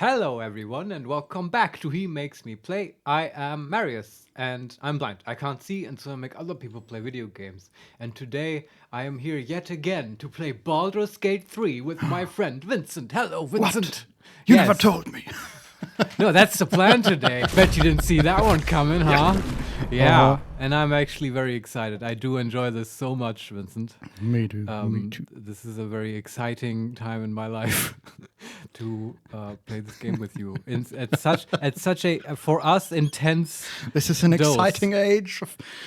Hello, everyone, and welcome back to He Makes Me Play. I am Marius, and I'm blind. I can't see, and so I make other people play video games. And today, I am here yet again to play Baldur's Gate 3 with my friend Vincent. Hello, Vincent. What? You never told me. No, that's the plan today. Bet you didn't see that one coming, huh? Yeah. And I'm actually very excited. I do enjoy this so much, Vincent. Me too. Me too. This is a very exciting time in my life to play this game with you. At such a for us intense. This is an dose. exciting age.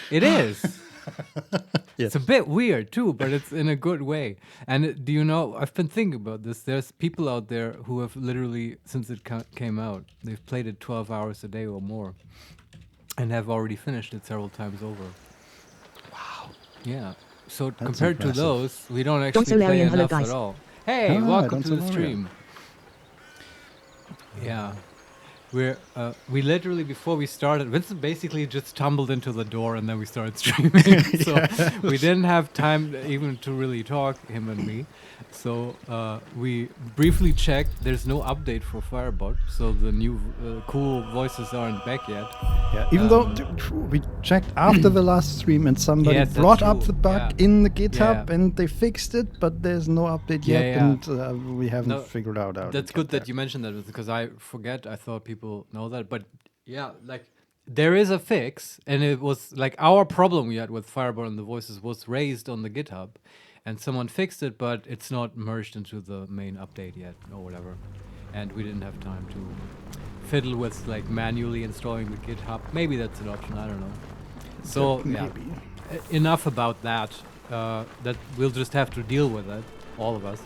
It is. Yes. It's a bit weird too, but it's in a good way. And do you know? I've been thinking about this. There's people out there who have literally, since it came out, they've played it 12 hours a day or more, and have already finished it several times over. Wow. Yeah. So That's compared impressive. to those, we don't actually play Larian, hello, enough guys. at all. Hey, Hi, welcome to Don't the so stream. Yeah. We literally, before we started, Vincent basically just stumbled into the door and then we started streaming. So we didn't have time even to really talk, him and me. So we briefly checked. There's no update for Firebot, so the new cool voices aren't back yet. Yeah. Even though we checked after the last stream and somebody Yes, that's brought up true. the bug Yeah. in the GitHub Yeah. and they fixed it, but there's no update Yeah, yet, yeah. and we haven't No, figured out how. That's to good get that there. you mentioned that because I forget. I thought people know that, but yeah, like there is a fix, and it was like our problem we had with Fireball and the voices was raised on the GitHub, and someone fixed it, but it's not merged into the main update yet or whatever, and we didn't have time to fiddle with like manually installing the GitHub. Maybe that's an option. I don't know. So yeah, Maybe. enough about that. That we'll just have to deal with it, all of us.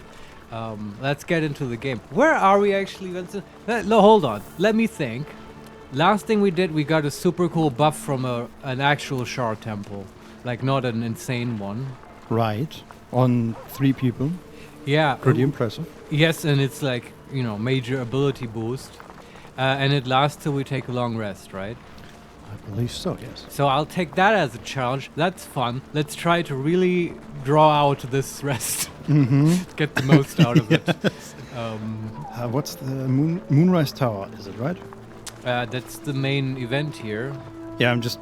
Let's get into the game. Where are we actually, Vincent? No, hold on. Let me think. Last thing we did, we got a super cool buff from an actual shard temple. Like, not an insane one. Right. On 3 people. Yeah. Pretty impressive. Yes, and it's like, major ability boost. And it lasts till we take a long rest, right? I believe so, yes. So I'll take that as a challenge. That's fun. Let's try to really draw out this rest. Get the most out of it. What's the Moonrise Tower, is it right? That's the main event here. Yeah, I'm just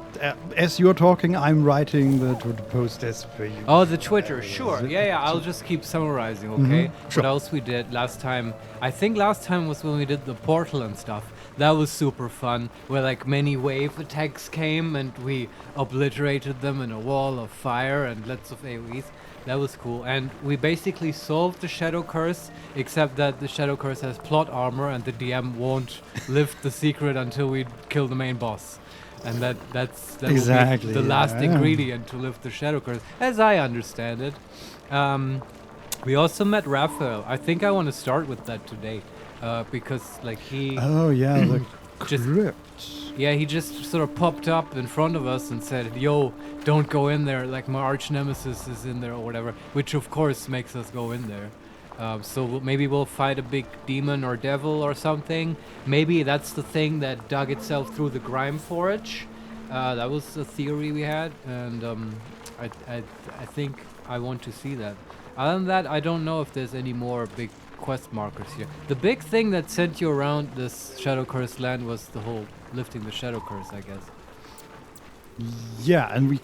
as you're talking, I'm writing the post as per you. Oh, the Twitter, sure. Yeah, I'll just keep summarizing, okay? Sure. What else we did last time? I think last time was when we did the portal and stuff. That was super fun, where like many wave attacks came and we obliterated them in a wall of fire and lots of AoEs. That was cool. And we basically solved the Shadow Curse, except that the Shadow Curse has plot armor and the DM won't lift the secret until we kill the main boss. And that Exactly, will be the last yeah. ingredient to lift the Shadow Curse, as I understand it. We also met Raphael. I think I want to start with that today, because like he, Oh yeah, the Just- crypt. yeah, he just sort of popped up in front of us and said, "Yo, don't go in there. Like my arch nemesis is in there or whatever," which of course makes us go in there. So maybe we'll fight a big demon or devil or something. Maybe that's the thing that dug itself through the grime forage. That was a theory we had, and I think I want to see that. Other than that, I don't know if there's any more big quest markers here. The big thing that sent you around this Shadow Curse land was the whole lifting the Shadow Curse, I guess. Yeah, and we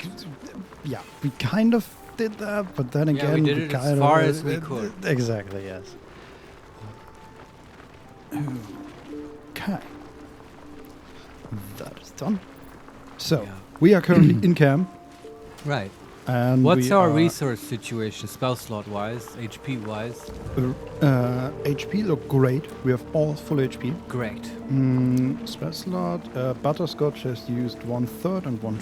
kind of did that, but then Yeah, again, we did it as kind far of, as we could. Exactly, yes. Okay, that is done. So Yeah. we are currently in camp, Right. and What's we our are, resource situation, spell slot wise, HP wise? HP look great. We have all full HP. Great. Spell slot. Butterscotch has used 1/3 and one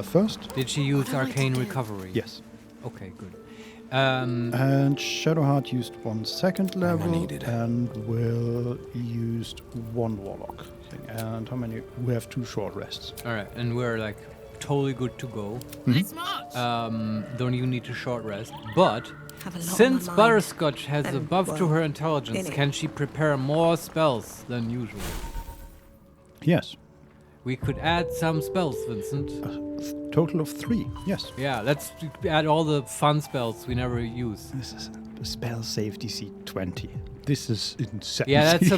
first. Did she use What do I arcane do? Yes. recovery? Okay, good. And Shadowheart used 1 second level needed. and Will used 1 warlock thing. And how many? We have 2 short rests. All right, and we're like totally good to go. Don't even need to short rest. But Have a lot on since my mind. Butterscotch has a And, buff to well, her intelligence, in it. can she prepare more spells than usual? Yes. We could add some spells, Vincent. Total of 3. Yes. Yeah, let's add all the fun spells we never use. This is spell save DC 20. This is insane. Yeah, that's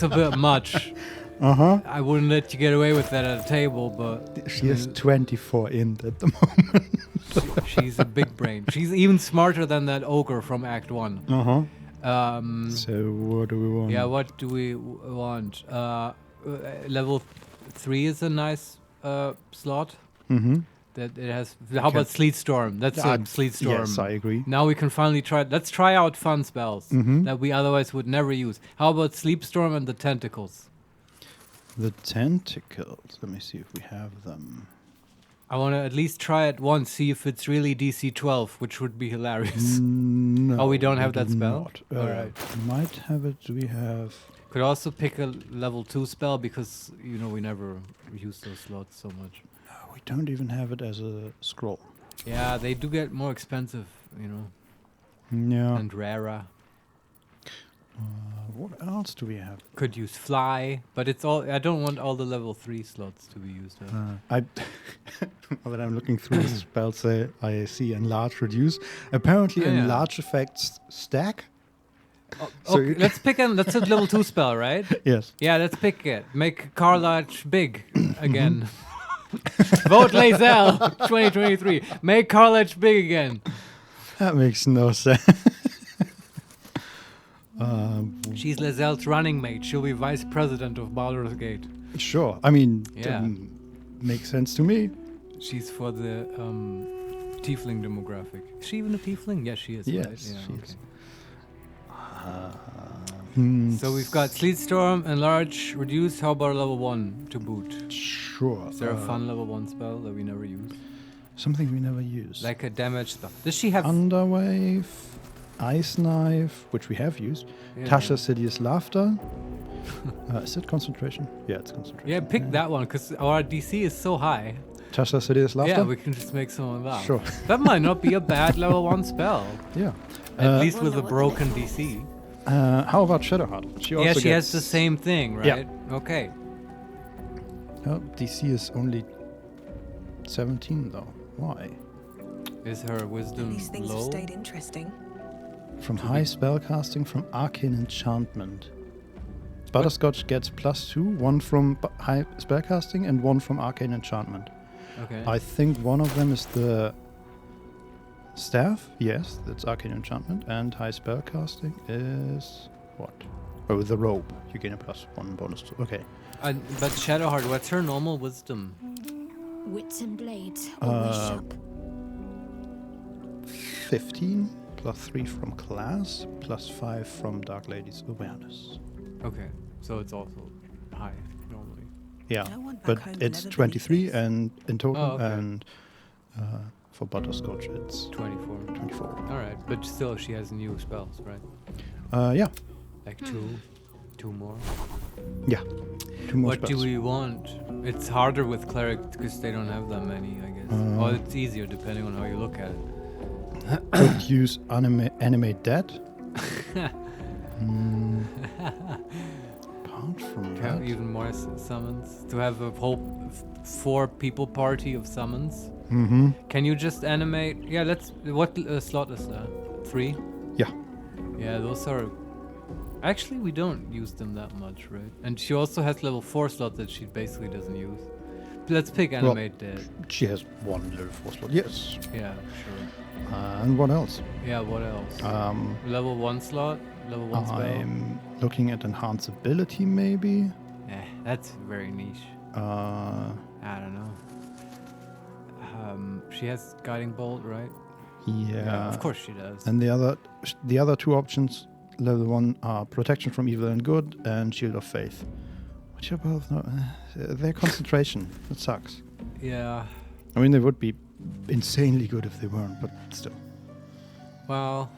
a bit much. Uh-huh. I wouldn't let you get away with that at a table, but She has 24 int at the moment. she's a big brain. She's even smarter than that ogre from Act 1. Uh-huh. So what do we want? Yeah, what do we want? Level 3 is a nice slot. Mm-hmm. That it has. How about Sleet Storm? That's a Sleet Storm. Yes, I agree. Now we can finally try. Let's try out fun spells Mhm. that we otherwise would never use. How about Sleep Storm and the Tentacles? The tentacles. Let me see if we have them. I want to at least try it once, see if it's really DC 12, which would be hilarious. No. Oh, we don't have that do spell? not. Alright. Might have it. We have. Could also pick a level 2 spell because, we never use those slots so much. No, we don't even have it as a scroll. Yeah, they do get more expensive, Yeah. and rarer. What else do we have? Could use Fly, but it's all. I don't want all the level 3 slots to be used. I now that I'm looking through the spells, I see enlarge, reduce. Apparently, Oh, yeah. enlarge effects stack. Oh, So okay, you- that's a level 2 spell, right? Yes. Yeah, let's pick it. Make Carlach big again. Vote Lazel 2023. Make Carlach big again. That makes no sense. She's Lazel's running mate. She'll be vice president of Baldur's Gate. Sure. I mean, Yeah. makes sense to me. She's for the tiefling demographic. Is she even a tiefling? Yes, she is. Yes, right? Yeah, she okay. is. So we've got Sleet Storm, Enlarge, Reduce. How about level 1 to boot? Sure. Is there a fun level 1 spell that we never use? Something we never use. Like a damage spell. Does she have... Underwave, Ice Knife, which we have used. Yeah. Tasha's Sidious Laughter. Is it concentration? Yeah, it's concentration. Yeah, pick that one, because our DC is so high. Tasha's Sidious Laughter? Yeah, we can just make someone laugh. Sure. That might not be a bad level 1 spell. Yeah. At least with a broken DC. How about Shadowheart? She also Yeah, she has gets- the same thing, right? Yeah. Okay. Oh, DC is only 17 though. Why? Is her wisdom These things have low? stayed interesting. From high spellcasting from arcane enchantment. Butterscotch gets +2, one from high spellcasting and one from arcane enchantment. Okay. I think one of them is the staff. Yes, that's arcane enchantment. And high spellcasting is what? Oh, the robe. You gain a +1 bonus to. Okay. But Shadowheart, what's her normal wisdom? Wits and blades, always sharp. 15 +3 from class, +5 from Dark Lady's awareness. Okay, so it's also high normally. Yeah, No one back but home it's never 23 believes this. and in total, Oh, okay. and for Butterscotch it's 24. 24. All right, but still she has new spells, right? Yeah, Like two more. yeah. 2 more What spells. do we want? It's harder with cleric because they don't have that many, I guess. Or it's easier depending on how you look at it. Could use animate dead. Apart from To have that, even more summons. To have a whole 4 people party of summons. mm-hmm. Can you just animate? Yeah, let's. What slot is that? 3? Yeah. Yeah, those are. Actually, we don't use them that much, right? And she also has level 4 slot that she basically doesn't use. Let's pick Well, animate dead. She has 1 level 4 slot. Yes. Yeah, sure. And what else? Yeah, what else? Level 1 slot? Level 1 spell? I'm looking at enhance ability, maybe. That's very niche. I don't know. She has guiding bolt, right? Yeah. Of course she does. And the other 2 options, level 1, are protection from evil and good and shield of faith. Which are both not. Their concentration. It sucks. Yeah. I mean, they would be insanely good if they weren't, but still. Well.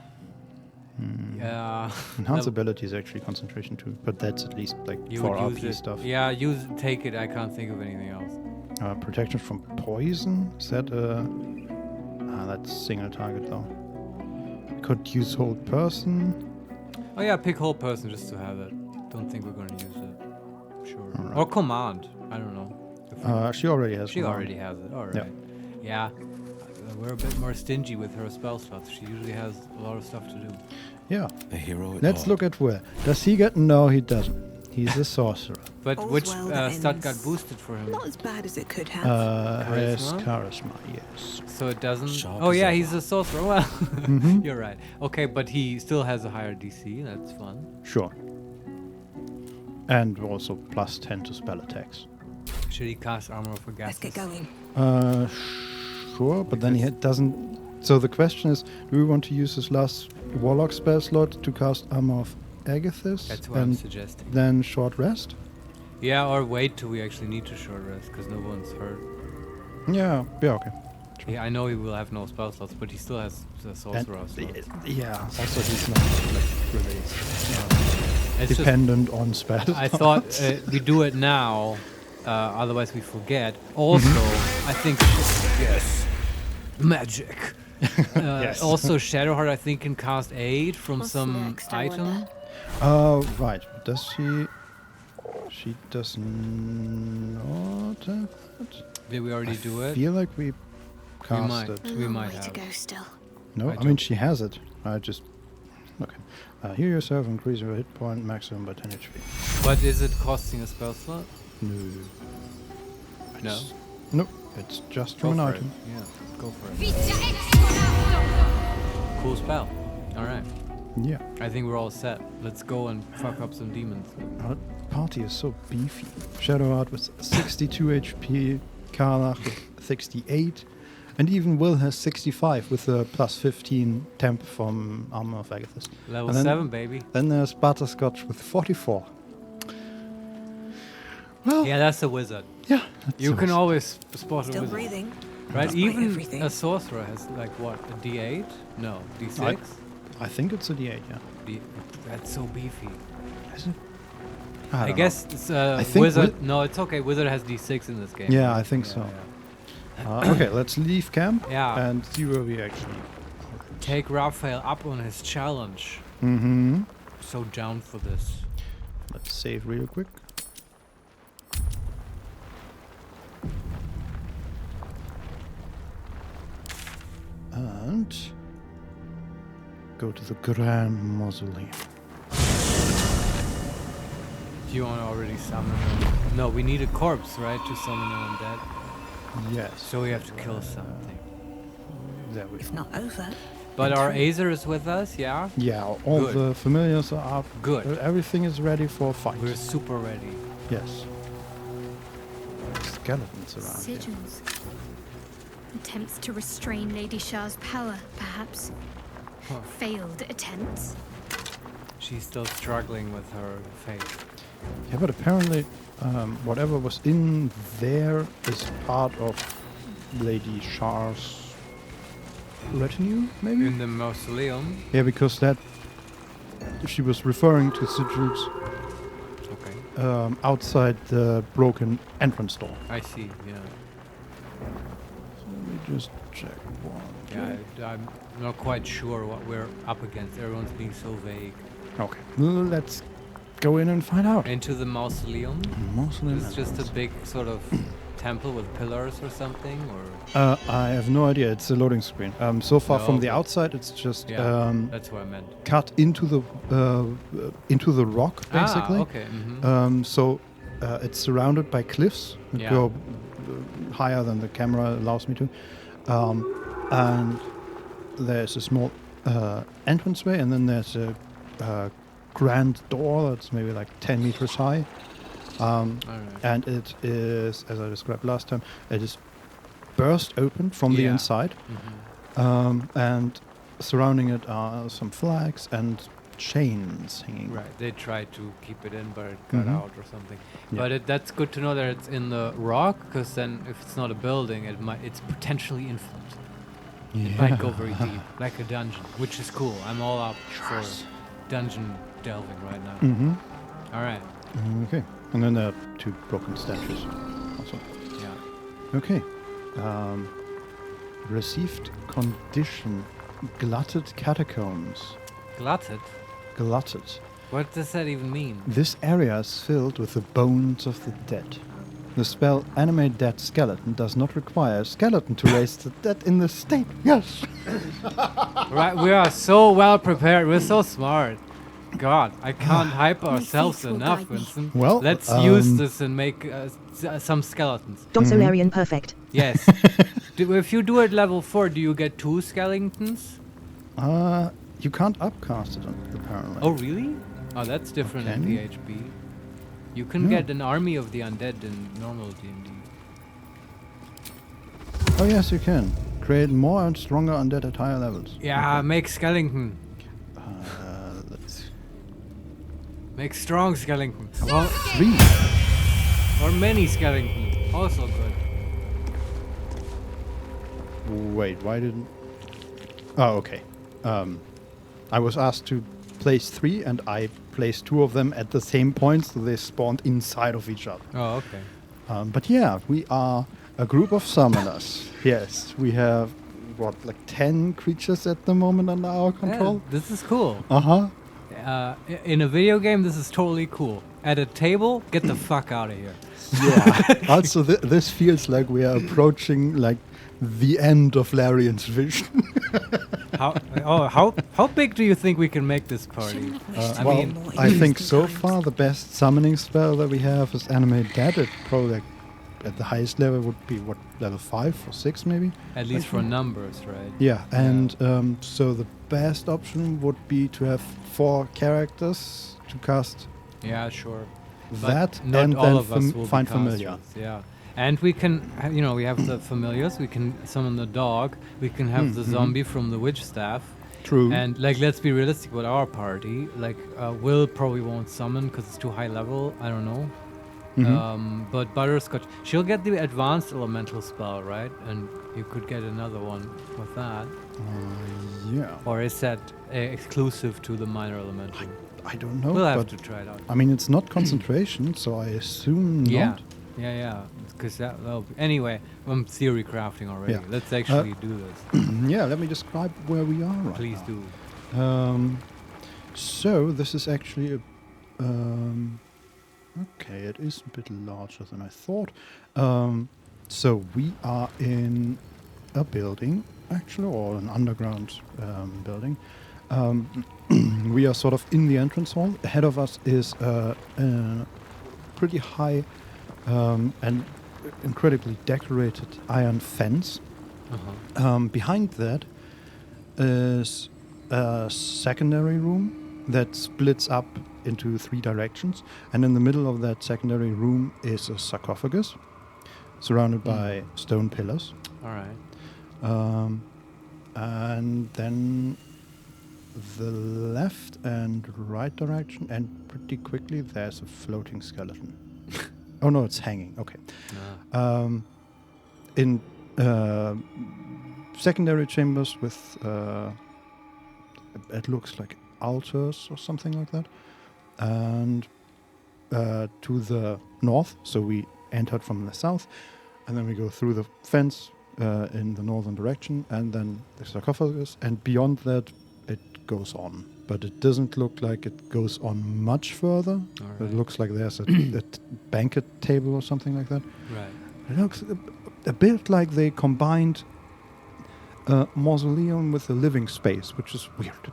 Yeah. Enhance ability is actually concentration too, but that's at least like You for would RP use it. stuff. Yeah, take it. I can't think of anything else. Protection from poison. Is that that's single target though. Could use hold person. Oh yeah, pick whole person just to have it. Don't think we're gonna use it. Sure. Alright. Or command. I don't know. She already has. She one. already has it. All right. Yeah. we're a bit more stingy with her spell slots. She usually has a lot of stuff to do. Yeah. A hero at Let's heart. look at Will. Does he get? No, he doesn't. He's a sorcerer. But All's which well that stat got ends. boosted for him? Not as bad as it could have. Has Charisma? charisma, yes. So it doesn't. Sharp Oh as yeah, ever. he's a sorcerer. Well, Mhm. you're right. Okay, but he still has a higher DC. That's fun. Sure. And also plus 10 to spell attacks. Should he cast Armor for Let's Gases? get going. Sure, but then he doesn't. So the question is, do we want to use his last Warlock spell slot to cast Armor of Agathis That's what I'm and suggesting. then short rest? Yeah, or wait till we actually need to short rest because no one's hurt. Yeah, okay. Yeah, I know he will have no spell slots, but he still has the And sorcerer slots. yeah, also he's not like really It's just, dependent on spells. I thought we do it now, otherwise we forget. Also, I think yes, magic. Yes. Also, Shadowheart I think can cast aid from What's some next, I item. wonder? Right. Does she? She does not have that. Did we already do it? Feel like we cast might. it. A We long might way to have. go still. No, I I mean she has it. I just okay. Heal yourself, increase your hit point maximum by 10 HP. But is it costing a spell slot? No. No. It's- No, it's just Go from an for it. item. Yeah, go for it. Cool spell. All right. Yeah. I think we're all set. Let's go and fuck up some demons. Our party is so beefy. Shadowheart with 62 HP, Karlach with 68, and even Will has 65 with a plus 15 temp from Armor of Agathis. Level And then- 7, baby. Then there's Butterscotch with 44. Well, Yeah, that's a wizard. yeah. You can always spot a Still wizard. breathing. Right? Despite Even everything. a sorcerer has like what? A D8? No, D6? I think it's a D8, yeah. That's so beefy. Is it? I don't guess it's I think wizard. No, it's okay. Wizard has D6 in this game. Yeah, I think so. know. Okay, let's leave camp Yeah. and see where we actually. Take Raphael up on his challenge. Mm-hmm. So down for this. Let's save real quick. And go to the Grand Mausoleum. Do you want to already summon him? No, we need a corpse, right, to summon an undead. Yes. So we have to kill something. There we It's go. not over. But And our true. Azer is with us, yeah? Yeah, all Good. the familiars are up. Good. Everything is ready for fight. We're super ready. Yes. Skeletons around here. Sigils. Attempts to restrain Lady Shah's power, perhaps. Huh. Failed attempts. She's still struggling with her fate. Yeah, but apparently, whatever was in there is part of Lady Shah's retinue, maybe? In the mausoleum. Yeah, because that she was referring to sigils Okay. outside the broken entrance door. I see, yeah. So let me just check one. Yeah, I'm not quite sure what we're up against. Everyone's being so vague. Okay, let's go in and find out. Into the mausoleum? Mausoleum. It's just a big sort of temple with pillars or something, or I have no idea. It's a loading screen. So far No, from the but- outside, it's just yeah, that's what I meant. cut into the rock, basically. Ah, okay. Mm-hmm. So it's surrounded by cliffs that Yeah. go higher than the camera allows me to, and there's a small entranceway, and then there's a grand door that's maybe like 10 meters high. All right. And it is, as I described last time, it is burst open from the Yeah. inside, and surrounding it are some flags and chains hanging. Right. They tried to keep it in, but it got Mhm. out or something. Yeah. But that's good to know that it's in the rock, because then if it's not a building, it's potentially infinite. It might go very deep, like a dungeon, which is cool. I'm all up for dungeon delving right now. Mm-hmm. All right. Okay. And then there are two broken statues. Also. Yeah. Okay. Received condition: glutted catacombs. Glutted? Glutted. What does that even mean? This area is filled with the bones of the dead. The spell Animate Dead Skeleton does not require a skeleton to raise the dead in the state. Yes! Right, we are so well prepared. We're so smart. God, I can't hype My ourselves faith will enough, guide me. Vincent. Well, let's use this and make some skeletons. Larian perfect. Yes. If you do it level 4, do you get 2 skeletons? You can't upcast it, apparently. Oh, really? Oh, that's different in Can you? PHP. You can Yeah. get an army of the undead in normal D&D. Oh, yes, you can. Create more and stronger undead at higher levels. Yeah, make skeleton. Let's... Make strong skeleton. Well, 3. or many skeleton. Also good. Wait, why didn't... Oh, okay. I was asked to place 3, and I placed 2 of them at the same point, so they spawned inside of each other. Oh, okay. But yeah, we are a group of summoners. Yes, we have, what, like 10 creatures at the moment under our control? Yeah, this is cool. Uh-huh. In a video game, this is totally cool. At a table, get the fuck out of here. Yeah. Also, this feels like we are approaching, like, the end of Larian's vision. How big do you think we can make this party? I Well, mean, I think so far the best summoning spell that we have is Animate Dead. It probably, like, at the highest level would be, what, level 5 or 6 maybe? at least for numbers, right? Yeah, and so the best option would be to have 4 characters to cast Yeah, sure. that, Not and all then of us will find be familiar. casters, yeah. And we can, we have the familiars. We can summon the dog. We can have the zombie from the witch staff. True. And like, let's be realistic with our party. Like, Will probably won't summon because it's too high level. I don't know. But Butterscotch, she'll get the advanced elemental spell, right? And you could get another one with that. Yeah. Or is that exclusive to the minor elemental? I don't know, We'll have but to try it out. I mean, it's not concentration, so I assume Yeah. not. Yeah. Because that'll be. Anyway, I'm theory crafting already. Yeah. Let's actually do this. Yeah, let me describe where we are right Please now. do. So this is actually a... okay, it is a bit larger than I thought. So we are in a building, actually, or an underground building. We are sort of in the entrance hall. Ahead of us is a pretty high and incredibly decorated iron fence. Behind that is a secondary room that splits up into 3 directions, and in the middle of that secondary room is a sarcophagus surrounded by stone pillars. All right. And then the left and right direction, and pretty quickly there's a floating skeleton. Oh no, it's hanging. Okay. In secondary chambers with it looks like altars or something like that, and to the north. So we entered from the south, and then we go through the fence in the northern direction, and then the sarcophagus, and beyond that it goes on. But it doesn't look like it goes on much further. It looks like there's a banquet table or something like that. Right. It looks a bit like they combined a mausoleum with a living space, which is weird.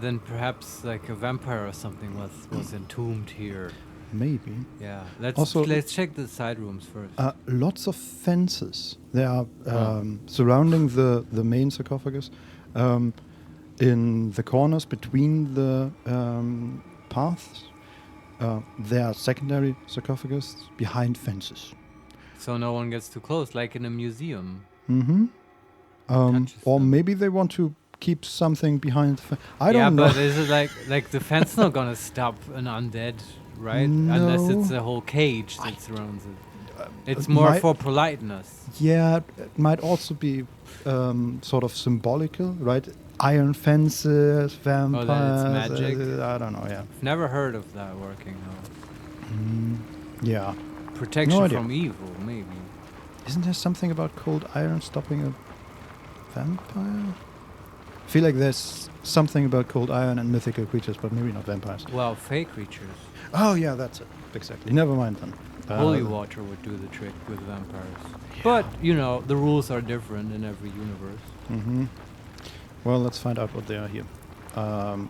Then perhaps like a vampire or something was entombed here. Maybe. Yeah. Let's check the side rooms first. Lots of fences. They are surrounding the main sarcophagus. In the corners between the paths, there are secondary sarcophagus behind fences. So no one gets too close, like in a museum. Or them. maybe they want to keep something behind the fence. I Yeah, don't know. but is it like the fence not gonna stop an undead, right? No. Unless it's a whole cage that surrounds it. It's more for politeness. Yeah, it might also be sort of symbolical, right? Iron fences, vampires. that it's magic? I don't know, yeah. Never heard of that working. No. Yeah. Protection No idea. from evil, maybe. Isn't there something about cold iron stopping a vampire? I feel like there's something about cold iron and mythical creatures, but maybe not vampires. Well, fey creatures. Oh, yeah, that's it. Exactly. Never mind then. Holy water would do the trick with vampires. But, you know, the rules are different in every universe. Mm-hmm. Well, let's find out what they are here.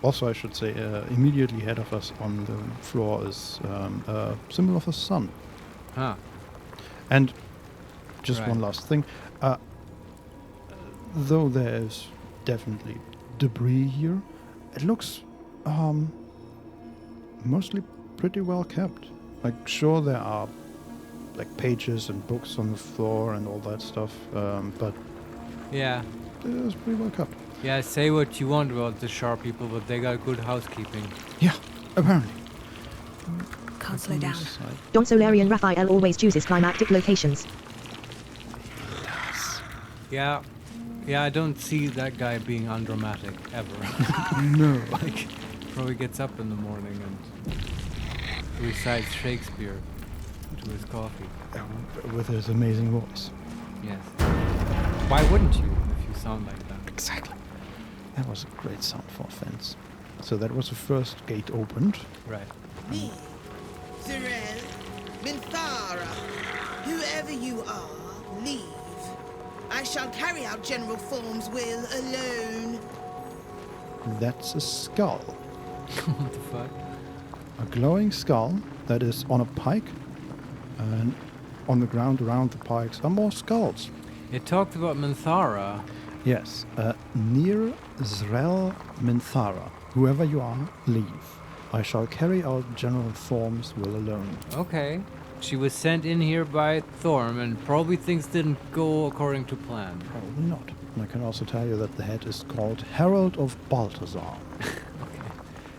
Also, I should say, immediately ahead of us on the floor is a symbol of a sun. Huh. And just Right. one last thing. Though there is definitely debris here, it looks mostly pretty well kept. Like, sure, there are like pages and books on the floor and all that stuff, but Yeah. it is pretty well kept. Yeah, say what you want about the sharp people, but they got good housekeeping. Yeah, apparently. Can't slow down. Don Solarian Raphael always chooses climactic locations. Yeah. Yeah, I don't see that guy being undramatic, ever. No. Like, probably gets up in the morning and recites Shakespeare to his coffee. With his amazing voice. Yes. Why wouldn't you if you sound like that? Exactly. That was a great sound for a fence. So that was the first gate opened. Right. Me, Zirel, Minthara, whoever you are, leave. I shall carry out General Form's will alone. That's a skull. What the fuck? A glowing skull that is on a pike. And on the ground around the pikes are more skulls. It talked about Minthara. Yes. Near Zrel Minthara. Whoever you are, leave. I shall carry out General Thorm's will alone. Okay. She was sent in here by Thorm, and probably things didn't go according to plan. Probably not. And I can also tell you that the head is called Herald of Balthazar. Okay.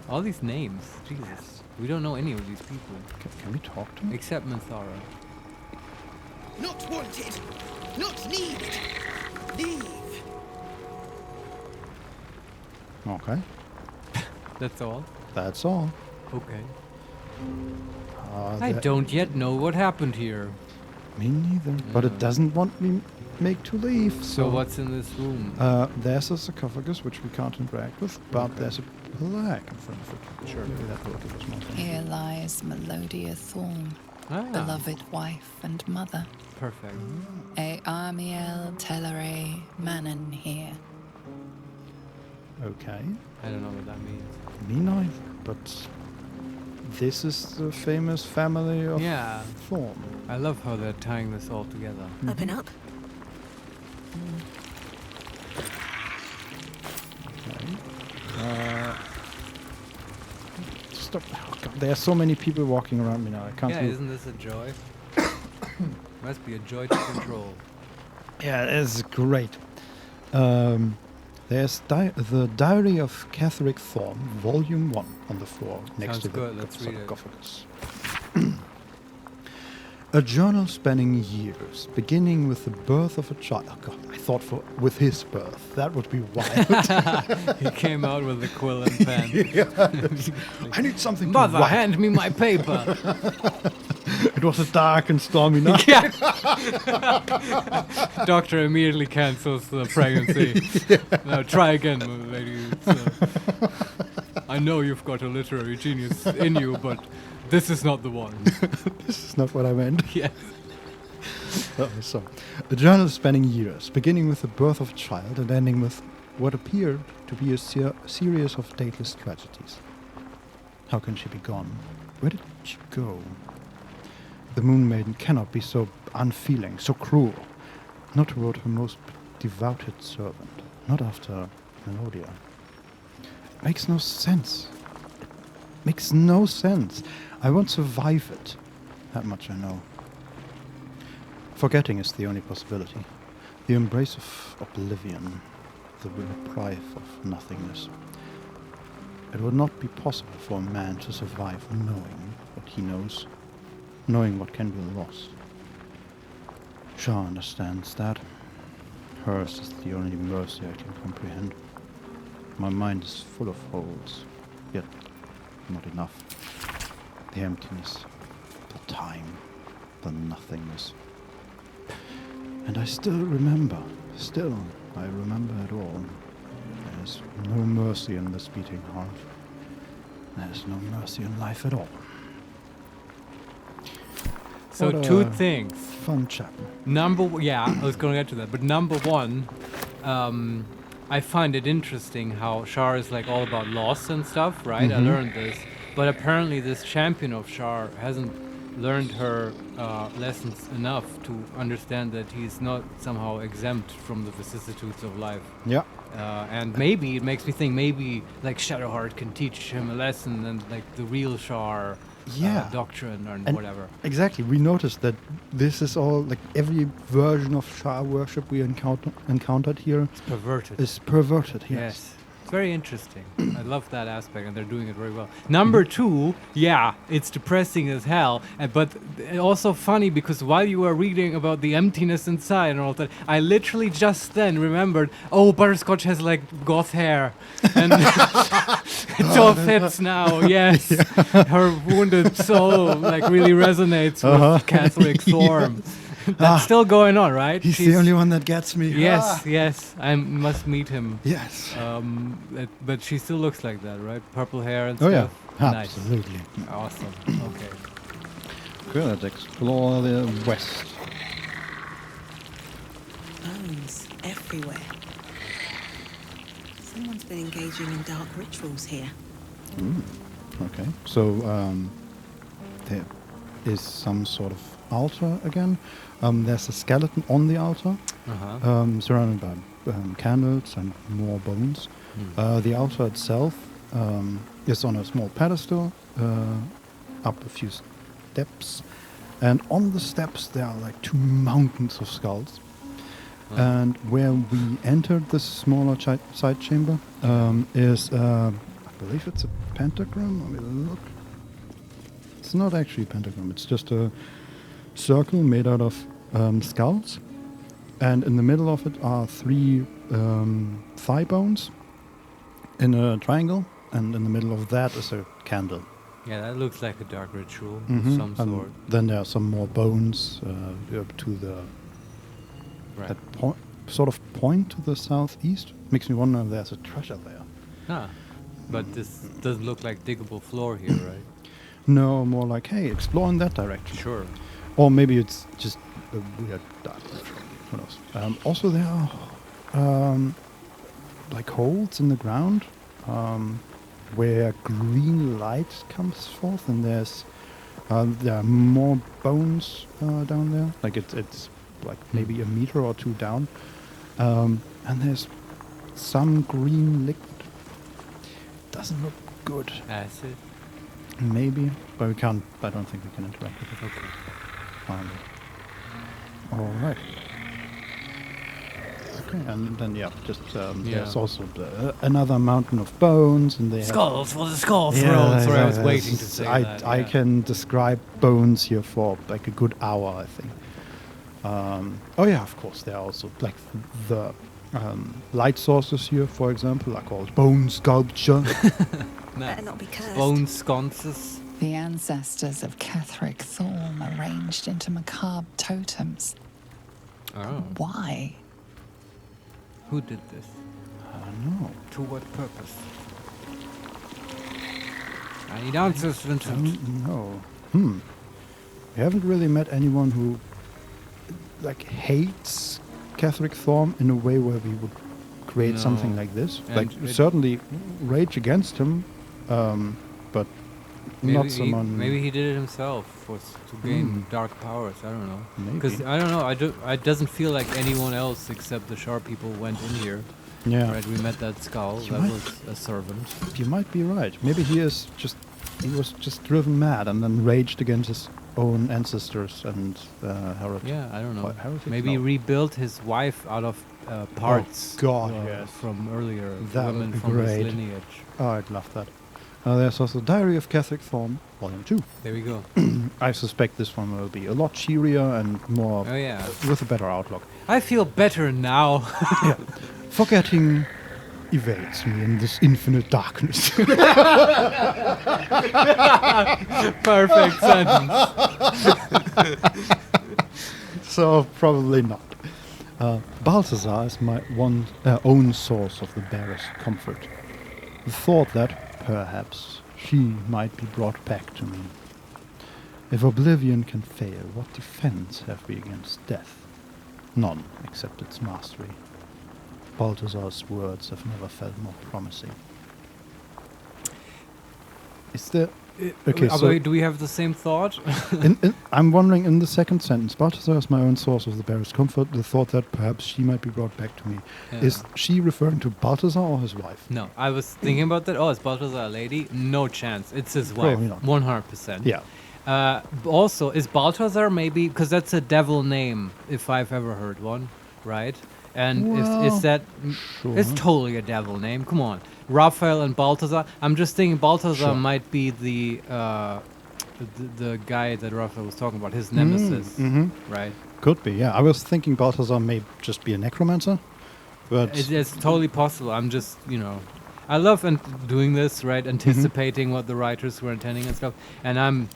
All these names. Jesus. We don't know any of these people. Can we talk to him? Except Minthara. Not wanted, not needed. Leave. Okay. That's all? That's all. Okay. I That- don't yet know what happened here. Me neither. But it doesn't want me make to leave. So what's in this room? There's a sarcophagus which we can't interact with, but Okay. there's a plaque in front of it. Sure. Maybe that will give us more time. Here lies Melodia Thorn, beloved wife and mother. Perfect. A Armiel Telere Manon here. Okay. I don't know what that means. Me neither. But this is the famous family of Yeah. Thorn. I love how they're tying this all together. Open up. Okay. Stop. Oh God, there are so many people walking around me now. I can't Yeah, move. isn't this a joy? Must be a joy to control. Yeah, it's great. There's the Diary of Catherick Thorn, Volume 1, on the floor next Sounds to the good, let's read it. sarcophagus. A journal spanning years, beginning with the birth of a child. Oh God, I thought with his birth. That would be wild. He came out with a quill and pen. I need something Mother, to write. hand me my paper. It was a dark and stormy night. Yeah. Doctor immediately cancels the pregnancy. No, try again, lady. I know you've got a literary genius in you, but this is not the one. This is not what I meant. Yes. So, a journal spanning years, beginning with the birth of a child and ending with what appeared to be a series of dateless tragedies. How can she be gone? Where did she go? The Moon Maiden cannot be so unfeeling, so cruel. Not toward her most devoted servant. Not after Melodia. It makes no sense. It makes no sense. I won't survive it. That much I know. Forgetting is the only possibility. The embrace of oblivion. The reprieve of nothingness. It would not be possible for a man to survive knowing what he knows. Knowing what can be lost. Shah understands that. Hers is the only mercy I can comprehend. My mind is full of holes, yet not enough. The emptiness, the time, the nothingness. And I still remember, I remember it all. There's no mercy in this beating heart. There's no mercy in life at all. So What two a things. Fun chapter. I was going to get to that. But number one, I find it interesting how Shar is like all about loss and stuff, right? I learned this. But apparently this champion of Shar hasn't learned her lessons enough to understand that he's not somehow exempt from the vicissitudes of life. Yeah. And maybe it makes me think maybe like Shadowheart can teach him a lesson and like the real Shar doctrine or And whatever. Exactly. We noticed that this is all like every version of Shar worship we encountered here It's perverted. is perverted. Yes. Yes. It's very interesting. I love that aspect, and they're doing it very well. Number two, it's depressing as hell, but also funny because while you were reading about the emptiness inside and all that, I literally just then remembered, Butterscotch has like goth hair, and it all fits now. Yes, her wounded soul like really resonates with Catholic Thorm. That's still going on, right? He's the only one that gets me. Yes, I must meet him. Yes. But she still looks like that, right? Purple hair and Oh yeah. stuff. Nice. Absolutely. Awesome. Okay. Okay, let's explore the west. Bones everywhere. Someone's been engaging in dark rituals here. Okay. So there is some sort of altar again. There's a skeleton on the altar, surrounded by candles and more bones. The altar itself is on a small pedestal, up a few steps, and on the steps there are like two mountains of skulls. And where we entered this smaller side chamber is, I believe it's a pentagram. Let me look. It's not actually a pentagram. It's just a circle made out of skulls, and in the middle of it are three thigh bones in a triangle, and in the middle of that is a candle. Yeah, that looks like a dark ritual of some And sort. then there are some more bones up to the Right. that sort of point to the southeast. Makes me wonder if there's a treasure there. But this doesn't look like diggable floor here, right? No, more like, hey, explore in that direction. Sure. Or maybe it's just a weird dark ritual. Who knows? Also, there are like holes in the ground where green light comes forth, and there are more bones down there. Like it's like maybe a meter or two down, and there's some green liquid. Doesn't look good. Acid. Maybe, but we can't. I don't think we can interact with it. Okay. All right. Okay, and then there's also another mountain of bones, and they Skulls for the skull have, throne. Sorry, I was waiting to say that. I can describe bones here for like a good hour, I think. Of course, there are also like the light sources here, for example, are called bone sculpture. Better not be cursed. Bone sconces. The ancestors of Catherick Thorm arranged into macabre totems. Oh. Why? Who did this? I don't know. To what purpose? I need answers, Vincent. No. We haven't really met anyone who like hates Catherick Thorm in a way where we would create something like this. And like certainly rage against him, but not someone. Maybe he did it himself to gain dark powers. I don't know. Maybe. Because I don't know. It doesn't feel like anyone else except the Shar people went in here. Yeah. Right. We met that skull. You That might- was a servant. You might be right. Maybe he was just driven mad and then raged against his own ancestors and heritage. Yeah, I don't know. Heritage? Maybe he No. rebuilt his wife out of parts. God, yes. From earlier That women would be from his great. lineage. Oh, I'd love that. There's also Diary of Catherick Thorm, Volume 2. There we go. I suspect this one will be a lot cheerier and more Oh yeah. with a better outlook. I feel better now. Forgetting evades me in this infinite darkness. Perfect sentence. So probably not. Balthazar is my own source of the barest comfort. The thought that perhaps she might be brought back to me. If oblivion can fail, what defense have we against death? None, except its mastery. Balthazar's words have never felt more promising. Is there... Okay, so... do we have the same thought? I'm wondering, in the second sentence, Balthazar is my own source of the barest comfort, the thought that perhaps she might be brought back to me. Yeah. Is she referring to Balthazar or his wife? No, I was thinking about that. Oh, is Balthazar a lady? No chance. It's his wife. Probably not. 100%. Yeah. Also, is Balthazar maybe... Because that's a devil name, if I've ever heard one, right? And is that... Sure. It's totally a devil name. Come on. Raphael and Balthazar. I'm just thinking Balthazar might be the guy that Raphael was talking about, his nemesis, right? Could be, yeah. I was thinking Balthazar may just be a necromancer, but... It's totally possible. I'm just, I love doing this, right? Anticipating what the writers were intending and stuff. And I'm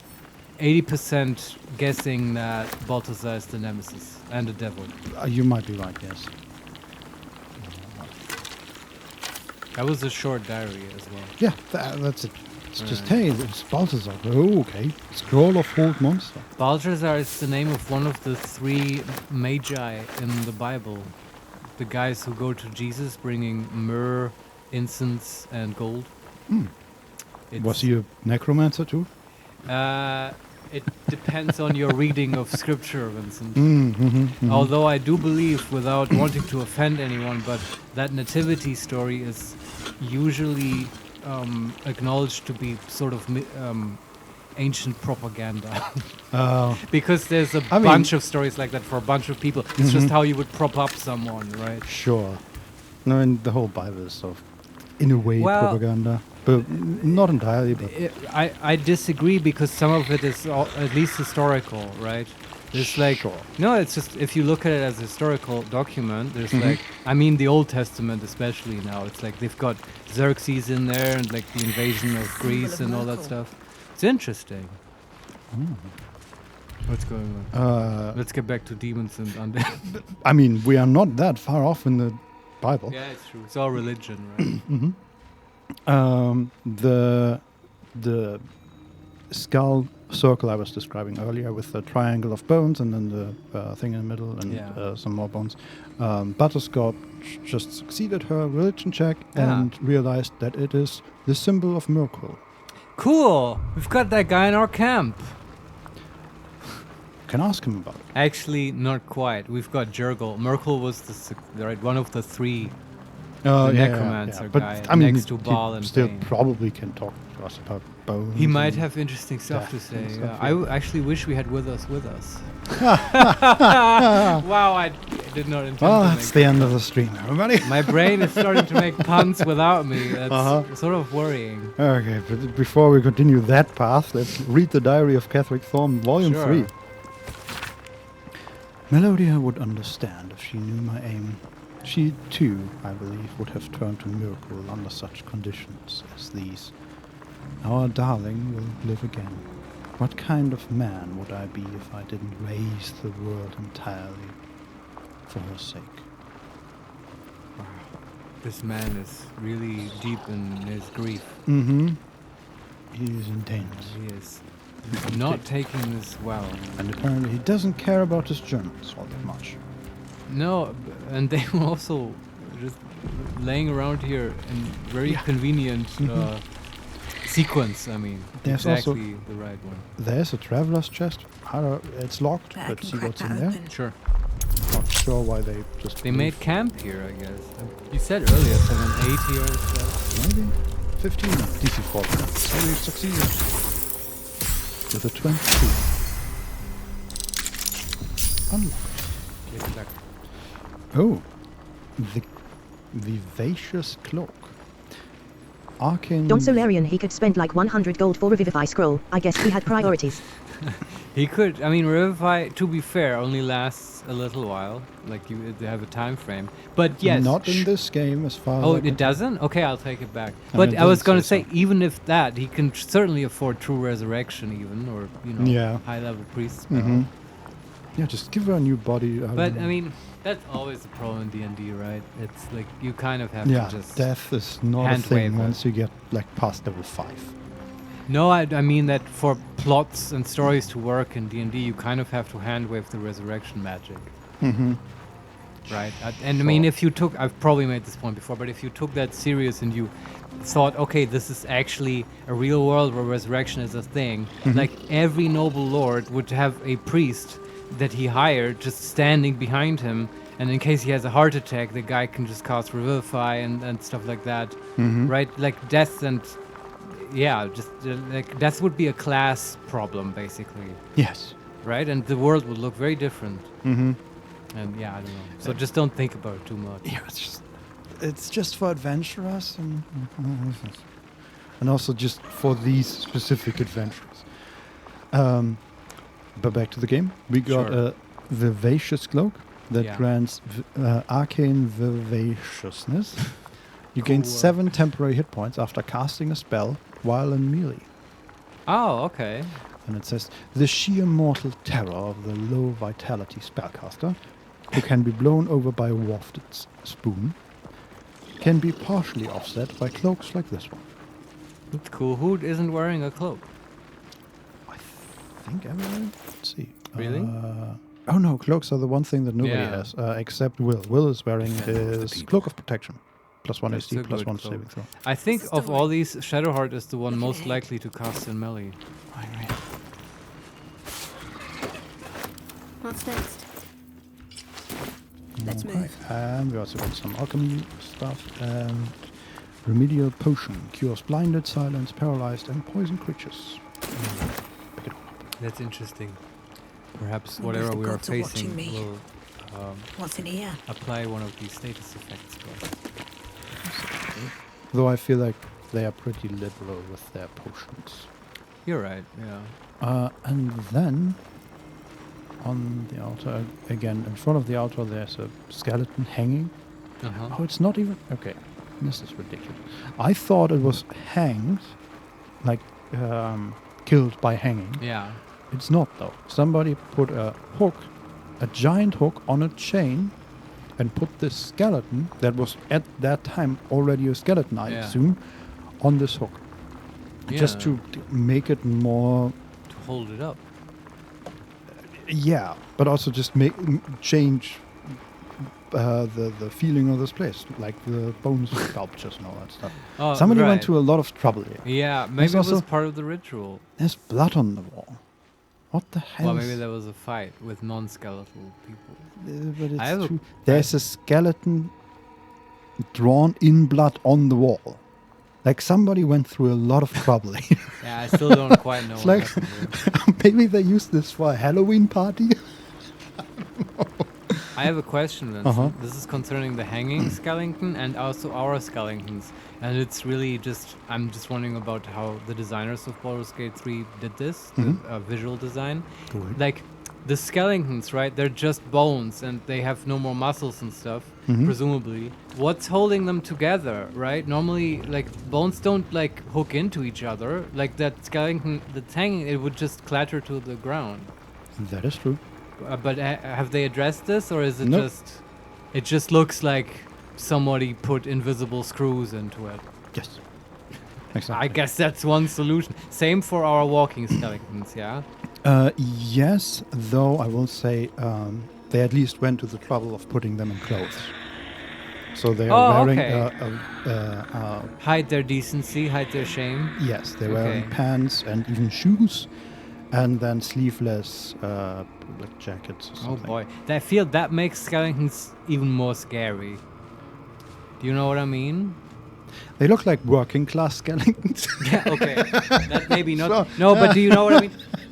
80% guessing that Balthazar is the nemesis and the devil. You might be right, yes. That was a short diary as well. Yeah, that's it. It's just, hey, it's Balthazar. Oh, okay. Scroll of Hold Monster. Balthazar is the name of one of the 3 magi in the Bible. The guys who go to Jesus bringing myrrh, incense, and gold. Was he a necromancer too? It depends on your reading of scripture, Vincent. Although I do believe, without wanting to offend anyone, but that nativity story is usually acknowledged to be sort of ancient propaganda. Because there's a bunch of stories like that for a bunch of people. It's just how you would prop up someone, right? Sure. No, and the whole Bible is sort of, in a way, propaganda. But not entirely. But I disagree, because some of it is at least historical, right? There's no, it's just, if you look at it as a historical document, there's the Old Testament especially now, it's like they've got Xerxes in there and like the invasion of Greece and all that stuff. It's interesting. What's going on? Let's get back to demons and undead. I mean, we are not that far off in the Bible. Yeah, it's true. It's all religion, right? The skull circle I was describing earlier with the triangle of bones and then the thing in the middle and some more bones. Butterscotch just succeeded her religion check and realized that it is the symbol of Merkle. Cool! We've got that guy in our camp. Can ask him about it. Actually, not quite. We've got Jurgle. Merkle was one of the 3 necromancer guy, I mean, next to Baal and still Bane. probably can talk to us about bones. He might have interesting stuff to say. I actually wish we had with us. Wow, I did not intend to that's the end of the stream, everybody. My brain is starting to make puns without me. That's sort of worrying. Okay, but before we continue that path, let's read the Diary of Catherick Thorne, Volume 3. Melodia would understand if she knew my aim. She, too, I believe, would have turned to miracle under such conditions as these. Our darling will live again. What kind of man would I be if I didn't raise the world entirely for her sake? Wow. This man is really deep in his grief. He is intense. He is not taking this well. And apparently he doesn't care about his Germans all that much. No, and they were also just laying around here in very convenient sequence. I mean, there's exactly the right one. There's a traveler's chest. It's locked. Let's see what's in there. Sure. Not sure why they just... They made camp here, I guess. You said earlier 7, 8 here and stuff. Maybe 15. DC 4. So we succeeded with a 22. Unlocked. Oh, the Vivacious Cloak. Arcane... Don Solarian, he could spend like 100 gold for Revivify Scroll. I guess he had priorities. He could. I mean, Revivify, to be fair, only lasts a little while. Like, they have a time frame. But yes. Not in this game, as far as Oh, it doesn't? Okay, I'll take it back. But I was going to say, even if that, he can certainly afford True Resurrection even, or, high-level priest spell. Yeah, just give her a new body. But, I mean, that's always the problem in D&D, right? It's like, you kind of have to just... death is not a thing once you get, like, past level 5. No, I mean that for plots and stories to work in D&D, you kind of have to handwave the resurrection magic. Mm-hmm. Right? And I mean, if you took, I've probably made this point before, but if you took that serious and you thought, okay, this is actually a real world where resurrection is a thing, like every noble lord would have a priest that he hired just standing behind him, and in case he has a heart attack, the guy can just cast Revivify and stuff like that. Right? Like death and, yeah, just like death would be a class problem, basically. Yes. Right? And the world would look very different. Mm-hmm. And yeah, I don't know. So just don't think about it too much. Yeah, it's just for adventurers and also just for these specific adventurers. But back to the game, we got a vivacious cloak that grants arcane vivaciousness. You gain 7 temporary hit points after casting a spell while in melee. Oh, okay. And it says, the sheer mortal terror of the low vitality spellcaster, who can be blown over by a wafted spoon, can be partially offset by cloaks like this one. That's cool. Who isn't wearing a cloak? I think everyone. Let's see. Really? Oh no, cloaks are the one thing that nobody has, except Will. Will is wearing his Cloak of Protection. +1 AC, +1 saving throw. I think of all these, Shadowheart is the one most likely to cast in melee. I agree. What's next? Let's move. And we also got some alchemy stuff and remedial potion cures blinded, silenced, paralyzed, and poisoned creatures. Pick it up. That's interesting. Perhaps Wonder if whatever the we are gods are watching facing me. will What's in here? apply one of these status effects to us. Though I feel like they are pretty liberal with their potions. You're right, yeah. And then on the altar, again, in front of the altar, there's a skeleton hanging. Uh-huh. Oh, it's not even... Okay, this is ridiculous. I thought it was hanged, like killed by hanging. Yeah. It's not, though. Somebody put a hook, a giant hook on a chain, and put this skeleton, that was at that time already a skeleton, I assume, on this hook. Just to make it more... To hold it up. Yeah, but also just change the feeling of this place, like the bone sculptures and all that stuff. Oh, Somebody went to a lot of trouble here. Yeah, maybe it also was part of the ritual. There's blood on the wall. What the hell? Well, maybe there was a fight with non-skeletal people. But it's I have true. There's a skeleton drawn in blood on the wall. Like somebody went through a lot of trouble here. Yeah, I still don't quite know. It's like maybe they used this for a Halloween party. I have a question, Vincent. This is concerning the hanging skeleton and also our skeletons. And it's really just, I'm just wondering about how the designers of Baldur's Gate 3 did this, the visual design. Like, the skeletons, right, they're just bones and they have no more muscles and stuff, presumably. What's holding them together, right? Normally, like, bones don't, like, hook into each other. Like, that skeleton that's hanging, it would just clatter to the ground. That is true. But have they addressed this, or is it just... It just looks like somebody put invisible screws into it? Yes. Exactly. I guess that's one solution. Same for our walking skeletons, yeah? Yes, though I will say they at least went to the trouble of putting them in clothes. So they are wearing... hide their decency, hide their shame? Yes, they're wearing pants and even shoes. And then sleeveless like jackets or something. Oh boy. I feel that makes skeletons even more scary. Do you know what I mean? They look like working class skeletons. Yeah, okay. That maybe not. No, but do you know what I mean?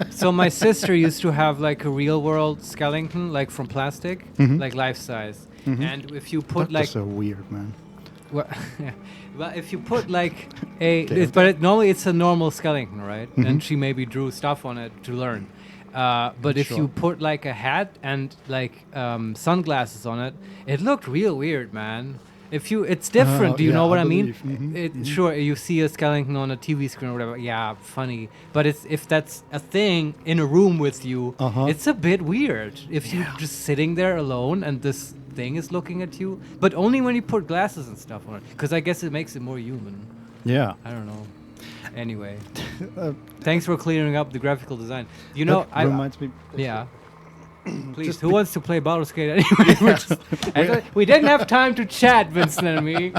So my sister used to have like a real world skeleton, like from plastic, like life size. And if you put That's so weird, man. Well, well, if you put like normally it's a normal skeleton, right? And she maybe drew stuff on it to learn. But if you put like a hat and like sunglasses on it, it looked real weird, man. It's different. Do you know what I mean? Sure, you see a skeleton on a TV screen or whatever. Yeah, funny. But if that's a thing in a room with you, it's a bit weird. If you're just sitting there alone and this thing is looking at you, but only when you put glasses and stuff on it, because I guess it makes it more human. Yeah, I don't know. Anyway, thanks for clearing up the graphical design. You know, That reminds me. Yeah. Please, who wants to play Baldur's Gate anyway? We didn't have time to chat, Vincent and me.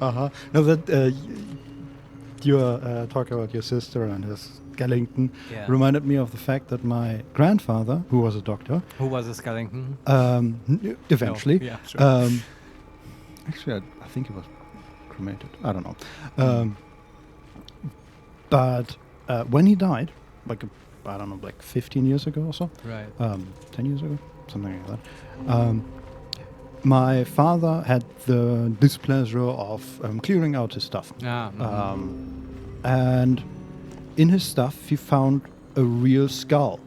No, that you were talking about your sister and his skeleton reminded me of the fact that my grandfather, who was a doctor, Who was a skeleton? Eventually, No. Yeah, sure. actually, I think he was cremated. I don't know. But when he died, I don't know, like 15 years ago or so. Right. 10 years ago, something like that. My father had the displeasure of clearing out his stuff. And in his stuff, he found a real skull.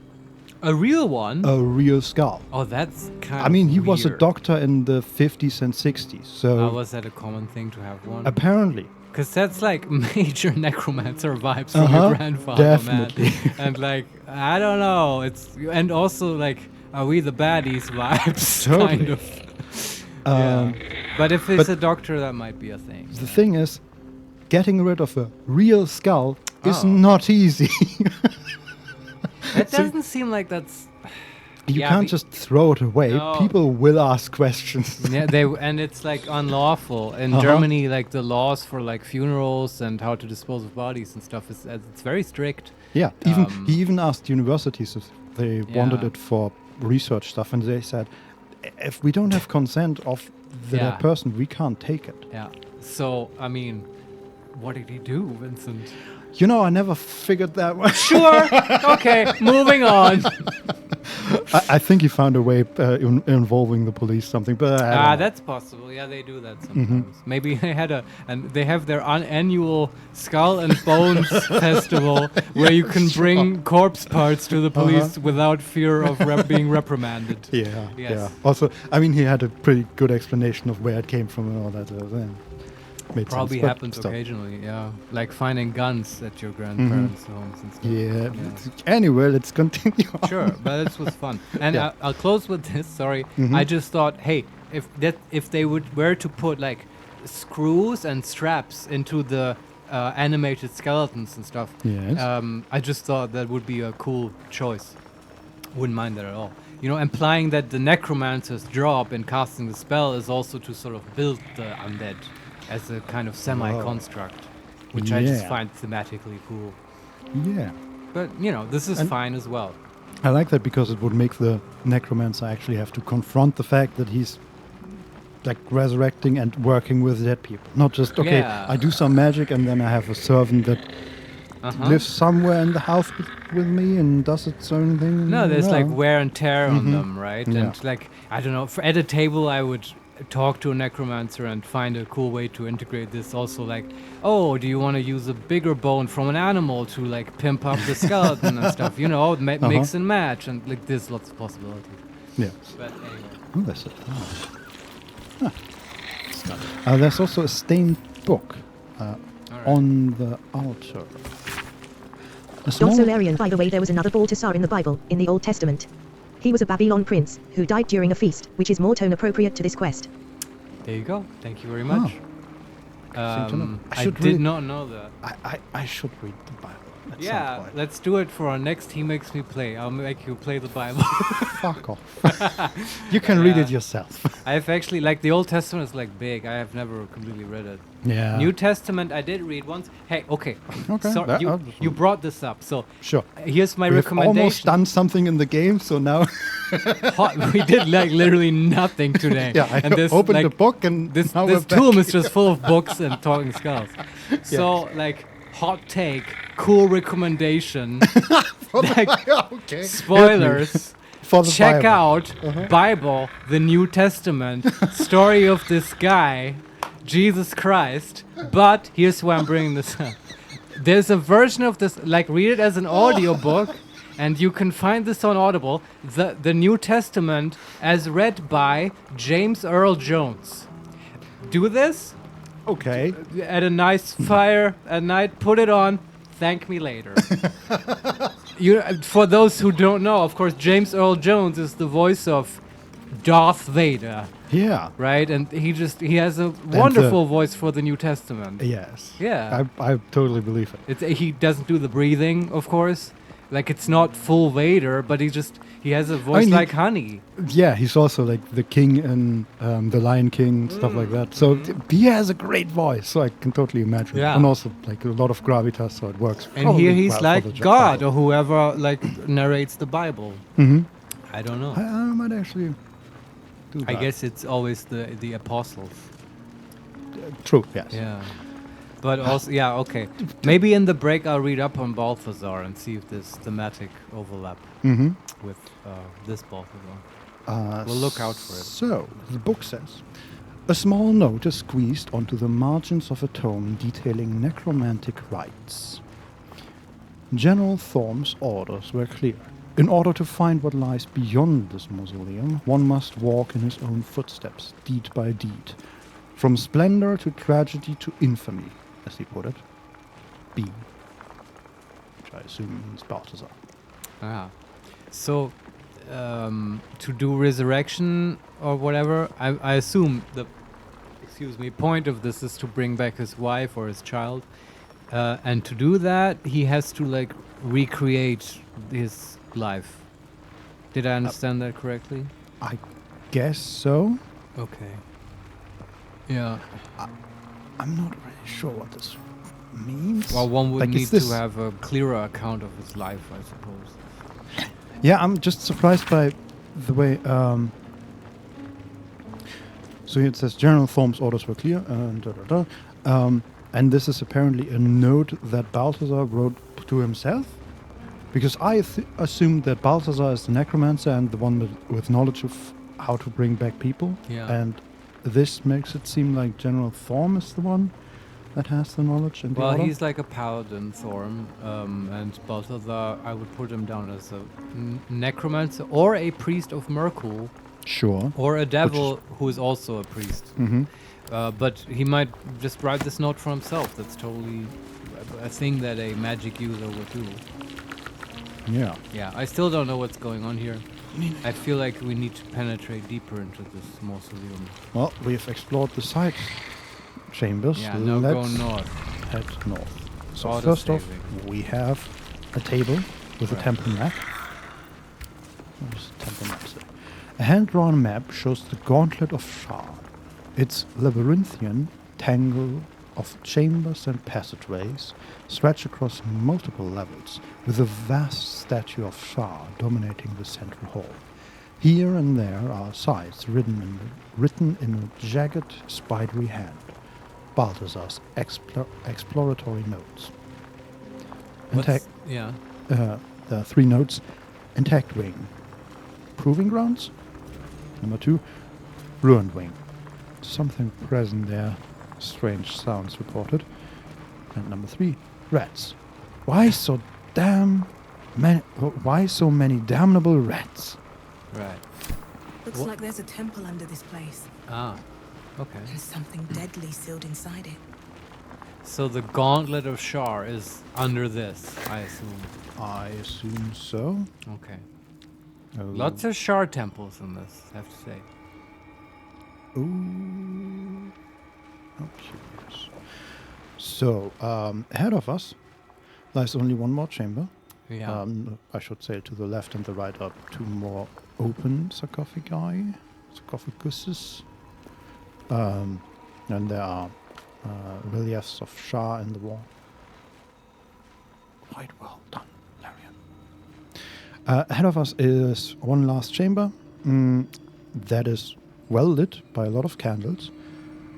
A real one? A real skull. Oh, that's kind of I mean, he was a weird. doctor in the 50s and 60s. So Was that a common thing to have one? apparently. Because that's like major necromancer vibes from your grandfather, definitely. man. And like, I don't know. And also like, are we the baddies vibes? Totally. Kind of. Yeah. But if it's a doctor, that might be a thing. The thing is, getting rid of a real skull is Oh. not easy. It doesn't seem like that's. You Yeah, can't we- just throw it away. No. People will ask questions. Yeah, and it's like unlawful in Uh-huh. Germany. Like the laws for like funerals and how to dispose of bodies and stuff is it's very strict. Yeah, he even asked universities if they wanted Yeah. it for research stuff, and they said, if we don't have consent of Yeah. that person, we can't take it. Yeah. So I mean, what did he do, Vincent? You know, I never figured that one. Sure. Okay. Moving on. I think he found a way involving the police, something. But I don't know. That's possible. Yeah, they do that sometimes. Maybe they had and they have their annual Skull and Bones festival where you can bring corpse parts to the police without fear of being reprimanded. Yeah, Yes. yeah. Also, I mean, he had a pretty good explanation of where it came from and all that. Made Probably sense, but happens still. occasionally. Yeah, like finding guns at your grandparents' homes and stuff. Yeah. Anyway, let's continue. on. Sure, but this was fun. And Yeah. I'll close with this. Sorry, I just thought, hey, if they were to put like screws and straps into the animated skeletons and stuff, Yes. I just thought that would be a cool choice. Wouldn't mind that at all. You know, implying that the necromancer's job in casting the spell is also to sort of build the undead as a kind of semi-construct, which I just Yeah. find thematically cool. Yeah. But you know, this is fine as well. I like that because it would make the necromancer actually have to confront the fact that he's like resurrecting and working with dead people. Not just, okay, Yeah. I do some magic and then I have a servant that lives somewhere in the house with me and does its own thing. No, there's like No. wear and tear on them, right? Yeah. And like, I don't know, at a table I would talk to a necromancer and find a cool way to integrate this. Also like, oh, do you want to use a bigger bone from an animal to like pimp up the skeleton and stuff? You know, mix and match, and like there's lots of possibilities. Yes. But anyway. Oh, that's it. There's also a stained book on the altar. A small Also Larian, by the way, there was another Balthasar in the Bible, in the Old Testament. He was a Babylon prince, who died during a feast, which is more tone appropriate to this quest. There you go. Thank you very much. Interesting to know. I should did read- not know that. I should read the Bible at some Yeah, point. let's do it for our next He Makes Me Play. I'll make you play the Bible. Fuck off. You can read it Yeah. yourself. I've actually, like, the Old Testament is, like, big. I have never completely read it. Yeah. New Testament, I did read once. Hey, okay. Okay, So that- you brought this up. So Sure. here's my We have almost recommendation. done something in the game, so now We did, like, literally nothing today. yeah, I and this, opened like, the book and This now we're back. tomb is just full of books and talking skulls. So, like, hot take, cool recommendation. Like, Okay. spoilers. For the Check Bible. out Bible, the New Testament, story of this guy, Jesus Christ. But here's why I'm bringing this up. There's a version of this, like, read it as an audiobook, and you can find this on Audible. The New Testament as read by James Earl Jones. Do this Okay. at a nice fire at night, put it on, thank me later. For those who don't know, of course, James Earl Jones is the voice of Darth Vader Yeah. right? And he has a wonderful voice for the New Testament. Yes. Yeah. I totally believe it. He doesn't do the breathing, of course. Like, it's not full Vader, but he has a voice like honey. Yeah, he's also like the king in the Lion King, stuff like that. So he has a great voice, so I can totally imagine. Yeah. And also like a lot of gravitas, so it works. And here he's well like God or whoever like narrates the Bible. Mm-hmm. I don't know. I might actually do that. I guess it's always the apostles. True, yes. Yeah. But also, yeah, okay. Maybe in the break I'll read up on Balthazar and see if there's thematic overlap with this Balthazar. We'll look out for it. So, the book says, a small note is squeezed onto the margins of a tome detailing necromantic rites. General Thorm's orders were clear. In order to find what lies beyond this mausoleum, one must walk in his own footsteps, deed by deed. From splendor to tragedy to infamy, as he put it. B. Which I assume means Balthazar. Ah. So, to do resurrection or whatever, I assume the point of this is to bring back his wife or his child. And to do that, he has to, like, recreate his life. Did I understand that correctly? I guess so. Okay. Yeah. I'm not really sure what this means. Well, one would Like, need to have a clearer account of his life, I suppose. Yeah, I'm just surprised by the way. So here it says General Thorm's orders were clear, and and this is apparently a note that Balthazar wrote to himself, because I assumed that Balthazar is the necromancer and the one with knowledge of how to bring back people. Yeah. And this makes it seem like General Thorm is the one that has the knowledge. And Well, he's like a paladin, Thorm, and Balthazar, I would put him down as a necromancer or a priest of Merkul. Sure. Or a devil who is also a priest. Mm-hmm. But he might just write this note for himself. That's totally a thing that a magic user would do. Yeah. Yeah, I still don't know what's going on here. I feel like we need to penetrate deeper into this mausoleum. Well, we've explored the side chambers. Yeah, now go north. Head north. So Auto first off, saving. we have a table with a Right. temple map. Where's the temple map? A hand-drawn map shows the Gauntlet of Shar. Its labyrinthian tangle of chambers and passageways stretch across multiple levels, with a vast statue of Shar dominating the central hall. Here and there are sites written in a jagged, spidery hand. Balthazar's exploratory notes. Yeah. There are 3 notes. Intact wing. Proving grounds. Number 2, ruined wing. Something present there. Strange sounds reported. And number 3, rats. Why so many damnable rats? Right. Looks like there's a temple under this place. Ah. Okay. There's something deadly sealed inside it. So the Gauntlet of Shar is under this, I assume. I assume so. Okay. Oh. Lots of Shar temples in this, I have to say. Ooh. How curious. So, ahead of us lies only one more chamber. Yeah. I should say to the left and the right are 2 more open sarcophaguses. And there are reliefs of Shah in the wall. Quite well done, Larian. Ahead of us is one last chamber that is well lit by a lot of candles.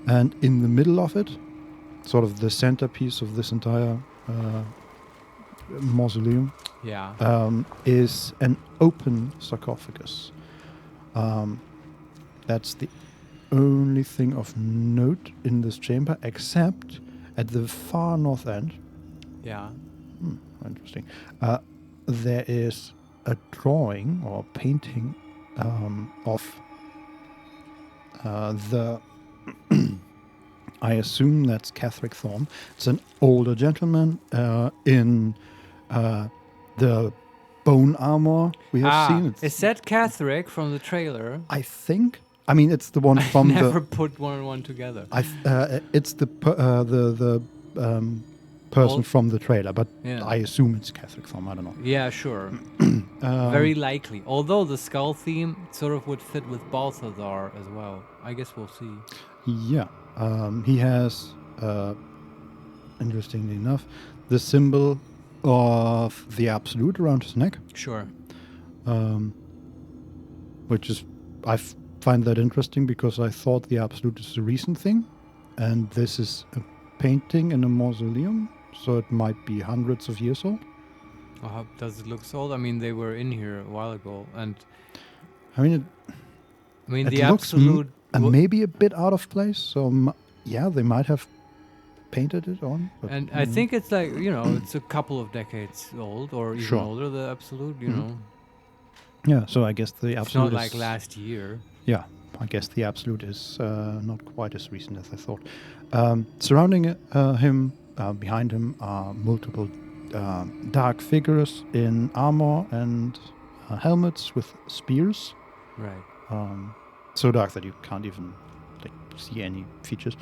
And in the middle of it, sort of the centerpiece of this entire mausoleum, is an open sarcophagus. That's the only thing of note in this chamber, except at the far north end. Yeah. Interesting. There is a drawing or painting of the I assume that's Catherick Thorm. It's an older gentleman in the bone armor we have seen. Is that Catherick from the trailer? I think I mean, it's the one from Never the. put one and one together. It's the person Old- from the trailer, but Yeah. I assume it's Catholic Thorm. I don't know. Yeah, sure. Very likely. Although the skull theme sort of would fit with Balthazar as well. I guess we'll see. Yeah, he has, interestingly enough, the symbol of the Absolute around his neck, Sure. which is find that interesting because I thought the Absolute is a recent thing, and this is a painting in a mausoleum, so it might be hundreds of years old. Does it look so old? I mean, they were in here a while ago, and I mean, it the looks Absolute. maybe a bit out of place. So yeah, they might have painted it on. But And I think it's like, it's a couple of decades old, or even Sure. older, the Absolute, yeah. So I guess the It's Absolute not is, like last year. Yeah, I guess the Absolute is not quite as recent as I thought. Surrounding him, behind him, are multiple dark figures in armor and helmets with spears. Right. So dark that you can't even see any features.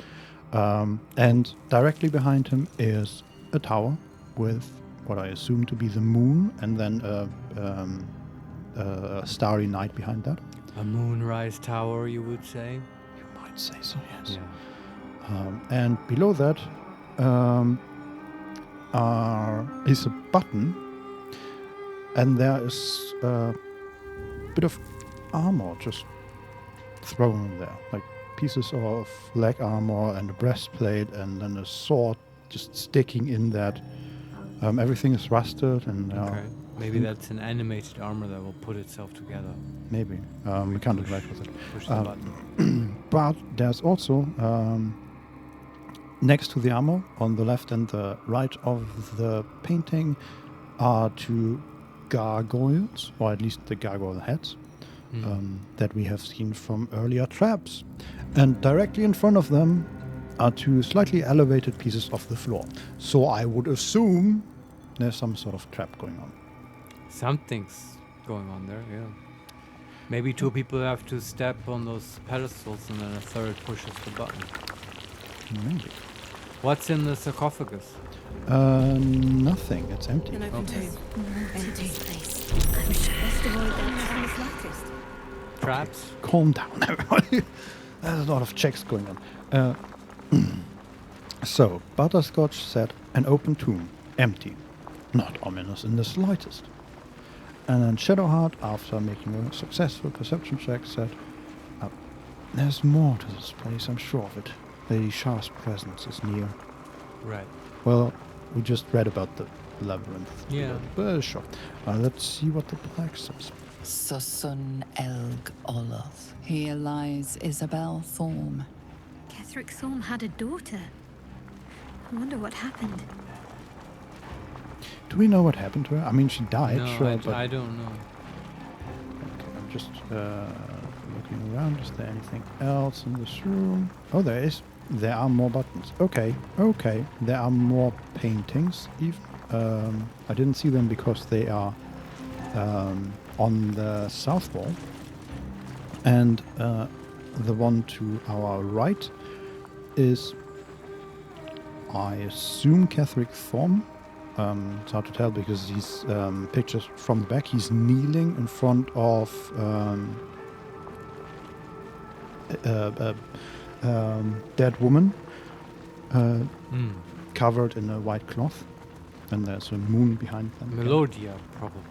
And directly behind him is a tower with what I assume to be the moon, and then a starry night behind that. A moonrise tower, you would say? You might say so, yes. Yeah. And below that is a button, and there is a bit of armor just thrown there, like pieces of leg armor and a breastplate, and then a sword just sticking in that. Everything is rusted, and Okay. Maybe that's an animated armor that will put itself together. maybe we can't interact with it. Push the button. But there's also next to the armor on the left and the right of the painting are two gargoyles, or at least the gargoyle heads, that we have seen from earlier traps. And directly in front of them are two slightly elevated pieces of the floor. So I would assume there's some sort of trap going on. Something's going on there, yeah. Maybe two people have to step on those pedestals and then a third pushes the button. Maybe. What's in the sarcophagus? Nothing. It's empty. An open Okay. tomb. Empty. Place. I'm sure. Best avoid that. It's latticed. Traps? Calm down, everybody. There's a lot of checks going on. So, Butterscotch said, an open tomb, empty. Not ominous in the slightest. And then Shadowheart, after making a successful perception check, said, there's more to this place, I'm sure of it. Lady Shah's presence is near. Right. Well, we just read about the labyrinth. Yeah. But sure. Let's see what the plaque says. Susun Elg Oloth. Here lies Isabel Thorm. Ketheric Thorm had a daughter. I wonder what happened. Do we know what happened to her? I mean, she died, No, sure, but... I don't know. Okay, I'm just looking around. Is there anything else in this room? Oh, there is. There are more buttons. Okay. There are more paintings, even. I didn't see them because they are on the south wall. And the one to our right is, I assume, Ketheric Thorm. It's hard to tell because these pictures from the back, he's kneeling in front of dead woman covered in a white cloth, and there's a moon behind them. Melodia, probably.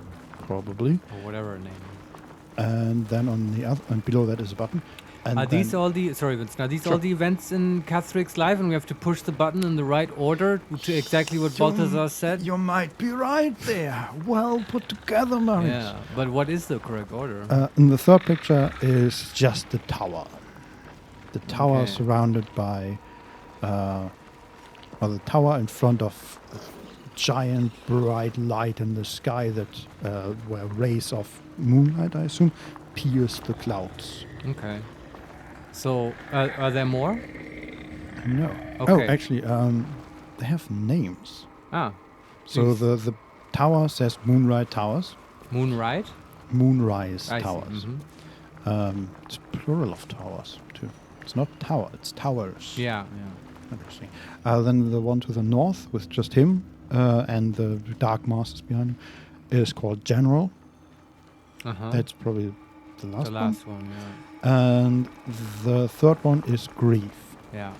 Probably. Or whatever her name is. And then on the other, and below that is a button. And Are these then- all the... Sorry, Vince. Are these Sure. all the events in Catheric's life and we have to push the button in the right order to exactly what Balthazar said? You might be right there. Well put together, Marius. Yeah, but what is the correct order? In the third picture is just the tower. The tower Okay. surrounded by, the tower in front of a giant bright light in the sky that, where rays of moonlight, I assume, pierce the clouds. Okay. So, are there more? No. Oh, Okay. actually, they have names. Ah, So Please. the tower says Moonrise Towers. Moonride? Moonrise I see. Towers. Mhm. It's plural of towers, too. It's not tower, it's towers. Yeah. Interesting. Then the one to the north with just him and the dark masters behind him is called General. That's probably the last one. The last one, yeah. And the third one is Grief. Yeah.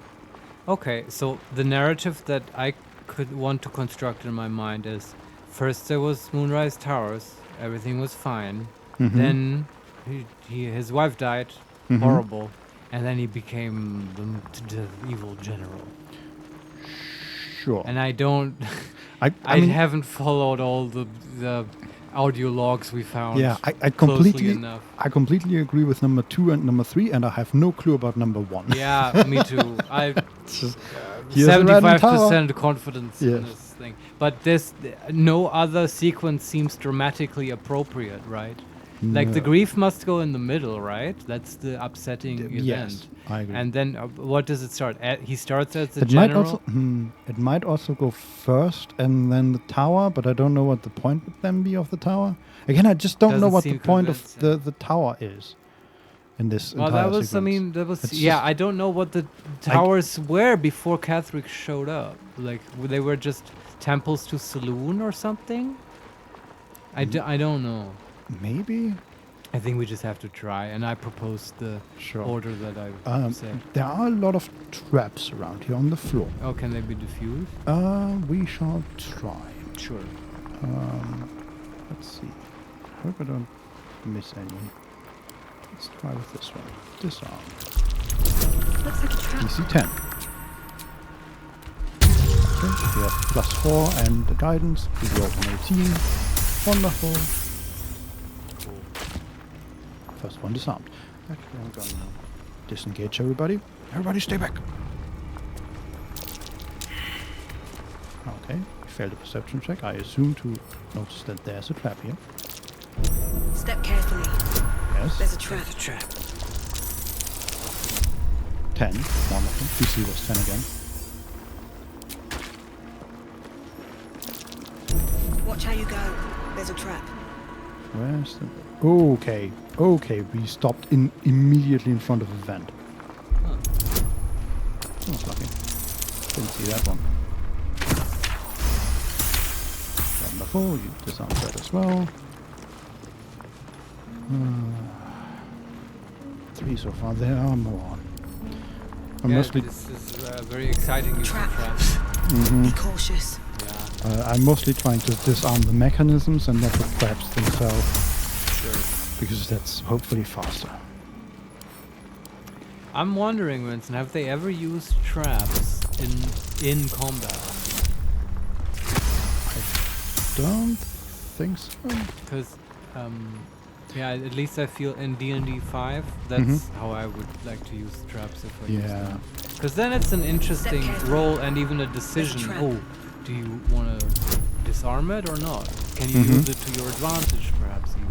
Okay, so the narrative that I could want to construct in my mind is first there was Moonrise Towers, everything was fine. Then his wife died, horrible, and then he became the evil general. Sure. And I don't, I mean, haven't followed all the audio logs we found. Yeah, I completely agree with number 2 and number 3, and I have no clue about number 1. Yeah, me too. I 75% confidence in this thing. But there's no other sequence seems dramatically appropriate, right? Like the grief must go in the middle, right? That's the upsetting event. Yes, I agree. And then what does it start? He starts as the general. It might also go first and then the tower, but I don't know what the point would then be of the tower. Again, I just don't know what the point of the tower is in this entire sequence. I don't know what the towers were before Catherick showed up. Like, they were just temples to Saloon or something? I don't know. Maybe. I think we just have to try, and I propose the order that I said. There are a lot of traps around here on the floor. Oh, can they be diffused? We shall try. Sure. Let's see. I hope I don't miss any. Let's try with this one. Disarm. Looks like a trap. DC 10. Okay, we have +4 and the guidance. We rolled an 18. Wonderful. First one disarmed. Actually, I'm gonna disengage everybody. Everybody stay back. Okay, we failed a perception check. I assume to notice that there's a trap here. Step carefully. Yes. There's a trap. 10. Wonderful. DC was 10 again. Watch how you go. There's a trap. Where's the... Okay. Okay, we stopped immediately in front of a vent. That was lucky. Didn't see that one. Wonderful. You disarmed that as well. 3 so far. There are more. This is very exciting. Traps. Be cautious. I'm mostly trying to disarm the mechanisms and not the traps themselves. Sure. Because that's hopefully faster. I'm wondering, Vincent, have they ever used traps in combat? I don't think so. Because, at least I feel in D&D 5, that's how I would like to use traps if I use them. Because then it's an interesting roll and even a decision. Oh, do you want to disarm it or not? Can you use it to your advantage, perhaps, even?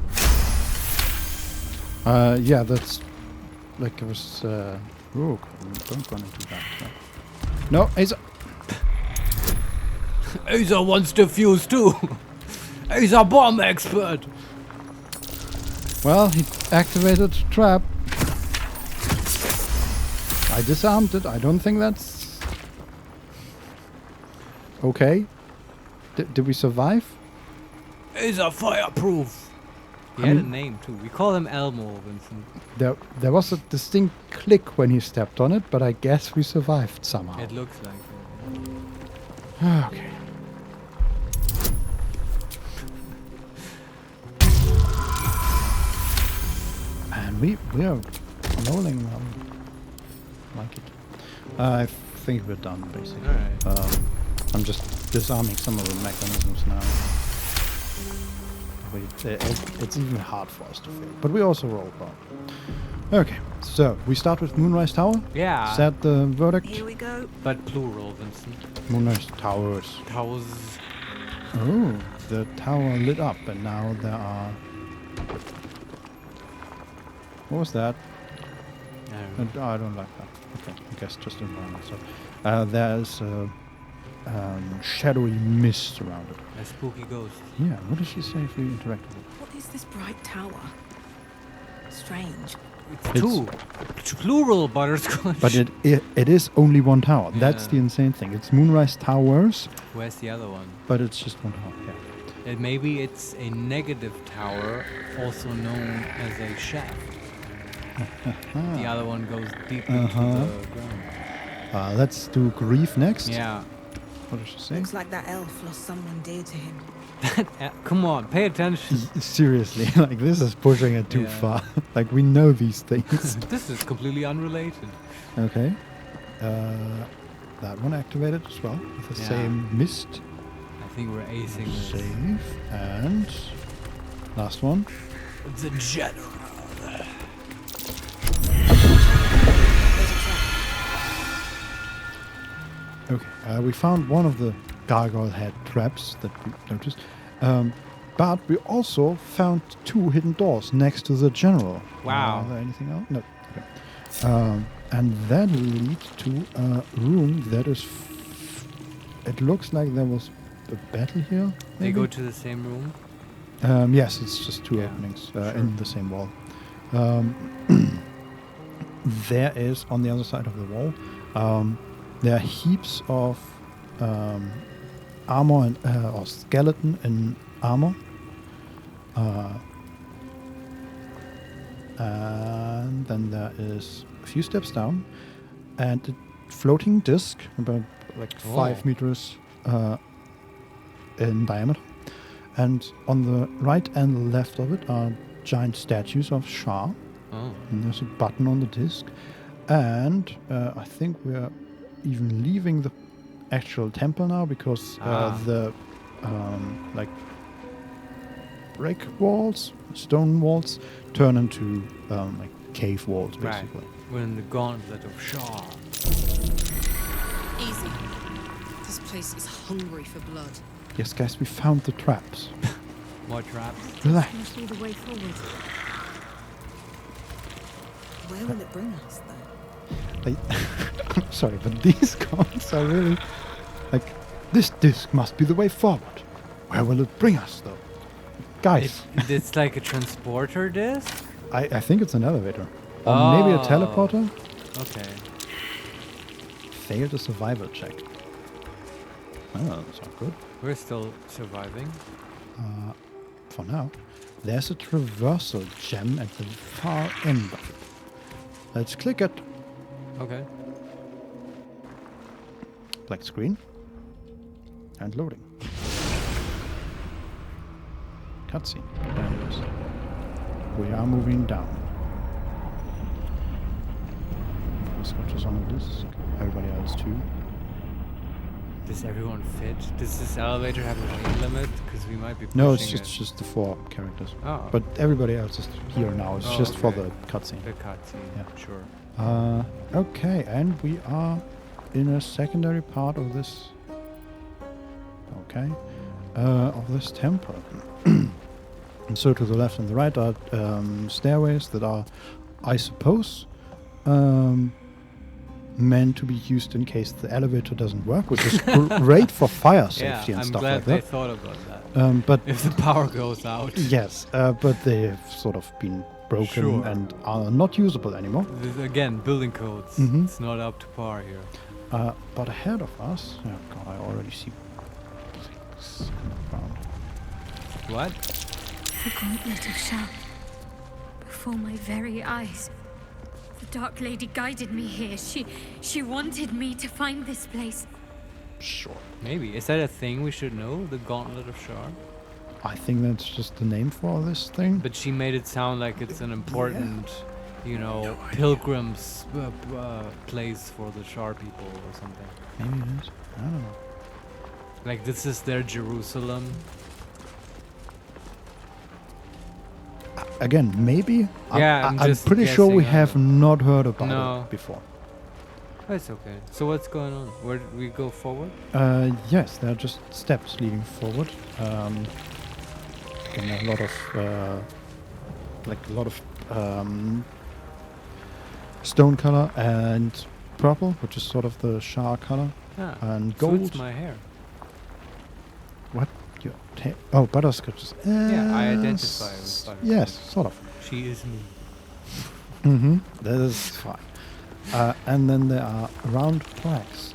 That's... Like I was... don't run into that. No, Asa! Asa wants to fuse too! He's a bomb expert! Well, he activated trap. I disarmed it. I don't think that's... Okay. Did we survive? He's a fireproof. He had a name too. We call him Elmo, Vincent. There was a distinct click when he stepped on it, but I guess we survived somehow. It looks like it. Okay. Man, we are rolling well. Like it. I think we're done, basically. Alright. I'm just disarming some of the mechanisms now. It's even hard for us to fail. But we also roll well. Okay, so we start with Moonrise Tower. Yeah. Is that the verdict? Here we go. But plural, Vincent. Moonrise Towers. Towers. Oh, the tower lit up, and now there are... What was that? I don't like that. Okay, I guess just environment. So, there's shadowy mist around it. A spooky ghost. Yeah, what does she say if we interact with it? What is this bright tower? It's strange. It's two. Plural Butterscotch. But it is only one tower. That's Yeah. the insane thing. It's Moonrise Towers, Where's the other one? but it's just one tower. Yeah. And maybe it's a negative tower, also known as a shaft. The other one goes deep into the ground. Let's do Grief next. Yeah. What did she say? Looks like that elf lost someone dear to him. Come on, pay attention. Seriously, like this is pushing it too Yeah. far. Like we know these things. This is completely unrelated. Okay. That one activated as well with the Yeah. same mist. I think we're acing this. Save. And last one. The general. There's a trap. Okay. We found one of the gargoyle head traps that we noticed. But we also found 2 hidden doors next to the general. Wow. Are there anything else? No. Okay. And that leads to a room that is... it looks like there was a battle here. They maybe? go to the same room. Yes, it's just 2 Yeah, openings sure. in the same wall. There is, on the other side of the wall, there are heaps of armor and, or skeleton in armor. And then there is a few steps down and a floating disc about like 5 meters in diameter. And on the right and left of it are giant statues of Shah. Oh. And there's a button on the disc. And I think we're even leaving the actual temple now because the like brick walls, stone walls, turn into like cave walls, Right. basically. We're in the gauntlet of Shaw. Easy. This place is hungry for blood. Yes, guys, we found the traps. More traps. Relax. Must be the way forward. Where will it bring us, though? I'm sorry, but these cards are really like, this disc must be the way forward. Where will it bring us, though? Guys, It's like a transporter disc? I think it's an elevator. Or maybe a Oh. teleporter. Okay. Failed a survival check. Oh, that's not good. We're still surviving. For now. There's a traversal gem at the far end of it. Let's click it. Okay. Black screen. And loading. Cutscene. There it is. We are moving down. Butterscotch is on the disc. Everybody else too. Does everyone fit? Does this elevator have a weight limit? Because we might be pushing No, it's it. just the 4 characters. Oh. But everybody else is here now. It's Oh, just for okay. the cutscene. The cutscene. Yeah. Sure. Okay, and we are in a secondary part of this. Okay, of this temple. And so to the left and the right are stairways that are, I suppose, meant to be used in case the elevator doesn't work, which is great for fire safety Yeah, and I'm stuff glad like they that. thought about that. But If the power goes out. yes, but they have sort of been broken Sure. and are not usable anymore. Again, building codes. Mhm. It's not up to par here. But ahead of us, oh god, I already see things in the ground. What? The gauntlet of Shah. Before my very eyes. The Dark Lady guided me here. She wanted me to find this place. Sure. Maybe. Is that a thing we should know? The Gauntlet of Shar? I think that's just the name for this thing. But she made it sound like it's an important, you know, pilgrims place for the Shar people or something. Maybe it is. I don't know. Like this is their Jerusalem. Again, maybe. Yeah, I'm I'm just pretty sure we guessing, I have don't not heard about No. it before. That's okay. So what's going on? Where did we go forward? Yes, there are just steps leading forward. And a lot of, stone color and purple, which is sort of the Shah color, Ah, and gold. suits my hair. What? Oh, Butterscotch. Yeah, I identify with Butterscotch. Yes, sort of. She is me. Mm-hmm. That is fine. And then there are round plaques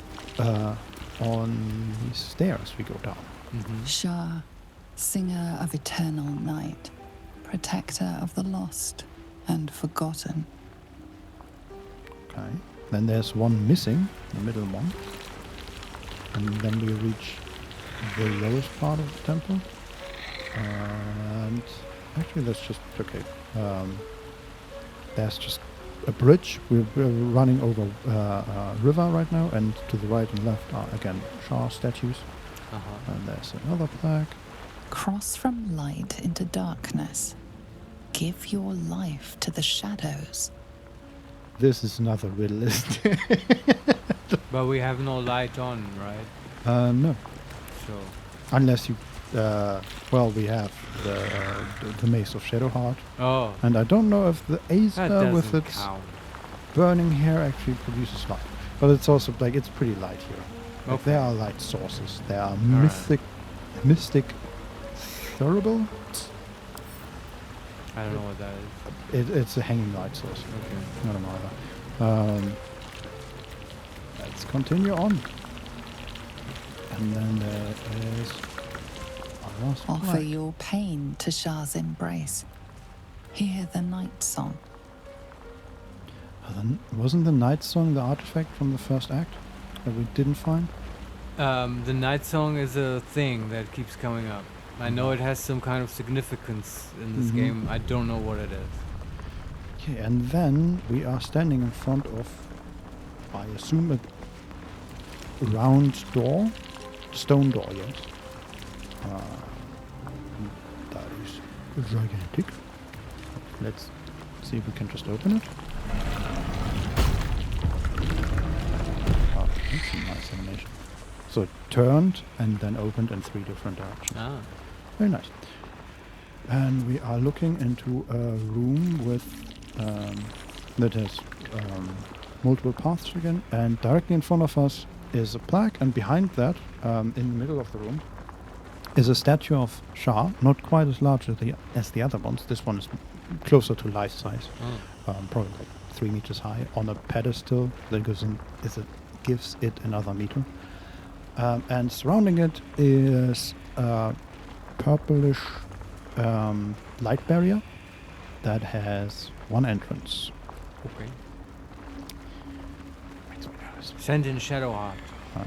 on the stairs we go down. Mm-hmm. Shah, singer of eternal night, protector of the lost and forgotten. Okay. Then there's one missing, the middle one. And then we reach the lowest part of the temple. And actually that's just okay. There's just a bridge. We're running over a river right now, and to the right and left are again Shah statues. And there's another plaque. Cross from light into darkness. Give your life to the shadows. This is another riddle. But we have no light on, right? No. So. Unless you, we have the Mace of Shadowheart. Oh. And I don't know if the Aesir with its count. burning hair actually produces light. But it's also, like, it's pretty light here. Like, Okay. there are light sources. There are Alright. mystic thurible. I don't know what that is. It's a hanging light source. Okay. I don't know either. Let's continue on. And then there is our last Offer plaque. your pain to Shah's embrace. Hear the night song. Wasn't the night song the artifact from the first act that we didn't find? The night song is a thing that keeps coming up. I know it has some kind of significance in this game. I don't know what it is. Okay, and then we are standing in front of, I assume, a round door, stone door, yes. That is gigantic. Let's see if we can just open it. Oh, that's a nice animation. So it turned and then opened in 3 different directions. Ah. Very nice. And we are looking into a room with that has multiple paths again, and directly in front of us is a plaque, and behind that, in the middle of the room, is a statue of Shah, not quite as large as the other ones. This one is closer to life size, probably like 3 meters high, on a pedestal that gives it another meter. And surrounding it is a purplish light barrier that has one entrance. Okay. Makes me nervous. Send in Shadowheart.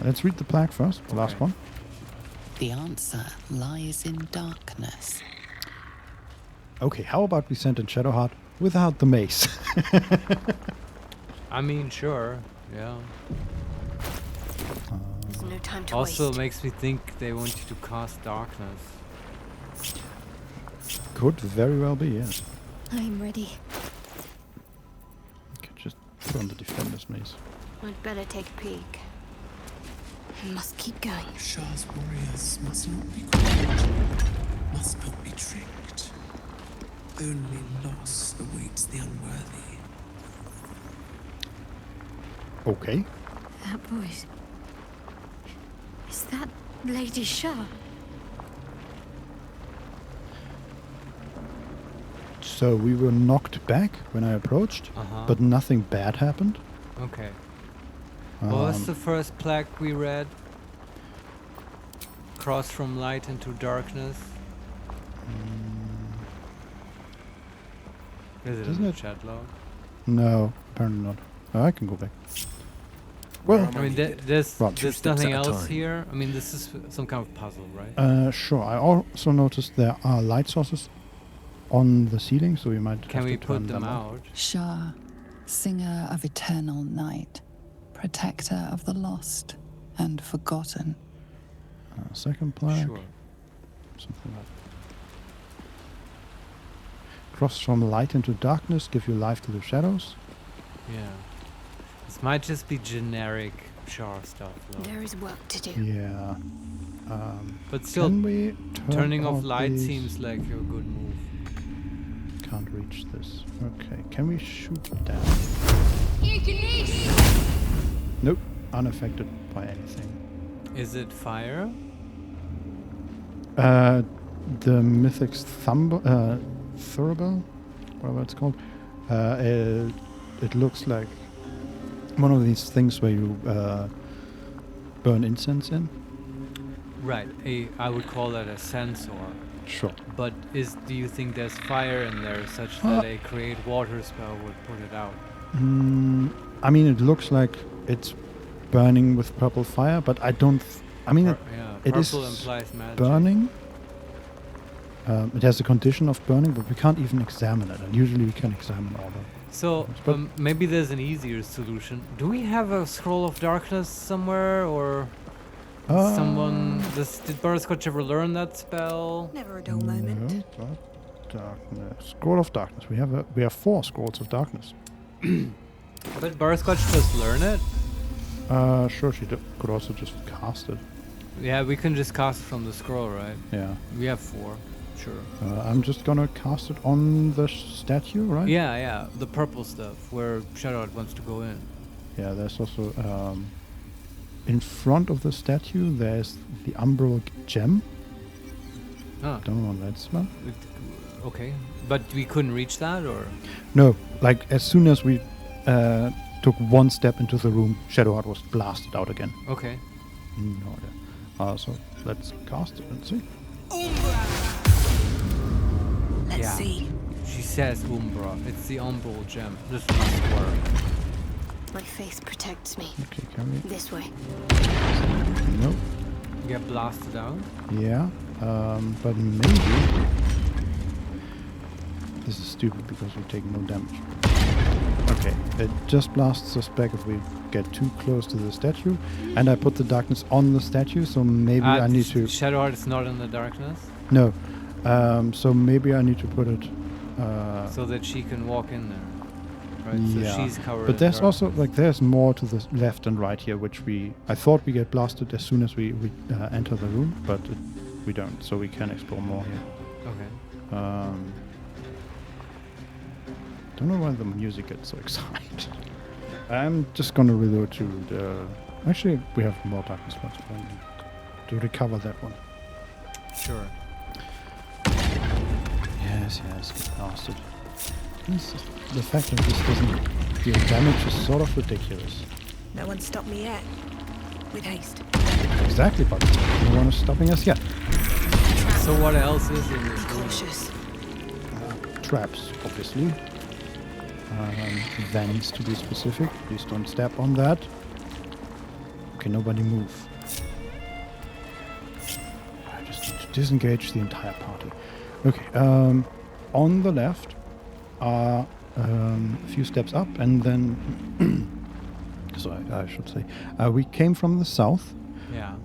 Let's read the plaque first, the last Okay. one. The answer lies in darkness. Okay, how about we send in Shadowheart without the mace? I mean, sure. Yeah. There's no time to Also waste. makes me think they want you to cast darkness. Could very well be, yes. I'm ready. Okay, just put on the defender's mace. I'd better take a peek. I must keep going. Shah's warriors must not be caught, must not be tricked. Only loss awaits the unworthy. Okay. That voice. Is that Lady Shah? So we were knocked back when I approached, but nothing bad happened. Okay. What was the first plaque we read? Cross from light into darkness. Is it in Isn't the it- chat log? No, apparently not. I can go back. Well, I mean, there's Right. Two there's steps nothing at a else time. here. I mean, this is some kind of puzzle, right? sure. I also noticed there are light sources on the ceiling, so we might Can have we to turn put them on. out? Shah, singer of eternal night, protector of the lost and forgotten. Second plaque. Sure. Something like that. Cross from light into darkness, give your life to the shadows. Yeah. This might just be generic Shah stuff, though. There is work to do. Yeah. But still, Can we turning off out light these? seems like a good move. Can't reach this. Okay, can we shoot down? Nope, unaffected by anything. Is it fire? The Mythic's thurible, whatever it's called, It looks like one of these things where you burn incense in. Right. I would call that a sensor. Sure. But do you think there's fire in there such that a create water spell would put it out? I mean, it looks like it's burning with purple fire, but I don't. It is purple implies magic. burning. It has a condition of burning, but we can't even examine it. And usually we can examine all the. So maybe there's an easier solution. Do we have a scroll of darkness somewhere, or someone? Did Butterscotch ever learn that spell? Never a dull moment. No, darkness. Scroll of darkness. We have 4 scrolls of darkness. But Butterscotch just learn it? Sure. She could also just cast it. Yeah, we can just cast it from the scroll, right? Yeah. We have 4. Sure. I'm just gonna cast it on the statue, right? Yeah. The purple stuff where Shadowheart wants to go in. Yeah, there's also in front of the statue there's the umbral gem. Don't know what that's about. Okay. But we couldn't reach that, or? No, like as soon as we took one step into the room, Shadowheart was blasted out again. Okay. No idea. So let's cast it and see. Let's see. She says Umbra. It's the umbral gem. This must work. My faith protects me. Okay, can we? This way. Nope. Get blasted out? Yeah, but maybe this is stupid because we take no damage. Okay, it just blasts us back if we get too close to the statue, and I put the darkness on the statue, so maybe I need to. Shadowheart is not in the darkness. No, so maybe I need to put it. So that she can walk in there. Right, yeah, so she's covered. But there's also there's more to the left and right here, which I thought we get blasted as soon as we enter the room, but we don't. So we can explore more here. Okay. Don't know why the music gets so excited. I'm just gonna reload to the. Actually, we have more darkness spots to recover that one. Sure. Yes, get past it. The fact that this doesn't deal damage is sort of ridiculous. No one stopped me yet. With haste. Exactly, but no one is stopping us yet. So what else is in this room? Cautious. Traps, obviously. Vents, to be specific. Please don't step on that. Okay, nobody move. I just need to disengage the entire party. Okay, on the left are a few steps up, and then sorry, I should say we came from the south. Yeah.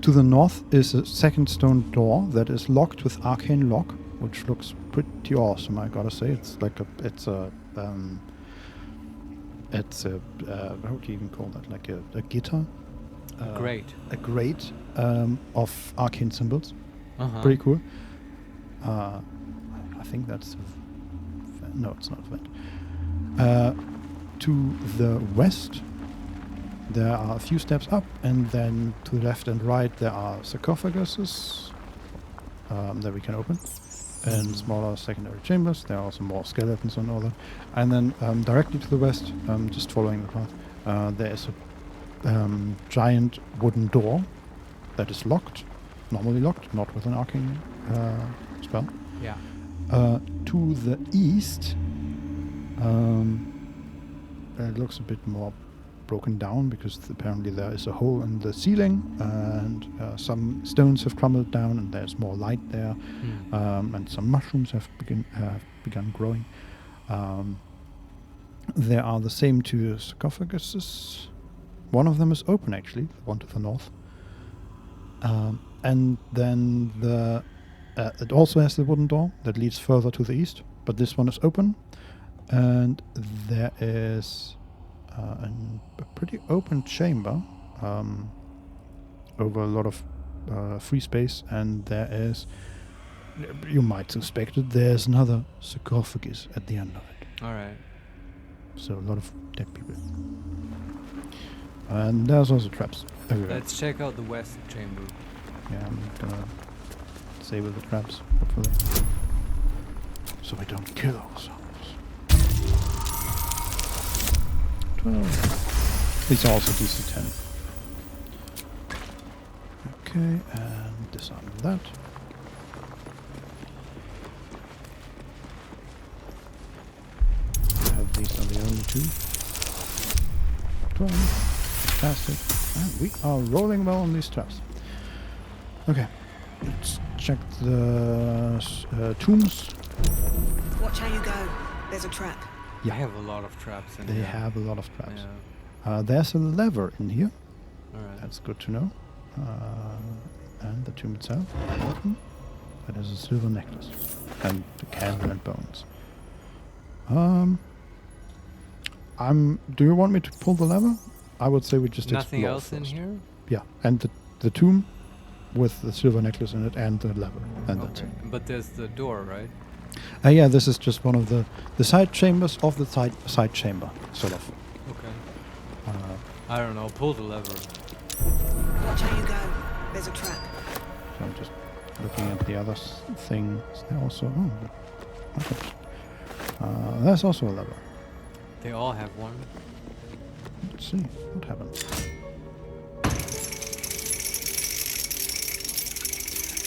To the north is a second stone door that is locked with arcane lock, which looks pretty awesome. I gotta say, it's like it's a how do you even call that? Like a guitar. Great. A grate of arcane symbols. Pretty cool. I think that's no, it's not a vent. To the west, there are a few steps up, and then to the left and right there are sarcophaguses that we can open, and smaller secondary chambers. There are also more skeletons and all that. And then directly to the west, just following the path, there is a giant wooden door that is locked, normally locked, not with an arcane spell. Yeah. To the east, it looks a bit more broken down because apparently there is a hole in the ceiling, and some stones have crumbled down, and there's more light there, and some mushrooms have begun growing. There are the same two sarcophaguses. One of them is open, actually, the one to the north. And then it also has the wooden door that leads further to the east, but this one is open. And there is a pretty open chamber over a lot of free space, and there is, you might suspect it, there's another sarcophagus at the end of it. All right. So a lot of dead people. And there's also traps everywhere. Let's check out the west chamber. Yeah, I'm gonna disable the traps, hopefully. So we don't kill ourselves. 12. These are also DC 10. Okay, and disarm that. I hope these are the only two. 12. Fantastic. And we are rolling well on these traps. Okay, let's check the tombs. Watch how you go. There's a trap. I have a lot of traps in They here. have a lot of traps. Yeah. There's a lever in here. Alright. That's good to know. And the tomb itself. Open. That is a silver necklace. And the candle and bones. Do you want me to pull the lever? I would say we just Nothing explore else in first. here? Yeah, and the tomb with the silver necklace in it and the lever. And that's Okay. it. But there's the door, right? Yeah, this is just one of the side chambers of the side chamber, sort of. Okay. I don't know. Pull the lever. Watch how you go. There's a trap. So I'm just looking at the other things. There also. Okay. There's also a lever. They all have one. Let's see what happens.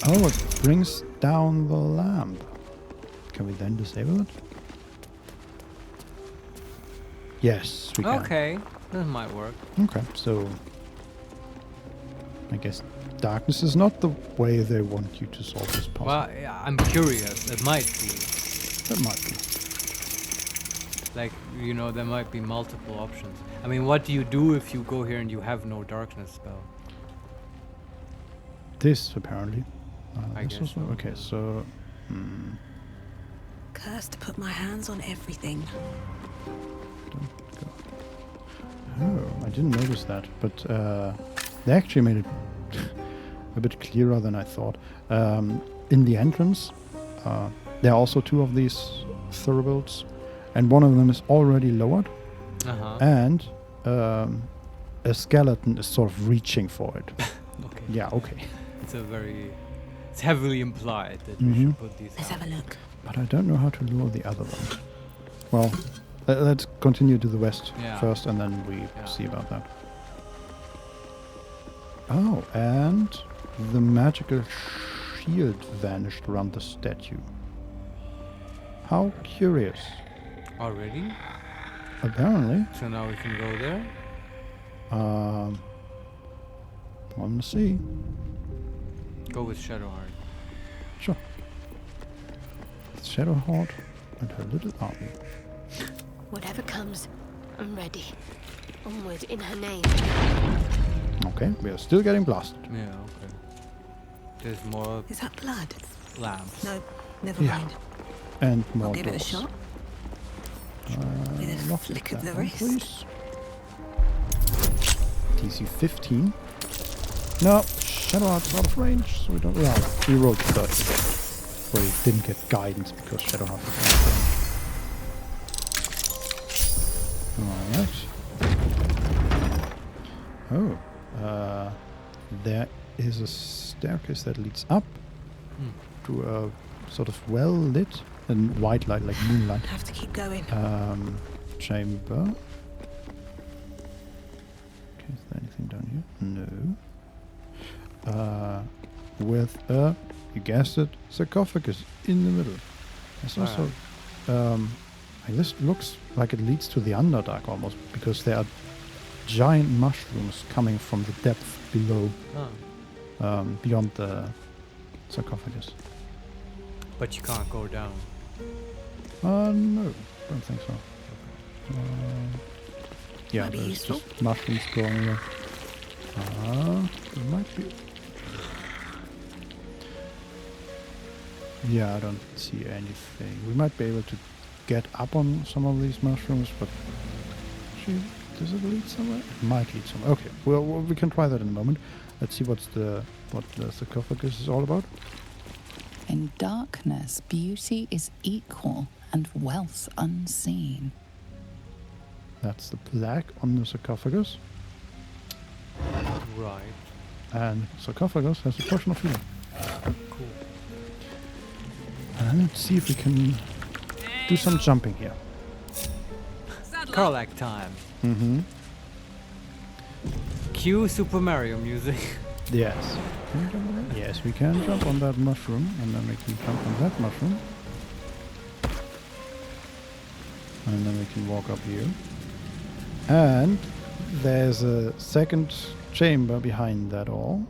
Oh, it brings down the lamp. Can we then disable it? Yes, we can. Okay. That might work. Okay, so I guess darkness is not the way they want you to solve this puzzle. Well, yeah, I'm curious. It might be. That might be. Like, you know, there might be multiple options. I mean, what do you do if you go here and you have no darkness spell? This, apparently. I this guess also- so, Okay, yeah. so... Cursed to put my hands on everything. Don't go. Oh, I didn't notice that, but they actually made it a bit clearer than I thought. In the entrance, there are also two of these thuribles, and one of them is already lowered, Uh-huh. and a skeleton is sort of reaching for it. Okay. Yeah, okay. It's heavily implied that we Mhm. should put these Let's out. have a look. But I don't know how to lure the other one. Well, let's continue to the west Yeah. first, and then we Yeah. see about that. Oh, and the magical shield vanished around the statue. How curious. Already? Apparently. So now we can go there? Want to see? Go with Shadowheart. Sure. Shadowheart and her little army. Whatever comes, I'm ready. Onward in her name. Okay, we are still getting blasted. Yeah, okay. There's more Is that blood? lamps. No, never Yeah. mind. And more I'll give it a doors. shot. With a lock flick of that the one, wrist. please. DC 15. No, Shadowheart's out of range, so we don't. Well, we rolled 30. But we didn't get guidance because Shadowheart was out of range. Alright. Oh. There is a staircase that leads up to a sort of well lit and white light, like moonlight. Have to keep going. Chamber. Okay, is there anything down here? No. With a, you guessed it, sarcophagus in the middle. There's also, this looks like it leads to the Underdark almost, because there are giant mushrooms coming from the depth below, beyond the sarcophagus. But you can't go down. No, don't think so. Yeah, Might be there's useful. just mushrooms growing here. There might be. Yeah, I don't see anything. We might be able to get up on some of these mushrooms, but actually, does it lead somewhere? It might lead somewhere. Okay, well, we can try that in a moment. Let's see what the sarcophagus is all about. In darkness, beauty is equal and wealth unseen. That's the plaque on the sarcophagus. Right. And sarcophagus has a potion of healing. Cool. And let's see if we can do some jumping here. Karlak time. Mm-hmm. Cue Super Mario music. Yes. Can we jump on that? Yes, we can jump on that mushroom, and then we can jump on that mushroom. And then we can walk up here. And there's a second chamber behind that all.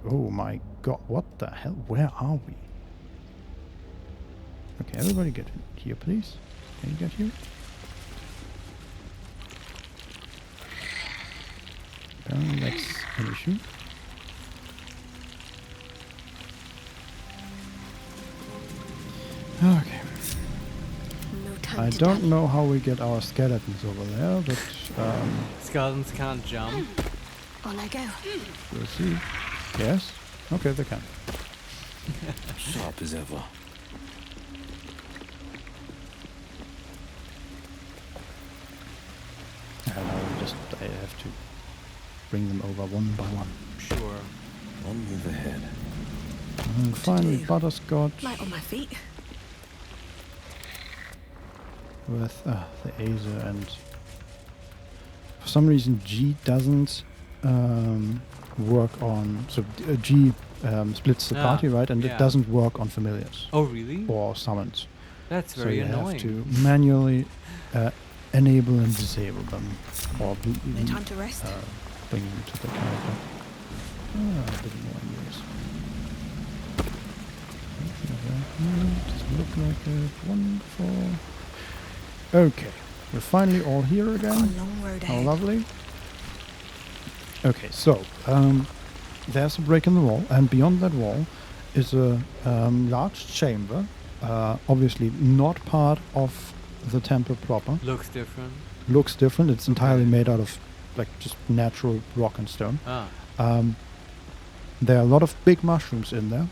Oh my god, what the hell? Where are we? Okay, everybody get here, please. Can you get here? Apparently that's an issue. Okay. No time I to don't dally. know how we get our skeletons over there, but Skeletons can't jump. On I go. we'll see. Yes? Okay, they can. Sharp as ever. And I have to bring them over one by one. Sure. On with the head. And finally, do? Butterscotch Light on my feet. with the Azer, and for some reason G doesn't work on. So G splits the party, right? And yeah. it doesn't work on familiars Oh, really? or summons. That's So very you annoying. have to manually enable and disable them, or No time to rest. bring them to the character. A bit more years. Doesn't look like it. Wonderful. Okay, we're finally all here Got again. a long road How ahead. lovely. Okay, so there's a break in the wall, and beyond that wall is a large chamber. Obviously not part of the temple proper. Looks different. Looks different. It's entirely made out of like just natural rock and stone. Ah. There are a lot of big mushrooms in there,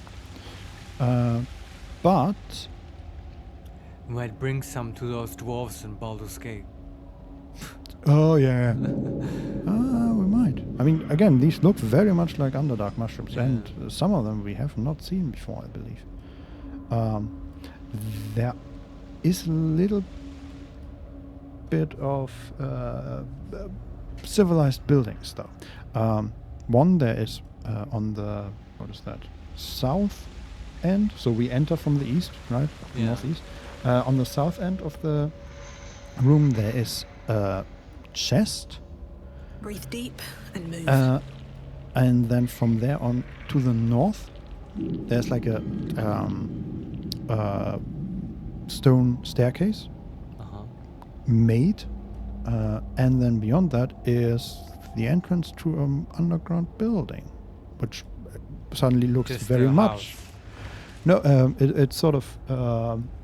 but We might bring some to those dwarves in Baldur's Gate. oh yeah, we might. I mean, again, these look very much like Underdark mushrooms, Yeah. and some of them we have not seen before, I believe. There is a little bit of civilized buildings, though. One there is on the south end. So we enter from the east, right? Yeah. Northeast. On the south end of the room there is a chest. Breathe deep and move. And then from there on to the north, there's like a stone staircase Uh-huh. made, and then beyond that is the entrance to an underground building, which suddenly looks Just very a much. house. No, it's sort of.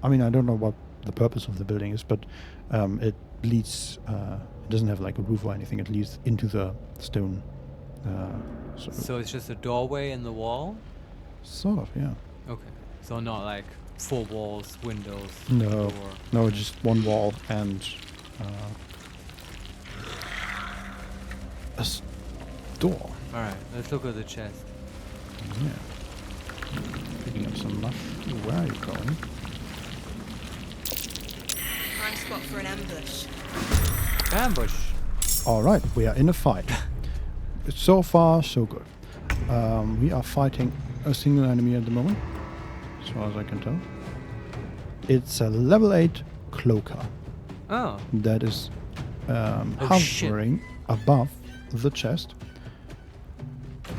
I mean, I don't know what the purpose of the building is, but it leads. It doesn't have like a roof or anything. It leads into the stone. So it's just a doorway in the wall? Sort of, yeah. Okay. So not like four walls, windows, No, door. no, just one wall and a door. Alright, let's look at the chest. Yeah. Picking up some mush. Where are you going? Prime spot for an ambush. Ambush! Alright, we are in a fight. So far, so good. We are fighting a single enemy at the moment, as far as I can tell. It's a level 8 cloaker Oh. that is Shit. hovering above the chest.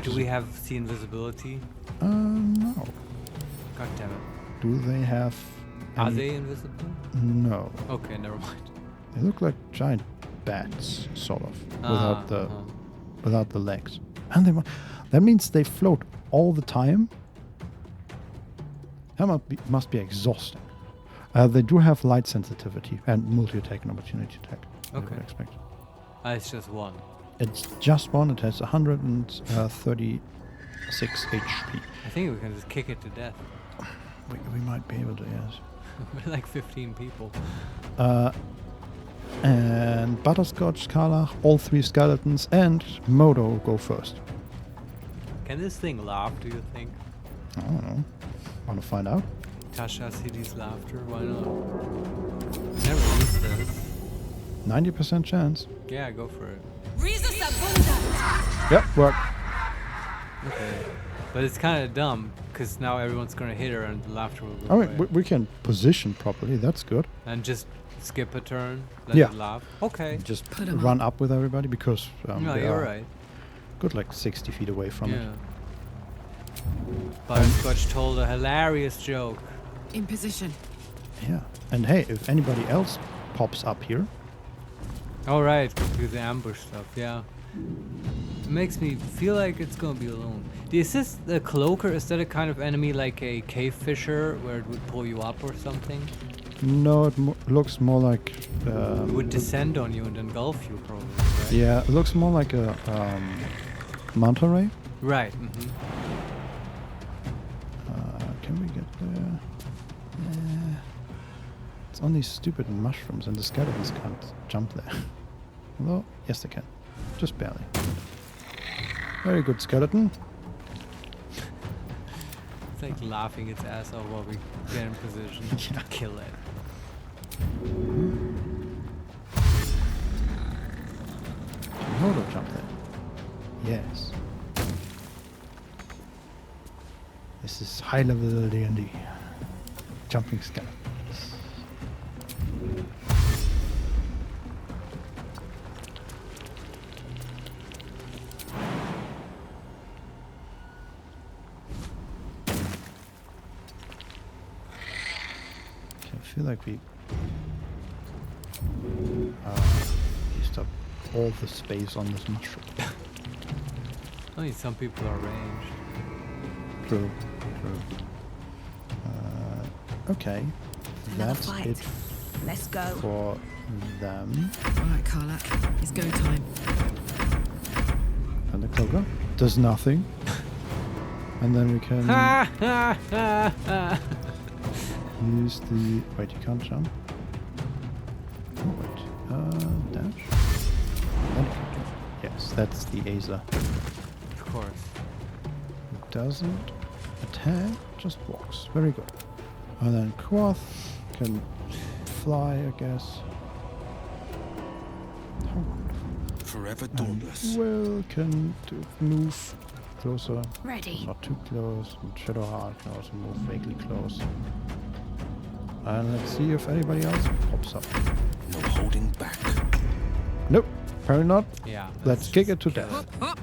Do we have the invisibility? No. God damn it. Do they have... Are any- they invisible? No. Okay, never mind. They look like giant bats, sort of, without the legs. And that means they float all the time. That must be exhausting. They do have light sensitivity and multi-attack and opportunity attack. I would Okay. expect. It's just one. It's just one. It has 136 HP. I think we can just kick it to death. We might be able to, yes. We're like 15 people. And Butterscotch, Karlach, all three skeletons, and Modo go first. Can this thing laugh, do you think? I don't know. Want to find out? Tasha City's laughter, why not? Never used this. 90% chance. Yeah, go for it. Yep, work. Okay. But it's kind of dumb, because now everyone's going to hit her and the laughter will go I away. mean, we can position properly. That's good. And just skip a turn, let Yeah. it laugh. Okay. Just Put 'em run up with everybody because No, they you're are right. good, like 60 feet away from Yeah. Butterscotch told a hilarious joke. In position. it. Yeah. And hey, if anybody else pops up here, All right, do the ambush stuff. Yeah. It makes me feel like it's gonna be alone. Is this the cloaker? Is that a kind of enemy like a cave fisher, where it would pull you up or something? no, it looks more like. It would descend on you and engulf you, probably. Right? Yeah, it looks more like a manta ray. Right. Mm-hmm. Can we get there? Yeah. It's on these stupid mushrooms, and the skeletons can't jump there. Although, yes, they can. Just barely. Very good skeleton. It's like laughing its ass off while we get in position to kill it. Hold on, jump there. Yes. This is high level D&D. Jumping skeletons. I feel like we used up all the space on this mushroom. I mean, some people are ranged. True. Okay. Another That's fight. it Let's go. for them. Alright, Karlak. It's go time. And the cloaker does nothing. And then we can use the... Wait, you can't jump? Oh, wait. Dash? Then you can jump. Yes, that's the Aza. Of course. It doesn't attack, just walks. Very good. And then Quoth can fly, I guess. How wonderful. Forever And dauntless. Will can move closer. Ready. Not too close. And Shadowheart can also move vaguely close. And let's see if anybody else pops up. No holding back. Nope, apparently not. Yeah. Let's kick it to kill death. Up.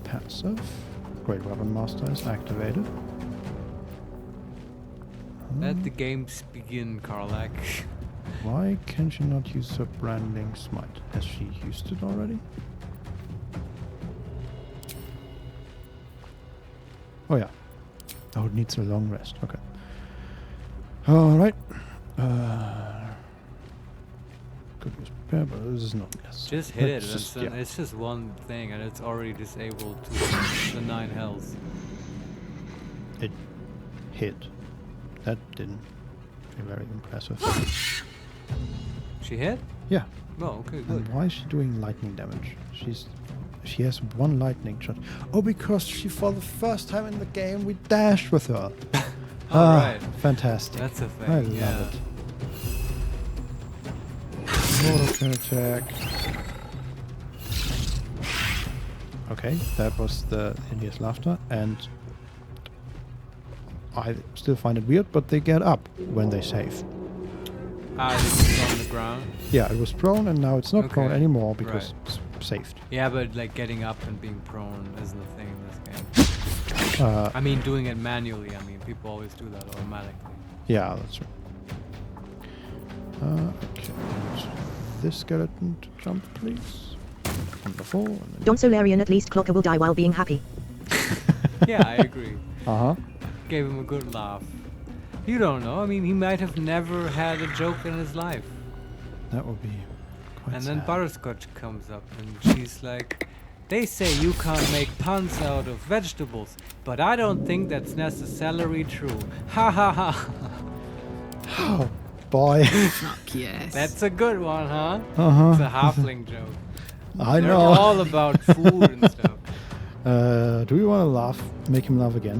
Passive. Great Weapon Master is activated. Let the games begin, Karlak. Why can she not use her branding smite? Has she used it already? Oh yeah. Oh, it needs a long rest. Okay. Alright. Could use prepare, but this is not necessary. Just hit it. It's just- It's, it's just one thing, and it's already disabled to the 9 health. It hit. That didn't be very impressive. She hit? Yeah. Oh, okay, And good. why is she doing lightning damage? She has one lightning shot. Oh, because for the first time in the game we dashed with her. Alright. Fantastic. That's a thing. I yeah. love it. Mortal can attack. Okay, that was the hideous laughter, and I still find it weird, but they get up when they save. It's on the ground. Yeah, it was prone, and now it's not prone Okay, anymore because right. it's saved. Yeah, but like getting up and being prone isn't a thing in this game. I mean, doing it manually. I mean, people always do that automatically. Yeah, that's right. Okay, and this skeleton to jump, please. Wonderful. And then Don't Solarian, at least Clocker will die while being happy. Yeah, I agree. uh-huh. Gave him a good laugh. You don't know. I mean, he might have never had a joke in his life. That would be quite And then sad. Butterscotch comes up and she's like, they say you can't make puns out of vegetables, but I don't think that's necessarily true. Ha ha ha. Oh, boy. Fuck yes. That's a good one, huh? Uh-huh. It's a halfling joke. I They're know. all about food and stuff. Do we want to laugh? Make him laugh again?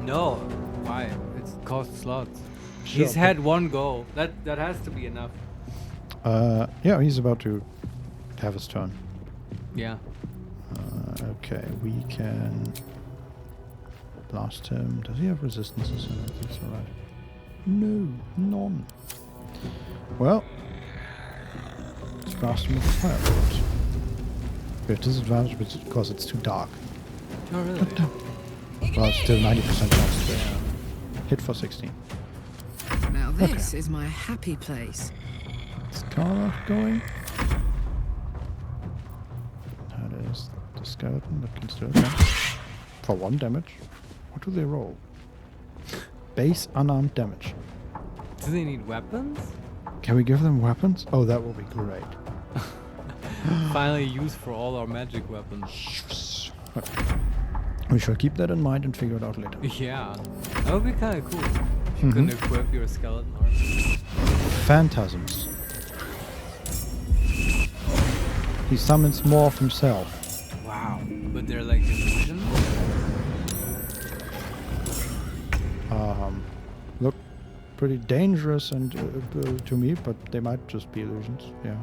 No. Why? It costs lots. Sure, He's had one go. That has to be enough. Yeah, he's about to have his turn. Yeah. Okay, we can blast him. Does he have resistances? I don't think so, right? No, none. Well, let's blast him with the firebolt. We have disadvantage because it's too dark. Oh, really? Well, it's still 90% chance to hit for 16. Now this is my happy place. Is Carla going? That is the skeleton that can still damage. For 1 damage. What do they roll? Base unarmed damage. Do they need weapons? Can we give them weapons? Oh, that will be great. Finally used for all our magic weapons. Okay. We shall keep that in mind and figure it out later. Yeah. That would be kind of cool. If you can equip your skeleton armor. Phantasms. He summons more of himself. Wow. But they're like illusions? Look pretty dangerous and to me, but they might just be illusions. Yeah.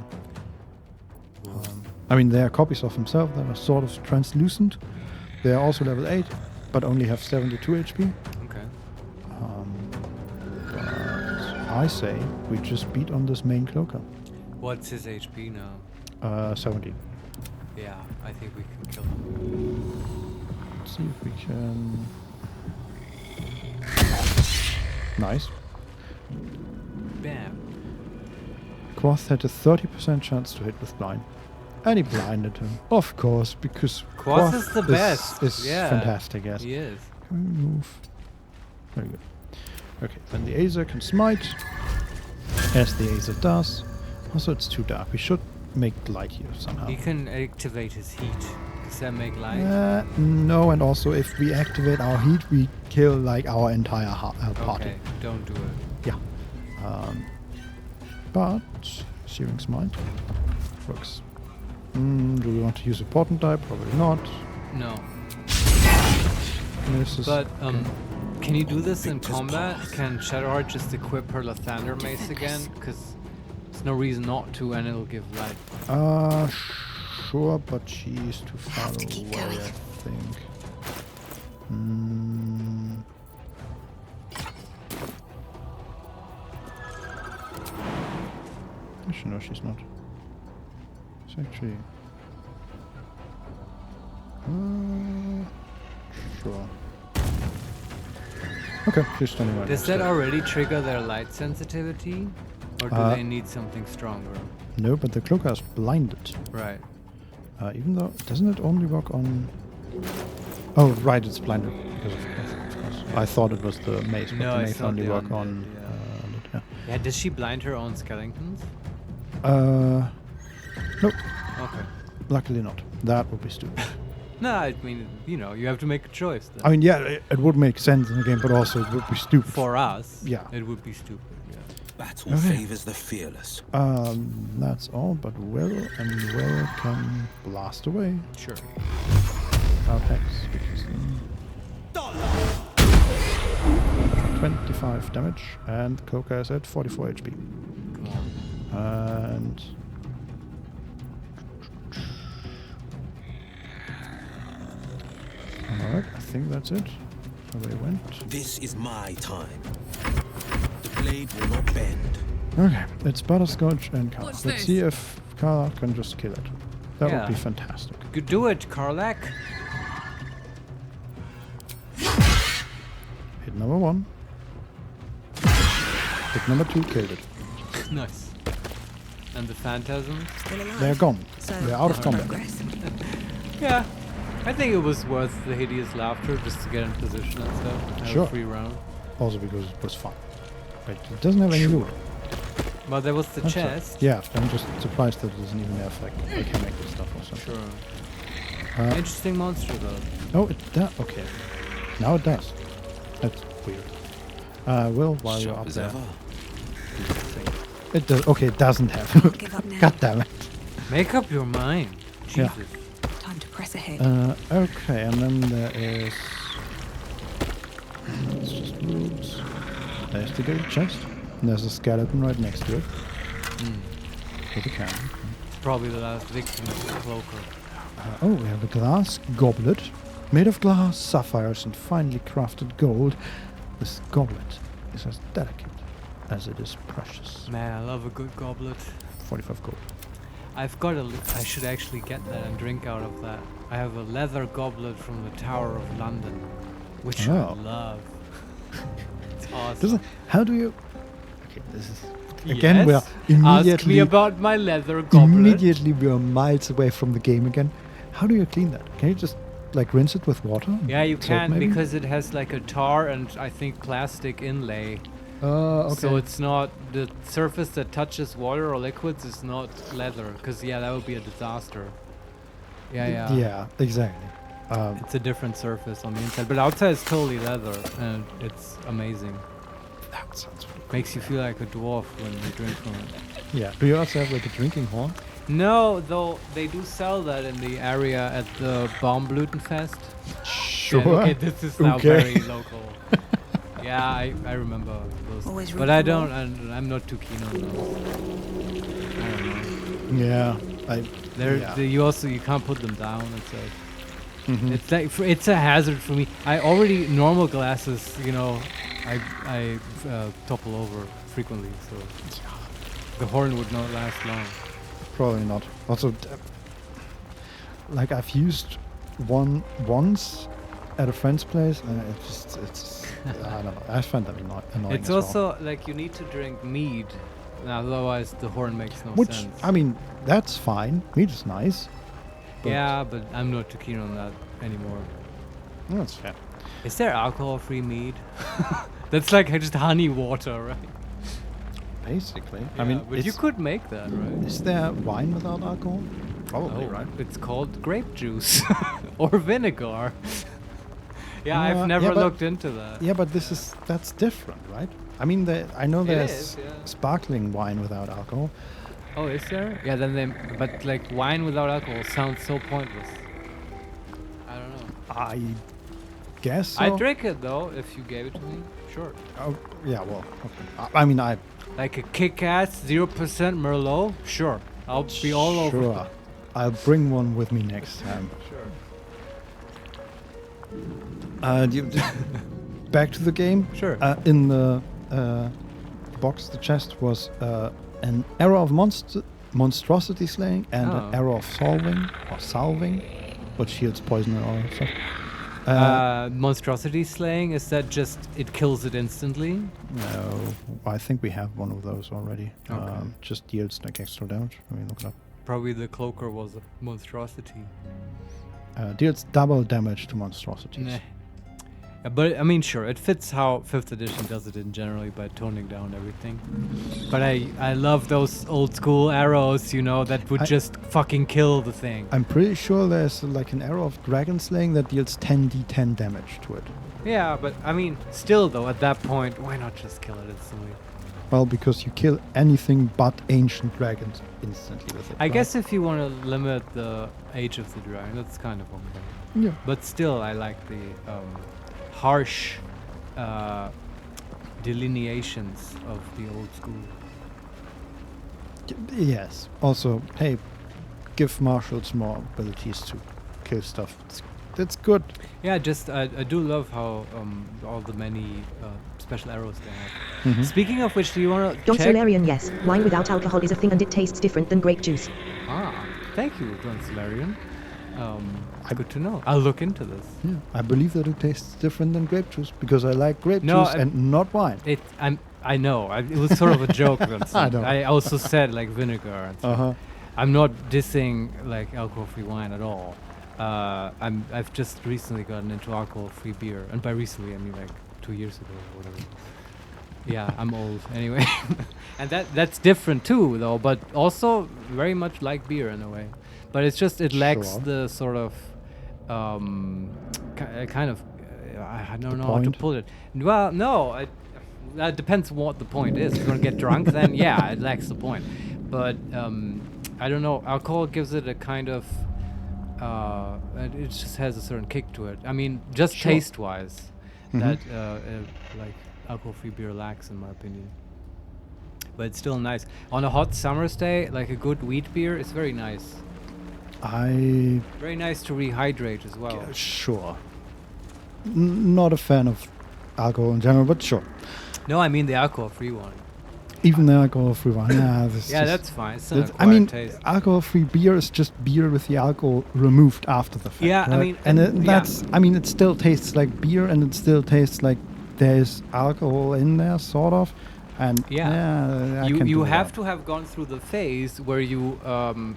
I mean, they are copies of himself that are sort of translucent. They are also level 8, but only have 72 HP. Okay. But I say we just beat on this main cloaker. What's his HP now? 70. Yeah, I think we can kill him. Let's see if we can. Nice. Bam. Quoth had a 30% chance to hit with blind. And he blinded him. Of course, because Quoth is the best. Is Yeah. fantastic, yes. He is. Can we move? Very good. Okay, then the Aether can smite. As the Aether does. Also, it's too dark. We should make light here somehow. He can activate his heat. Does that make light? No, and also if we activate our heat, we kill like our entire party. Okay, don't do it. Yeah. But Searing Smite works. Do we want to use a portent die? Probably not. No. This is But can you do this in combat? Can Shadowheart just equip her Lathander mace again? Because there's no reason not to, and it'll give light. Sure, but she's too far away, I think. Actually, no, she's not. It's actually... sure. Okay, she's standing right Does next that to it. already trigger their light sensitivity? Or do they need something stronger? No, but the cloaker is blinded. Right. Even though, doesn't it only work on... Oh, right, it's blinded because of course. I thought it was the mace, but No, the it's mace not only the work undead, on... yeah. Yeah, does she blind her own skeletons? Nope. Okay. Luckily not. That would be stupid. No, I mean, you know, you have to make a choice. Then. I mean, yeah, it would make sense in the game, but also it would be stupid. For us, yeah, it would be stupid. Yeah. Battle favors the fearless. That's all, but Will and Will can blast away. Sure. Without hex, which is 25 damage, and Cloaker is at 44 HP. Come on. And alright, I think that's it. Where they went. This is my time. The blade will not bend. Okay, it's Butterscotch and Carla. What's Let's this? see if Carla can just kill it. That would be Yeah. fantastic. Good, do it, Karlak. Hit number 1. Hit number 2 killed it. Nice. And the phantasms? They're gone. They're out of combat. Yeah. I think it was worth the hideous laughter just to get in position and stuff. Have Sure. a free round. Also because it was fun. But it doesn't have any loot. But there was the That's chest. Yeah, I'm just surprised that it doesn't even have like HeMakes stuff or something. Sure. Interesting monster though. Oh, it does. Okay. Now it does. That's weird. Will, while you're Sharp up as there. ever. It does. Okay, it doesn't have. Give up now. God damn it. Make up your mind. Yeah. Jesus. Time to press ahead. Okay, and then there is. It's just roots. Investigate chest. And there's a skeleton right next to it. With a cannon. Probably the last victim of the cloaker. Oh, we have a glass goblet made of glass, sapphires, and finely crafted gold. This goblet is as delicate as it is precious. Man, I love a good goblet. 45 gold. I've got I should actually get that and drink out of that. I have a leather goblet from the Tower of London, which I love. It's awesome. How do you... Okay, this is... Again, we're immediately... Ask me about my leather goblet. Immediately we are miles away from the game again. How do you clean that? Can you just, like, rinse it with water? Yeah, you Soap can, maybe? because it has, like, a tar and, I think, plastic inlay. Okay. So it's not... The surface that touches water or liquids is not leather, because, yeah, that would be a disaster. Yeah. Yeah, exactly. It's a different surface on the inside, but outside it's totally leather, and it's amazing. That sounds really cool. Makes you feel like a dwarf when you drink from it. Yeah. Do you also have, like, a drinking horn? No, though they do sell that in the area at the Baumblütenfest. Sure. Yeah, okay, this is now very local. Yeah, I remember those. Always But I don't, I'm not too keen on those. I don't know. Yeah. You can't put them down. It's like, it's like, it's a hazard for me. I already, normal glasses, you know, I topple over frequently, so the horn would not last long. Probably not. Also, like, I've used one once at a friend's place, and it's I don't know. I find that annoying. It's also like you need to drink mead, otherwise the horn makes no Which, sense. I mean, that's fine. Meat is nice. Yeah, but I'm not too keen on that anymore. That's fair. Is there alcohol-free mead? That's like just honey water, right? Basically. Yeah, I mean, but you could make that, right? Is there wine without alcohol? Probably, right? It's called grape juice or vinegar. Yeah, Yeah, I've never yeah, but- looked into that. Yeah, but that's different, right? I mean, I know there's is, yeah. sparkling wine without alcohol. Oh, is there? Yeah, but like wine without alcohol sounds so pointless. I don't know. I guess so. I'd drink it though if you gave it to me. Sure. Oh, yeah, well, okay. I mean, Like a kick-ass 0% Merlot? Sure. I'll be all over Sure. it. I'll bring one with me next time. Sure. Back to the game. Sure. In the box, the chest was an arrow of monstrosity slaying and an arrow of salving, which heals poison and all that stuff. Monstrosity slaying, is that just it kills it instantly? No, I think we have one of those already. Okay. Just deals like extra damage. Let me look it up. Probably the cloaker was a monstrosity. Deals double damage to monstrosities. Nah. But I mean, sure, it fits how 5th edition does it in generally by toning down everything. But I love those old school arrows, you know, that would just fucking kill the thing. I'm pretty sure there's like an arrow of dragon slaying that deals 10d10 damage to it. Yeah, but I mean, still though, at that point, why not just kill it instantly? Well, because you kill anything but ancient dragons instantly with it. I right? guess if you want to limit the age of the dragon, that's kind of okay. Yeah. But still, I like the harsh delineations of the old school. Yes. Also, hey, give marshals more abilities to kill stuff. That's good. Yeah, just I do love how all the many special arrows they have. Mm-hmm. Speaking of which, do you want to Don check? Solarian, yes. Wine without alcohol is a thing and it tastes different than grape juice. Ah, thank you, Don Solarian. Good to know. I'll look into this. Yeah. I believe that it tastes different than grape juice because I like grape No, juice and not wine. I know. It was sort of a joke. I know. I also said like vinegar and stuff. Uh-huh. I'm not dissing like alcohol-free wine at all. I've just recently gotten into alcohol-free beer, and by recently I mean like 2 years ago or whatever. Yeah, I'm old anyway, and that's different too, though. But also very much like beer in a way. But it's just it lacks the sort of kind of I don't know how to put it. Well, no, that depends what the point is. If you're gonna get drunk, then yeah, it lacks the point. But I don't know. Alcohol gives it a kind of it just has a certain kick to it. I mean, just taste-wise, that like alcohol-free beer lacks, in my opinion. But it's still nice. On a hot summer's day, like a good wheat beer is very nice. Very nice to rehydrate as well. Sure. Not a fan of alcohol in general, but sure. No, I mean the alcohol-free one. Even the alcohol-free one. Yeah, that's fine. It's not I mean, taste. alcohol-free beer is just beer with the alcohol removed after the fact. Yeah, right? I mean, that's. I mean, it still tastes like beer, and it still tastes like there's alcohol in there, sort of. And you have to have gone through the phase where you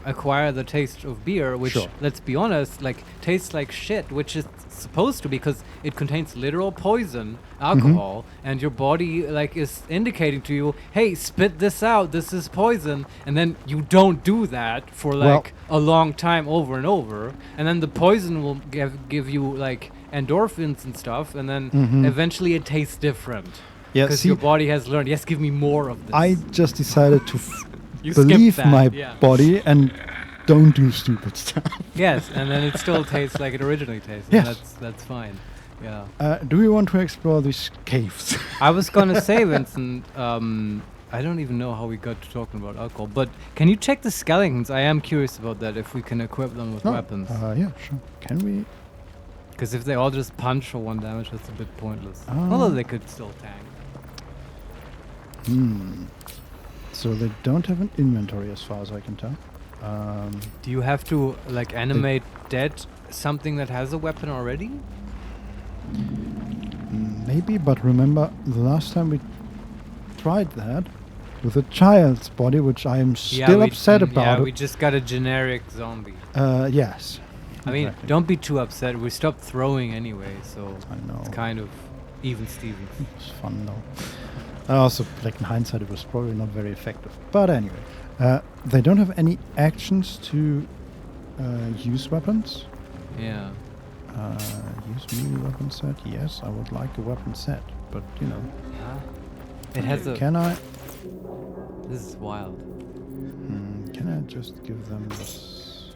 acquire the taste of beer, which, let's be honest, like tastes like shit, which is supposed to, because it contains literal poison, alcohol, and your body like is indicating to you, hey, spit this out, this is poison, and then you don't do that for like a long time over and over, and then the poison will give you like endorphins and stuff, and then eventually it tastes different. Yeah, because your body has learned, yes, give me more of this. I just decided to believe my body and don't do stupid stuff. Yes, and then it still tastes like it originally tasted. Yes. That's fine. Yeah. Do we want to explore these caves? I was gonna say, Vincent, I don't even know how we got to talking about alcohol, but can you check the skeletons? I am curious about that, if we can equip them with weapons. Yeah, sure. Can we? Because if they all just punch for 1 damage, that's a bit pointless. Although they could still tank. So they don't have an inventory as far as I can tell. Do you have to like animate dead something that has a weapon already? Maybe, but remember the last time we tried that with a child's body, which I am still upset about. Yeah, we just got a generic zombie. Yes. I mean, don't be too upset. We stopped throwing anyway, so I know. It's kind of even Stevens. It's fun though. Also, like in hindsight, it was probably not very effective. But anyway, they don't have any actions to use weapons. Yeah. Use melee weapon set. Yes, I would like a weapon set, but you know. Yeah. It has a. Can I? This is wild. Can I just give them this?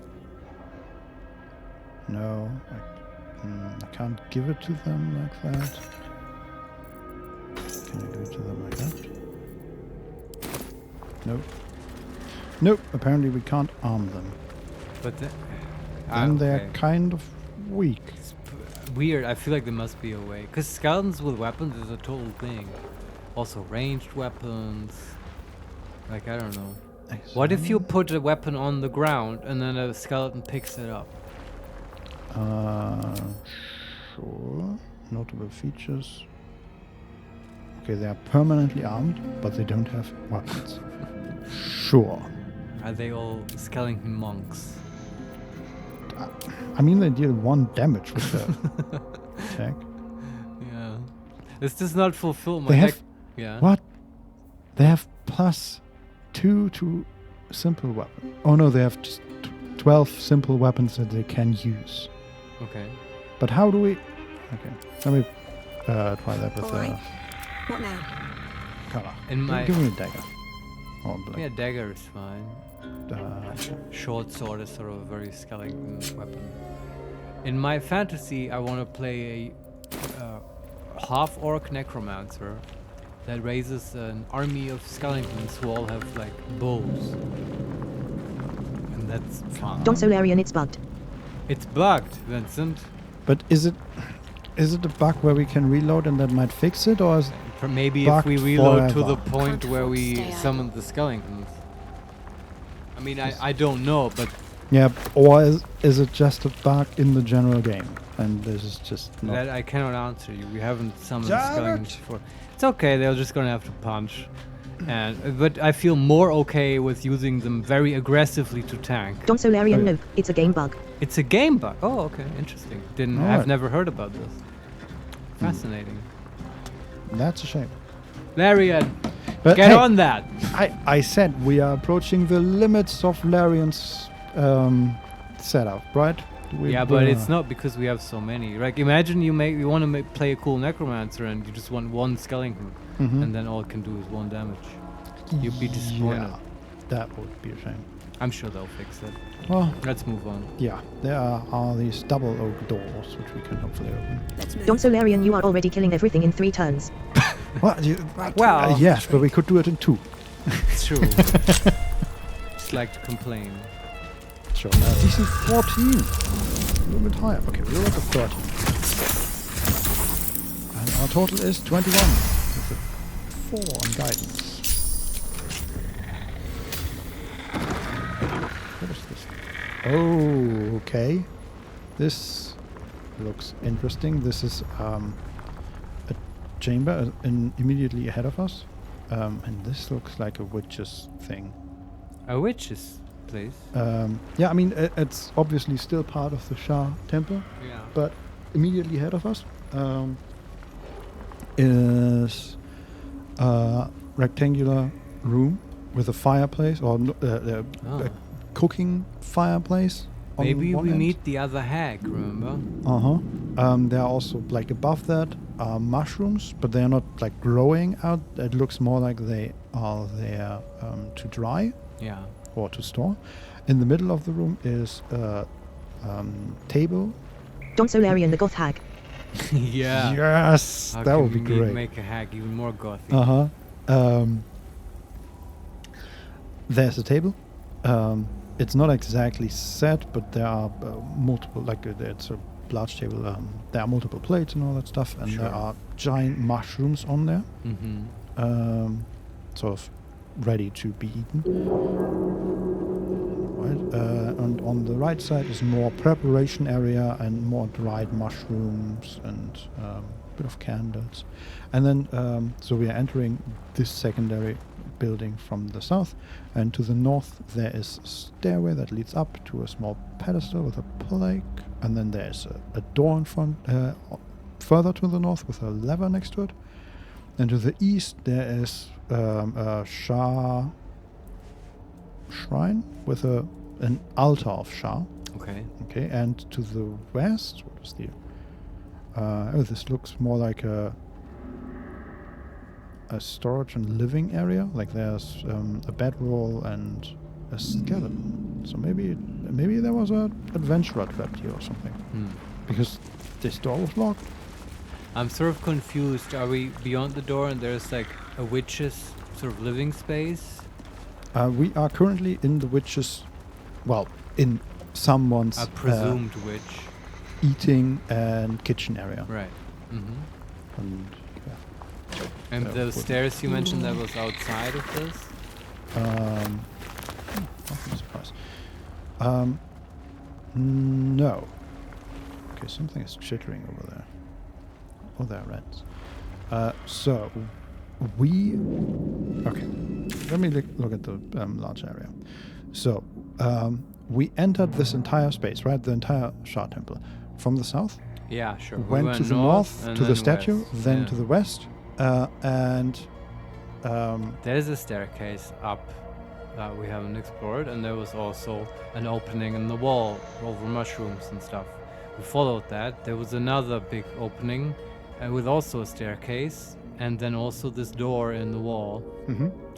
No, I can't give it to them like that. Can I do it to them like that? Nope. Nope, apparently we can't arm them. But then they're kind of weak. It's weird, I feel like there must be a way. Because skeletons with weapons is a total thing. Also ranged weapons. Like, I don't know. What if you put a weapon on the ground and then a skeleton picks it up? Sure. Notable features. Okay, they are permanently armed, but they don't have weapons. Sure. Are they all skeleton monks? I mean, they deal 1 damage with their attack. Yeah. This does not fulfill my... They have... Yeah. What? They have +2 to simple weapon. Oh no, they have just 12 simple weapons that they can use. Okay. But how do we... Okay, let me try that with What now? Color. Give me a dagger. Oh, black. Yeah, dagger is fine. Short sword is sort of a very skeleton weapon. In my fantasy, I want to play a half-orc necromancer that raises an army of skeletons who all have like bows. And that's fun. Don Solarian, it's bugged. It's bugged, Vincent. But is it a bug where we can reload and that might fix it, or is maybe if we reload to the point where we summon the skeletons? I mean, I don't know, but... Yeah, or is it just a bug in the general game? And this is just not... That I cannot answer you. We haven't summoned skeletons before. It's okay, they're just gonna have to punch. But I feel more okay with using them very aggressively to tank. Don Solarian, no, it's a game bug. It's a game bug? Oh, okay, interesting. I've never heard about this. Fascinating. That's a shame. Larian, but get on that! I said we are approaching the limits of Larian's setup, right? Yeah, but it's not because we have so many. Like, imagine you want to play a cool necromancer and you just want 1 skeleton, and then all it can do is 1 damage. You'd be disappointed. Yeah, that would be a shame. I'm sure they'll fix it. Well, let's move on. Yeah, there are these double oak doors which we can hopefully open. Don Solarian, you are already killing everything in 3 turns. Well, Well, yes, but we could do it in 2. it's true. Just like to complain. Sure. DC 14. A little bit higher. Okay, we're at the 13. And our total is 21. With a 4 on guidance. What is this? Oh, okay. This looks interesting. This is a chamber immediately ahead of us. And this looks like a witch's thing. A witch's place? Yeah, I mean, it's obviously still part of the Shah temple. Yeah. But immediately ahead of us is a rectangular room with a fireplace or a cooking fireplace. On Maybe one we end. meet the other hag, remember? There are also, like, above that are mushrooms, but they are not, like, growing out. It looks more like they are there to dry. Yeah. Or to store. In the middle of the room is a table. Don Solarian the Goth Hag. Yeah. Yes, How that can would be we great. Make a hag even more gothic. There's a table. It's not exactly set, but there are multiple, like it's a large table. There are multiple plates and all that stuff, and there are giant mushrooms on there. Sort of ready to be eaten. Right, and on the right side is more preparation area and more dried mushrooms and a bit of candles. And then, so we are entering this secondary building from the south, and to the north there is a stairway that leads up to a small pedestal with a plaque, and then there's a door in front, further to the north with a lever next to it. And to the east there is a Shah shrine with an altar of Shah. Okay, and to the west, what is the... this looks more like a storage and living area. Like there's a bedroll and a skeleton. So maybe there was an adventurer trapped here or something. Because this door was locked. I'm sort of confused. Are we beyond the door and there's like a witch's sort of living space? We are currently in the witch's, well, in someone's... A presumed witch. Eating and kitchen area. Right. And, and the stairs you mentioned, that was outside of this? I'm surprised. No. Okay, something is chittering over there. Oh, there are rats. So, we... Okay, let me look at the large area. So, we entered this entire space, right? The entire Shah Temple. From the south. Yeah, sure. Went to the north to the statue, then to the west, and... there's a staircase up that we haven't explored, and there was also an opening in the wall over mushrooms and stuff. We followed that. There was another big opening with also a staircase, and then also this door in the wall,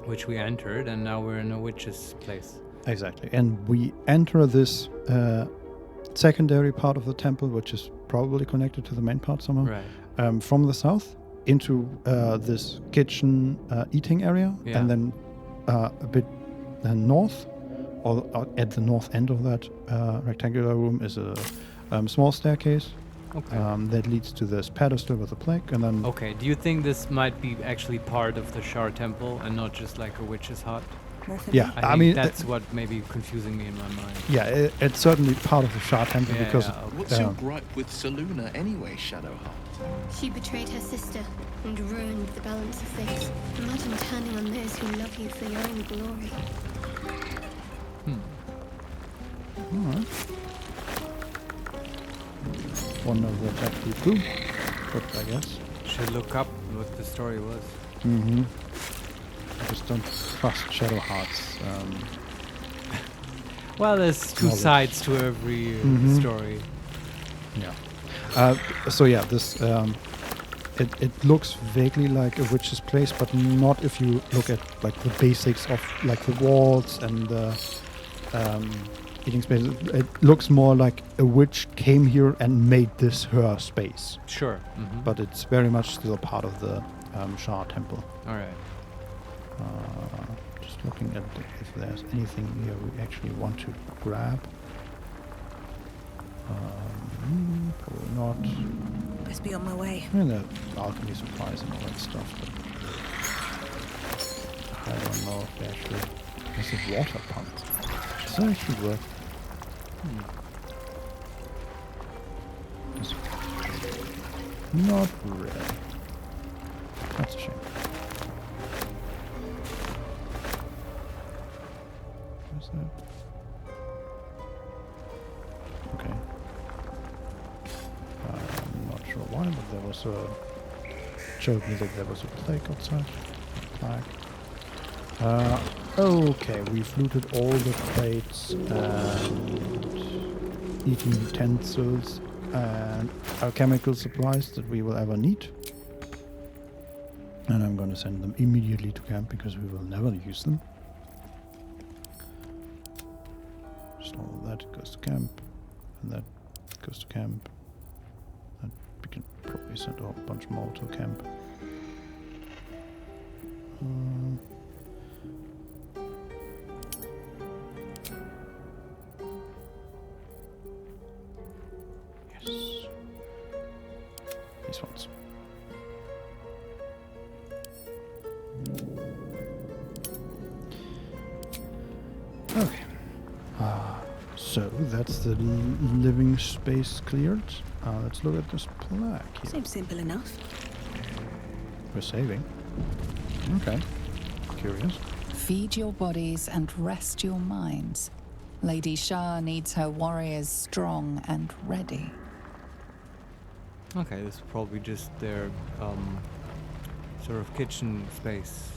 which we entered, and now we're in a witch's place. Exactly. And we enter this secondary part of the temple, which is probably connected to the main part somehow, from the south into this kitchen eating area, and then a bit north, or at the north end of that rectangular room is a small staircase that leads to this pedestal with a plaque, and then... Okay, do you think this might be actually part of the Shar temple and not just like a witch's hut? Yeah, I mean that's what may be confusing me in my mind. Yeah, it's certainly part of the Shah Temple because... What's your gripe with Saluna anyway, Shadowheart? She betrayed her sister and ruined the balance of things. Imagine turning on those who love you for your own glory. Alright. Wonder what actually true, but I guess. Should look up what the story was. I just don't trust Shadowheart's. Well, there's two sides to every story. Yeah. So yeah, this it looks vaguely like a witch's place, but not if you look at like the basics of like the walls and the eating space. It looks more like a witch came here and made this her space. Sure. But it's very much still a part of the Shah Temple. All right. Just looking at if there's anything here we actually want to grab. Probably not. Best be on my way. I mean, there's alchemy supplies and all that stuff, but I don't know if they actually... There's a water pump. Does that actually work? Not really. That's a shame. Where's that? Okay. I'm not sure why, but there was a... showed me that there was a plague outside. Plague. Okay, we've looted all the plates and eating utensils and alchemical supplies that we will ever need. And I'm going to send them immediately to camp because we will never use them. So that goes to camp, and that goes to camp. And we can probably send a whole bunch more to camp. Yes. These ones. Okay. So that's the living space cleared. Let's look at this plaque here. Seems simple enough. We're saving. Okay. Curious. Feed your bodies and rest your minds. Lady Shah needs her warriors strong and ready. Okay, this is probably just their sort of kitchen space.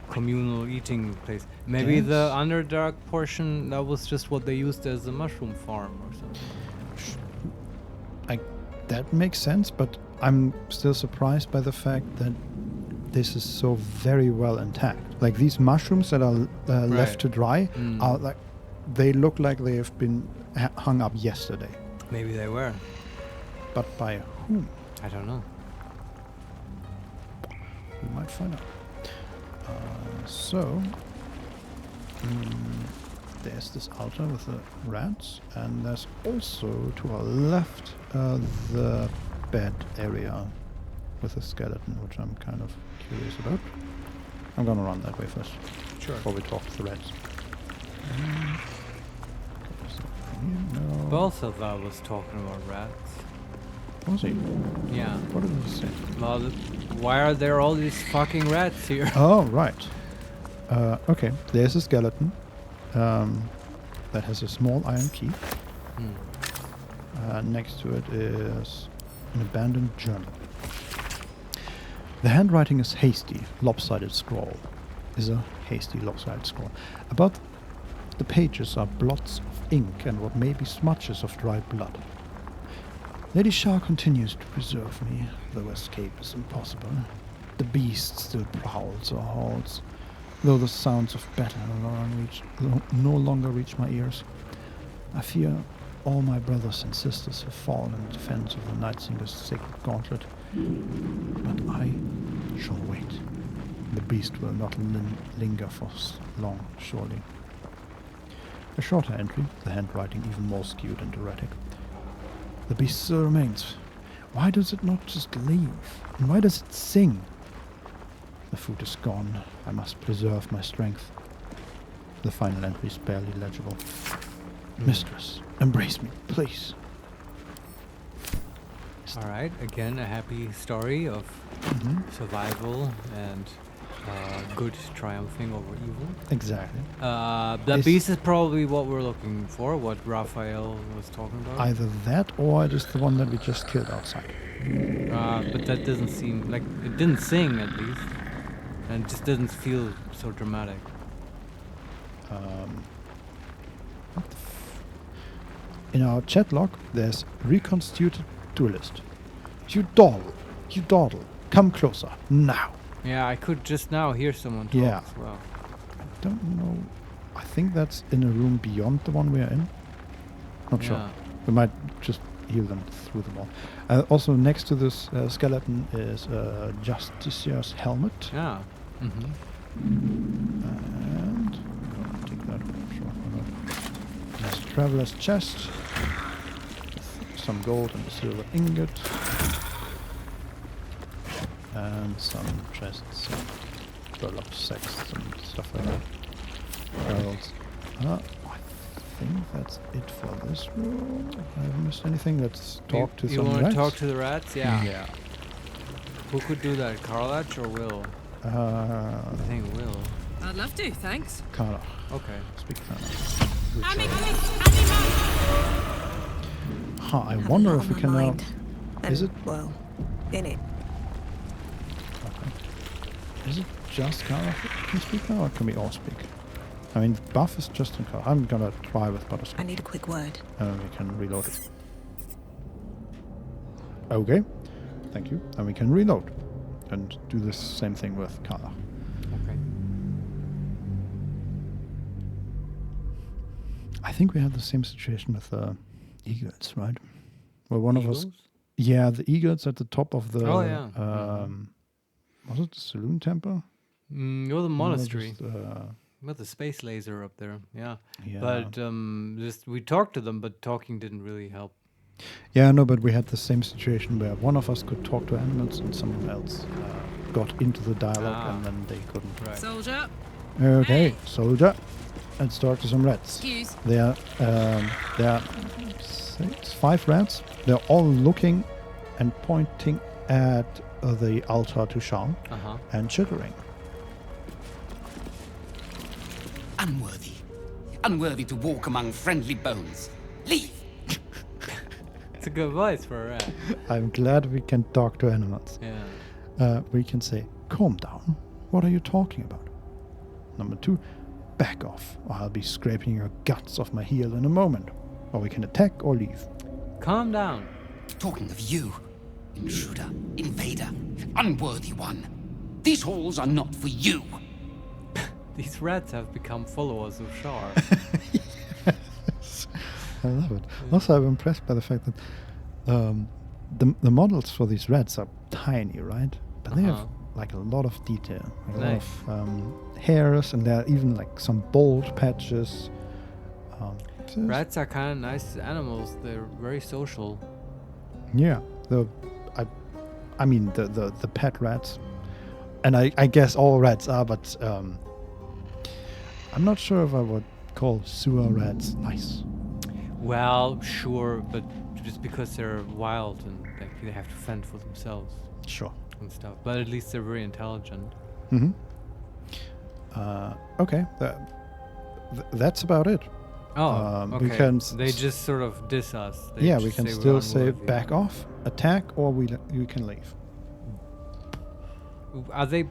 Communal eating place. Maybe Yes. the Underdark portion, that was just what they used as a mushroom farm or something. That makes sense, but I'm still surprised by the fact that this is so very well intact. Like these mushrooms that are left to dry are like, they look like they have been hung up yesterday. Maybe they were. But by whom? I don't know. We might find out. There's this altar with the rats, and there's also to our left the bed area with a skeleton, which I'm kind of curious about. I'm gonna run that way first. Sure. Before we talk to the rats. No. Balthazar was talking about rats. Was he? Yeah. What did he say? Well, why are there all these fucking rats here? Oh, right. Okay, there's a skeleton that has a small iron key. Next to it is an abandoned journal. The handwriting is hasty, lopsided scroll. Is a hasty, lopsided scroll. About the pages are blots of ink and what may be smudges of dried blood. Lady Shah continues to preserve me, though escape is impossible. The beast still prowls or howls, though the sounds of battle no longer reach my ears. I fear all my brothers and sisters have fallen in defense of the Night Singer's sacred gauntlet. But I shall wait. The beast will not linger for long, surely. A shorter entry, the handwriting even more skewed and erratic. The beast still remains. Why does it not just leave? And why does it sing? The food is gone. I must preserve my strength. The final entry is barely legible. Mistress, embrace me, please. Alright, again a happy story of survival and good triumphing over evil. Exactly. The beast is probably what we're looking for, what Raphael was talking about. Either that or it is the one that we just killed outside. But that doesn't seem like it didn't sing at least, and it just doesn't feel so dramatic. What the in our chat log, there's reconstituted duelist. You dawdle, come closer now. Yeah, I could just now hear someone talk as well. I don't know. I think that's in a room beyond the one we are in. Not sure. We might just heal them through them all. Also, next to this skeleton is Justicia's helmet. Yeah. Mm-hmm. And I'll take that. Sure, why not? Nice traveler's chest. With some gold and a silver ingot. And some chests, burlap sacks and stuff like that. Barrels. I think that's it for this room. I haven't missed anything. Let's talk to you some want rats. to talk to the rats? Yeah. Yeah. Who could do that? Karlach or Will? I think Will. I'd love to, thanks. Karlach. Okay. Speak Karlach. I wonder if we can now... Is it? Well, in it. Okay. Is it just Karlach that can speak now, or can we all speak? I mean, the buff is just on Karlach. I'm gonna try with Butterscotch. I need a quick word. And we can reload it. Okay. Thank you. And we can reload. And do the same thing with Karlach. Okay. I think we had the same situation with eagles, right? Well, one of us... Eagles? Yeah, the eagles at the top of the... Oh, yeah. Was it the Saloon Temple? Or the monastery. Just, With the space laser up there, yeah. Yeah. But just we talked to them, but talking didn't really help. Yeah, no, but we had the same situation where one of us could talk to animals and someone else got into the dialogue and then they couldn't. Right. Soldier. Okay, Hey. soldier. Let's talk to some rats. Excuse. There are 5 rats. They're all looking and pointing at the altar to Sean and chittering. Unworthy. Unworthy to walk among friendly bones. Leave! It's a good voice for a rat. I'm glad we can talk to animals. Yeah. We can say, calm down. What are you talking about? Number 2, back off, or I'll be scraping your guts off my heel in a moment. Or we can attack or leave. Calm down. Talking of you, intruder, invader, unworthy one. These halls are not for you. These rats have become followers of Shar. Yes. I love it. Also, I'm impressed by the fact that the models for these rats are tiny, right? But they have like a lot of detail, like a lot of hairs, and there are even like some bald patches. Rats are kind of nice animals. They're very social. Yeah, I mean the pet rats, and I guess all rats are, but I'm not sure if I would call sewer rats nice. Well, sure, but just because they're wild and they have to fend for themselves. Sure. And stuff, but at least they're very intelligent. Mm-hmm. Okay, that's about it. Oh, okay. We can they just sort of diss us. Yeah, we can still say back off, attack, or you can leave. Are they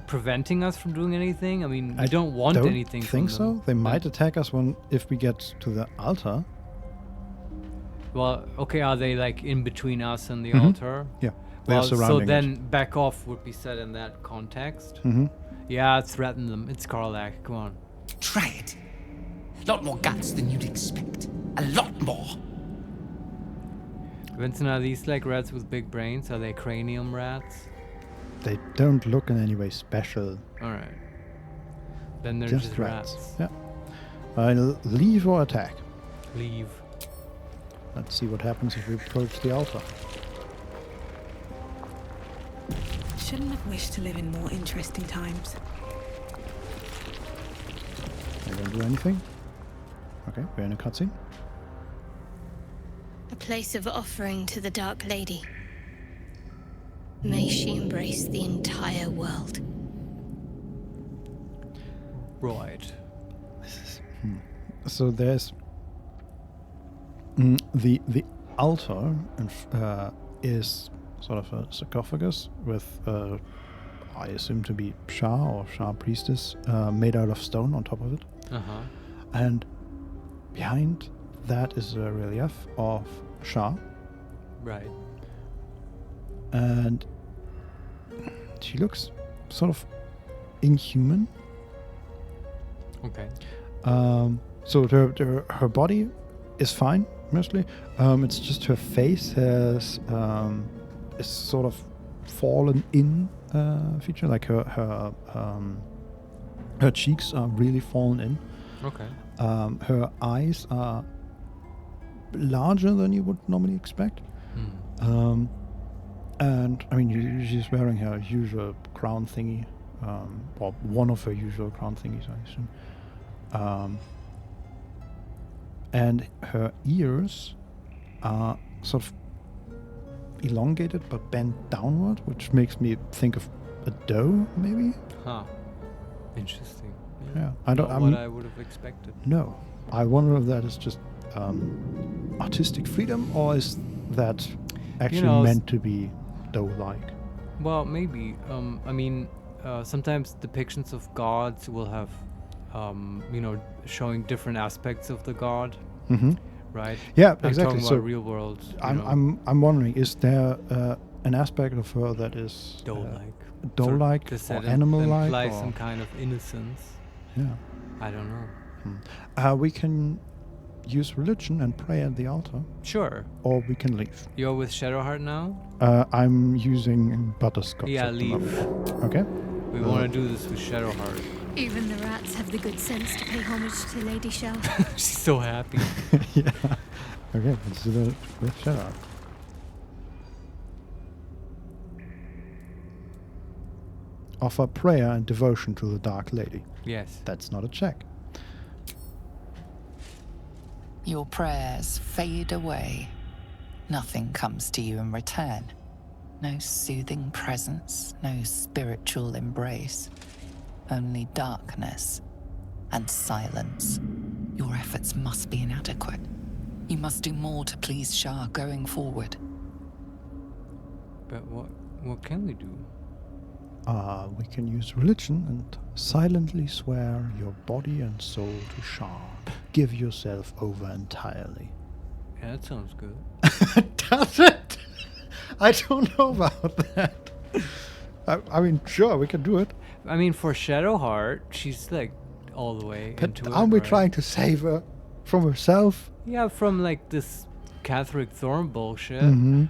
preventing us from doing anything? I mean, I don't want anything from them. Think so. They might attack us if we get to the altar. Well, okay, are they like in between us and the altar? Yeah. Well, surrounding so then back off would be said in that context. Mm-hmm. Yeah, threaten them. It's Karlach. Come on. Try it. A lot more guts than you'd expect. A lot more. Vincent, are these like rats with big brains? Are they cranium rats? They don't look in any way special. Alright. Then they're just rats. Yeah. Leave or attack? Leave. Let's see what happens if we approach the altar. Shouldn't have wished to live in more interesting times. They don't do anything. Okay, we're in a cutscene. A place of offering to the Dark Lady. May she embrace the entire world. Right. So there's the altar is sort of a sarcophagus with I assume to be Shah or Shah priestess made out of stone on top of it. And behind that is a relief of Shah. Right. And she looks sort of inhuman. Okay. So her body is fine, mostly. It's just her face has is sort of fallen in feature, like her cheeks are really fallen in. Okay. Her eyes are larger than you would normally expect. And I mean, she's wearing her usual crown thingy, or one of her usual crown thingies, I assume. And her ears are sort of elongated but bent downward, which makes me think of a doe, maybe. Huh. Interesting. Yeah, I don't. Not what I would have expected. No, I wonder if that is just artistic freedom, or is that actually meant to be doe-like? Well, maybe. I mean, sometimes depictions of gods will have, showing different aspects of the god. Mm-hmm. Right. Yeah, I'm exactly. Talking So about real world. I'm wondering, is there an aspect of her that is doe-like or animal-like? Implies some kind of innocence. Yeah. I don't know. We can use religion and pray at the altar. Sure. Or we can leave. You're with Shadowheart now? I'm using Butterscotch. Yeah, leave. Okay. We want to do this with Shadowheart. Even the rats have the good sense to pay homage to Lady Shah. She's so happy. Yeah. Okay, let's do that with Shadowheart. Offer prayer and devotion to the Dark Lady. Yes. That's not a check. Your prayers fade away. Nothing comes to you in return. No soothing presence, no spiritual embrace. Only darkness and silence. Your efforts must be inadequate. You must do more to please Shah going forward. But what can we do? We can use religion and silently swear your body and soul to Shah. Give yourself over entirely. Yeah, that sounds good. Does it? I don't know about that. I mean, sure, we can do it. I mean, for Shadowheart, she's like all the way into it. Aren't we trying to save her from herself? Yeah, from like this Catholic Thorn bullshit. Mm-hmm.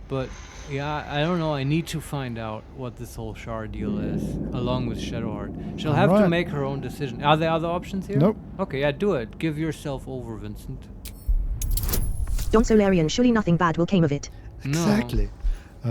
But yeah, I don't know. I need to find out what this whole Shar deal is, along with Shadowheart. She'll have to make her own decision. Are there other options here? Nope. Okay, yeah, do it. Give yourself over, Vincent. Don Solarian, surely nothing bad will come of it. Exactly.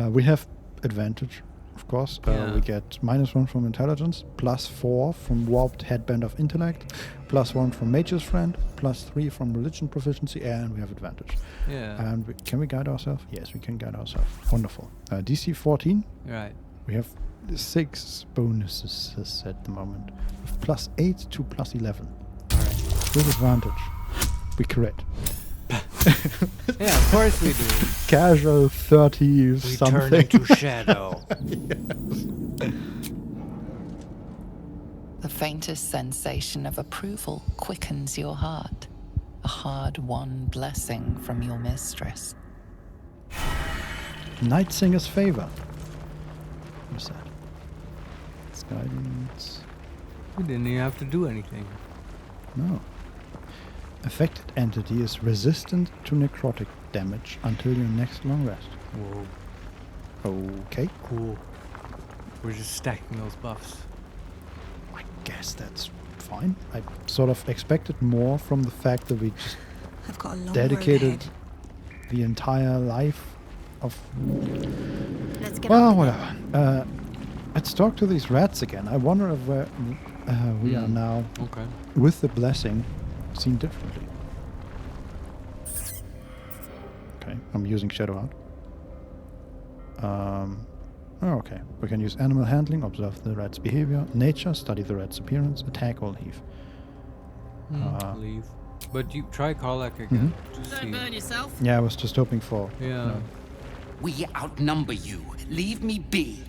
We have advantage, of course. We get -1 from intelligence, +4 from warped headband of intellect, +1 from mage's friend, +3 from religion proficiency, and we have advantage. Yeah. And can we guide ourselves? Yes, we can guide ourselves. Wonderful. DC 14. Right. We have 6 bonuses at the moment, with +8 to +11. Alright. With advantage. We crit. Yeah, of course we do. Casual 30 something. We turn into shadow. Yes. The faintest sensation of approval quickens your heart. A hard-won blessing from your mistress. Night Singer's Favor. What's that? It's guidance. We didn't even have to do anything. No. Affected entity is resistant to necrotic damage until your next long rest. Whoa. Okay. Cool. We're just stacking those buffs. I guess that's fine. I sort of expected more from the fact that we just I've got a long dedicated the entire life of... Let's get well, whatever. Let's talk to these rats again. I wonder if we are now, with the blessing, seen differently. Okay, I'm using Shadowheart. Okay, we can use animal handling, observe the rat's behavior, nature, study the rat's appearance, attack or leave. Leave. But you try Karlak again. Don't burn yourself. Yeah, I was just hoping for... Yeah. We outnumber you. Leave me be.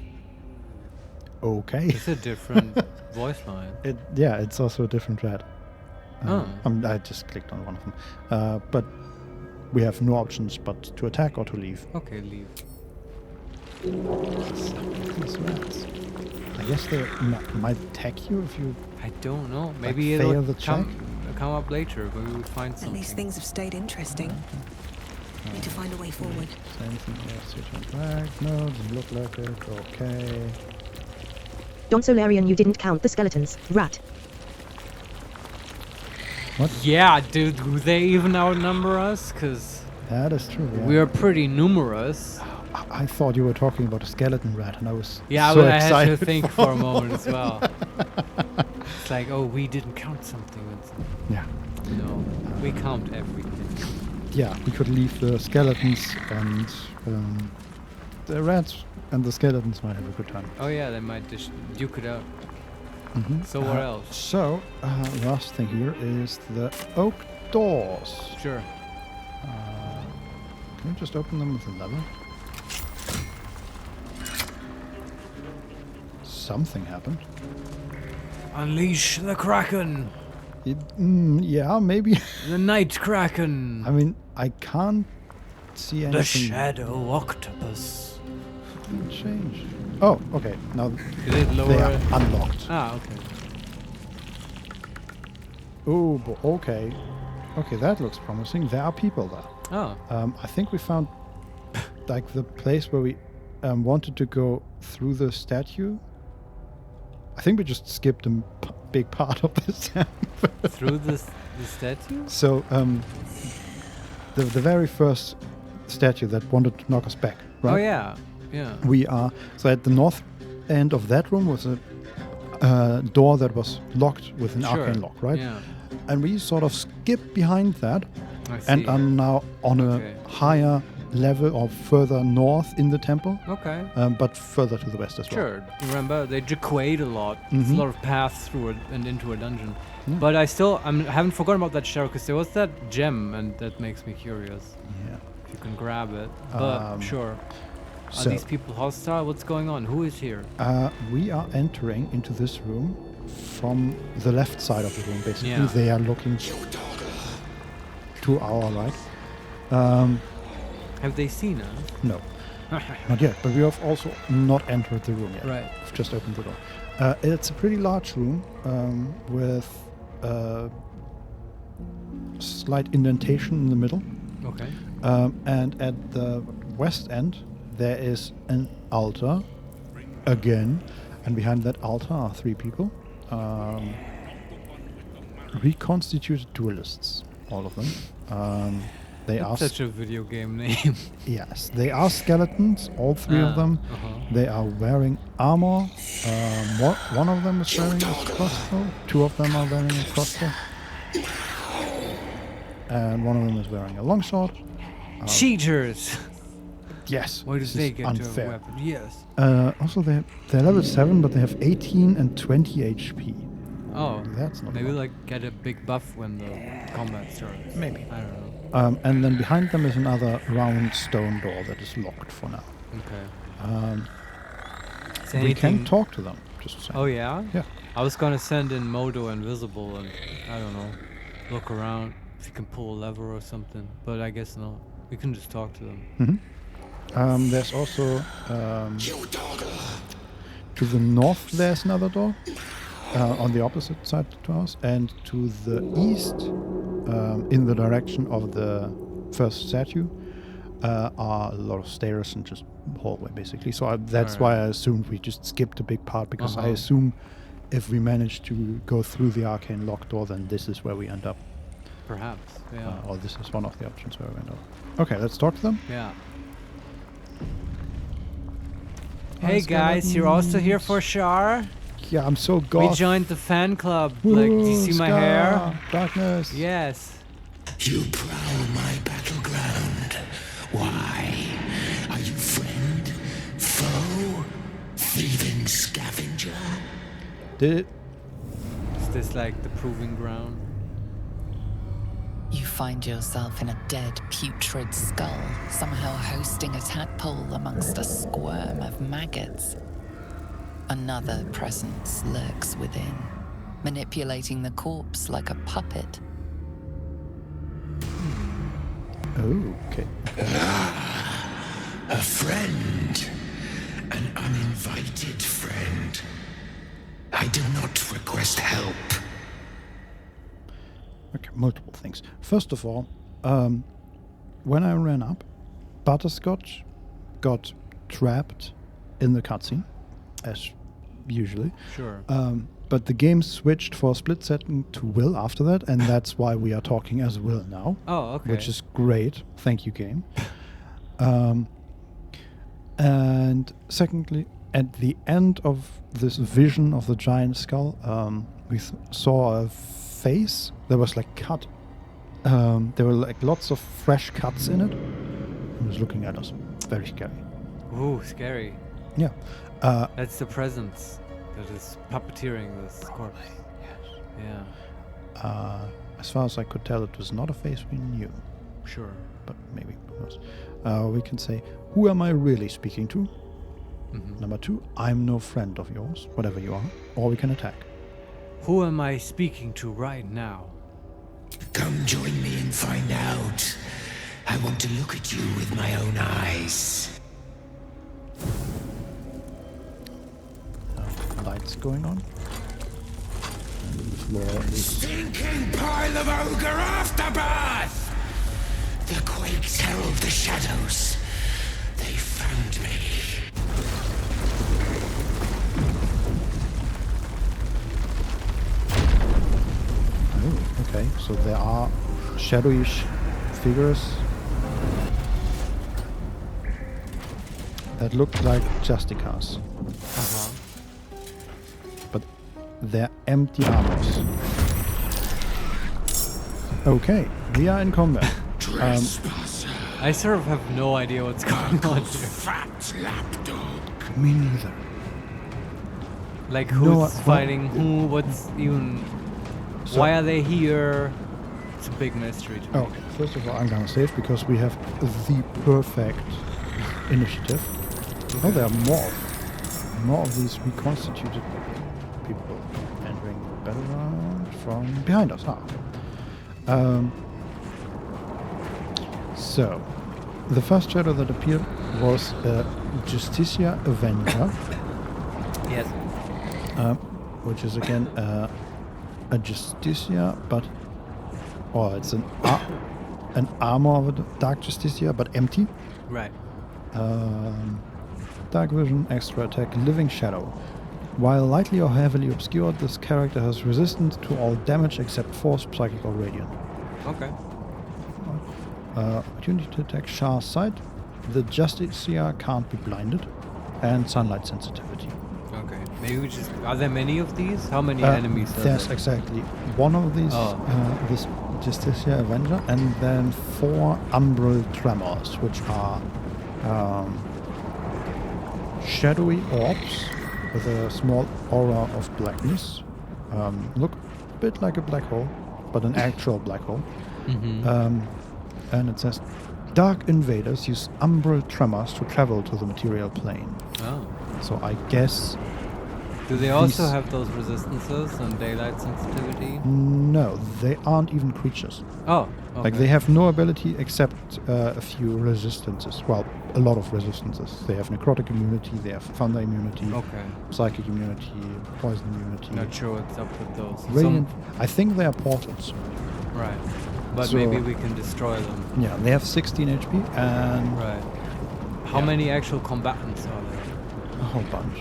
Okay. It's a different voice line. Yeah, it's also a different rat. Oh. I just clicked on one of them. But we have no options but to attack or to leave. Okay, leave. These rats. I guess they might attack you if you... I don't know. like, Maybe fail it'll the check. come come up later. Maybe we'll find something. At least things have stayed interesting. Need to find a way forward. Is there anything else to turn back? No, doesn't look like it. Okay. Don Solarian, you didn't count the skeletons. Rat. What? Yeah, dude, do they even outnumber us? Because that is true. Yeah. we are pretty numerous. I thought you were talking about a skeleton rat, and I was so but I excited. had to think for a moment as well. It's like, oh, we didn't count something. Yeah. No, we count everything. Yeah, we could leave the skeletons and the rats and the skeletons might have a good time. Oh yeah, they might duke it out. Mm-hmm. So what else? So, last thing here is the oak doors. Sure. Can you just open them with a lever? Something happened. Unleash the Kraken! Yeah, maybe. The Night Kraken! I mean, I can't see anything. The Shadow Octopus. Didn't change. Oh, okay. Now Did it lower? they are unlocked. Ah, okay. Oh, okay. Okay, that looks promising. There are people there. Oh. I think we found like the place where we wanted to go through the statue. I think we just skipped a big part of this. Through the statue? So, the very first statue that wanted to knock us back, right? Oh yeah, yeah. We are so at the north end of that room was a door that was locked with an arcane lock, right? Yeah. And we sort of skipped behind that, I see. and are now on a higher level or further north in the temple. Okay. But further to the west as well. Sure. Remember, they jaquade a lot. There's a lot of paths through it and into a dungeon. Yeah. But I haven't forgotten about that shadow because there was that gem, and that makes me curious. Yeah. If you can grab it. But sure. Are these people hostile? What's going on? Who is here? We are entering into this room from the left side of the room, basically. Yeah. They are looking to our right. Have they seen us? No. Not yet, but we have also not entered the room yet. Right. We've just opened the door. It's a pretty large room with a slight indentation in the middle. Okay. And at the west end, there is an altar again. And behind that altar are three people. Reconstituted duelists, all of them. They That's are such a video game name. Yes, they are skeletons, all three of them. They are wearing armor. One of them is wearing a crossbow. Two of them are wearing a crossbow. And one of them is wearing a longsword. Cheaters! Yes. Why did they get unfair. to a weapon? Yes. Also, they're level 7, but they have 18 and 20 HP. Oh, that's not maybe bad. like get a big buff when the combat starts. Maybe. I don't know. And then behind them is another round stone door that is locked for now. Okay. We can talk to them. Just saying. Oh yeah? Yeah. I was gonna send in Modo Invisible and I don't know, look around if you can pull a lever or something. But I guess not. We can just talk to them. Mm-hmm. There's also to the north there's another door. On the opposite side to us, and to the east, in the direction of the first statue, are a lot of stairs and just hallway, basically. So that's why I assumed we just skipped a big part, because I assume if we manage to go through the arcane locked door, then this is where we end up. Perhaps, yeah. Or this is one of the options where we end up. Okay, let's talk to them. Yeah. Hey guys, you're also here for Shar? Yeah, I'm so goth. We joined the fan club. Like, do you see my hair? Darkness. Yes. You prowl my battleground. Why? Are you friend? Foe? Thieving scavenger? Is this like the proving ground? You find yourself in a dead, putrid skull, somehow hosting a tadpole amongst a squirm of maggots. Another presence lurks within, manipulating the corpse like a puppet. Okay. A friend. An uninvited friend. I do not request help. Okay, multiple things. First of all, when I ran up, Butterscotch got trapped in the cutscene, as usually. Sure. But the game switched for a split second to Will after that, and that's why we are talking as Will now. Oh, okay. Which is great. Thank you, game. And secondly, at the end of this vision of the giant skull, we saw a face that was like cut. There were like lots of fresh cuts in it. It was looking at us. Very scary. Ooh, scary. Yeah. That's the presence that is puppeteering this corpse. Yes. Yeah. As far as I could tell, it was not a face we knew. Sure. But maybe who knows. We can say, who am I really speaking to? Mm-hmm. Number 2, I'm no friend of yours, whatever you are. Or we can attack. Who am I speaking to right now? Come join me and find out. I want to look at you with my own eyes. Lights going on. And the floor is... Stinking pile of ogre afterbirth! The quakes herald the shadows. They found me. Oh, okay. So there are shadowy figures that look like Justicars. Uh-huh. But they're empty armors. Okay, we are in combat. I sort of have no idea what's going on here. Fat lapdog. Me neither. Like who's fighting who? What's even? So why are they here? It's a big mystery to me. Okay, first of all, I'm gonna save because we have the perfect initiative. Okay. Oh, there are more of these reconstituted people entering the battleground from behind us. So, the first shadow that appeared was Justicia Avenger. Yes. Which is again a Justicia, but it's an armor of a Dark Justicia, but empty. Right. Dark Vision, Extra Attack, Living Shadow. While lightly or heavily obscured, this character has resistance to all damage except Force, Psychic, or Radiant. Okay. Opportunity to attack Char's sight. The Justicia can't be blinded. And Sunlight Sensitivity. Okay. Maybe we just... Are there many of these? How many enemies are there? There's exactly one of these, this Justicia Avenger, and then 4 Umbral Tremors, which are shadowy orbs with a small aura of blackness. Look a bit like a black hole, but an actual black hole. Mm-hmm. And it says, Dark invaders use umbral tremors to travel to the material plane. Oh. So I guess... Do they also have those resistances and daylight sensitivity? No, they aren't even creatures. Oh, okay. Like, they have no ability except a few resistances. Well, a lot of resistances. They have necrotic immunity, they have thunder immunity, psychic immunity, poison immunity. Not sure what's up with those. Radiant, I think they are portals. Right. But So- maybe we can destroy them. Yeah, they have 16 HP and... Right. How many actual combatants are there? A whole bunch.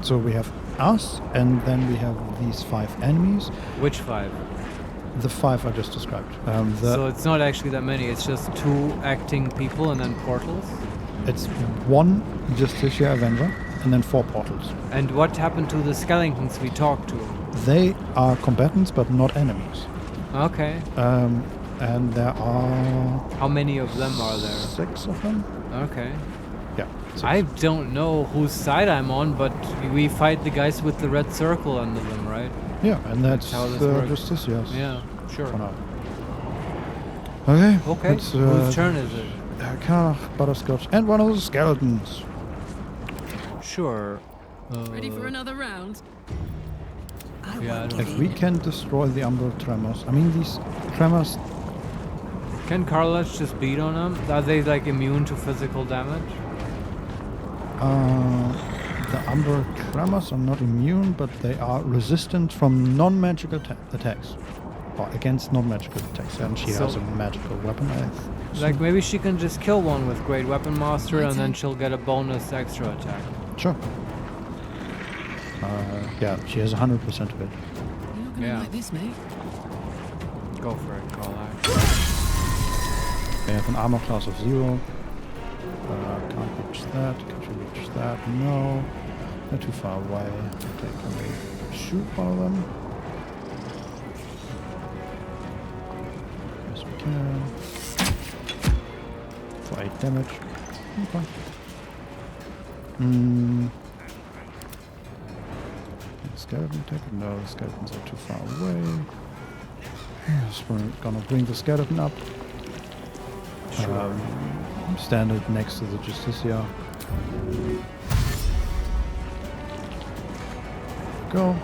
So we have us, and then we have these 5 enemies. Which 5? The 5 I just described. So it's not actually that many, it's just 2 acting people and then portals? It's 1 Justicia Avenger, and then 4 portals. And what happened to the skeletons we talked to? They are combatants, but not enemies. Okay. And there are... How many of them are there? 6 of them. Okay. Yeah. 6. I don't know whose side I'm on, but we fight the guys with the red circle under them, right? Yeah, and that's how this the works. Justicias. Yeah, sure. For now. Okay. Okay. It's, Whose turn is it? Karnach, Butterscotch, and one of the skeletons. Sure. Ready for another round? Yeah, I don't If know. we can destroy the Umbral Tremors, I mean, these tremors... Can Carlos just beat on them? Are they like immune to physical damage? The Umbral Tremors are not immune, but they are resistant from non-magical attacks. Well, against non-magical attacks, and she So- has a magical weapon. Like maybe she can just kill one with Great Weapon Master, and then she'll get a bonus extra attack. Sure. Yeah, she has 100% of it. You're not gonna Yeah. like this, mate. Go for it, Carl. They have an armor class of 0. Can't reach that. Can she reach that? No. They're too far away. Okay, can we shoot one of them? Yes, we can. For 8 damage. Okay. Skeleton attack? No, the skeletons are too far away. Yes, we're gonna bring the skeleton up. Sure. Stand it next to the Justicia. Go.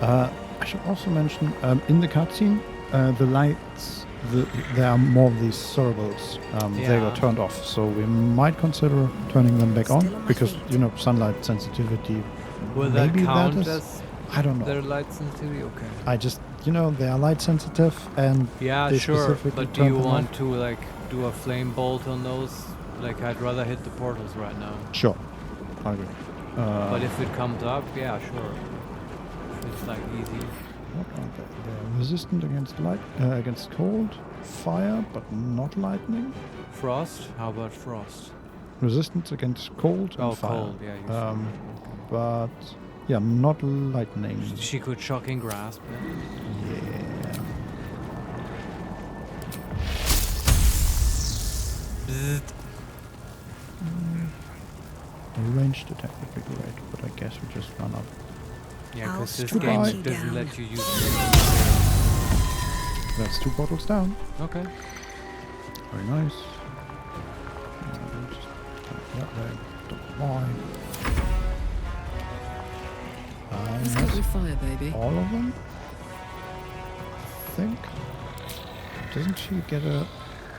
I should also mention, in the cutscene, the lights, there are more of these cerebrals. They got turned off, so we might consider turning them back on, because, you know, sunlight sensitivity. Will that maybe count is, as I don't know. their light sensitivity? Okay. I just, you know, they are light sensitive, and Yeah, they sure. specifically But do turn you them want off. to like do a flame bolt on those? Like I'd rather hit the portals right now. Sure, I agree. But if it comes up, yeah, sure. If it's like easy. What are they? They're resistant against light, against cold, fire, but not lightning. Frost? How about frost? Resistance against cold and Oh, fire. cold, yeah. You said. But yeah, not lightning. She could shocking grasp it. Yeah. Bzzzt. A ranged attack would be great, but I guess we just run up. Yeah, I'll because this strike game you doesn't down. let you use That's 2 bottles down. Okay. Very nice. Just that way. Don't mind. Let's go with fire, baby. All of them? I think. Doesn't she get a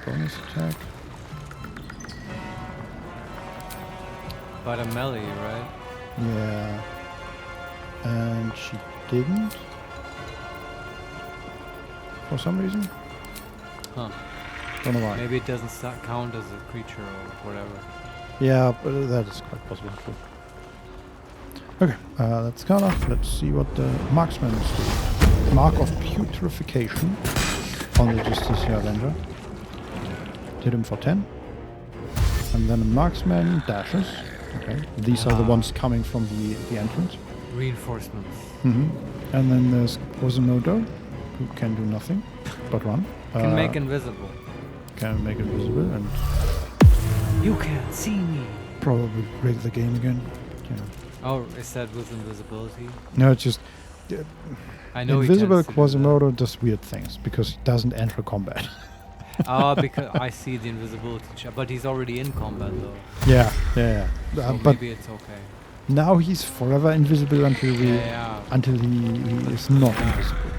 bonus attack? But a melee, right? Yeah. And she didn't? For some reason? Huh. Don't know why. Maybe it doesn't count as a creature or whatever. Yeah, but that is quite possible too. Okay, let's count off. Let's see what the marksman is doing. Mark of Putrefaction on the Justicia Avenger. Hit him for 10. And then a marksman dashes. Okay, these are the ones coming from the entrance. Reinforcements. And then there's Quasimodo, who can do nothing but run. Can make invisible. Can make it visible and You can't see me. probably break the game again. You know. Oh, is that with invisibility? No, it's just I know he invisible tends to do Quasimodo does weird things because he doesn't enter combat. Oh, because I see the invisibility but he's already in combat though. Yeah. So But maybe it's okay. now he's forever invisible until he is not invisible.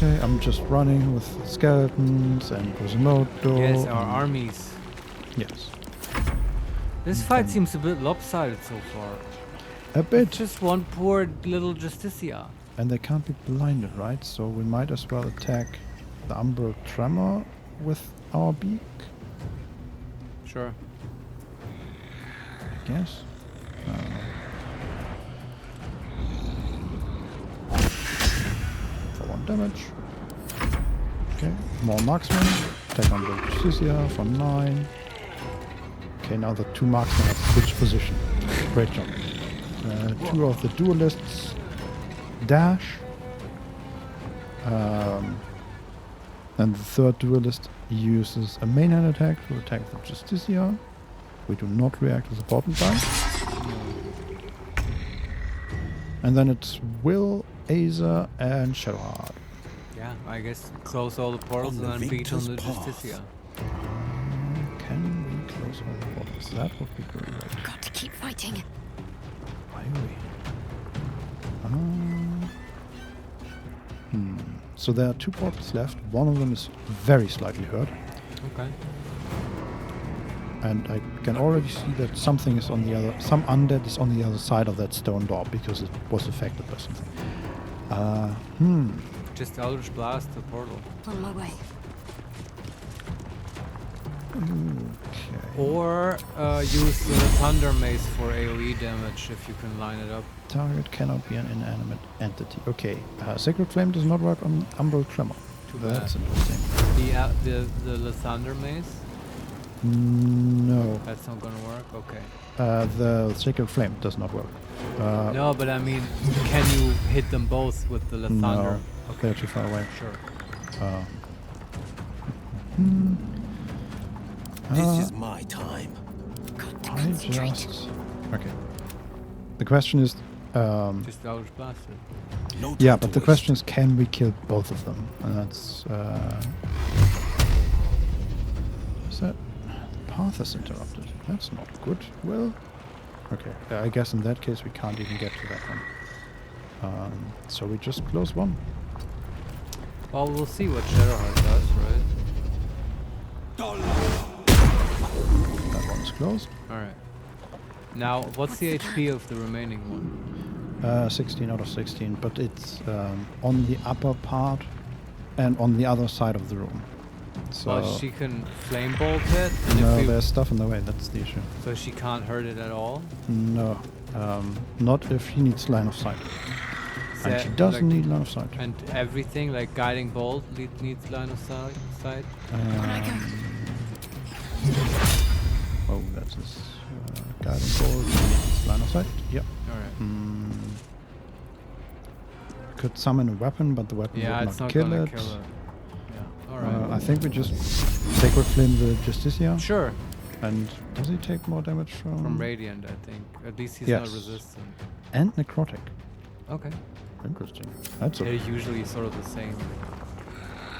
Okay, I'm just running with skeletons and Quasimodo. Yes, our and- armies. Yes. This fight seems a bit lopsided so far. A bit. Just one poor little Justicia. And they can't be blinded, right? So we might as well attack the Umbral Tremor with our beak, Sure. I guess. For 1 damage. Okay, more marksmen. Attack on the Justicia for 9. Okay, now the 2 marksmen have switched position. Great job. 2 of the duelists dash. And the 3rd duelist uses a main hand attack to attack the Justicia. We do not react with a bottom die. And then it's Will, Aza, and Shadowheart. Yeah, I guess close all the portals On and the then beat on the victor's path. Justicia. Can we close all the portals? That would be great. Got to keep fighting. Why are we? So there are 2 portals left. One of them is very slightly hurt. Okay. And I can already see that something is on the other... Some undead is on the other side of that stone door because it was affected by something. Just Eldritch Blast the portal. On my way. Okay. Or use the Thunder Mace for AoE damage if you can line it up. Target cannot be an inanimate entity. Okay. Sacred Flame does not work on Umbral Tremor. That's interesting. The Thunder Mace? No. That's not gonna work? Okay. The Sacred Flame does not work. No, but I mean, can you hit them both with the Thunder? No. Okay. They're too far away. Sure. This is my time. Okay. The question is... just Eldritch Blast it. No yeah, time but to the question is, can we kill both of them? And that's... is that... The path is interrupted. That's not good. Well... Okay, I guess in that case we can't even get to that one. So we just close one. Well, we'll see what Shadowheart does, right? That one's closed. Alright. Now, what's the HP of the remaining one? 16 out of 16, but it's on the upper part and on the other side of the room. So Well, she can flame bolt it. And no, if there's stuff in the way. That's the issue. so she can't hurt it at all. No, not if she needs line of sight. And she doesn't need line of sight. And everything like guiding bolt needs line of sight. Oh, that's his guiding bolt. Needs line of sight. Yep. All right. Could summon a weapon, but the weapon Yeah, would it's not not kill gonna it. kill it. Yeah. All right. I think we just Sacred Flame the Justicia. Sure. And does he take more damage from Radiant? I think. At least he's Yes. not resistant. And Necrotic. Okay. Interesting. That's They're usually sort of the same.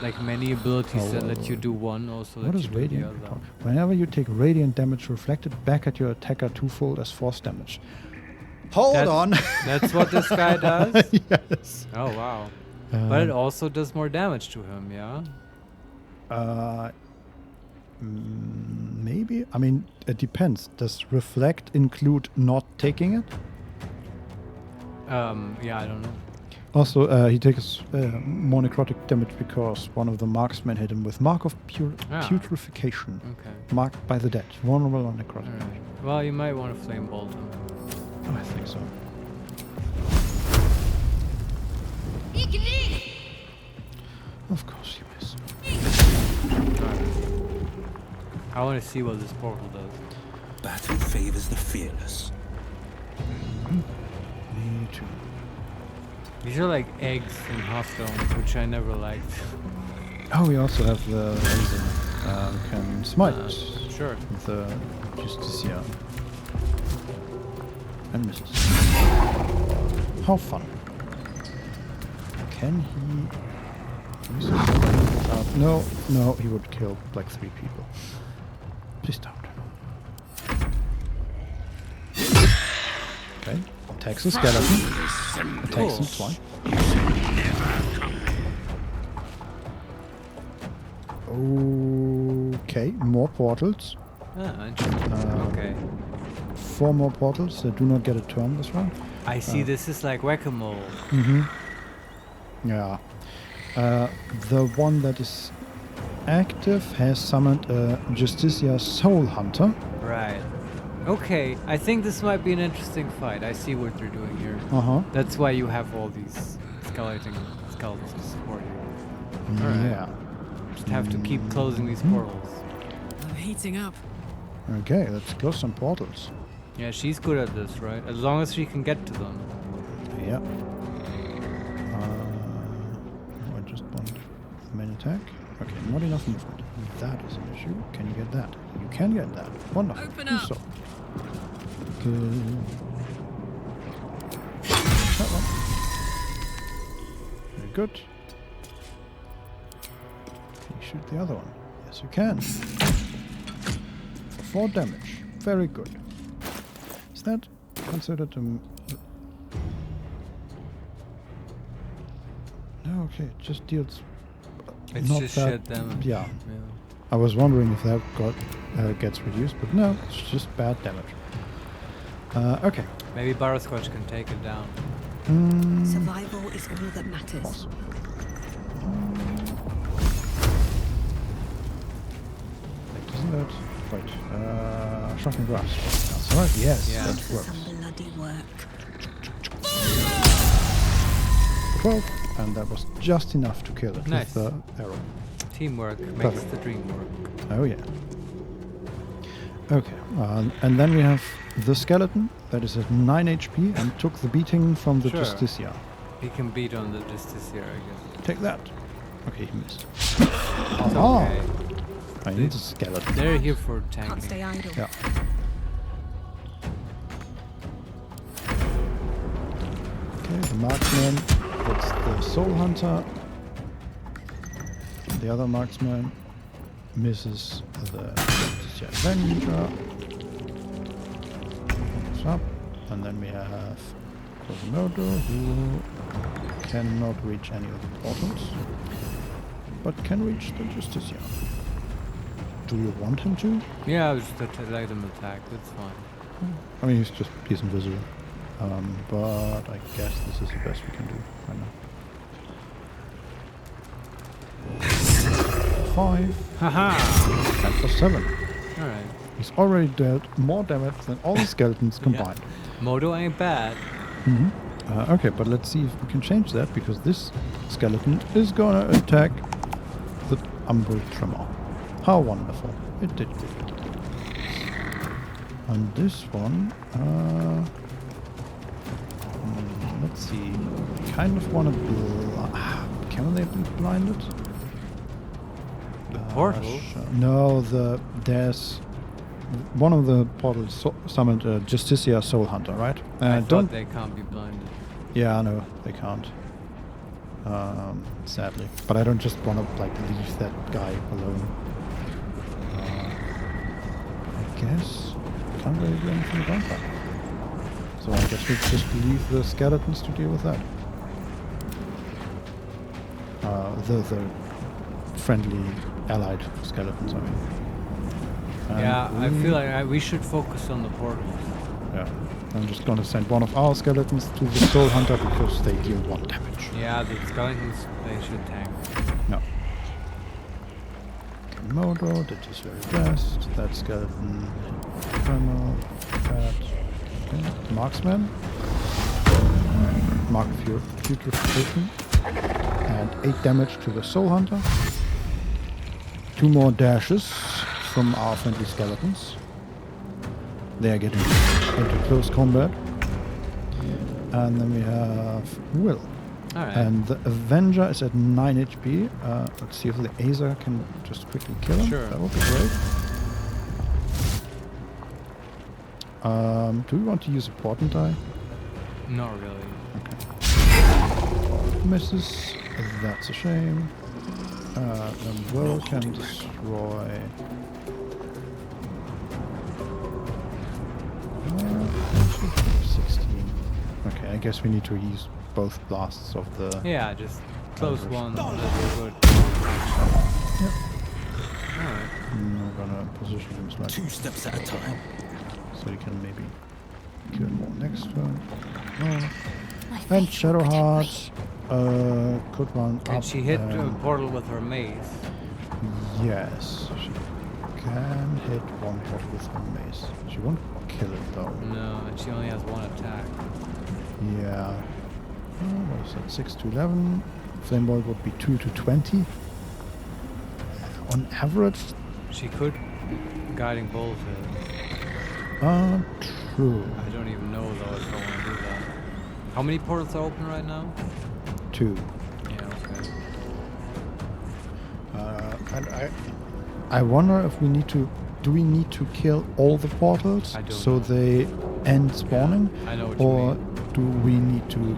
Like many abilities that let you do one, also what let is you do the Radiant? other. Whenever you take Radiant damage reflected back at your attacker twofold as force damage. Hold on! That's what this guy does? Yes. Oh, wow. But it also does more damage to him, yeah? Maybe? I mean, it depends. Does reflect include not taking it? Yeah, I don't know. Also, he takes more necrotic damage because one of the marksmen hit him with Mark of Putrefaction. Okay. Marked by the dead. Vulnerable on necrotic. Right. Well, you might want to flame bolt him. I think so. Of course you miss. I want to see what this portal does. Battle favors the fearless. Me too. These are like eggs in Hearthstone, which I never liked. Oh, we also have the laser. Can smite. Sure. With the Justicia. And misses. How fun. Can he... No, no, he would kill like 3 people. Please don't. Okay, attacks the skeleton. Attacks him twice. Okay, more portals. Ah, interesting. Okay. 4 more portals that do not get a turn this round. I see, this is like whack-a-mole. Mm-hmm. Yeah. The one that is active has summoned a Justicia Soul Hunter. Right. Okay, I think this might be an interesting fight. I see what you're doing here. Uh-huh. That's why you have all these skeletons to support you. Yeah. Just have to keep closing these portals. I'm heating up. Okay, let's close some portals. Yeah, she's good at this, right? As long as she can get to them. Yeah. I just want the main attack. Okay, not enough movement. That is an issue. Can you get that? You can get that. Wonderful. Open Do up. so. Okay. That one. Very good. Can you shoot the other one? Yes, you can. For 4 damage. Very good. Is that considered a... No, okay, it just deals... It's not just that, shit damage. Yeah. I was wondering if that gets reduced, but no, it's just bad damage. Okay. Maybe Butterscotch can take it down. Survival is all that matters. Awesome. Wait, isn't that... Wait, shocking grass. That's right, yes, Yeah. that For works. some bloody work. 12, and that was just enough to kill it Nice. with the arrow. Teamwork makes Perfect. the dream work. Oh yeah. Okay, and then we have the skeleton that is at 9 HP and took the beating from the Sure. Justicia. He can beat on the Justiciar, I guess. Take that. Okay, he missed. It's Ah, okay. I need a skeleton. They're here for Can't tanking. stay idle. Yeah. Okay, the marksman. That's the soul hunter. The other marksman misses the Avenger. Goes up. And then we have Quasimodo, who cannot reach any of the portals, but can reach the Justicia. Do you want him to? Yeah, I was just let him attack. That's fine. I mean, he's invisible. But I guess this is the best we can do right now. 5. Haha! And for 7. Alright. He's already dealt more damage than all the skeletons combined. Modo ain't bad. Okay, but let's see if we can change that, because this skeleton is gonna attack the Umbral Tremor. How wonderful. It did good. And this one, let's see. Kind of want to can they be blinded? The portal? No, there's one of the portals summoned Justicia Soul Hunter, right? I thought they can't be blinded. Yeah, no, they can't. Sadly, but I don't just want to leave that guy alone. I guess can't really do anything about that. So I guess we just leave the skeletons to deal with that. The friendly allied skeletons, I mean. Yeah, I feel like we should focus on the portals. Yeah, I'm just gonna send one of our skeletons to the Soul Hunter because they deal 1 damage. Yeah, the skeletons, they should tank. No. Modo did his very best. That skeleton. Tremor. That. Okay. Marksman. Mark Putrefaction. And 8 damage to the Soul Hunter. 2 more dashes from our friendly skeletons. They are getting into close combat. And then we have Will. Alright. And the Avenger is at 9 HP. Let's see if the Azer can just quickly kill him. Sure. That would be great. Do we want to use a portent die? Not really. Okay. Misses. That's a shame. Then Will can destroy... 16. Okay, I guess we need to use both blasts of the... Yeah, just close one. That will good. Yep. Alright. We're gonna position him slightly. 2 steps at a time. So you can maybe kill him more next turn. Oh. My And faith Shadow will protect Heart could run up. And she hit a and portal with her mace. yes, she can hit one portal with her mace. She won't kill it though. No, and she only has 1 attack. Yeah. What is that? 6 to 11. Flame Bolt would be 2 to 20. On average. She could guiding bolt it. True. I don't even know though if I want to do that. How many portals are open right now? 2. Yeah, okay. And I wonder if we need to. Do we need to kill all the portals I don't so know. they end spawning? I know what Or you mean. do we need to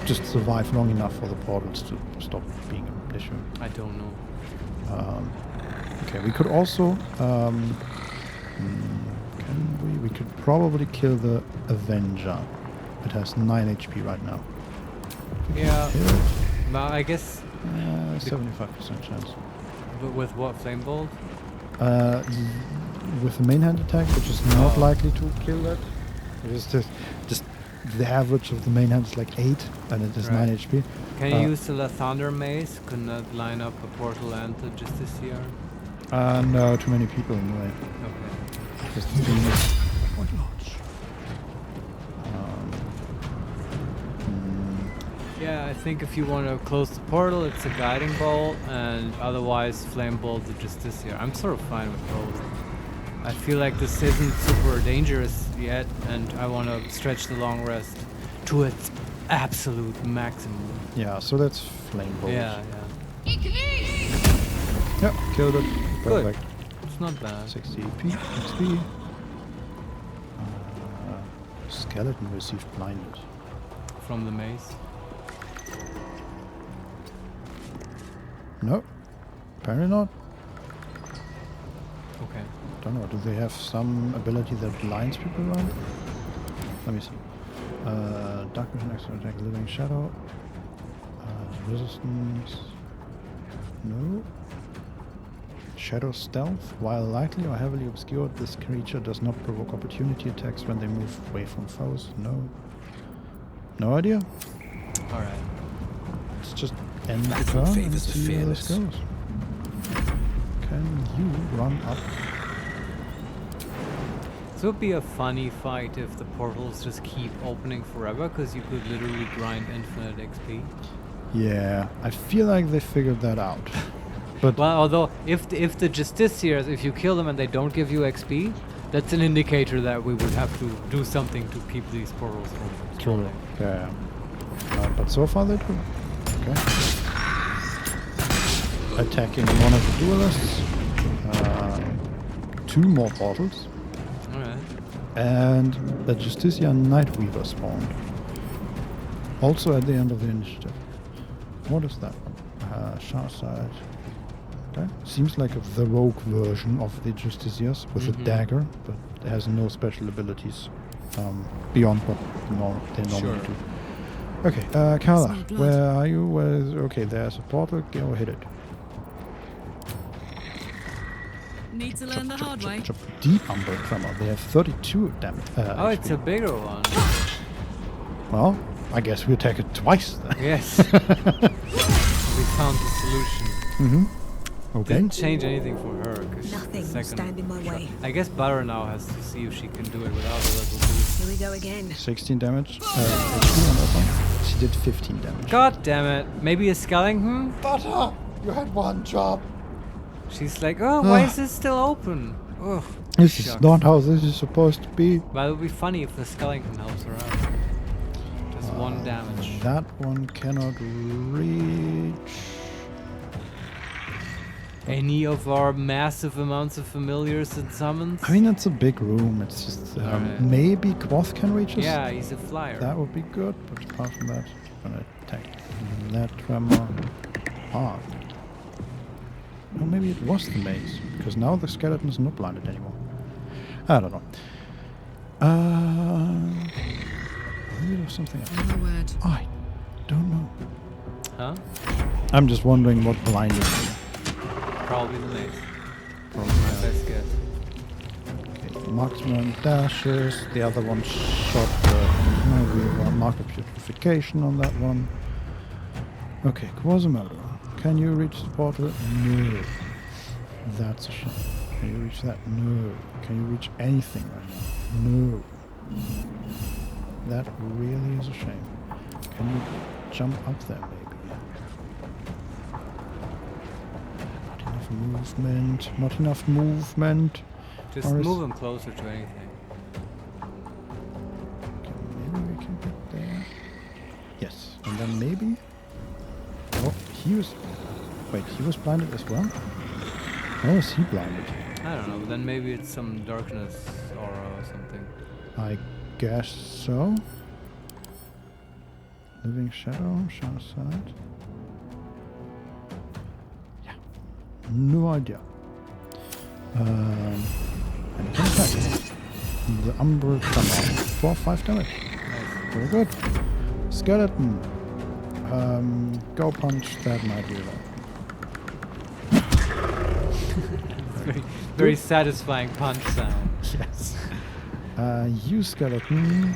just survive long enough for the portals to stop being an issue? I don't know. Okay, we could also we could probably kill the Avenger. It has 9 HP right now. Yeah, Kill it. but I guess 75% chance. with what, flame bolt? With the main hand attack, which is not likely to kill that. It's just the average of the main hand is like 8, and it is 9 HP. Can you use the Thunder Mace? Couldn't that line up a portal and the Justiciar? No, too many people in the way. Okay. Just the thing is, Yeah, I think if you want to close the portal, it's a Guiding Bolt, and otherwise Flame Bolt the Justiciar. I'm sort of fine with both. I feel like this isn't super dangerous yet, and I want to stretch the long rest to its absolute maximum. Yeah, so that's Flame Bolt. Yeah. Yep, killed it. Good. Perfect. It's not bad. 60 XP. Skeleton received blindness. From the mace. No, apparently not. Okay. Don't know. Do they have some ability that blinds people around? Let me see. Dark vision, extra attack, living shadow. Resistance. No. Shadow stealth. While lightly or heavily obscured, this creature does not provoke opportunity attacks when they move away from foes. No. No idea. All right. Let's just end the turn and see where this goes. Can you run up? This would be a funny fight if the portals just keep opening forever, because you could literally grind infinite XP. Yeah, I feel like they figured that out. But well, although if the Justiciars, if you kill them and they don't give you XP, that's an indicator that we would have to do something to keep these portals from true. Yeah. But so far they do. Okay. Attacking one of the duelists. 2 more portals. Alright. And the Justiciar Nightweaver spawned. Also at the end of the initiative. What is that one? Sharp side. Okay. Seems like the rogue version of the Justiciars with a dagger, but it has no special abilities beyond what they normally do. Okay, Carla, where are you? Okay, there's a portal. Go hit it. Need to learn the hard way. Deep Umber Tremor. They have 32 damage. Oh, it's a bigger one. Well, I guess we attack it twice then. Yes. We found the solution. Mm-hmm. Okay. Didn't change anything for her. Nothing will stand in my way. I guess Butter now has to see if she can do it without a level boost. Here we go again. 16 damage. HP on that one. She did 15 damage. God damn it. Maybe a skeleton? Butter! You had one job. She's like, oh, why is this still open? Ugh. This is not how this is supposed to be. Well, it would be funny if the skeleton helps her out. Just 1 damage. That one cannot reach. Any of our massive amounts of familiars and summons? I mean, it's a big room. It's just maybe Quoth can reach us. Yeah, he's a flyer. That would be good, but apart from that, I'm gonna attack that tremor hard. Or maybe it was the maze, because now the skeleton is not blinded anymore. I don't know. Maybe there's something else. I don't know. Huh? I'm just wondering what blinded me. Probably the maze. Probably my best guess. Okay, marksman dashes. The other one shot the we want marker purification on that one. Okay, Quasimodo. Can you reach the portal? No. That's a shame. Can you reach that? No. Can you reach anything right now? No. That really is a shame. Can you jump up there, maybe? Movement, not enough movement. Just move him closer to anything. Okay, maybe we can get there. Yes, and then maybe. Oh, he was. Wait, he was blinded as well? How was he blinded? I don't know, then maybe it's some darkness aura or something. I guess so. Living shadow, shadow side. No idea. And can attack. The Umbral Tremor. 4-5 damage. Nice. Very good. Skeleton. Go punch that might be that. Very satisfying punch sound. Yes. You skeleton.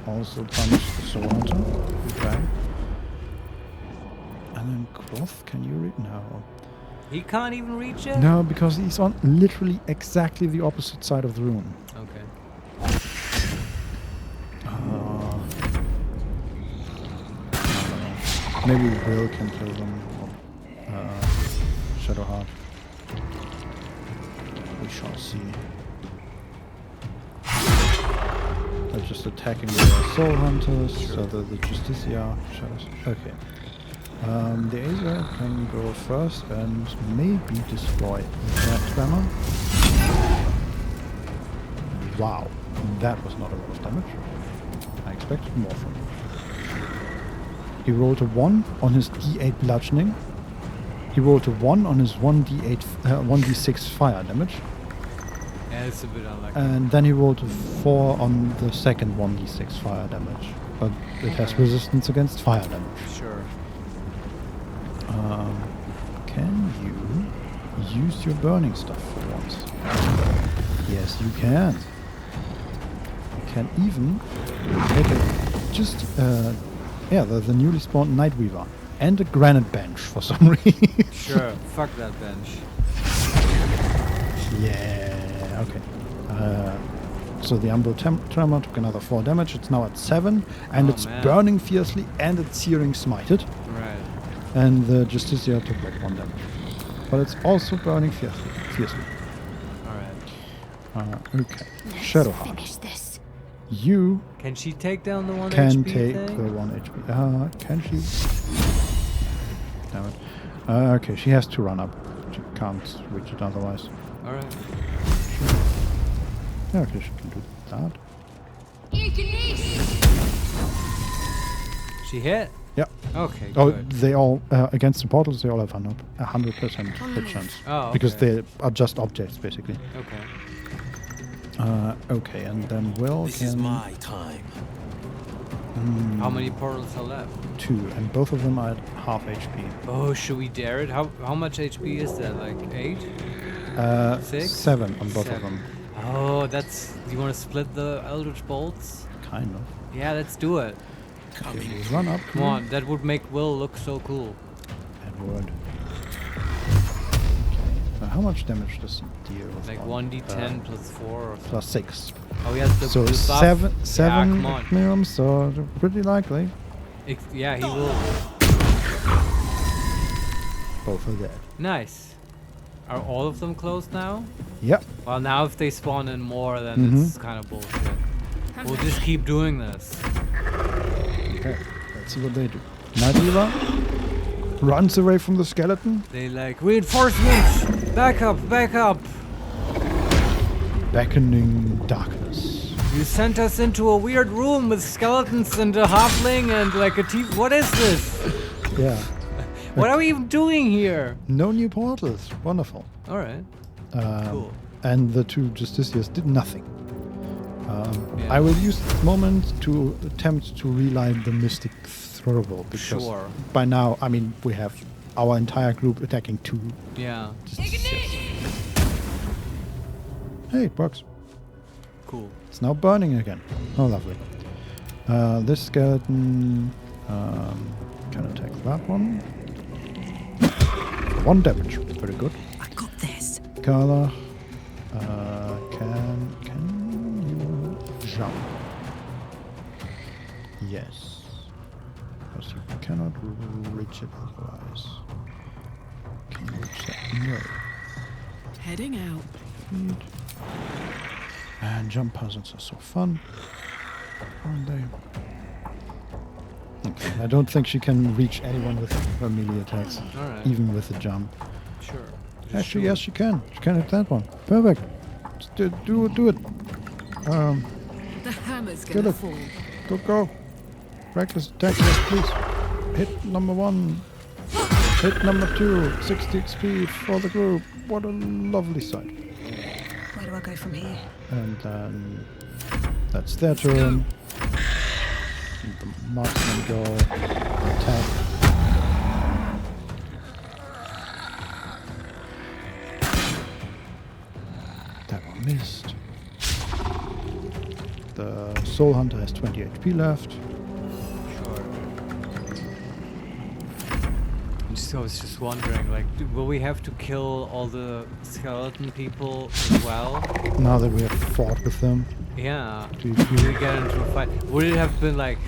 also punish the soul hunter. Okay. And then Croth, can you read? No. He can't even reach it? No, because he's on literally exactly the opposite side of the room. Okay. Maybe Will can kill them. Shadowheart. We shall see. They're just attacking the soul hunters, so the Justicia shadows. Okay. The Aether can go first and maybe destroy that tremor. Wow, that was not a lot of damage. I expected more from him. He rolled a 1 on his D8 bludgeoning. He rolled a 1 on his 1d6 fire damage. Yeah, it's a bit unlucky. And then he rolled a 4 on the second 1d6 fire damage. But it has resistance against fire damage. Sure. Can you use your burning stuff for once? Yes, you can. You can even take the newly spawned Nightweaver and a granite bench for some reason. Sure, fuck that bench. Yeah, okay. So the Umbral Tremor took another 4 damage. It's now at 7, and it's burning fiercely, and it's searing smited. Right. And the Justicia took like 1 damage. But it's also burning fiercely. Alright. Okay. Shadowheart. Finish this. You can she take down the 1 can HP take thing? the 1 HP. Can she? Damn it. Okay, she has to run up. She can't reach it otherwise. Alright. Yeah, okay, she can do that. She hit? Yeah. Okay, Oh, good. they all, against the portals, they all have 100% hit chance. Oh, because okay. they are just objects, basically. Okay. Okay, and then Will This can... is my time. How many portals are left? 2, and both of them are at half HP. Oh, should we dare it? How much HP is that? Like 8? 6? 7 on both of them. Oh, that's... Do you want to split the Eldritch Bolts? Kind of. Yeah, let's do it. Okay, run up. Come on, that would make Will look so cool. That would. Okay. How much damage does he deal with? Like 1d10 plus 4 or something. Plus 6. Oh, yes, the so buff. 7 come on. minimum, so pretty likely. Yeah, he will. Both are dead. Nice. Are all of them closed now? Yep. Well, now if they spawn in more, then it's kind of bullshit. We'll just keep doing this. Okay, let's see what they do. Nightweaver runs away from the skeleton. They like, reinforcements! Back up, back up! Beckoning darkness. You sent us into a weird room with skeletons and a halfling and like a What is this? Yeah. What are we even doing here? No new portals. Wonderful. Alright. Cool. And the 2 Justicias did nothing. Yeah. I will use this moment to attempt to relight the Mystic Throw, because by now, I mean, we have our entire group attacking 2 Yeah. Justicias. Hey, it works. Cool. It's now burning again. Oh, lovely. This skeleton can attack that one. 1 damage. Very good. I got this. Carla, can you jump? Yes. Because you cannot reach it otherwise. Can you reach that? No. Heading out. Speed. And jump puzzles are so fun, aren't they? Okay, I don't think she can reach anyone with her melee attacks, even with a jump. Sure. Actually, yes, she can. She can hit that one. Perfect. Just do it. The hammer's Kill gonna it. fall. Go. Reckless attack, yes, please. Hit number 1. Hit number 2. 60 XP for the group. What a lovely sight. Where do I go from here? And then that's their turn. And the marksman go attack. That one missed. The Soul Hunter has 20 HP left. Sure. I was just wondering, like, will we have to kill all the skeleton people as well? Now that we have fought with them. Yeah. Do we get into a fight? Would it have been like,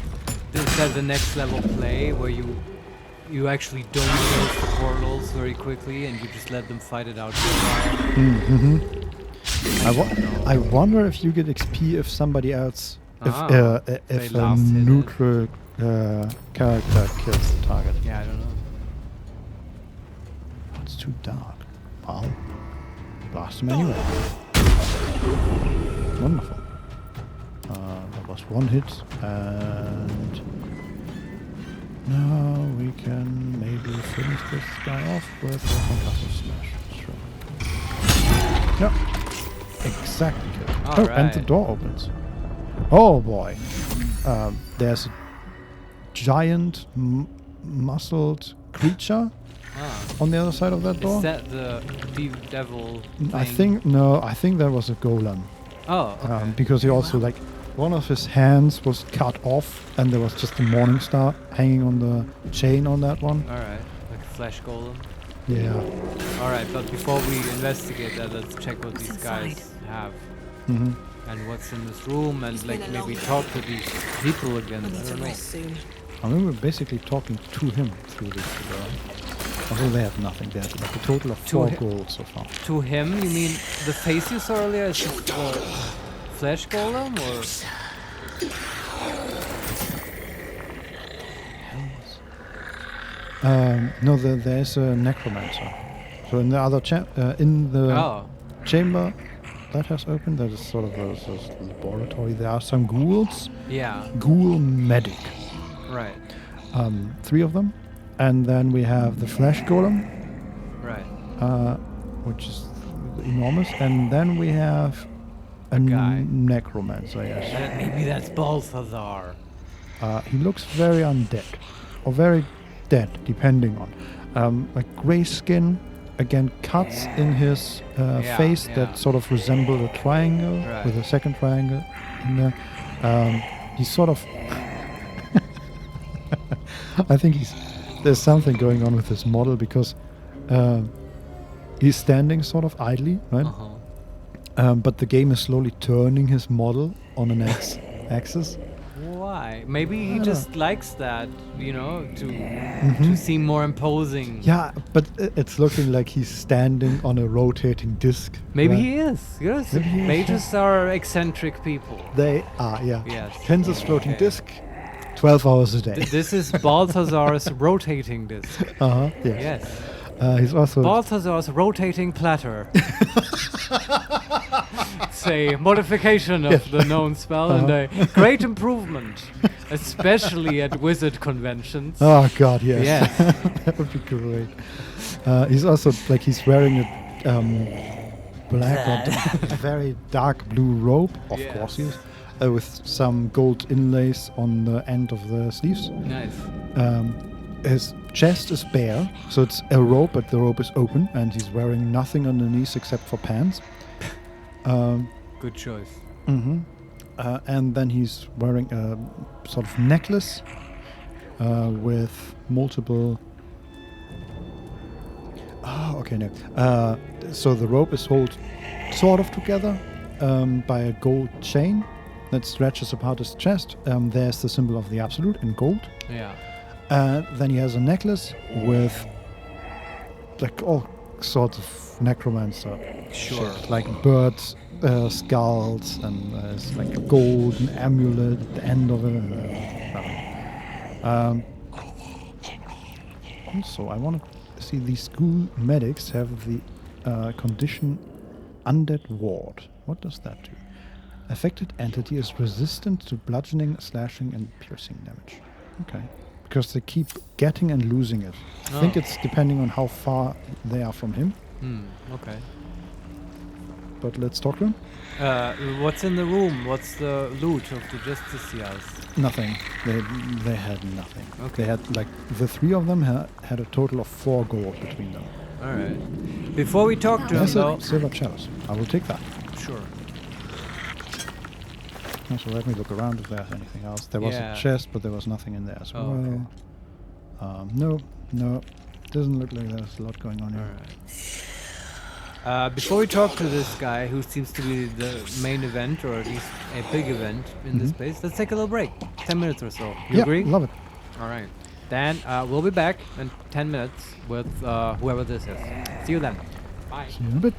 is that the next level play where you actually don't close the portals very quickly and you just let them fight it out for a while? I wonder if you get XP if somebody else, if a last hit neutral character kills the target. Yeah, I don't know. It's too dark. Well, blast him anyway. Wonderful. That was one hit, and now we can maybe finish this guy off with a concussive smash. Sure. Yep. Exactly. And the door opens. Oh boy. There's a giant muscled creature on the other side of that door. Is that the devil thing? I think that was a golem. Oh, okay. Because he also, like, one of his hands was cut off and there was just a morning star hanging on the chain on that one. Alright, like a flesh golem. Yeah. Alright, but before we investigate that, let's check what these guys have. Mm-hmm. And what's in this room, and like maybe talk to these people again. I don't know. I mean, we're basically talking to him through this. Although they have nothing. They have like a total of 4 gold so far. To him? You mean the face you saw earlier is just flesh golem, or? No, there's a necromancer. So in the other chamber that has opened, that is sort of a laboratory. There are some ghouls. Yeah. Ghoul medic. Right. 3 of them. And then we have the flesh golem. Right. Which is enormous. And then we have a necromancer, yes. Maybe that's Balthazar. He looks very undead. Or very dead, depending on. Like grey skin, again cuts in his face that sort of resemble a triangle, with a second triangle in there. He's sort of... I think there's something going on with this model, because he's standing sort of idly, right? But the game is slowly turning his model on an axis. Why? Maybe he just likes that, you know, to seem more imposing. Yeah, but it's looking like he's standing on a rotating disc. Maybe he is. Yes. Mages are eccentric people. They are, yeah. Yes. Kansas floating disc, 12 hours a day. This is Balthazar's rotating disc. Yes. He's also Balthazar's rotating platter. It's a modification of the known spell and a great improvement, especially at wizard conventions. Oh god, yes. Yes. That would be great. He's also like he's wearing a black or very dark blue robe, of course he is, with some gold inlays on the end of the sleeves. Nice. His chest is bare, so it's a robe, but the robe is open, and he's wearing nothing underneath except for pants. Good choice. And then he's wearing a sort of necklace with multiple... Oh, okay, no. So the rope is held sort of together by a gold chain that stretches apart his chest. There's the symbol of the Absolute in gold. Yeah. Then he has a necklace with like all sorts of necromancer shit, like birds, skulls, and there's like a golden amulet at the end of it. Also, I want to see these ghoul medics have the condition Undead Ward. What does that do? Affected entity is resistant to bludgeoning, slashing, and piercing damage. Okay. Because they keep getting and losing it. I think it's depending on how far they are from him. Okay. But let's talk to him. What's in the room? What's the loot of the Justiciars? Nothing. They had nothing. Okay. They had, like, the 3 of them had a total of 4 gold between them. Alright. Before we talk to him, though... Silver chalice. I will take that. Sure. Also, let me look around if there's anything else. There was Yeah. a chest, but there was nothing in there as Oh, well. No, doesn't look like there's a lot going on here. Before we talk to this guy, who seems to be the main event, or at least a big event in this place, let's take a little break. 10 minutes or so. You agree? Love it. All right. Then we'll be back in 10 minutes with whoever this is. See you then. Bye. See you in a bit.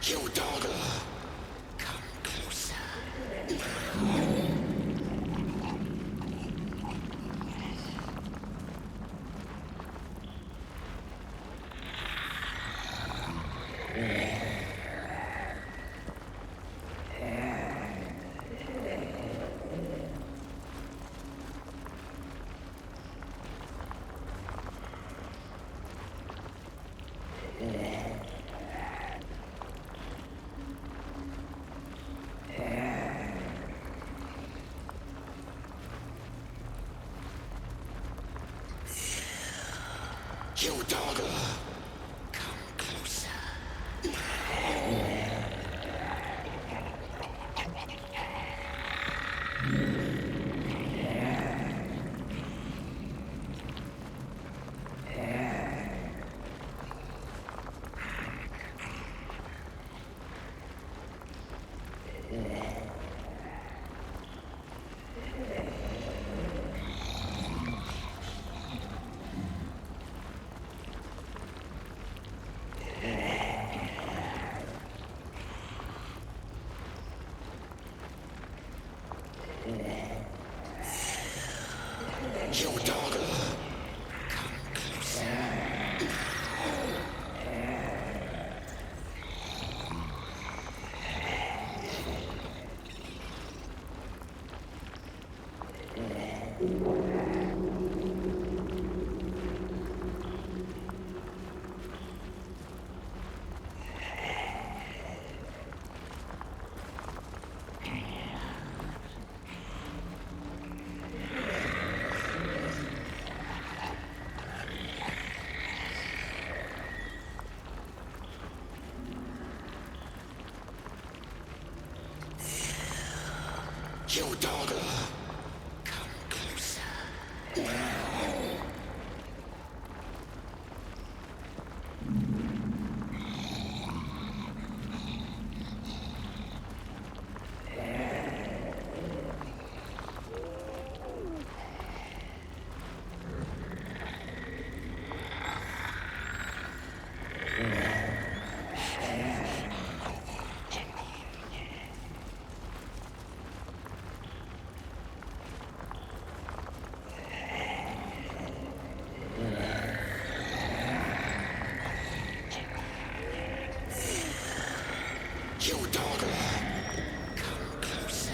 You dogger! Come closer. You dogger! Come closer. You dogger! Come closer. You dogger! Come closer. You dogger! Come closer.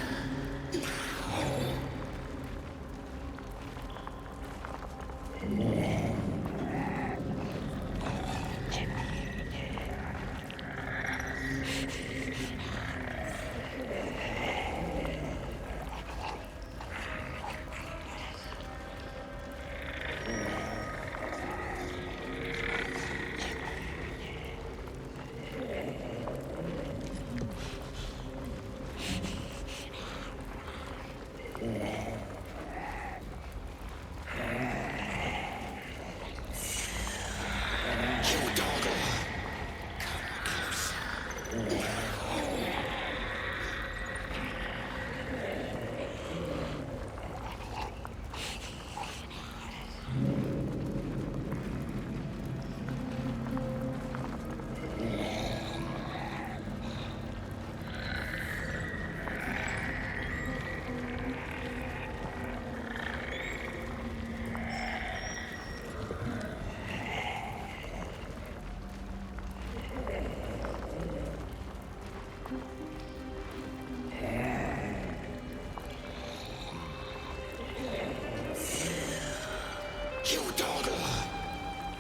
You dogger!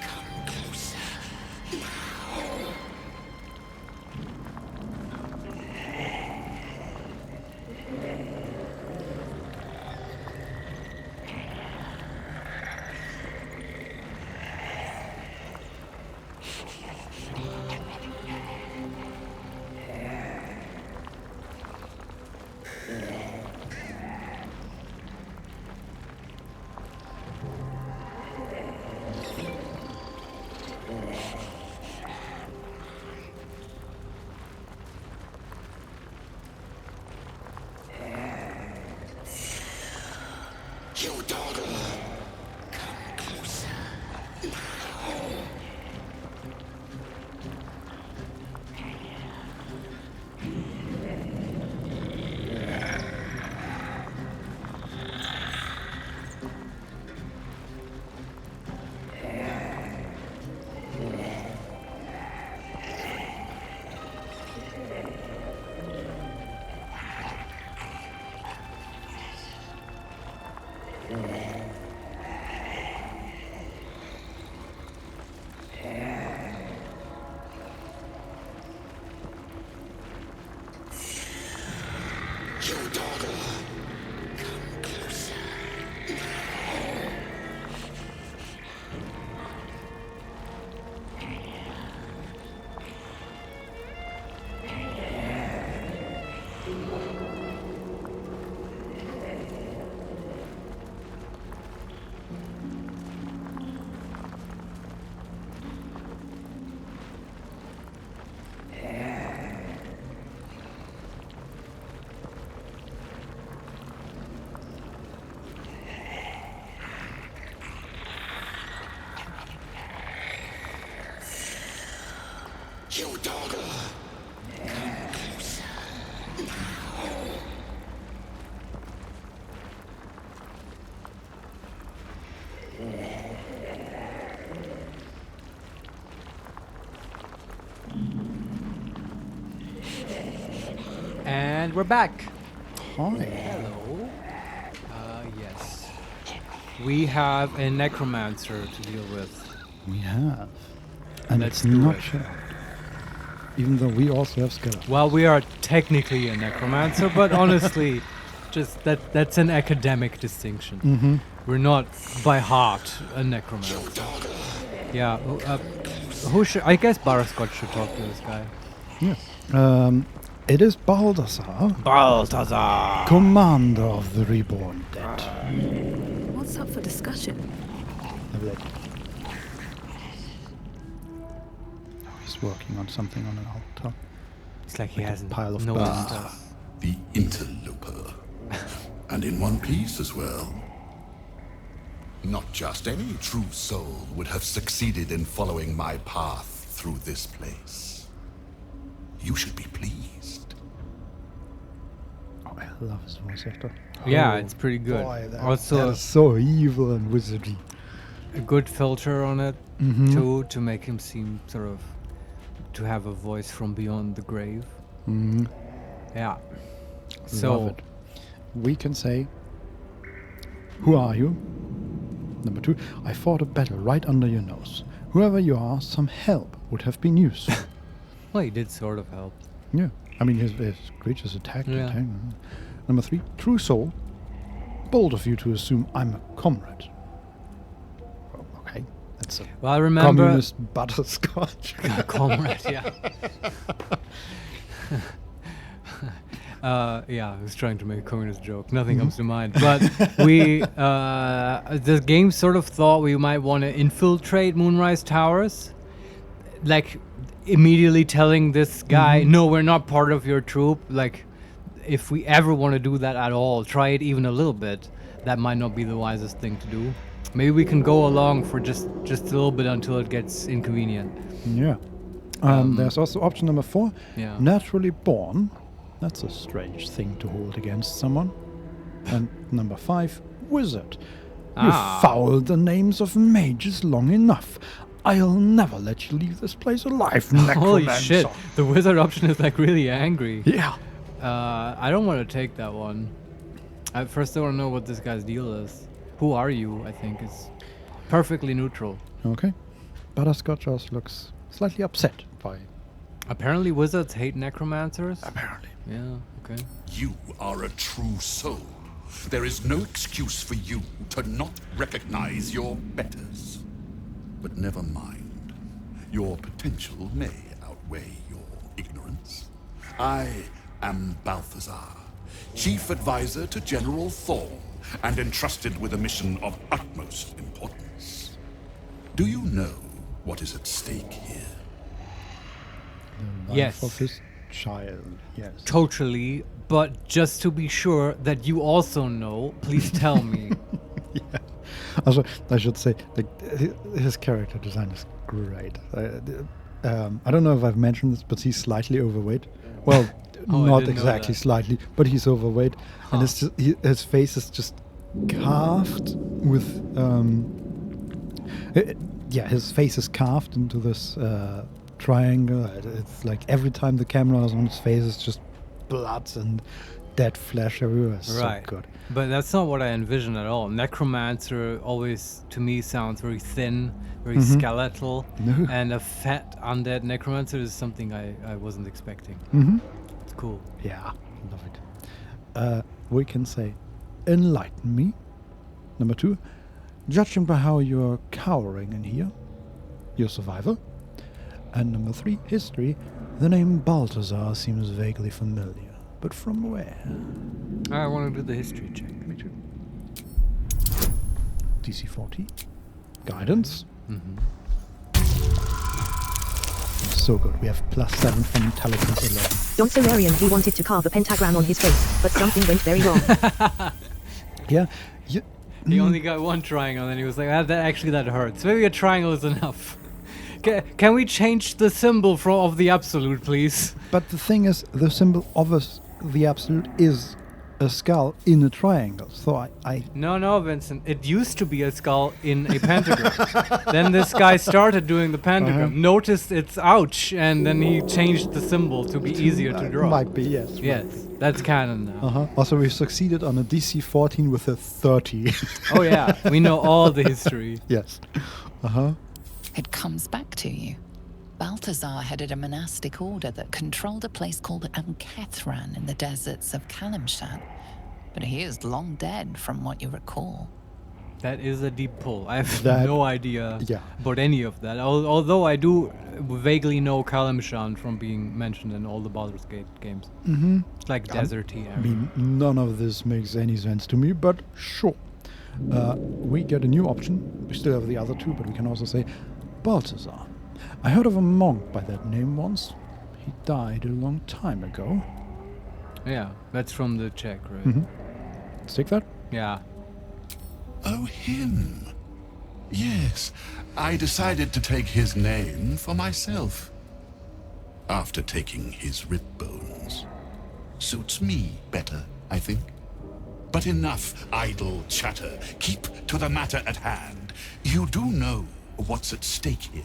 Come closer. You dogger! Come closer. You dog! Come closer. And we're back. Hi. Hello. Yes. We have a necromancer to deal with. We have. And Let's it's do not it. shared. Even though we also have skeletons. Well, we are technically a necromancer, but honestly, just that's an academic distinction. Mm-hmm. We're not by heart a necromancer. Yeah. Who should? I guess Butterscotch should talk to this guy. Yeah. It is Baldur. Balthazar! Commander of the Reborn Dead. What's up for discussion? He's working on something on an altar. It's like he hasn't pile of noticed bones. us. The interloper. And in one piece as well. Not just any true soul would have succeeded in following my path through this place. You should be pleased. Oh, I love his voice actor. Yeah, Oh, it's pretty good. Boy, that Also, is so evil and wizardy. a good filter on it Mhm. too, to make him seem sort of to have a voice from beyond the grave. Mm-hmm. Yeah. Love So it. We can say, who are you? Number 2, I fought a battle right under your nose. Whoever you are, some help would have been useful. well, he did sort of help. Yeah. I mean, his creatures attacked. Yeah. Number 3, true soul. Bold of you to assume I'm a comrade. Oh, okay. That's a Well, I remember communist butterscotch. comrade. Yeah. Yeah, I was trying to make a communist joke. Nothing comes to mind. But we, the game sort of thought we might want to infiltrate Moonrise Towers. Like, immediately telling this guy, no, we're not part of your troop. Like, if we ever want to do that at all, try it even a little bit. That might not be the wisest thing to do. Maybe we can go along for just a little bit until it gets inconvenient. Yeah. There's also option number 4. Yeah. Naturally born. That's a strange thing to hold against someone. And number 5, wizard. You fouled the names of mages long enough. I'll never let you leave this place alive, necromancer. Holy shit, the wizard option is like really angry. Yeah. I don't want to take that one. First I want to know what this guy's deal is. Who are you, I think, is perfectly neutral. Okay. Butterscotch also looks slightly upset by... Apparently wizards hate necromancers. Apparently. Yeah, okay. You are a true soul. There is no excuse for you to not recognize your betters. But never mind. Your potential may outweigh your ignorance. I am Balthazar, Chief Advisor to General Thorn, and entrusted with a mission of utmost importance. Do you know what is at stake here? The life Yes. of his child, yes. Totally, but just to be sure that you also know, please tell me. Yeah. Also, I should say, like, his character design is great. I don't know if I've mentioned this, but he's slightly overweight. Well, Oh, I not didn't know exactly that. slightly, but he's overweight, and it's just, his face is just carved with. Yeah, his face is carved into this triangle. It's like every time the camera is on his face, it's just blood and dead flesh everywhere. It's Right. so good. But that's not what I envision at all. Necromancer always, to me, sounds very thin, very skeletal, No. and a fat undead necromancer is something I wasn't expecting. Mm-hmm. It's cool. Yeah, love it. We can say, enlighten me. Number 2, judging by how you're cowering in here, you're a survivor. And number 3, history. The name Balthazar seems vaguely familiar. But from where? I want to do the history check. Me too. DC 40. Guidance. So good. We have +7 from intelligence alone. Don Solarian, he wanted to carve a pentagram on his face, but something went very wrong. Yeah. He only got one triangle, and he was like, that hurts. Maybe a triangle is enough. Can we change the symbol of the absolute, please? But the thing is, the symbol of the absolute is a skull in a triangle. So I No, Vincent. It used to be a skull in a pentagram. Then this guy started doing the pentagram, noticed it's ouch, and then he changed the symbol to be easier to draw. Might be, yes. Yes, that's canon now. Also, we succeeded on a DC 14 with a 30. Oh yeah, we know all the history. Yes. It comes back to you. Balthazar headed a monastic order that controlled a place called Ankethran in the deserts of Kalimshan. But he is long dead, from what you recall. That is a deep pull. I have That- no idea about any of that. Although I do vaguely know Kalimshan from being mentioned in all the Baldur's Gate games. Mm-hmm. It's like deserty area. I mean, none of this makes any sense to me, but sure. We get a new option. We still have the other two, but we can also say Balthazar. I heard of a monk by that name once. He died a long time ago. Yeah, that's from the check, right? Mm-hmm. Let's take that. Yeah. Oh, him. Yes, I decided to take his name for myself. After taking his rib bones. Suits me better, I think. But enough idle chatter. Keep to the matter at hand. You do know what's at stake here.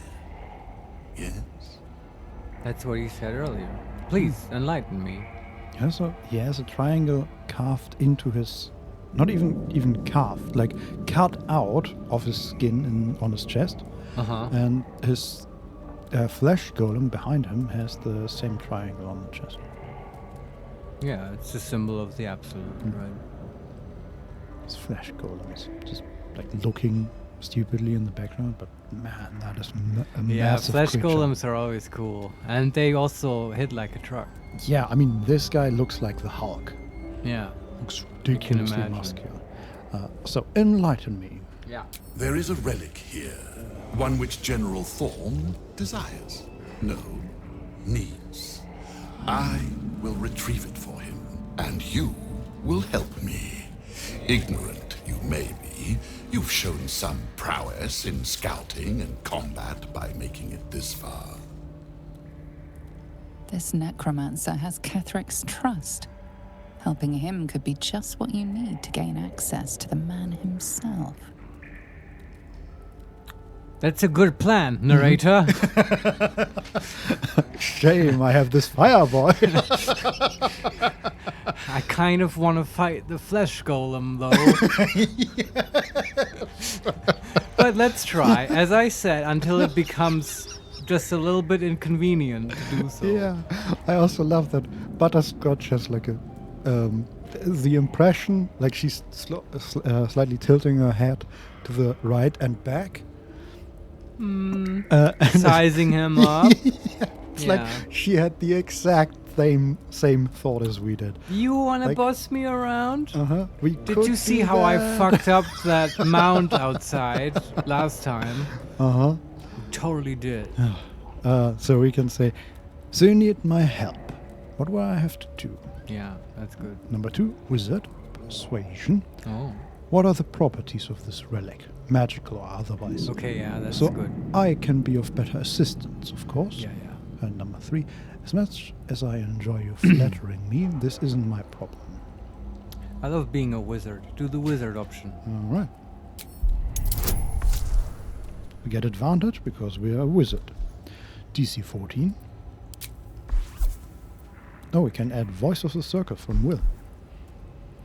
Yes? That's what he said earlier. Please, enlighten me. He has a triangle carved into his... Not even carved, like cut out of his skin on his chest. And his flesh golem behind him has the same triangle on the chest. Yeah, it's a symbol of the absolute, right? His flesh golem is just like looking stupidly in the background, but man, that is a massive flesh creature. golems are always cool. And they also hit like a truck. Yeah, I mean, this guy looks like the Hulk. Yeah. Looks ridiculously imagine. muscular. So enlighten me. Yeah. There is a relic here. One which General Thorn desires. No, needs. I will retrieve it for him, and you will help me. Ignorant you may be, you've shown some prowess in scouting and combat by making it this far. This necromancer has Kethric's trust. Helping him could be just what you need to gain access to the man himself. That's a good plan, narrator. Shame, I have this fireboy. I kind of want to fight the flesh golem, though. But let's try, as I said, until it becomes just a little bit inconvenient to do so. Yeah, I also love that Butterscotch has like a the impression, like she's slightly tilting her head to the right and back. And sizing him up. It's like she had the exact same thought as we did. You want to Like- boss me around? Did could you see do how I that. fucked up that mount outside last time? Totally did. So we can say, so you need my help. What will I have to do? Yeah, that's good. Number 2, wizard, persuasion. Oh. What are the properties of this relic, magical or otherwise? Okay, yeah, that's so good. I can be of better assistance, of course. Yeah. And number 3, as much as I enjoy you flattering me, this isn't my problem. I love being a wizard. Do the wizard option. All right. We get advantage because we are a wizard. DC 14. Oh, we can add voice of the circle from will.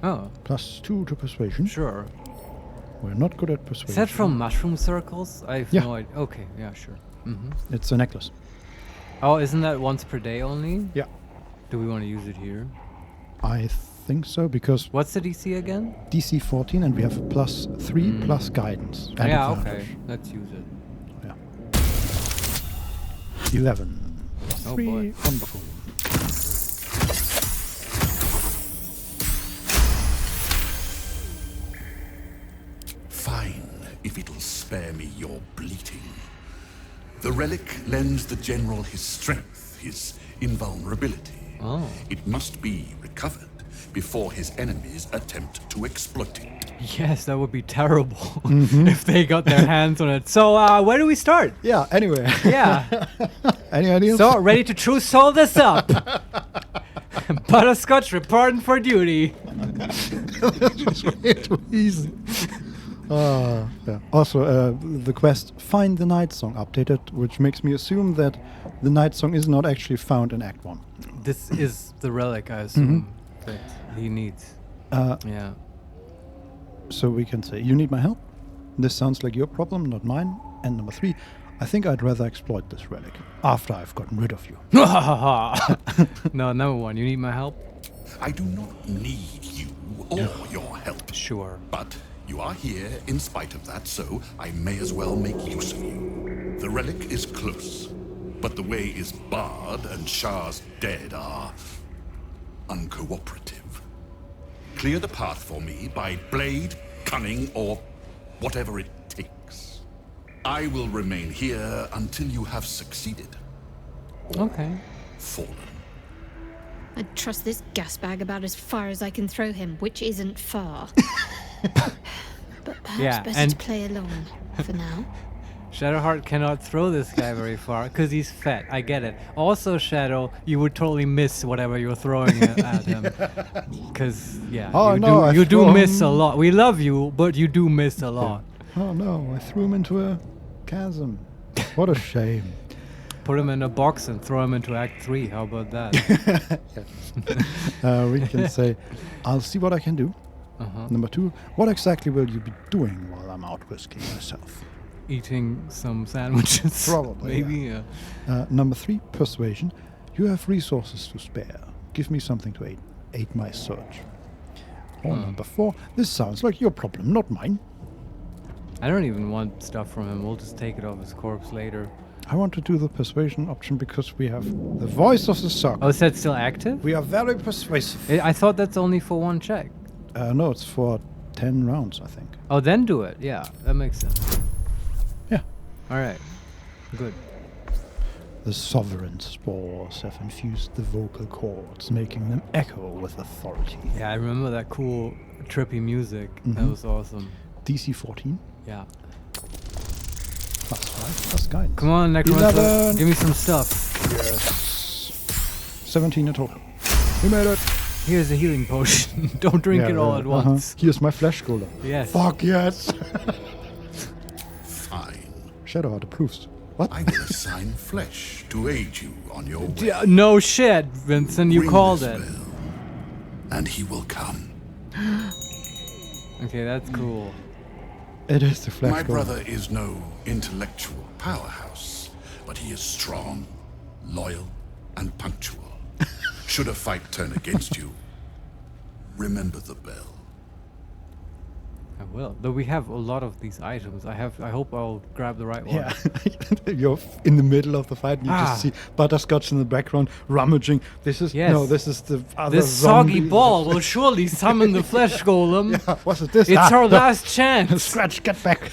Oh. +2 to persuasion. Sure. We're not good at persuasion. Is that from mushroom circles? I have Yeah. no idea. Okay, yeah, sure. It's a necklace. Oh, isn't that once per day only? Yeah. Do we want to use it here? I think so, because What's the DC again? DC 14 and we have a +3 plus guidance. And Yeah, advantage. okay. Let's use it. 11. Oh 3, boy. wonderful. Fine, if it'll spare me your bleating. The relic lends the general his strength, his invulnerability. Oh. It must be recovered. before his enemies attempt to exploit it. Yes, that would be terrible if they got their hands on it. So, where do we start? Yeah, anyway. Yeah. Any ideas? So, ready to true soul this up. Butterscotch reporting for duty. That's way too easy. Yeah. Also, the quest Find the Night Song updated, which makes me assume that the Night Song is not actually found in Act 1. This is the relic, I assume, that he needs. Yeah. So we can say, you need my help? This sounds like your problem, not mine. And number 3, I think I'd rather exploit this relic after I've gotten rid of you. No, number 1, you need my help? I do not need you or your help. Sure. But you are here in spite of that, so I may as well make use of you. The relic is close, but the way is barred and Shah's dead are uncooperative. Clear the path for me by blade, cunning, or whatever it takes. I will remain here until you have succeeded. Okay. Fallen. I'd trust this gas bag about as far as I can throw him, which isn't far. But perhaps better to play along for now. Shadowheart cannot throw this guy very far because he's fat. I get it. Also, Shadow, you would totally miss whatever you're throwing at him. Because, you do miss a lot. We love you, but you do miss a lot. Oh no, I threw him into a chasm. What a shame. Put him in a box and throw him into Act 3. How about that? We can say, I'll see what I can do. Number 2, what exactly will you be doing while I'm out risking myself? Eating some sandwiches. Probably. Maybe, yeah. Number 3, persuasion. You have resources to spare. Give me something to aid my search. Or number 4, this sounds like your problem, not mine. I don't even want stuff from him. We'll just take it off his corpse later. I want to do the persuasion option because we have the voice of the circle. Oh, is that still active? We are very persuasive. I thought that's only for 1 check. No, it's for 10 rounds, I think. Oh, then do it. Yeah, that makes sense. Yeah. All right. Good. The sovereign spores have infused the vocal cords, making them echo with authority. Yeah, I remember that cool, trippy music. That was awesome. DC 14. Yeah. +5, plus guidance. Come on, Necromancer. 11. Give me some stuff. Yes. 17 in total. We made it. Here's a healing potion. Don't drink it all at once. Here's my flesh golem. Yes. Fuck yes. Fine. Shadowheart approves. What? I will assign flesh to aid you on your way. No shit, Vincent. You Ring called this it. bell, and he will come. Okay, that's cool. It is the flesh My golem. brother is no intellectual powerhouse, but he is strong, loyal, and punctual. Should a fight turn against you, remember the bell. I will. Though we have a lot of these items. I hope I'll grab the right one. Yeah. You're in the middle of the fight and you just see Butterscotch in the background rummaging. This is this is the other This soggy ball will surely summon the flesh golem. Yeah, what's it this? It's our last chance. Scratch, get back.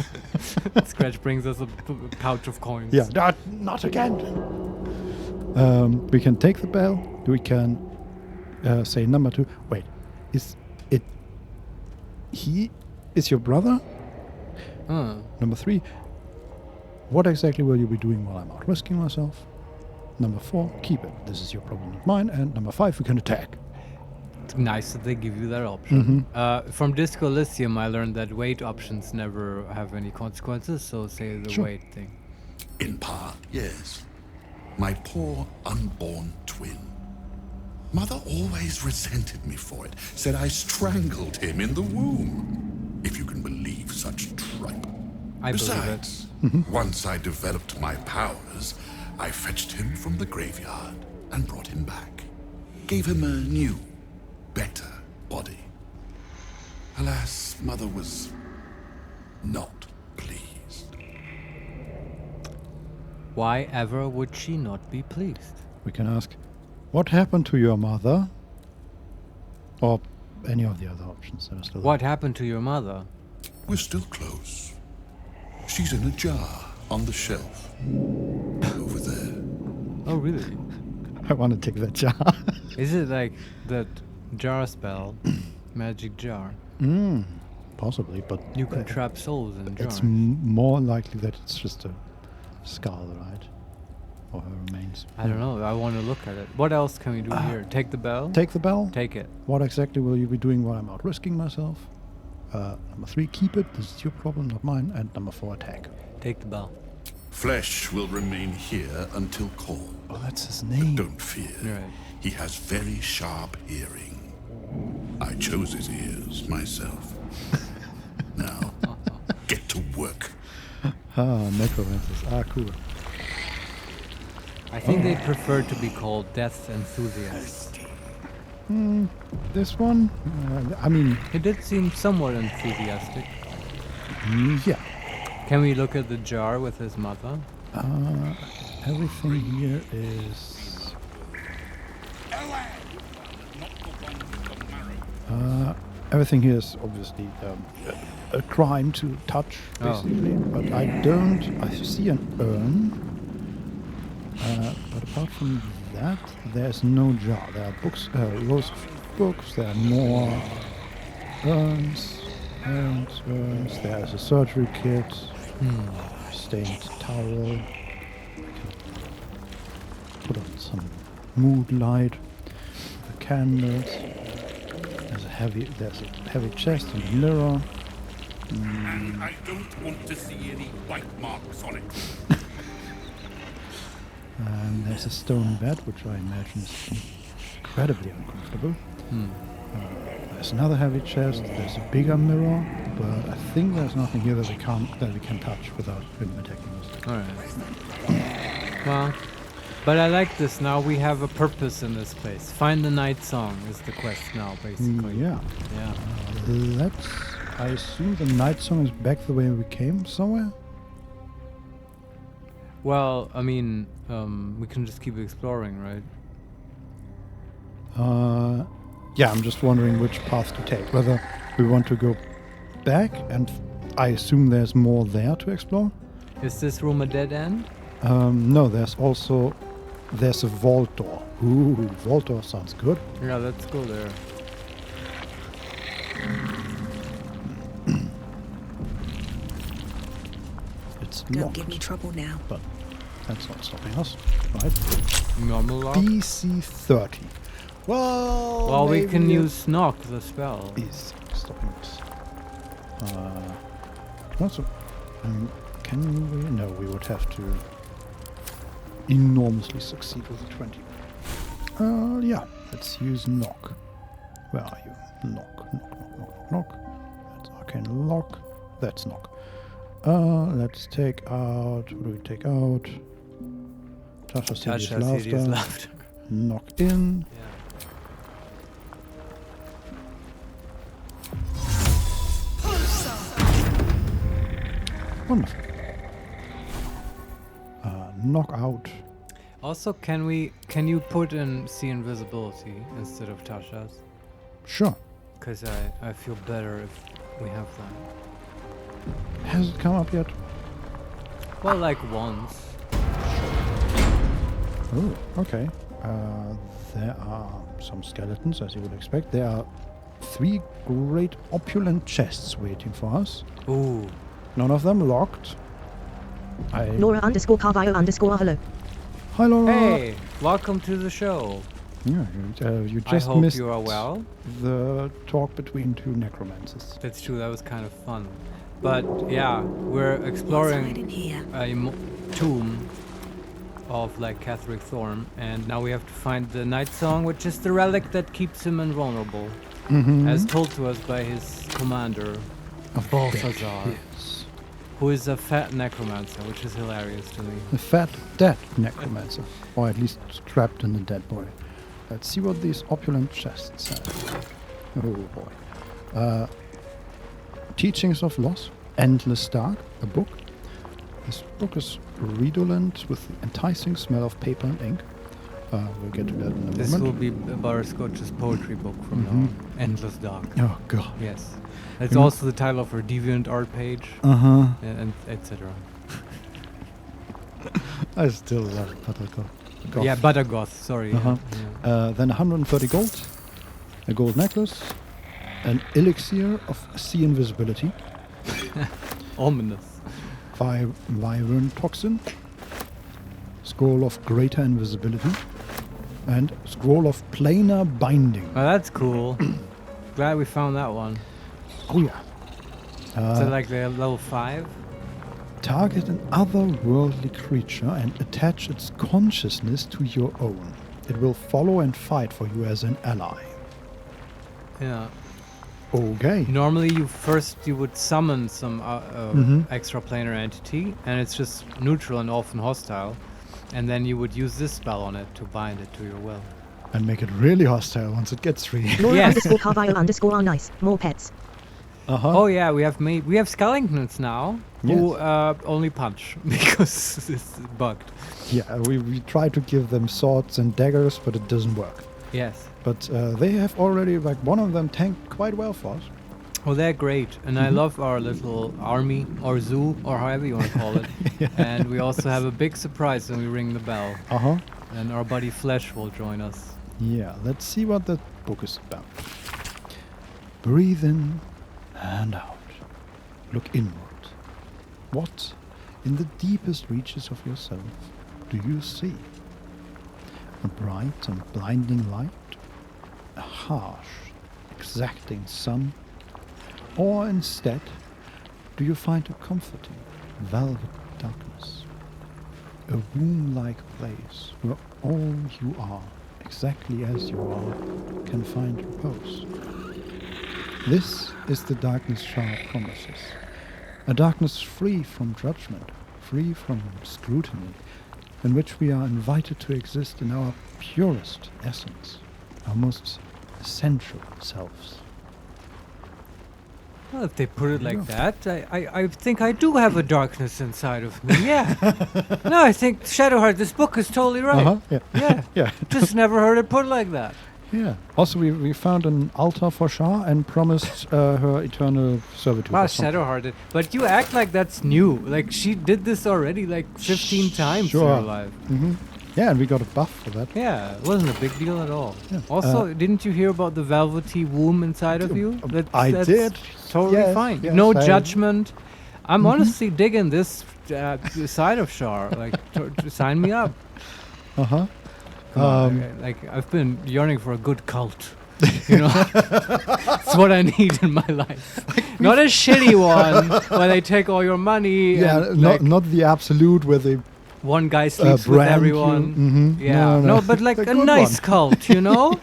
Scratch brings us a pouch of coins. Yeah, not again. We can take the bell. We can say number 2. Wait, is it he is your brother? Number 3, what exactly will you be doing while I'm out risking myself? Number 4, keep it. This is your problem, not mine. And number 5, we can attack. It's nice that they give you that option. From Disco Elysium, I learned that wait options never have any consequences, so say the wait thing. In part, yes. My poor unborn twin. Mother always resented me for it, said I strangled him in the womb. If you can believe such tripe. I Besides, once I developed my powers, I fetched him from the graveyard and brought him back. Gave him a new, better body. Alas, Mother was not pleased. Why ever would she not be pleased? We can ask, what happened to your mother? Or any of the other options that are still What happened to your mother? We're still close. She's in a jar on the shelf. Over there. Oh, really? I want to take that jar. Is it like that Jar spell. Magic jar. Possibly, but You can trap souls in jars. it's more likely that it's just a skull, right? Or her remains. I don't know. I want to look at it. What else can we do here? Take the bell? Take the bell. Take it. What exactly will you be doing while I'm out risking myself? Number 3, keep it. This is your problem, not mine. And number 4, attack. Take the bell. Flesh will remain here until called. Oh, that's his name. Don't fear. Right. He has very sharp hearing. I chose his ears myself. Now, get to work. Necromancers. Cool. I think they prefer to be called death enthusiasts. This one? I mean... He did seem somewhat enthusiastic. Yeah. Can we look at the jar with his mother? Everything here is... everything here is obviously a crime to touch, basically. But I see an urn. But apart from that, there's no jar. There are books, rows of books. There are more urns, urns. There's a surgery kit, stained towel. I can put on some mood light, the candles. There's a heavy chest and a mirror. And I don't want to see any white marks on it. And there's a stone bed, which I imagine is incredibly uncomfortable. There's another heavy chest. There's a bigger mirror, but I think there's nothing here that we can touch without him attacking us. All right. Well, but I like this. Now we have a purpose in this place. Find the night song is the quest now, basically. Yeah. Yeah. I assume the night song is back the way we came somewhere. Well, I mean, we can just keep exploring, right? Yeah, I'm just wondering which path to take. Whether we want to go back, and I assume there's more there to explore. Is this room a dead end? No, there's a vault door. Ooh, vault door sounds good. Yeah, let's go there. It's Don't locked. give me trouble now. But that's not stopping us, right? Normal lock? DC 30. Well, we can use knock the spell. Is stopping us. Also, can we? No, we would have to enormously succeed with a 20. Yeah, let's use knock. Where are you? Knock. That's arcane lock. That's knock. Let's take out. What do we take out? Tasha Serious Laughter. Knock in. Yeah. Wonderful. Knock out. Also, can you put in see invisibility instead of Tasha's? Sure. Because I feel better if we have that. Has it come up yet? Well, like once. Oh, okay. There are some skeletons, as you would expect. There are 3 great opulent chests waiting for us. Ooh. None of them locked. Laura_Carvalho_hello. Hi, Laura. Hey, welcome to the show. Yeah, you just I hope missed you are well. the talk between 2 necromancers. That's true. That was kind of fun. But yeah, we're exploring a tomb of like Catherick Thorn, and now we have to find the night song, which is the relic that keeps him invulnerable, as told to us by his commander, Balthazar, who is a fat necromancer, which is hilarious to me. A fat, dead necromancer, or at least trapped in a dead body. Let's see what these opulent chests say. Oh boy. Teachings of Loss, Endless Dark, a book. This book is redolent with the enticing smell of paper and ink. We'll get to that in a moment. This will be Butterscotch's poetry book from now on. Endless Dark. Oh god. Yes. It's also the title of her Deviant art page. And etc. I still love Buttergoth. Yeah, Buttergoth, sorry. Then 130 gold. a gold necklace, an elixir of sea invisibility, Ominous. wyvern toxin, scroll of greater invisibility, and scroll of planar binding. Oh, that's cool. Glad we found that one. Oh yeah. Is it like the level 5? Target an otherworldly creature and attach its consciousness to your own. It will follow and fight for you as an ally. Yeah. Okay. Normally you would summon some extraplanar entity, and it's just neutral and often hostile. And then you would use this spell on it to bind it to your will. And make it really hostile once it gets free. Laura Yes. underscore Carvile underscore are nice. More pets. Oh yeah, we have skeletons now who only punch because it's bugged. Yeah, we try to give them swords and daggers, but it doesn't work. Yes. But they have already, like, one of them tanked quite well for us. Oh, they're great. And I love our little army or zoo or however you want to call it. And we also have a big surprise when we ring the bell. And our buddy Flesh will join us. Yeah, let's see what that book is about. Breathe in and out. Look inward. What, in the deepest reaches of yourself, do you see? A bright and blinding light? A harsh, exacting sun? Or instead, do you find a comforting, velvet darkness? A womb-like place where all you are, exactly as you are, can find repose. This is the darkness Shah promises. A darkness free from judgment, free from scrutiny, in which we are invited to exist in our purest essence, our most essential selves. Well, if they put it like that, I think I do have a darkness inside of me, yeah. No, I think Shadowheart, this book is totally right. Yeah. Just never heard it put like that. Yeah. Also, we found an altar for Shah and promised her eternal servitude. Wow, Shadowhearted. But you act like that's new. Like, she did this already like 15 times in her life. Yeah, and we got a buff for that. Yeah, it wasn't a big deal at all. Yeah. Also, didn't you hear about the velvety womb inside of you? I did. Totally fine. Yes, No judgment. I'm honestly digging this side of Shar. Like, sign me up. Like, I've been yearning for a good cult. You know, it's what I need in my life. Not a shitty one where they take all your money. Yeah, and not the absolute where they. One guy sleeps with everyone. Yeah, no, but like a nice cult, you know?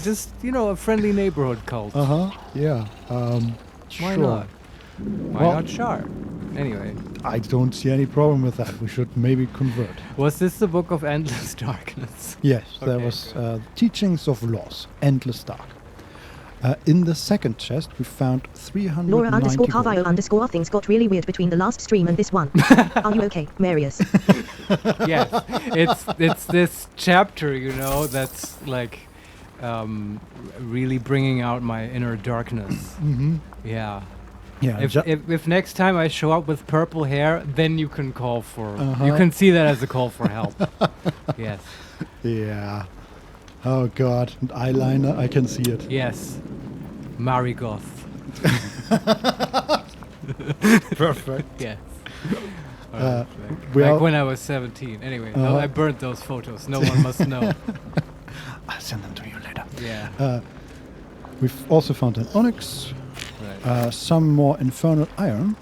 Just, you know, a friendly neighborhood cult. Yeah. Why not? Why not Shar? Anyway. I don't see any problem with that. We should maybe convert. Was this the Book of Endless Darkness? Yes, there was Teachings of Loss, Endless Dark. In the second chest, we found 390 Laura underscore gold. Carvile underscore things got really weird between the last stream and this one. Are you okay, Marius? Yes, it's this chapter, you know, that's like really bringing out my inner darkness. Yeah. Yeah. If next time I show up with purple hair, then you can call for. You can see that as a call for help. Yes. Yeah. Oh God, and eyeliner, I can see it. Yes. Marigoth. Perfect. Yes. Like when I was 17. Anyway, I burnt those photos. No one must know. I'll send them to you later. Yeah. We've also found an onyx, some more infernal iron,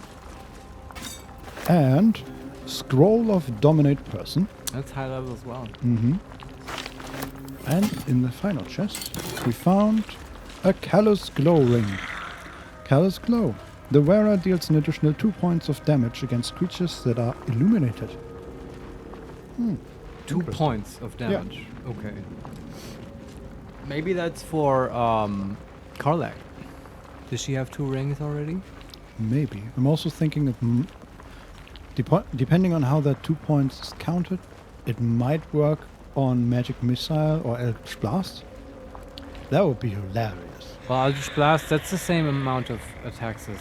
and scroll of dominate person. That's high level as well. And in the final chest, we found a Callous Glow ring. Callous Glow. The wearer deals an additional 2 points of damage against creatures that are illuminated. 2 points of damage. Yeah. Okay. Maybe that's for Karlak. Does she have 2 rings already? Maybe. I'm also thinking of depending on how that 2 points is counted, it might work on Magic Missile or Eldritch Blast. That would be hilarious. Well, Eldritch Blast, that's the same amount of attacks as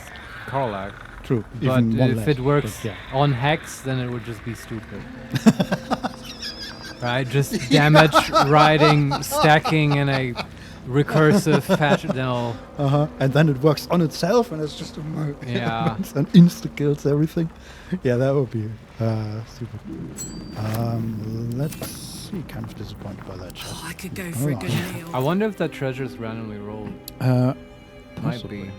Karlak. True. But even one if less, it works yeah. on Hex, then it would just be stupid. Right? Just damage, riding, stacking in a recursive fashion. No. And then it works on itself, and it's just a Yeah. and insta kills everything. Yeah, that would be super. Let's see. Kind of disappointed by that chest. Oh, I could go for a good meal. I wonder if that treasure's randomly rolled. Might be.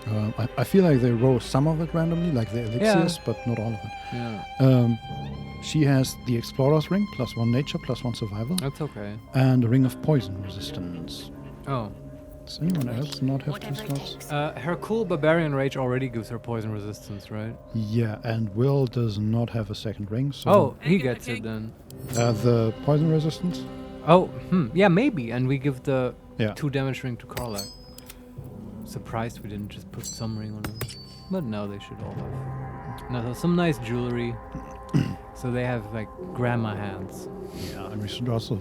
Yeah. I feel like they roll some of it randomly, like the elixirs, but not all of it. Yeah. She has the Explorer's Ring, +1 nature, +1 survival. That's okay. And a Ring of Poison resistance. Oh. Does anyone else not have 2 slots? Her cool Barbarian Rage already gives her poison resistance, right? Yeah, and Will does not have a second ring, so... Oh, he gets it then. The poison resistance? Oh, yeah, maybe. And we give the Yeah. 2 damage ring to Karlak. Surprised we didn't just put some ring on him. But now they should all have. Now, some nice jewelry. So they have, like, grandma hands. Yeah, and we should also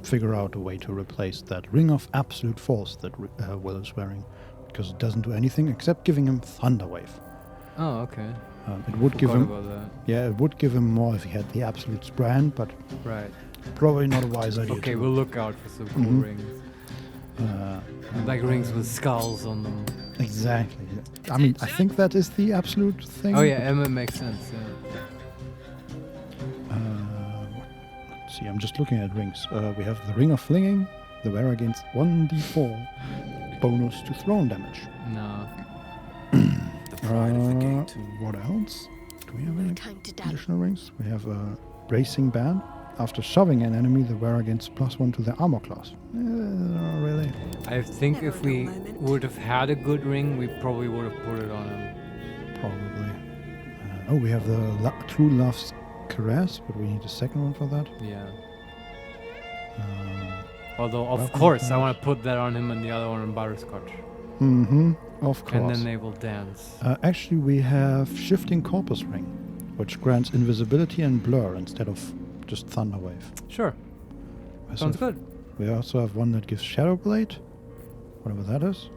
figure out a way to replace that Ring of Absolute Force that Will is wearing. Because it doesn't do anything except giving him Thunder Wave. Oh, okay. It would give him... about that. Yeah, it would give him more if he had the Absolute brand, but... Right. Probably not a wise idea. Okay, we'll look out for some cool rings. Like rings with skulls on them. Exactly. I mean, I think that is the absolute thing. Oh yeah, it makes sense. Yeah. Let's see, I'm just looking at rings. We have the Ring of Flinging. The wearer gains 1d4 bonus to thrown damage. No. What else? Do we have any additional rings? We have a Bracing Band. After shoving an enemy, the wearer gains +1 to their armor class. Not really. I think if we would have had a good ring, we probably would have put it on him. Probably. We have the True Love's Caress, but we need a second one for that. Yeah. Although, of course, I want to put that on him and the other one on Butterscotch. Of course. And then they will dance. Actually, we have Shifting Corpus Ring, which grants invisibility and blur instead of just Thunder Wave. Sure. Sounds good. We also have one that gives Shadow Blade, whatever that is.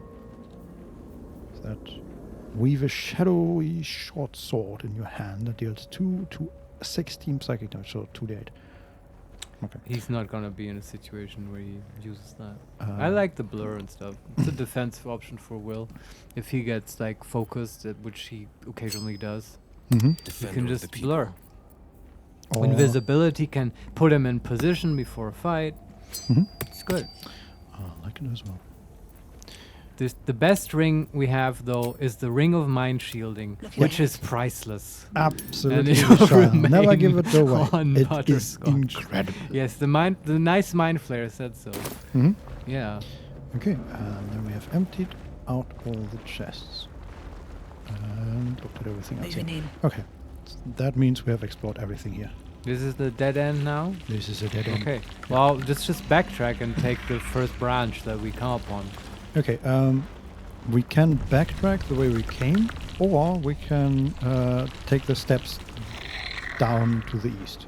That weave a shadowy short sword in your hand that deals 2 to 16 psychic damage, so 2d8. Okay. He's not gonna be in a situation where he uses that. I like the blur and stuff. It's a defensive option for Will. If he gets like focused, which he occasionally does, you can just blur. Invisibility can put him in position before a fight. It's good. I like it as well. The best ring we have, though, is the Ring of Mind Shielding, which is priceless. Absolutely. Never give it away. It is incredible. Yes, the nice Mind Flayer said so. Yeah. Okay, and then we have emptied out all the chests. And looked at everything else here. Okay. That means we have explored everything here. This is the dead end now? This is a dead end. Okay. Well, let's just backtrack and take the first branch that we come upon. Okay, we can backtrack the way we came, or we can take the steps down to the east.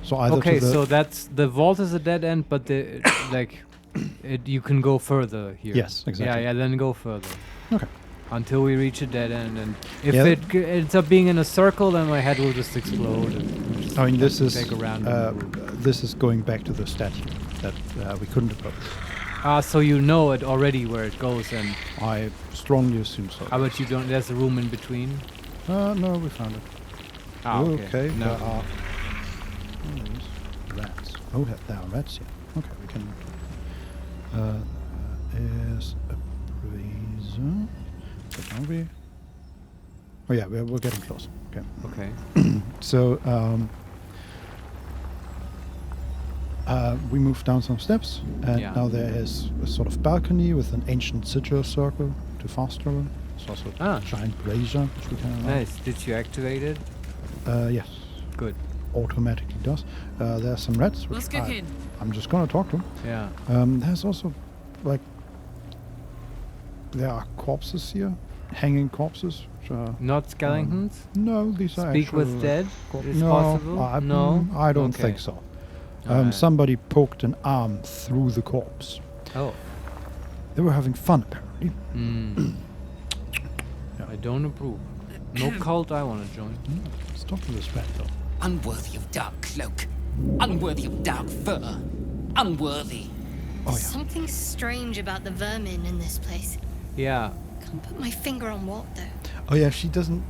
So either okay, to the so that's the vault is a dead end, but the you can go further here. Yes, exactly. Yeah, then go further. Okay. Until we reach a dead end, and if it ends up being in a circle, then my head will just explode. And I mean, this is take a random this is going back to the statue that we couldn't approach. So you know it already where it goes, and I strongly assume so. But you don't. There's a room in between. No, we found it. Okay. No. There are rats. Oh, there are rats here. Okay, we can. Is a razor. Can we? Oh yeah, we're getting close. Okay. Okay. So we moved down some steps, and now there is a sort of balcony with an ancient sigil circle to fast travel. There's also a giant brazier, which we can. Nice. Did you activate it? Yes. Good. Automatically does. There are some rats. What's cooking? I'm just gonna talk to them. Yeah. There's also like there are corpses here, hanging corpses. Not skeletons? No, these are Speak actual with dead? Is no, possible? No? I don't think so. Somebody poked an arm through the corpse. Oh. They were having fun, apparently. I don't approve. No cult I want to join. Stop with this rat, though. Unworthy of dark cloak. Unworthy of dark fur. Unworthy. Oh, yeah. Something strange about the vermin in this place. Yeah. Can't put my finger on what though. Oh yeah, she doesn't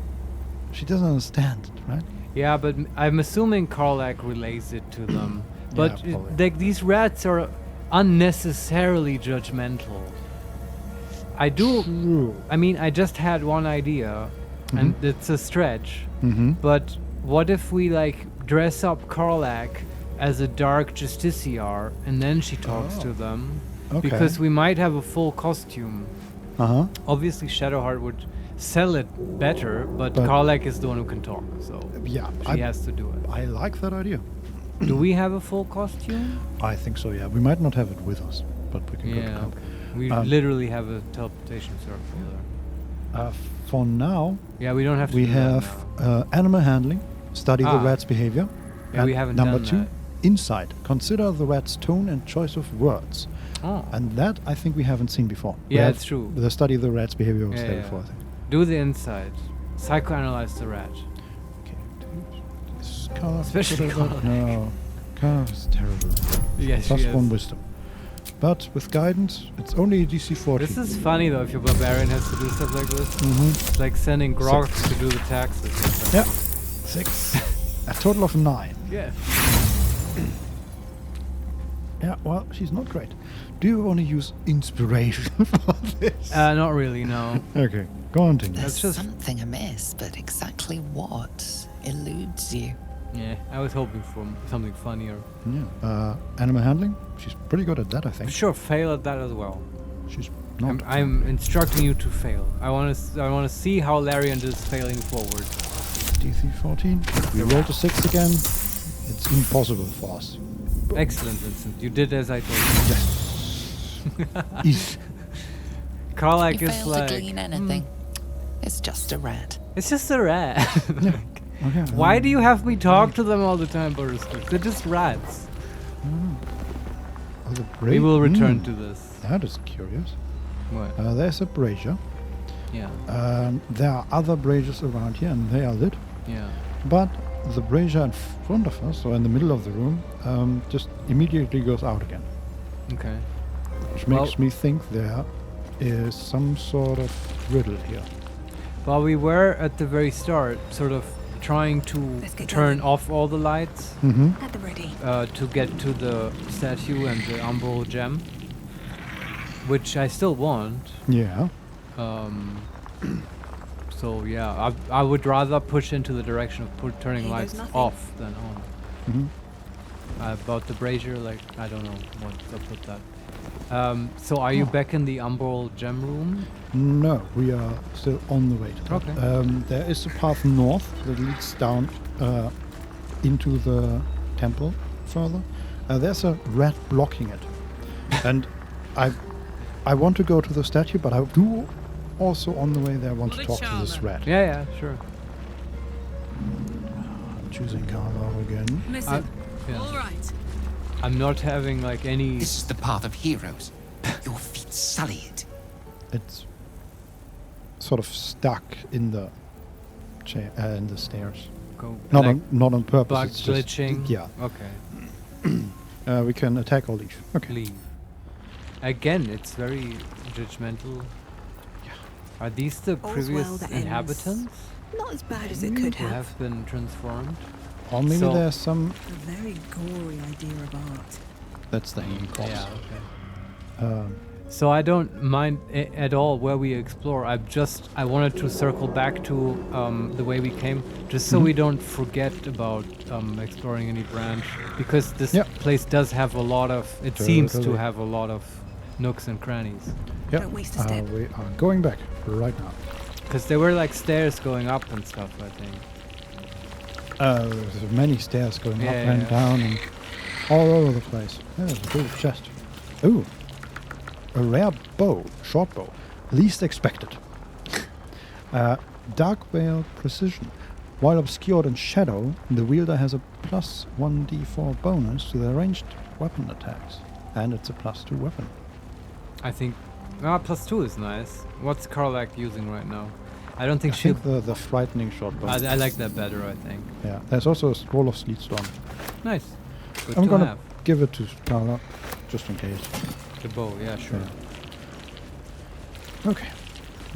understand, right? Yeah, but I'm assuming Karlak relays it to them. But these rats are unnecessarily judgmental. I mean, I just had one idea, and it's a stretch. But what if we like dress up Karlak as a dark justiciar, and then she talks to them? Okay. Because we might have a full costume. Obviously, Shadowheart would sell it better, but Karlak is the one who can talk, so yeah, she has to do it. I like that idea. Do we have a full costume? I think so, yeah. We might not have it with us, but we can go to camp. We literally have a teleportation circle. For now, yeah, we don't have to. We have animal handling, study the rat's behavior. Yeah, and we haven't number done 2, that. insight. Consider the rat's tone and choice of words. Oh. And that I think we haven't seen before. Yeah, it's true. The study the rat's behavior was there before, I think. Do the insight. Psychoanalyze the rat. Okay. Carl, especially Carl. No. Carl is terrible. Yes, Plus 1 wisdom. But with guidance, it's only DC 14. This is funny though, if your barbarian has to do stuff like this. It's like sending Grog to do the taxes. Yeah. 6. A total of 9. Yeah. Yeah, well, she's not great. Do you want to use inspiration for this? Not really, no. Okay, go on, Ting. There's something amiss, but exactly what eludes you? Yeah, I was hoping for something funnier. Yeah. Animal handling? She's pretty good at that, I think. Sure, fail at that as well. She's not. I'm instructing you to fail. I want to see how Larian is failing forward. DC 14. We rolled a 6 again. It's impossible for us. Excellent, Vincent. You did as I told you. Yes. Easy. Karlak you is fail like... to glean anything. It's just a rat. It's just a rat. Yeah. Okay. Why do you have me talk to them all the time, Butterscotch? They're just rats. We will return to this. That is curious. What? There's a brazier. Yeah. There are other braziers around here, and they are lit. Yeah. But the brazier in front of us, or in the middle of the room, just immediately goes out again. Okay. Which makes me think there is some sort of riddle here. Well, we were at the very start, sort of trying to turn off all the lights At the ready. to get to the statue and the umbral gem, which I still want. Yeah. So yeah, I would rather push into the direction of turning lights off than on. About the brazier, like I don't know what's up with that. So are you back in the umbral gem room? No, we are still on the way to that. Okay. There is a path north that leads down into the temple further. There's a rat blocking it. And I want to go to the statue, but I do also on the way there want to talk to this rat. Yeah, sure. Choosing Carlo again. Listen, yeah. all right. I'm not having like any... This is the path of heroes. Your feet sullied. It's sort of stuck in the chair, in the stairs. Not on purpose. Bug it's glitching. Just, yeah. Okay. We can attack or leave. Okay. Leave. Again, it's very judgmental. Yeah. Are these the previous inhabitants? Not as bad as it could who have. Have been transformed? Or maybe there's some... A very gory idea of art. That's the hanging corpse. Yeah, okay. So I don't mind at all where we explore. I wanted to circle back to the way we came, just so we don't forget about exploring any branch, because this place does have a lot of. It seems to have a lot of nooks and crannies. Yeah. Don't waste a step. We are going back right now. Because there were like stairs going up and stuff, I think. There's many stairs going up and down and all over the place. There's a big chest. Ooh. A rare bow, short bow, least expected. Dark Veil Precision. While obscured in shadow, the wielder has a plus 1d4 bonus to their ranged weapon attacks. And it's a plus 2 weapon. I think... plus 2 is nice. What's Karlak using right now? I don't think I think the frightening short bow. I like that better, I think. Yeah, there's also a scroll of Sleetstorm. Nice. Good I'm to gonna have. give it to Carla, just in case. The bow, yeah, sure. Yeah. Okay.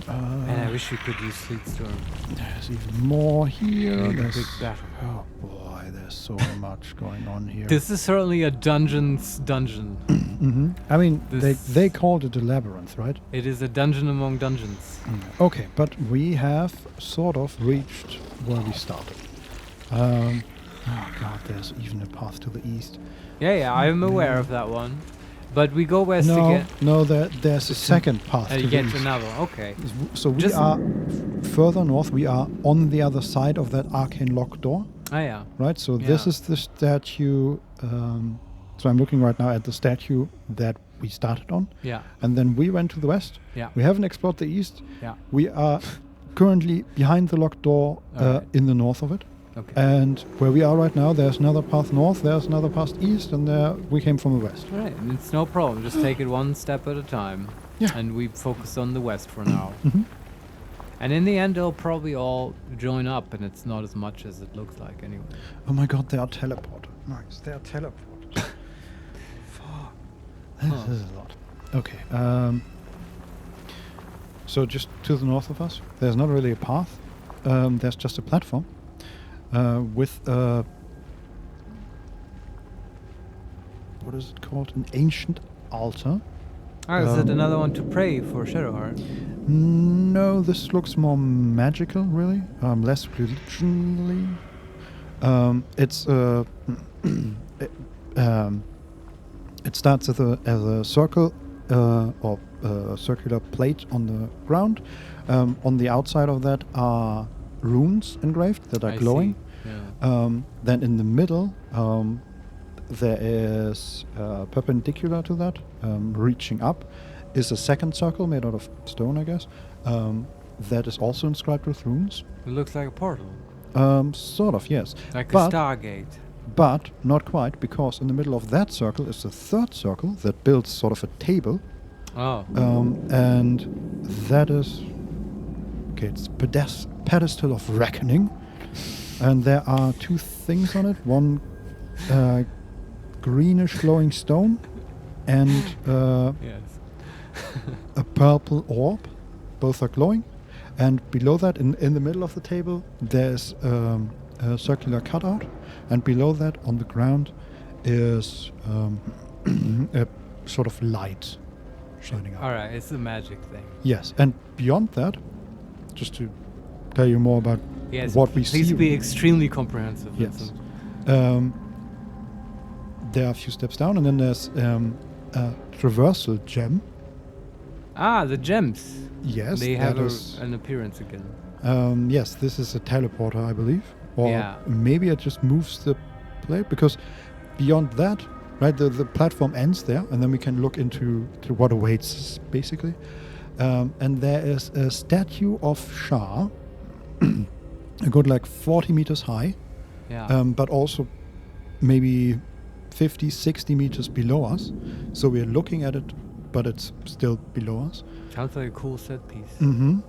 And I wish we could use Sleet Storm. There's even more here. Big There's, battle. oh boy, there's so much going on here. This is certainly a dungeon's dungeon. Mm-hmm. I mean, This- they called it a labyrinth, right? It is a dungeon among dungeons. Okay, but we have sort of reached where we started. Oh god, there's even a path to the east. Yeah, I'm aware of that one. But we go west No, again. no, there's a second path to the Yet east. another, okay. So we Just- are further north. We are on the other side of that arcane locked door, Ah, yeah. right? So this Yeah. is the statue. So I'm looking right now at the statue that we started on. Yeah. And then we went to the west. Yeah. We haven't explored the east. Yeah. We are currently behind the locked door Alright. in the north of it. Okay. And where we are right now, there's another path north, there's another path east, and there we came from the west. Right, and it's no problem. Just take it one step at a time. Yeah. And we focus on the west for now. Mhm. And in the end, they'll probably all join up, and it's not as much as it looks like anyway. Oh my god, they are teleported. Nice, they are teleported. Fuck. This is a lot. Okay, so just to the north of us, there's not really a path. There's just a platform with what is it called? An ancient altar. Ah, is it another one to pray for Shadowheart? No, this looks more magical, really. Less religionally. It's it starts as a circle or a circular plate on the ground. On the outside of that are runes engraved that are I glowing. see. Yeah. Then in the middle, there is perpendicular to that, reaching up, is a second circle made out of stone, I guess. That is also inscribed with runes. It looks like a portal. Sort of, yes. Like But- a Stargate. But not quite, because in the middle of that circle is a third circle that builds sort of a table. Oh. And that is... Okay, it's pedestal of reckoning. And there are two things on it. One greenish glowing stone and Yes. a purple orb. Both are glowing. And below that, in the middle of the table, there's a circular cutout. And below that, on the ground, is a sort of light shining out. Alright, it's a magic thing. Yes, and beyond that, just to tell you more about Yes, what we please see. be extremely comprehensive. Yes. Vincent. There are a few steps down, and then there's a traversal gem. Ah, the gems. Yes, They that have is- an appearance again. Yes, this is a teleporter, I believe. Or Yeah. maybe it just moves the plate, because beyond that, right, the platform ends there, and then we can look into what awaits us, basically. And there is a statue of Shah, a good like 40 meters high, Yeah. but also maybe 50, 60 meters below us. So we're looking at it, but it's still below us. Sounds like a cool set piece. Mm-hmm.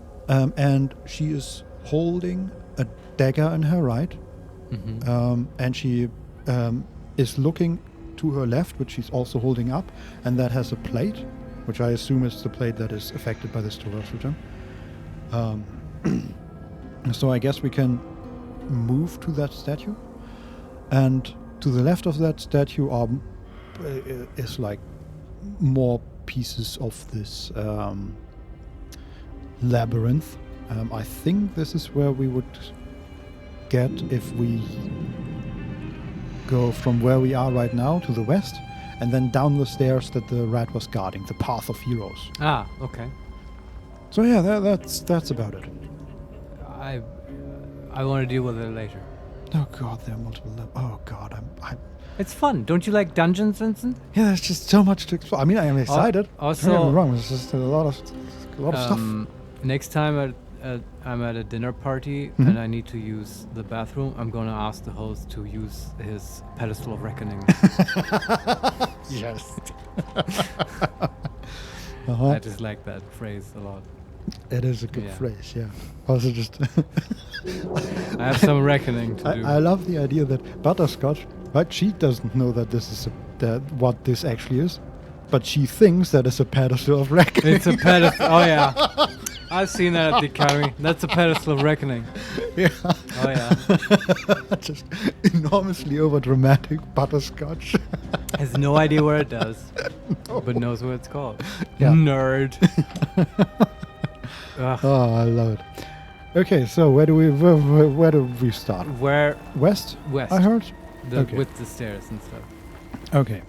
And she is holding a dagger in her right, and she is looking to her left, which she's also holding up, and that has a plate, which I assume is the plate that is affected by this traversal gem. So I guess we can move to that statue, and to the left of that statue is like more pieces of this labyrinth. I think this is where we would get if we go from where we are right now to the west, and then down the stairs that the rat was guarding, the Path of Heroes. Ah, okay. So yeah, that's about it. I want to deal with it later. Oh god, there are multiple oh god, I'm It's fun. Don't you like dungeons, Vincent? yeah, there's just so much to explore. I mean, I am excited. Also- don't get me wrong, it's just a lot of stuff. Next time I'm at a dinner party Mhm. and I need to use the bathroom, I'm going to ask the host to use his pedestal of reckoning. Yes. I just like that phrase a lot. It is a good Yeah. phrase, yeah. Also just I have some reckoning to do. I love the idea that Butterscotch, right? She doesn't know that this is what this actually is. But she thinks that it's a pedestal of reckoning. It's a pedestal. Oh yeah, I've seen that at the academy. That's a pedestal of reckoning. Yeah. Oh yeah. Just enormously over dramatic butterscotch. Has no idea where it does, but knows what it's called. Yeah. Nerd. Oh, I love it. Okay, so where do we start? Where? West. West. I heard. With the stairs and stuff. Okay.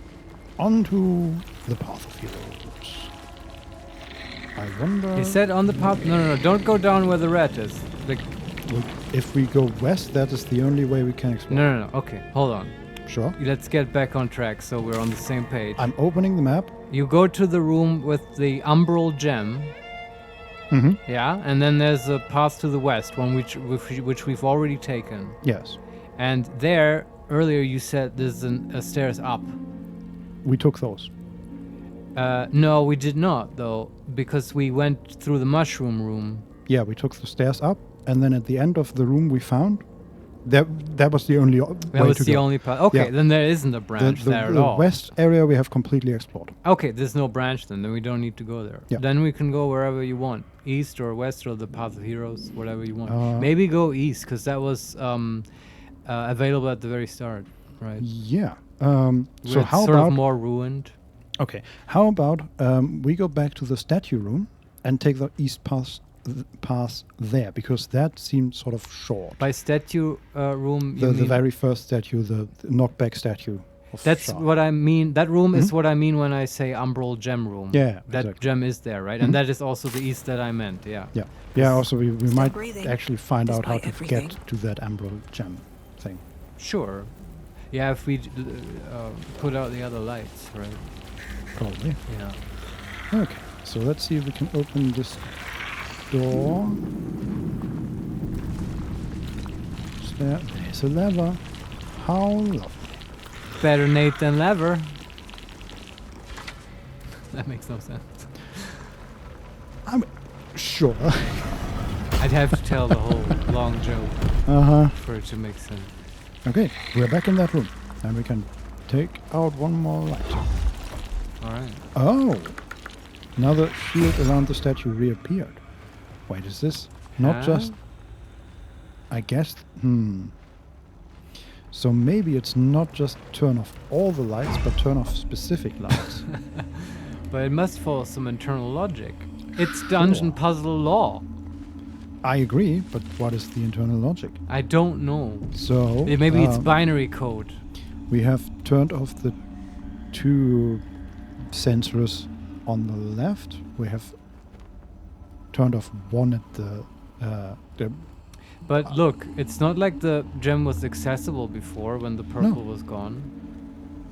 On to the path of heroes. I wonder. He said on the path. No. Don't go down where the rat is. Like, well, if we go west, that is the only way we can explore. No. Okay, hold on. Sure. Let's get back on track so we're on the same page. I'm opening the map. You go to the room with the umbral gem. Mm-hmm. Yeah, and then there's a path to the west, one which we've already taken. Yes. And there, earlier you said there's a stairs up. We took those. No, we did not, though, because we went through the mushroom room. Yeah, we took the stairs up, and then at the end of the room we found, that was the only way to go. That was the only path. Okay, yeah. then there isn't a branch there at all. The west area we have completely explored. Okay, there's no branch then we don't need to go there. Yeah. Then we can go wherever you want. East or west or the Path of Heroes, whatever you want. Maybe go east, because that was available at the very start, right? Yeah. So how sort about of more ruined? Okay. How about we go back to the statue room and take the east path there, because that seemed sort of short. By statue room, the very first statue, the knockback statue. That's Shard. What I mean. That room is what I mean when I say umbral gem room. Yeah, that exactly. gem is there, right? And that is also the east that I meant. Yeah. Yeah. Yeah. Also, we might breathing, actually find out how to everything. get to that umbral gem thing. Sure. Yeah, if we put out the other lights, right? Probably. Yeah. Okay. So let's see if we can open this door. There's a lever. How lovely. Better Nate than lever. That makes no sense. I'm sure. I'd have to tell the whole long joke for it to make sense. Okay, we're back in that room, and we can take out one more light. All right. Oh, another shield around the statue reappeared. Wait, is this not just? I guess. So maybe it's not just turn off all the lights, but turn off specific lights. But it must follow some internal logic. It's dungeon puzzle law. I agree, but what is the internal logic? I don't know. So maybe it's binary code. We have turned off the two sensors on the left. We have turned off one at the But look, it's not like the gem was accessible before when the purple was gone.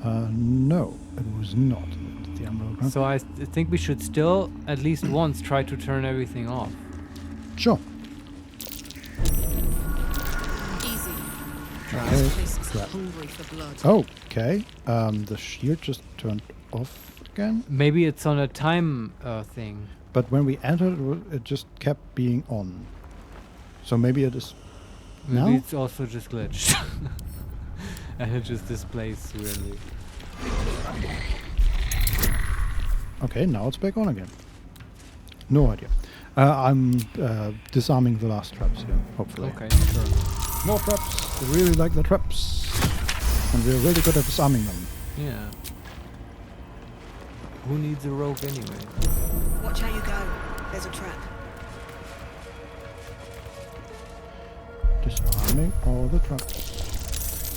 No, it was not. The emerald ground. So I think we should still, at least once, try to turn everything off. Sure. Easy. Okay. The shield just turned off again. Maybe it's on a time thing. But when we entered, it just kept being on. So maybe it is. Maybe now? it's also just glitched. And it just displays weirdly. Okay, now it's back on again. No idea. I'm disarming the last traps here, hopefully. Okay, sure. More traps. I really like the traps. And we're really good at disarming them. Yeah. Who needs a rogue anyway? Watch how you go. There's a trap. Disarming all the traps.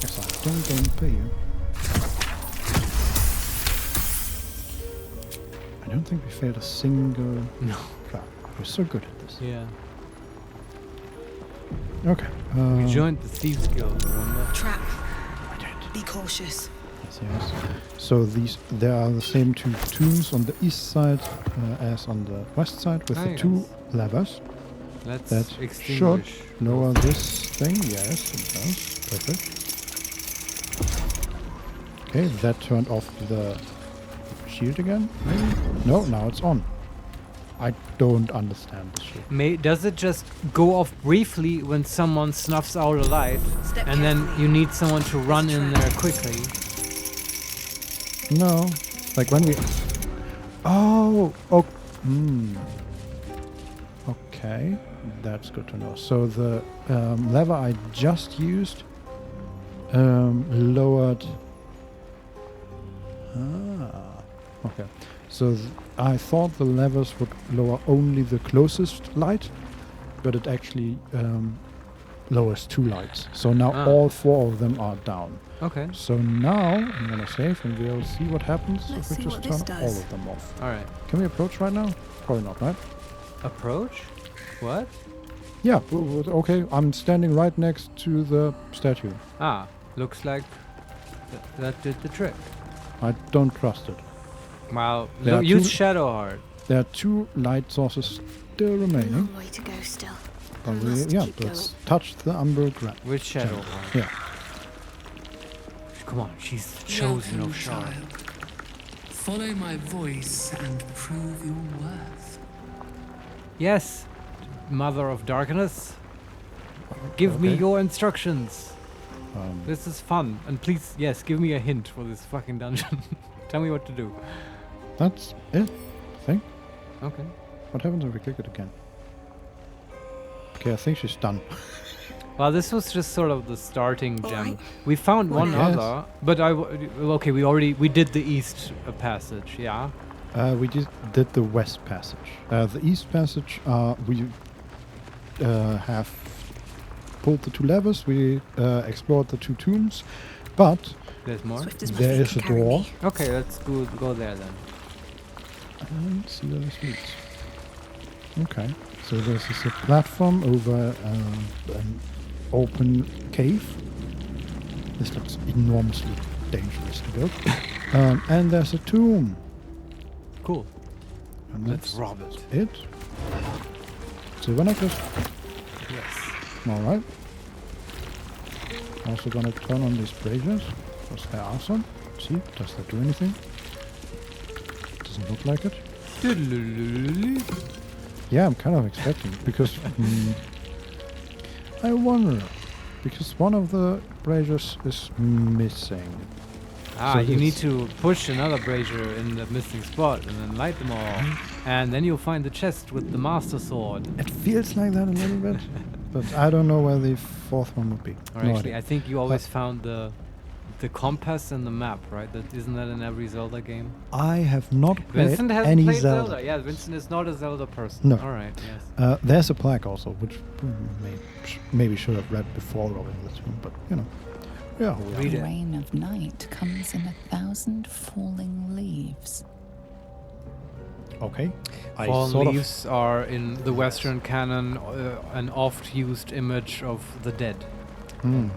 Exciting game for you. I don't think we failed a single trap. We're so good at this. Yeah. Okay. We joined the Thieves Guild, remember? Trap. Be cautious. Yes. So there are the same two tombs on the east side as on the west side with the two levers. That should lower this thing. Yes, it does. Perfect. Okay, that turned off the shield again. Maybe? No, now it's on. I don't understand this shit. Does it just go off briefly when someone snuffs out a light, and then you need someone to run in there quickly? No, like when we Oh, okay, that's good to know. So the lever I just used lowered. Okay. So I thought the levers would lower only the closest light, but it actually lowers 2 lights. So now all 4 of them are down. Okay. So now I'm gonna save and we'll see what happens Let's if we see just what turn this all does. of them off. All right. Can we approach right now? Probably not, right? Approach? What? Yeah. Okay. I'm standing right next to the statue. Ah, looks like that did the trick. I don't trust it. Wow. There are Use two- Shadow Heart. There are 2 light sources still remaining. Long way to go still. But I must keep let's touch the Umber Grand. With Shadow Gem. Heart. Yeah. Come on, she's the chosen Welcome, of Shard. child. Follow my voice and prove your worth. Yes, Mother of Darkness. Give me Okay. your instructions. This is fun. And please, yes, give me a hint for this fucking dungeon. Tell me what to do. That's it, I think. Okay. What happens if we click it again? Okay, I think she's done. Well, this was just sort of the starting gem. Alright. We found one Yes. other, but okay, we did the east passage, yeah. We just did the west passage. The east passage, we have pulled the 2 levers. We explored the 2 tombs, but There's more. Swift as my there feet is can a carry door. me. Okay, let's go there then. And see where this leads. Okay, so this is a platform over an open cave. This looks enormously dangerous to build. And there's a tomb. Cool. And Let's that's rob it. it. Silver necklace. Yes. Alright. Also gonna turn on these braziers, because they're awesome. See, does that do anything? Doesn't look like it. Yeah, I'm kind of expecting it, because I wonder, because one of the braziers is missing. Ah, So you need this- to push another brazier in the missing spot and then light them all. And then you'll find the chest with the master sword. It feels like that a little bit, but I don't know where the 4th one would be. Or No actually, idea. I think you always found the compass and the map, right? Isn't that in every Zelda game? I have not played Vincent hasn't any played Zelda. Zelda. Yeah, Vincent is not a Zelda person. No. All right. Yes. There's a plaque also, which maybe should have read before rolling this one, but you know. Yeah. Read The it. rain of night comes in 1,000 falling leaves. Okay. I Fallen sort of leaves are in the Western canon an oft-used image of the dead,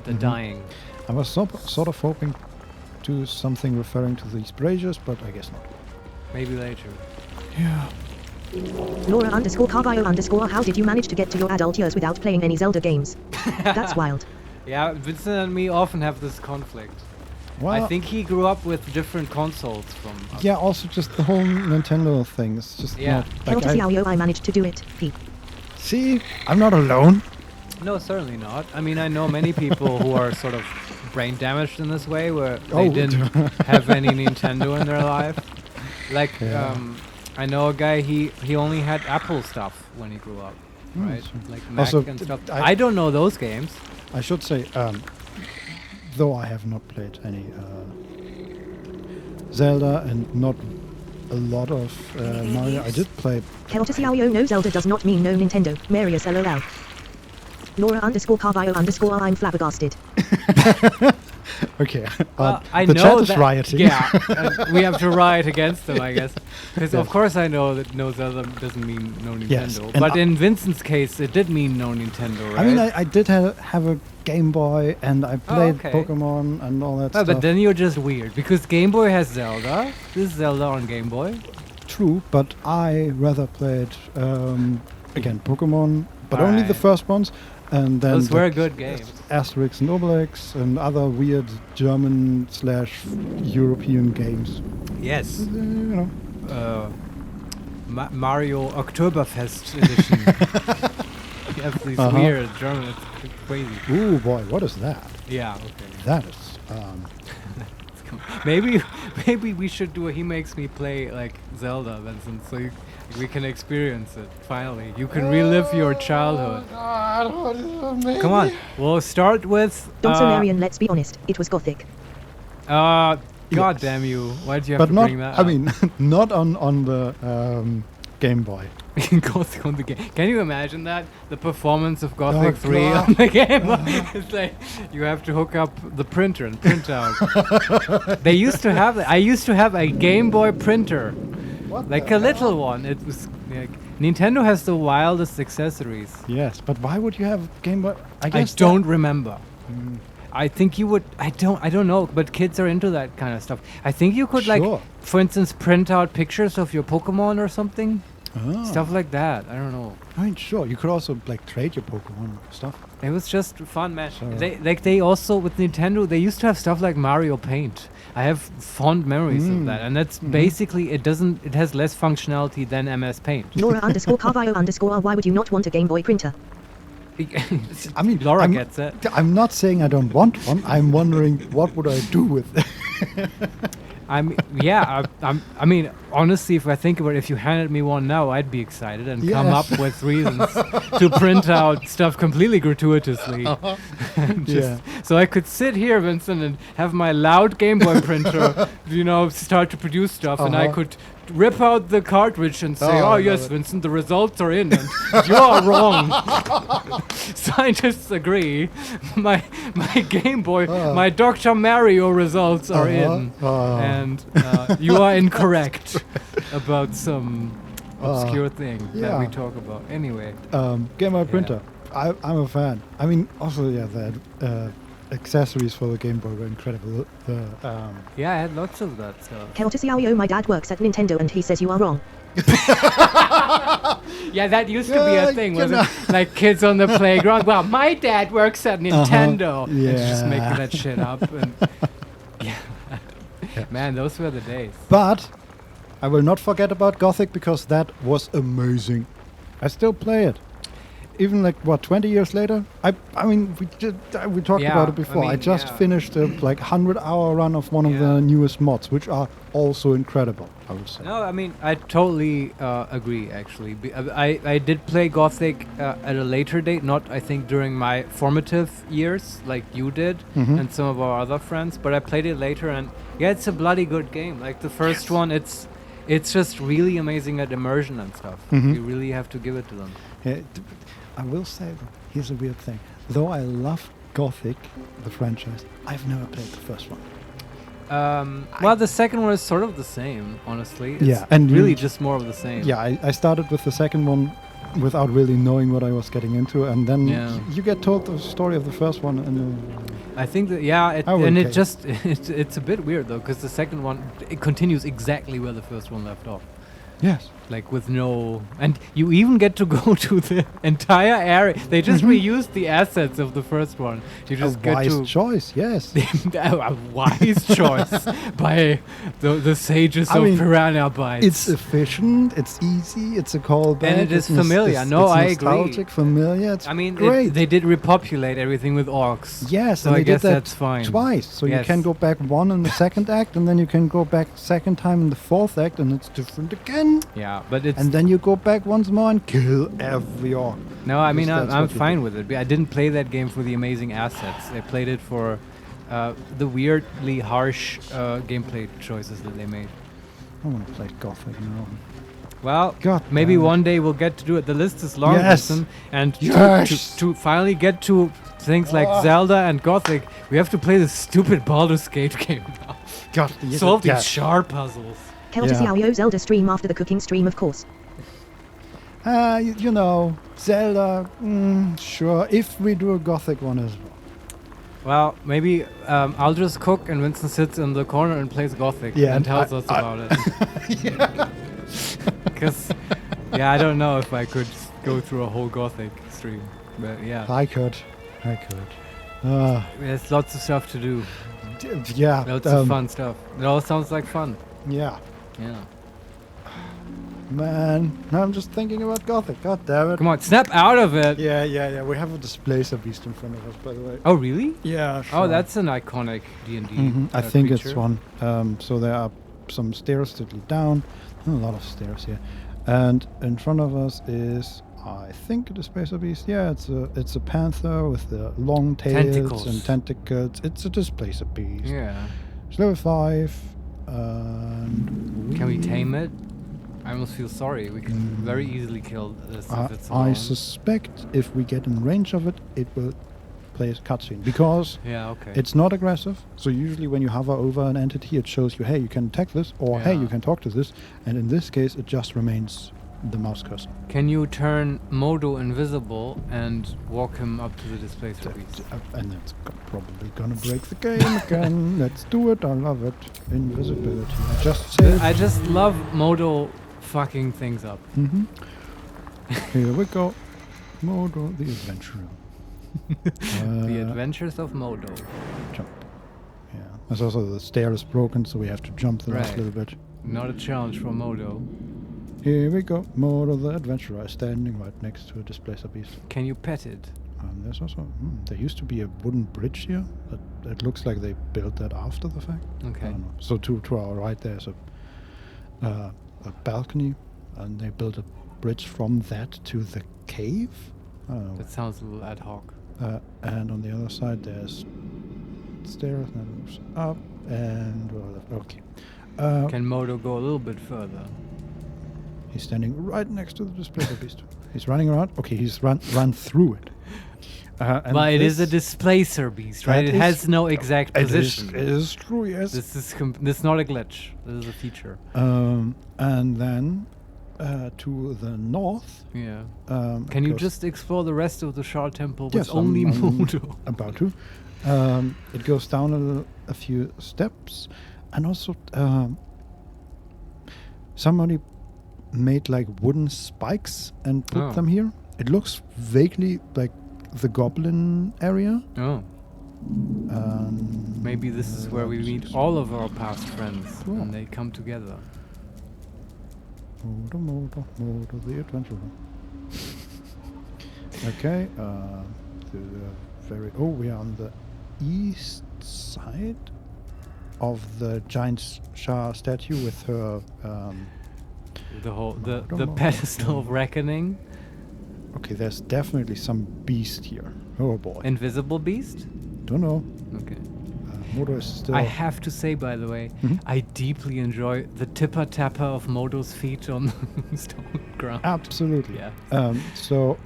the dying. I was sort of hoping to something referring to these braziers, but I guess not. Maybe later. Yeah. Laura_Carvio_, how did you manage to get to your adult years without playing any Zelda games? That's wild. Yeah, Vincent and me often have this conflict. Well, I think he grew up with different consoles from us. yeah, also just the whole Nintendo thing. It's just Yeah. not like I managed to do it. See, I'm not alone. No, certainly not. I mean, I know many people who are sort of brain damaged in this way, where they didn't have any Nintendo in their life. Like, I know a guy, he only had Apple stuff when he grew up, right? Like Mac Also, and stuff. I I don't know those games. I should say, though I have not played any Zelda and not a lot of Mario, I did play. No Zelda does not mean no Nintendo. Marius LOL. Laura_Carvio_, I'm flabbergasted. Okay. I the know chat is that, rioting. Yeah, we have to riot against them, I guess. Because of course I know that no Zelda doesn't mean no Nintendo. Yes, and But in Vincent's case, it did mean no Nintendo, right? I mean, I did have a Game Boy, and I played okay. Pokemon and all that Oh, stuff. but then you're just weird, because Game Boy has Zelda. This is Zelda on Game Boy. True, but I rather played again Pokemon, but only the Alright. first ones, and then Those were the good games. Asterix and Obelix and other weird German/European games. Yes. You know. Mario Oktoberfest edition. You have these weird German, it's crazy. Ooh boy, what is that? Yeah, okay. That is maybe we should do a He Makes Me Play like Zelda, Vincent, so we can experience it. Finally, you can relive your childhood. Come on, we'll start with. Also, Larian, let's be honest, it was gothic. God damn you! Why did you have to bring that? I mean, not on the Game Boy. Gothic on the game. Can you imagine that? The performance of Gothic 3 on the Game Boy. It's like you have to hook up the printer and print out. They used to have that. I used to have a Game Boy printer. What like a little one. It was like Nintendo has the wildest accessories. Yes, but why would you have Game Boy? I don't remember. I think you would. I don't know. But kids are into that kind of stuff. I think you could like, for instance, print out pictures of your Pokemon or something. Stuff like that. I don't know. I mean, sure. You could also like trade your Pokemon stuff. It was just fun, man. They also with Nintendo they used to have stuff like Mario Paint. I have fond memories of that, and that's basically it has less functionality than MS Paint. Laura _Carvalho_, why would you not want a Game Boy printer? I mean, Laura gets it. I'm not saying I don't want one. I'm wondering what would I do with it. I mean, honestly, if I think about it, if you handed me one now, I'd be excited and come up with reasons to print out stuff completely gratuitously. So I could sit here, Vincent, and have my loud Game Boy printer, start to produce stuff, and I could rip out the cartridge and say, "Oh yes, Vincent, the results are in, and you're wrong." Scientists agree. My Game Boy, my Dr. Mario results are in, and you are incorrect about some obscure thing that we talk about. Anyway, Game Boy printer. I'm a fan. I mean, also the accessories for the Game Boy were incredible. I had lots of that stuff. Keltosiao, my dad works at Nintendo and he says you are wrong. Yeah, that used to be a thing, wasn't it? Like kids on the playground. Well, my dad works at Nintendo. And just making that shit up. And Man, those were the days. But I will not forget about Gothic because that was amazing. I still play it. Even 20 years later? I mean, we talked about it before. I just finished a 100-hour run of one of the newest mods, which are also incredible, I would say. No, I mean, I totally agree, actually. I did play Gothic at a later date, not, I think, during my formative years, like you did, and some of our other friends, but I played it later, and it's a bloody good game. Like, the first one, it's just really amazing at immersion and stuff. You really have to give it to them. Yeah, I will say, here's a weird thing. Though I love Gothic, the franchise, I've never played the first one. Well, the second one is sort of the same, honestly. It's and really just more of the same. Yeah, I started with the second one without really knowing what I was getting into, and then you get told the story of the first one, and I think that it's a bit weird though, because the second one it continues exactly where the first one left off. Yes. Like with and you even get to go to the entire area. They just reused the assets of the first one. You just get wise choice, yes. A wise choice by the sages of Piranha Bytes. It's efficient, it's easy, it's a callback. And it is familiar. I agree. Nostalgic, familiar, it's great. They did repopulate everything with orcs. Yes, so and I guess did that that's fine. Twice. So you can go back one in the second act, and then you can go back second time in the fourth act, and it's different again. Yeah, but it's... And then you go back once more and kill every orc. No, I mean, I'm fine with it. I didn't play that game for the amazing assets. I played it for the weirdly harsh gameplay choices that they made. I want to play Gothic now. Well, maybe one day we'll get to do it. The list is long, and to finally get to things like Zelda and Gothic, we have to play this stupid Baldur's Gate game now. Solve these shard puzzles. Keltosiao Zelda stream after the cooking stream, of course. Zelda, sure, if we do a Gothic one as well. Well, maybe I'll just cook and Vincent sits in the corner and plays Gothic and tells us about it. Because, I don't know if I could go through a whole Gothic stream. But I could. There's lots of stuff to do. Yeah. Lots of fun stuff. It all sounds like fun. Yeah. Man, I'm just thinking about Gothic. God damn it. Come on, snap out of it. Yeah. We have a Displacer Beast in front of us, by the way. Oh, really? Yeah, sure. Oh, that's an iconic D&D I think creature. it's one. So there are some stairs that lead down. A lot of stairs here. And in front of us is, I think, a Displacer Beast. Yeah, it's a panther with the long tails Tentacles. and tentacles. It's a Displacer Beast. Yeah. It's level 5. And Can we tame it? I almost feel sorry. We can very easily kill this if it's alone. I suspect if we get in range of it, it will play a cutscene because it's not aggressive. So usually when you hover over an entity, it shows you, hey, you can attack this, or hey, you can talk to this. And in this case, it just remains the mouse cursor. Can you turn Modo invisible and walk him up to the Displacer Beast? And that's probably gonna break the game again. Let's do it. I love it. Invisibility. I just love Modo fucking things up. Here we go. Modo the Adventurer. The Adventures of Modo. Jump. Yeah. There's also the stair is broken, so we have to jump the last little bit. Not a challenge for Modo. Here we go. Modo the Adventurer standing right next to a Displacer Beast. Can you pet it? There's also... there used to be a wooden bridge here. It looks like they built that after the fact. Okay. I don't know. So to our right there's a balcony, and they built a bridge from that to the cave. I don't know. That sounds a little ad hoc. And on the other side there's stairs and moves up and okay. Can Modo go a little bit further? He's standing right next to the Displacer Beast. He's running around. Okay, he's run through it. Well, it is a Displacer Beast, right? It has no exact position. It is true, yes. This is not a glitch. This is a feature. And then to the north. Yeah. Can you just explore the rest of the Shard Temple with yes, only Modo? About to. It goes down a few steps, and also somebody made like wooden spikes and put them here. It looks vaguely like the goblin area. Oh. Maybe this is where we meet all of our past friends and they come together. Modo the Adventurer. Okay. We are on the east side of the giant Shah statue with her. The pedestal of reckoning. Okay, there's definitely some beast here. Oh boy. Invisible beast? Don't know. Okay. Modo is still... I have to say, by the way, I deeply enjoy the tipper-tapper of Modo's feet on the stone ground. Absolutely. Yeah. So,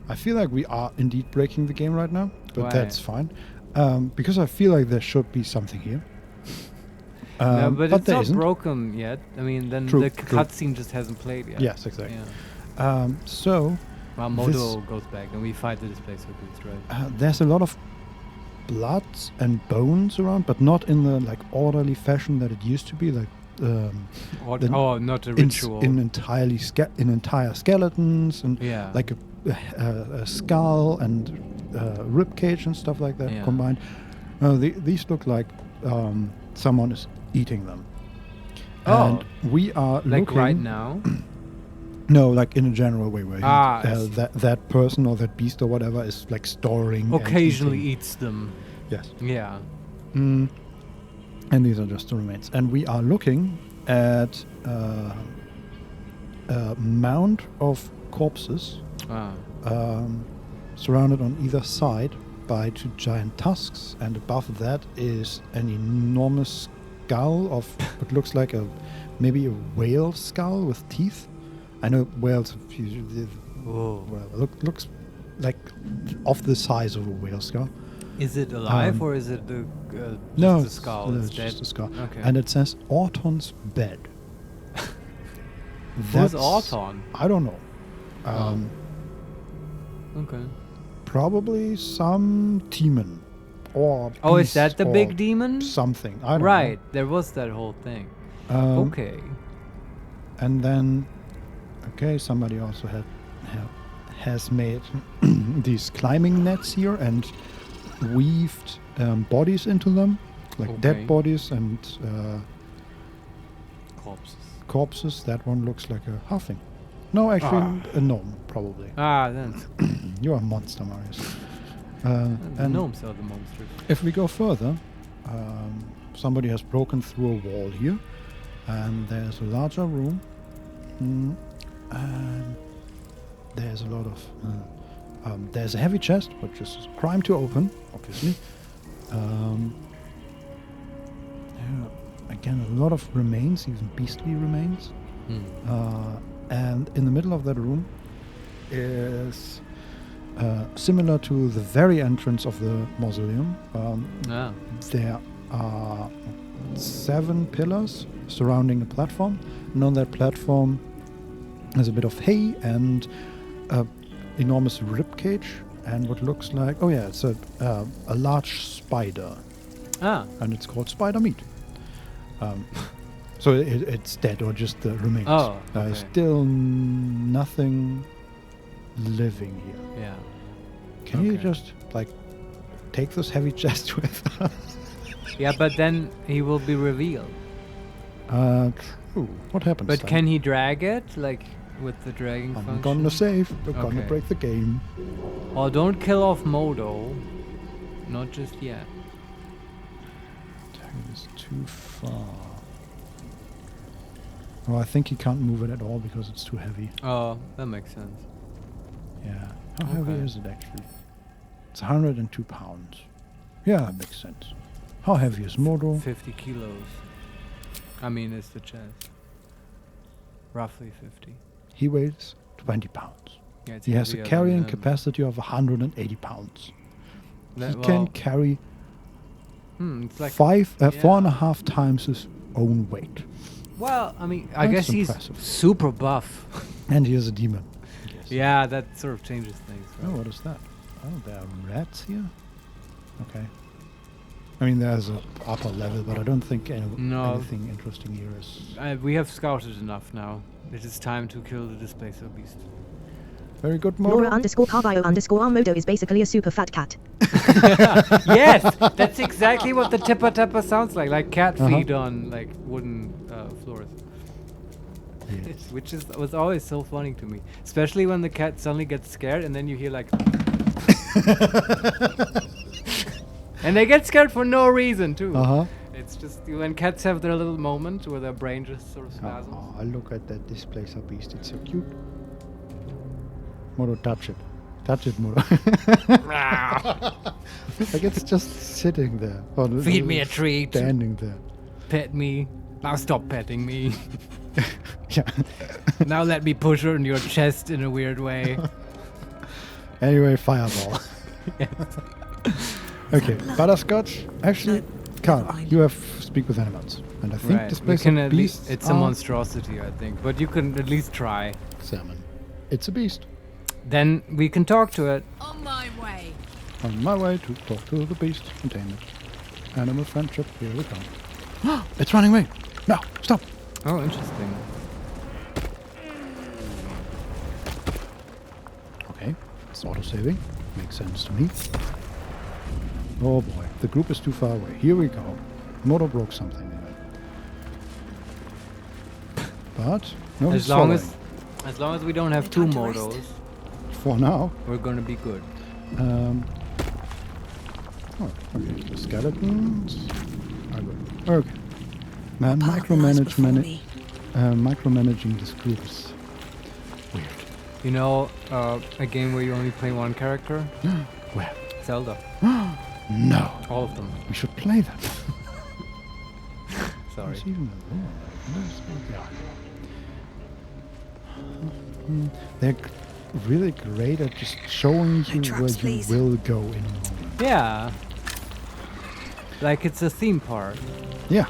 I feel like we are indeed breaking the game right now, but that's fine. Because I feel like there should be something here. No, but it's not broken yet. I mean, then the cutscene just hasn't played yet. Yes, exactly. Yeah. Well, Modo goes back and we fight the Displacer Beast, right? There's a lot of blood and bones around, but not in the like orderly fashion that it used to be. Like, not a ritual. In entire skeletons and like a skull and rib cage and stuff like that combined. These look like someone is eating them. And we are like looking right now. No, like in a general way, where that person or that beast or whatever is like storing. Occasionally eats them. Yes. Yeah. And these are just the remains. And we are looking at a mound of corpses, surrounded on either side by two giant tusks, and above that is an enormous skull of what looks like maybe a whale skull with teeth. I know whales looks like of the size of a whale skull. Is it alive or is it the skull? It's dead? just a skull. Okay. And it says Orton's bed. Who's Orton? I don't know. Okay. Probably some demon or beast. Oh, is that the big demon? Something. I don't know. Right. There was that whole thing. Okay. And then, somebody also has made these climbing nets here and weaved bodies into them, like dead bodies and Corpses. Corpses. That one looks like a halfling. No, actually, a gnome, probably. Then. You're a monster, Marius. The gnomes are the monsters. If we go further, somebody has broken through a wall here, and there's a larger room, and there's a lot of... there's a heavy chest, which is a crime to open, obviously. Again, a lot of remains, even beastly remains. And in the middle of that room is similar to the very entrance of the mausoleum. There are 7 pillars surrounding a platform, and on that platform there's a bit of hay and enormous rib cage and what looks like it's a large spider. And it's called spider meat. So it's dead or just the remains. There's still nothing living here. Yeah. Can you just take this heavy chest with us? Yeah, but then he will be revealed. True. What happens? But then? can he drag it with the dragging I'm function? gonna save. We're gonna break the game. Oh, don't kill off Modo. Not just yet. It's too far. Oh, I think he can't move it at all because it's too heavy. Oh, that makes sense. Yeah. How heavy is it actually? It's 102 pounds. Yeah, that makes sense. How heavy is Modo? 50 kilos. I mean, it's the chest. Roughly 50. He weighs 20 pounds. Yeah, it's he has a heavier carrying than capacity of 180 pounds. That- He can carry it's like 4.5 times his own weight. Well, I mean, I That's guess impressive. he's super buff. And he is a demon. Yeah, that sort of changes things. Oh, what is that? Oh, there are rats here? Okay. I mean, there's an upper level, but I don't think anything interesting here is... we have scouted enough now. It is time to kill the Displacer Beast. Very good, Modo. Laura_Carvio_R Modo is basically a super fat cat. Yes, that's exactly what the Tippa Tappa sounds like cat feed on wooden floors. Yes. Which was always so funny to me, especially when the cat suddenly gets scared and then you hear and they get scared for no reason too. It's just when cats have their little moment where their brain just sort of spasms. Oh, look at that Displacer Beast. It's so cute. Modo, touch it. Touch it, Modo. It's just sitting there. Feed me a treat. Standing there. Pet me. Now stop petting me. Yeah. Now let me push her in your chest in a weird way. Anyway, fireball. Okay, Butterscotch. Actually, Carla, you have speak with animals, and I think Displacer Beast. It's a monstrosity, I think, but you can at least try. Salmon. It's a beast. Then we can talk to it. On my way. On my way to talk to the beast, contain it. Animal friendship, here we come. It's running away. No, stop. Oh, interesting. Okay, it's auto-saving. Makes sense to me. Oh boy, the group is too far away. Here we go. Modo broke something there. But no, as long as we don't have 2 Modos. For now. We're gonna be good. Okay, the skeletons are good. Okay. Man, micromanaging this group is weird. You know, a game where you only play one character? Where? Zelda. No. All of them. We should play that. Sorry. They're really great at just showing you where you will go in a moment. Yeah. Like it's a theme park. Yeah.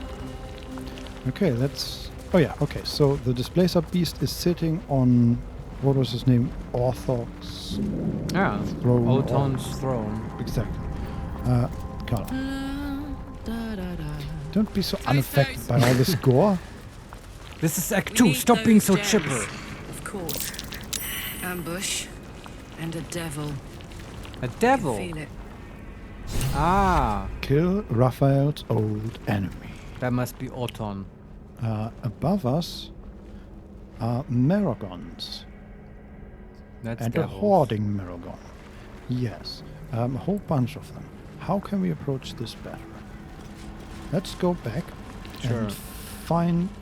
Okay, that's... Oh yeah, okay. So the Displacer Beast is sitting on... What was his name? Orthok's throne. Oton's throne. Exactly. Carla. Don't be so unaffected by all this gore. This is Act 2. Stop being so chipper. Of course. Ambush. And a devil. A devil? I can feel it. Ah. Kill Raphael's old enemy. That must be Oton. Above us are Merogons. That's and devils. a hoarding Meragon. Yes, a whole bunch of them. How can we approach this better? Let's go back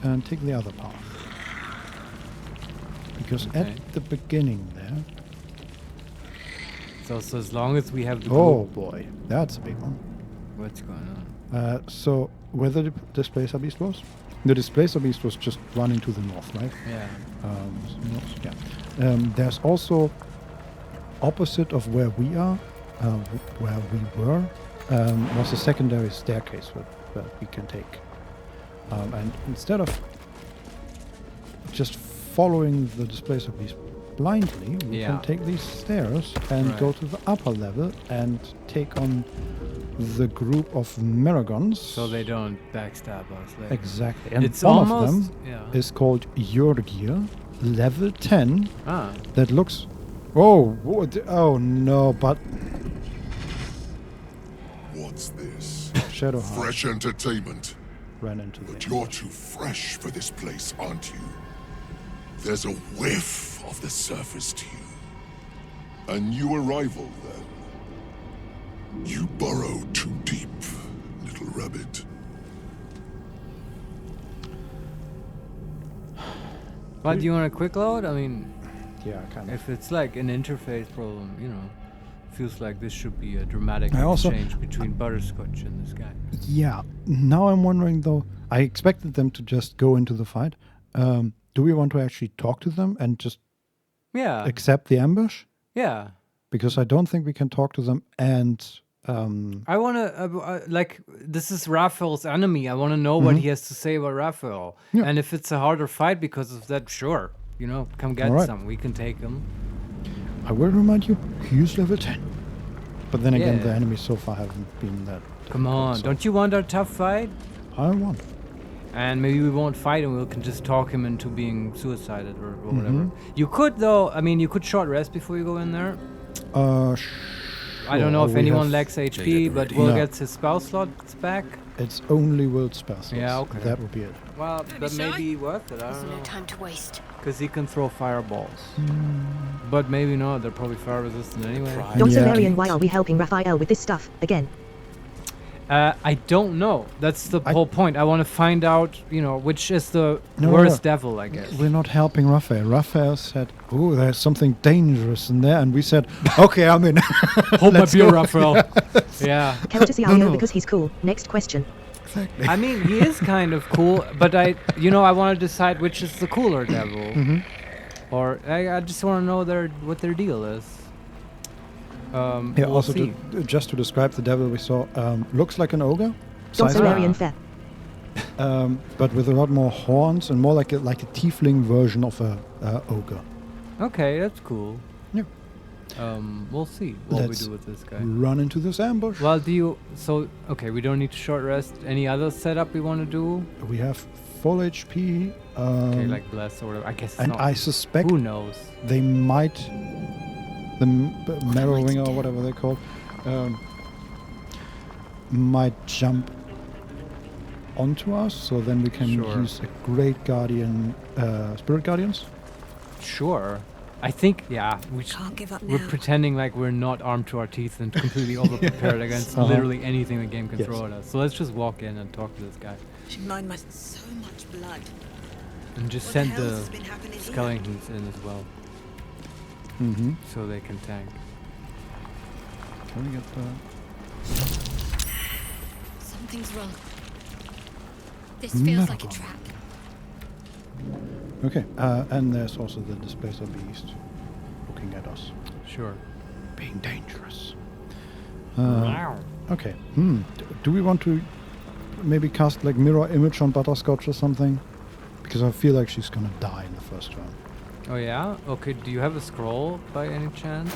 and take the other path. Because at the beginning there... So as long as we have the Oh boy, that's a big one. What's going on? So, where the Displacer Beast was? The Displacer Beast was just running to the north, right? Yeah. There's also, opposite of where we are, where we were, was a secondary staircase that we can take. And instead of just following the Displacer Beast blindly, we can take these stairs and go to the upper level and take on the group of Merogons. So they don't backstab us. Like Exactly. And it's one almost, of them is called Jorgir, level 10. Ah. That looks... Oh no, but... What's this? Shadowheart. Fresh entertainment. Ran into But you're too fresh for this place, aren't you? There's a whiff of the surface to you. A new arrival, then. You burrow too deep, little rabbit. But do you want a quick load? I mean, yeah, kind of. If it's like an interface problem, you know, feels like this should be a dramatic I also- exchange between Butterscotch and this guy. Yeah. Now I'm wondering, though, I expected them to just go into the fight. Do we want to actually talk to them and just accept the ambush? Yeah. Because I don't think we can talk to them and... I want to, like, this is Raphael's enemy. I want to know what he has to say about Raphael. Yeah. And if it's a harder fight because of that, sure. You know, come get Alright. some. We can take him. I will remind you, he's level 10. But then again, Yeah. the enemies so far haven't been that... Come on. so Don't you want a tough fight? I want. And maybe we won't fight and we can just talk him into being suicided or whatever. You could, though, I mean, you could short rest before you go in there. I I don't know if anyone lacks HP, but Will gets his spell slots back. It's only Will's spell slots. Yeah, okay. That would be it. Well, that may be worth it. I don't know. No time to waste. Because he can throw fireballs. But maybe not. They're probably fire resistant anyway. Dr. Larian, why are we helping Raphael with this stuff again? I don't know. That's the whole point. I want to find out, you know, which is the worst devil, I guess. We're not helping Raphael. Raphael said, "Oh, there's something dangerous in there," and we said, "Okay, I'm in." Hold my beer, Raphael. Yeah. Courtesy Arno because he's cool. Next question. Exactly. I mean, he is kind of cool, but I want to decide which is the cooler devil. Or I just want to know what their deal is. Yeah, we'll also see. just to describe the devil we saw, looks like an ogre. Dr. Larian fair. But with a lot more horns and more like a tiefling version of a ogre. Okay, that's cool. Yeah. We'll see what Let's we do with this guy. Run into this ambush. Well, okay, we don't need to short rest. Any other setup we want to do? We have full HP. Okay, like bless or whatever. I guess it's and not. I suspect Who knows? they might, the Marrowing or whatever they're called, might jump onto us, so then we can use a great guardian, spirit guardians. Sure. I think, Can't give up we're now. pretending like we're not armed to our teeth and completely over-prepared against literally anything the game can throw at us. So let's just walk in and talk to this guy. Should mind my So much blood. And just What send the hell the has been happening here? skeletons in as well. So they can tank. Can we get the... Something's wrong. This feels like a Meragon. trap. Okay, and there's also the Displacer Beast looking at us. Sure. Being dangerous. Wow. Okay. Do we want to maybe cast like mirror image on Butterscotch or something? Because I feel like she's gonna die in the first round. Oh yeah? Okay, do you have a scroll by any chance?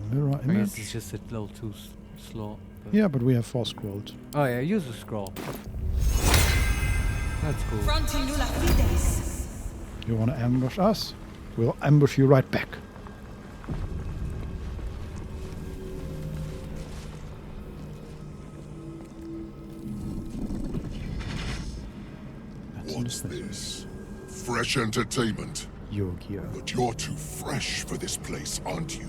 Mirror I guess image? it's just a little too slow. But Yeah, but we have 4 scrolls. Oh yeah, use a scroll. That's cool. You want to ambush us? We'll ambush you right back. What's this? Fresh entertainment? But you're too fresh for this place, aren't you?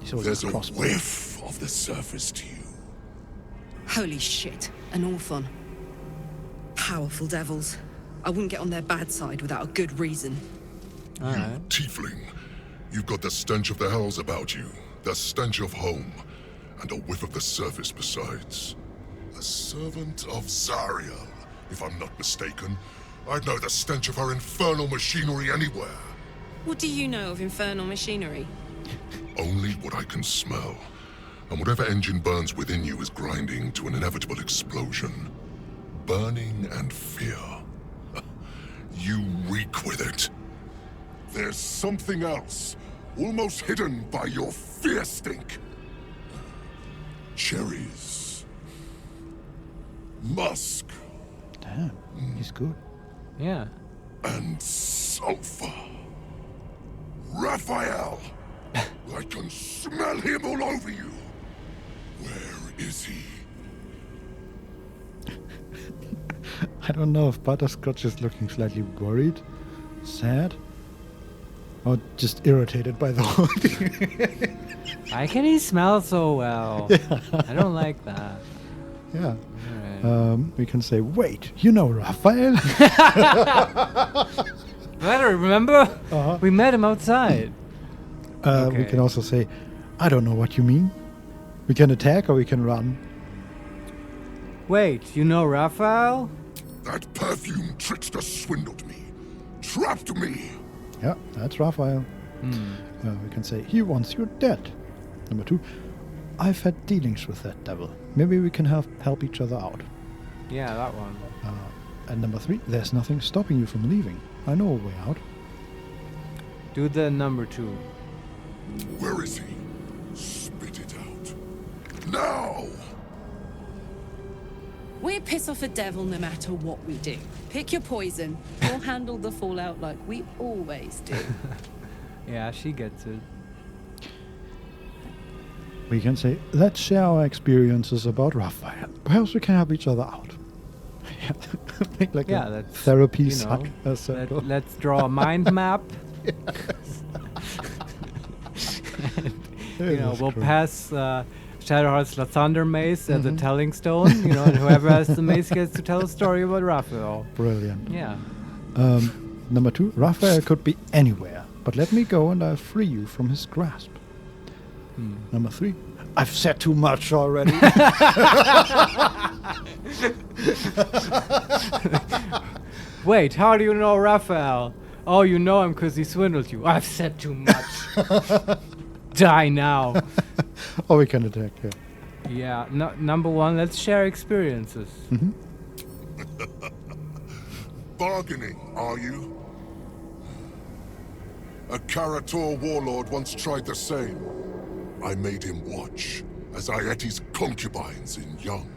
There's a whiff of the surface to you. Holy shit, an orphan. Powerful devils. I wouldn't get on their bad side without a good reason. You tiefling. You've got the stench of the hells about you, the stench of home, and a whiff of the surface besides. A servant of Zariel, if I'm not mistaken. I'd know the stench of her infernal machinery anywhere. What do you know of infernal machinery? Only what I can smell. And whatever engine burns within you is grinding to an inevitable explosion. Burning and fear. You reek with it. There's something else, almost hidden by your fear stink. Cherries. Musk. Damn, he's good. Yeah. And sulfur. Raphael! I can smell him all over you. Where is he? I don't know if Butterscotch is looking slightly worried, sad, or just irritated by the whole thing. Why can he smell so well? Yeah. I don't like that. Yeah. Right. We can say, wait, you know Raphael? Better, remember? We met him outside. We can also say, I don't know what you mean. We can attack or we can run. Wait, you know Raphael? That perfume trickster swindled me. Trapped me. Yeah, that's Raphael. We can say, he wants you dead. Number 2, I've had dealings with that devil. Maybe we can help each other out. Yeah, that one. And number 3, there's nothing stopping you from leaving. I know a way out. Do the number 2. Where is he? Spit it out. Now! We piss off a devil no matter what we do. Pick your poison. We'll handle the fallout like we always do. Yeah, she gets it. We can say, let's share our experiences about Raphael. Perhaps we can help each other out. Make like a that's, therapy suck. Let's draw a mind map. And, we'll pass Shadowheart's Thunder Mace as a telling stone, and whoever has the mace gets to tell a story about Raphael. Brilliant. Yeah. Number 2, Raphael could be anywhere, but let me go and I'll free you from his grasp. Number 3, I've said too much already. Wait, how do you know Raphael? Oh, you know him because he swindled you. I've said too much. Die now. Or we can attack, yeah. Number 1, let's share experiences. Bargaining, are you? A Karator warlord once tried the same. I made him watch as I ate his concubines in young,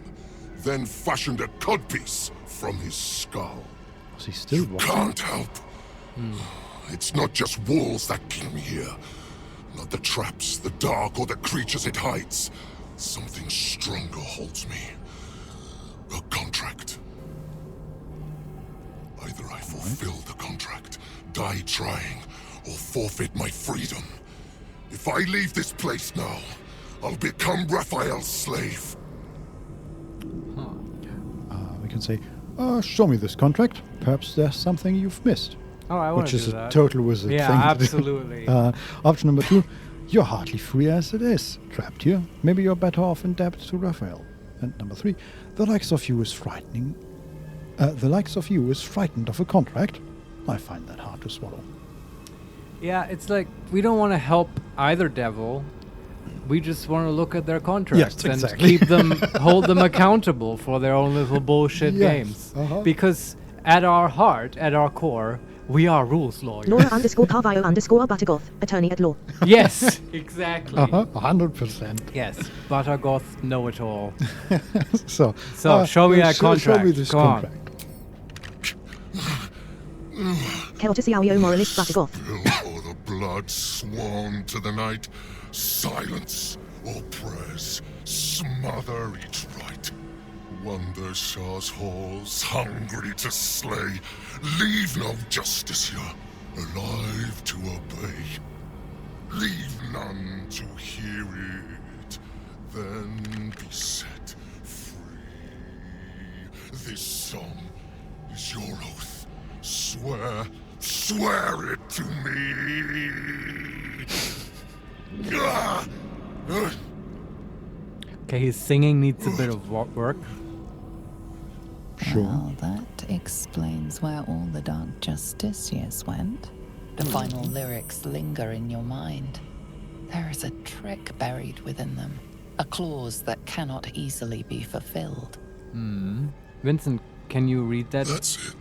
then fashioned a codpiece from his skull. Was he still watching? Can't help. It's not just walls that keep me here. Not the traps, the dark, or the creatures it hides. Something stronger holds me. A contract. Either I fulfill the contract, die trying, or forfeit my freedom. If I leave this place now, I'll become Raphael's slave. We can say, show me this contract. Perhaps there's something you've missed. Oh, I want to do that. Which is a total wizard thing. Yeah, absolutely. Option number 2, you're hardly free as it is. Trapped here. Maybe you're better off in debt to Raphael. And number 3, the likes of you is frightening. The likes of you is frightened of a contract. I find that hard to swallow. Yeah, it's like we don't want to help either devil. We just want to look at their contracts and keep them, hold them accountable for their own little bullshit games. Because at our heart, at our core, we are rules lawyers. Laura_Carvalho_Buttergoth, attorney at law. Yes, exactly. 100%. Yes, Buttergoth know it all. So show me that contract. Show me this contract. Keltasiao Moralist Buttergoth. Or the blood sworn to the night. Silence or prayers. Smother each right. wander Shah's halls, hungry to slay. Leave no justice here, alive to obey. Leave none to hear it, then be set free. This song is your oath. Swear it to me. Okay, his singing needs a bit of work. Sure. Well, that explains where all the Dark Justiciars went. The final lyrics linger in your mind. There is a trick buried within them, a clause that cannot easily be fulfilled. Vincent, can you read that? That's it.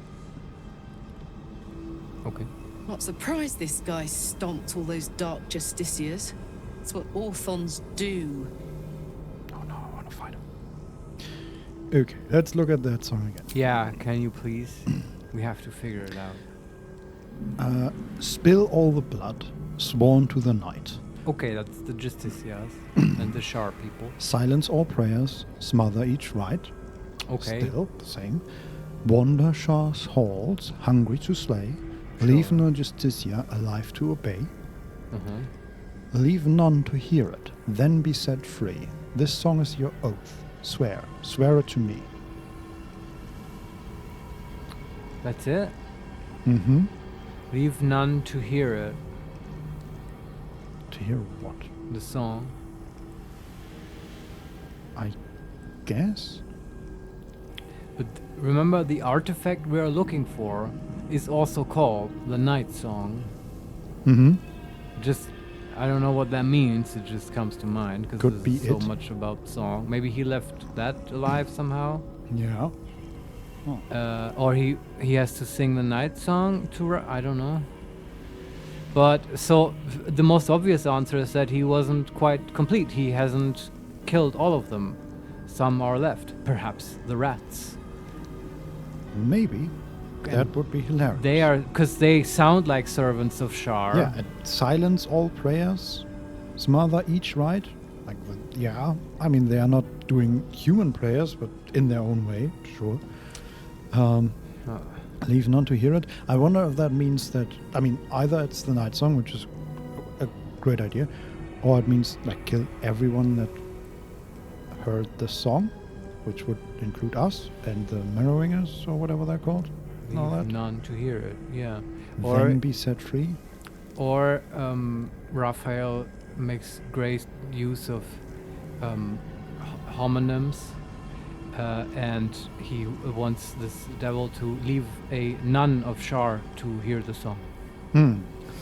Okay. Not surprised this guy stomped all those Dark Justiciars. It's what Orthons do. Oh no, I want to fight him. Okay, let's look at that song again. Yeah, can you please? We have to figure it out. Spill all the blood, sworn to the night. Okay, that's the Justiciars and the Shar people. Silence all prayers, smother each rite. Okay. Still the same. Wander Shah's halls, hungry to slay. Leave no justiciar alive to obey. Leave none to hear it, then be set free. This song is your oath. Swear it to me. That's it? Mm-hmm. Leave none to hear it. To hear what? The song. I guess? But remember, the artifact we are looking for is also called the Night Song. Mm-hmm. Just, I don't know what that means. It just comes to mind because Could be there's so it. much about song. Maybe he left that alive somehow. Yeah. Or he has to sing the Night Song to. I don't know. But so the most obvious answer is that he wasn't quite complete. He hasn't killed all of them. Some are left. Perhaps the rats. Maybe. That would be hilarious. They are, because they sound like servants of Shar. Yeah, and silence all prayers, smother each rite. Like, yeah, I mean, they are not doing human prayers, but in their own way, sure. Leave none to hear it. I wonder if that means that, I mean, either it's the Night Song, which is a great idea, or it means, like, kill everyone that heard the song, which would include us and the Merrowingers, or whatever they're called. All that. None to hear it, yeah. Then be set free. Or Raphael makes great use of homonyms, and he wants this devil to leave a none of Shar to hear the song.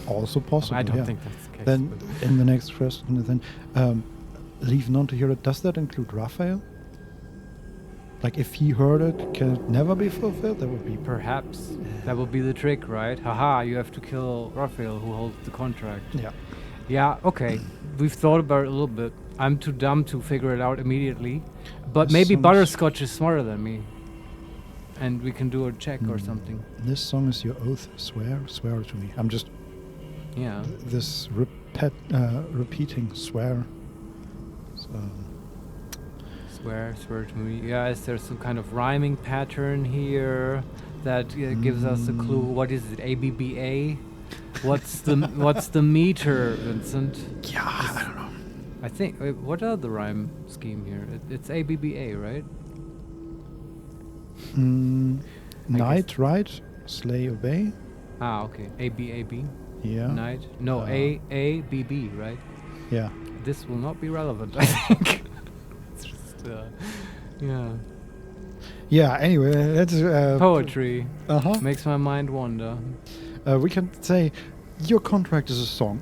Also possible. I don't yeah. think that's the case. Then in the next question, then leave none to hear it. Does that include Raphael? Like, if he heard it, can it never be fulfilled? That would be... Perhaps. That would be the trick, right? Haha, you have to kill Raphael, who holds the contract. Yeah. Yeah, okay. We've thought about it a little bit. I'm too dumb to figure it out immediately. But maybe Butterscotch is smarter than me. And we can do a check or something. This song is your oath. Swear it to me. I'm just... Yeah. This repeating swear. So... Swear to me. Yeah, is there some kind of rhyming pattern here that gives us a clue? What is it? ABBA? What's the meter, Vincent? Yeah, I don't know. I think. Wait, what are the rhyme scheme here? It's ABBA, right? Night, right? Slay, obey. Ah, okay. ABAB. Yeah. Night. No, ABB, right? Yeah. This will not be relevant, I think. Yeah. Yeah, anyway, let's... Poetry. Uh-huh. Makes my mind wander. We can say, your contract is a song.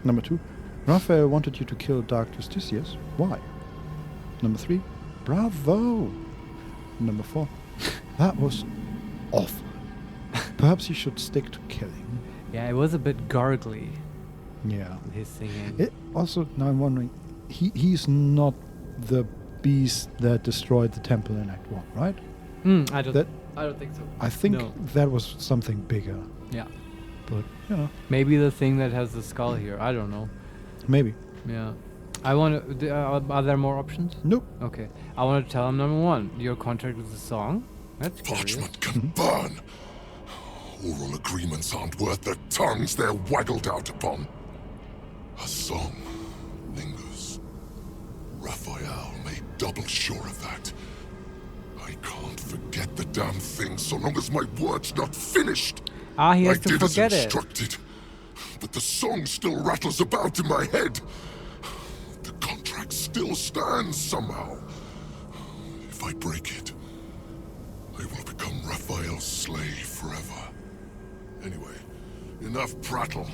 Number 2, Raphael wanted you to kill Dark Justiciars. Why? Number 3, bravo. Number 4, that was awful. Perhaps you should stick to killing. Yeah, it was a bit gargly. Yeah. His singing. Also, now I'm wondering, he's not the beast that destroyed the temple in Act 1, right? I don't think so. I think that was something bigger. Yeah. But, you know. Maybe the thing that has the skull here. I don't know. Maybe. Yeah. I want to. Are there more options? Nope. Okay. I want to tell him number one. Your contract with the song. That's Parchment can burn. Oral agreements aren't worth the tongues they're waggled out upon. A song lingers. Raphael made double sure of that. I can't forget the damn thing so long as my word's not finished. He has I to did as forget it. instructed, but the song still rattles about in my head. The contract still stands somehow. If I break it, I will become Raphael's slave forever. Anyway, enough prattle.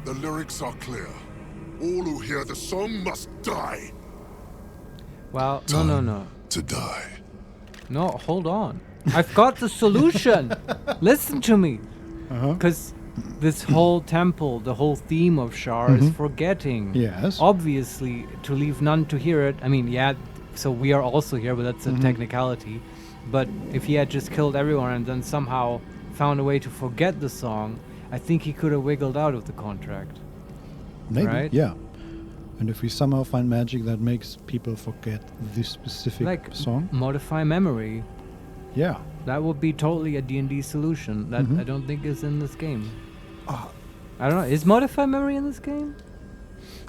The lyrics are clear. All who hear the song must die. Well, no. To die. No, hold on. I've got the solution. Listen to me. Because this whole temple, the whole theme of Shar is forgetting. Yes. Obviously, to leave none to hear it. I mean, yeah, so we are also here, but that's a technicality. But if he had just killed everyone and then somehow found a way to forget the song, I think he could have wiggled out of the contract. Maybe, right? yeah. And if we somehow find magic that makes people forget this specific song, modify memory. Yeah, that would be totally a D&D solution that I don't think is in this game. I don't know. Is modify memory in this game?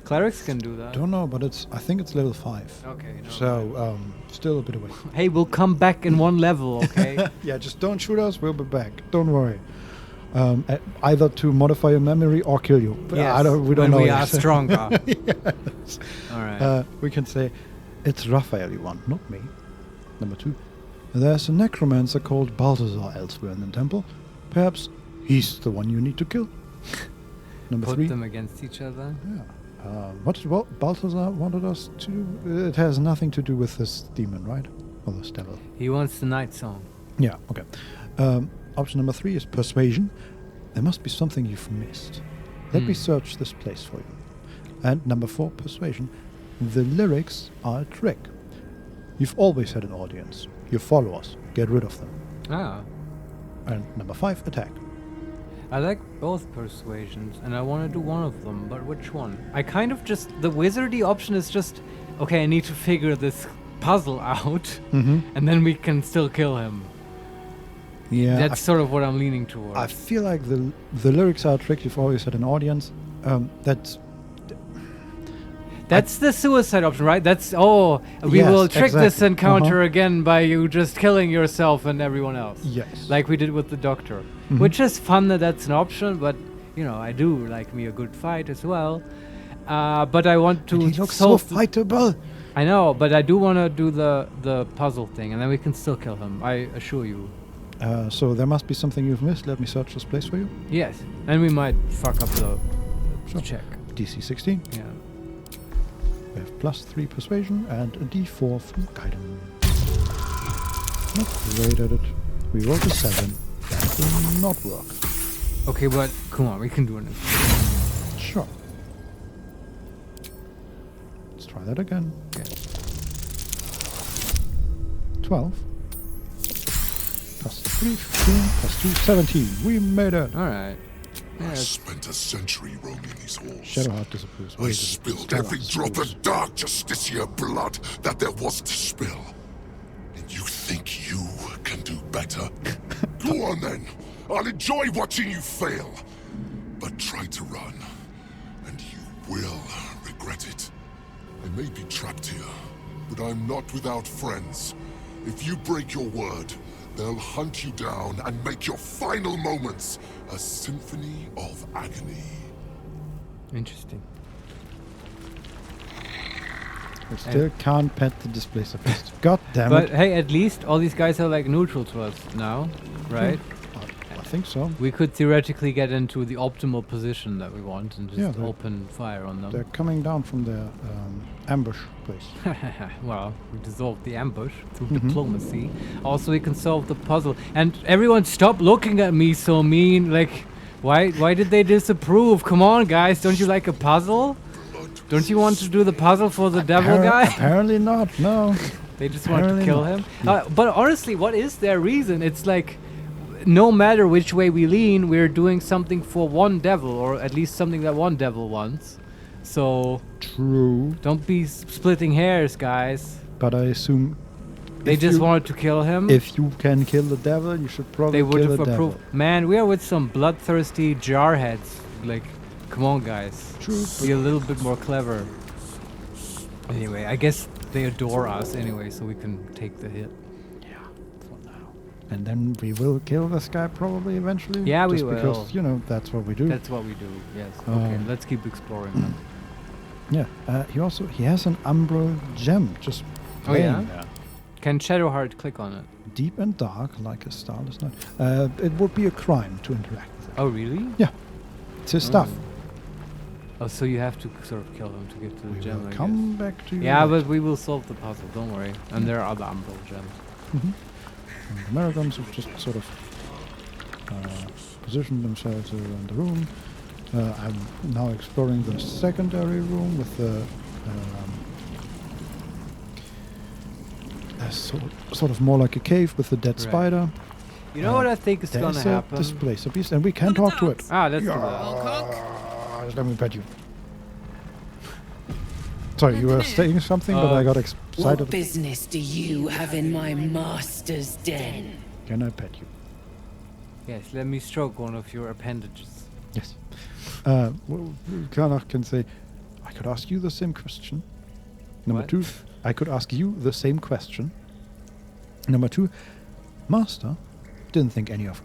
Clerics can do that. Don't know, but I think it's level 5. Okay. No, so still a bit away. Hey, we'll come back in one level, okay? Yeah, just don't shoot us. We'll be back. Don't worry. Either to modify your memory or kill you. Yes, we don't know. We yet. are stronger. Yes. All right. We can say it's Raphael you want, not me. Number 2. There's a necromancer called Baldur elsewhere in the temple. Perhaps he's the one you need to kill. Number 3. Put them against each other. Yeah. What did Balthazar wanted us to do? It has nothing to do with this demon, right? Or this devil. He wants the night song. Yeah, okay. Option number 3 is persuasion. There must be something you've missed. Let me search this place for you. And number 4, persuasion. The lyrics are a trick. You've always had an audience. Your followers. Get rid of them. And number 5, attack. I like both persuasions, and I want to do one of them, but which one? I kind of just... The wizardy option is just... Okay, I need to figure this puzzle out, and then we can still kill him. Yeah, that's sort of what I'm leaning towards. I feel like the lyrics are a trick. You've always had an audience. That's the suicide option, right? That's we will trick this encounter again by you just killing yourself and everyone else. Yes, like we did with the doctor, which is fun that's an option. But you know, I do like me a good fight as well. But I want to. And he looks so fightable. I know, but I do want to do the puzzle thing, and then we can still kill him. I assure you. So there must be something you've missed. Let me search this place for you. Yes, and we might fuck up the check. DC 16. Yeah. We have +3 persuasion and a D4 from guidance. Not great at it. We rolled a 7. That will not work. Okay, but come on, we can do it. Sure. Let's try that again. Okay. 12. +3, 15, +2, 17. We made it. All right. I spent a century roaming these halls. Shadowheart disapproves. I spilled every drop of dark Justicia blood that there was to spill. And you think you can do better? Go on then. I'll enjoy watching you fail. But try to run, and you will regret it. I may be trapped here, but I'm not without friends. If you break your word, they'll hunt you down and make your final moments a symphony of agony. Interesting. We still can't pet the display surface. God damn it. But hey, at least all these guys are like neutral to us now, right? I think so. We could theoretically get into the optimal position that we want and just open fire on them. They're coming down from their ambush place. Well, we dissolved the ambush through diplomacy. Also, we can solve the puzzle. And everyone stop looking at me so mean. Like, why did they disapprove? Come on, guys. Don't you like a puzzle? Don't you want to do the puzzle for the devil guy? Apparently not, no. They just want to kill him? But honestly, what is their reason? It's like, no matter which way we lean, we're doing something for one devil, or at least something that one devil wants. So True. don't be splitting hairs, guys. But I assume They just wanted to kill him. If you can kill the devil, you should probably They would kill have the devil. approved. Man, we are with some bloodthirsty jarheads. Like, come on, guys. True. Be a little bit more clever. Anyway, I guess they adore us anyway, so we can take the hit. And then we will kill this guy probably eventually. Yeah, we just will. Because, you know, that's what we do. That's what we do, yes. Okay, let's keep exploring then. Yeah, he has an umbral gem just laying there. Can Shadowheart click on it? Deep and dark, like a starless night. It would be a crime to interact with it. Oh, really? Yeah. It's his stuff. Oh, so you have to sort of kill him to get to the gem, I come guess. back to you. Yeah, but we will solve the puzzle, don't worry. And there are other umbral gems. The Americans have just sort of positioned themselves around the room. I'm now exploring the secondary room with the sort of more like a cave with the dead spider. You know what I think is gonna happen? Display a beast, and we can talk to it. Ah, let's do that. Let me pet you. Sorry, you were saying something, but I got excited. What business do you have in my master's den? Can I pet you? Yes, let me stroke one of your appendages. Yes. Karnach can say, I could ask you the same question. Number two, I could ask you the same question. Number two, Master didn't think of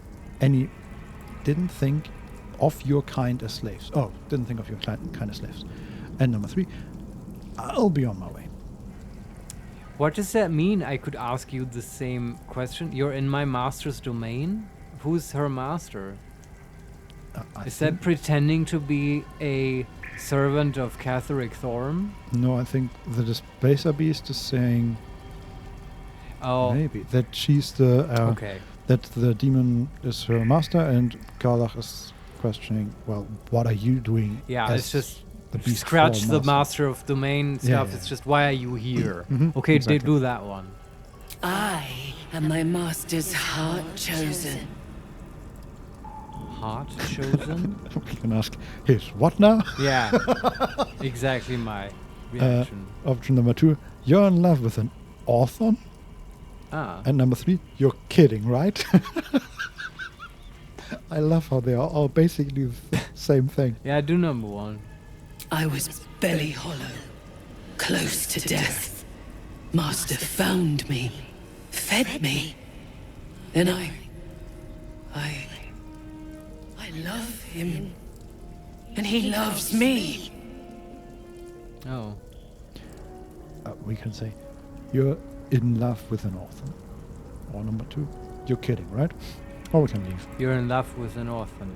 your kind as slaves. Oh, didn't think of your kind as slaves. And number three, I'll be on my way. What does that mean? I could ask you the same question. You're in my master's domain? Who's her master? Is that pretending to be a servant of Catherick Thorm? No, I think the Displacer Beast is saying maybe that she's the that the demon is her master, and Karlach is questioning, well, what are you doing? Yeah, it's just the beast scratch the master. master of domain stuff. It's just, why are you here? Okay, exactly. do that one. I am my master's heart chosen. Heart chosen? We can ask his what now? Yeah, exactly my reaction. Option number two, you're in love with an Orthon. And number three, you're kidding, right? I love how they are all basically the same thing. Yeah, do number one. I was belly hollow, close to death. Master found me, fed me. Then I love him, and he loves me. Oh. We can say, you're in love with an orphan. Or number two, you're kidding, right? Or we can leave. You're in love with an orphan.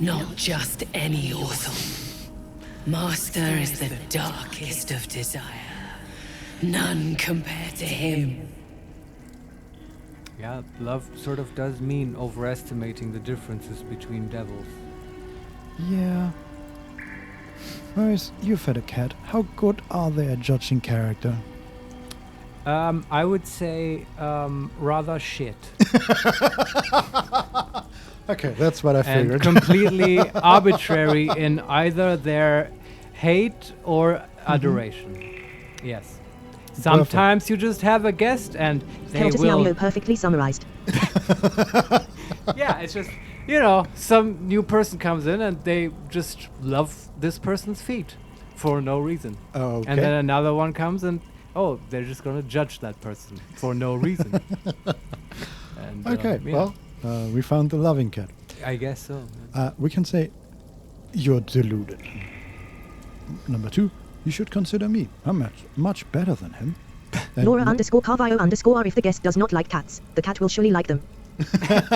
Not just any orphan. Master is the darkest of desire. None compare to him. Yeah, love sort of does mean overestimating the differences between devils. Yeah. Marius, you've had a cat. How good are they at judging character? I would say rather shit. Okay, that's what I figured. And completely arbitrary in either their hate or adoration. Yes. Sometimes you just have a guest and they Plot will... scenario perfectly summarized. Yeah, it's just, you know, some new person comes in and they just love this person's feet for no reason. Okay. And then another one comes and, oh, they're just going to judge that person for no reason. And, okay, yeah. well, we found the loving cat. I guess so. We can say, you're deluded. Number two, you should consider me. I'm much better than him. Laura _Carvio_ if the guest does not like cats, the cat will surely like them.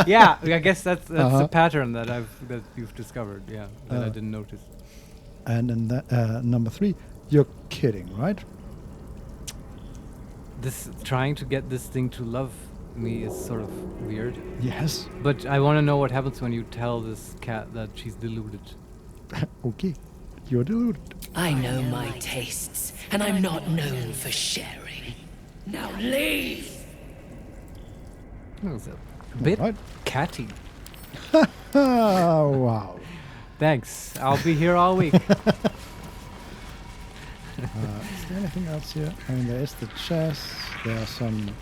Yeah, I guess that's the pattern that you've discovered. Yeah, that I didn't notice. And then number three, you're kidding, right? This trying to get this thing to love me is sort of weird. Yes. But I want to know what happens when you tell this cat that she's deluded. Okay, you're deluded. I know my tastes, and I'm not known for sharing. Now leave! It's a bit catty. Wow. Thanks. I'll be here all week. Is there anything else here? I mean, there is the chest. There are some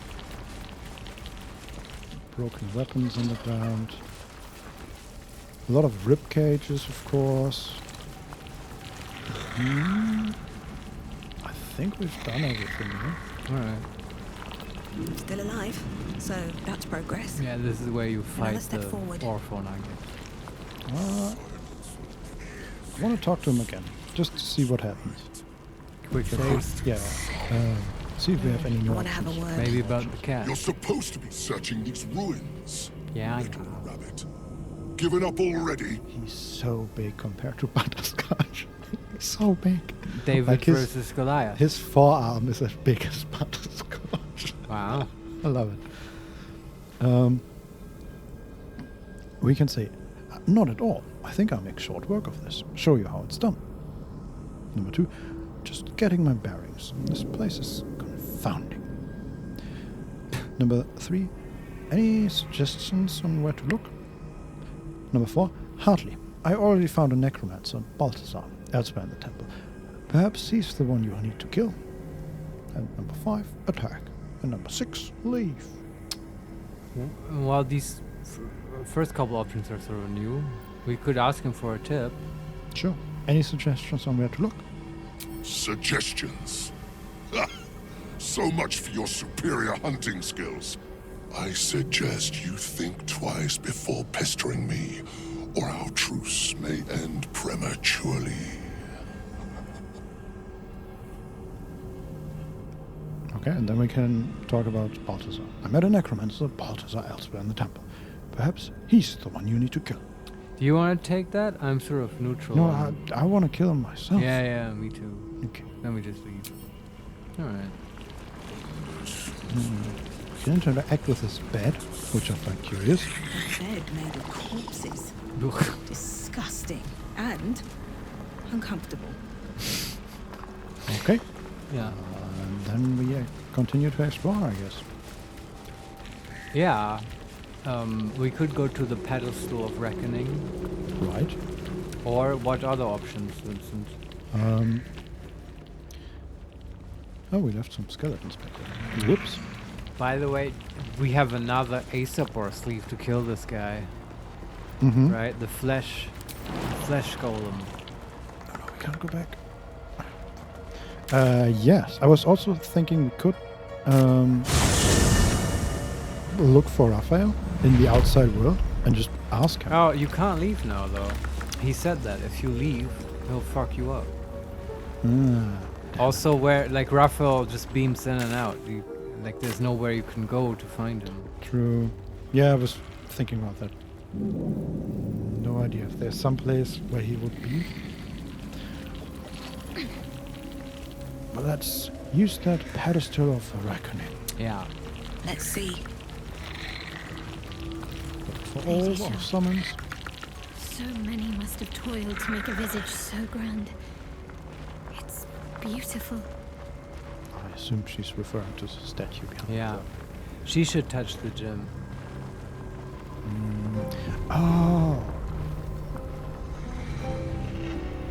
broken weapons on the ground. A lot of rib cages, of course. I think we've done everything here. Alright. Still alive, so that's progress. Yeah, this is where you fight Another step the forward. Orphan, I guess. I want to talk to him again, just to see what happens. Quick save. Yeah. See if we have any more. Maybe about the cat. You're supposed to be searching these ruins. Yeah, I Little know. rabbit. Given up already? He's so big compared to Butterscotch. He's so big. David Like versus Goliath. His forearm is as big as Butterscotch. Wow. I love it. We can say, not at all. I think I'll make short work of this. Show you how it's done. Number 2, just getting my bearings. This place is confounding. Number 3, any suggestions on where to look? Number 4, hardly. I already found a necromancer, Balthazar, elsewhere in the temple. Perhaps he's the one you need to kill. And number 5, attack. And number 6, leave. While these first couple options are sort of new, we could ask him for a tip. Sure. Any suggestions on where to look? Suggestions? Ha! So much for your superior hunting skills. I suggest you think twice before pestering me, or our truce may end prematurely. Okay, and then we can talk about Balthazar. I met a necromancer, Balthazar, elsewhere in the temple. Perhaps he's the one you need to kill. Do you want to take that? I'm sort of neutral. No, I want to kill him myself. Yeah, me too. Okay. Then we just leave. Alright. He didn't interact with his bed, which I find curious. A bed made of corpses. Disgusting. And uncomfortable. Okay. Yeah. And then we continue to explore, I guess. Yeah. We could go to the pedestal of reckoning. Right. Or what other options, Vincent? Oh, we left some skeletons back there. Whoops. By the way, we have another ace up our sleeve to kill this guy. Mm-hmm. Right? The flesh golem. No, we can't go back. Yes, I was also thinking we could look for Raphael in the outside world and just ask him. Oh, you can't leave now, though. He said that if you leave, he'll fuck you up. Also, where like Raphael just beams in and out. Like there's nowhere you can go to find him. True. Yeah, I was thinking about that. No idea if there's some place where he would be. But let's use that pedestal of reckoning. Yeah. Let's see. For all our summons. So many must have toiled to make a visage so grand. It's beautiful. I assume she's referring to the statue behind Yeah. her. She should touch the gem. Oh.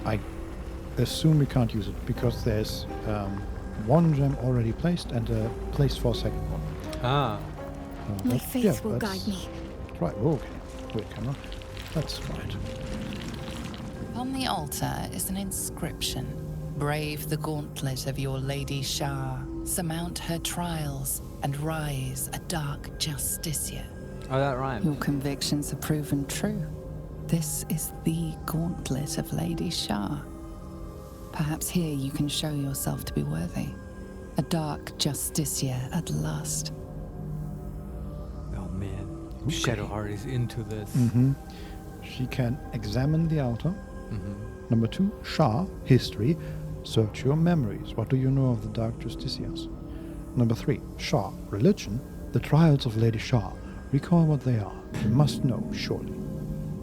I assume we can't use it because there's one gem already placed and a place for a second one. Ah. My faith will guide me. Right, okay. Wait, camera. That's right. On the altar is an inscription. Brave the gauntlet of your Lady Shah, surmount her trials, and rise a dark justiciar. Oh, that rhymes. Your convictions are proven true. This is the gauntlet of Lady Shah. Perhaps here you can show yourself to be worthy. A dark justiciar at last. Oh man, Shadowheart is into this. Mm-hmm. She can examine the altar. Mm-hmm. Number 2, Shah, history. Search your memories. What do you know of the Dark Justiciars? Number 3, Shah, religion. The trials of Lady Shah. Recall what they are. You must know, surely.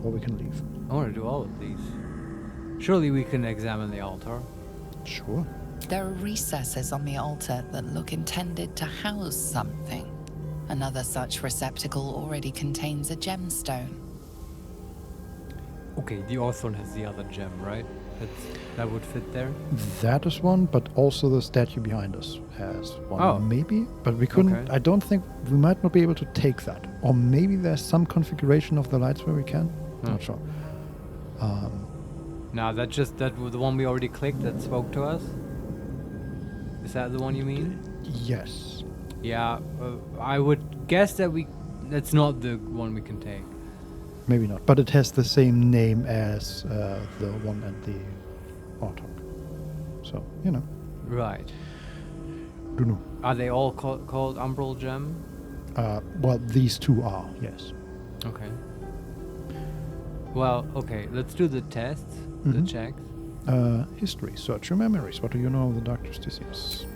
Or we can leave. I want to do all of these. Surely we can examine the altar. Sure. There are recesses on the altar that look intended to house something. Another such receptacle already contains a gemstone. Okay, the Orthon has the other gem, right? That would fit there? That is one, but also the statue behind us has one, Oh. maybe. But we couldn't. Okay. I don't think we might not be able to take that, or maybe there's some configuration of the lights where we can. Not sure. No, that was the one we already clicked that spoke to us. Is that the one you mean? Yes. Yeah, I would guess that that's not the one we can take. Maybe not, but it has the same name as the one at the Warthog. So, you know. Right. Don't know. Are they all called Umbral Gem? Well, these two are, yes. Okay. Well, okay, let's do the tests, the checks. History. Search your memories. What do you know of the Doctor's disease?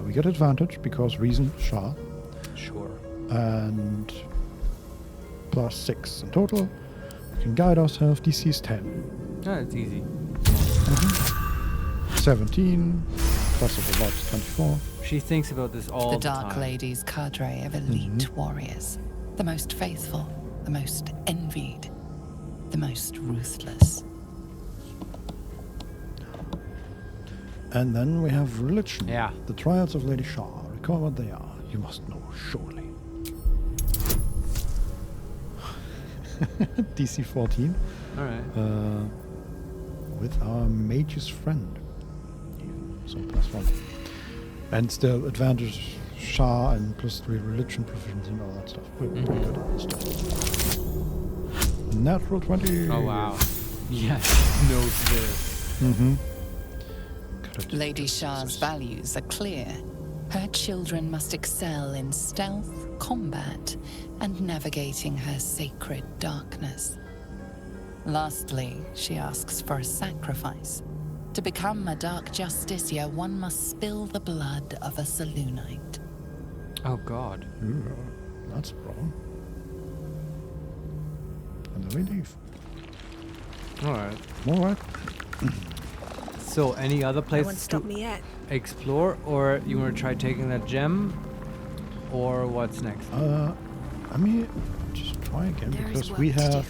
We get advantage because reason, Shah. Sure. And +6 in total. We can guide ourselves. DC is 10. Oh, it's easy. 17. Plus of about 24. She thinks about this all the time. The Dark Lady's cadre of elite warriors. The most faithful, the most envied, the most ruthless. And then we have religion. Yeah. The trials of Lady Shah. Recall what they are. You must know, surely. DC 14. Alright. With our mage's friend. So +1. And still advantage Shah and +3 religion proficiency and all that stuff. We're pretty good at this stuff. Natural 20. Oh wow. Yeah, she knows this. Lady Shah's values are clear. Her children must excel in stealth, combat, and navigating her sacred darkness. Lastly, she asks for a sacrifice. To become a Dark Justicia, one must spill the blood of a Selûnite. Oh god. That's a problem. And then we leave. Alright. Alright. So, any other No one places stopped to me yet. explore, or you want to try taking that gem, or what's next? I mean, just try again There is because work we to do. have.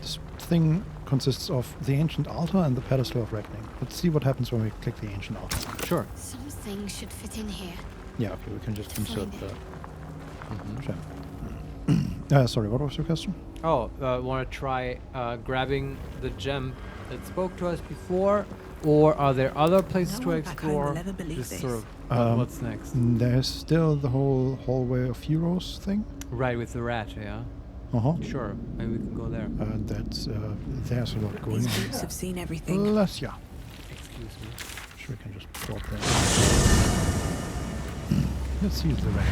This thing consists of the ancient altar and the pedestal of reckoning. Let's see what happens when we click the ancient altar. Sure. Some things should fit in here. Yeah, okay, we can just insert Find the gem. Sorry, what was your question? Oh, want to try grabbing the gem that spoke to us before, or are there other places No to one back home explore? will ever believe Just this. sort of what's next? There's still the whole hallway of heroes thing. Right, with the rat, yeah. Sure, maybe we can go there. That's there's a lot going These on. boots have seen everything. Bless ya. Excuse me. Sure, we can just drop that. Let's use the rat.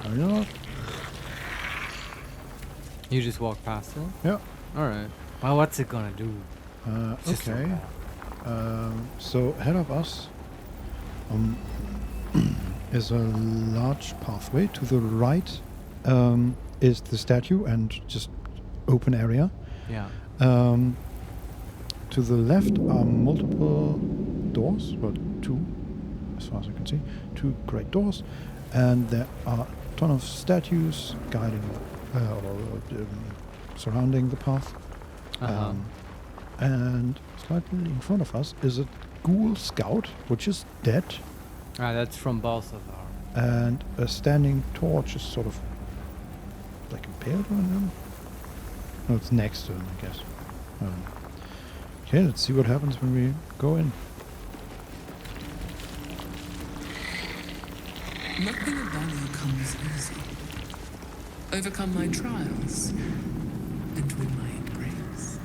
Are you not? You just walk past it? Yeah. Alright. Well, what's it gonna do? It's just Okay. So ahead of us is a large pathway. To the right is the statue and just open area. Yeah. To the left are multiple doors, well, 2, as far as I can see, 2 great doors, and there are a ton of statues guiding or surrounding the path. And slightly in front of us is a ghoul scout, which is dead, Ah, that's from Balthazar. and a standing torch is sort of like impaled on him. No, it's next to him, I guess. Okay, let's see what happens when we go in. Nothing of value comes easy. Overcome my trials and win my embrace.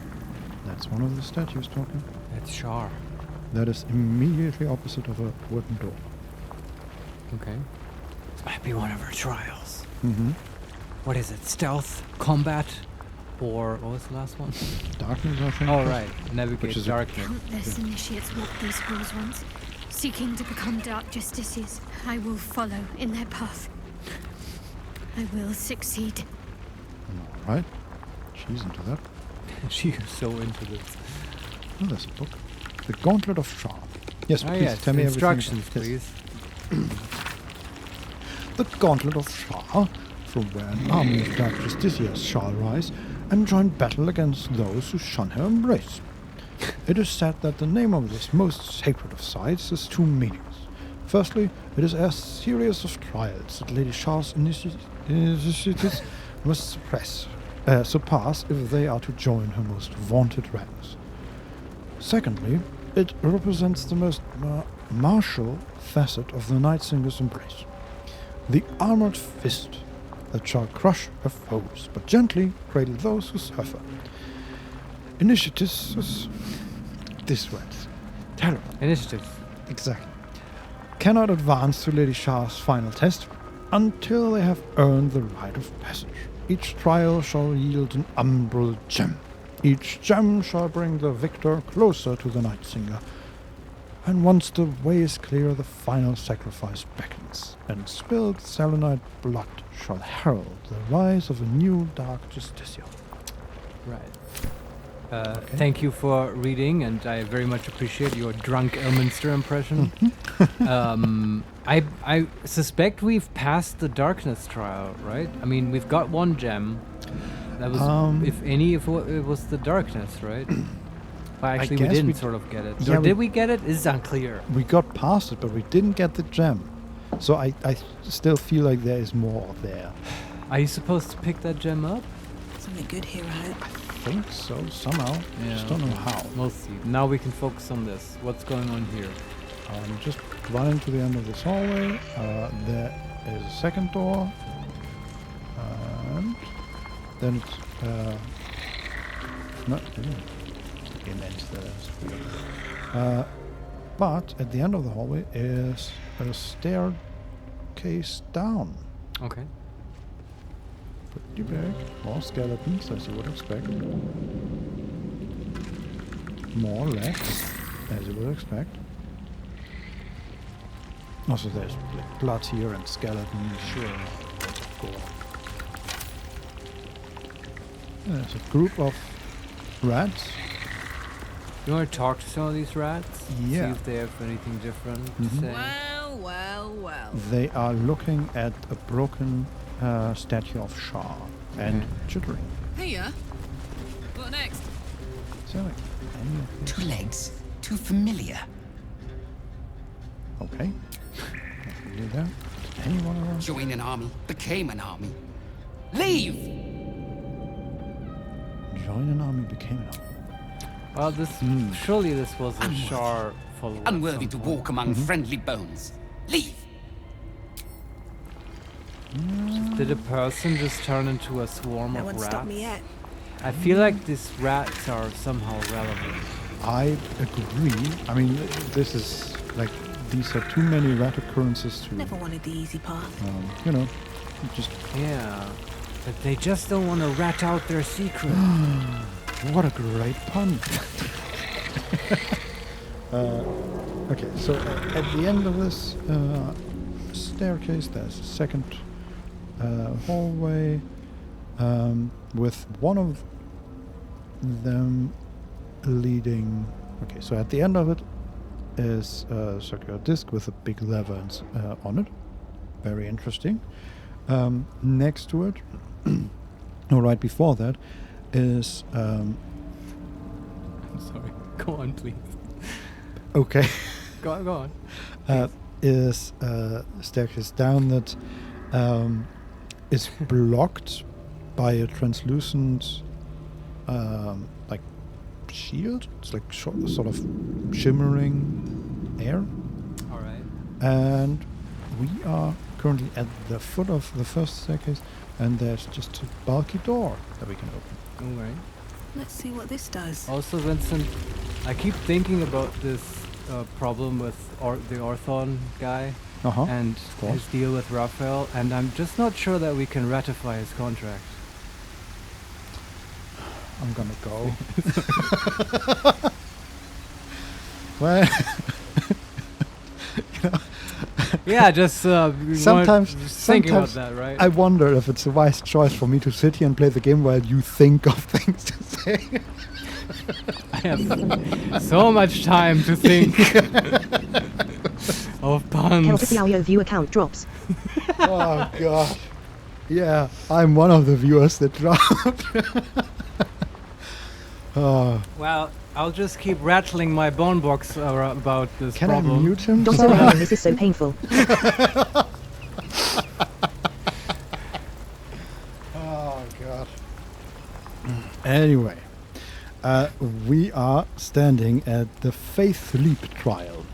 That's one of the statues talking. That's Shar. That is immediately opposite of a wooden door. Okay. This might be one of her trials. Mm-hmm. What is it? Stealth? Combat? Or what was the last one? Darkness, I think. Oh, right. Navigate Which is darkness. Countless initiates walked these halls once, seeking to become Dark Justicias. I will follow in their path. I will succeed. All right. She's into that. She is so into this. Oh, there's a book. The Gauntlet of Shar. Yes, please tell me instructions, everything. please. The Gauntlet of Shar, from where an army of dark justiciars shall rise and join battle against those who shun her embrace. It is said that the name of this most sacred of sites has two meanings. Firstly, it is a series of trials that Lady Shar's initiates must surpass if they are to join her most vaunted ranks. Secondly, it represents the most martial facet of the Night Singer's embrace. The armored fist that shall crush her foes, but gently cradle those who serve her. Initiatives... This word's terrible. Initiatives. Exactly. Cannot advance to Lady Shar's final test until they have earned the rite of passage. Each trial shall yield an umbral gem. Each gem shall bring the victor closer to the Night Singer. And once the way is clear, the final sacrifice beckons, and spilled selenite blood shall herald the rise of a new dark justiciar. Right. Thank you for reading, and I very much appreciate your drunk Elminster impression. I suspect we've passed the darkness trial, right? I mean, we've got one gem. That was, if it was the darkness, right? But actually, we didn't sort of get it. Yeah, or did we get it? It's unclear. We got past it, but we didn't get the gem. So I still feel like there is more there. Are you supposed to pick that gem up? Something good here, I hope. I think so, somehow. Yeah, Just don't know how. We'll see. Now we can focus on this. What's going on here? Just running to the end of this hallway. There is a second door. And then it's... not... but at the end of the hallway is a staircase down. Okay. Pretty big. More skeletons, as you would expect. More legs, as you would expect. Also, there's like blood here and skeletons. Sure. Gore. There's a group of rats. You want to talk to some of these rats? Yeah. See if they have anything different to say. Well, well, well. They are looking at a broken statue of Shar and chittering. Hiya. What next? So, like, Two legs. Too familiar. okay. Do that. Anyone around? Join an army, became an army. Leave! Join an army, became an army. Well, surely this was a Shar follower. Unworthy to walk among friendly bones. Leave! Did a person just turn into a swarm No of one rats? stopped me yet. I feel like these rats are somehow relevant. I agree. I mean, this is like, these are too many rat occurrences to... Never wanted the easy path. You know, just... Yeah, but they just don't want to rat out their secret. What a great pun. Okay, so at the end of this staircase, there's a second hallway with one of them leading... Okay, so at the end of it is a circular disc with a big lever on it. Very interesting. Next to it, or right before that, is... I'm sorry. Go on, please. Okay. Go on. Is a staircase down that is blocked by a translucent like shield. It's like sort of shimmering air. All right. And we are currently at the foot of the first staircase, and there's just a bulky door that we can open. All right. Let's see what this does. Also, Vincent, I keep thinking about this problem with the Orthon guy and his deal with Raphael, and I'm just not sure that we can ratify his contract. I'm gonna go. Well, you know, yeah, just sometimes thinking about that, right? I wonder if it's a wise choice for me to sit here and play the game while you think of things to say. I have so much time to think of puns. Kelp's view account drops. Oh god. Yeah, I'm one of the viewers that dropped. Well, I'll just keep rattling my bone box about this Can problem. I mute him? Don't say this is so painful. Oh god. Anyway, we are standing at the Faith Leap trial.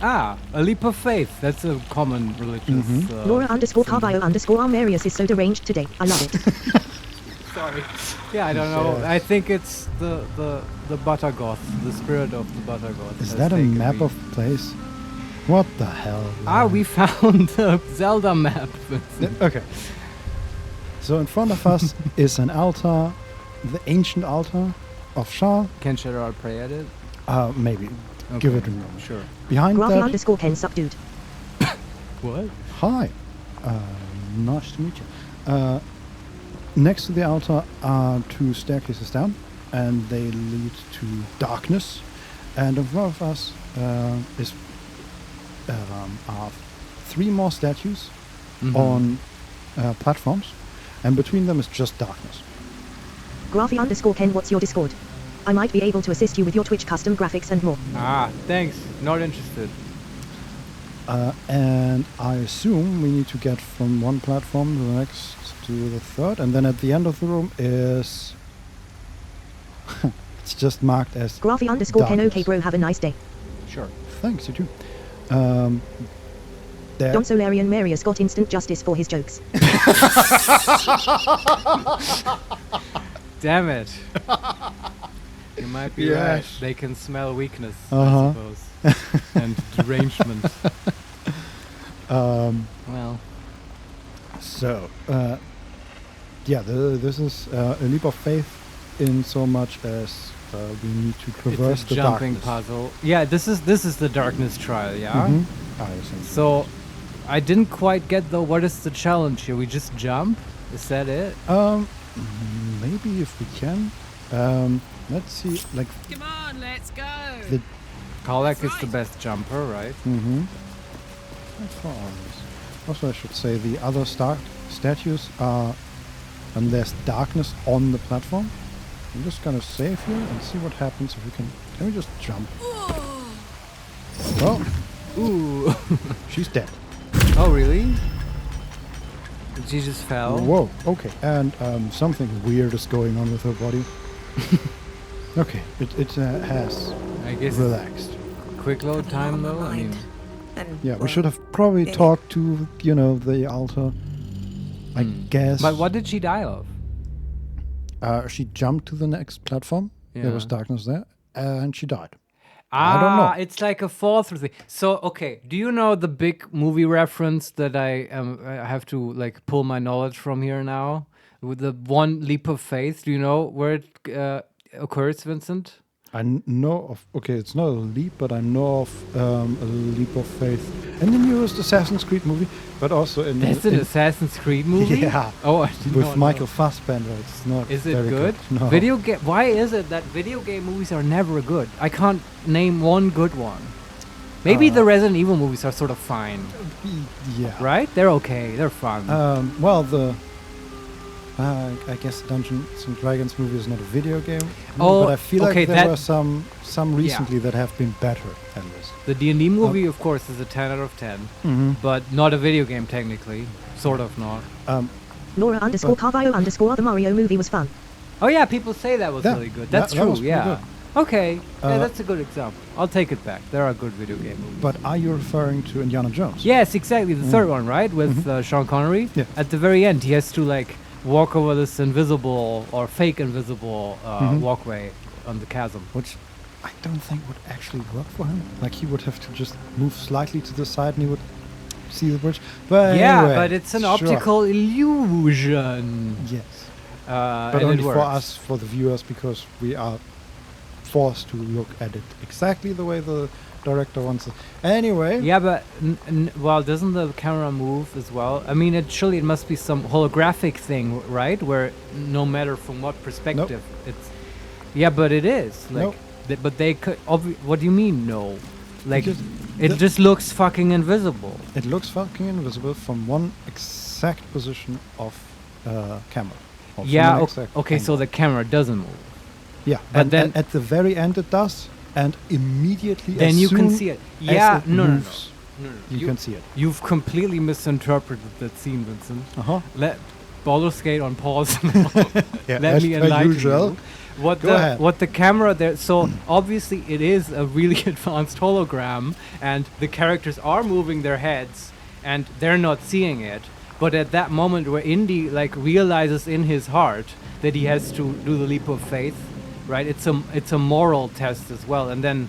Ah, a leap of faith. That's a common religious. Laura _Carvio Marius is so deranged today. I love it. Sorry. Yeah, I don't know. I think it's the Buttergoth, the spirit of the Buttergoth. Is that a map of place? What the hell? Ah, we found the Zelda map. Okay. So in front of us is an altar, the ancient altar of Shah. Can Shadar pray at it? Maybe. Okay. Give it a moment. Sure. Behind Graphy that... _Ken subdued. What? Hi. Nice to meet you. Next to the altar are two staircases down, and they lead to darkness. And in front of us are three more statues on platforms, and between them is just darkness. Graphy _Ken, what's your Discord? I might be able to assist you with your Twitch custom graphics and more. Ah, thanks. Not interested. And I assume we need to get from one platform to the next to the third, and then at the end of the room is... it's just marked as Graphy _Ken, okay bro, have a nice day. Sure. Thanks, you too. Don Solarian Marius got instant justice for his jokes. Damn it. You might be right. They can smell weakness, I suppose. And derangement. Well. So, this is a leap of faith in so much as we need to traverse the jumping darkness. puzzle. Yeah, this is the darkness trial, yeah? Mm-hmm. So, I didn't quite get though, what is the challenge here? We just jump? Is that it? Maybe if we can. Let's see, like... Come on, let's go! Kalak is the best jumper, right? Mm-hmm. That's for always. Also, I should say the other statues are... And there's darkness on the platform. I'm just gonna save here and see what happens if we can... Can we just jump? Well... Ooh! She's dead. Oh, really? She just fell? Whoa, okay. And something weird is going on with her body. Okay, it has I guess relaxed. Quick load time though? I mean, yeah, we should have probably talked to, the altar, I guess. But what did she die of? She jumped to the next platform. Yeah. There was darkness there, and she died. Ah, I don't know. It's like a fall through thing. So, okay, do you know the big movie reference that I have to like pull my knowledge from here now? With the one leap of faith, do you know where it occurs, Vincent? I know of... Okay, it's not a leap, but I know of a leap of faith in the newest Assassin's Creed movie, but also in... That's an Assassin's Creed movie? Yeah. Oh, I didn't with know. Michael Fassbender. It's not Is it very good? No. Video game... Why is it that video game movies are never good? I can't name one good one. Maybe the Resident Evil movies are sort of fine. Yeah. Right? They're okay. They're fun. Well, I guess Dungeons and Dragons movie is not a video game. Oh, but I feel okay, like there were some recently that have been better than this. The D&D movie, of course, is a 10 out of 10, but not a video game technically. Sort of not. Laura _Carvio the Mario movie was fun. Oh yeah, people say that was really good. That's that true. was pretty Yeah. good. Okay. Yeah, that's a good example. I'll take it back. There are good video game movies. But are you referring to Indiana Jones? Yes, exactly. The third one, right, with Sean Connery. Yeah. At the very end, he has to like walk over this invisible or fake invisible walkway on the chasm. Which I don't think would actually work for him. Like he would have to just move slightly to the side and he would see the bridge. But yeah, anyway, but it's an optical illusion. Yes. and But only it for works. us, for the viewers, because we are forced to look at it exactly the way the director wants it. Anyway. Yeah, but well, doesn't the camera move as well? I mean, surely it must be some holographic thing, right? Where no matter from what perspective, it's Yeah, but it is. Like, Nope. But they could. What do you mean, no? Like, it the- just looks fucking invisible. It looks fucking invisible from one exact position of camera. Or from Yeah. an exact Okay. So angle. the camera doesn't move. Yeah, but and then at the very end it does, and immediately then as you can soon see it. as Yeah. it No. moves, No. you can see it. You've completely misinterpreted that scene, Vincent. Uh-huh. Let Baldur's Gate on pause. Yeah, Let as me per enlighten usual. you. What Go the ahead. what the camera there? So obviously it is a really advanced hologram, and the characters are moving their heads, and they're not seeing it. But at that moment where Indy like realizes in his heart that he has to do the leap of faith, right? It's a moral test as well, and then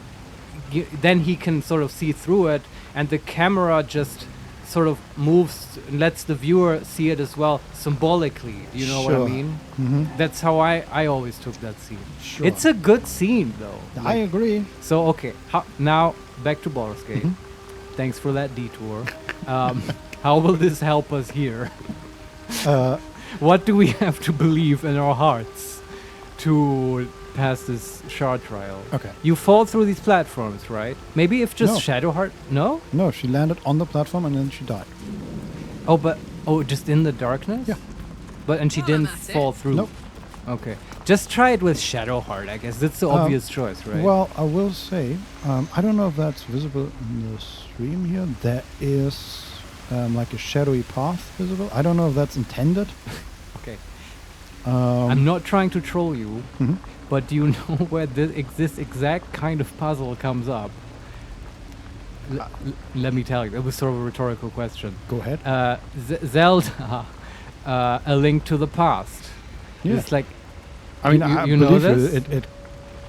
he can sort of see through it, and the camera just sort of moves and lets the viewer see it as well symbolically. You know what I Sure. mean? Mhm. That's how I always took that scene. Sure. It's a good scene though. I agree. So okay, now back to Baldur's Gate. Mhm. Thanks for that detour. How will this help us here? What do we have to believe in our hearts to pass this shard trial? Okay. You fall through these platforms, right? Maybe if just No. Shadowheart. No. No, she landed on the platform and then she died. Oh, just in the darkness? Yeah. And she didn't fall through. Nope. Okay. Just try it with Shadowheart, I guess. That's the obvious choice, right? Well, I will say, I don't know if that's visible in the stream here. There is like a shadowy path visible. I don't know if that's intended. Okay. I'm not trying to troll you, but do you know where this exact kind of puzzle comes up? Let me tell you. It was sort of a rhetorical question. Go ahead. Zelda, A Link to the Past. Yeah. It's like, I mean, you know believe this?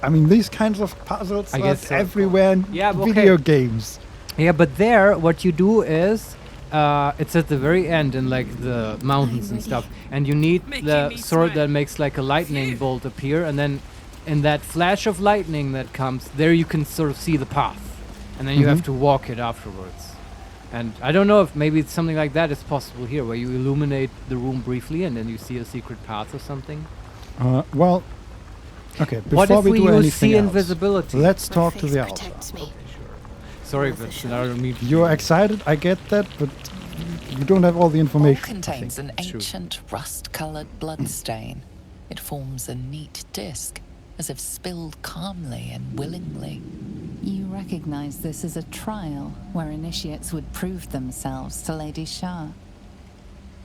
I mean, these kinds of puzzles I are guess so. everywhere in Yeah, but video okay. games. Yeah, but there, what you do is, it's at the very end in like the mountains and stuff, and you need the sword that makes like a lightning bolt appear, and then in that flash of lightning that comes, there you can sort of see the path, and then you have to walk it afterwards. And I don't know if maybe it's something like that is possible here, where you illuminate the room briefly and then you see a secret path or something. Well, okay. What Before if we we do use anything see else, invisibility? let's talk to the altar. Sorry, Vincent, I don't mean. You're excited, I get that, but you don't have all the information. All contains an ancient rust-colored blood stain. It forms a neat disc, as if spilled calmly and willingly. You recognize this as a trial where initiates would prove themselves to Lady Shah.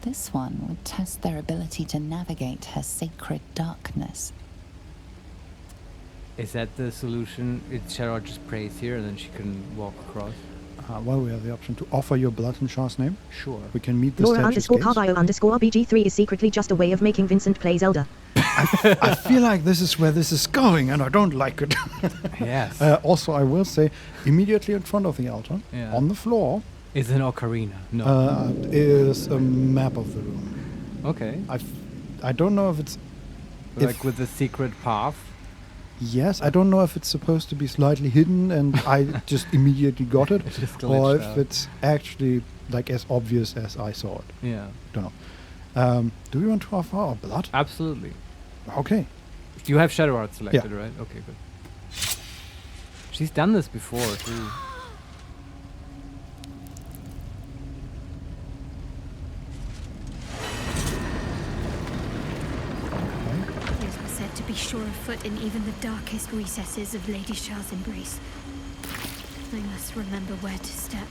This one would test their ability to navigate her sacred darkness. Is that the solution? Shadowheart just prays here and then she can walk across? Well, we have the option to offer your blood in Shah's name. Sure. We can meet the Laura statue's gaze. _Carvio_BG3 is secretly just a way of making Vincent play Zelda. I feel like this is where this is going, and I don't like it. Yes. Also, I will say, immediately in front of the altar, Yeah. on the floor, Is an ocarina? No. is a map of the room. Okay. I don't know if it's... Like with the secret path? Yes, I don't know if it's supposed to be slightly hidden and I just immediately got it, It just or glitched if out. it's actually like as obvious as I saw it. Yeah. Don't know. Do we want to offer our blood? Absolutely. Okay. You have Shadowheart selected, right? Okay, good. She's done this before, too. It was said to be sure of foot in even the darkest recesses of Lady Shah's embrace. I must remember where to step,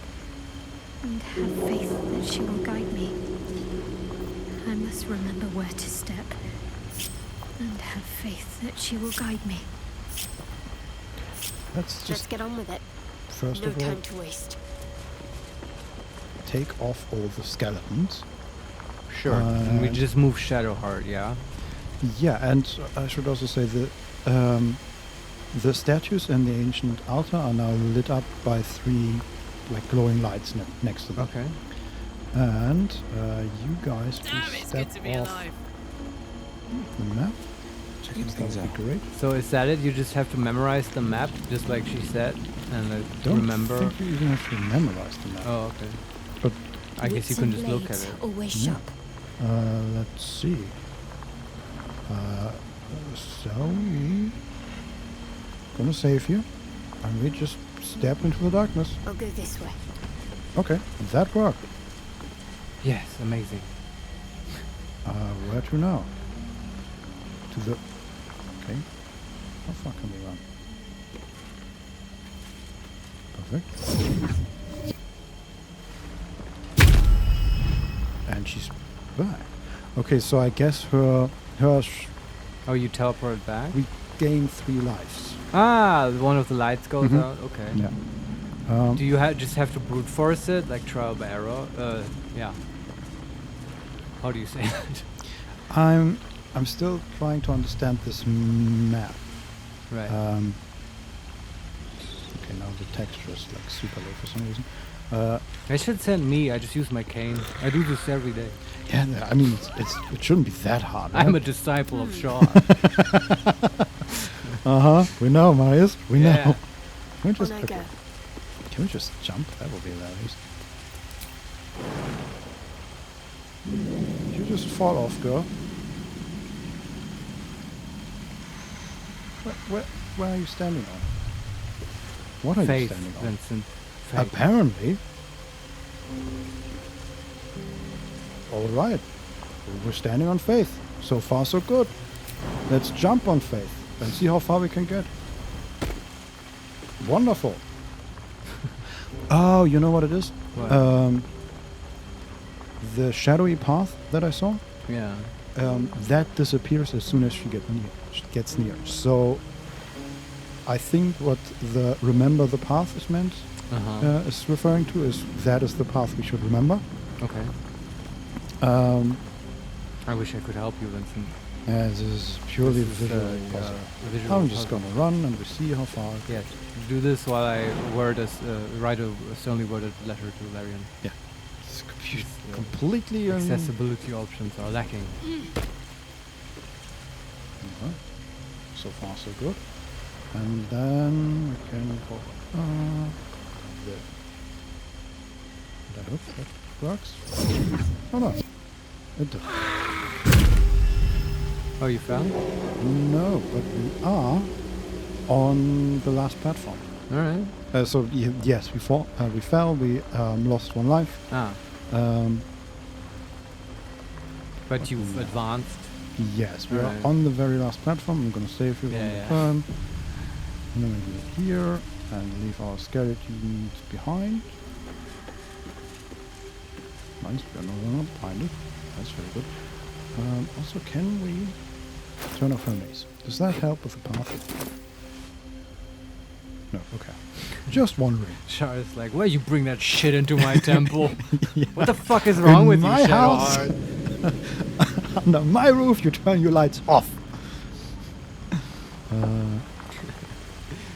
and have faith that she will guide me. I must remember where to step, and have faith that she will guide me. Let's just get on with it. first No of all time to waste. take off all the skeletons. Sure. And we just move Shadowheart, yeah? Yeah, and I should also say the statues in the ancient altar are now lit up by 3 like glowing lights next to them. Okay. And you guys please step off the map. Checking That things would out. be great. So is that it? You just have to memorize the map, just like she said, and Don't remember. think you even have to memorize the map. Oh, okay. But I guess you can just look at it. Always Yeah. sharp. Let's see. So we gonna save you, and we just step into the darkness. I'll go this way. Okay, that worked. Yes, amazing. Where to now? To the... Okay. How far can we run? Perfect. And she's back. Okay, so I guess her... Oh, you teleported back? We gain 3 lives. Ah, one of the lights goes out? Okay. Yeah. Do you just have to brute force it, like trial by error? Yeah. How do you say that? I'm still trying to understand this map. Right. Okay, now the texture is like super low for some reason. They should send me. I just use my cane. I do this every day. Yeah, I mean, it shouldn't be that hard. Right? I'm a disciple of Shaw. We know, Marius. We know. Can we just go. Can we just jump? That would be hilarious. You just fall off, girl. Where are you standing on? What are you standing on? Vincent. Faith. Apparently. All right. We're standing on faith. So far, so good. Let's jump on faith and see how far we can get. Wonderful. Oh, you know what it is? What? The shadowy path that I saw. Yeah. That disappears as soon as she gets near. So I think what the remember the path is meant is referring to is that is the path we should remember. Okay. I wish I could help you, Vincent. This is purely visual puzzle. I'm just gonna run and we see how far. Yeah. Do this while I write a sternly worded letter to Larian. Yeah. It's completely accessibility options are lacking. So far, so good. And then we can go there. And I hope that works. Oh no, it does. Oh, you fell? No, but we are on the last platform. All right. So yes, we fell. We lost 1 life. But you've advanced. Yes, we are on the very last platform. I'm gonna save you one more time. And then we do it here and leave our skeletons behind. Nice, we are no longer behind it. That's very good. Also, can we turn off her mace? Does that help with the path? No, okay. Just wondering. Char is like, why you bring that shit into my temple? What the fuck is wrong with you, Shadowheart? Under my roof, you turn your lights off.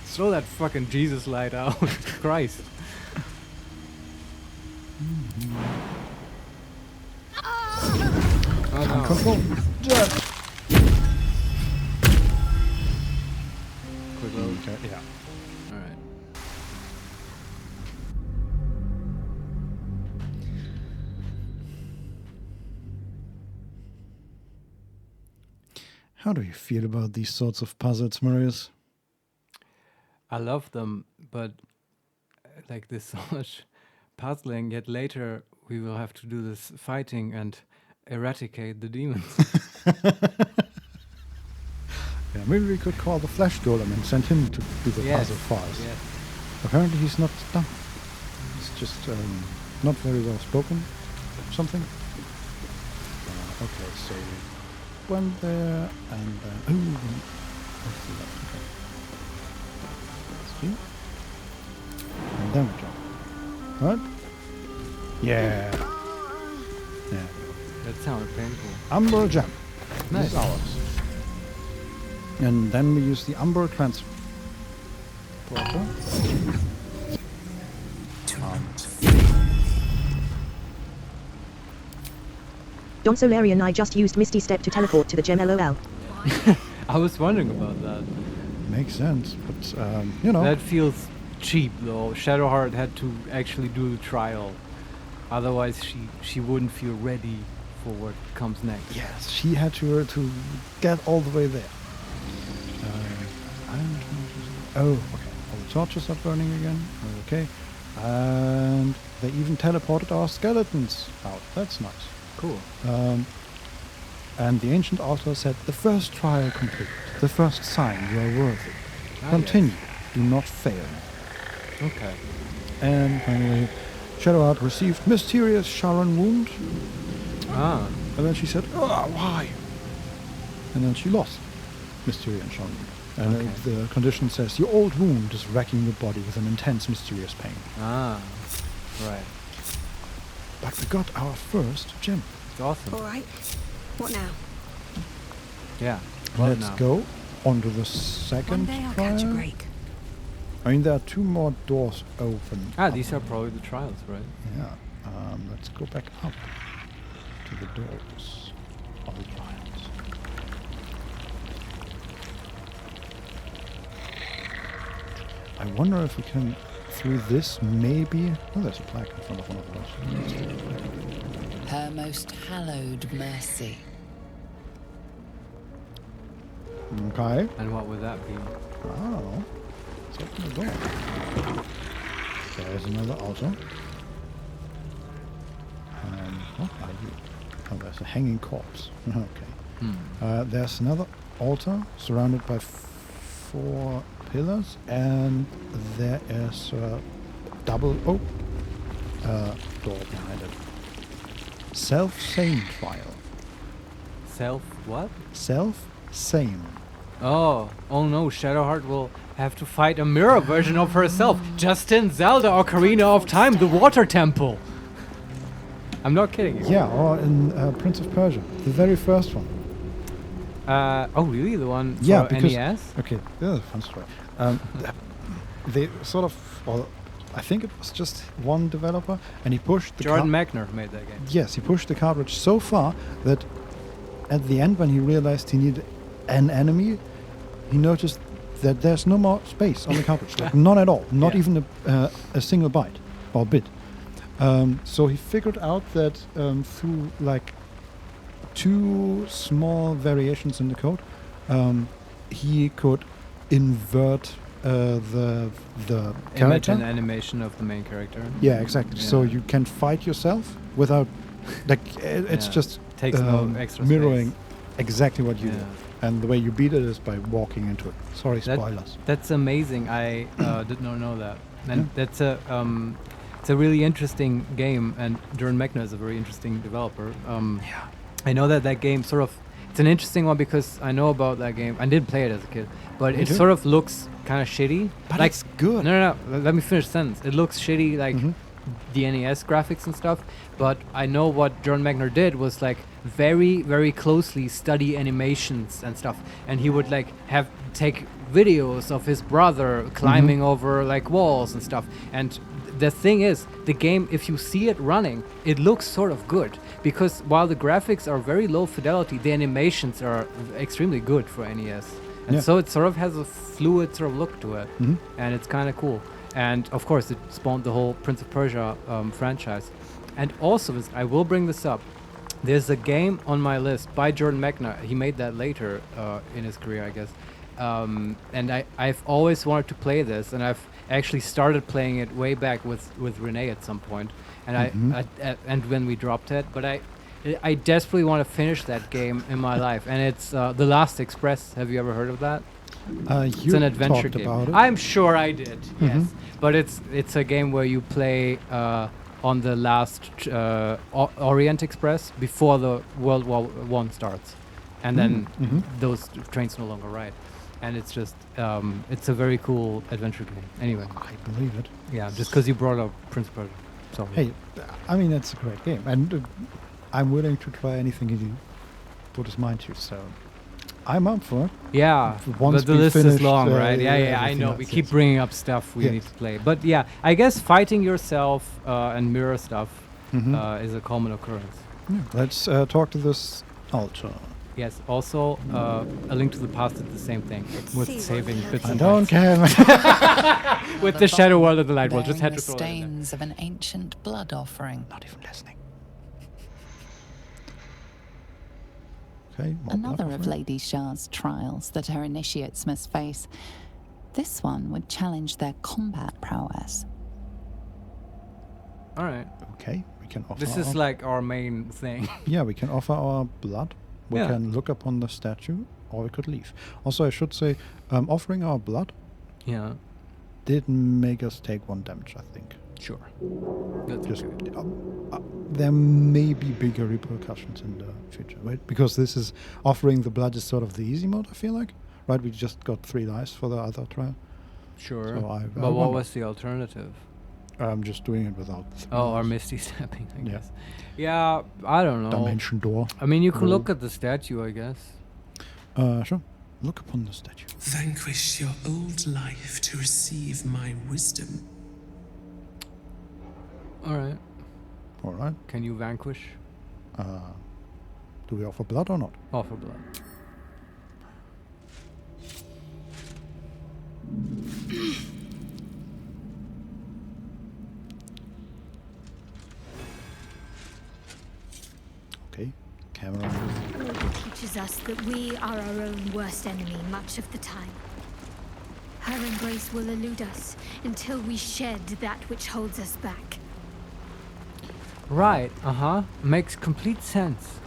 Throw that fucking Jesus light out. Christ. Can't control. Quick load. Okay, yeah. Alright. How do you feel about these sorts of puzzles, Marius? I love them, but like there's so much puzzling, yet later we will have to do this fighting and eradicate the demons. Yeah, maybe we could call the flesh golem and send him to do the puzzle for us. Yes. Apparently he's not done. He's just not very well spoken or something. Okay, so we went there and let's see that. Okay. Let's see. And then we jump. Right? Yeah. Yeah. That sounded painful. Umbral jump. Nice. This is ours. And then we use the Umbral transporter. Don Solari and I just used Misty Step to teleport to the gem, LOL. I was wondering about that. Makes sense, but you know. That feels cheap though. Shadowheart had to actually do the trial. Otherwise she wouldn't feel ready for what comes next. Yes, she had to get all the way there. Oh, okay. All the torches are burning again. Okay. And they even teleported our skeletons out. That's nice. Cool. And the ancient altar said, the first trial complete. The first sign you are worthy. Continue. Yes. Do not fail. Okay. And finally, Shadowheart received mysterious Sharon wound. Ah. And then she said, oh, why? And then she lost mysterious Sharon wound. And the condition says, your old wound is racking your body with an intense, mysterious pain. Ah. Right. But we got our first gem. It's awesome. All right. What now? Yeah. Let's go on to the second One day I'll trial. catch a break. I mean, there are 2 more doors open. Ah, these are probably the trials, right? Yeah. Let's go back up to the doors of the trials. I wonder if we can, through this, maybe... Oh, there's a plaque in front of one of those. Her most hallowed mercy. Okay. And what would that be? Oh. Let's open the door. There's another altar. What are you? Oh, there's a hanging corpse. Okay. There's another altar surrounded by 4 pillars, and there is a double door behind it. Self-same trial. Self what? Self-same. Oh no, Shadowheart will have to fight a mirror version of herself, just in Zelda Ocarina of Time, the Water Temple. I'm not kidding you. Yeah, or in Prince of Persia, the very first one. Oh really? The one for because, NES? Okay, that's a fun story. They sort of, well, I think it was just one developer, and he pushed the Jordan Mechner made that game. Yes, he pushed the cartridge so far that at the end, when he realized he needed an enemy, he noticed that there's no more space on the cartridge, like none at all, not even a single byte or bit. So he figured out that through like 2 small variations in the code, he could invert the image character. and animation of the main character. Yeah, exactly. Yeah. So you can fight yourself without, like, it's just takes no extra mirroring space. exactly what you do. And the way you beat it is by walking into it. Sorry, spoilers. That's amazing. I did not know that. And that's it's a really interesting game, and Jordan Mechner is a very interesting developer. I know that game sort of, it's an interesting one because I know about that game. I didn't play it as a kid, but it sort of looks kind of shitty. But like, it's good. No. Let me finish the sentence. It looks shitty, like the NES graphics and stuff. But I know what Jordan Mechner did was like very, very closely study animations and stuff, and he would like take videos of his brother climbing over like walls and stuff. And the thing is, the game, if you see it running, it looks sort of good, because while the graphics are very low fidelity, the animations are extremely good for NES. And so it sort of has a fluid sort of look to it, and it's kind of cool. And of course, it spawned the whole Prince of Persia franchise. And also, I will bring this up, there's a game on my list by Jordan Mechner. He made that later in his career, I guess. And I've always wanted to play this, and I've actually started playing it way back with Renee at some point, and and when we dropped it, but I desperately want to finish that game in my life, and it's The Last Express. Have you ever heard of that? It's an adventure game. About it. I'm sure I did, yes. But it's a game where you play on the last Orient Express before the World War I starts, and then those trains no longer ride. And it's just, it's a very cool adventure game. Anyway. I believe it. Yeah, just because you brought up Prince of Persia. Sorry. Hey, I mean, it's a great game. And I'm willing to try anything he put his mind to, so I'm up for it. Yeah, Once but the we list is finish, long, right? Yeah, I everything know. else, We keep bringing up stuff we need to play. But yeah, I guess fighting yourself and mirror stuff is a common occurrence. Yeah. Let's talk to this altar. Yes, also, A Link to the Past did the same thing with saving bits and I don't care. with the Shadow World and the Light World. Just had to the throw that in there. stains of an ancient blood offering. Not even listening. Okay. Another of Lady Shah's trials that her initiates must face. This one would challenge their combat prowess. All right. Okay, we can offer. This is like our main thing. Yeah, we can offer our blood. We Yeah. can look upon the statue, or we could leave. Also, I should say, offering our blood Yeah. did make us take 1 damage, I think. Sure. That's Just, okay. there may be bigger repercussions in the future, right? Because this is offering the blood is sort of the easy mode, I feel like. Right, we just got 3 dice for the other trial. Sure. So I but what wonder. was the alternative? I'm just doing it without. Oh, or Misty Stepping, I Yeah. guess. Yeah, I don't know. Dimension door. I mean, you can look at the statue, I guess. Sure. Look upon the statue. Vanquish your old life to receive my wisdom. All right. All right. Can you vanquish? Do we offer blood or not? Offer blood. Okay. Camera. Order teaches us that we are our own worst enemy much of the time. Her embrace will elude us until we shed that which holds us back. Right. Makes complete sense.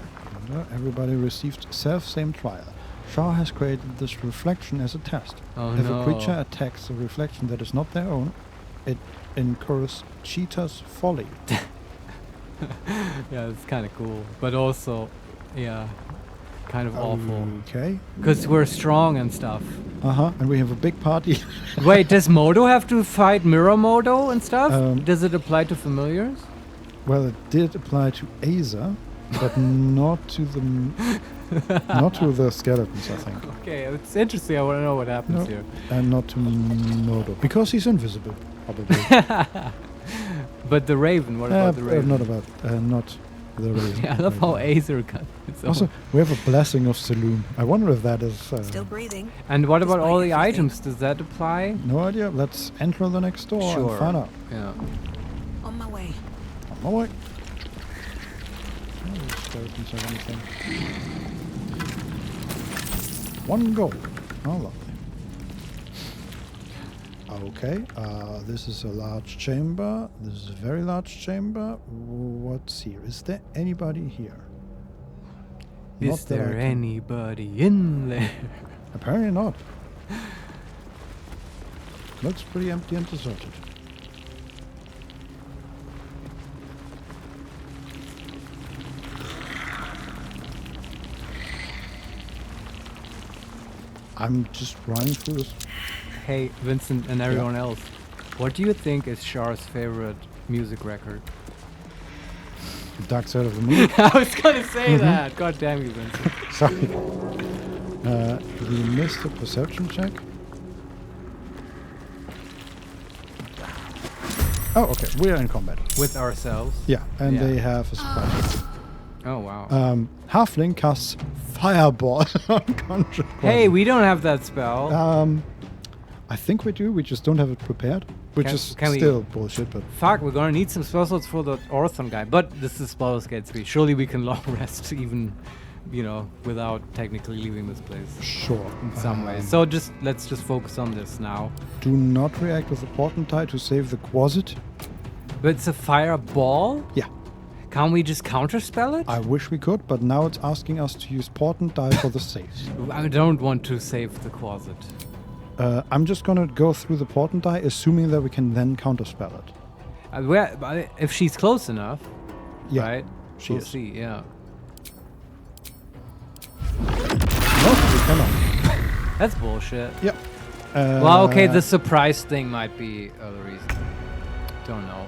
Everybody received self-same trial. Shah has created this reflection as a test. Oh, if no. a creature attacks a reflection that is not their own, it incurs cheater's folly. Yeah, it's kind of cool, but also, yeah, kind of awful. Okay. Because we're strong and stuff. And we have a big party. Wait, does Modo have to fight Mirror Modo and stuff? Does it apply to familiars? Well, it did apply to Aza, but not to the not to the skeletons, I think. Okay, it's interesting. I want to know what happens here. And not to Modo, because he's invisible, probably. But the Raven, what about the Raven? Not the Raven. Yeah, I love how Aether got its own. Also, we have a blessing of Saloon. I wonder if that is... Still breathing. And what about all the items? Does that apply? No idea. Let's enter the next door and find out. Yeah. On my way. On my way. Oh, skeletons have anything. 1 gold. Oh, lovely. Okay, this is a large chamber. This is a very large chamber. What's here? Is there anybody here? Is there anybody in there? Apparently not. Looks pretty empty and deserted. I'm just running through this. Hey, Vincent and everyone else, what do you think is Char's favorite music record? Dark Side of the Moon. I was gonna say that. God damn you, Vincent. Sorry. We missed a perception check. Oh, okay. We are in combat with ourselves. Yeah, and they have a surprise. Oh wow. Halfling casts Fireball unconscious. Hey, we don't have that spell. I think we do. We just don't have it prepared, which is still bullshit. But fuck, we're gonna need some spell slots for the Orthon guy. But this is Baldur's Gate 3. Surely we can long rest even, without technically leaving this place. Sure. In some way. So let's just focus on this now. Do not react with the portent die to save the quasit. But it's a fireball? Yeah. Can't we just counterspell it? I wish we could, but now it's asking us to use portent die for the saves. I don't want to save the quasit. I'm just gonna go through the portent die, assuming that we can then counterspell it. If she's close enough, right? We'll see, yeah. No, we cannot. That's bullshit. Yep. Well, okay, the surprise thing might be the reason. Don't know.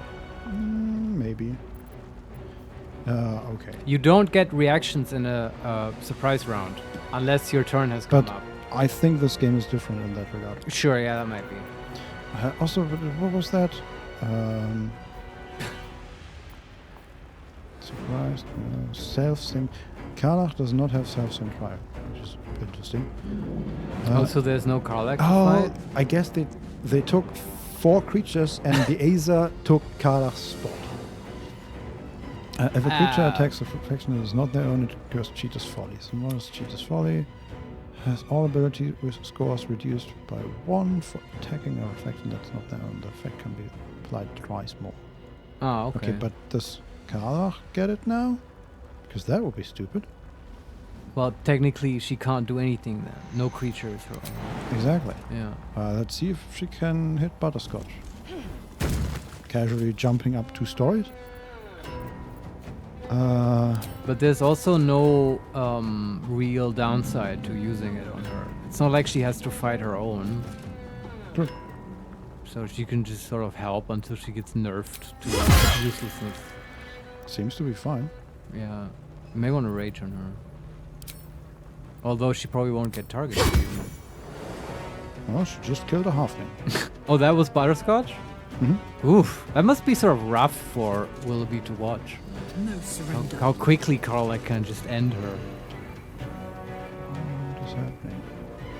Maybe. Okay. You don't get reactions in a surprise round unless your turn has come up. I think this game is different in that regard. Sure, yeah, that might be. Also, what was that? Surprised. Self-same. Karlach does not have self-same trial, which is interesting. So there's no Karlach to fight? I guess they took 4 creatures and the Aza took Karlach's spot. If a creature attacks a reflection that is not their own, it goes Cheater's Folly. So what is Cheater's Folly? Has all ability scores reduced by 1 for attacking or affecting. That's not there, and the effect can be applied twice more. Oh, okay. Okay, but does Karlach get it now? Because that would be stupid. Well, technically, she can't do anything then. No creature is her own. Exactly. Yeah. Let's see if she can hit Butterscotch. Casually jumping up 2 stories. But there's also no real downside to using it on her. It's not like she has to fight her own. True. So she can just sort of help until she gets nerfed to uselessness. Seems to be fine. Yeah. You may want to rage on her. Although she probably won't get targeted even. Well, she just killed a halfling. Oh, that was Butterscotch? Mm-hmm. Oof. That must be sort of rough for Willoughby to watch. No surrender. How quickly Karlach can just end her. What is happening?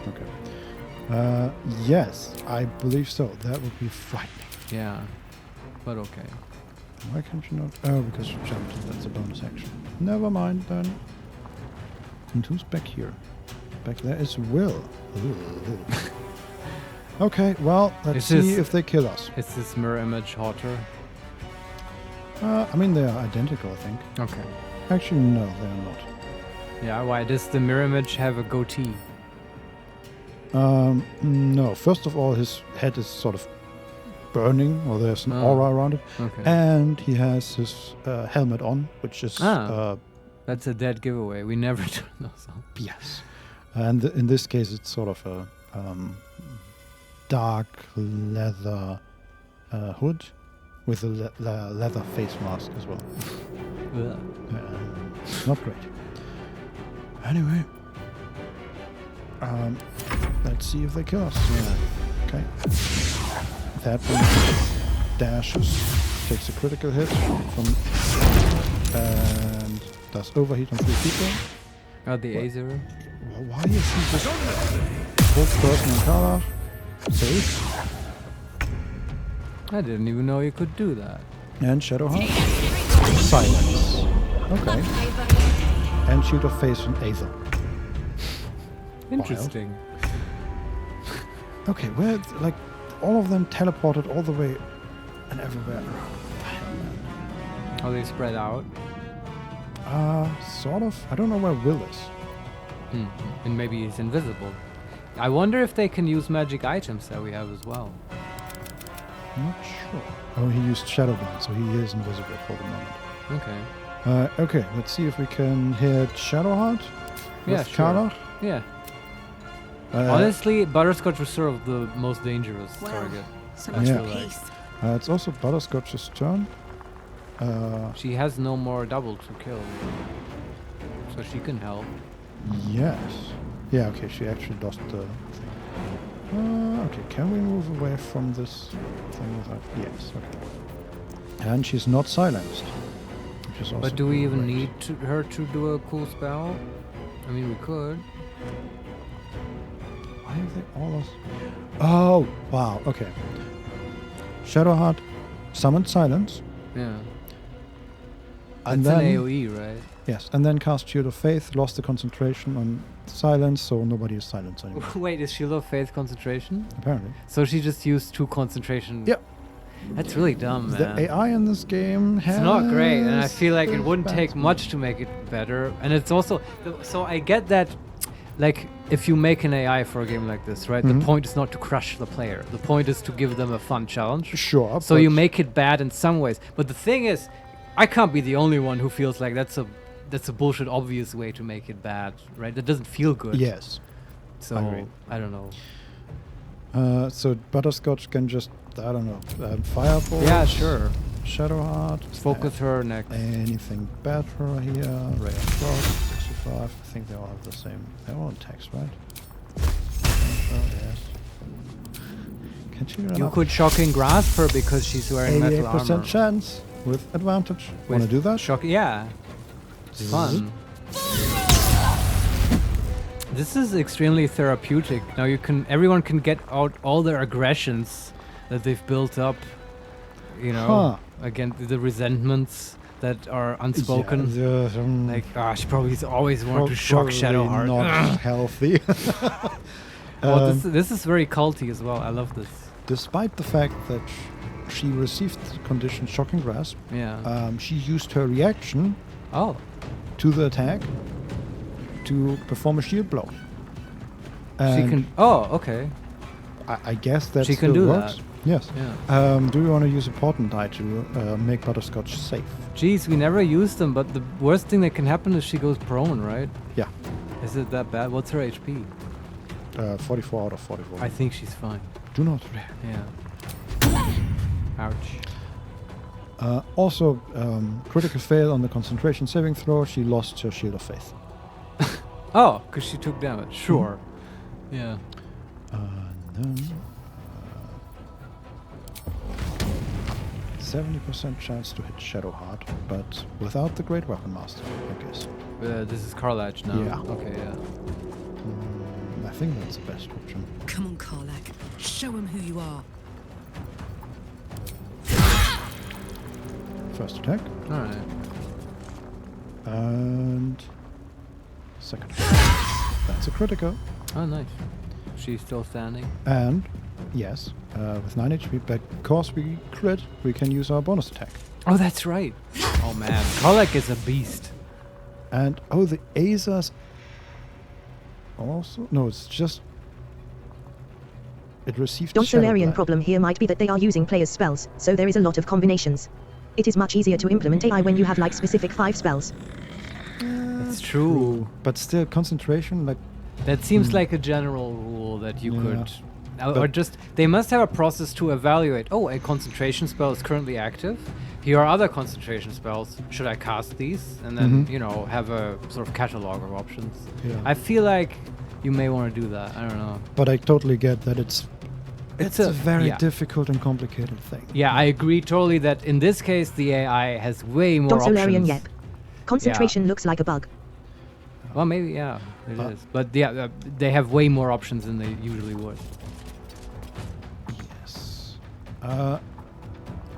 Okay. Yes, I believe so. That would be frightening. Yeah. But okay. Why can't you not? Oh, because she jumped. That's a bonus action. Never mind then. And who's back here? Back there is Will. Okay, well, let's see if they kill us. Is this mirror image hotter? I mean, they are identical, I think. Okay. Actually, no, they are not. Yeah, why does the mirror image have a goatee? No. First of all, his head is sort of burning, or there's an aura around it. Okay. And he has his helmet on, which is... that's a dead giveaway. We never turn those on. Yes. And in this case, it's sort of a dark leather hood with a leather face mask as well. Not great. Anyway, let's see if they kill us. Yeah. Okay. That one dashes, takes a critical hit from, and does overheat on 3 people. The Azer. Why is he just hold person in Karlach? Safe. I didn't even know you could do that. And Shadowheart. Silence. Okay. And Shield of Face from Aether. Interesting. Okay, where, like, all of them teleported all the way and everywhere. Are they spread out? Sort of. I don't know where Will is. And maybe he's invisible. I wonder if they can use magic items that we have as well. Not sure. Oh, he used Shadowgun, so he is invisible for the moment. Okay. Okay, let's see if we can hit Shadowheart with Karlach. Yeah. Honestly, Butterscotch was sort of the most dangerous target. So much for peace. It's also Butterscotch's turn. She has no more double to kill, so she can help. Yes. Yeah, okay, she actually lost the thing. Okay, can we move away from this thing without... Yes, okay. And she's not silenced, which is also But do we even great. need her to do a cool spell? I mean, we could. Why have they all lost... Oh, wow, okay. Shadowheart summoned silence. Yeah. And That's then, an AoE, right? Yes, and then cast Shield of Faith, lost the concentration on silence, so nobody is silenced anymore. Wait, is Shield of Faith concentration? Apparently. So she just used 2 concentration. Yep. That's really dumb, man. The AI in this game has... It's not great, and I feel like it wouldn't bad take spots. much to make it better. And it's also... So I get that, like, if you make an AI for a game like this, right? The point is not to crush the player. The point is to give them a fun challenge. Sure, So you make it bad in some ways. But the thing is, I can't be the only one who feels like that's a bullshit obvious way to make it bad, right? That doesn't feel good. Yes. So, I don't know. So Butterscotch can just, I don't know, Fireball. Yeah, sure. Shadowheart. Focus her next. Anything better here? Ray of Frost, 65. I think they all have the same. They're all attacks, right? Yes. Can she run You up? could Shocking Grasp her because she's wearing metal armor. 88% chance with advantage. Want to do that? Yeah. It's fun. This is extremely therapeutic. Now everyone can get out all their aggressions that they've built up, against the resentments. that are unspoken. Yeah, like, gosh, probably always want to shock Shadowheart. Not healthy. This is very culty as well. I love this. Despite the fact that she received the condition Shocking Grasp, she used her reaction to the attack to perform a shield blow. She can. Oh, okay. I guess that she still can do works. that. Yes. Yeah. Do you want to use a portent die to make Butterscotch safe? Jeez, we never used them, but the worst thing that can happen is she goes prone, right? Yeah. Is it that bad? What's her HP? 44 out of 44. I think she's fine. Do not react. Yeah. Ouch. Also, critical fail on the concentration saving throw. She lost her Shield of Faith. Oh, because she took damage. Sure. Yeah. And then 70% chance to hit Shadowheart, but without the Great Weapon Master, I guess. This is Karlach now. Yeah. Okay, yeah. I think that's the best option. Come on, Karlach. Show him who you are. First attack. Alright. And second attack. That's a critical. Oh, nice. She's still standing. And, yes, with 9 HP, because we crit, we can use our bonus attack. Oh, that's right. Oh, man. Karlach is a beast. And, the Azas also? No, it's just... It received Don's Shadow Larian Blade. problem here might be that they are using players' spells, so there is a lot of combinations. It is much easier to implement AI when you have like specific 5 spells. That's true. But still, concentration, like... That seems like a general rule that you could... Or just... They must have a process to evaluate. Oh, a concentration spell is currently active. Here are other concentration spells. Should I cast these? And then, you know, have a sort of catalog of options. Yeah. I feel like you may want to do that. I don't know. But I totally get that it's a very difficult and complicated thing. Yeah, I agree totally that in this case the AI has way more Don's options. Larian, yep. Concentration looks like a bug. Well, maybe, it is. But yeah, they have way more options than they usually would. Yes.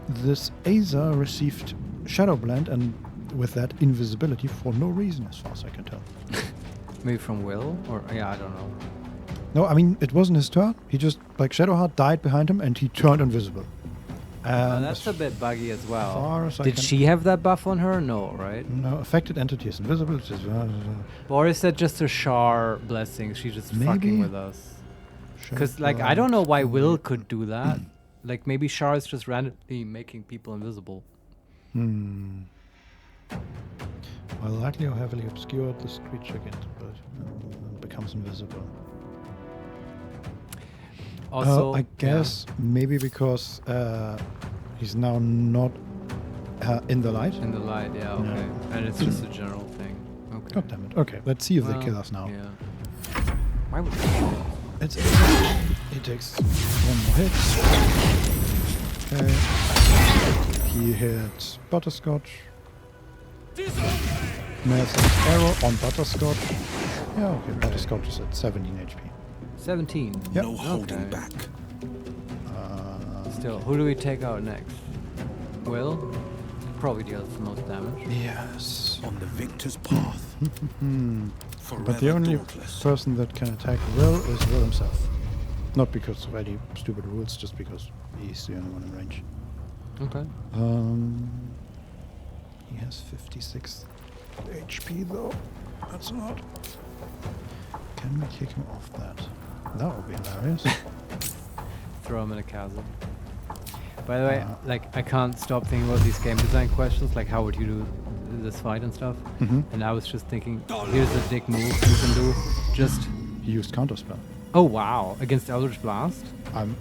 This Aza received Shadow Blend and with that invisibility for no reason, as far as I can tell. Maybe from Will? Or, I don't know. No, I mean, it wasn't his turn. He just, like, Shadowheart died behind him and he turned invisible. That's a bit buggy as well. Far as Did she have that buff on her? No, right? No, affected entity is invisible. Or is that just a Shar blessing? She's just fucking with us. Because, like, I don't know why Will could do that. Like, maybe Shar is just randomly making people invisible. Well, likely or heavily obscured, this creature becomes invisible. Also, I guess maybe because he's now not in the light. In the light, yeah, okay. And it's just a general thing. Okay. God damn it. Okay, let's see if they kill us now. Yeah. Why would they? He takes one more hit. Okay. He hits Butterscotch. Massive arrow on Butterscotch. Yeah, okay. Butterscotch is at 17 HP. 17? Yep. No holding back. Still, who do we take out next? Will? Probably deals the most damage. Yes. On the victor's path. But the only person that can attack Will is Will himself. Not because of any stupid rules, just because he's the only one in range. Okay. He has 56 HP though. That's not. Can we kick him off that? That would be hilarious. Throw him in a chasm. By the way, like, I can't stop thinking about these game design questions, like how would you do this fight and stuff. And I was just thinking, here's a dick move you can do. Just... He used counterspell. Oh wow, against Eldritch Blast? I'm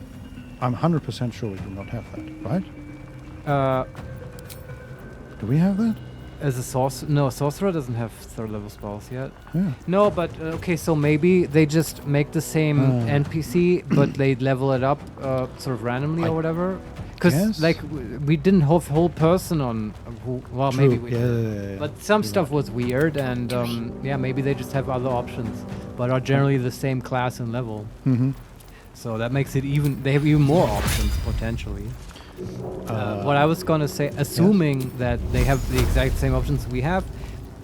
100% sure we do not have that, right? Do we have that? As a sorcerer? No, sorcerer doesn't have third level spells yet. Yeah. No, but okay, so maybe they just make the same NPC, but they level it up sort of randomly or whatever. Because like we didn't have whole person on. Well, True. maybe we did. But some stuff was weird, and yeah, maybe they just have other options, but are generally the same class and level. So that makes it even. They have even more options potentially. What I was gonna say, assuming that they have the exact same options we have,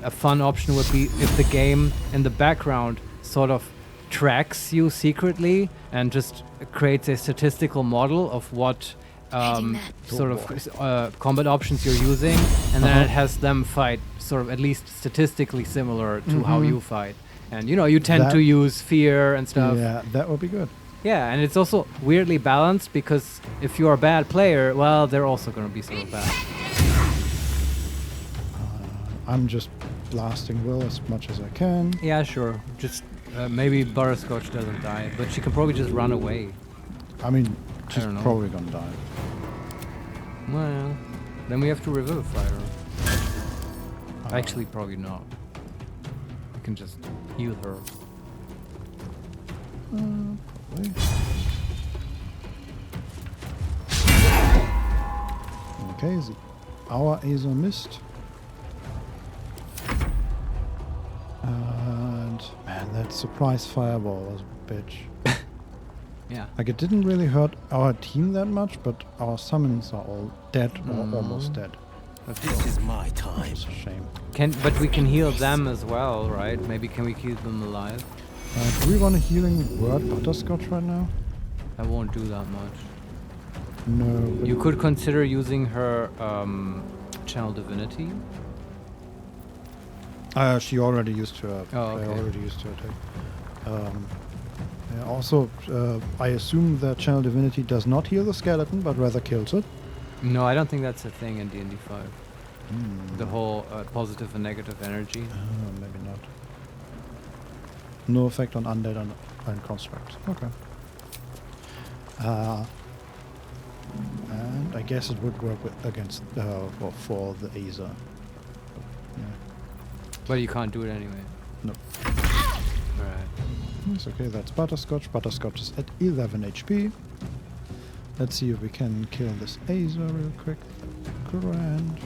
a fun option would be if the game in the background sort of tracks you secretly and just creates a statistical model of what sort of combat options you're using, and then it has them fight sort of at least statistically similar to how you fight. And you know, you tend to use fear and stuff. Yeah, that would be good. Yeah, and it's also weirdly balanced because if you're a bad player, well, they're also going to be sort of bad. I'm just blasting Will as much as I can. Yeah, sure. Just maybe Butterscotch doesn't die, but she can probably just run away. I mean, she's probably gonna die. Well, then we have to revivify her. Actually, probably not. We can just heal her. Probably. Okay, our Acer missed. And man, that surprise fireball was a bitch. Yeah. Like, it didn't really hurt our team that much, but our summons are all dead or almost dead. This is my time. It's a shame. But we can heal them as well, right? Maybe can we keep them alive? Do we want a healing word Butterscotch right now? I won't do that much. No. You could consider using her channel divinity. She already used her. Oh, okay. I already used her attack. Yeah, also, I assume that channel divinity does not heal the skeleton, but rather kills it. No, I don't think that's a thing in D&D 5. The whole positive and negative energy. Maybe not. No effect on undead and constructs. Okay. And I guess it would work against for the Acer. Yeah. But you can't do it anyway. No. Alright. It's okay, that's Butterscotch. Butterscotch is at 11 HP. Let's see if we can kill this Acer real quick. Grand.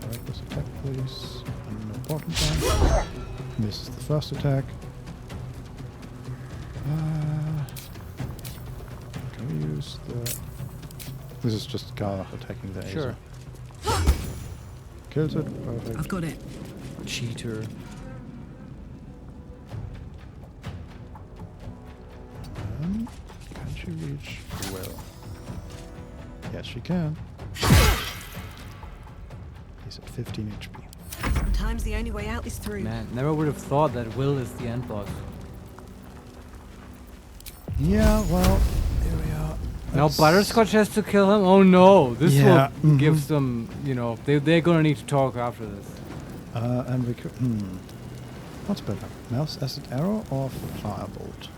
Alright, this attack, please. And no bottom time. Misses the first attack. Can we use the... This is just Garth attacking the Acer. Sure. Kills it. Perfect. I've got it. Cheater. Can she reach Will? Yes, she can. He's at 15 HP. Sometimes the only way out is through. Man, never would have thought that Will is the end boss. Yeah, well, here we are. Now Butterscotch has to kill him? Oh no, this will give them, you know, they're gonna need to talk after this. And we could, what's better, Mouse Acid Arrow or Firebolt?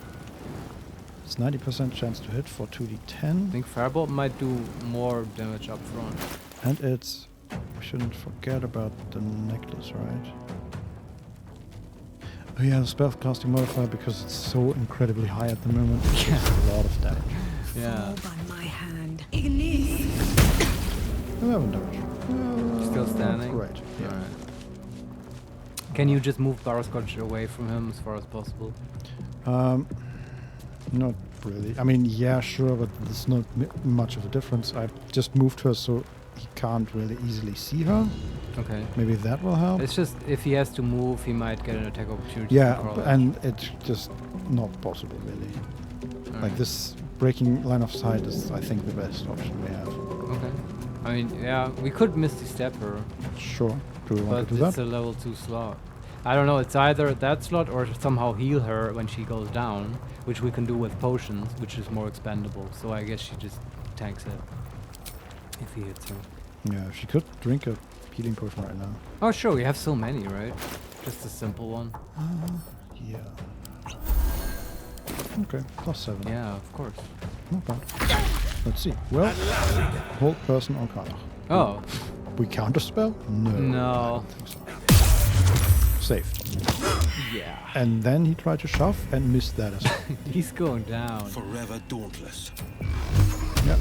It's 90% chance to hit for 2d10. I think Firebolt might do more damage up front. And it's, we shouldn't forget about the necklace, right? Oh yeah, the spellcasting modifier, because it's so incredibly high at the moment. It's a lot of damage. Yeah. Fall by my hand. 11 damage. Still standing? Great. Yeah. Alright. Can you just move Butterscotch away from him as far as possible? Not really. I mean, yeah, sure, but there's not much of a difference. I just moved her so he can't really easily see her. Okay. Maybe that will help. It's just if he has to move, he might get an attack opportunity. Yeah, and it's just not possible, really. Like, this breaking line of sight is, I think, the best option we have. Okay. I mean, yeah, we could Misty Step her. Sure. Do we want but to do that? it's a level 2 slot. I don't know, it's either that slot or somehow heal her when she goes down, which we can do with potions, which is more expendable. So I guess she just tanks it if he hits her. Yeah, she could drink a healing potion right now. Oh sure, we have so many, right? Just a simple one. Yeah. Okay, +7. Yeah, of course. Not bad. Let's see. Well, hold person on Karnach. Oh. We counter spell? No. No. I don't think so. Saved. Yeah. And then he tried to shove and missed that as well. He's going down. Forever dauntless. Yeah.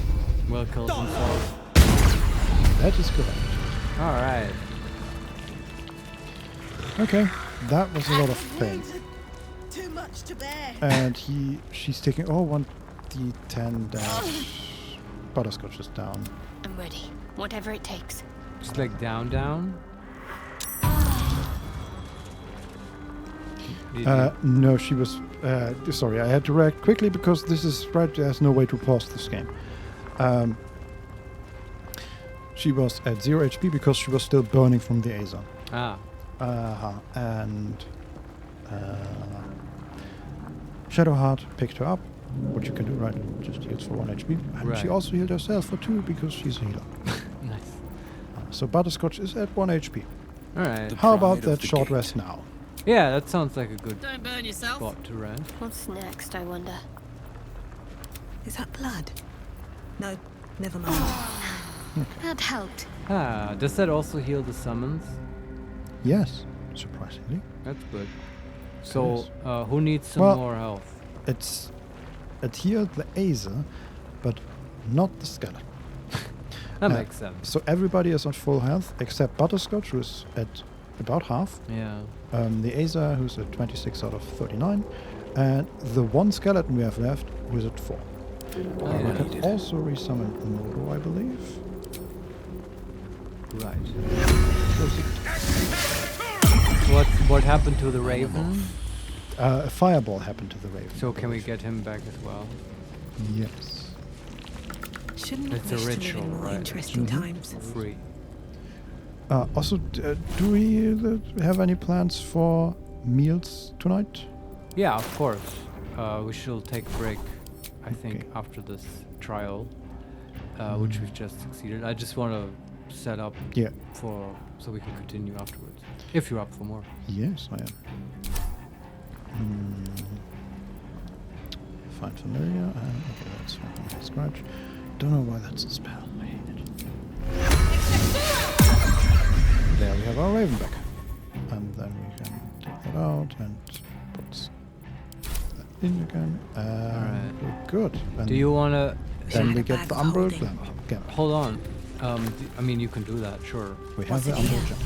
Well killed himself. That is correct. Alright. Okay, that was a lot of pain. Too much to bear. And she's taking 1d10 damage. Butterscotch is down. I'm ready. Whatever it takes. Just like down. No, she was. Sorry, I had to react quickly because this is right. There's no way to pause this game. She was at 0 HP because she was still burning from the Azer. And Shadowheart picked her up, which you can do, right? Just heals for 1 HP. And she also healed herself for 2 because she's a healer. Nice. So Butterscotch is at 1 HP. Alright. How about that short rest now? Yeah, that sounds like a good Don't burn yourself. spot to rest. What's next, I wonder? Is that blood? No, never mind. That helped. Does that also heal the summons? Yes, surprisingly. That's good. So, who needs some more health? It healed the Azer, but not the skeleton. That makes sense. So everybody is on full health except Butterscotch, who's at about half. Yeah. The Azer, who's at 26 out of 39. And the one skeleton we have left, who's at 4. We can also resummon Modo, I believe. Right. What happened to the Raven? A fireball happened to the Raven. So can we get him back as well? Yes. Shouldn't it's have a wished to live ritual, in more right? interesting times. For free. Also, do we have any plans for meals tonight? Yeah, of course. We shall take a break, I think, after this trial, which we've just succeeded. I just want to set up so we can continue afterwards. If you're up for more. Yes, I am. Find familiar. Okay, that's from scratch. Don't know why that's a spell. I hate it. There we have our Raven back. And then we can take that out and put that in again. Alright. We're good. And do you want to... Then we get the Umbral Gem. Hold on. I mean, you can do that, sure. We have the Umbral Gem.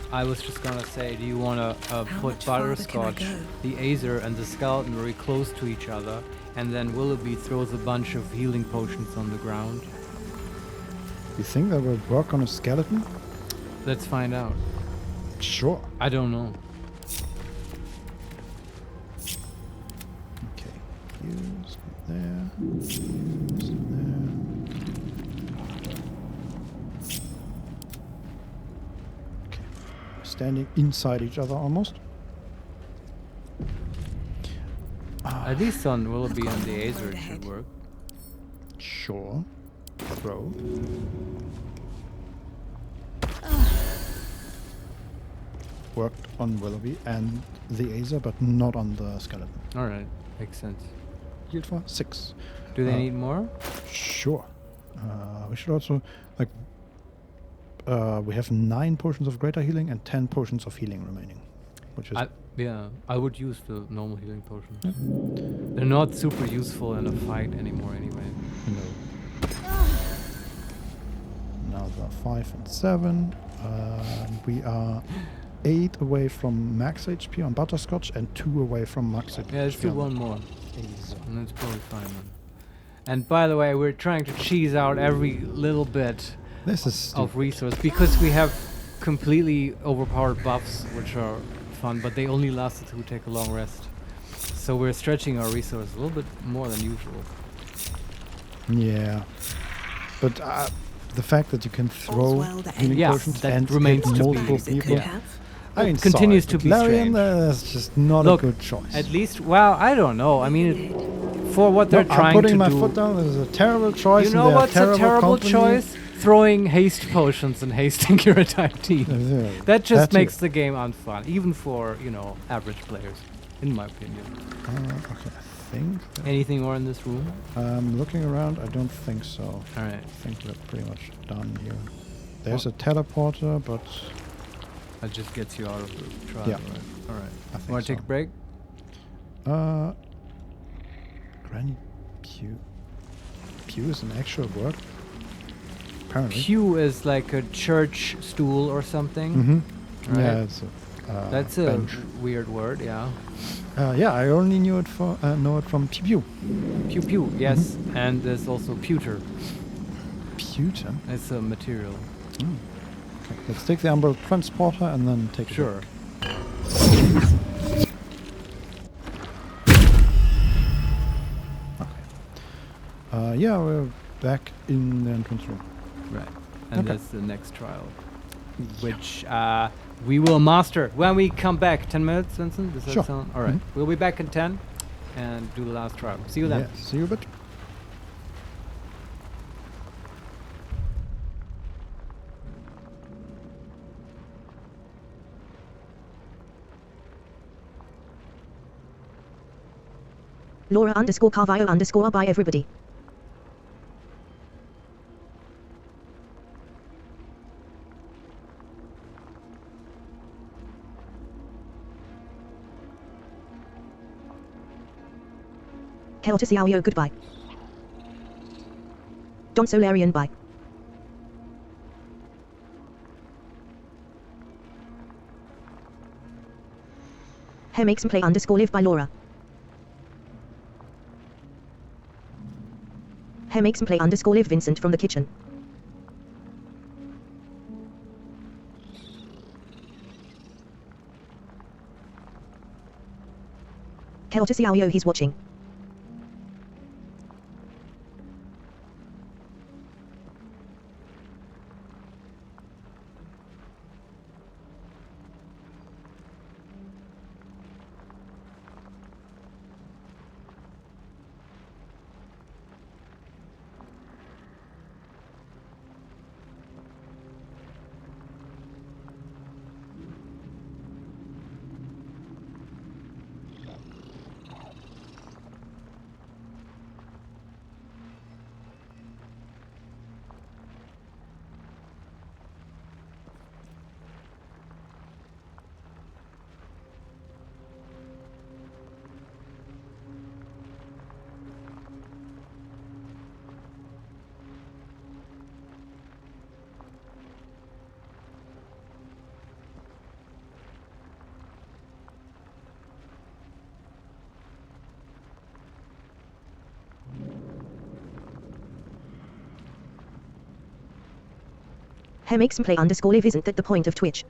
I was just gonna say, do you want to put Butterscotch, the Azer, and the skeleton very close to each other, and then Willoughby throws a bunch of healing potions on the ground? You think that will work on a skeleton? Let's find out. Sure. I don't know. Okay. Use there. Use there. Standing inside each other almost. At least on Willoughby and the Azer it should work. Sure. Throw. Worked on Willoughby and the Azer, but not on the skeleton. Alright, makes sense. Healed for 6. Do they need more? Sure. We should also, like, we have 9 potions of greater healing and 10 potions of healing remaining, which is... I would use the normal healing potions. Yeah. They're not super useful in a fight anymore anyway. No. Now they're 5 and 7. We are 8 away from max HP on Butterscotch and 2 away from max HP. Yeah, let's do one more. And that's probably fine then. And by the way, we're trying to cheese out every little bit of resource because we have completely overpowered buffs, which are fun, but they only last until we take a long rest. So we're stretching our resources a little bit more than usual. Yeah, but the fact that you can throw healing potions and remains hit to multiple be people, I mean, continues to be Larian, strange. that's just not a good choice. At least, well, I don't know. I mean, for what they're trying to do. I'm putting my foot down. This is a terrible choice. You know what's a terrible choice? Throwing haste potions and hasting your entire team. That just makes the game unfun, even for, you know, average players, in my opinion. Okay, I think. Anything more in this room? Looking around, I don't think so. Alright. I think we're pretty much done here. There's a teleporter, but... That just gets you out of the trial, yeah. right? Alright. I think Want to take a break? Granny Pew. Pew is an actual word? Apparently. Pew is like a church stool or something. Mm-hmm. Right? Yeah, it's that's bench. A weird word, yeah. Yeah, I only knew it know it from pew pew. Pew pew, yes. And there's also pewter. Computer? It's a material. Okay. Let's take the Umbral Transporter and then take Sure. a look. Okay. Yeah, we're back in the entrance room. Right. And that's the next trial, which we will master when we come back. 10 minutes, Vincent? Does that sound? All right. We'll be back in 10 and do the last trial. See you then. Yeah, see you a bit. Laura_Carvalho_ by everybody. Keltasiao goodbye. Don Solarian bye. HeMakesMePlay _live by Laura. HeMakesMePlay _live Vincent from the kitchen. Keltasiao he's watching. HeMakesMePlay _live isn't that the point of Twitch?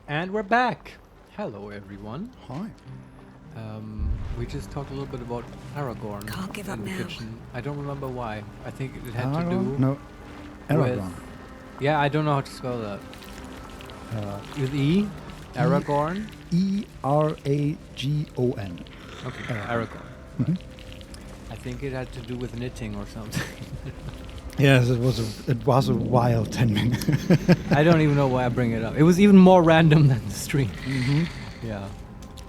And we're back. Hello, everyone. Hi. We just talked a little bit about Aragorn. Can't give up in the now. kitchen. I don't remember why. I think it had to Aragorn? do. No. Aragorn. Yeah, I don't know how to spell that. With E? Aragorn? E-R-A-G-O-N. Okay, Aragorn. Mhm. I think it had to do with knitting or something. Yes, it was a wild 10 minutes. I don't even know why I bring it up. It was even more random than the stream. Yeah.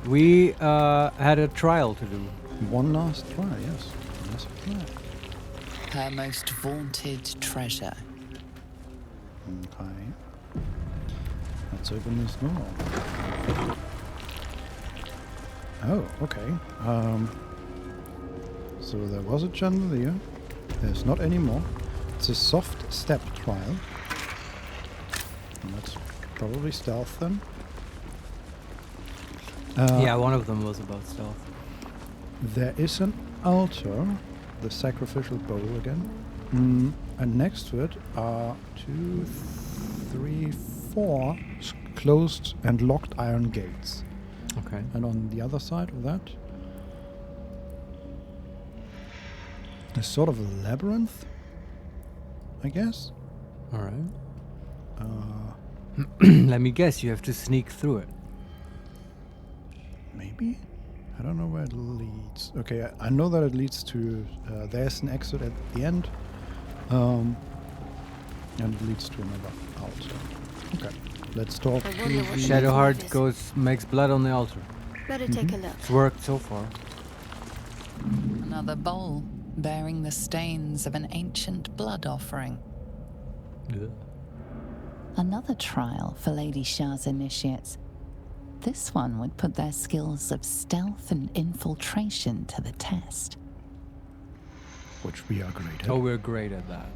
We had a trial to do. One last trial, yes. Yes, yeah. Her most vaunted treasure. Okay. Let's open this door. Oh, okay. So there was a chandelier. There's not anymore. It's a soft step trial. And that's probably stealth then. Yeah, one of them was about stealth. There is an altar, the sacrificial bowl again. And next to it are 2, 3, 4 closed and locked iron gates. Okay. And on the other side of that, a sort of a labyrinth, I guess. All right. Let me guess, you have to sneak through it. Maybe? I don't know where it leads. Okay, I know that it leads to... there's an exit at the end. And it leads to another altar. Okay, let's talk to the... Shadowheart makes blood on the altar. Better take a look. It's worked so far. Another bowl bearing the stains of an ancient blood offering. Yeah. Another trial for Lady Shah's initiates. This one would put their skills of stealth and infiltration to the test. Which we are great at. Oh, we're great at that.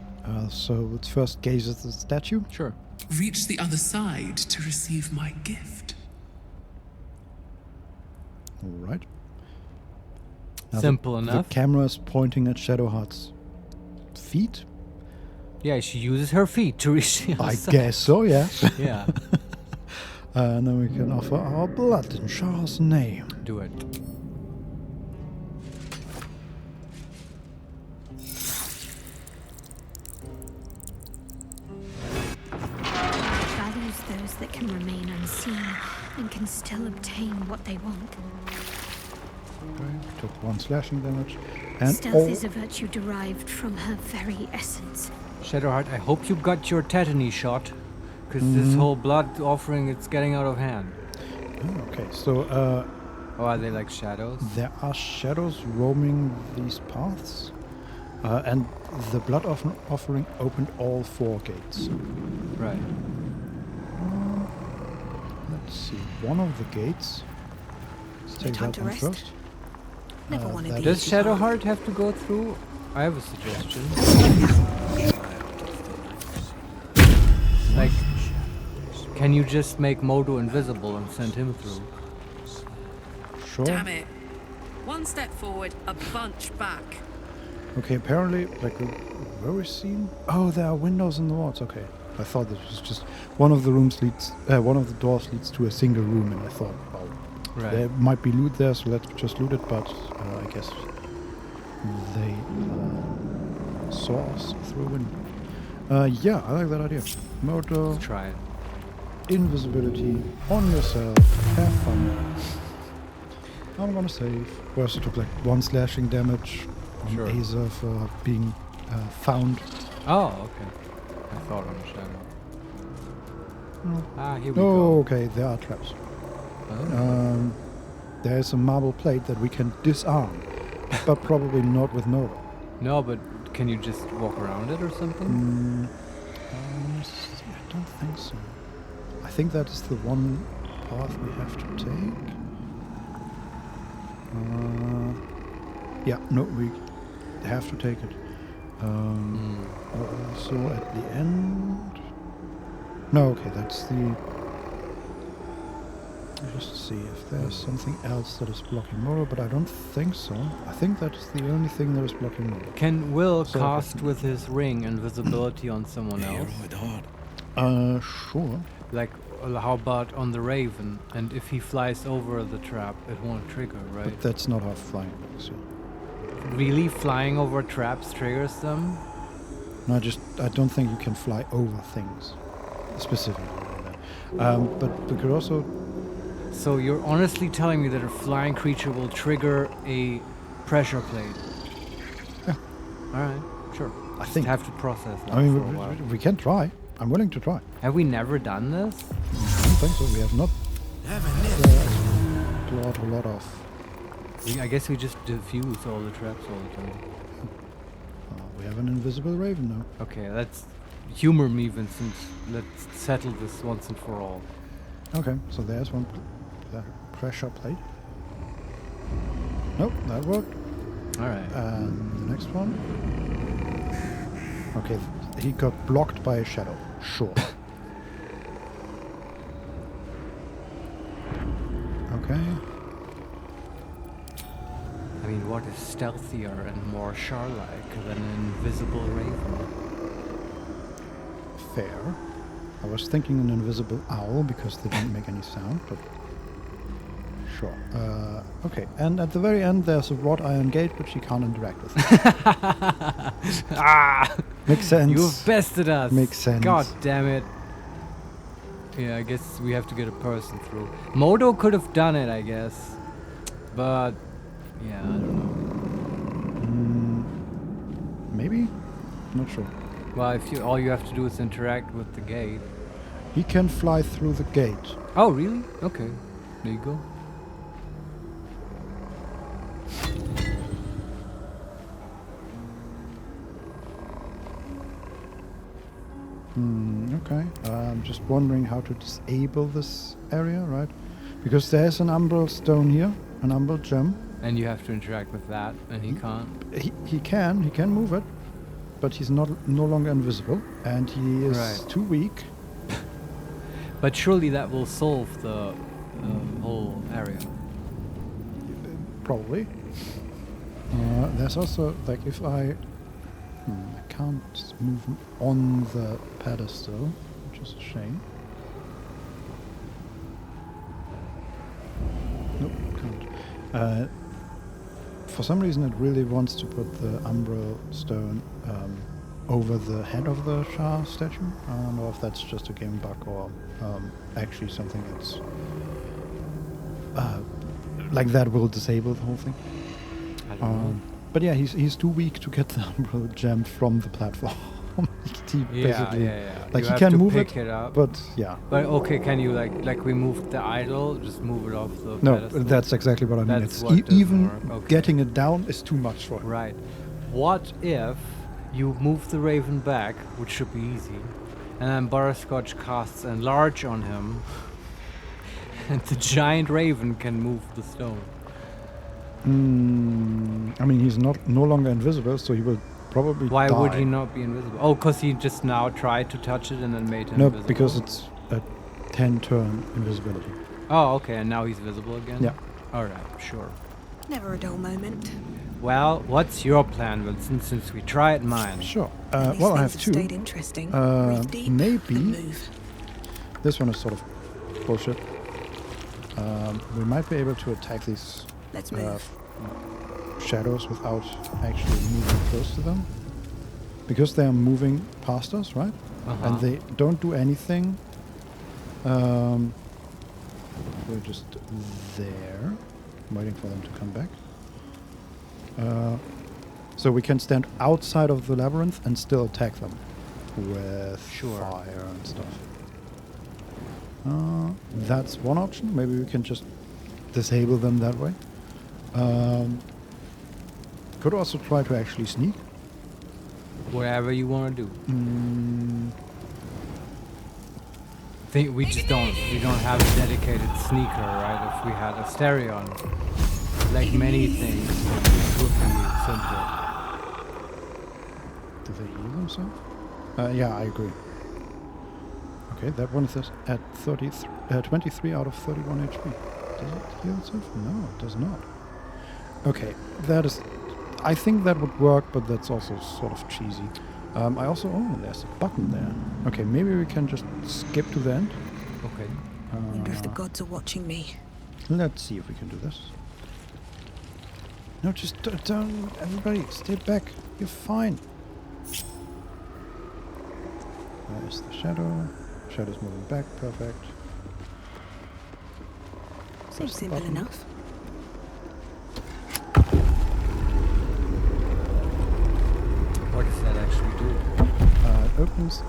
So let's first gaze at the statue. Sure. Reach the other side to receive my gift. All right. Simple enough. The camera is pointing at Shadowheart's feet. Yeah, she uses her feet to reach the other I side. guess so, yeah. Yeah. And then we can offer our blood in Shah's name. Do it. Values those that can remain unseen and can still obtain what they want. Okay, took 1 slashing damage. And Stealth is a virtue derived from her very essence. Shadowheart, I hope you got your tetany shot, because this whole blood offering, it's getting out of hand. Oh, okay, so Oh, are they like shadows? there are shadows roaming these paths. And the blood offering opened all 4 gates. Right. Let's see, one of the gates. Let's take time that to one rest? first. Never wanted that Does these. Shadowheart have to go through? I have a suggestion. Like, can you just make Modo invisible and send him through? Sure. Damn it. One step forward, a bunch back. Okay, apparently, like, where we seen? Oh, there are windows in the walls. Okay, I thought this was just one of the doors leads to a single room, and I thought, well, there might be loot there, so let's just loot it. But I guess they saw us through a window. Yeah, I like that idea. Motor. Let's try it. Invisibility on yourself. Have fun. I'm gonna save. First, it took like 1 slashing damage. Sure. Days of being found. Oh, okay. I thought on a shadow. Ah, here we Oh, go. okay, there are traps. Oh. There is a marble plate that we can disarm, but probably not with Moto. No, but can you just walk around it or something? I don't think so. I think that is the one path we have to take. Yeah, no, we have to take it. Also at the end. No, okay, that's the. Just see if there's something else that is blocking Moro, but I don't think so. I think that's the only thing that is blocking Moro. Can Will cast with his ring invisibility on someone else? Sure. Like, how about on the Raven? And if he flies over the trap, it won't trigger, right? But that's not how flying works. So. Really, flying over traps triggers them? No, I don't think you can fly over things specifically. But we could also. So you're honestly telling me that a flying creature will trigger a pressure plate? Yeah. All right, sure. I think have to process that. I mean, for a while. we can try. I'm willing to try. Have we never done this? I don't think so. We have not. Explored a lot of. I guess we just diffuse all the traps all the time. We have an invisible raven now. Okay, let's humor me, Vincent. Let's settle this once and for all. Okay, so there's one pressure plate. Nope, that worked. Alright. And the next one. Okay, he got blocked by a shadow. Sure. Okay. I mean, what is stealthier and more Char-like than an invisible raven? Fair. I was thinking an invisible owl because they don't make any sound, but sure. Okay, and at the very end there's a wrought iron gate which you can't interact with. Makes sense. You've bested us. Makes sense. God damn it. Yeah, I guess we have to get a person through. Modo could have done it, I guess. But, yeah, I don't know. Maybe? Not sure. Well, if all you have to do is interact with the gate. He can fly through the gate. Oh, really? Okay. There you go. Okay. I'm just wondering how to disable this area, right? Because there's an umbral stone here, an umbral gem. And you have to interact with that, and he can't. He can move it, but he's no longer invisible, and he is too weak. But surely that will solve the whole area. Probably. There's also, like, if I can't move him on the pedestal, which is a shame. Nope, can't. For some reason it really wants to put the umbral stone over the head of the Shah statue. I don't know if that's just a game bug or actually something that's like that will disable the whole thing. I don't know. But yeah, he's too weak to get the umbral gem from the platform. He basically, like, he can move it up, but yeah. But okay, can you like remove the idol, just move it off the No, pedestal? that's exactly what I mean. That's It's even getting it down is too much for him. Right. What if you move the raven back, which should be easy, and then Butterscotch casts enlarge on him, and the giant raven can move the stone? I mean, he's no longer invisible, so he will probably Why die. would he not be invisible? Oh, because he just now tried to touch it and then made him invisible? No, because it's a 10-turn invisibility. Oh, okay, and now he's visible again? Yeah. Alright, sure. Never a dull moment. Well, what's your plan, Vincent, since we tried mine? Sure. Well, I have two. Stayed interesting. Maybe this one is sort of bullshit. We might be able to attack these shadows without actually moving close to them, because they are moving past us, right? And they don't do anything. We're just there, waiting for them to come back. So we can stand outside of the labyrinth and still attack them with fire and stuff. That's one option. Maybe we can just disable them that way. Could also try to actually sneak. Whatever you want to do. Think we just don't have a dedicated sneaker, right? If we had a Stereon, like many things, it would be simple. Do they heal themselves? Yeah, I agree. Okay, that one is at 23 out of 31 HP. Does it heal itself? No, it does not. Okay, that is... I think that would work, but that's also sort of cheesy. I also... Oh, there's a button there. Okay, maybe we can just skip to the end. Okay. I wonder if the gods are watching me. Let's see if we can do this. No, just don't... Everybody, stay back. You're fine. There's the shadow. Shadow's moving back. Perfect. Seems simple enough. What does that actually do? It opens.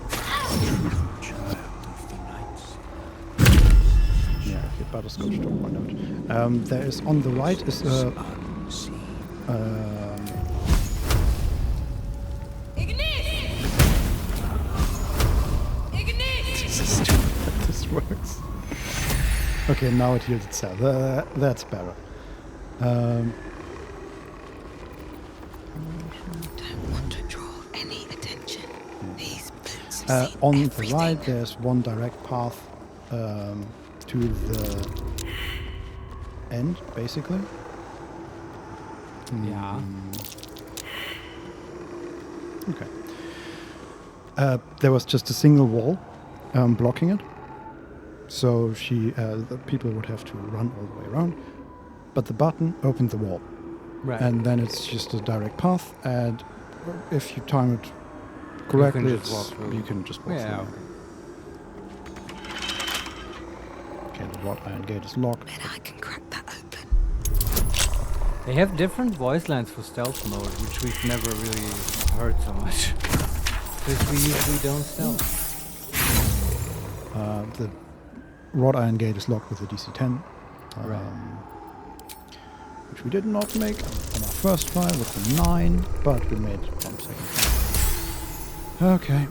Yeah, okay, Butterscotch, don't why not? There is on the right is a... This works. Okay, now it heals itself. That's better. Don't want to draw any attention. These boots have seen on everything. the right, there's one direct path to the end, basically. Yeah. Okay. There was just a single wall blocking it. So the people would have to run all the way around. But the button opened the wall. Right. And then it's just a direct path. And if you time it correctly, you can just walk through. Okay, the wrought iron gate is locked. And I can crack that open. They have different voice lines for stealth mode, which we've never really heard so much. Because we usually don't stealth. The wrought iron gate is locked with a DC 10. Which we did not make on our first try with the 9, but we made on the second try. Okay.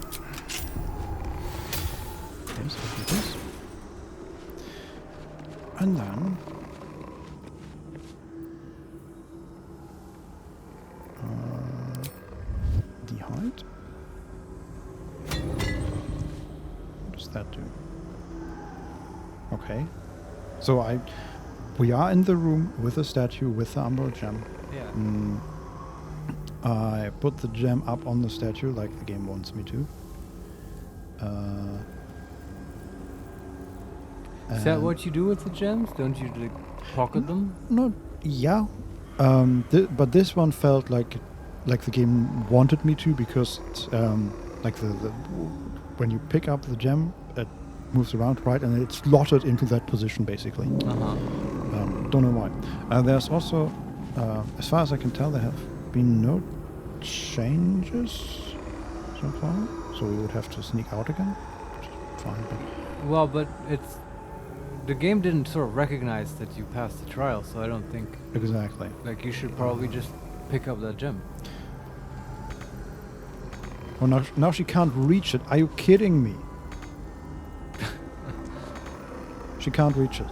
Okay, so we do this. And then... the height. What does that do? Okay. So we are in the room with the statue with the Umbral gem. Yeah. I put the gem up on the statue like the game wants me to. Is that what you do with the gems? Don't you like pocket them? No, yeah. But this one felt like the game wanted me to, because like when you pick up the gem, it moves around, right, and it's slotted into that position basically. Don't know why. There's also, as far as I can tell, there have been no changes so far, so we would have to sneak out again. Which is fine, but well, but the game didn't sort of recognize that you passed the trial, so I don't think exactly. Like, you should probably just pick up that gem. Oh, now she can't reach it. Are you kidding me? She can't reach it.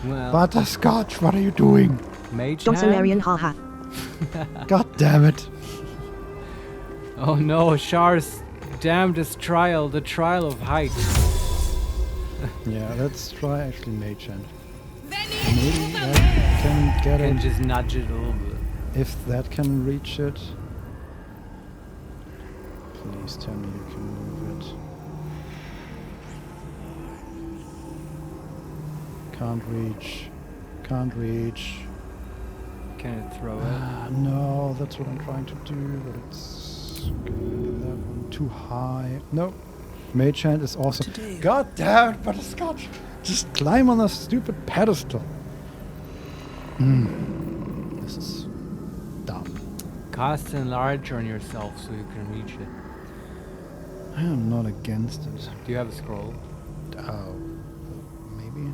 Well, Butterscotch, what are you doing? Mage Don't hand? Larian, haha. God damn it. Oh no, Char's damnedest trial, the trial of height. Yeah, let's try actually mage hand. Maybe that can get Can it. just nudge it a little bit. If that can reach it. Please tell me you can move it. Can't reach. Can't reach. Can it throw it? No, that's what I'm trying to do, but it's that one too high. No. Mage hand is awesome. God damn it, Butterscotch! Just climb on a stupid pedestal. This is dumb. Cast enlarge on yourself so you can reach it. I am not against it. Do you have a scroll? Oh, maybe.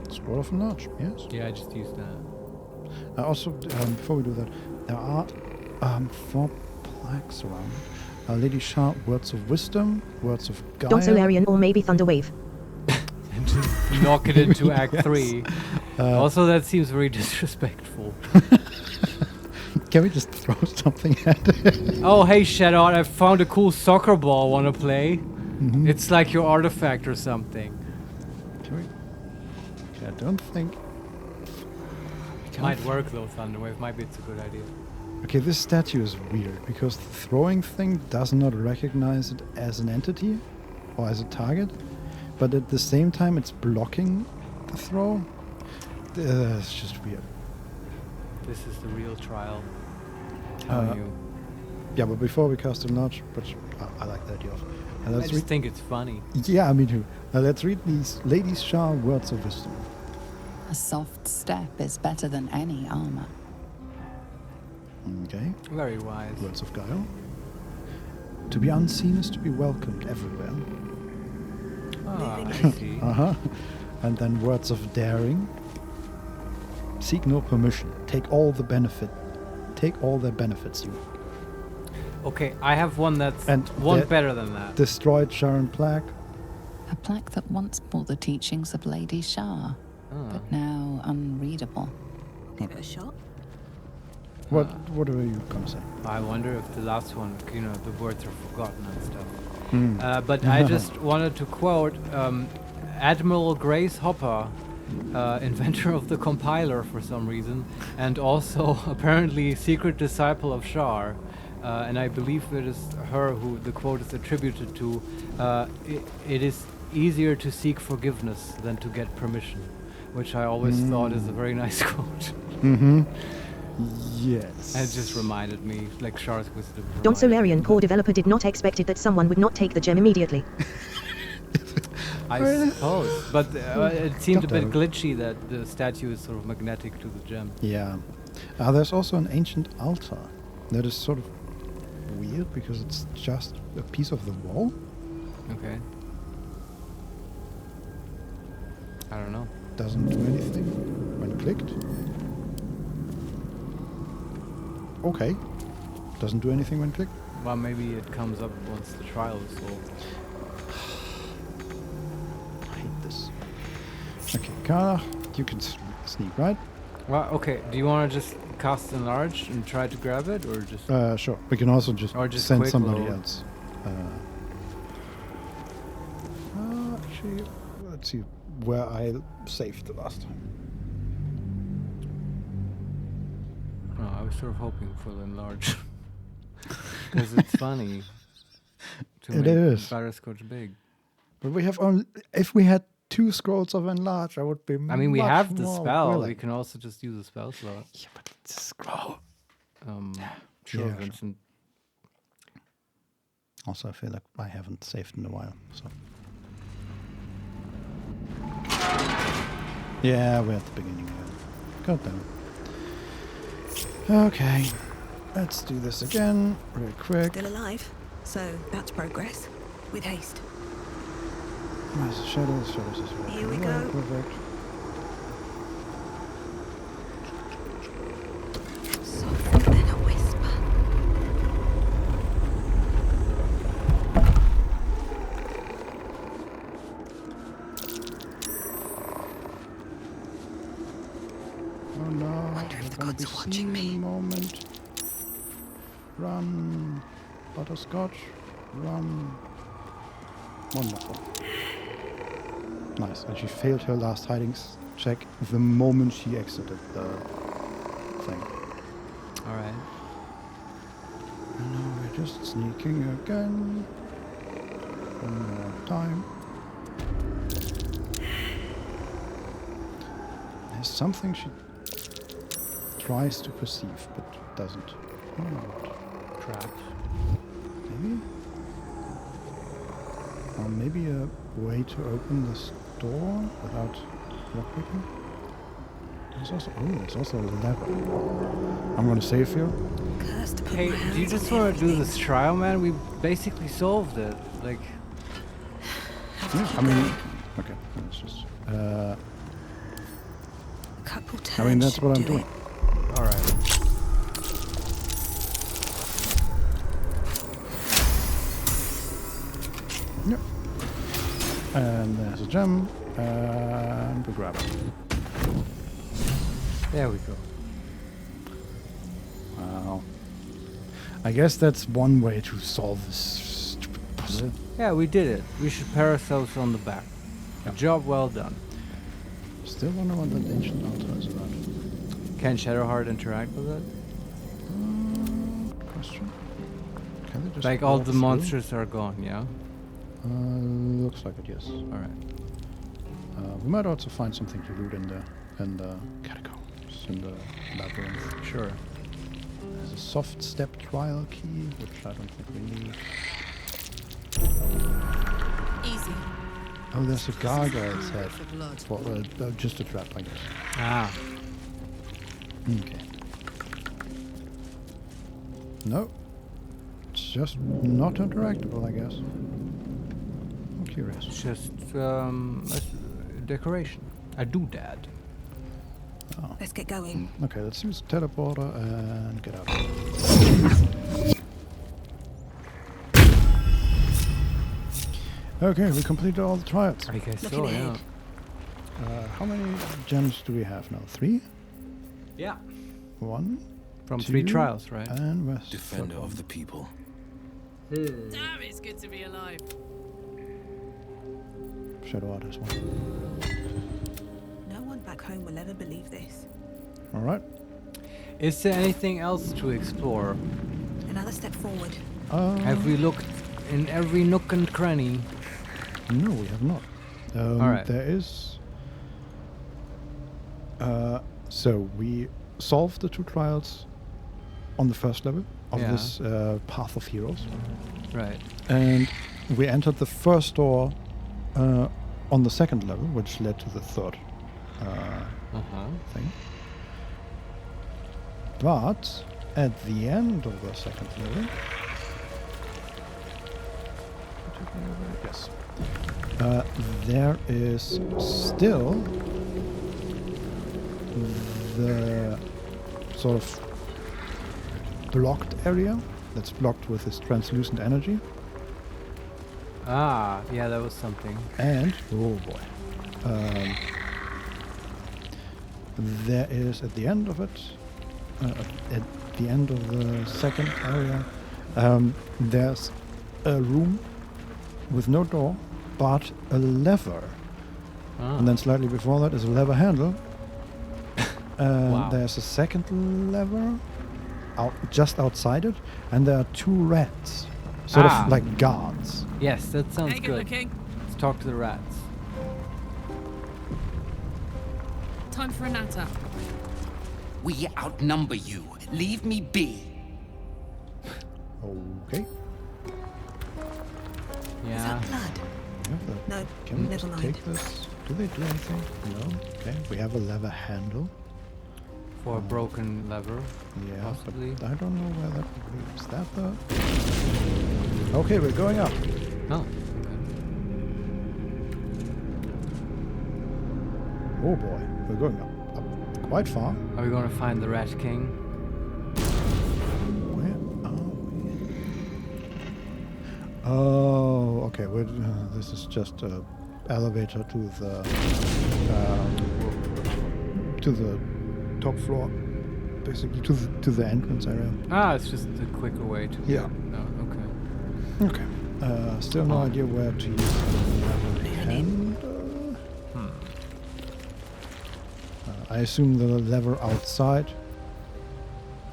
Scroll of enlarge, yes. Yeah, I just used that. Also, before we do that, there are 4 plaques around. Lady Shah, words of wisdom, words of guile. Don't Solarian or maybe Thunderwave. And just knock it into Act 3. Also, that seems very disrespectful. Can we just throw something at it? Oh, hey, Shadow, I found a cool soccer ball. Wanna play? Mm-hmm. It's like your artifact or something. Can we? Okay, I don't think. Might work though, Thunderwave. Maybe it's a good idea. Okay, this statue is weird because the throwing thing does not recognize it as an entity or as a target, but at the same time it's blocking the throw. It's just weird. This is the real trial. Telling you. Yeah, but before we cast a notch, which I like the idea of. I just think it's funny. Yeah, me too. Let's read these Lady Shah words of wisdom. A soft step is better than any armor. Okay. Very wise. Words of guile. To be unseen is to be welcomed everywhere. Ah, I see. And then words of daring. Seek no permission. Take all the benefits you. Okay, I have one that's And one better than that. Destroyed Sharon plaque. A plaque that once bore the teachings of Lady Shah, but now unreadable. Give it a shot. What are you gonna say? I wonder if the last one, the words are forgotten and stuff. But I just wanted to quote Admiral Grace Hopper, inventor of the compiler for some reason, and also apparently secret disciple of Shar. And I believe it is her who the quote is attributed to. It is easier to seek forgiveness than to get permission, which I always thought is a very nice quote. Mm-hmm. Yes. And it just reminded me, like Shar's wisdom. Don Solarian, core developer, did not expected that someone would not take the gem immediately. I suppose, but it seemed a bit glitchy that the statue is sort of magnetic to the gem. Yeah. There's also an ancient altar that is sort of weird because it's just a piece of the wall. Okay. I don't know. Doesn't do anything when clicked. Okay. Doesn't do anything when clicked. Well, maybe it comes up once the trial is solved. I hate this. Okay, Kara, you can sneak, right? Well, okay. Do you want to just cast enlarge and try to grab it, or just? Sure. We can also just send somebody load. else. Actually, let's see where I saved the last time. No, I was sort of hoping for the enlarge. Because it's funny to make Butterscotch big. But we have only... If we had 2 scrolls of enlarge, I would be I mean, we have the spell. willing. We can also just use a spell slot. Yeah, but it's a scroll. Sure, Yeah, Vincent. Also, I feel like I haven't saved in a while, so... Yeah, we're at the beginning again. God damn it. Okay. Let's do this again, real quick. Still alive, so that's progress. With haste. Nice. Shadows is right. Here we go. Perfect. Softer than a whisper. Oh no. Wonder if the Gonna gods be are watching me. Moment. Run. Butterscotch. Run. Wonderful. Nice. And she failed her last hiding check the moment she exited the thing. Alright. And now we're just sneaking again. One more time. There's something she tries to perceive but doesn't. Trapped. Maybe? Or maybe a way to open this door without lockpicking? There's also a lever. I'm gonna save you. Hey, do you just want to do this trial, man? We basically solved it. Like... Yeah, I mean... Okay, let's just... Couple I mean, that's what I'm do doing. Alright. Yep. And there's a gem, and we grab it. There we go. I guess that's one way to solve this stupid puzzle. Yeah, we did it. We should pat ourselves on the back. Yeah. Job well done. Still wonder what that ancient altar is about. Can Shadowheart interact with it? Question. Can they just Like all walk the through? monsters are gone, yeah? Looks like it, yes. Alright. We might also find something to loot in the catacombs, in the labyrinth. Sure. There's a soft step trial key, which I don't think we need. Easy. Oh, there's a gargoyle's head. For blood. For, just a trap, I guess. Ah. Okay. No. It's just not interactable, I guess. I'm curious. It's just a decoration. A doodad. Oh. Let's get going. Okay, let's use teleporter and get out. Okay, we completed all the trials. I guess Looking so, yeah. ahead. How many gems do we have now? 3? Yeah. 1. From 2, 3 trials, right? And West. Defender of the people. Damn, it's good to be alive. Shadow Art as well. No one back home will ever believe this. Alright. Is there anything else to explore? Another step forward. Have we looked in every nook and cranny? No, we have not. Alright. There is... so we solved the 2 trials on the first level of this Path of Heroes. Right. And we entered the first door on the second level, which led to the third thing. But at the end of the second level... Yes. There is still the sort of blocked area that's blocked with this translucent energy. Ah, yeah, that was something. And, oh boy, there is at the end of it, at the end of the second area, there's a room with no door, but a lever. Ah. And then slightly before that is a lever handle. Wow. There's a second lever just outside it, and there are 2 rats, sort of like guards. Yes, that sounds Hey, good. looking. Let's talk to the rats. Time for a natter. We outnumber you. Leave me be. Okay. Is Yeah. that blood? No, Can we never just mind. take this? Do they do anything? No. Okay. We have a lever handle. For a broken lever. Yeah, Possibly. but I don't know where that leads. That the... Okay, we're going up. Oh. Oh boy, we're going up quite far. Are we going to find the Rat King? Where are we? Oh, okay. This is just an elevator to the top floor, basically to the entrance area. Ah, it's just a quicker way to... Yeah. Oh, okay. Okay. Still no idea where to use the hand. I assume the lever outside.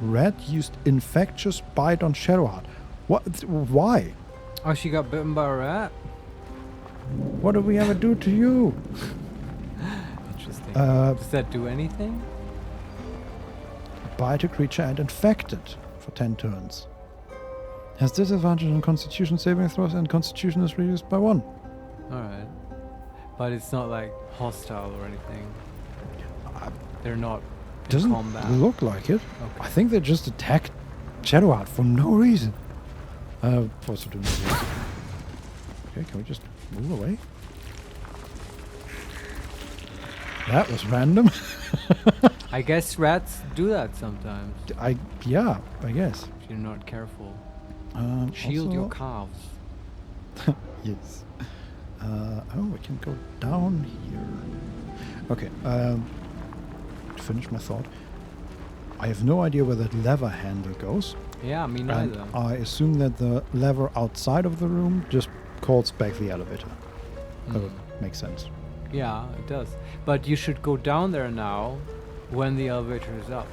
Rat used infectious bite on Shadowheart. What? Why? Oh, she got bitten by a rat? What did we ever do to you? Interesting. Does that do anything? Bite a creature and infect it for 10 turns. Has disadvantage on Constitution saving throws, and Constitution is reduced by 1. Alright. But it's not like hostile or anything. They're not in Doesn't combat. look like it. Okay. I think they just attacked Shadowheart for no reason. Also do no reason. Okay, can we just move away? That was random. I guess rats do that sometimes. Yeah, I guess. If you're not careful. Shield also- your calves. Yes. Oh, we can go down here. Okay. To finish my thought, I have no idea where that lever handle goes. Yeah, me And neither. I assume that the lever outside of the room just calls back the elevator. That would make sense. Yeah, it does. But you should go down there now when the elevator is up.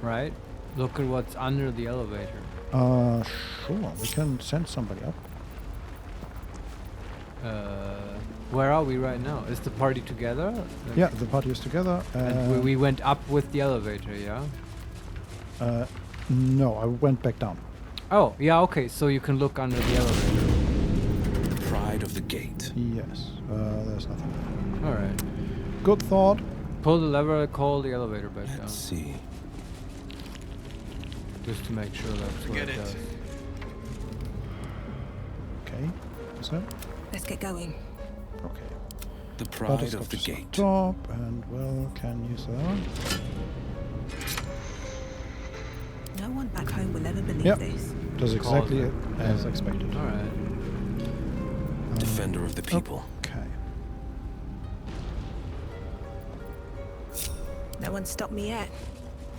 Right? Look at what's under the elevator. Sure. We can send somebody up. Where are we right now? Is the party together? Like Yeah, the party is together. and we went up with the elevator, yeah? No, I went back down. Oh, yeah, okay. So you can look under the elevator. Pride of the gate. Yes. There's nothing. Alright. Good thought. Pull the lever, call the elevator back down. Let's see. Just to make sure that's what it does. Okay. What's that? Let's get going. Okay. The pride of Butterscotch the is on gate. top, and well, can use that one. No one back home will ever believe Yep. this. Does exactly as expected. Alright. Defender of the people. Okay. No one's stopped me yet.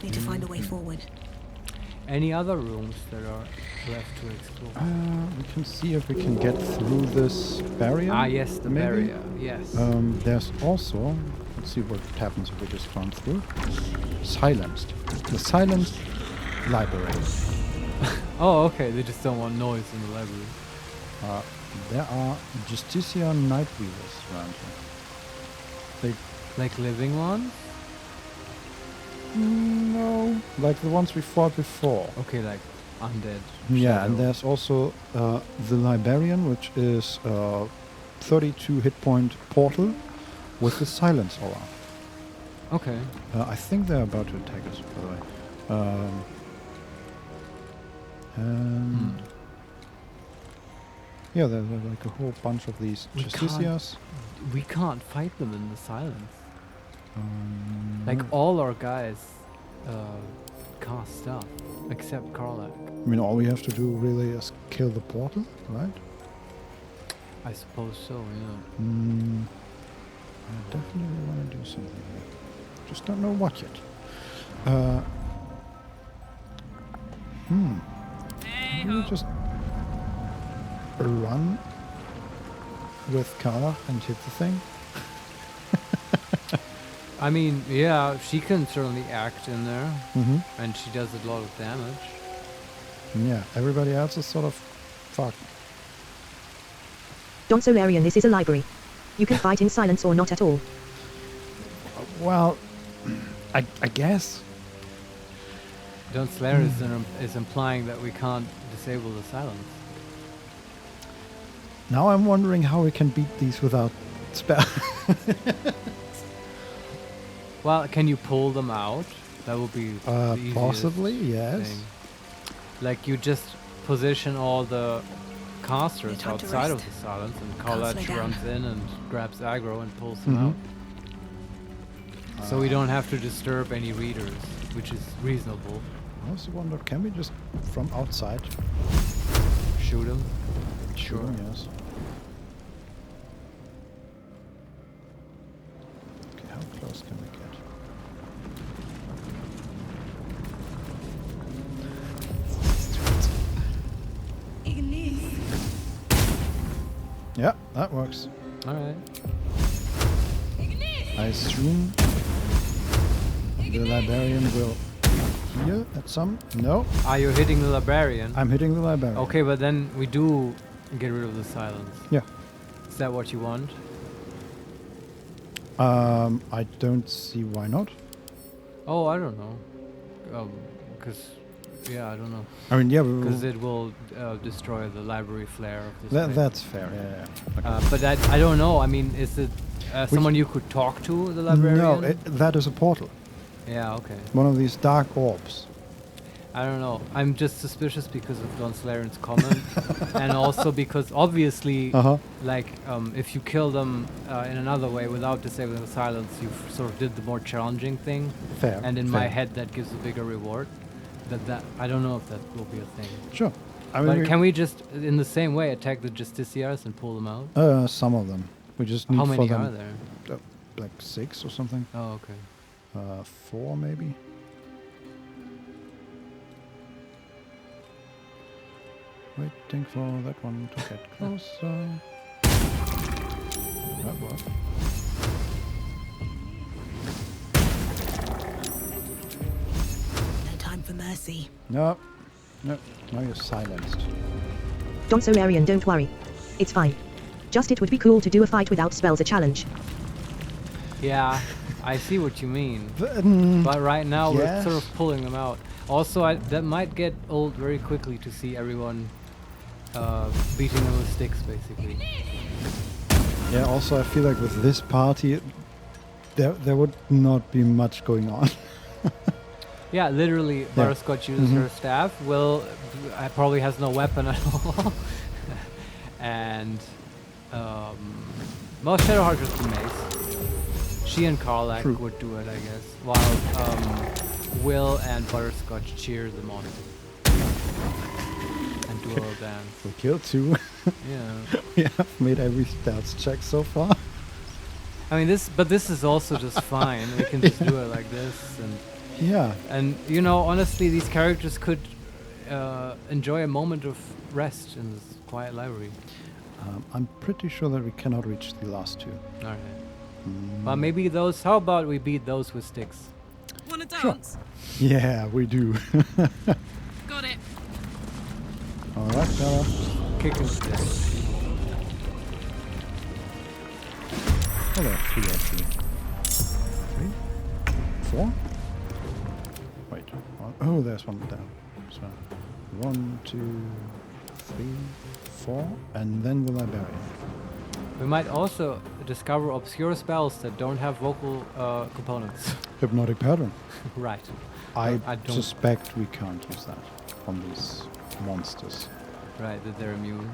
Need to find a way forward. Any other rooms that are left to explore? We can see if we can get through this barrier. Ah, yes, the maybe. barrier. Yes. There's also, let's see what happens if we just run through. Silenced. The silenced library. Oh, okay. They just don't want noise in the library. There are Justicia Nightweavers around here. Like living ones? No, like the ones we fought before. Okay, like undead. Yeah, and shadow. there's also the Librarian, which is 32 hit point portal with the silence aura. Okay. I think they're about to attack us, by the way. And yeah, there's like a whole bunch of these Justicias. We can't fight them in the silence. Like all our guys cast stuff, except Karlak. I mean, all we have to do really is kill the portal, right? I suppose so, yeah. I definitely want to do something here. Just don't know what yet. Can we just run with Karlak and hit the thing? I mean, yeah, she can certainly act in there, and she does a lot of damage. Yeah, everybody else is sort of fucked. Don Solarian, this is a library. You can fight in silence or not at all. Well, I guess. Don Slayer is implying that we can't disable the silence. Now I'm wondering how we can beat these without spell. Well, can you pull them out? That would be the easiest possibly, yes. thing. Like you just position all the casters time to outside of rest. the silence, and Can't slow Karlach down. runs in and grabs aggro and pulls them out. So we don't have to disturb any readers, which is reasonable. I also wonder, can we just from outside shoot them? Sure, yes. Okay, how close can we get? Yeah, that works. Alright. I assume the librarian will heal at some. No. Are you hitting the librarian? I'm hitting the librarian. Okay, but then we do get rid of the silence. Yeah. Is that what you want? I don't see why not. Oh, I don't know. Because, yeah, I don't know. I mean, yeah, because it will destroy the library flare of this place. That's fair. Yeah. Okay. But I don't know. I mean, is it someone you could talk to, the librarian? No, that is a portal. Yeah. Okay. One of these dark orbs. I don't know. I'm just suspicious because of Don Slaren's comment, and also because obviously, like, if you kill them in another way without disabling the silence, you sort of did the more challenging thing. Fair. And in my head, that gives a bigger reward. That I don't know if that will be a thing. Sure. I mean, but can we just, in the same way, attack the Justiciars and pull them out? Some of them. We just need How many for them are there? like 6 or something. Oh, okay. 4 maybe. Waiting for that one to get closer. That worked. No time for mercy. No. No. Now you're silenced. Don't so Larian, don't worry. It's fine. Just it would be cool to do a fight without spells a challenge. Yeah, I see what you mean. But right now yes. we're sort of pulling them out. Also, that might get old very quickly to see everyone beating them with sticks, basically. Yeah, also I feel like with this party, there would not be much going on. Yeah, literally, Butterscotch uses her staff. Will probably has no weapon at all. And well, Shadowheart just the mace. She and Karlak would do it, I guess. While Will and Butterscotch cheer them on. And do a little dance. We killed 2. Yeah. We have made every stealth check so far. I mean, this is also just fine. We can just do it like this, and yeah. And you know, honestly, these characters could enjoy a moment of rest in this quiet library. I'm pretty sure that we cannot reach the last 2. All right. Well, maybe those. How about we beat those with sticks? Wanna dance? Sure. Yeah, we do. Got it. All right, Bella. Kick and stick. Oh, there are 3 actually. 3? 4? Wait. Oh, there's one down. So 1, 2, 3, 4, and then the librarian. We might also discover obscure spells that don't have vocal components. Hypnotic pattern. Right. I suspect we can't use that on these monsters. Right, that they're immune.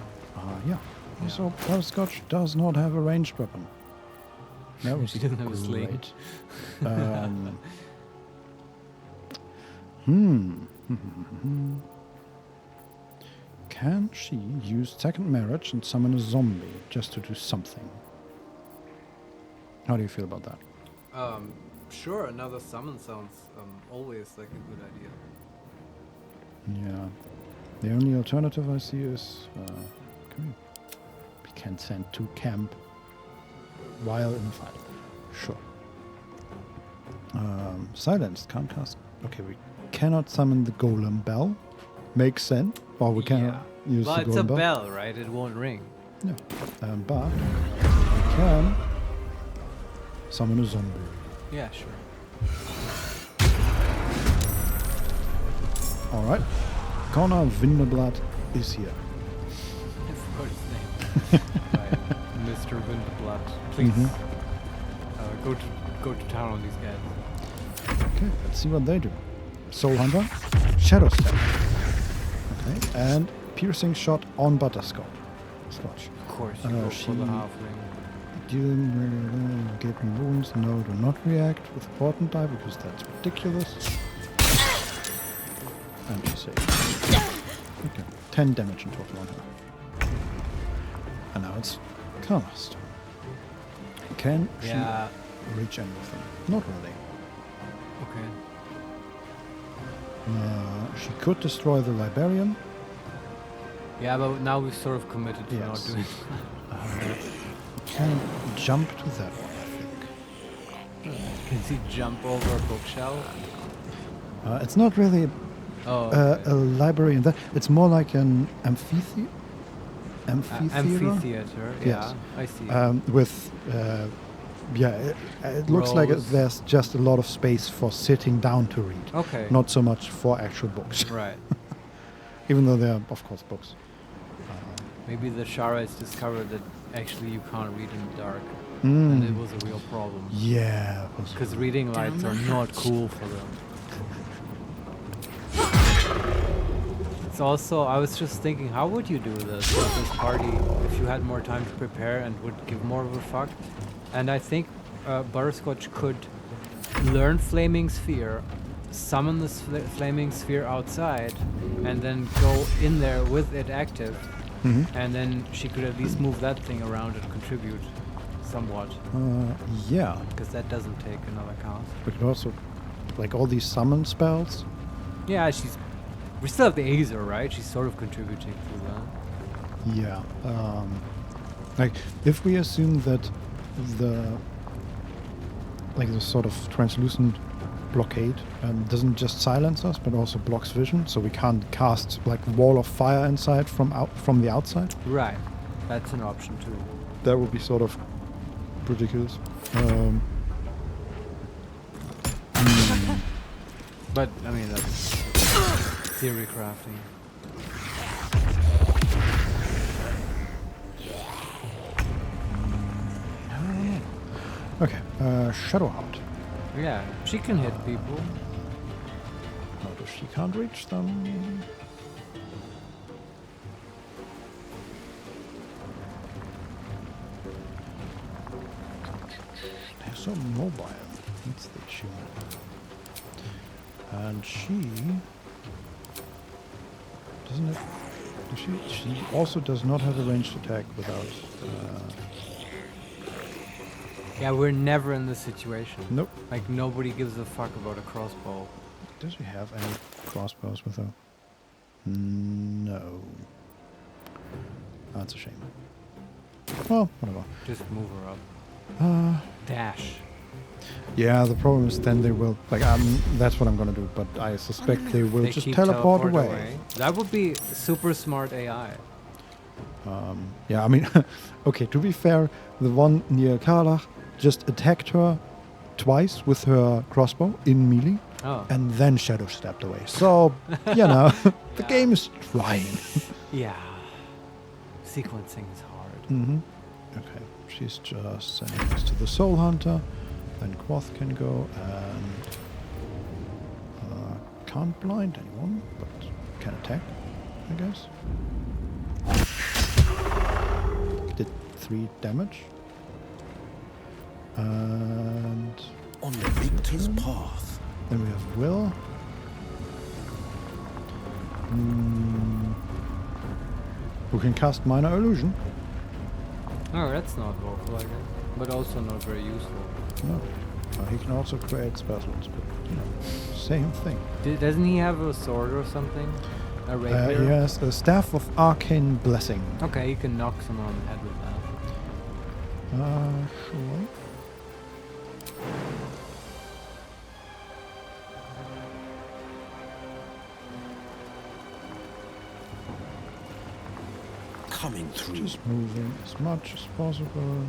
Yeah. Also, Butterscotch does not have a ranged weapon. That was She doesn't have a sling. great. Can she use second marriage and summon a zombie just to do something? How do you feel about that? Sure, another summon sounds always like a good idea. Yeah. The only alternative I see is we can send to camp while in the fight. Sure. Silenced, can't cast. Okay, we cannot summon the golem bell. Makes sense. Or we cannot use the golem bell. Well, it's a bell, right? It won't ring. No. But we can summon a zombie. Yeah, sure. Alright. Connor Winterblood is here. I forgot his name. Right. Mr. Winterblood. Please go to town on these guys. Okay, let's see what they do. Soul Hunter, Shadow Step. Okay, and Piercing Shot on Butterscotch. Of course, you go for the halfling. Dealing gaping wounds. No, do not react with important die because that's ridiculous. And she saves. Okay, 10 damage in total on her. And now it's cast. Can she reach anything? Not really. Okay. She could destroy the librarian. Yeah, but now we've sort of committed to not doing that. Can jump to that one, I think. Can he jump over a bookshelf? It's not really a library in that. It's more like an amphitheater. Amphitheater, yes. Yeah, I see. With it looks like there's just a lot of space for sitting down to read. Okay. Not so much for actual books. Right. Even though they are, of course, books. Maybe the Sharites discovered that actually you can't read in the dark. And it was a real problem. Yeah. Because reading lights are not cool for them. It's also, I was just thinking, how would you do this with this party if you had more time to prepare and would give more of a fuck? And I think Butterscotch could learn Flaming Sphere, summon the Flaming Sphere outside, and then go in there with it active. And then she could at least move that thing around and contribute somewhat. Yeah. Because that doesn't take another cast. We could also, like all these summon spells. Yeah, we still have the Aether, right? She's sort of contributing to that. Yeah. Like, if we assume that the sort of translucent blockade doesn't just silence us, but also blocks vision, so we can't cast like wall of fire inside from the outside. Right. That's an option too. That would be sort of ridiculous. But I mean, that's theory crafting. Okay, Shadowheart. Yeah, she can hit people. Not if she can't reach them. They're so mobile. That's the issue. And she doesn't have. She also does not have a ranged attack without. Yeah, we're never in this situation. Nope. Like, nobody gives a fuck about a crossbow. Does she have any crossbows with her? No. That's a shame. Well, whatever. Just move her up. Dash. Yeah, the problem is then they will... Like, that's what I'm gonna do, but I suspect they will just keep teleport away. That would be super smart AI. Yeah, I mean... okay, to be fair, the one near Karlach just attacked her twice with her crossbow in melee, and then shadow stepped away. So, you know, the game is trying. Yeah. Sequencing is hard. Mm-hmm. Okay, she's just sending us to the Soul Hunter. Then Quoth can go and can't blind anyone, but can attack, I guess. Did 3 damage. And on the victor's path. Then we have Will. Who can cast Minor Illusion. Oh, that's not awful, I guess. But also not very useful. No. He can also create spell slots, but, you know, same thing. Doesn't he have a sword or something? A rapier? He has a Staff of Arcane Blessing. Okay, you can knock someone on the head with that. Sure. Coming through. Just moving as much as possible.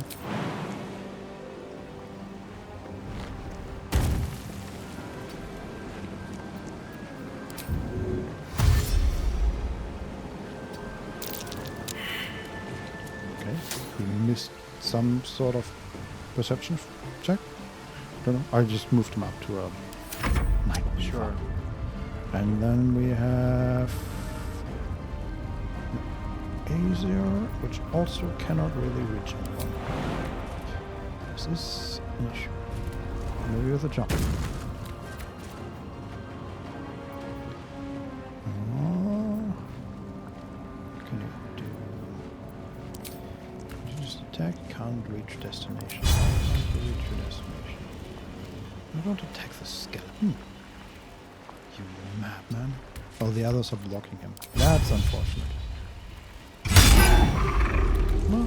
Okay, we missed some sort of perception check. Don't know. I just moved him up to a 9. Sure. And then we have Azure, which also cannot really reach anyone. This is an issue. Maybe with a jump. What can you do? You just attack, can't reach destination. Can't reach your destination. I don't attack the skeleton. You madman. Oh, the others are blocking him. That's unfortunate. No.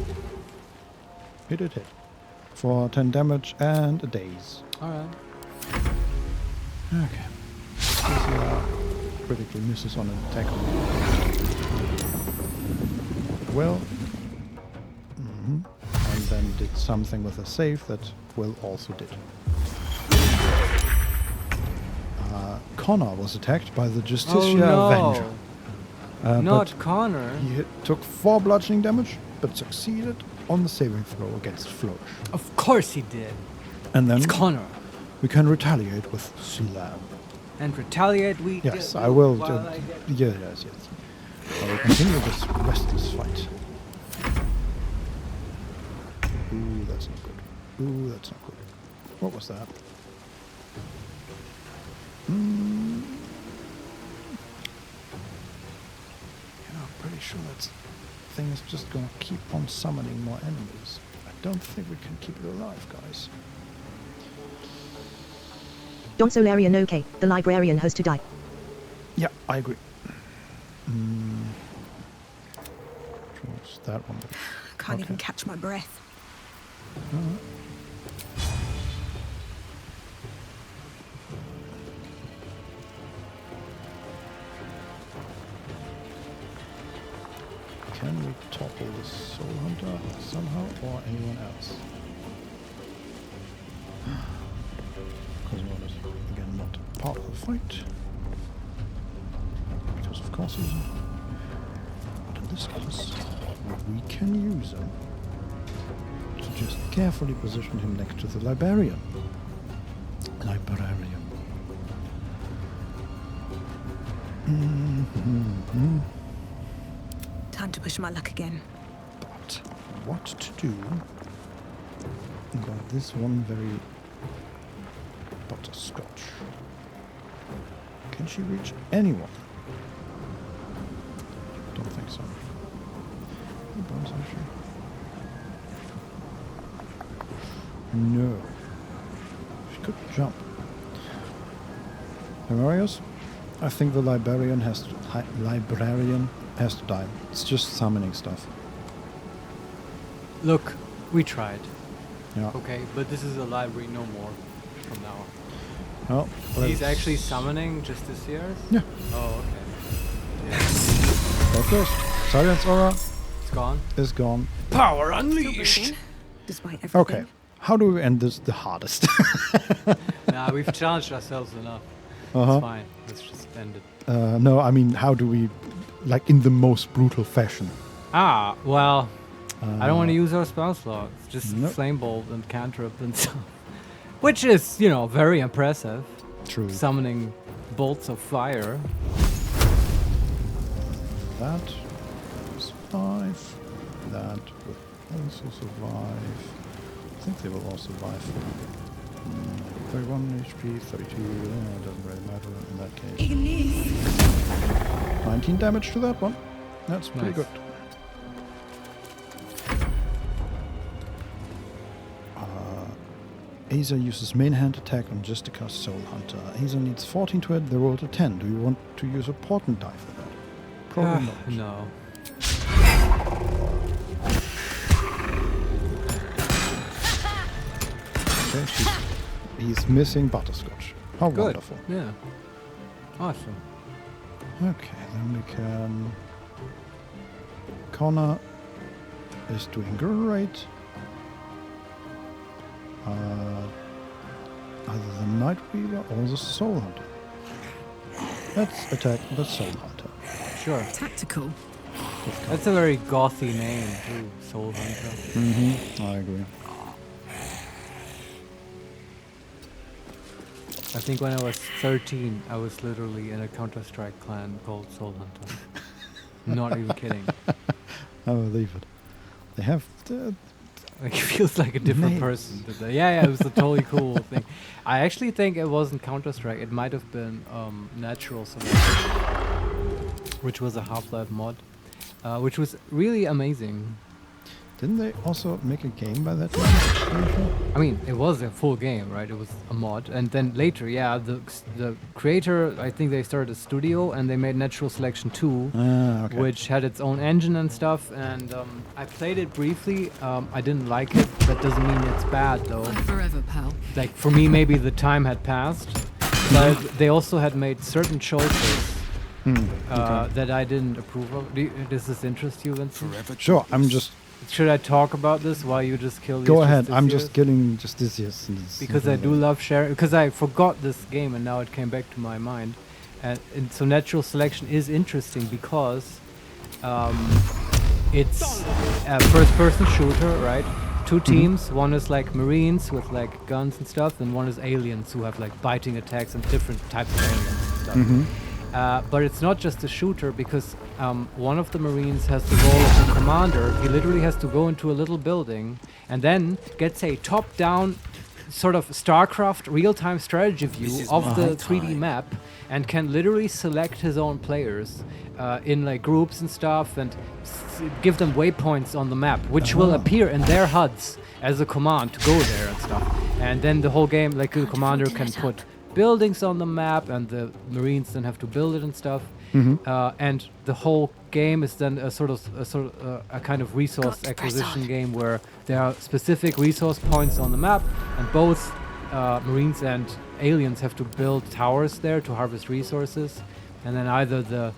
He did hit. For 10 damage and a daze. Alright. Okay. Critically misses on an attack. Well. And then did something with a save that Will also did. Connor was attacked by the Justicia Avenger. Not Connor. He took 4 bludgeoning damage, but succeeded on the saving throw against Flourish. Of course he did. And then it's Connor. We can retaliate with Slam. And retaliate we... Yes, I will. Yes. I will continue this restless fight. Ooh, that's not good. Ooh, that's not good. What was that? Yeah, I'm pretty sure that thing is just gonna keep on summoning more enemies. I don't think we can keep it alive, guys. Don Solarian, okay. The librarian has to die. Yeah, I agree. Choose that one. I can't even catch my breath. Can we topple the Soul Hunter somehow, or anyone else? Because one is, again, not part of the fight. Because of course he isn't. But in this case, we can use him to just carefully position him next to the Librarian. Time to push my luck again. But what to do? Got this one very Butterscotch. Can she reach anyone? Don't think so. Bones actually. No. She could jump. Marius, I think the librarian has to die. It's just summoning stuff. Look, we tried. Yeah. Okay, but this is a library no more from now on. Oh, he's actually summoning just this year? Yeah. Oh, okay. Yeah. Focus. Silence aura. It's gone. It's gone. Power unleashed! Despite everything. Okay. How do we end this the hardest? Nah, we've challenged ourselves enough. Uh-huh. It's fine. Let's just end it. No, I mean, how do we, like, in the most brutal fashion? Well, I don't want to use our spell slots. Just Nope. Flame Bolt and Cantrip and stuff. Which is, you know, very impressive. True. Summoning bolts of fire. That was 5. That will also survive. I think they will all survive. 31 HP, 32, it doesn't really matter in that case. 19 damage to that one. That's pretty Nice. good. Aza uses main hand attack on Justica's Soul Hunter. Aza needs 14 to hit, they rolled a 10. Do you want to use a portent die for that? Probably not. No. Okay, he's missing Butterscotch. How Good. wonderful. Yeah. Awesome. Okay, then we can... Connor is doing great. Either the Nightweaver or the Soul Hunter. Let's attack the Soul Hunter. Sure. Tactical. That's a very gothy name, too. Soul Hunter. Mm-hmm. I agree. I think when I was 13, I was literally in a Counter-Strike clan called Soul Hunter. Not even kidding. I believe it. They have... Like, it feels like a different person. Yeah, it was a totally cool thing. I actually think it wasn't Counter-Strike. It might have been Natural Selection, which was a Half-Life mod, which was really amazing. Didn't they also make a game by that time? I mean, it was a full game, right? It was a mod. And then later, yeah, the creator, I think they started a studio and they made Natural Selection 2, okay. which had its own engine and stuff. And I played it briefly. I didn't like it. That doesn't mean it's bad, though. Forever, pal. Like, for me, maybe the time had passed. But they also had made certain choices that I didn't approve of. Does this interest you, Vincent? Sure, I'm just... Should I talk about this while you just kill these? Go ahead, I'm just killing Justicius. Because I do love sharing, because I forgot this game and now it came back to my mind. And so Natural Selection is interesting because it's a first-person shooter, right? Two teams, one is like Marines with like guns and stuff, and one is aliens who have like biting attacks and different types of aliens and stuff. But it's not just a shooter because one of the Marines has the role of a commander. He literally has to go into a little building and then gets a top-down sort of StarCraft real-time strategy view of the 3D map, and can literally select his own players in like groups and stuff, and give them waypoints on the map, which will appear in their HUDs as a command to go there and stuff. And then the whole game, like the commander can put buildings on the map, and the Marines then have to build it and stuff. And the whole game is then a kind of resource acquisition game where there are specific resource points on the map, and both Marines and aliens have to build towers there to harvest resources, and then either the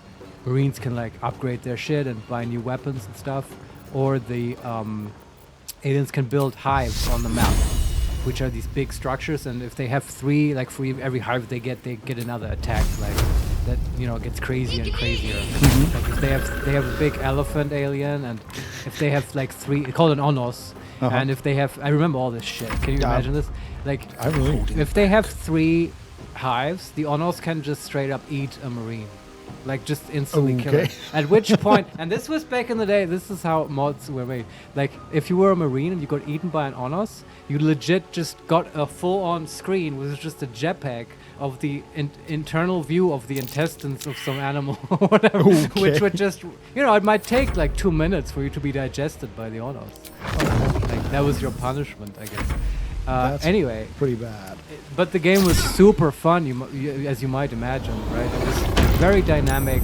Marines can like upgrade their shit and buy new weapons and stuff, or the aliens can build hives on the map, which are these big structures, and if they have 3, like for every hive they get another attack, like that, you know, gets crazier and crazier. Like if they have a big elephant alien, and if they have like 3, it's called an onos, and if they have, I remember all this shit. Can you imagine this? Like, if they have 3 hives, the onos can just straight up eat a marine. Like, just instantly kill it. At which point, and this was back in the day, this is how mods were made. Like, if you were a marine and you got eaten by an onos, you legit just got a full-on screen with just a JPEG of the internal view of the intestines of some animal or whatever, which would just, you know, it might take like 2 minutes for you to be digested by the onos. Like, that was your punishment, I guess. That's anyway, pretty bad. But the game was super fun, as you might imagine, right? It was very dynamic.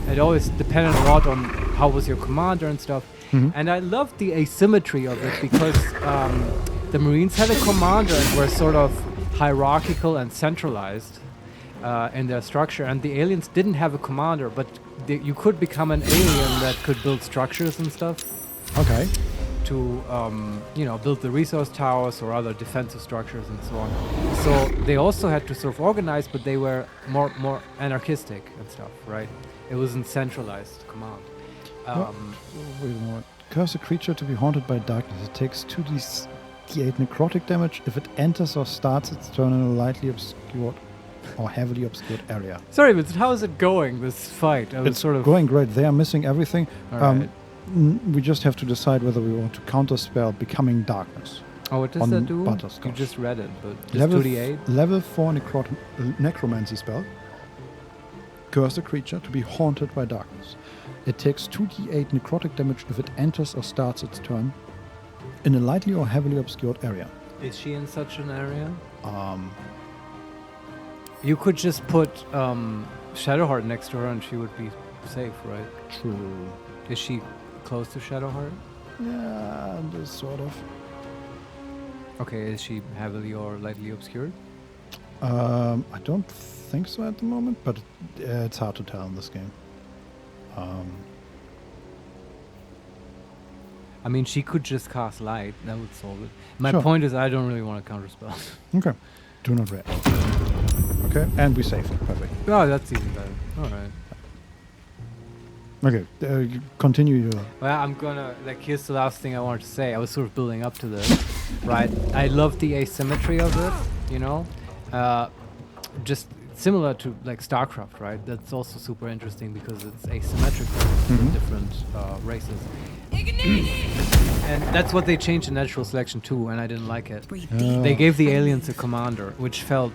It always depended a lot on how was your commander and stuff. And I loved the asymmetry of it, because the Marines had a commander and were sort of hierarchical and centralized in their structure, and the aliens didn't have a commander, but you could become an alien that could build structures and stuff. Okay. To you know, build the resource towers or other defensive structures and so on. So they also had to sort of organize, but they were more anarchistic and stuff, right? It wasn't centralized command. Wait a moment. Curse a creature to be haunted by darkness. It takes 2d8 necrotic damage if it enters or starts its turn in a lightly obscured or heavily obscured area. Sorry, but how is it going, this fight? It's sort of going great. They are missing everything. Right. We just have to decide whether we want to counterspell Becoming Darkness. Oh, what does that do? Butterscotch. You just read it, but just 2d8? Level 4 necromancy spell. Curse a creature to be haunted by darkness. It takes 2d8 necrotic damage if it enters or starts its turn in a lightly or heavily obscured area. Is she in such an area? You could just put Shadowheart next to her and she would be safe, right? True. Is she close to Shadowheart? Yeah, sort of. Okay, is she heavily or lightly obscured? I don't think so at the moment, but it's hard to tell in this game. I mean, she could just cast light. That would solve it. My point is, I don't really want to counterspell. Okay. Do not react. Okay, and we save. Perfect. Oh, that's even better. All right. Okay, you continue your... Well, I'm gonna, like, here's the last thing I wanted to say. I was sort of building up to this, right? I love the asymmetry of it, you know? Just similar to, like, StarCraft, right? That's also super interesting because it's asymmetrical in different races. And that's what they changed in natural selection too, and I didn't like it. They gave the aliens a commander, which felt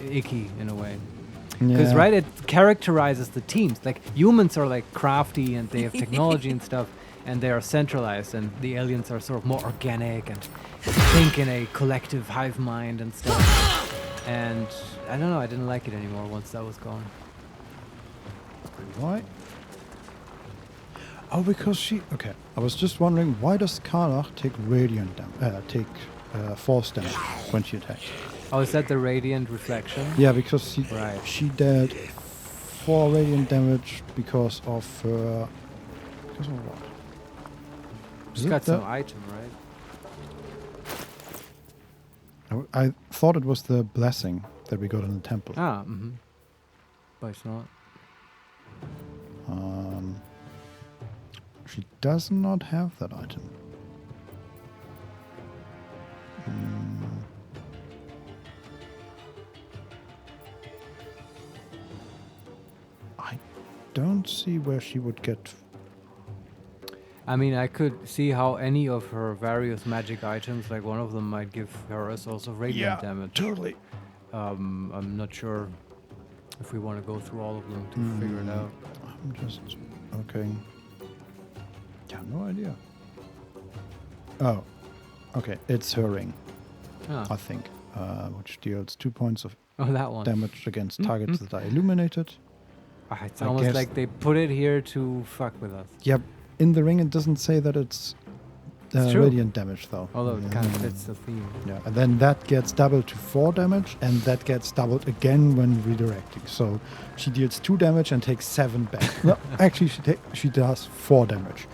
icky in a way. Because, right, it characterizes the teams. Like, humans are, like, crafty and they have technology and stuff, and they are centralized, and the aliens are sort of more organic and think in a collective hive mind and stuff. And, I don't know, I didn't like it anymore once that was gone. Why? Oh, because she... Okay, I was just wondering, why does Karlach take radiant damage, force damage when she attacks? Oh, is that the radiant reflection? Yeah, because she dealt 4 radiant damage because of because of what? She's got some item, right? I thought it was the blessing that we got in the temple. Ah, but it's not. She does not have that item. I don't see where she would get. I mean, I could see how any of her various magic items, like one of them might give her us also radiant damage. Totally. I'm not sure if we want to go through all of them to figure it out. I'm just okay. Yeah, no idea. Oh, okay. It's her ring, I think, which deals 2 points of that one. damage against targets that are illuminated. It's almost like they put it here to fuck with us. Yep. In the ring, it doesn't say that it's radiant damage, though. Although it kind of fits the theme. Yeah, and then that gets doubled to 4 damage, and that gets doubled again when redirecting. So she deals 2 damage and takes 7 back. No, actually, she does 4 damage.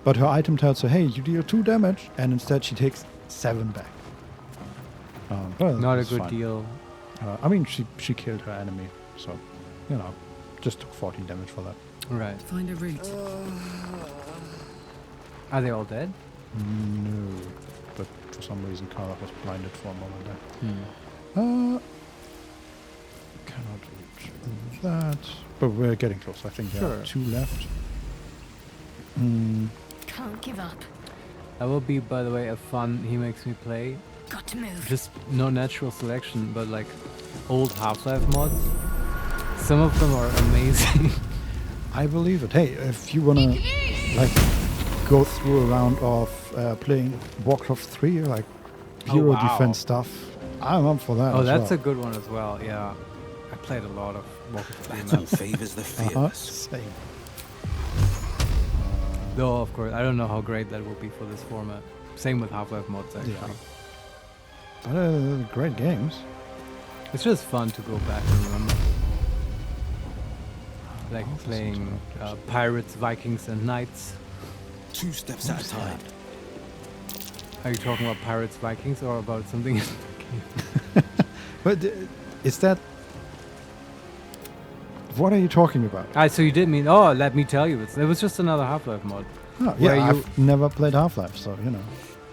But her item tells her, hey, you deal 2 damage, and instead she takes 7 back. Well, not a good deal. I mean, she killed her enemy, so, you know, just took 14 damage for that. Right. Find a route. Are they all dead? No, but for some reason Carla was blinded for a moment there. Cannot reach that, but we're getting close. I think there are 2 left. Can't give up. That will be, by the way, a fun HeMakesMePlay. Got to move. Just no natural selection, but like old Half-Life mods. Some of them are amazing. I believe it. Hey, if you wanna like go through a round of playing Warcraft 3, like hero defense stuff, I'm up for that. Oh, that's a good one as well. Yeah, I played a lot of Warcraft 3 Battle maps. favors the fearless. Same. Though, of course, I don't know how great that will be for this format. Same with Half-Life mods, actually. Yeah. Great games. It's just fun to go back and remember. Like playing Pirates, Vikings, and Knights. 2 steps at a time. Are you talking about Pirates, Vikings, or about something in the game? But is that... What are you talking about? So you did mean... Oh, let me tell you. It was just another Half-Life mod. Oh, yeah, I've never played Half-Life, so, you know.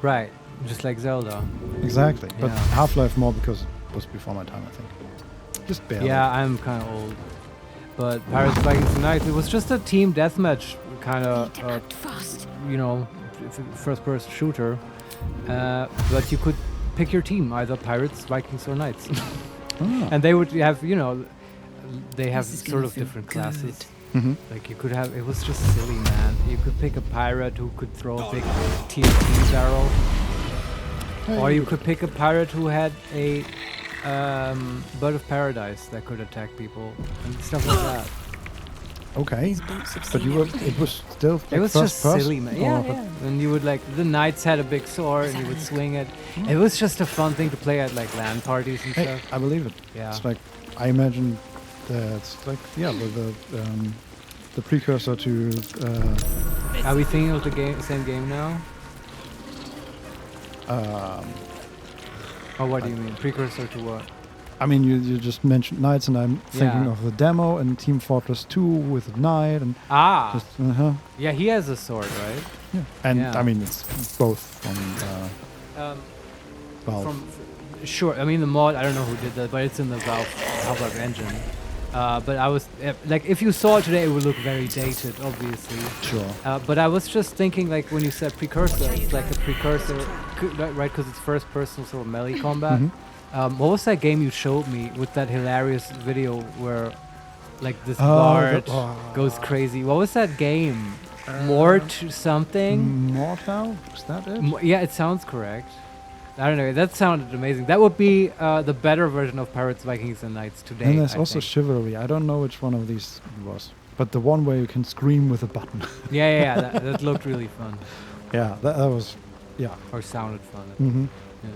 Right. Just like Zelda. Exactly. But Yeah. Half-Life more because it was before my time, I think. Just barely. Yeah, I'm kind of old. But Pirates, Vikings, and Knights, it was just a team deathmatch kind of, you know, first-person shooter. But you could pick your team, either Pirates, Vikings, or Knights. And they would have, you know, they have sort of different classes. Like you could have, it was just silly, man. You could pick a pirate who could throw a big TNT barrel. Or you could pick a pirate who had a bird of paradise that could attack people and stuff like that. Okay, but it was still It was just silly, man. Yeah. And you would like, the knights had a big sword and you would swing it. It was just a fun thing to play at like LAN parties and stuff. I believe it. Yeah. It's like, I imagine that's like, the precursor to... Are we thinking of the same game now? Or what do you mean? Precursor to what? I mean, you just mentioned knights, and I'm thinking of the demo and Team Fortress 2 with a knight and just, yeah, he has a sword, right? Yeah, and I mean it's both from Valve. Sure, I mean the mod, I don't know who did that, but it's in the Valve Half-Life engine. But I was like, if you saw it today, it would look very dated, obviously. Sure. But I was just thinking, like, when you said precursor, it's like a precursor, right? Because it's first-person sort of melee combat. What was that game you showed me with that hilarious video where, like, this bard goes crazy? What was that game? Mort something? Mortal? Is that it? Yeah, it sounds correct. I don't know. That sounded amazing. That would be the better version of Pirates, Vikings, and Knights today. And there's also Chivalry. I don't know which one of these it was, but the one where you can scream with a button. Yeah. That looked really fun. Yeah, that was, or sounded fun. Yeah.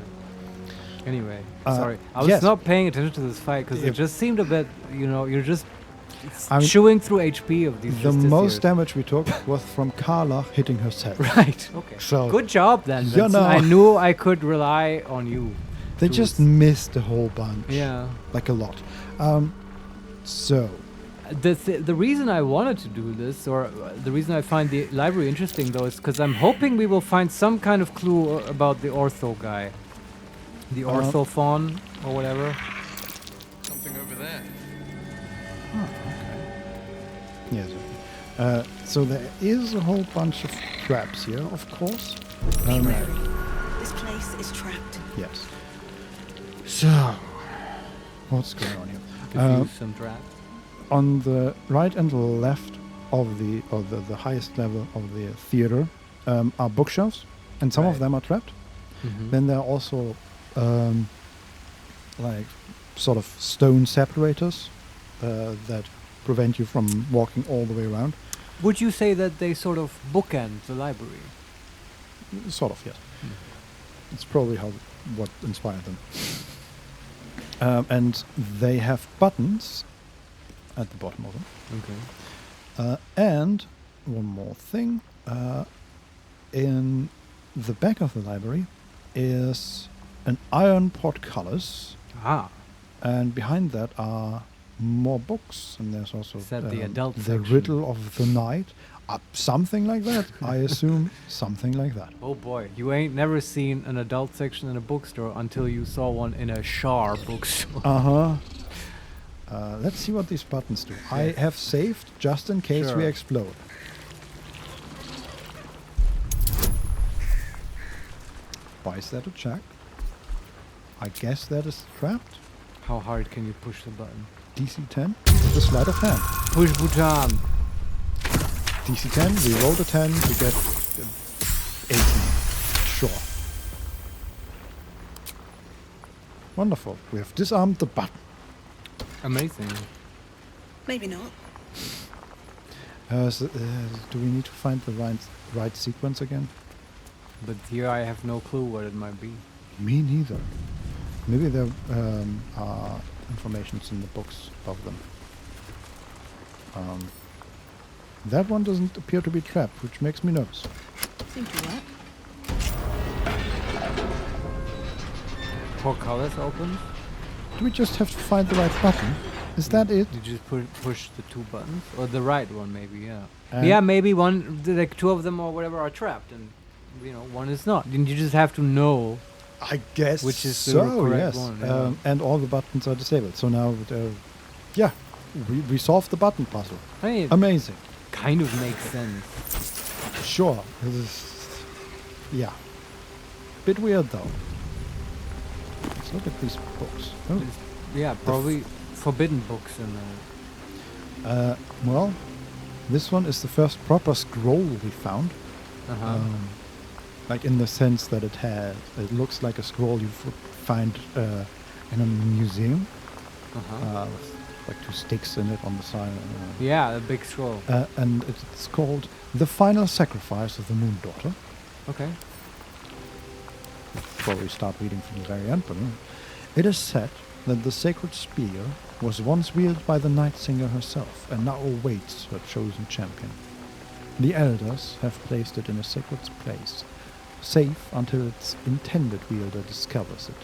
Anyway, sorry. I was not paying attention to this fight because it just seemed a bit, you know, you're just chewing through HP of these. The most damage we took was from Carla hitting herself. Right. Okay. So good job then, Vincent. I knew I could rely on you. They just missed a whole bunch. Yeah. Like a lot. So. The reason I wanted to do this, or the reason I find the library interesting, though, is because I'm hoping we will find some kind of clue about the ortho guy. The orthophon, or whatever. Something over there. Oh, okay. Yes. So there is a whole bunch of traps here, of course. Be wary. This place is trapped. Yes. So, what's going on here? Diffuse some traps. On the right and left of the highest level of the theater are bookshelves, and some of them are trapped. Then there are also like sort of stone separators that prevent you from walking all the way around. Would you say that they sort of bookend the library? Sort of, yes. It's probably what inspired them. And they have buttons at the bottom of them. Okay. And one more thing. In the back of the library is an iron portcullis. And behind that are more books. And there's also the adult the section? Riddle of the Night. Something like that. I assume something like that. Oh boy, you ain't never seen an adult section in a bookstore until you saw one in a Shar bookstore. Let's see what these buttons do. I have saved just in case we explode. Why is that a check? I guess that is trapped. How hard can you push the button? DC 10 with a sleight of hand. Push button. DC 10, we rolled a 10 to get 18. Sure. Wonderful. We have disarmed the button. Amazing. Maybe not. Do we need to find the right sequence again? But here I have no clue what it might be. Me neither. Maybe there are informations in the books of them. That one doesn't appear to be trapped, which makes me nervous. Seems to work. Portcullis open? Do we just have to find the right button? Is that it? You just push the two buttons? Or the right one, maybe, yeah. Yeah, maybe one, like two of them or whatever are trapped, and, you know, one is not. And you just have to know, I guess, which is the correct one. Yeah. And all the buttons are disabled. So now, yeah, we solved the button puzzle. Hey, amazing. Kind of makes sense. Sure. Yeah. Bit weird though. Let's look at these books. Oh. Yeah, probably forbidden books in there. Well, this one is the first proper scroll we found. Like in the sense that it looks like a scroll you would find in a museum. With like two sticks in it on the side. Yeah, a big scroll. And it's called The Final Sacrifice of the Moon Daughter. Okay. Probably start reading from the very end, but it is said that the sacred spear was once wielded by the Night Singer herself and now awaits her chosen champion. The elders have placed it in a sacred place, safe until its intended wielder discovers it.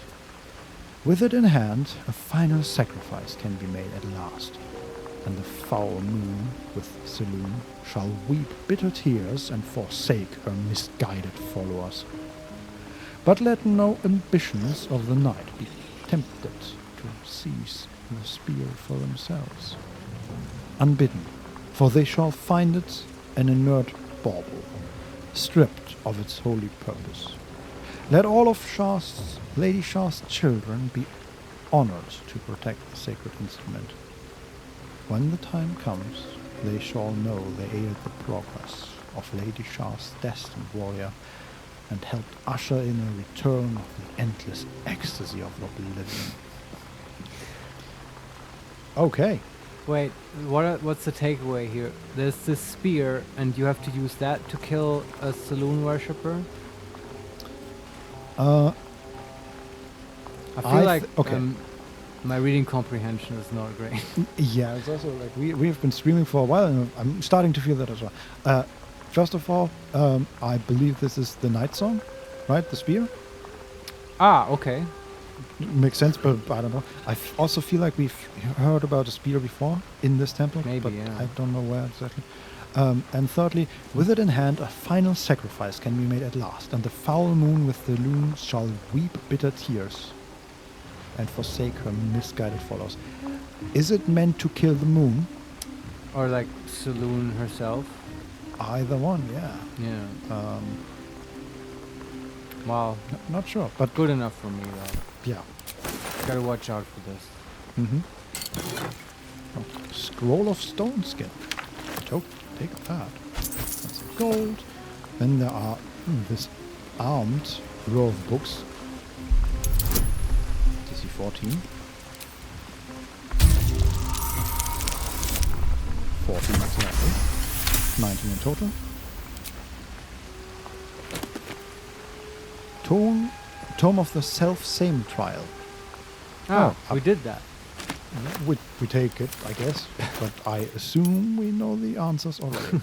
With it in hand, a final sacrifice can be made at last, and the foul moon with Saloon shall weep bitter tears and forsake her misguided followers. But let no ambitions of the night be tempted to seize the spear for themselves. Unbidden, for they shall find it an inert bauble, stripped of its holy purpose. Let all of Lady Shah's children be honored to protect the sacred instrument. When the time comes, they shall know they aided the progress of Lady Shah's destined warrior and helped usher in a return of the endless ecstasy of oblivion. Okay. Wait, what's the takeaway here? There's this spear, and you have to use that to kill a saloon worshipper? I feel like my reading comprehension is not great. Yeah, it's also like we have been streaming for a while, and I'm starting to feel that as well. First of all, I believe this is the Night Song, right? The spear? Ah, okay. Makes sense, but I don't know. I also feel like we've heard about a spear before in this temple, maybe, but yeah. I don't know where exactly. And thirdly, with it in hand, a final sacrifice can be made at last, and the foul moon with the loon shall weep bitter tears and forsake her misguided followers. Is it meant to kill the moon? Or like Saloon herself? Either one, yeah. Yeah. Wow. Not sure, but good enough for me though. Yeah. Gotta watch out for this. Oh, scroll of stone skin. Take that. That's gold. Then there are this armed row of books. DC 14. 14 exactly. 19 in total. Tome of the Self-Same Trial. We did that. We take it, I guess, but I assume we know the answers already.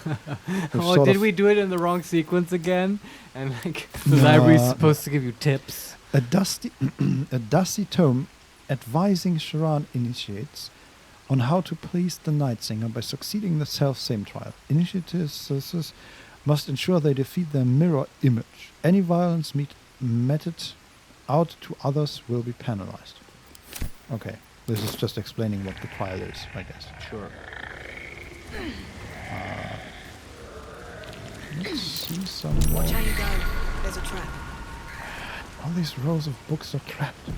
Oh, did we do it in the wrong sequence again? And like the library's supposed to give you tips. A dusty tome advising Sharan initiates on how to please the Night Singer by succeeding the self-same trial. Initiators must ensure they defeat their mirror image. Any violence meted out to others will be penalized. Okay. This is just explaining what the trial is, I guess. Sure. Let's see some more. Watch how you go. There's a trap. All these rows of books are trapped.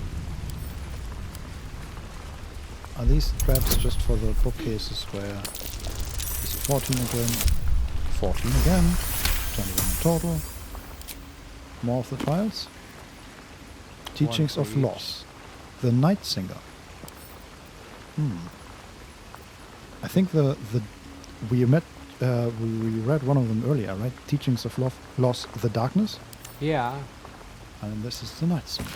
Are these traps just for the bookcases where this is 14 again, 14 again, 21 in total. More of the trials. Teachings of Loss. The Night Singer. I think we read one of them earlier, right? Teachings of Loss, the Darkness. Yeah. And this is the Night Song.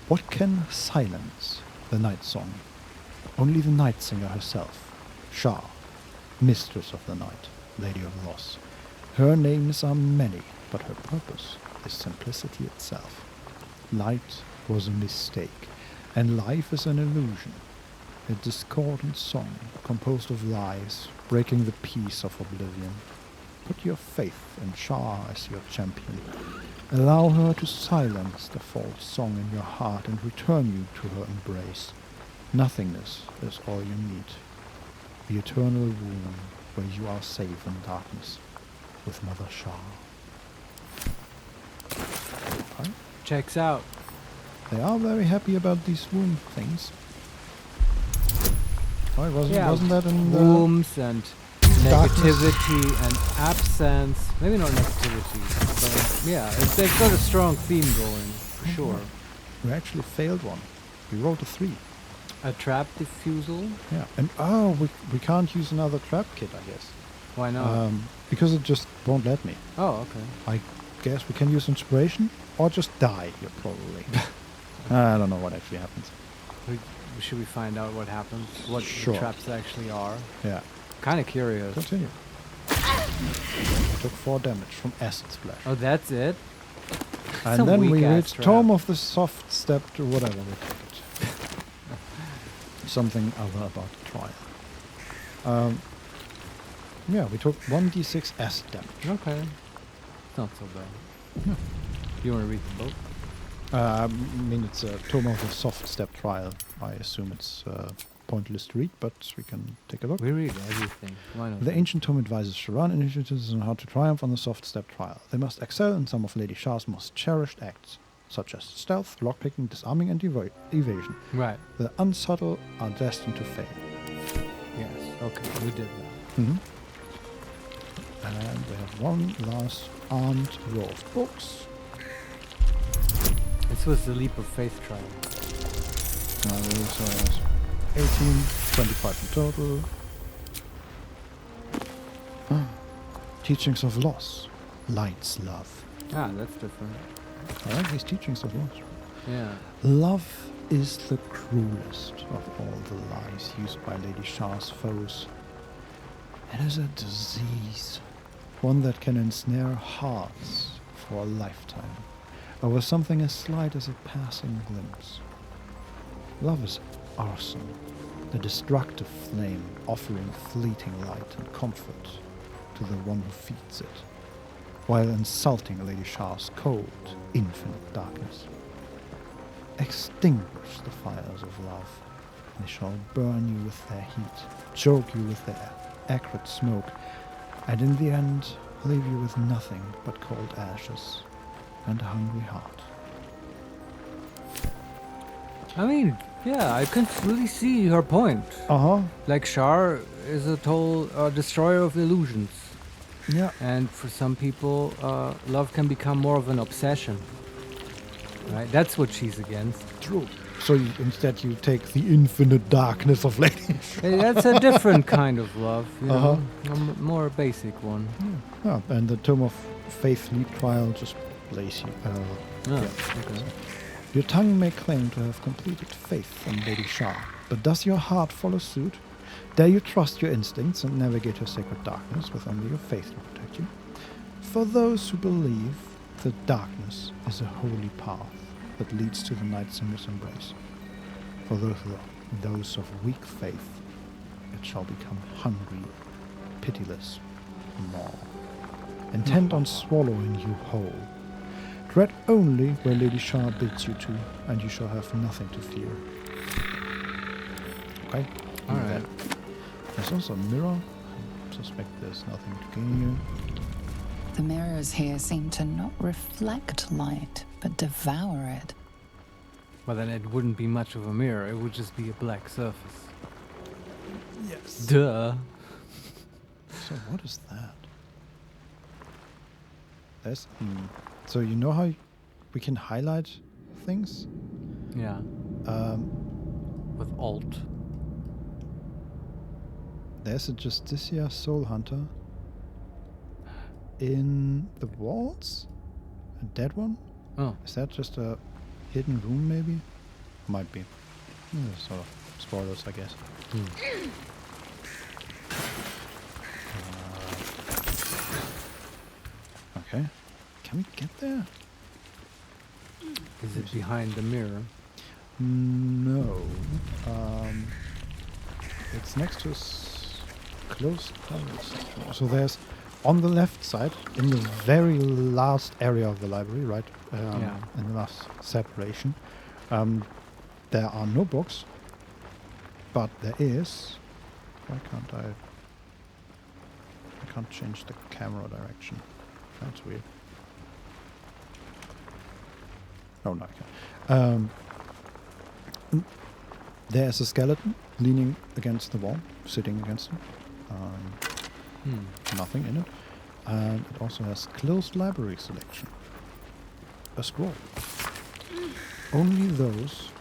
What can silence the Night Song? Only the Night Singer herself, Shah, Mistress of the Night, Lady of Loss. Her names are many, but her purpose is simplicity itself. Light was a mistake, and life is an illusion. A discordant song composed of lies, breaking the peace of oblivion. Put your faith in Shah as your champion. Allow her to silence the false song in your heart and return you to her embrace. Nothingness is all you need. The eternal womb where you are safe in darkness with Mother Shah. Okay. Checks out. They are very happy about these womb things. Oh, wasn't that in the wombs and negativity and absence? Maybe not negativity, but yeah, they've got a strong theme going for sure. We actually failed one. We rolled a 3. A trap diffusal? Yeah, and we can't use another trap kit, I guess. Why not? Because it just won't let me. Oh, okay. I guess we can use inspiration or just die here, probably. I don't know what actually happens. Should we find out what happens? What Sure. the traps actually are? Yeah. Kind of curious. Continue. I took 4 damage from acid splash. Oh, that's it? And Some then we weak-ass reached trap. Tome of the Soft Step to whatever we take it. Something other about the trial. Yeah, we took 1d6 acid damage. Okay. Not so bad. You want to read the book? I mean, it's a Tome of the Soft Step trial. I assume it's pointless to read, but we can take a look. We read everything. Why not? The ancient tome advises Sharan initiatives on how to triumph on the soft step trial. They must excel in some of Lady Shah's most cherished acts, such as stealth, lockpicking, disarming, and evasion. Right. The unsubtle are destined to fail. Yes. Okay, we did that. And we have one last armed row of books. This was the leap of faith trial. So 18, 25 in total. Teachings of Loss. Light's love. Ah, that's different. I like these teachings of loss. Yeah. Love is the cruelest of all the lies used by Lady Shah's foes. It is a disease, one that can ensnare hearts for a lifetime, over something as slight as a passing glimpse. Love is arson, the destructive flame offering fleeting light and comfort to the one who feeds it, while insulting Lady Shah's cold, infinite darkness. Extinguish the fires of love. They shall burn you with their heat, choke you with their acrid smoke, And in the end, leave you with nothing but cold ashes and a hungry heart. I mean, yeah, I can really see her point. Like Shar is a total destroyer of illusions. Yeah. And for some people, love can become more of an obsession. Right? That's what she's against. True. So instead you take the infinite darkness of Lady Shar. Hey, that's a different kind of love, you know? A more basic one. Yeah. And the Tome of Faith Lead Trial just lays you. Okay. Your tongue may claim to have completed faith in Lady Shar, but does your heart follow suit? Dare you trust your instincts and navigate your sacred darkness with only your faith to protect you? For those who believe that darkness is a holy path that leads to the Night Singer's embrace. For those of weak faith, it shall become hungry, pitiless, maw, intent on swallowing you whole. Tread only where Lady Shar bids you to, and you shall have nothing to fear. Okay? Alright. There's also a mirror. I suspect there's nothing to gain here. The mirrors here seem to not reflect light, but devour it. Well, then it wouldn't be much of a mirror. It would just be a black surface. Yes. Duh. So what is that? There's... So you know how we can highlight things? Yeah. With Alt. There's a Justicia Soul Hunter in the walls? A dead one? Oh. Is that just a hidden room maybe? Might be. Sort of spoilers, I guess. Okay. Can we get there? Is it behind the mirror? No. It's next to closed doors. So there's on the left side, in the very last area of the library, right? In the last separation, there are no books, but there is. Why can't I? I can't change the camera direction. That's weird. Oh, no, I can't. There's a skeleton leaning against the wall, sitting against it. Nothing in it. And it also has closed library selection. A scroll. Only those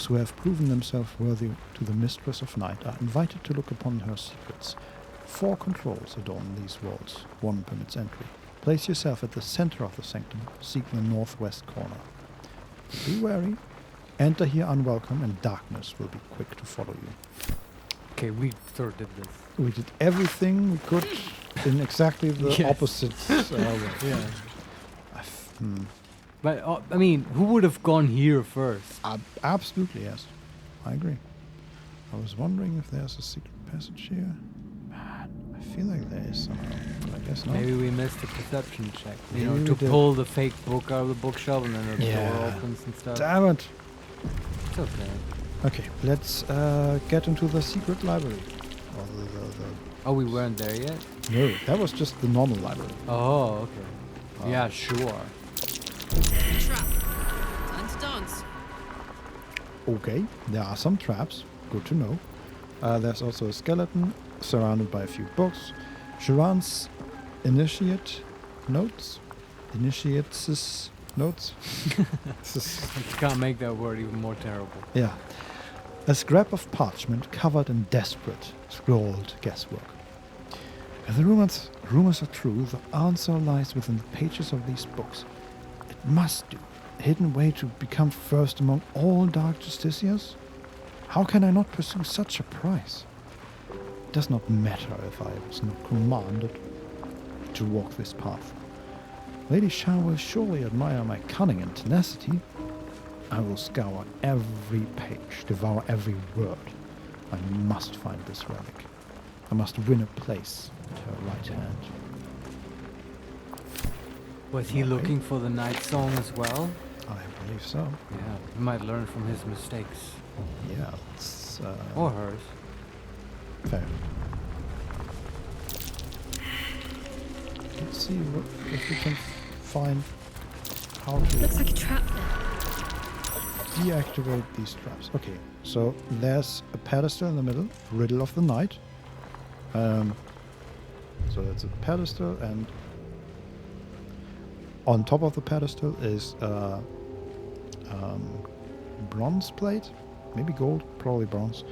who have proven themselves worthy to the Mistress of Night are invited to look upon her secrets. 4 controls adorn these walls. 1 permits entry. Place yourself at the center of the sanctum, seek the northwest corner. Be wary. Enter here unwelcome, and darkness will be quick to follow you. Okay, we sort of did this. We did everything we could in exactly the opposite way. Yeah. But, I mean, who would have gone here first? Absolutely, yes. I agree. I was wondering if there's a secret passage here. Man, I feel like there is somehow, but I guess not. Maybe we missed the perception check. You Maybe know, we to pull the fake book out of the bookshelf and then the door opens and stuff. Damn it! It's okay. Okay, let's get into the secret library. Or Oh, we weren't there yet? No, that was just the normal library. Oh, okay. Yeah, sure. Trap. Time to dance. Okay, there are some traps. Good to know. There's also a skeleton surrounded by a few books. Sharan's initiate notes. Initiates notes. You can't make that word even more terrible. Yeah. A scrap of parchment covered in desperate, scrawled guesswork. If the rumors are true, the answer lies within the pages of these books. It must do. A hidden way to become first among all Dark Justicias? How can I not pursue such a prize? It does not matter if I was not commanded to walk this path. Lady Shar will surely admire my cunning and tenacity. I will scour every page, devour every word. I must find this relic. I must win a place at her right hand. Was he looking for the night song as well? I believe so. Yeah, we might learn from his mistakes. Yeah, it's... or hers. Fair. see if we can find how to Looks like a trap there. deactivate these traps. Okay, so there's a pedestal in the middle, Riddle of the Night. So that's a pedestal, and on top of the pedestal is a bronze plate, maybe gold, probably bronze,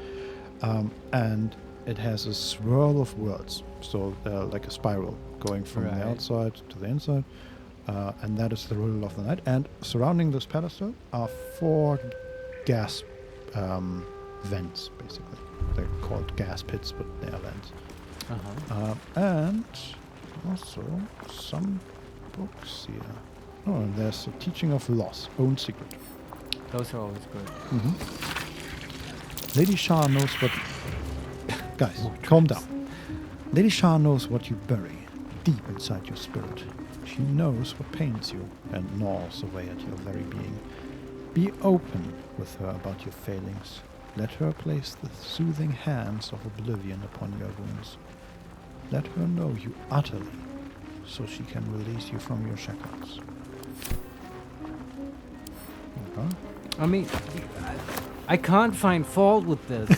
and it has a swirl of words, so like a spiral going from the outside to the inside, and that is the Riddle of the Night. And surrounding this pedestal are 4 gas vents, basically. They're called gas pits, but they are vents. And also some books here. Oh, and there's a Teaching of Loss, Own Secret. Those are always good. Lady Shah knows what... Guys, calm down. Lady Shah knows what you bury deep inside your spirit. She knows what pains you and gnaws away at your very being. Be open with her about your failings. Let her place the soothing hands of oblivion upon your wounds. Let her know you utterly, so she can release you from your shackles. I mean, I can't find fault with this.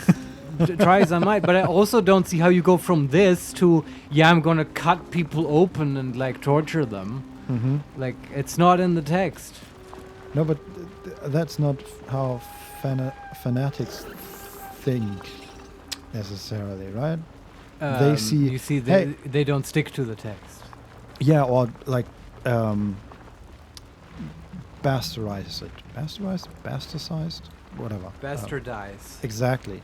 Try as I might, but I also don't see how you go from this to, yeah, I'm gonna cut people open and like torture them. Like, it's not in the text. No, but that's not how fanatics think necessarily, right? They see. You see, they don't stick to the text. Yeah, or like bastardize it. Bastardized? Whatever. Bastardize. Exactly.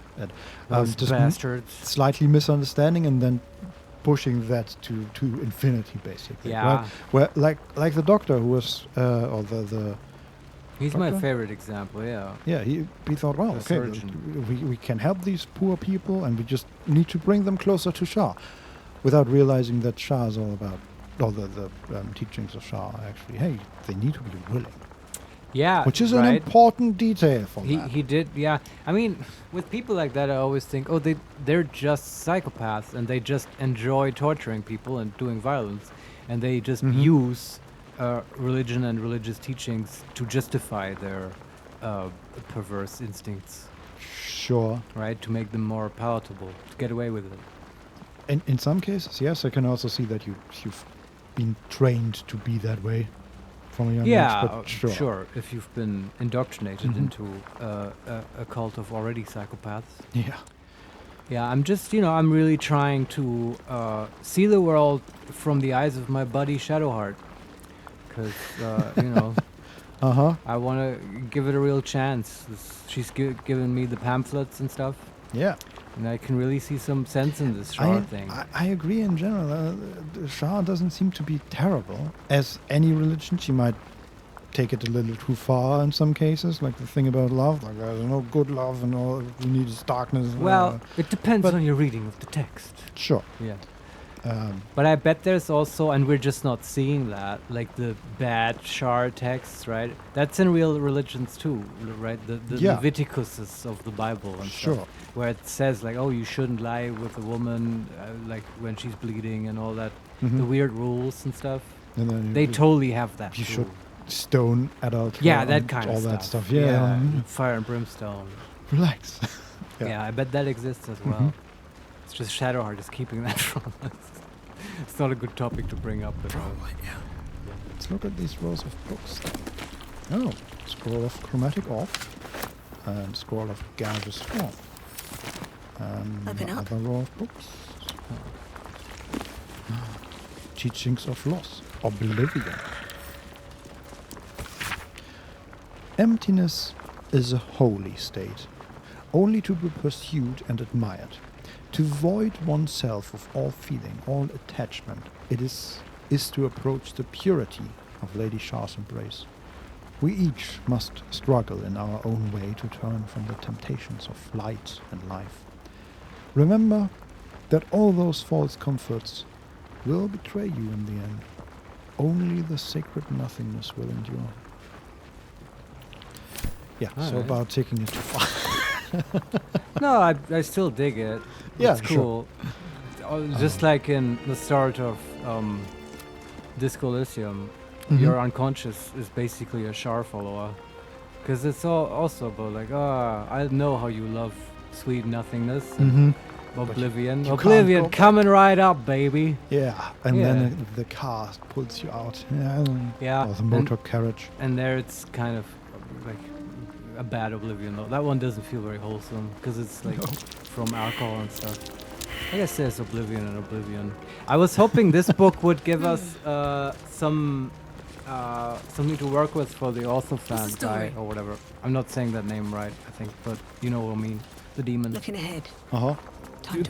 Those just bastards. Slightly misunderstanding and then pushing that to infinity, basically. Yeah. Right? Where like the doctor who was or the He's doctor? my favorite example, yeah. Yeah, he thought, well, The okay, surgeon. we can help these poor people and we just need to bring them closer to Shah, without realizing that Shah is all about, or the teachings of Shah are actually, hey, they need to be willing. Yeah, which is an important detail for that. He did, yeah. I mean, with people like that, I always think, oh, they're just psychopaths and they just enjoy torturing people and doing violence, and they just use religion and religious teachings to justify their perverse instincts. Sure. Right, to make them more palatable, to get away with it. And in some cases, yes, I can also see that you've been trained to be that way from a young age. But sure. If you've been indoctrinated into a cult of already psychopaths. Yeah. Yeah, I'm just, I'm really trying to see the world from the eyes of my buddy Shadowheart. Because, I want to give it a real chance. She's given me the pamphlets and stuff. Yeah. And I can really see some sense in this Shah thing. I agree in general. Shah doesn't seem to be terrible. As any religion, she might take it a little too far in some cases, like the thing about love. Like, there's no good love and all we need is darkness. Well, it depends on your reading of the text. Sure. Yeah. But I bet there's also, and we're just not seeing that, like the bad Shar texts, right? That's in real religions too, right? The Leviticuses of the Bible and stuff, where it says like, oh, you shouldn't lie with a woman, like when she's bleeding and all that, the weird rules and stuff. And then they totally have that. You should stone adult. Yeah, that kind all of stuff. That stuff. Yeah. Fire and brimstone. Relax. Yeah, I bet that exists as well. It's just Shadowheart is keeping that from us. It's not a good topic to bring up. Probably, yeah. Let's look at these rows of books. Oh, Scroll of Chromatic Orb and Scroll of Gouge's Form. And another row of books. Teachings of Loss. Oblivion. Emptiness is a holy state, only to be pursued and admired. To void oneself of all feeling, all attachment, it is to approach the purity of Lady Shah's embrace. We each must struggle in our own way to turn from the temptations of light and life. Remember that all those false comforts will betray you in the end. Only the sacred nothingness will endure. Yeah, so about taking it too far. No, I still dig it. Yeah, it's cool. Just like in the start of Disco Elysium, Mhm. your unconscious is basically a Shar follower. Because it's also about like, I know how you love sweet nothingness and Mhm. oblivion. you can't Oblivion go back. coming right up, baby. Yeah, and then the car pulls you out. Yeah. Or the motor carriage. And there it's kind of like a bad oblivion though. That one doesn't feel very wholesome because it's like from alcohol and stuff. I guess there's oblivion and oblivion. I was hoping this book would give us something to work with for the Orthofan guy or whatever. I'm not saying that name right, I think, but you know what I mean. The demon. Looking ahead.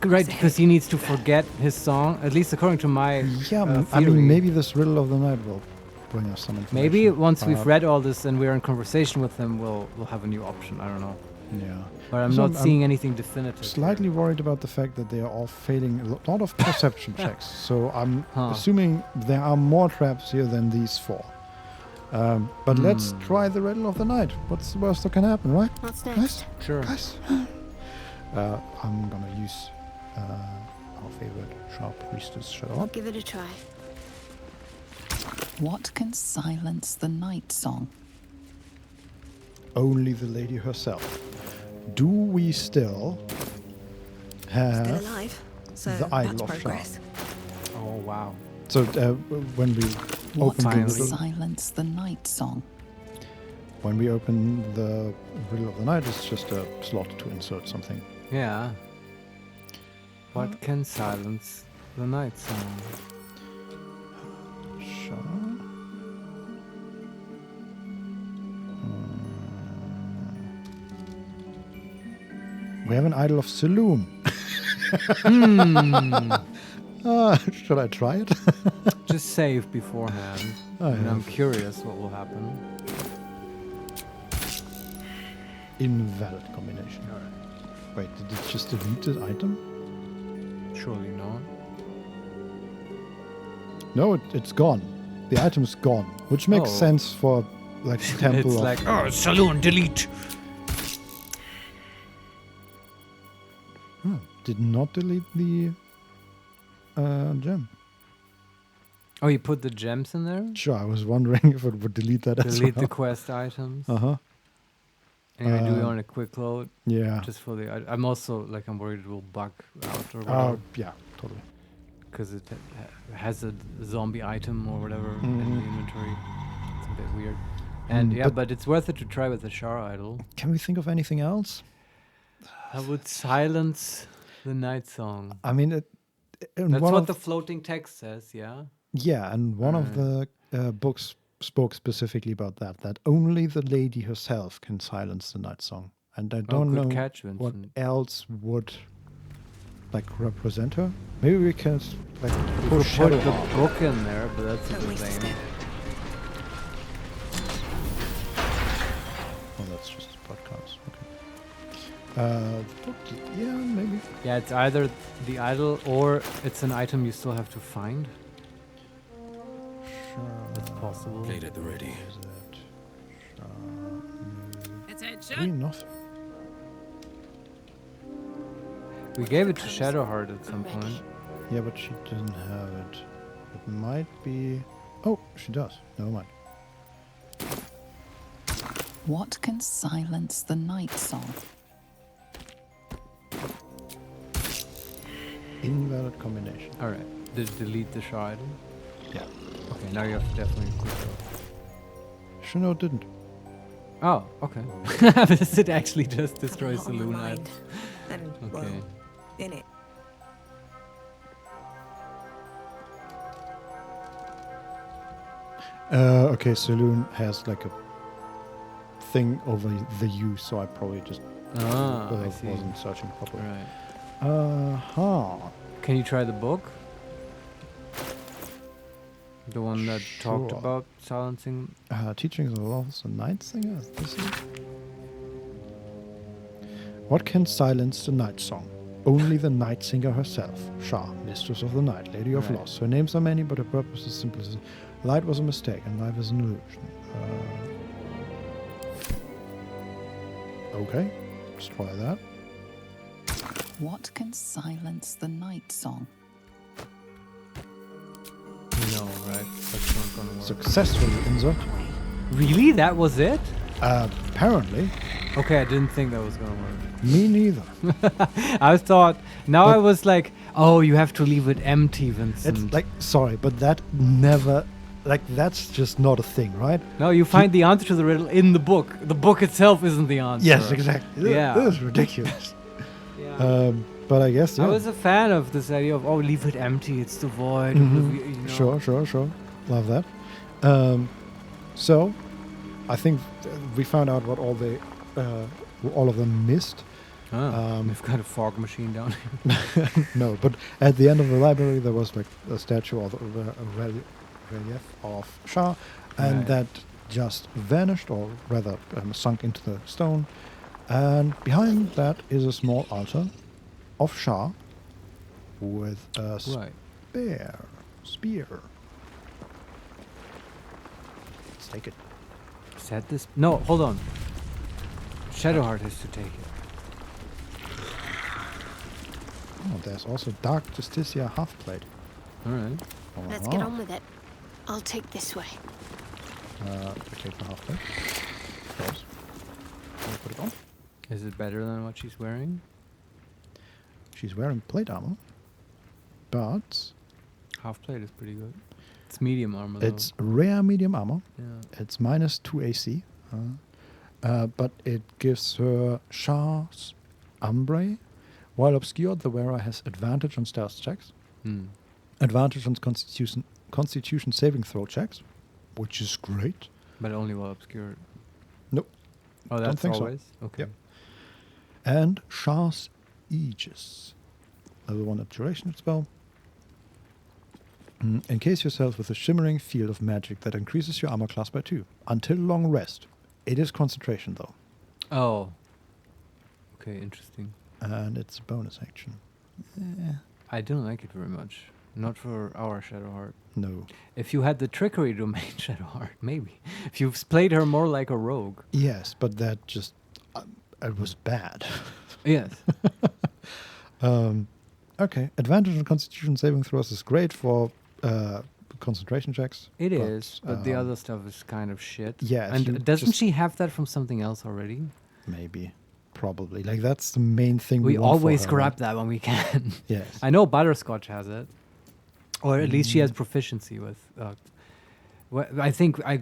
Right, because he needs to forget his song, at least according to my I theory. mean, maybe this Riddle of the Night will bring us some information. Maybe once we've read all this and we're in conversation with him, we'll have a new option. I don't know. Yeah. But I'm So not seeing anything definitive. Slightly worried about the fact that they are all failing a lot of perception checks. So I'm assuming there are more traps here than these 4. But let's try the Riddle of the Night. What's the worst that can happen, right? What's Guys? next? Sure. Guys? I'm gonna use our favorite Sharp Priestess Shadow. I'll give it a try. What can silence the night song? Only the lady herself. Do we still have Still alive. So the Idol that's of progress. Shar? Oh wow. So when we What open the can riddle, silence the night song? when we open the Riddle of the Night, it's just a slot to insert something. Yeah. What can silence the night song? Sure. We have an Idol of Saloon. Should I try it? Just save beforehand. And I'm curious what will happen. Invalid combination. Wait, did it just delete the item? Surely not. No, it's gone. The item's gone, which makes sense for like temple. It's of like, saloon, delete. Did not delete the gem. Oh, you put the gems in there? Sure, I was wondering if it would delete that as well. Delete the quest items. Anyway, do we want a quick load? Yeah. Just for the... I'm also, like, I'm worried it will bug out or whatever. Oh, yeah, totally. Because it has a zombie item or whatever in the inventory. It's a bit weird. And yeah, but it's worth it to try with the Shar idol. Can we think of anything else? I would silence the night song. I mean, that's what the floating text says, yeah? Yeah, and one of the books spoke specifically about that only the lady herself can silence the night song. And I don't know catch, what else would like represent her. Maybe we can like push put the book in there, but that's a good thing. Oh, that's just a podcast. Okay. Yeah, maybe. Yeah, it's either the idol or it's an item you still have to find. That's possible. Gate at the ready. Nothing. We gave it to Shadowheart at some point. Yeah, but she doesn't have it. It might be... Oh, she does. Never mind. What can silence the night song? Invalid combination. Alright. Did it delete the Shar idol? Yeah. Okay, now you have to definitely quick go. Sure, no, it didn't. Oh, okay. Does it actually just destroy Saloon idol? And, okay. well, in it. Okay, Saloon has like a thing over the U, so I probably just I see. wasn't searching properly. Right. Can you try the book? The one that talked Sure. about silencing? Teachings of Laws and Night Singer? Is this it? What can silence the night song? Only the night singer herself. Shar, mistress of the night, lady of Right. loss. Her names are many, but her purpose is simple. Light was a mistake, and life is an illusion. Okay, let's try that. What can silence the night song? No, right? But gonna work. Successfully insert. Really? That was it? Apparently. Okay, I didn't think that was gonna work. Me neither. I thought. Now I was like, oh, you have to leave it empty, Vincent. It's like, sorry, but that never. Like, that's just not a thing, right? No, you find the answer to the riddle in the book. The book itself isn't the answer. Yes, exactly. Yeah. This is ridiculous. Yeah. But I guess, yeah. I was a fan of this idea of, oh, leave it empty, it's the void. Mm-hmm. Sure. Love that. So, I think we found out what all of them missed. We've got a fog machine down here. No, but at the end of the library there was like a statue or a relief of Shah, and that just vanished, or rather sunk into the stone. And behind that is a small altar of Shah with a spear. Let's take it. Set this. No, hold on. Shadowheart has to take it. Oh, there's also Dark Justicia half-plate. Alright. Let's get on with it. I'll take this way. Take the half-plate. Of course. I'll put it on. Is it better than what she's wearing? She's wearing plate armor, but half plate is pretty good. It's medium armor, though. It's rare medium armor. Yeah. It's -2 AC. But it gives her Shah's Umbre. While obscured, the wearer has advantage on stealth checks. Advantage on constitution saving throw checks, which is great. But only while obscured. Nope. Oh, that's always? So. Okay. Yep. And Shah's Aegis. Level 1 duration spell. Encase yourself with a shimmering field of magic that increases your armor class by 2. Until long rest. It is concentration, though. Oh. Okay, interesting. And it's a bonus action. I don't like it very much. Not for our Shadowheart. No. If you had the trickery domain Shadowheart, maybe. If you've played her more like a rogue. Yes, but that just... it was bad. Yes. Okay. Advantage on constitution saving throws is great for concentration checks. It is, but the other stuff is kind of shit. Yeah. And doesn't she have that from something else already? Maybe. Probably. Like, that's the main thing we want always for her, grab right? that when we can. Yes. I know Butterscotch has it. Or at least she has proficiency with... I think... I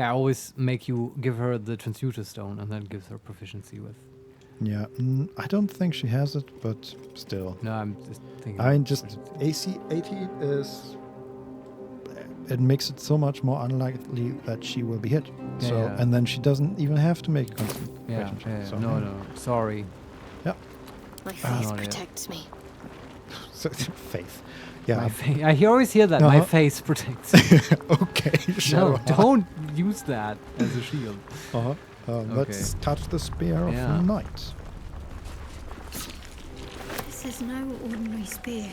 always make you give her the Transmuter Stone, and that gives her proficiency with... Yeah. I don't think she has it, but still. No, I'm just thinking... I mean, just AC 80 is... It makes it so much more unlikely that she will be hit. Yeah, so, yeah. and then she doesn't even have to make a concentration check. So, No. Sorry. Yeah. My faith protects me. Faith. Yeah. I always hear that. My face protects me. Okay, sure. No, don't use that as a shield. Let's touch the spear of night. This is no ordinary spear.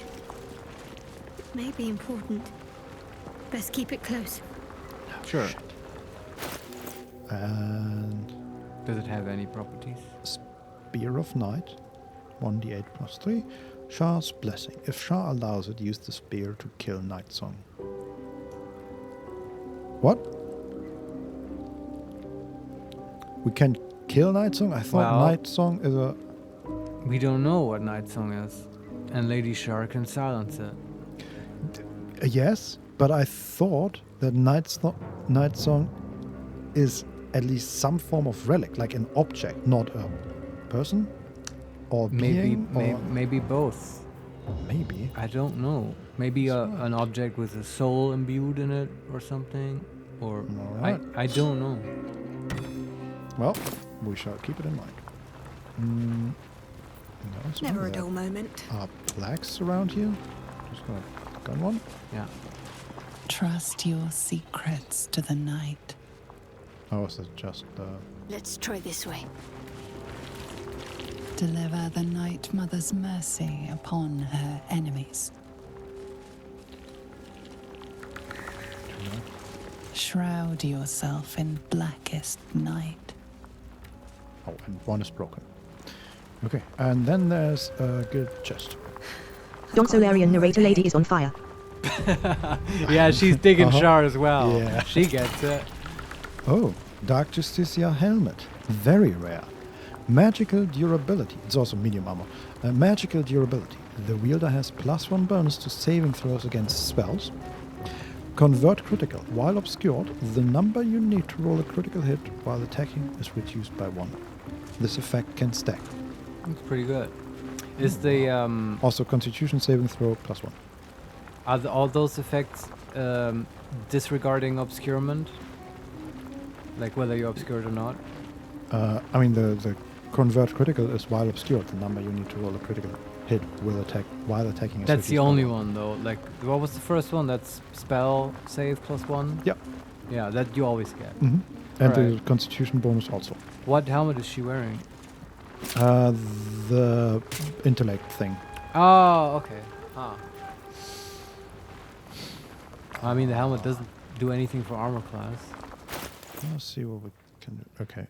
It may be important. Best keep it close. Sure. And... Does it have any properties? Spear of Night. 1d8 plus 3. Shah's Blessing. If Shah allows it, use the spear to kill Night Song. What? We can kill Night Song? I thought Night Song is a... We don't know what Night Song is. And Lady Shar can silence it. Yes, but I thought that Night Song is at least some form of relic, like an object, not a person or being. Maybe both. Maybe. I don't know. Maybe an object with a soul imbued in it or something. Or I don't know. Well, we shall keep it in mind. Never a dull moment. Are plaques around here? Just gonna gun one. Yeah. Trust your secrets to the night. Oh, is it just... Let's try this way. Deliver the Night Mother's mercy upon her enemies. Shroud yourself in blackest night. Oh, and one is broken. Okay, and then there's a good chest. Don Solarian narrator lady is on fire. Yeah, she's digging Shar as well. Yeah. She gets it. Oh, Dark Justicia helmet. Very rare. Magical durability. It's also medium armor. Magical durability. The wielder has +1 bonus to saving throws against spells. Convert critical. While obscured, the number you need to roll a critical hit while attacking is reduced by 1. This effect can stack. That's pretty good. Is the Also Constitution saving throw +1. Are all those effects disregarding obscurement? Like whether you're obscured or not? I mean, the convert critical is while obscured. The number you need to roll a critical hit will attack while attacking. Is That's the reduced by only 1. one though. Like, what was the first one? That's spell save +1? Yep. Yeah, that you always get. Mm-hmm. And the Alright. Constitution bonus also. What helmet is she wearing? The intellect thing. Oh, okay. Ah. I mean, the helmet doesn't do anything for armor class. Let's see what we can do. Okay,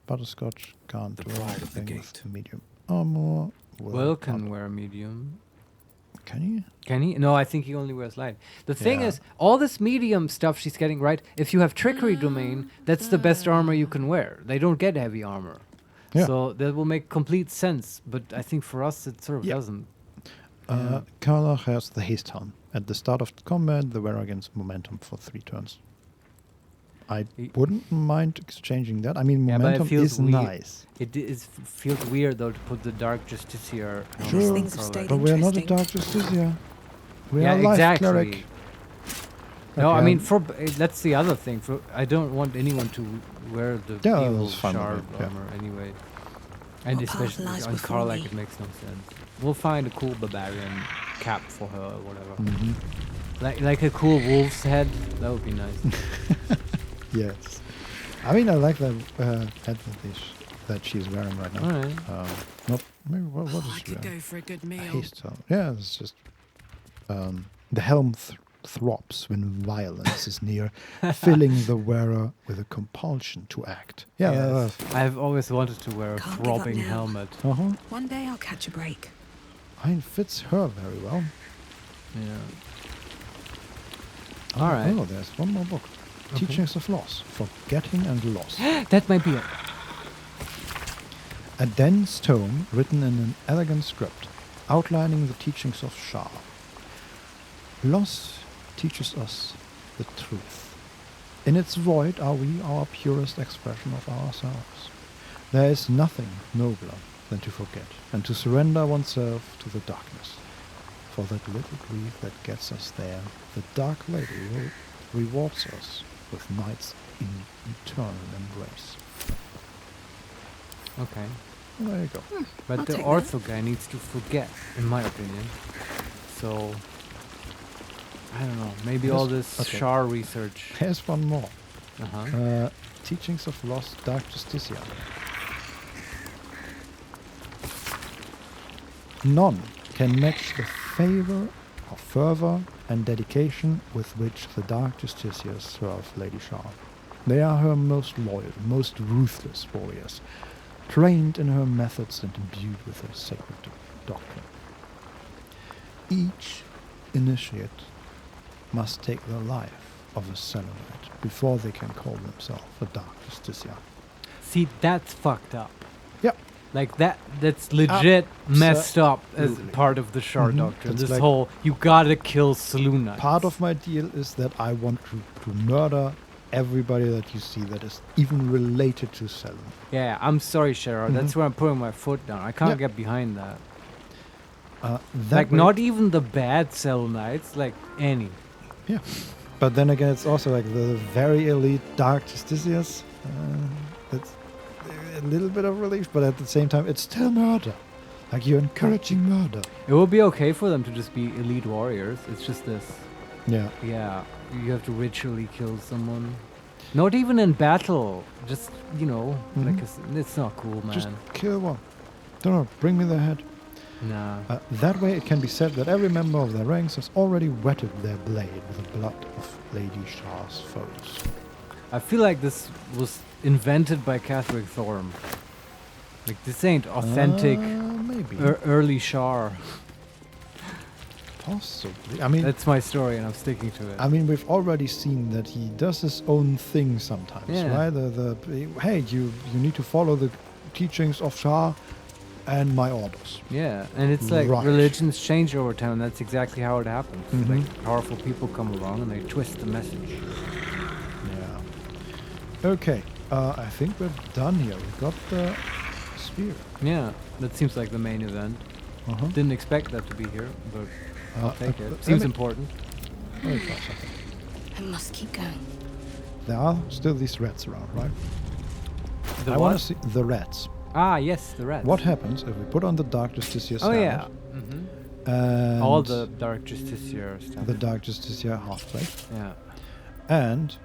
Butterscotch can't do anything with medium armor. Will can wear medium. Can he? Can he? No, I think he only wears light. The thing is, all this medium stuff she's getting right, if you have trickery domain, that's the best armor you can wear. They don't get heavy armor. Yeah. So that will make complete sense, but I think for us it sort of doesn't. Carla has the haste helm. At the start of combat, the wearer gains momentum for 3 turns. I wouldn't mind exchanging that. I mean, momentum is nice. It feels weird though to put the Dark Justiciar. Sure, but we're not a Dark Justicia. We are a life cleric. No, I mean, that's the other thing. I don't want anyone to wear the evil sharp armor anyway. And especially on Carla, it makes no sense. We'll find a cool barbarian cap for her or whatever. Mm-hmm. Like a cool wolf's head. That would be nice. Yes. I mean, I like that head that she's wearing right now. Alright. Not maybe what is she could wearing? go for a good meal. Haste helm. Yeah, it's just the helm throbs when violence is near, filling the wearer with a compulsion to act. Yeah, yes. I've always wanted to wear a throbbing helmet. One day I'll catch a break. I mean, fits her very well. Yeah. Oh, All right. Oh, there's one more book. Okay. Teachings of Loss. Forgetting and Loss. That might be it. A dense tome written in an elegant script, outlining the teachings of Shar. Loss teaches us the truth. In its void are we our purest expression of ourselves. There is nothing nobler than to forget and to surrender oneself to the darkness. For that little grief that gets us there, the Dark Lady rewards us with nights in eternal embrace. Okay. There you go. But the ortho guy needs to forget, in my opinion. So, I don't know. Maybe all this Shar research. Here's one more. Uh-huh. Teachings of Lost Dark Justicia. None can match the favor of fervor and dedication with which the Dark Justiciars serve Lady Shar. They are her most loyal, most ruthless warriors, trained in her methods and imbued with her sacred doctrine. Each initiate must take the life of a Selenite before they can call themselves a Dark Justicia. See, that's fucked up. Yep. Like that's legit messed up as part of the Shar doctrine. That's This like whole, you gotta kill Selûnites. Part of my deal is that I want to murder everybody that you see that is even related to Selûne. Yeah, I'm sorry, Shara. That's where I'm putting my foot down. I can't get behind that. Like, not even the bad Selûnites, like any. Yeah. But then again, it's also like the very elite Dark Justiciars. That's a little bit of relief, but at the same time, it's still murder. Like, you're encouraging murder. It would be okay for them to just be elite warriors. It's just this. Yeah. Yeah. You have to ritually kill someone. Not even in battle. Just, like it's not cool, man. Just kill one. Don't know, bring me their head. Nah. That way it can be said that every member of their ranks has already wetted their blade with the blood of Lady Shar's foes. I feel like this was invented by Catherick Thorm. Like, this ain't authentic maybe. early Shar. Possibly. I mean, that's my story, and I'm sticking to it. I mean, we've already seen that he does his own thing sometimes, right? Hey, you need to follow the teachings of Shah and my orders. Yeah, and it's like religions change over time, and that's exactly how it happens. Like powerful people come along and they twist the message. Yeah. Okay, I think we're done here. We've got the spear. Yeah, that seems like the main event. Didn't expect that to be here, but I'll take it. Seems important. I must keep going. There are still these rats around, right? I want to see the rats. Ah, yes, the rats. What happens if we put on the Dark Justiciar standard? Oh, yeah. And all the Dark Justiciar stuff. The Dark Justiciar half-plate. Yeah. And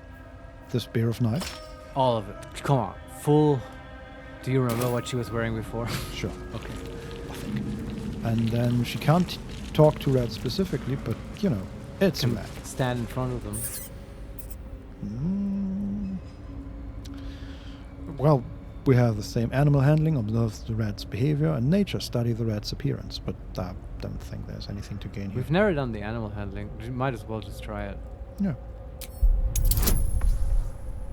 the Spear of Night. All of it. Come on. Full. Do you remember what she was wearing before? Sure. Okay. And then she can't talk to rats specifically, but, you know, it's a rat. Stand in front of them. Well, we have the same animal handling, observe the rat's behavior, and nature, study the rat's appearance. But I don't think there's anything to gain here. We've never done the animal handling. We might as well just try it. Yeah.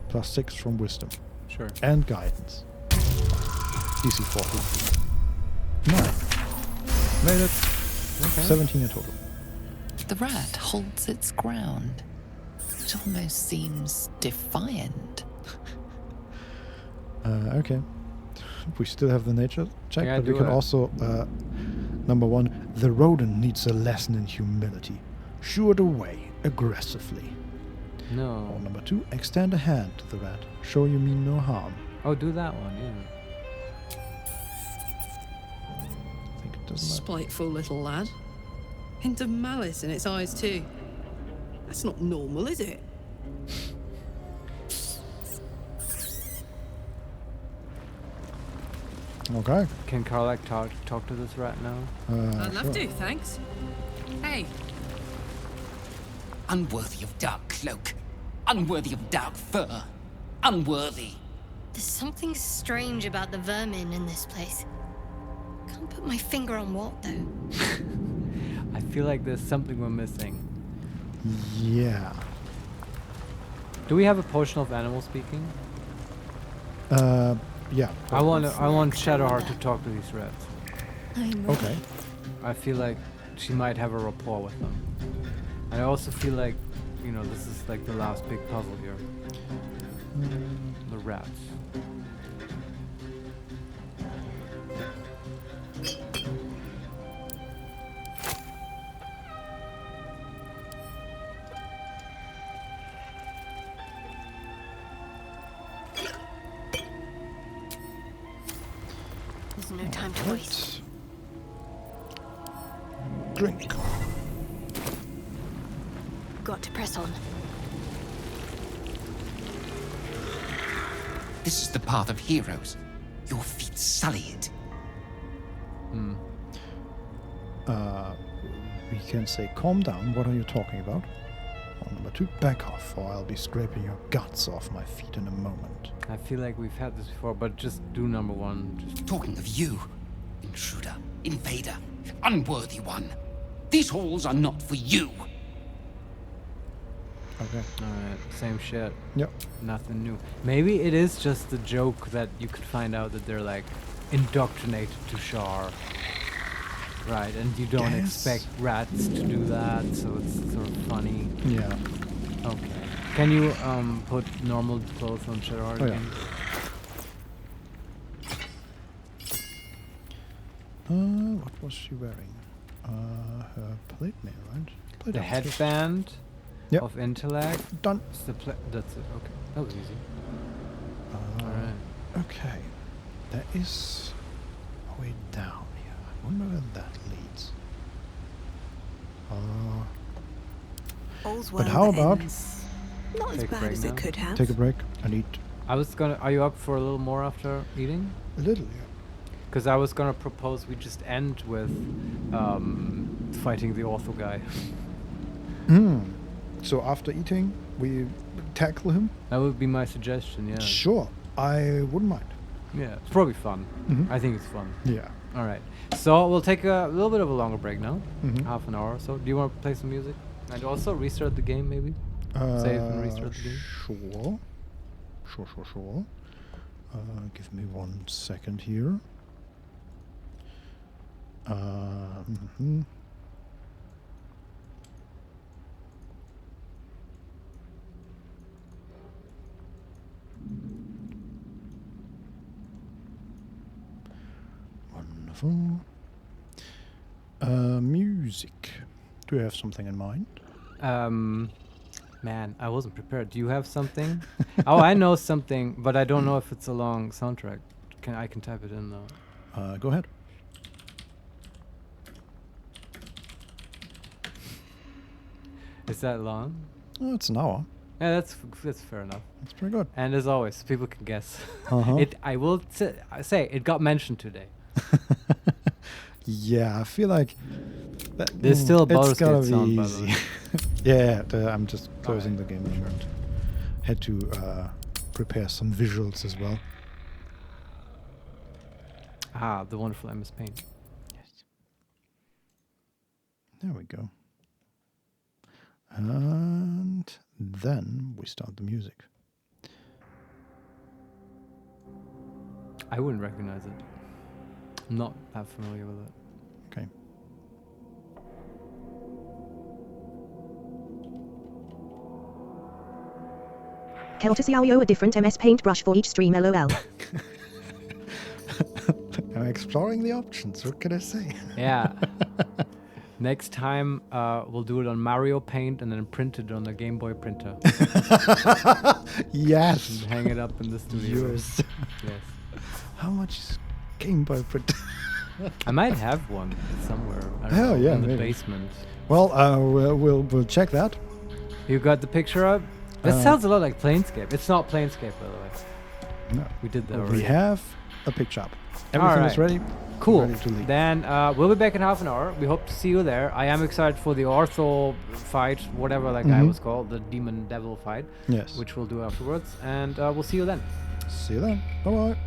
+6 from wisdom. Sure. And guidance. DC 40. 9. Made it. Okay. 17 in total. The rat holds its ground. It almost seems defiant. Okay. We still have the nature check, but we can also... number 1, the rodent needs a lesson in humility. Shoo it away aggressively. No. Or number 2, extend a hand to the rat. Show you mean no harm. Oh, do that one, yeah. I think it doesn't matter. Spiteful little lad. Hint of malice in its eyes too. That's not normal, is it? Okay. Can Karlach talk to this rat now? I'd love to, thanks. Hey. Unworthy of dark cloak. Unworthy of dark fur. Unworthy. There's something strange about the vermin in this place. Can't put my finger on what, though. I feel like there's something we're missing. Yeah. Do we have a potion of animal speaking? Yeah. I want Shadowheart to talk to these rats. Okay. I feel like she might have a rapport with them. And I also feel like, you know, this is like the last big puzzle here. The rats. There's no time to waste. Drink. Got to press on. This is the path of heroes. Your feet sully it. We can say, calm down. What are you talking about? Or number 2, back off, or I'll be scraping your guts off my feet in a moment. I feel like we've had this before, but just do number 1. Just talking of you, intruder, invader, unworthy one. These halls are not for you. Okay. Alright, same shit. Yep. Nothing new. Maybe it is just the joke that you could find out that they're like indoctrinated to Shar. Right, and you don't expect rats to do that, so it's sort of funny. Yeah. Okay. Can you put normal clothes on Shadowheart again? What was she wearing? Her plate mail, right? Plate the headband of intellect. Done. That's it. Okay, that was easy. All right. Okay, there is a way down here. I wonder where that leads. But how about not as bad as it could have. Take a break and eat. Are you up for a little more after eating? A little, yeah. Because I was gonna propose we just end with fighting the ortho guy. So after eating, we tackle him? That would be my suggestion, yeah. Sure, I wouldn't mind. Yeah, it's probably fun. Mm-hmm. I think it's fun. Yeah. All right. So we'll take a little bit of a longer break now, Mhm. half an hour or so. Do you want to play some music and also restart the game, maybe? Save and restart the game. Sure. Sure. Give me 1 second here. Mhm. Wonderful. Music. Do you have something in mind? Man, I wasn't prepared. Do you have something? Oh, I know something, but I don't know if it's a long soundtrack. I can type it in though. Go ahead. Is that long? Oh, it's an hour. Yeah, that's fair enough. That's pretty good. And as always, people can guess. Uh-huh. I will say it got mentioned today. Yeah, I feel like There's still a it's Baldur's gotta Gate be sound, by the easy. way. Yeah, I'm just closing the game and had to prepare some visuals as well. Ah, the wonderful MS Paint. Yes. There we go. And then we start the music. I wouldn't recognize it. I'm not that familiar with it. Okay. Courtesy a different MS Paint brush for each stream, lol. I'm exploring the options. What can I say? Yeah. Next time, we'll do it on Mario Paint and then print it on the Game Boy printer. Yes. And hang it up in the studio. Yes. Yes. How much is Game Boy printer? I might have one somewhere. I don't Hell know, yeah, in the maybe. basement. Well, we'll check that. You got the picture up? This sounds a lot like Planescape. It's not Planescape, by the way. No. We did that We already. have a picture up. Everything is ready. Cool. Ready to leave. Then we'll be back in half an hour. We hope to see you there. I am excited for the Ortho fight, whatever that guy was called, the demon devil fight. Yes. Which we'll do afterwards. And we'll see you then. See you then. Bye-bye.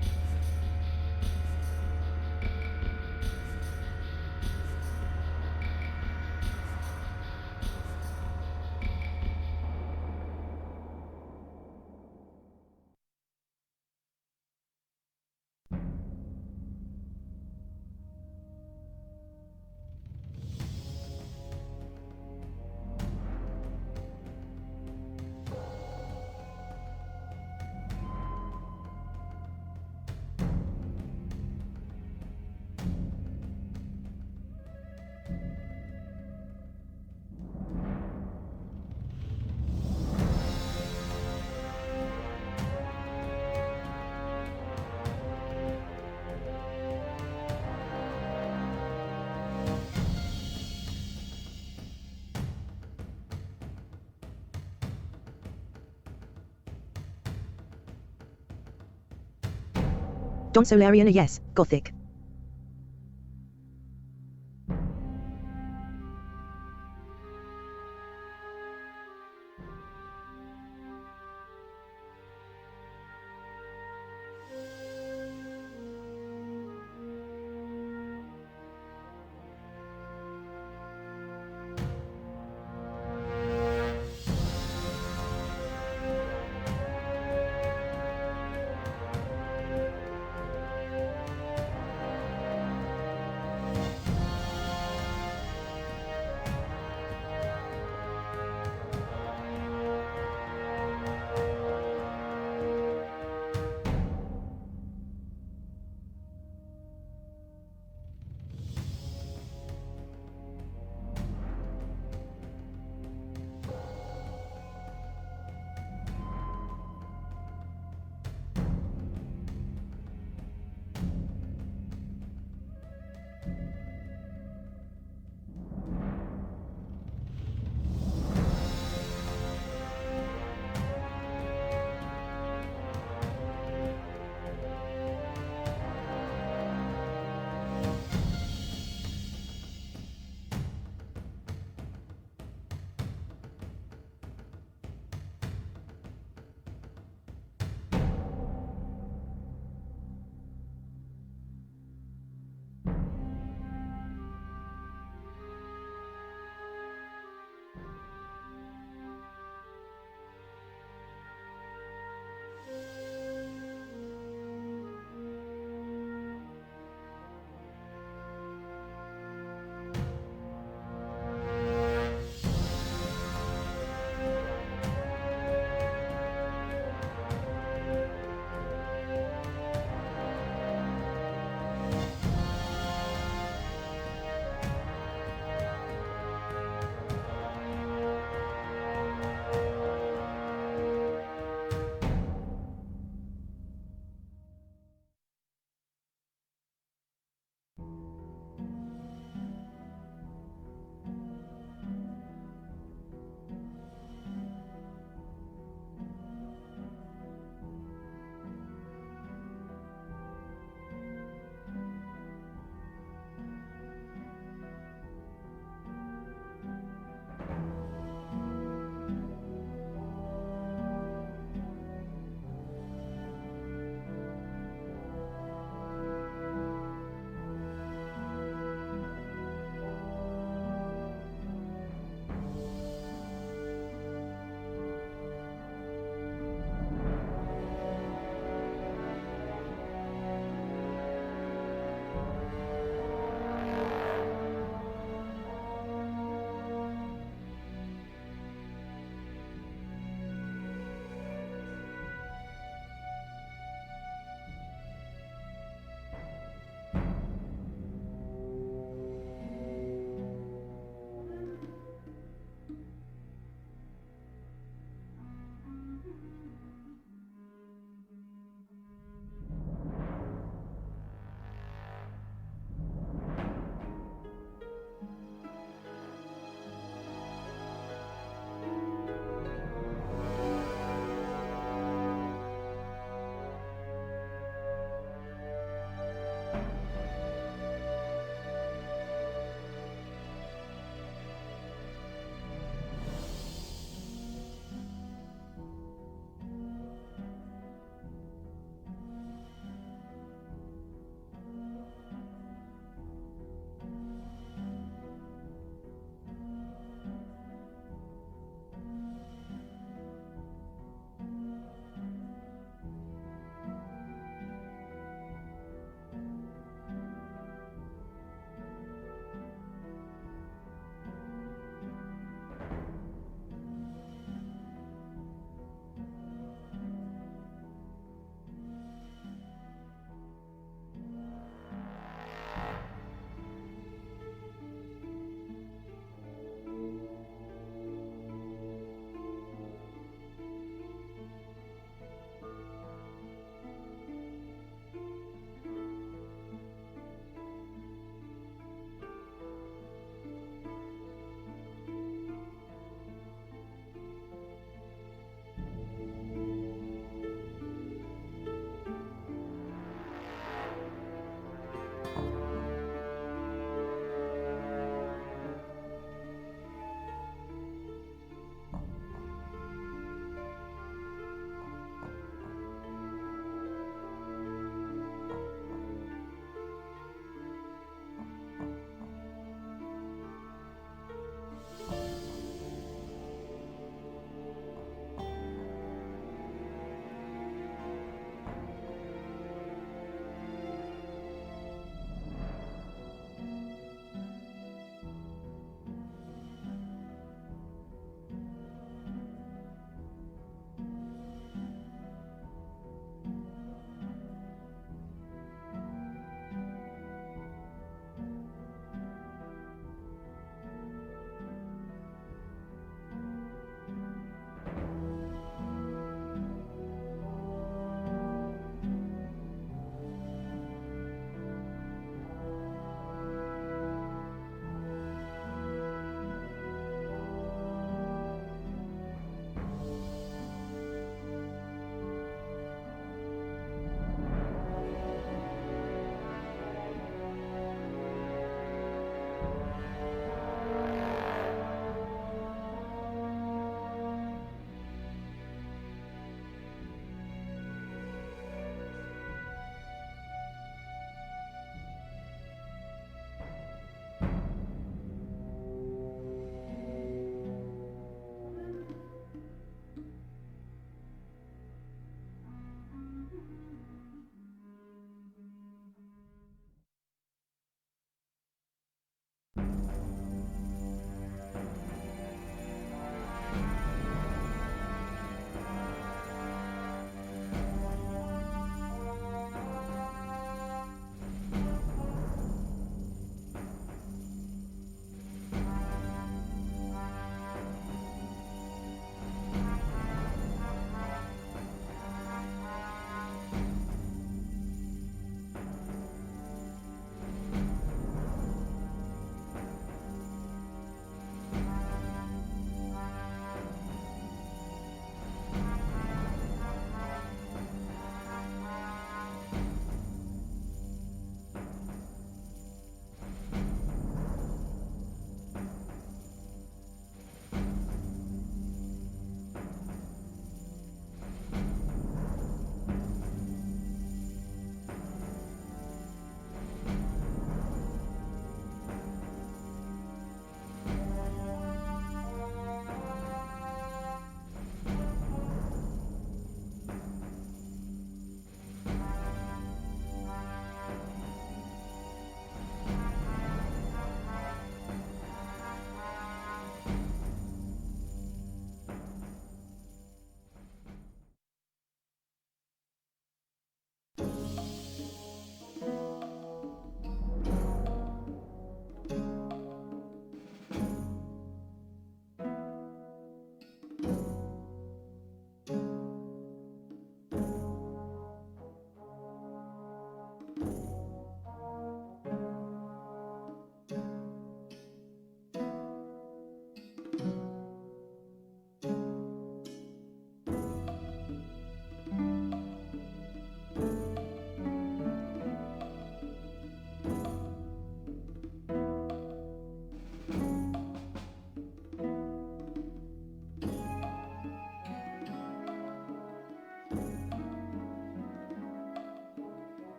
Don Solarian a yes, Gothic.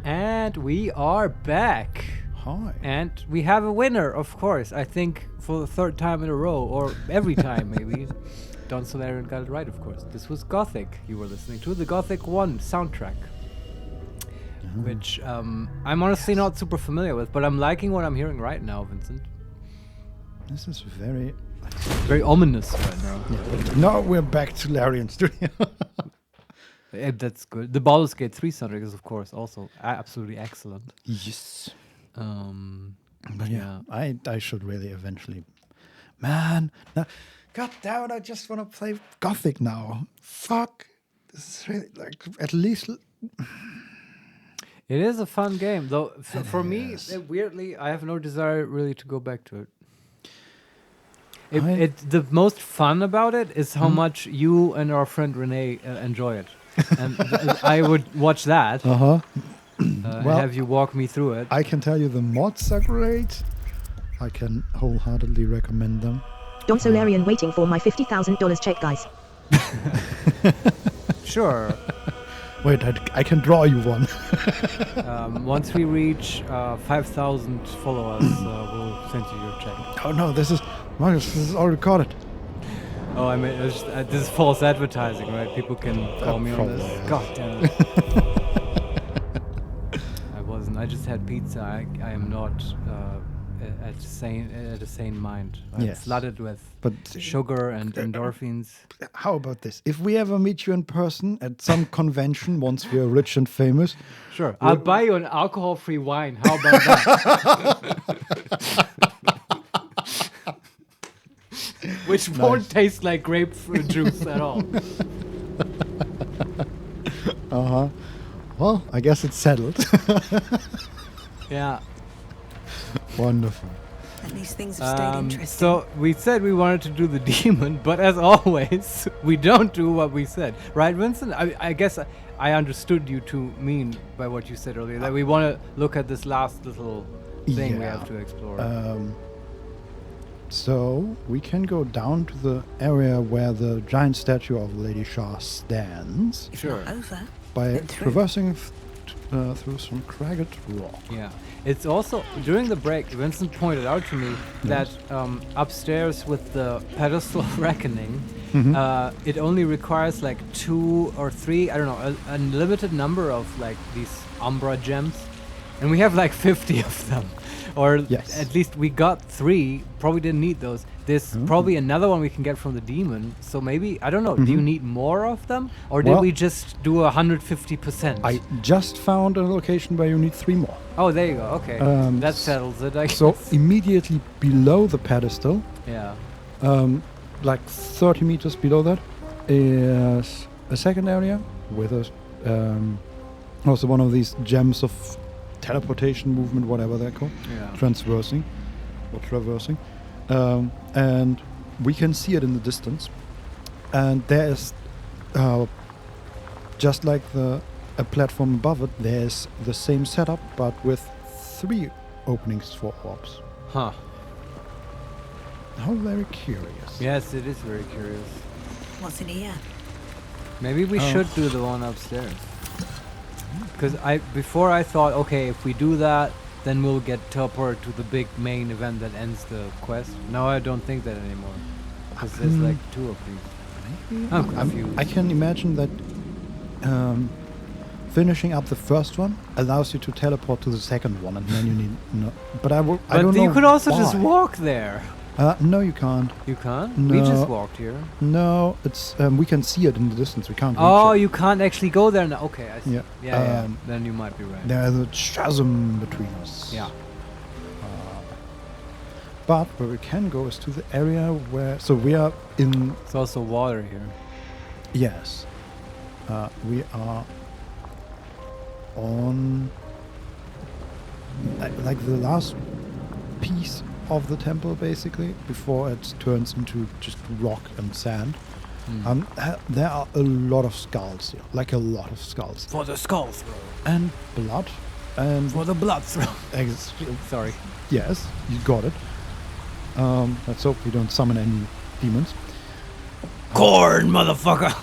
And we are back. Hi. And we have a winner, of course. I think for the third time in a row, or every time maybe. Don Solarian got it right, of course. This was Gothic you were listening to, the Gothic 1 soundtrack. Which I'm honestly not super familiar with, but I'm liking what I'm hearing right now, Vincent. This is very ominous right now. Yeah, but now we're back to Larian Studios. That's good. The Baldur's Gate 3 soundtrack is, of course, also absolutely excellent. Yes. But yeah, I should really eventually. Man, God damn it! I just want to play Gothic now. Fuck. This is really like at least. It is a fun game, though. For me, weirdly, I have no desire really to go back to it. The most fun about it is how much you and our friend Renee enjoy it, and I would watch that. Well, have you walk me through it. I can tell you the mods are great. I can wholeheartedly recommend them. Don Solarian waiting for my $50,000 check, guys. Sure. Wait, I can draw you one. Once we reach 5,000 followers, we'll send you your check. Oh no, this is Marius. This is all recorded. Oh, I mean, this is false advertising, right? People can call me on this. Yes. God damn it. I wasn't. I just had pizza. I am not at a sane mind. I'm flooded with sugar and endorphins. How about this? If we ever meet you in person at some convention once we are rich and famous, sure, I'll buy you an alcohol-free wine. How about that? Which won't taste like grapefruit juice at all. Well, I guess it's settled. Yeah. Wonderful. At least things have stayed interesting. So we said we wanted to do the demon, but as always, we don't do what we said. Right, Vincent? I guess I understood you to mean by what you said earlier, that we want to look at this last little thing we have to explore. So we can go down to the area where the giant statue of Lady Shah stands. Sure. Over. By traversing through some cragged rock. Yeah. It's also, during the break, Vincent pointed out to me that upstairs with the pedestal of reckoning, it only requires like 2 or 3, I don't know, a limited number of like these Umbra gems. And we have like 50 of them. Or at least we got 3, probably didn't need those. There's probably another one we can get from the demon. So maybe, I don't know, do you need more of them? Or did we just do 150%? I just found a location where you need 3 more. Oh, there you go. Okay. That settles it, I guess. So immediately below the pedestal, like 30 meters below that, is a second area with also one of these gems of teleportation movement, whatever they're called, traversing. And we can see it in the distance. And there is, just like a platform above it, there's the same setup, but with 3 openings for orbs. Huh. How very curious. Yes, it is very curious. What's in here? Maybe we should do the one upstairs. Because before I thought, okay, if we do that, then we'll get teleported to the big main event that ends the quest. Now I don't think that anymore. Because there's like 2 of these. I'm confused. I can imagine that finishing up the first one allows you to teleport to the second one, and then you need But I don't know. You could also just walk there. No, you can't. You can't? No. We just walked here. No, it's we can see it in the distance. We can't reach it. You can't actually go there now. Okay, I see. Yeah. Yeah. Then you might be right. There's a chasm between us. Yeah. But where we can go is to the area where... So we are in... It's also water here. Yes. We are on... like the last piece of the temple, basically, before it turns into just rock and sand. There are a lot of skulls here, like a lot of skulls. For the skull throw. And blood. And for the blood throw. Sorry. Yes, you got it. Let's hope we don't summon any demons. Corn, motherfucker!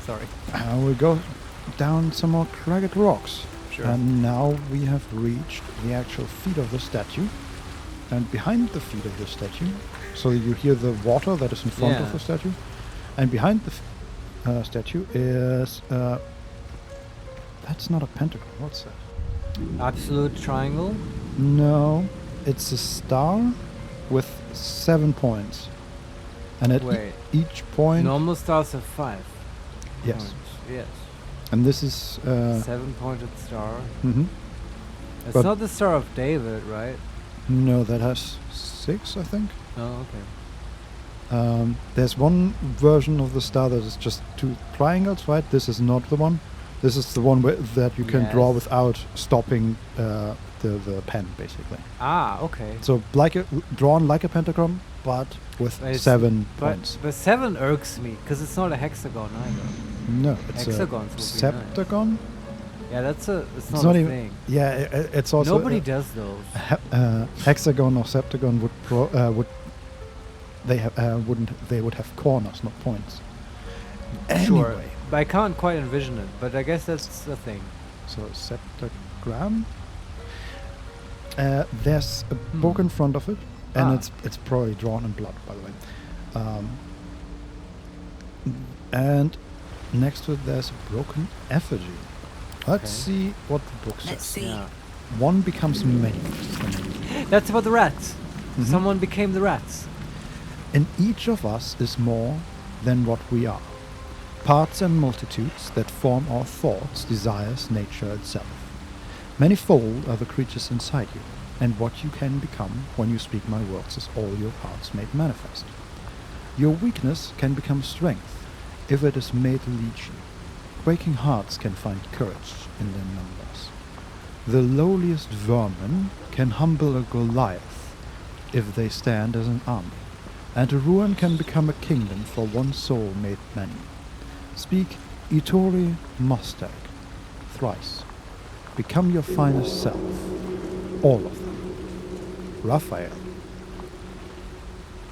Sorry. We'll go down some more cragged rocks. Sure. Sure. And now we have reached the actual feet of the statue. And behind the feet of the statue, so you hear the water that is in front of the statue. And behind the statue is... that's not a pentagon. What's that? Absolute triangle? No. It's a star with 7 points. And at each point... Normal stars have 5 Yes. points. Yes. And this is... 7-pointed star. Mm-hmm. It's But not the Star of David, right? no, that has 6, I think. Oh, okay. There's one version of the star that is just 2 triangles, right? This is not the one. This is the one that you can draw without stopping the pen, basically. Ah, okay. So drawn like a pentagon, but with 7 points. But 7 irks me, because it's not a hexagon either. No, it's hexagons a septagon. Yeah, it's It's not a even, thing. Yeah, it's also... Nobody does those. Hexagon or septagon would they would have corners, not points. Sure, Anyway. but I can't quite envision it, but I guess that's the thing. So septagram. There's a book in front of it, and it's probably drawn in blood, by the way. And next to it, there's a broken effigy. Let's see what the book says. Let's see. Yeah. One becomes many. That's about the rats. Mhm. Someone became the rats. And each of us is more than what we are. Parts and multitudes that form our thoughts, desires, nature itself. Manifold are the creatures inside you, and what you can become when you speak my words is all your parts made manifest. Your weakness can become strength if it is made legion. Quaking hearts can find courage in their numbers. The lowliest vermin can humble a Goliath if they stand as an army, and a ruin can become a kingdom for one soul made many. Speak Itori Mustag thrice. Become your finest self. All of them. Raphael.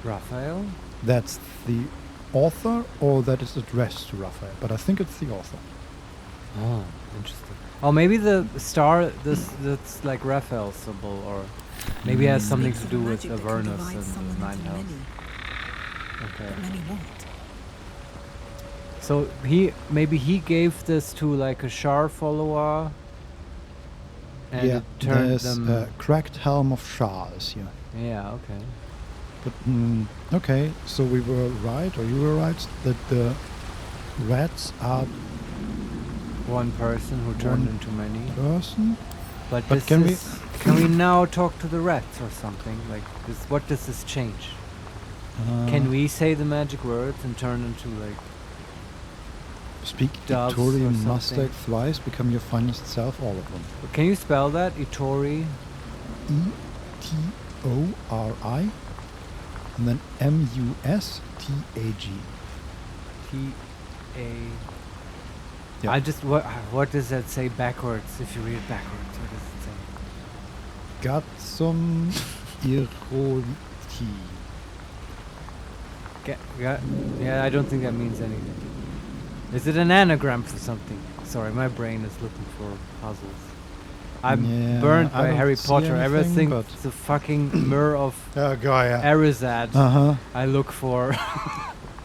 Raphael? That's the author, or that is addressed to Raphael, but I think it's the author. Oh, interesting. Oh, maybe the star that's like Raphael's symbol, or maybe it has something to do with Avernus and the Nine Hells. Okay. So maybe he gave this to like a Shar follower, and yeah, it turned there's them. cracked helm of Shars here. Yeah. Okay. But okay, so we were right, or you were right, that the rats are one person who turned into many. Person. But can we now talk to the rats or something? Like this, what does this change? Can we say the magic words and turn into like speak doves Itori or and something? Mustag thrice, become your finest self, all of them. Can you spell that? Itori? E-T-O-R-I and then M-U-S-T-A-G. T-A... Yeah. I just... What does that say backwards, if you read it backwards? What does it say? Gatsum Iroti. Yeah, I don't think that means anything. Is it an anagram for something? Sorry, my brain is looking for puzzles. I'm burnt by Harry Potter. Everything, the fucking Myrrh of Erised. I look for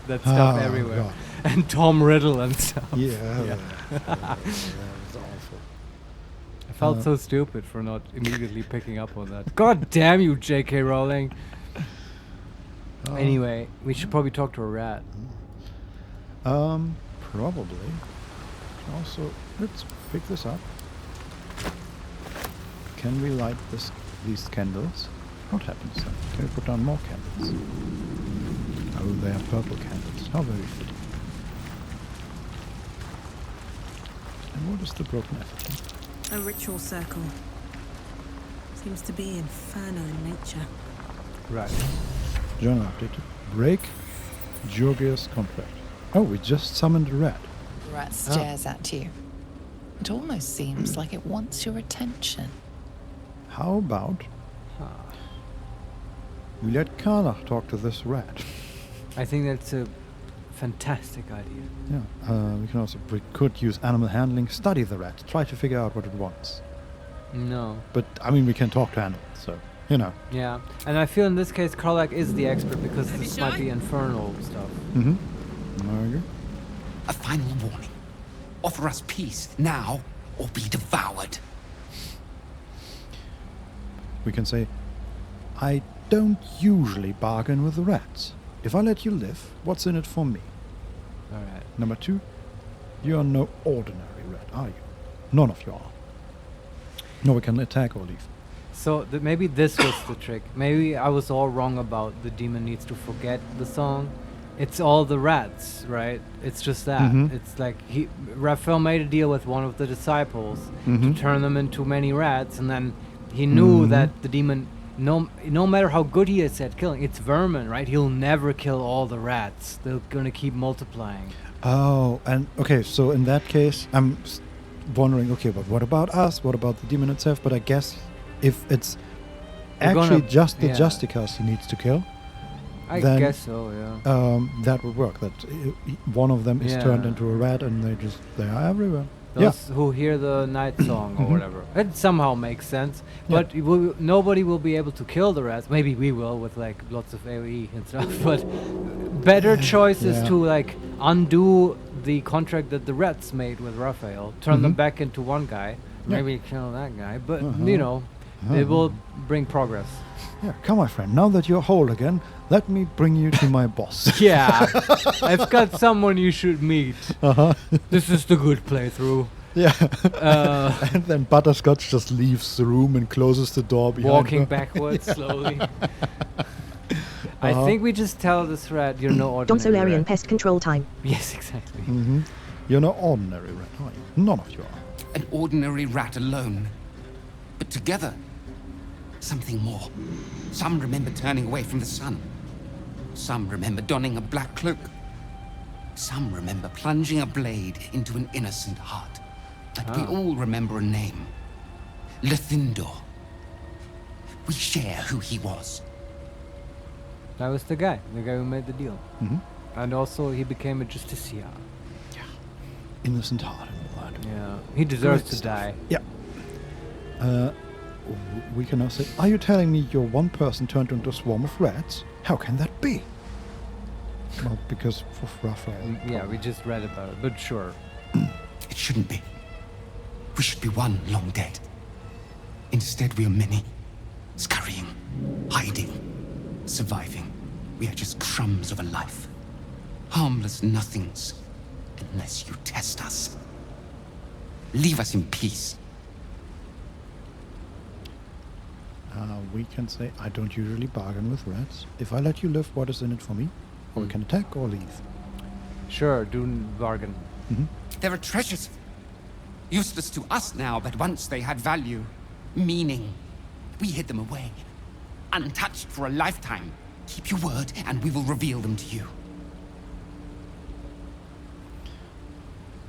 that stuff everywhere. God. And Tom Riddle and stuff. Yeah. It's awful. I felt so stupid for not immediately picking up on that. God damn you, J.K. Rowling. Anyway, we should probably talk to a rat. Probably. Also, let's pick this up. Can we light these candles? What happens then? Can we put down more candles? Oh, they are purple candles. How very fitting. And what is the broken effigy? A ritual circle. Seems to be infernal in nature. Right. Journal updated. Break Georgia's contract. Oh, we just summoned a rat. The rat stares at you. It almost seems like it wants your attention. How about we let Karnach talk to this rat? I think that's a fantastic idea. Yeah, we could use animal handling, study the rat, try to figure out what it wants. No. But, I mean, we can talk to animals, so, you know. Yeah, and I feel in this case Karlak is the expert because this might be infernal stuff. Mm-hmm. I agree. A final warning. Offer us peace now or be devoured. We can say, I don't usually bargain with the rats. If I let you live, what's in it for me? Alright. Number 2, you are no ordinary rat, are you? None of you are. No, we can attack or leave. So maybe this was the trick. Maybe I was all wrong about the demon needs to forget the song. It's all the rats, right? It's just that. It's like Raphael made a deal with one of the disciples to turn them into many rats, and then he knew that the demon, no matter how good he is at killing, it's vermin, right? He'll never kill all the rats. They're gonna keep multiplying. Oh, and okay, so in that case, I'm wondering, okay, but what about us? What about the demon itself? But I guess if it's actually just the Justicas he needs to kill, I then, guess so, yeah. that would work. That one of them is turned into a rat, and they are everywhere. Those who hear the night song or whatever. It somehow makes sense. But nobody will be able to kill the rats. Maybe we will with like lots of AoE and stuff. But better choice is to like undo the contract that the rats made with Raphael. Turn them back into one guy. Maybe kill that guy. But you know, it will bring progress. Yeah, come my friend. Now that you're whole again, let me bring you to my boss. Yeah, I've got someone you should meet. This is the good playthrough. Yeah. And then Butterscotch just leaves the room and closes the door behind walking her. backwards slowly. I think we just tell this rat you're no ordinary Solarian rat. pest control time. Yes, exactly. You're no ordinary rat, are you? None of you are. An ordinary rat alone. But together, something more. Some remember turning away from the sun. Some remember donning a black cloak. Some remember plunging a blade into an innocent heart. But we all remember a name. Lethindor. We share who he was. That was the guy who made the deal. And also he became a justiciar. Yeah. Innocent heart and blood. Yeah. He deserves to die. Yeah. We can now say, are you telling me you're one person turned into a swarm of rats? How can that be? Well, because of Raphael. Yeah, we just read about it, but sure. It shouldn't be. We should be one long dead. Instead, we are many. Scurrying, hiding, surviving. We are just crumbs of a life. Harmless nothings. Unless you test us. Leave us in peace. We can say, I don't usually bargain with rats. If I let you live, what is in it for me? Or we can attack or leave. Sure, do bargain. There are treasures. Useless to us now, but once they had value. Meaning. We hid them away. Untouched for a lifetime. Keep your word, and we will reveal them to you.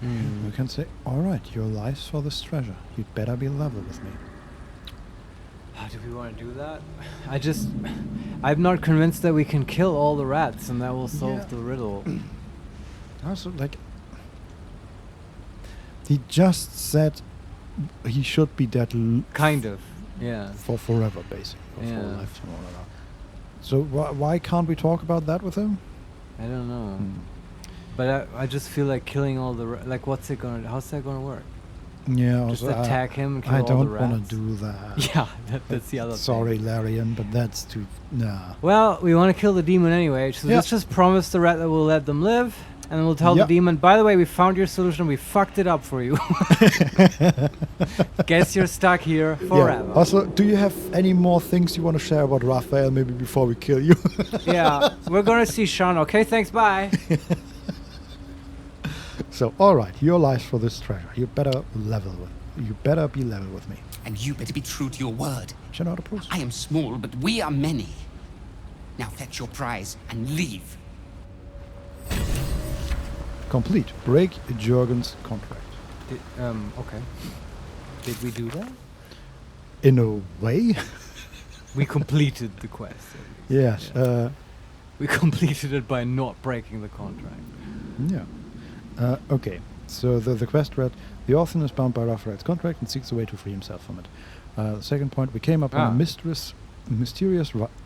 We can say, alright, your life's for this treasure. You'd better be level with me. Do we want to do that? I'm not convinced that we can kill all the rats and that will solve the riddle. Also, like, he just said he should be dead. Kind of, yeah. For forever, basically. Or for a lifetime or whatever. So why can't we talk about that with him? I don't know. But I just feel like killing all the like, how's that gonna work? Yeah, just also, attack him and kill I all the don't rats. want to do that. Yeah, that's the other thing. Sorry, Larian, but that's too... Nah. Well, we want to kill the demon anyway, so let's just promise the rat that we'll let them live, and we'll tell the demon, by the way, we found your solution, we fucked it up for you. Guess you're stuck here forever. Also, do you have any more things you want to share about Raphael, maybe before we kill you? Yeah, we're going to see Sean. Okay, thanks, bye. So, alright, your life's for this treasure. You better be level with me. And you better be true to your word. Approved. I am small, but we are many. Now fetch your prize and leave. Complete. Break Jürgen's contract. Okay. Did we do that? In a way. We completed the quest. Yes. We completed it by not breaking the contract. Yeah. Okay. So the quest read: the author is bound by Raphael's contract and seeks a way to free himself from it. The second point: we came up on a mysterious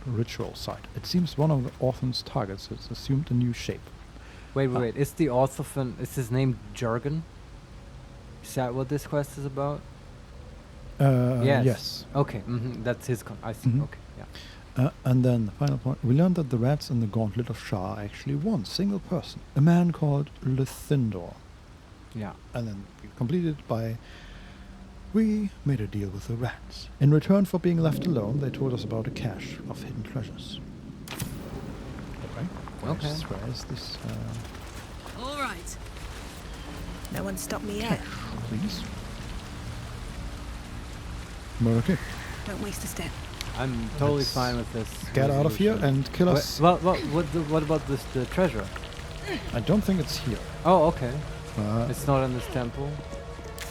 ritual site. It seems one of the author's targets has assumed a new shape. Wait. Is the author is his name Jurgen? Is that what this quest is about? Yes. Okay. That's his. I see. Okay. Yeah. And then the final point: we learned that the rats in the Gauntlet of Shah are actually one single person, a man called Lithindor. Yeah. And then we completed by: we made a deal with the rats. In return for being left alone, they told us about a cache of hidden treasures. Okay. Where is this? All right. No one stopped me yet. Please. Well, okay. Don't waste a step. I'm totally fine with this. Get out of here and kill us. What about the treasure? I don't think it's here. Oh, okay. It's not in this temple?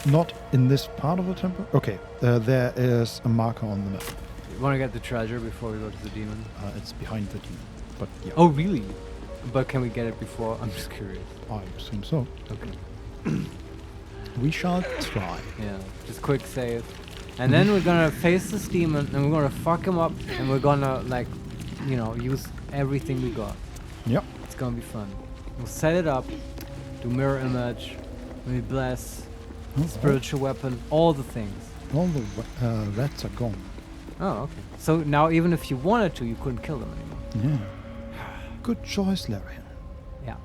Not in this part of the temple? Okay, there is a marker on the map. You want to get the treasure before we go to the demon? It's behind the demon, but yeah. Oh, really? But can we get it before? I'm just curious. I assume so. Okay. We shall try. Yeah, just quick save. And then we're gonna face this demon and we're gonna fuck him up and we're gonna, like, use everything we got. Yep. It's gonna be fun. We'll set it up, do mirror image, maybe bless, spiritual weapon, all the things. All the rats are gone. Oh, okay. So now even if you wanted to, you couldn't kill them anymore. Yeah. Good choice, Larian. Yeah.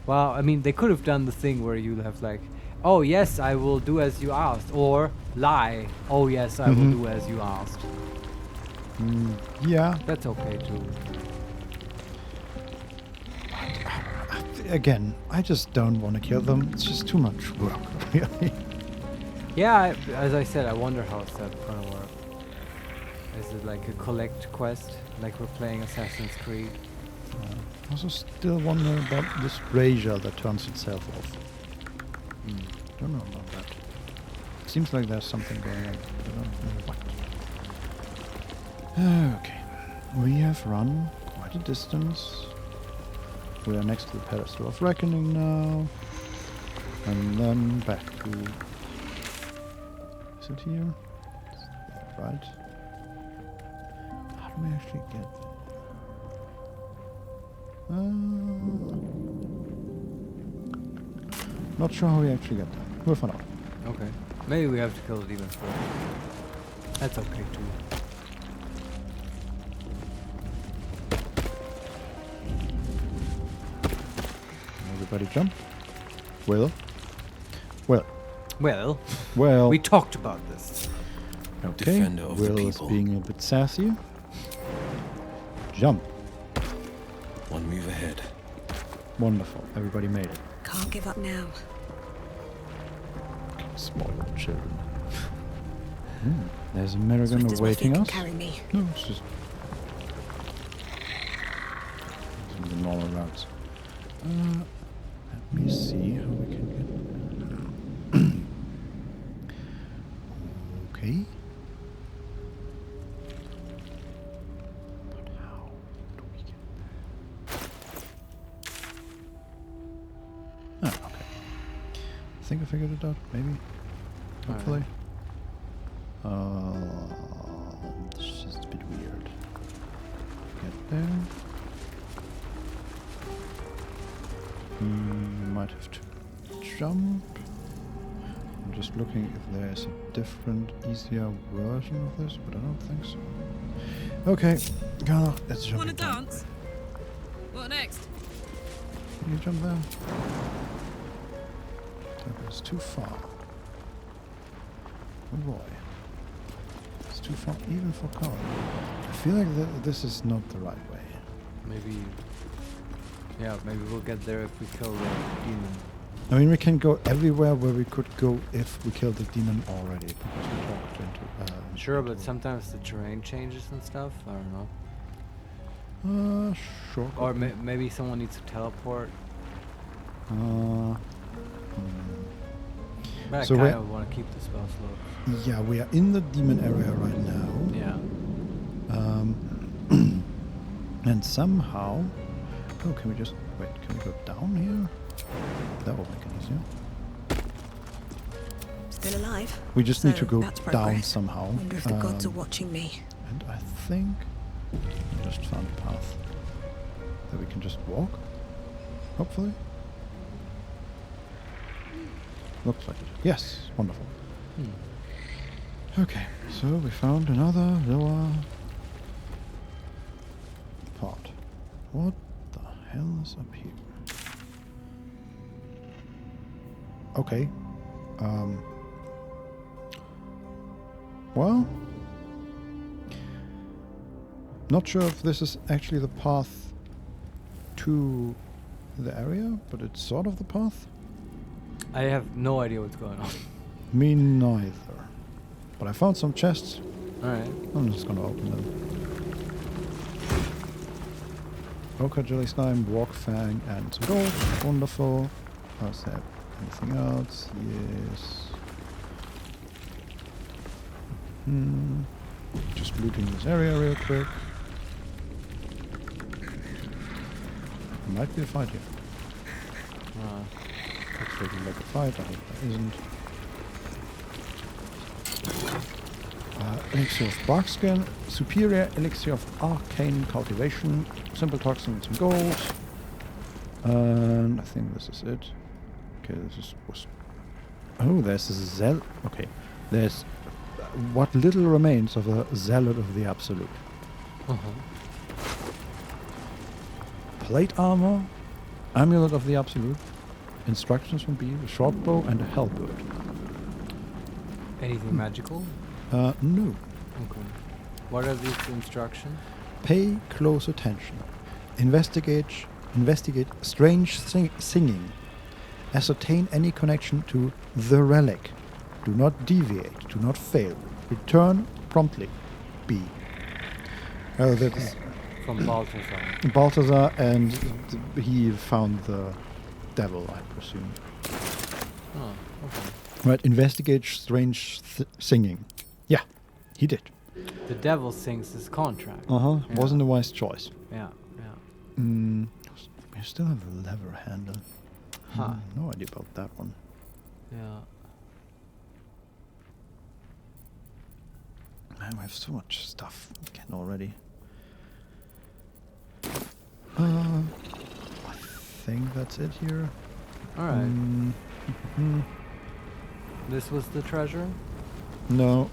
Well, I mean, they could have done the thing where you have like, oh yes, I will do as you asked, or lie, oh yes, I will do as you asked. Yeah. That's okay too. Again, I just don't want to kill them. It's just too much work, really. Yeah, as I said, I wonder how it's gonna work. Is it like a collect quest, like we're playing Assassin's Creed? I also still wonder about this brazier that turns itself off. Don't know about that. Seems like there's something going on. I don't know what. Okay. We have run quite a distance. We are next to the pedestal of reckoning now. And then back to... Is it here? Right. How do we actually get there? Not sure how we actually get there. We'll find out. Okay. Maybe we have to kill the demon first. That's okay too. Everybody jump. Well. We talked about this. Okay. Defender of the Will is people. being a bit sassy. Jump. One move ahead. Wonderful. Everybody made it. Can't give up now. Spoiled children. There's a American awaiting us. Carry me. No, it's just some of the normal routes. Let me see how we can get there. Okay. But how do we get there? Ah, okay. I think I figured it out, maybe. Hopefully. It's just a bit weird. Get there. Might have to jump. I'm just looking if there is a different, easier version of this, but I don't think so. Okay, let's jump. Wanna dance? What next? Can you jump there? It's too far. Oh boy. It's too far even for Carl. I feel like this is not the right way. Maybe... Yeah, maybe we'll get there if we kill the demon. I mean, we can go everywhere where we could go if we killed the demon already, because we talked into... Sure, but sometimes the terrain changes and stuff. I don't know. Sure. Or maybe someone needs to teleport. But I so kind of want to keep the spell slow. Yeah, we are in the demon area right now. Yeah. And somehow Oh, can we just... Wait, can we go down here? That will make it easier. Still alive. We just So need to go that's down progress. somehow. Wonder if the gods are watching me. And I think I just found a path that we can just walk. Hopefully. Looks like it. Yes, wonderful. Okay, so we found another lower part. What the hell is up here? Okay. Well, not sure if this is actually the path to the area, but it's sort of the path. I have no idea what's going on. Me neither. But I found some chests. Alright. I'm just gonna open them. Ochre, Jelly Slime, Walk Fang, and some gold. Wonderful. How's that? Anything else? Yes. Just looting this area real quick. There might be a fight here. Looks looking like a fight. I hope there isn't. Elixir of Barkskin, Superior Elixir of Arcane Cultivation, Simple Toxin and some gold. And I think this is it. Okay, this was... Oh, there's a Okay, there's what little remains of a Zealot of the Absolute. Plate armor, Amulet of the Absolute, instructions from B, a short bow, and a halberd. Anything magical? No. Okay. What are these instructions? Pay close attention. Investigate strange singing. Ascertain any connection to the relic. Do not deviate. Do not fail. Return promptly. B. Oh, that's from Balthazar. Balthazar, and he found the devil, I presume. Oh, okay. Right, investigate strange singing. Yeah, he did. The devil sings his contract. Yeah. Wasn't a wise choice. Yeah. We still have a lever handle. Huh. No idea about that one. Yeah. Man, we have so much stuff again already. I think that's it here. Alright. This was the treasure? No,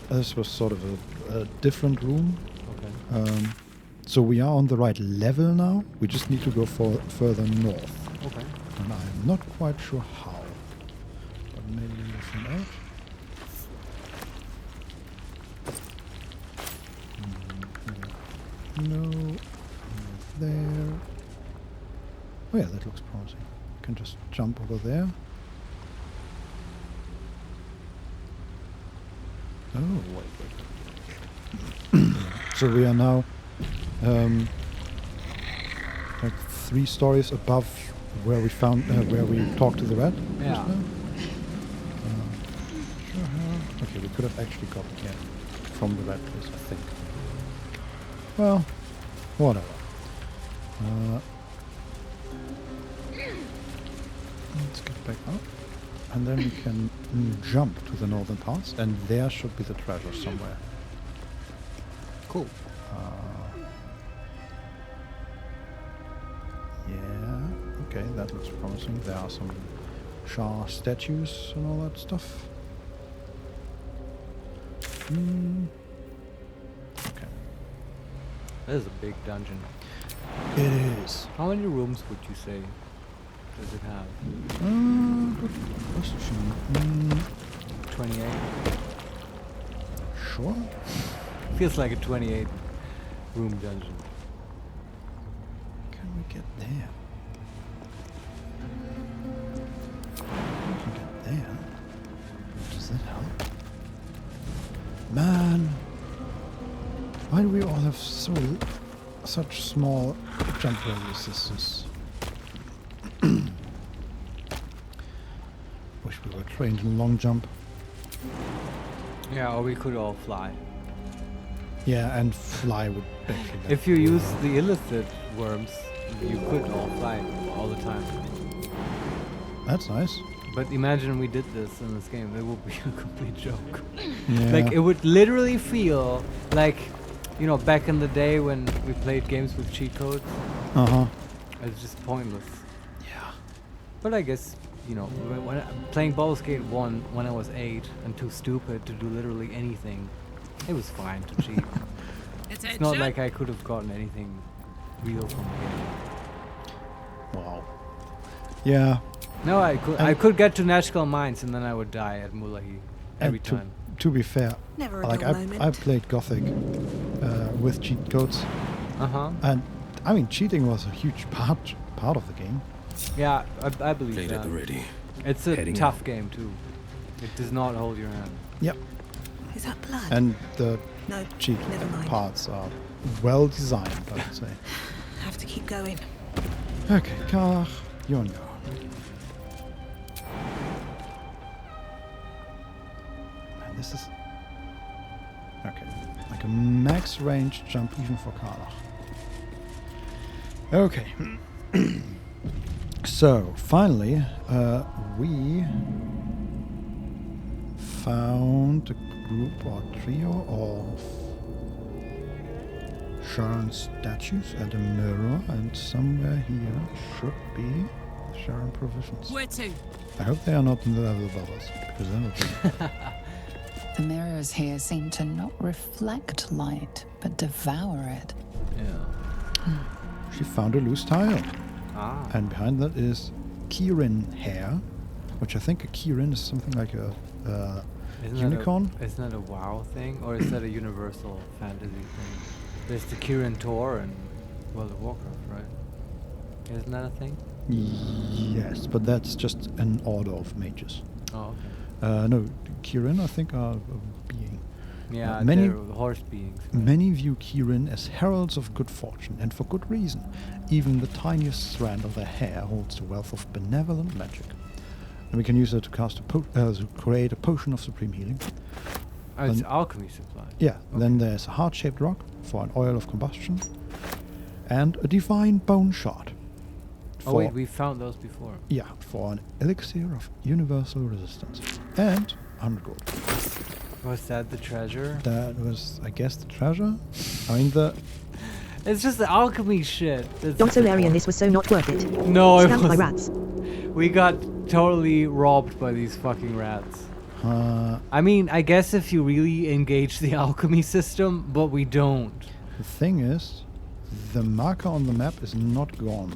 this was sort of a different room. Okay. So we are on the right level now. We just need to go further north. Okay. And I'm not quite sure how. But maybe we'll find out. No. There. Oh yeah, that looks promising. You can just jump over there. Oh, wait. So we are now like 3 stories above where we found where we talked to the rat. Yeah. Okay, we could have actually gotten here from the rat place, I think. Well, whatever. Let's get back up. And then we can jump to the northern parts, and there should be the treasure somewhere. Cool. Yeah, okay, that looks promising. There are some Shah statues and all that stuff. Okay. That is a big dungeon. It is. How many rooms would you say does it have? Good question. 28? Sure. Feels like a 28 room dungeon. Can we get there? We can get there. Does that help? Man! Why do we all have such small jump radiuses? Wish we were trained in long jump. Yeah, or we could all fly. Yeah, and fly would actually. If you use the illicit worms, you could all fly all the time. That's nice. But imagine we did this in this game. It would be a complete joke. Yeah. Like, it would literally feel like, you know, back in the day when we played games with cheat codes. Uh-huh. It's just pointless. Yeah. But I guess, you know, when playing Baldur's Gate 1 when I was 8 and too stupid to do literally anything, it was fine to cheat. It's not like I could have gotten anything real from the game. Wow. Yeah. No, I could get to Nashkel Mines and then I would die at Mulahi every time. To be fair, Never a like dull moment. I played Gothic with cheat codes. And I mean, cheating was a huge part of the game. Yeah, I believe Played that. at the ready. It's a Heading tough game too. It does not hold your hand. Yep. Is that blood? And the No, cheat never mind. parts are well designed, I would say. Have to keep going. Okay, Karlach, you're on your own. Man, this is... Okay, like a max range jump even for Karlach. Okay. So, finally, we found a group or trio of Sharon statues and a mirror, and somewhere here should be Sharon provisions. Where to? I hope they are not in the level above us, because then it would The mirrors here seem to not reflect light, but devour it. Yeah. She found a loose tile. Ah. And behind that is Kirin hair, which I think a Kirin is something like a unicorn. Isn't that a WoW thing? Or is that a universal fantasy thing? There's the Kirin Tor in World of Warcraft, right? Isn't that a thing? Yes, but that's just an order of mages. Oh, okay. No, Kirin I think are a being. Yeah, many they're horse beings. Many view Kirin as heralds of good fortune, and for good reason. Even the tiniest strand of their hair holds a wealth of benevolent magic. And we can use it to cast to create a potion of supreme healing. Oh, it's alchemy supply. Yeah. Okay. Then there's a heart-shaped rock for an oil of combustion, and a divine bone shard. Oh wait, we found those before. Yeah, for an elixir of universal resistance, and 100 gold. Was that the treasure? That was, I guess, the treasure. I mean, it's just the alchemy shit. Don Solarian, this was so not worth it. No, it Stamped by wasn't. rats. We got totally robbed by these fucking rats. I mean, I guess if you really engage the alchemy system, but we don't. The thing is, the marker on the map is not gone.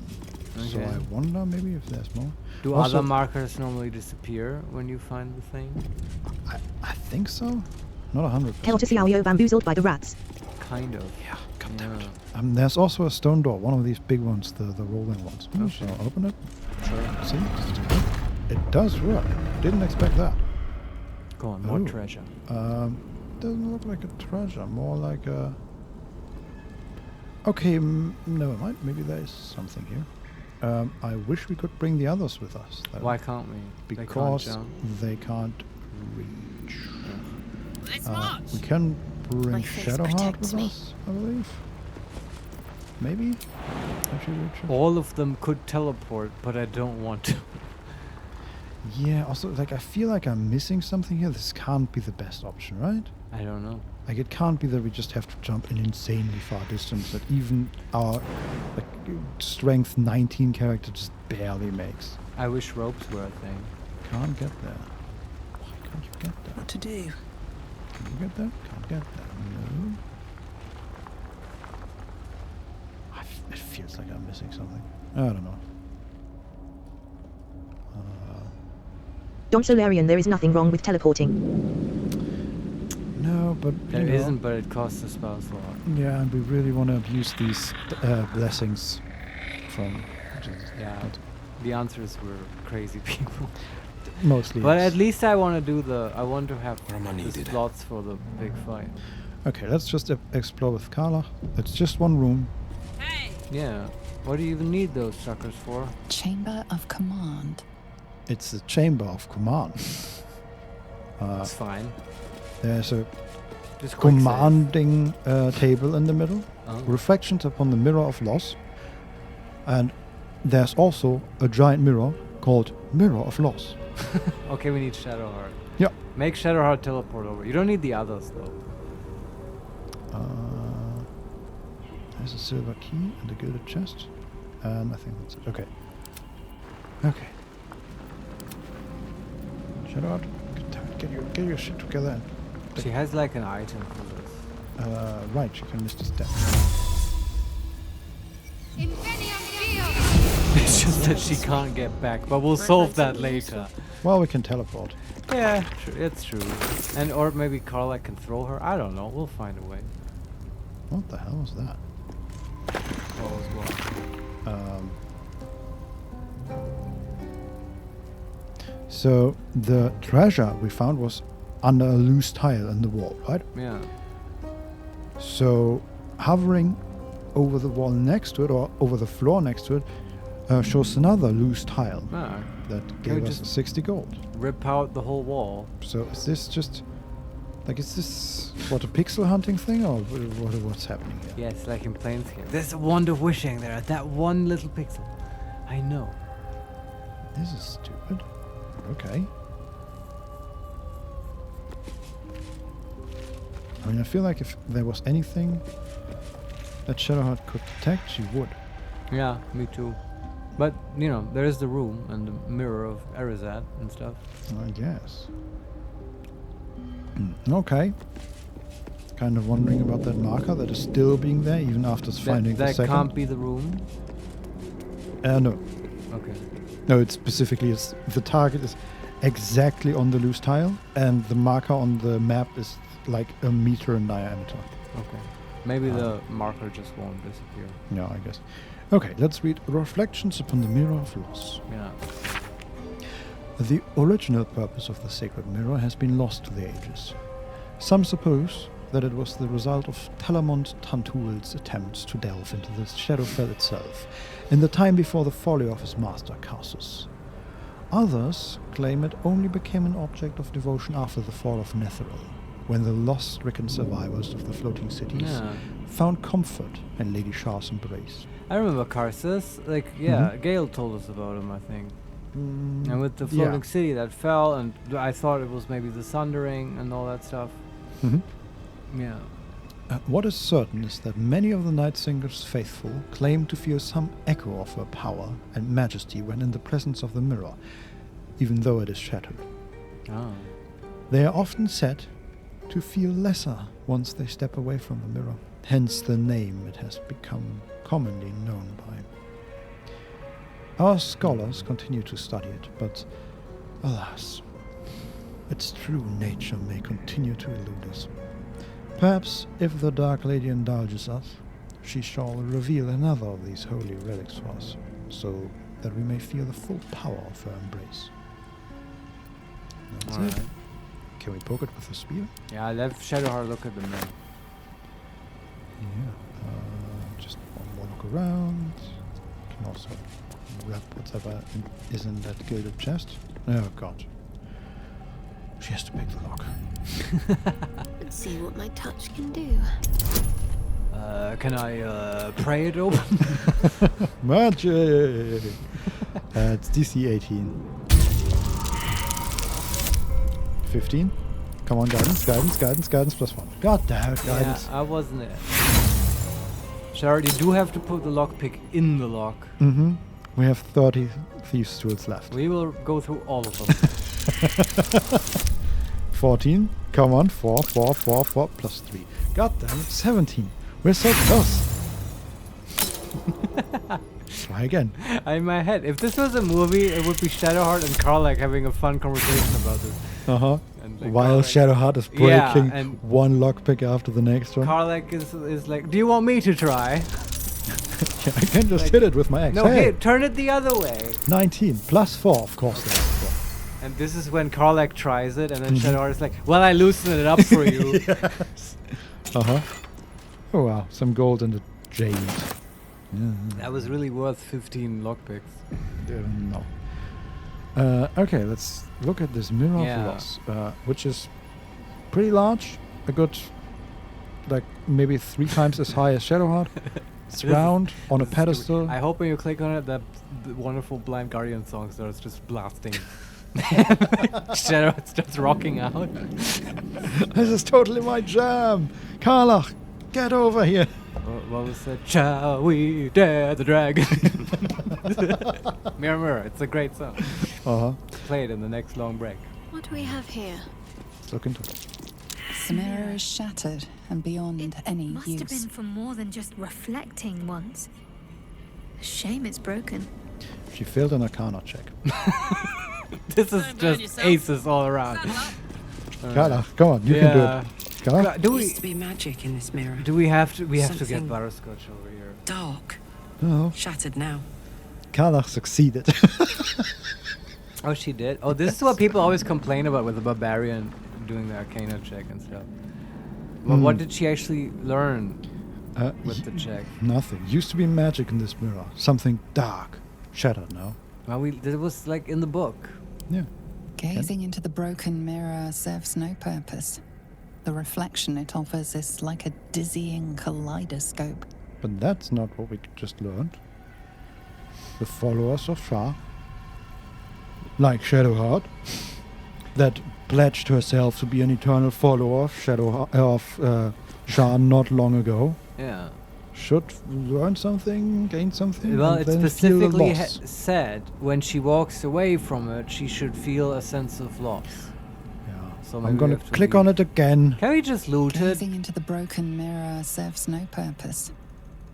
Okay. So I wonder maybe if there's more. Do also other markers normally disappear when you find the thing? I think so. Not 100%. Heltesiao bamboozled by the rats. Kind of. Yeah, goddammit. There's also a stone door, one of these big ones, the rolling ones. Okay. So I'll open it. Sure. See? It does work. Didn't expect that. Go on, more treasure. Doesn't look like a treasure, more like a... Okay, never mind. Maybe there is something here. I wish we could bring the others with us. Though. Why can't we? Because they can't reach. We can bring Shadowheart with us, I believe. Maybe? All of them could teleport, but I don't want to. Yeah, also, like, I feel like I'm missing something here. This can't be the best option, right? I don't know. Like, it can't be that we just have to jump an insanely far distance that even our strength 19 character just barely makes. I wish ropes were a thing. Can't get there. Why can't you get there? What to do? Can you get there? Can't get there. No. It feels like I'm missing something. I don't know. Don Solarian, there is nothing wrong with teleporting. No, but there isn't, but it costs a spell slot. Yeah, and we really want to abuse these blessings from. Yeah, the answer is we're crazy people. Mostly. But at least I want to do I want to have the slots for the big fight. Okay, let's just explore with Karlach. It's just one room. Hey. Yeah. What do you even need those suckers for? Chamber of Command. It's the Chamber of Command. That's fine. There's a commanding table in the middle. Reflections upon the Mirror of Loss. And there's also a giant mirror called Mirror of Loss. Okay, we need Shadowheart. Yeah. Make Shadowheart teleport over. You don't need the others though. There's a silver key and a gilded chest. And I think that's it. Okay. Okay. Shadowheart, get your shit together. She has like an item for this. Right, she can miss the step. It's just that she can't get back, but we'll solve that later. Well, we can teleport. Yeah, it's true. And or maybe Carla can throw her. I don't know. We'll find a way. What the hell was that? What was what? So the treasure we found was under a loose tile in the wall, right? Yeah. So hovering over the wall next to it, or over the floor next to it, shows another loose tile that gave us 60 gold. Rip out the whole wall. So is this just like, is this what, a pixel hunting thing, or what's happening here? Yes, like in Planescape. There's a wand of wishing there at that one little pixel. I know. This is stupid. Okay. I mean, I feel like if there was anything that Shadowheart could detect, she would. Yeah, me too. But, you know, there is the room and the mirror of Erizat and stuff. I guess. Okay. Kind of wondering about that marker that is still being there even after finding the second. That can't be the room? No. Okay. No, it's specifically, the target is exactly on the loose tile, and the marker on the map is like a meter in diameter. Okay. Maybe the marker just won't disappear. Yeah, I guess. Okay, let's read Reflections upon the Mirror of Loss. Yeah. The original purpose of the sacred mirror has been lost to the ages. Some suppose that it was the result of Telamont Tantul's attempts to delve into the Shadowfell itself in the time before the folly of his master Casus. Others claim it only became an object of devotion after the fall of Netheril, when the lost-stricken survivors of the floating cities found comfort in Lady Shar's embrace. I remember Carsus. Like, Gale told us about him, I think. And with the floating city that fell, and I thought it was maybe the Sundering and all that stuff. Yeah. What is certain is that many of the Night Singer's faithful claim to feel some echo of her power and majesty when in the presence of the mirror, even though it is shattered. Oh. They are often said to feel lesser once they step away from the mirror, hence the name it has become commonly known by. Our scholars continue to study it, but alas, its true nature may continue to elude us. Perhaps, if the Dark Lady indulges us, she shall reveal another of these holy relics for us, so that we may feel the full power of her embrace. That's it. Can we poke it with a spear? Yeah, let Shadowheart look at the map. Yeah. Just one more look around. Can also grab whatever is in that gilded chest. Oh god. She has to pick the lock. Let's see what my touch can do. Can I pray it open? Magic! It's DC 18. 15. Come on, guidance +1. God damn it, guidance. Yeah, I wasn't it. Shadowheart, you do have to put the lockpick in the lock. We have 30 thieves' tools left. We will go through all of them. 14. Come on, 4 +3. God damn it, 17. We're so close. Try again. In my head, if this was a movie, it would be Shadowheart and Karlach having a fun conversation about this. And like While Shadowheart is breaking and one lockpick after the next one. Karlach is like, do you want me to try? Yeah, I can just hit it with my axe. No, hey, turn it the other way. 19 +4, of course. That's 4. And this is when Karlach tries it, and then Shadowheart is like, well, I loosened it up for you. Yes. Oh wow, some gold and a jade. That was really worth 15 lockpicks. No. Okay, let's look at this Mirror of Loss, which is pretty large. A good, like, maybe 3 times as high as Shadowheart. round on a pedestal. I hope when you click on it, that the wonderful Blind Guardian song starts just blasting. Shadow starts rocking out. This is totally my jam. Karlach, get over here. What was that? Shall we dare the dragon? Mirror, mirror. It's a great song. Play it in the next long break. What do we have here? Let's look into it. The mirror is shattered and beyond any Must use. have been for more than just reflecting once. A shame it's broken. She failed an Arcana check. This is just aces all around. Karlach, come on, you can do it. Karlach? There used to be magic in this mirror. Do we have to? We have to get Something Butterscotch over here. Dark. No. Shattered now. Karlach succeeded. Oh, she did? Oh, this is what people always complain about with the barbarian doing the Arcana check and stuff. Well, what did she actually learn with the check? Nothing. Used to be magic in this mirror. Something dark. Shattered now. Well, it was like in the book. Yeah. Gazing into the broken mirror serves no purpose. The reflection it offers is like a dizzying kaleidoscope. But that's not what we just learned. The followers of Shah, like Shadowheart, that pledged herself to be an eternal follower of Shah not long ago. Yeah. Should learn something, gain something. Well, and it then feel specifically loss. said when she walks away from it, she should feel a sense of loss. Yeah. So I'm maybe gonna we have to click on it again. Can we just loot it? Gazing into the broken mirror serves no purpose.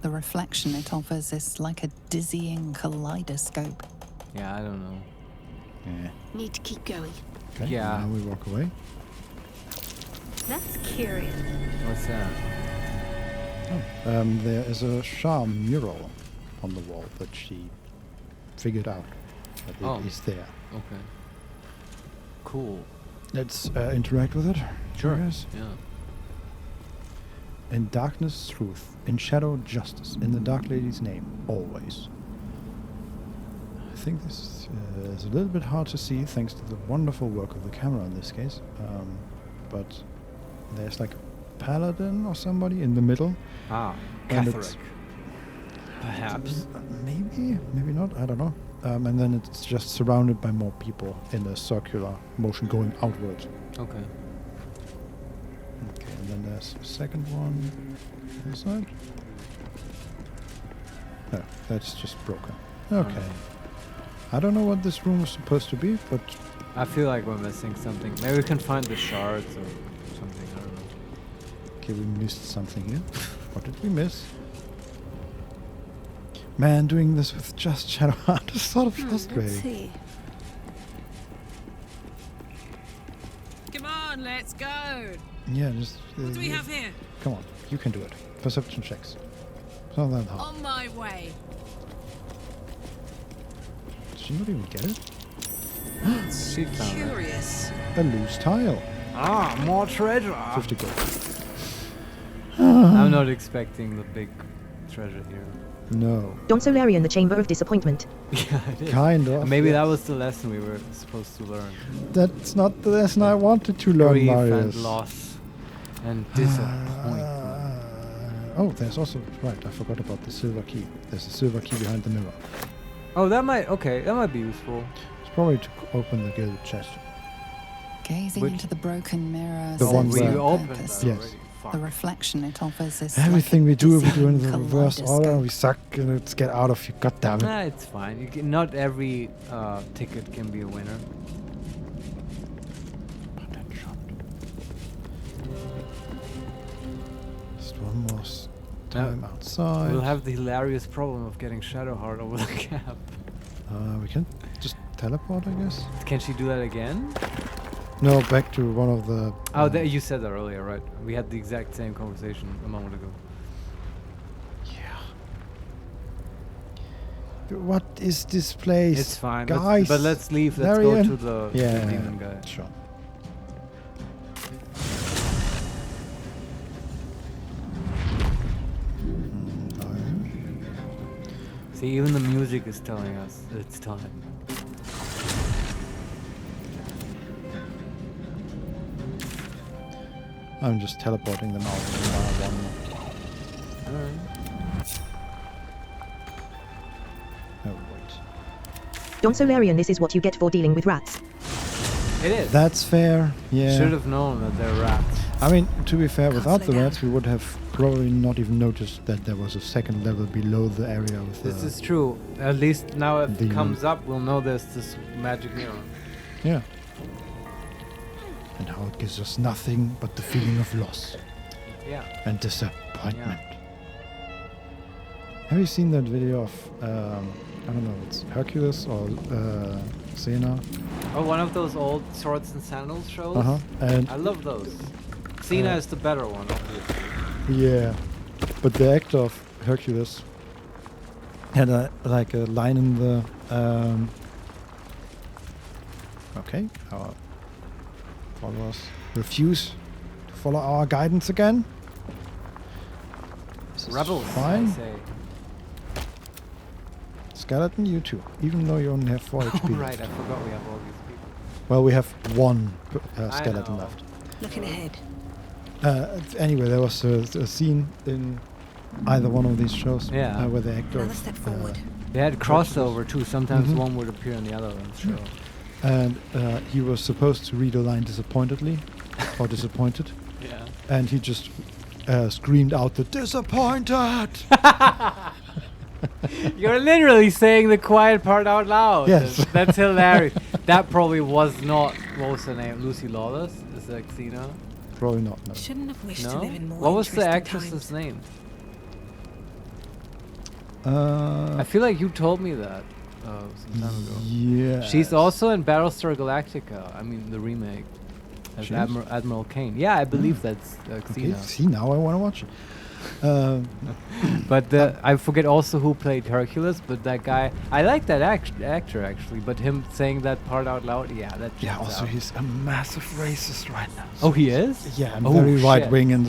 The reflection it offers is like a dizzying kaleidoscope. Yeah, I don't know. Yeah. Need to keep going. Okay. Yeah. Now we walk away. That's curious. What's that? There is a Shah mural on the wall that she figured out that it is there. Okay. Cool. Let's interact with it. Sure. Yes. Yeah. In darkness, truth. In shadow, justice. In the Dark Lady's name, always. I think this is a little bit hard to see thanks to the wonderful work of the camera in this case. But there's like a paladin or somebody in the middle. Ah, and Catholic. Perhaps. Maybe, maybe not. I don't know. And then it's just surrounded by more people in a circular motion going outward. Okay. Okay, and then there's a second one. This side. No, that's just broken. Okay. I don't know what this room is supposed to be, but I feel like we're missing something. Maybe we can find the shards or something. I don't know. okay, we missed something here. What did we miss? Man, doing this with just Shadowheart is sort of frustrating. Let's see. Come on, let's go. Yeah, just. What do we have here? Come on, you can do it. Perception checks. It's not that hard. On my way. Did she not even get it? She found it. Curious. A loose tile. Ah, more treasure. 50 gold. I'm not expecting the big treasure here. No. Don Solarian, the Chamber of Disappointment. Yeah, it is. Kind of. Maybe yes. that was the lesson we were supposed to learn. That's not the lesson I wanted to learn, Grief Marius. and loss and disappointment. Oh, there's also... Right, I forgot about the silver key. There's a silver key behind the mirror. Oh, that might... Okay, that might be useful. It's probably to open the gilded chest. Gazing into the broken mirror The one serves where- no opened purpose. that Yes. already. The reflection it offers is Everything we like a do in dizzying the reverse order. kaleidoscope. We suck. Let's get out of here. God damn it. Nah, it's fine. You can, not every ticket can be a winner. Just one more time outside. We'll have the hilarious problem of getting Shadowheart over the gap. We can just teleport, I guess. Can she do that again? No, back to one of the... Oh, you said that earlier, right? We had the exact same conversation a moment ago. What is this place? It's fine, guys. but let's leave. Let's Larian? go to the demon guy. Sure. See, even the music is telling us it's time. I'm just teleporting them out one by one. Alright. Oh, wait. Don Solarian, this is what you get for dealing with rats. It is. That's fair, yeah. Should have known that they're rats. I mean, to be fair, without the slow rats, we would have probably not even noticed that there was a second level below the area with This is true. At least now if it comes up, we'll know there's this magic neuron. Yeah. And how it gives us nothing but the feeling of loss. Yeah. And disappointment. Have you seen that video of, I don't know, it's Hercules or Xena? Oh, one of those old Swords and Sandals shows? Uh-huh. And I love those. Xena is the better one, obviously. Yeah. But the actor of Hercules had a line in the okay, our followers refuse to follow our guidance again. This is Rebels, fine. I say. Skeleton, you too, even though you only have 4 HP. Oh, right, left. I forgot we have all these people. Well, we have one skeleton left. Looking ahead. Anyway, there was a scene in either one of these shows where the actor. Another step forward. They had crossover too. Sometimes one would appear in the other one's show. And he was supposed to read a line disappointedly or disappointed. Yeah. And he just screamed out the disappointed. You're literally saying the quiet part out loud. Yes. That's hilarious. That probably was not, what was her name? Lucy Lawless? Is that Xena? Probably not, no. Shouldn't have wished No? to live in more What was the interesting actress's times. name? I feel like you told me that some time ago. Yeah. She's also in Battlestar Galactica. I mean, the remake. As She is? Admiral Kane. Yeah, I believe that's Okay, Xena. see, now I want to watch it. But I forget also who played Hercules, but that guy, I like that actor actually, but him saying that part out loud, yeah, that Yeah, checks also out. he's a massive racist right now. Oh, he is? Yeah, and Oh, very shit. right wing and.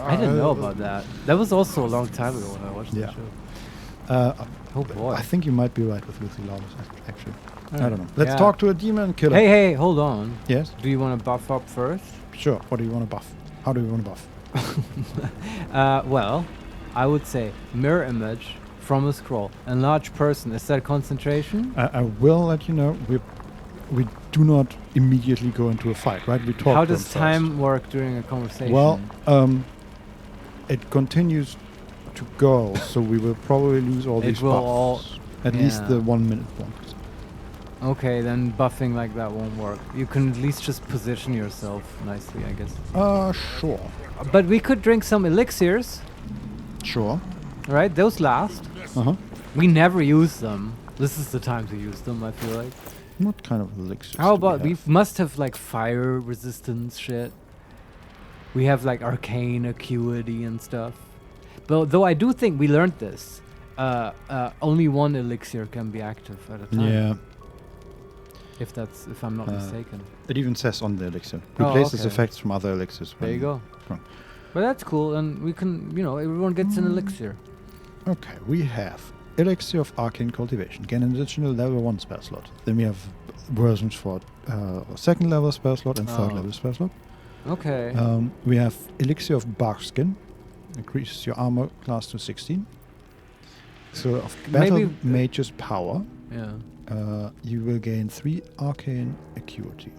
I didn't know about that. That was also a long time ago when I watched the show. Oh boy. I think you might be right with Lucy Lawless, actually. I Alright. don't know. Let's Yeah. talk to a demon killer. Hey, hold on. Yes? Do you want to buff up first? Sure. What do you want to buff? How do you want to buff? Well, I would say mirror image from a scroll. Enlarge person. Is that concentration? I will let you know. We do not immediately go into a fight, right? We talk. How to does them time first. work during a conversation? Well, it continues to go, so we will probably lose all It these will buffs. all- At least yeah. the 1 minute one. Okay, then buffing like that won't work. You can at least just position yourself nicely, I guess. Sure. But we could drink some elixirs. Sure. Right? Those last. Uh-huh. We never use them. This is the time to use them, I feel like. What kind of elixirs? How do about we we must have like fire resistance shit. We have like arcane acuity and stuff. But though I do think we learned this. Only one elixir can be active at a time. Yeah. If I'm not mistaken. It even says on the elixir. Oh, Replaces okay. effects from other elixirs. There you when go. wrong. But that's cool, and we can, everyone gets an elixir. Okay, we have Elixir of Arcane Cultivation. Gain an additional level 1 spell slot. Then we have versions for second level spell slot and third level spell slot. Okay. We have Elixir of Barkskin. Increases your armor class to 16. So of Battle Mage's Power. Yeah. You will gain 3 Arcane Acuity.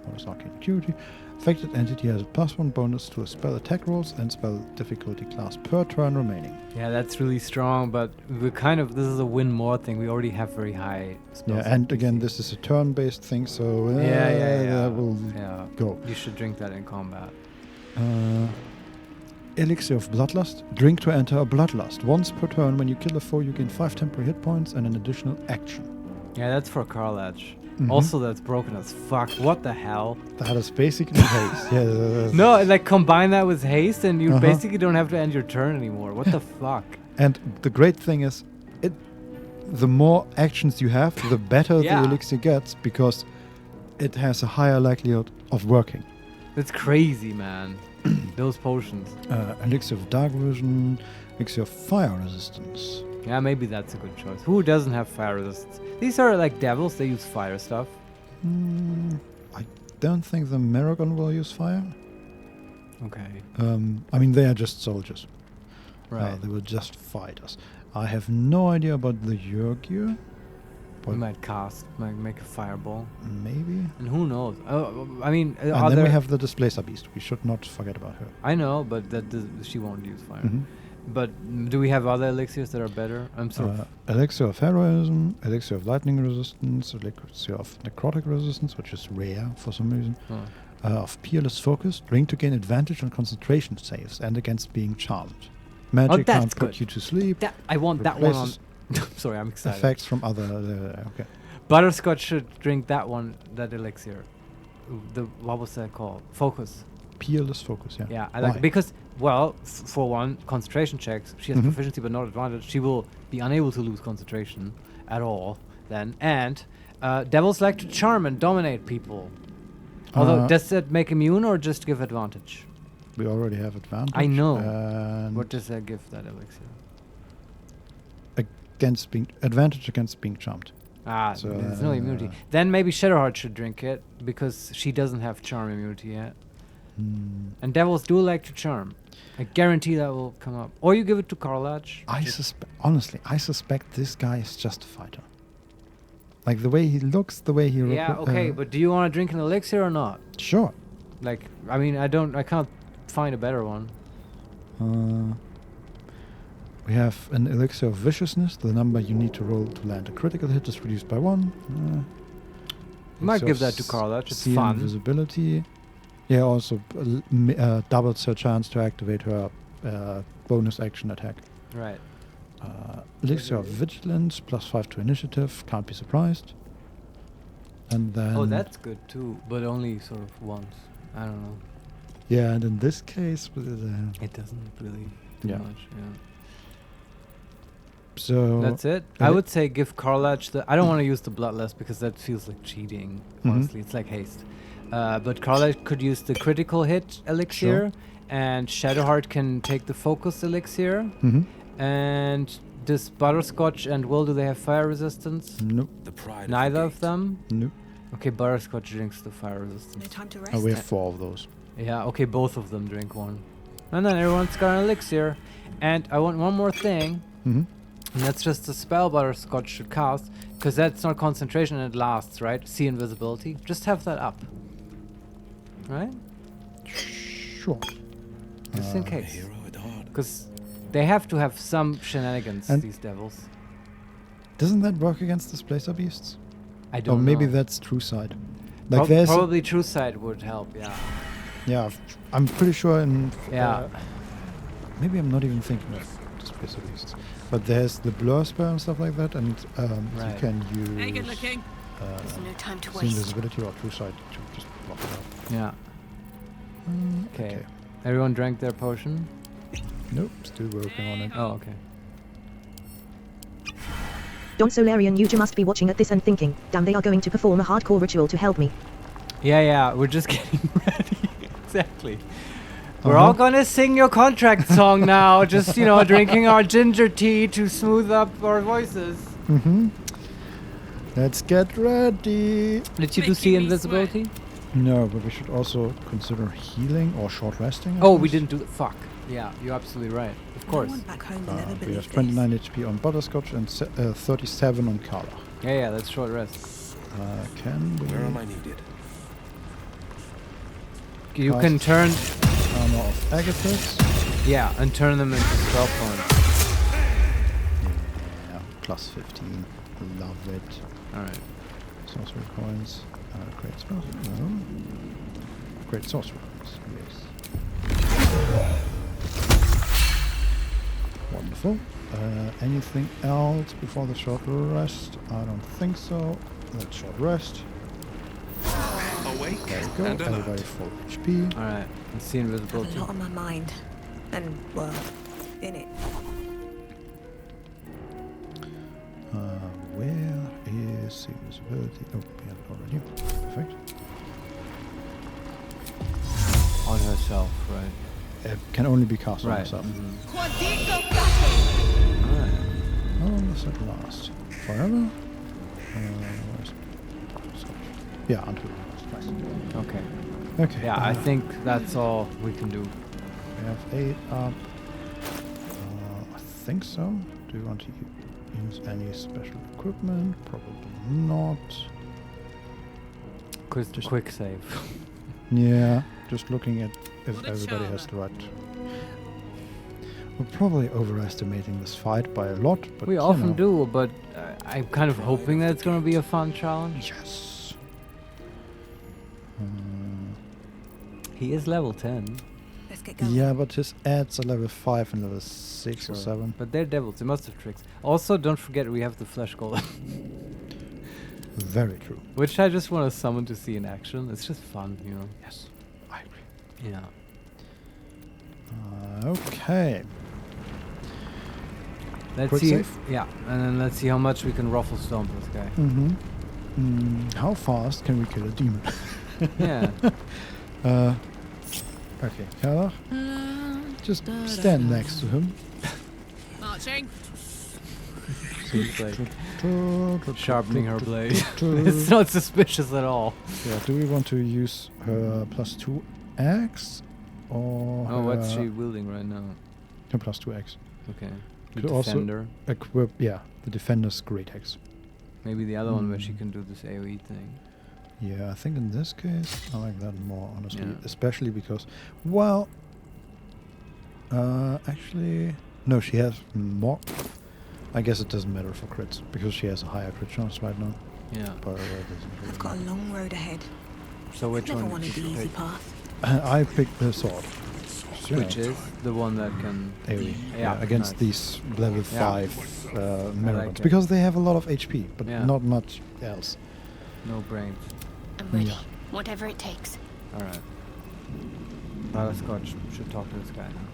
What is Arcane Acuity? Affected entity has a +1 bonus to a spell attack rolls and spell difficulty class per turn remaining. Yeah, that's really strong, but this is a win more thing. We already have very high spells. Yeah, and again, this is a turn-based thing, so that will go. You should drink that in combat. Elixir of Bloodlust. Drink to enter a Bloodlust. Once per turn, when you kill a foe, you gain 5 temporary hit points and an additional action. Yeah, that's for Carlage. Mhm. Also, that's broken as fuck. What the hell? That is basically haste. Yeah. No, like combine that with haste, and you basically don't have to end your turn anymore. What the fuck? And the great thing is, the more actions you have, the better the elixir gets, because it has a higher likelihood of working. That's crazy, man. Those potions. Elixir of Dark Vision, Elixir of Fire Resistance. Yeah, maybe that's a good choice. Who doesn't have fire resistance? These are like devils, they use fire stuff. I don't think the Maragon will use fire. Okay. I mean, they are just soldiers. Right. They will just fight us. I have no idea about the Yurgir. We might cast, might make a fireball. Maybe. And who knows? I mean, and then we have the Displacer Beast. We should not forget about her. I know, but she won't use fire. Mm-hmm. But do we have other elixirs that are better? I'm sorry. Elixir of Heroism, Elixir of Lightning Resistance, Elixir of Necrotic Resistance, which is rare for some reason. Of Peerless Focus, drink to gain advantage on concentration saves and against being charmed. Magic can't put you to sleep. I want that one on. Sorry, I'm excited. Effects from other. Okay. Butterscotch should drink that elixir. What was that called? Focus. Peerless Focus, yeah. Yeah, I like because, well, for one, concentration checks, she has proficiency but not advantage. She will be unable to lose concentration at all then. And devils like to charm and dominate people. Although, does that make immune or just give advantage? We already have advantage. I know. What does that give, that elixir? Advantage against being charmed. So there's no immunity. Then maybe Shadowheart should drink it because she doesn't have charm immunity yet. And devils do like to charm. I guarantee that will come up. Or you give it to Karlach. Honestly, I suspect this guy is just a fighter. Like the way he looks, the way he. Yeah, okay, but do you want to drink an elixir or not? Sure. Like, I mean, I can't find a better one. We have an Elixir of Viciousness. The number you need to roll to land a critical hit is reduced by 1. Might give that to Karlach. It's fun. Invisibility. Yeah, also doubles her chance to activate her bonus action attack. Right. Elixir of Vigilance, +5 to initiative. Can't be surprised. And then... Oh, that's good too, but only sort of once. I don't know. Yeah, and in this case... it doesn't really do much, yeah. So... That's it? I would say give Karlach the... I don't want to use the Bloodlust because that feels like cheating, honestly. It's like haste. But Karlach could use the critical hit elixir, and Shadowheart can take the focus elixir. And does Butterscotch and Will, do they have fire resistance? Nope. Neither of them? Nope. Okay, Butterscotch drinks the fire resistance. No time to rest. We have 4 of those. Yeah, okay, both of them drink one. And then everyone's got an elixir. And I want one more thing. And that's just a spell Butterscotch should cast, because that's not concentration and it lasts, right? See invisibility. Just have that up. Right? Sure. Just in case. Because they have to have some shenanigans, these devils. Doesn't that work against Displacer Beasts? I don't know. Or maybe that's True Sight. Like probably True Sight would help, yeah. Yeah, I'm pretty sure in... yeah. Maybe I'm not even thinking of Displacer Beasts. But there's the blur spell and stuff like that, and you can use There's no time to see waste. invisibility or True Sight to just block it out. Yeah. Okay. Everyone drank their potion? Nope, still working on it. Oh, okay. Don Solarian, you must be watching at this and thinking, damn, they are going to perform a hardcore ritual to help me. Yeah, we're just getting ready. Exactly. We're all gonna sing your contract song now, just, drinking our ginger tea to smooth up our voices. Let's get ready. Did you do see invisibility? No, but we should also consider healing or short resting. Oh, we didn't do the fuck. Yeah, you're absolutely right. Of course. We have 29 HP on Butterscotch and 37 on Carla. Yeah, that's short rest. Where am I needed? You can turn armor of Agathis. Yeah, and turn them into spell points. Yeah, +15. Love it. Alright. Sorcery coins. Great spells. No. Great sorcery coins. Yes. Wonderful. Anything else before the short rest? I don't think so. Let's short rest. Awake there we go. And Everybody full HP. Alright. And see invisibility. I have a lot on my mind. And, well, in it. Where is the invisibility? Oh, we have it already. Perfect. On herself, right? It can only be cast on herself. Alright. How long does it last? Forever? Yeah, until it lasts. Nice. Okay. Okay. Yeah, I think that's all we can do. We have 8 up. I think so. Do Do we want to use any special equipment? Probably not. Just quick save. Yeah, just looking at if everybody has the right. We're probably overestimating this fight by a lot, but We often do, but I'm kind of hoping that it's going to be a fun challenge. Yes. He is level 10. Let's get going. Yeah, but his ads are level 5 and level 6 or 7. But they're devils, they must have tricks. Also, don't forget we have the flesh golem. Very true. Which I just want to summon to see in action. It's just fun, you know. Yes, I agree. Yeah. Okay. Let's Quick see. save? Yeah, and then let's see how much we can ruffle stomp this guy. How fast can we kill a demon? Yeah. Okay, Karlach, just stand next to him. Marching. She's like sharpening her blade. It's not suspicious at all. Yeah, do we want to use her +2 axe or what's she wielding right now? Her +2 axe. Okay. Could The defender. also equip, yeah, the defender's great axe. Maybe the other one where she can do this AoE thing. Yeah, I think in this case I like that more, honestly, Yeah. especially because, well, actually, no, she has more. I guess it doesn't matter for crits because she has a higher crit chance right now. Yeah. But it doesn't really I've got a long road ahead. So which Never one wanted did the you easy pick? path. I picked the sword. Which is the one that can AoE. Yeah, against nice. these level 5 mirror like ones. it. Because they have a lot of HP, but Yeah. not much else. No brains. I'm ready. Yeah. Whatever it takes. Alright. Butterscotch should talk to this guy now.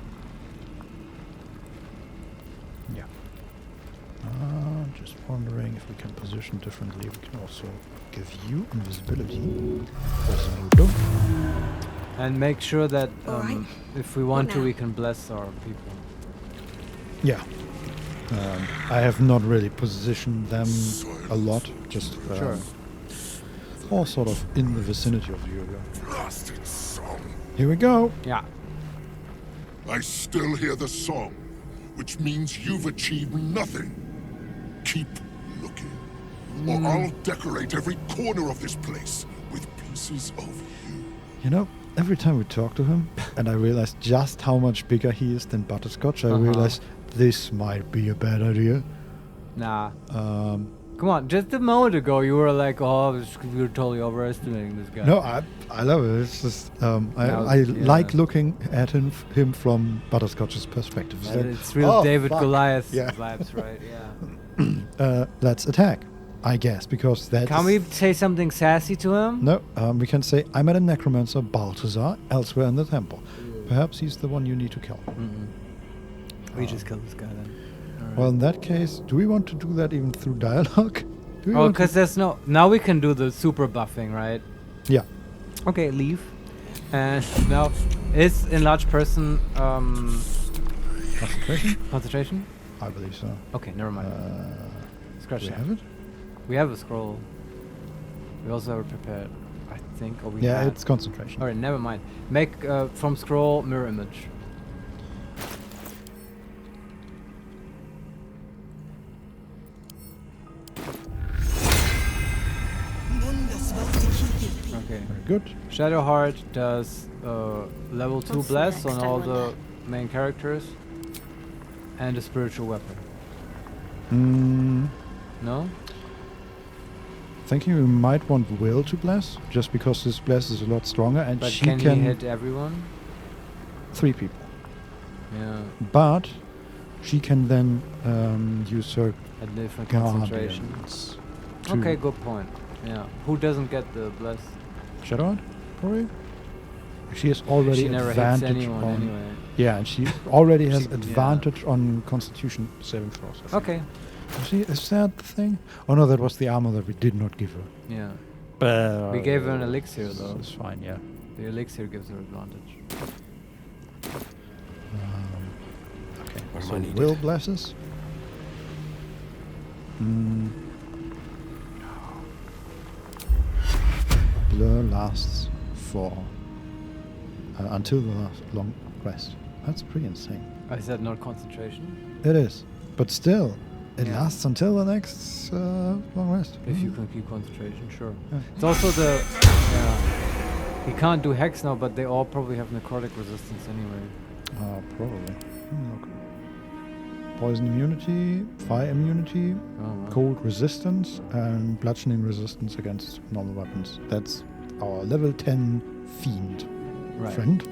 Yeah. Just wondering if we can position differently. We can also give you invisibility. Quasimodo. And make sure that Alright. if we want What to, now? we can bless our people. Yeah. I have not really positioned them a lot. Just Sure. all sort of in the vicinity of you. Blasted song. Here we go. Yeah. I still hear the song, which means you've achieved nothing. Keep looking, or I'll decorate every corner of this place with pieces of you. You know, every time we talk to him, and I realize just how much bigger he is than Butterscotch, I realize this might be a bad idea. Nah. Come on, just a moment ago you were like, oh, you're totally overestimating this guy. No, I love it. It's just I like looking at him from Butterscotch's perspective. Yeah, like, it's real "Oh, David fuck." Goliath Yeah. vibes, right? Yeah. Let's attack, I guess, because that. Can we say something sassy to him? No, we can say I met a necromancer, Balthazar, elsewhere in the temple. Perhaps he's the one you need to kill. We just killed this guy then. Well, in that case, do we want to do that even through dialogue? Do we Oh, want to- because there's no... Now we can do the super buffing, right? Yeah. Okay, leave. And now, is enlarged person... Concentration? Concentration? I believe so. Okay, never mind. Scratch Do we that. have it? We have a scroll. We also have it prepared, I think. Or we Yeah, had. it's concentration. Alright, never mind. Make from scroll mirror image. Okay. Very good. Shadowheart does level 2 What's bless next? on I all the wonder. main characters. And a spiritual weapon. No? Thinking we might want Will to bless, just because this bless is a lot stronger, and But she can can he hit everyone? 3 people. Yeah. But she can then use her A different concentration. guardians. Okay, to good point. Yeah. Who doesn't get the bless? Shadowheart, probably. She has already She never hits advantage anyone on. anyway. Yeah, and she already has Yeah. advantage on Constitution saving throws. I think. Okay. See, is that the thing? Oh no, that was the armor that we did not give her. Yeah. But We gave her an elixir though. It's fine, yeah. The elixir gives her advantage. Okay, What am so I needed? Will blesses. Blur lasts for until the last long rest. That's pretty insane. Is that not concentration? It is. But still, it lasts until the next long rest. If you can keep concentration, sure. It's also the... Yeah. He can't do Hex now, but they all probably have necrotic resistance anyway. Probably. Look. Poison immunity, fire immunity, cold resistance, and bludgeoning resistance against normal weapons. That's our level 10 fiend friend.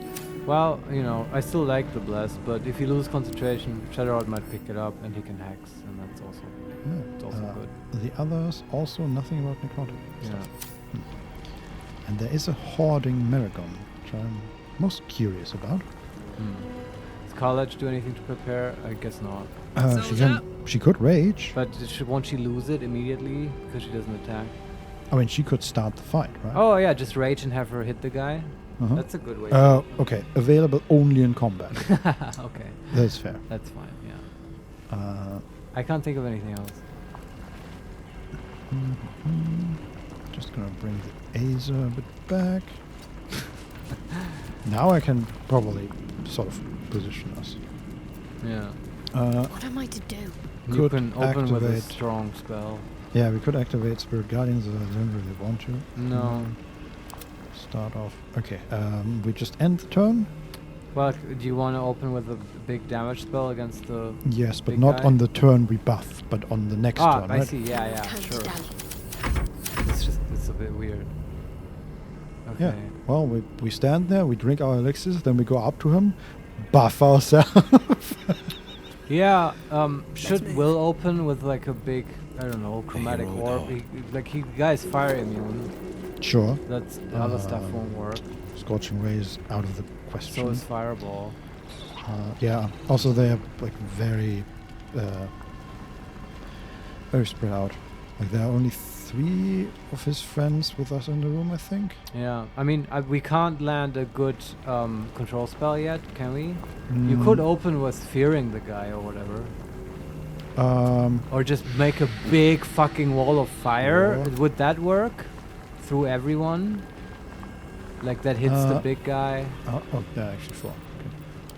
Well, you know, I still like the bless, but if you lose concentration, Shadowrod might pick it up and he can hex, and that's also it's also good. The others also nothing about necrotic stuff. Yeah. And there is a hoarding Maragon, which I'm most curious about. Does Carledge do anything to prepare? I guess not. She could rage. But won't she lose it immediately because she doesn't attack? I mean, she could start the fight, right? Oh yeah, just rage and have her hit the guy. That's a good way. Okay, available only in combat. Okay. That's fair. That's fine, yeah. I can't think of anything else. Just gonna bring the Azer a bit back. Now I can probably sort of position us. Yeah. What am I to do? You can open with a strong spell. Yeah, we could activate Spirit Guardians, I don't really want to. No. Start off. Okay, we just end the turn. Well, do you want to open with a big damage spell against the Yes, but big not guy? on the turn we buff, but on the next turn, right? I see, yeah, sure. It's a bit weird. Okay. Yeah, well, we stand there, we drink our elixirs, then we go up to him, buff ourselves. Yeah, should Will open with like a big, I don't know, chromatic orb? The guy's fire immune. Sure. That's the other stuff won't work. Scorching Ray is out of the question. So is Fireball. Yeah. Also, they are like very spread out. Like there are only 3 of his friends with us in the room, I think. Yeah. I mean, we can't land a good control spell yet, can we? You could open with fearing the guy or whatever. Or just make a big fucking wall of fire. Would that work? Through everyone? Like that hits the big guy? Oh, they're actually 4. Okay.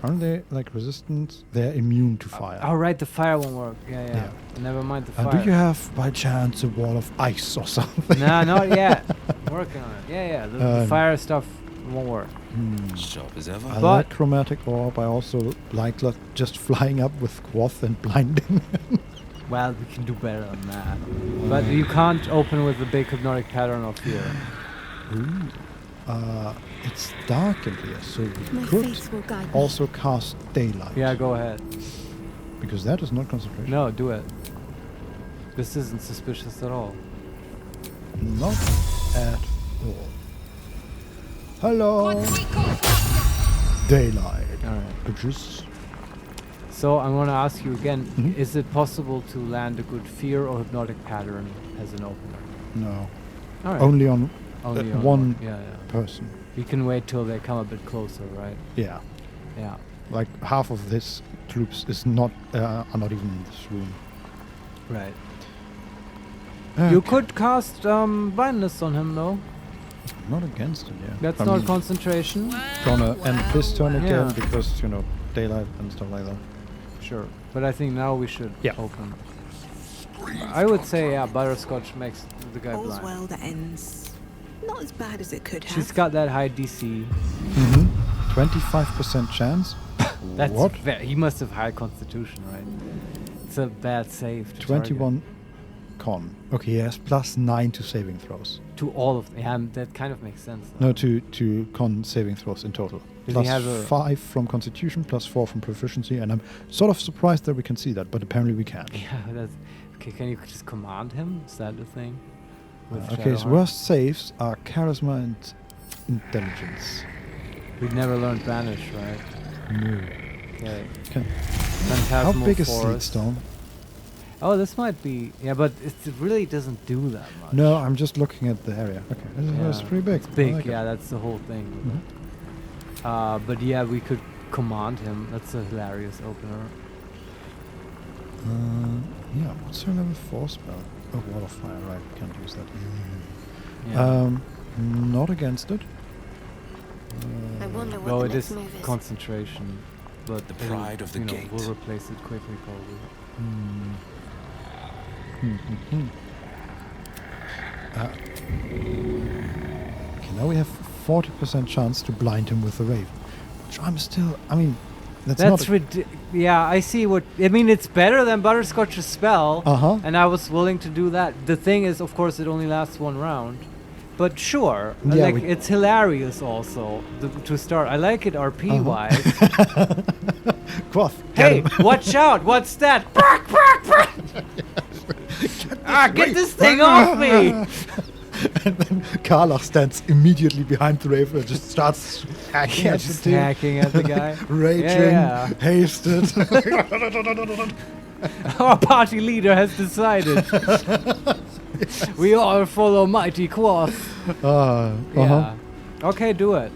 Aren't they like resistant? They're immune to fire. Oh, right, the fire won't work. Yeah. Never mind the fire. Do you have, by chance, a wall of ice or something? No, not yet. Working on it. Yeah. The fire stuff won't work. Sharp as ever. I like chromatic orb. I also like just flying up with quaff and blinding. Well, we can do better than that. But you can't open with the big hypnotic pattern of fear. It's dark in here, so we My could faith will guide me. also cast daylight. Yeah, go ahead. Because that is not concentration. No, do it. This isn't suspicious at all. Not at all. Hello! Daylight. Alright. Bitches. So I'm going to ask you again, is it possible to land a good fear or hypnotic pattern as an opener? No. All right. Only on one yeah. person. You can wait till they come a bit closer, right? Yeah. Yeah. Like half of this troops is not are not even in this room. Right. Okay. You could cast blindness on him though. I'm not against it, yeah. That's not concentration. Gonna end this turn again Yeah. because, you know, daylight and stuff like that. Sure. But I think now we should open. I would say, Butterscotch makes the guy All's blind. well that ends. Not as bad as it could have. She's got that high DC. 25% chance. That's what? He must have high constitution, right? It's a bad save. To 21 target. con. Okay, he has +9 to saving throws. To all of them. Yeah, that kind of makes sense. Though. No, to con saving throws in total. Does he have +5 from constitution, +4 from proficiency, and I'm sort of surprised that we can see that, but apparently we can. Yeah, that's... Okay, can you just command him? Is that the thing? Okay, his worst saves are charisma and intelligence. We've never learned banish, right? No. Okay. How big is Sleetstone? Oh, this might be... Yeah, but it really doesn't do that much. No, I'm just looking at the area. Okay, this is pretty big. It's big, like yeah, that's the whole thing. But yeah, we could command him. That's a hilarious opener. Yeah, what's her level 4 spell? Oh, Wall of Fire, right, can't use that. Yeah. Not against it. I wonder it what the is next move is. concentration, but The pride of the you know, gate. we'll replace it quickly probably. Okay, now we have 40% chance to blind him with the raven. Which I'm still... I mean, that's not... Yeah, I see what... I mean, it's better than Butterscotch's spell. Uh-huh. And I was willing to do that. The thing is, of course, it only lasts one round. But sure. Yeah, like, it's hilarious also to start. I like it RP-wise. Quoth. Hey, watch out! What's that? Bark, bark, bark! Get this thing off me! And then Karlach stands immediately behind the raven and just starts hacking at the thing. Hacking at the guy. Raging, hasted. Our party leader has decided. We all follow Mighty Quoth. Yeah. Okay, do it.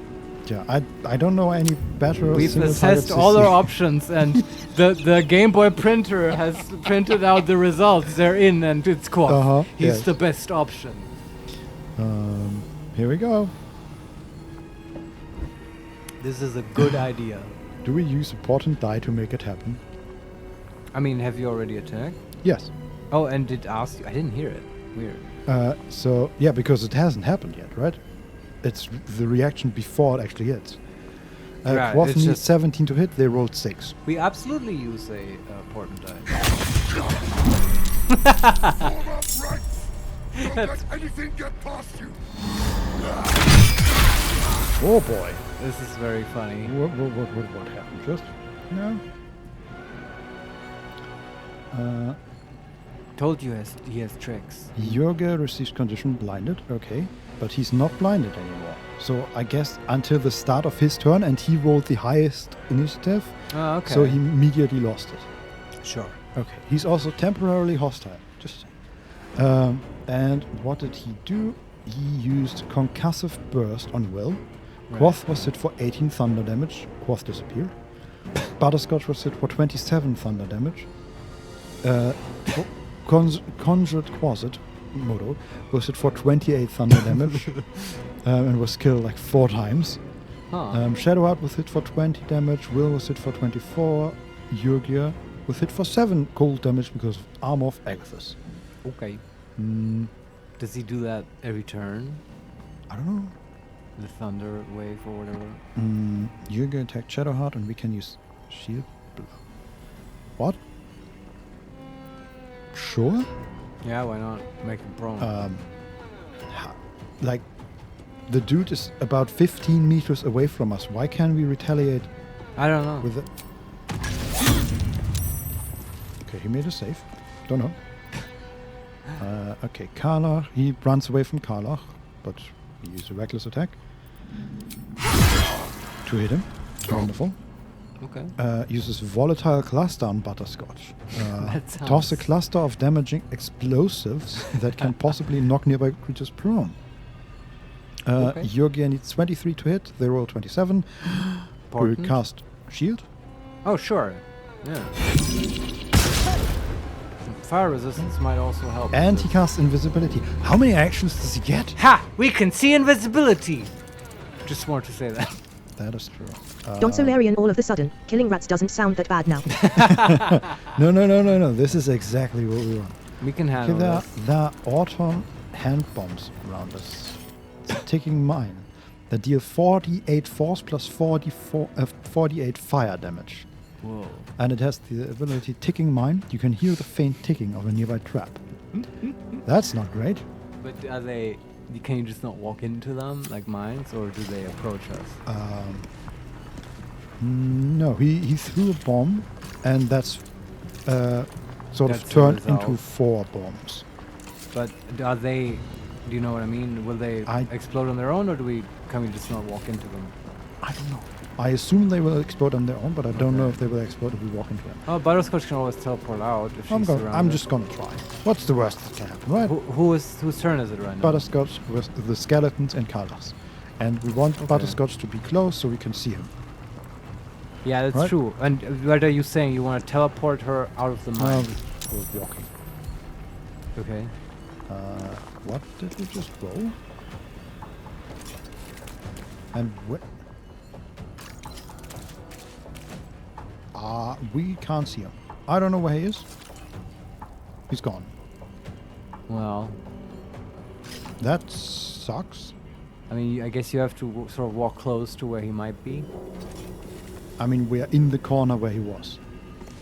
Yeah, I don't know any better. We've assessed all our options, and the Game Boy printer has printed out the results. They're in, and it's Quoth. He's the best option. Here we go. This is a good idea. Do we use a portent die to make it happen? I mean, have you already attacked? Yes. Oh, and it asked you. I didn't hear it. Weird. So, yeah, because it hasn't happened yet, right? It's the reaction before it actually hits. Right, Quoth needs 17 to hit, they rolled 6. We absolutely use a portent die. Don't let anything get past you. Oh boy. This is very funny. What happened just? No. Told you he has tricks. Jurge receives condition blinded, okay. But he's not blinded anymore. So I guess until the start of his turn, and he rolled the highest initiative. Oh, okay. So he immediately lost it. Sure. Okay. He's also temporarily hostile. Just saying. And what did he do? He used concussive burst on Will. Right. Quoth was hit for 18 thunder damage. Quoth disappeared. Butterscotch was hit for 27 thunder damage. Conjured Quasit, Modo, was hit for 28 thunder damage. And was killed like 4 times. Shadow Out was hit for 20 damage. Will was hit for 24. Jurgia was hit for 7 cold damage because of Armor of Agathis. Okay. Does he do that every turn? I don't know. The thunder wave or whatever? Jurgia attacked Shadowheart and we can use shield. What? Sure? Yeah, why not? Make him prone. Like, the dude is about 15 meters away from us. Why can't we retaliate? I don't know. With it? Okay, he made a save. Don't know. Okay, Karlach. He runs away from Karlach, but he used a reckless attack to hit him. Wonderful. Okay. Uses volatile cluster on Butterscotch. Toss a cluster of damaging explosives that can possibly knock nearby creatures prone. Jurgia needs 23 to hit. They roll 27. We cast shield. Oh, sure. Yeah. Fire resistance might also help. And he casts invisibility. How many actions does he get? Ha! We can see invisibility! Just wanted to say that. That is true. Don't so Larian all of a sudden. Killing rats doesn't sound that bad now. No. This is exactly what we want. We can handle this. There are autumn hand bombs around us. It's a ticking mine that deal 48 force plus 48 fire damage. Whoa. And it has the ability ticking mine. You can hear the faint ticking of a nearby trap. That's not great. But are they... Can you just not walk into them like mines, or do they approach us? No, he threw a bomb, and that's sort of turned into 4 bombs. But are they... Do you know what I mean? Will they explode on their own, or can we just not walk into them? I don't know. I assume they will explode on their own, but I don't know if they will explode if we walk into them. Oh, Butterscotch can always teleport out if she's surrounded. I'm just gonna try. What's the worst that can happen, right? Whose turn is it right now? Butterscotch with the skeletons and Karlach's. And we want Butterscotch to be close so we can see him. Yeah, that's true. And what are you saying? You want to teleport her out of the mine? We're walking. Okay. What did we just roll? And what? We can't see him. I don't know where he is. he's gone. Well, that sucks. I mean, I guess you have to sort of walk close to where he might be. I mean, we're in the corner where he was.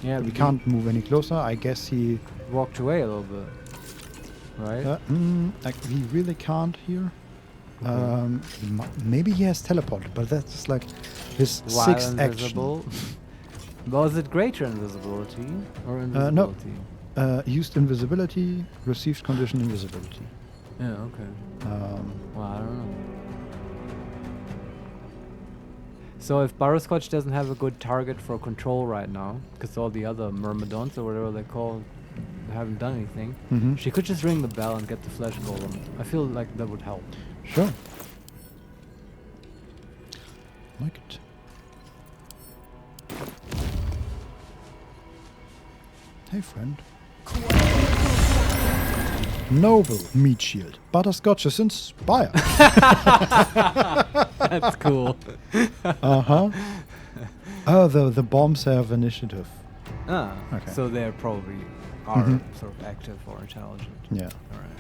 Yeah, we can't move any closer. I guess he walked away a little bit, right? Like we really can't here. Maybe he has teleported, but that's just like his sixth action. Was it greater invisibility or invisibility? No. Used invisibility, received condition invisibility. Yeah, okay. Well, I don't know. So if Butterscotch doesn't have a good target for control right now, because all the other myrmidons or whatever they're called haven't done anything, she could just ring the bell and get the flesh golem. I feel like that would help. Sure. Like it. Hey, friend. Noble meat shield. Butterscotch is inspired. That's cool. Oh, the bombs have initiative. Ah, okay. So they're probably sort of active or intelligent. Yeah. All right.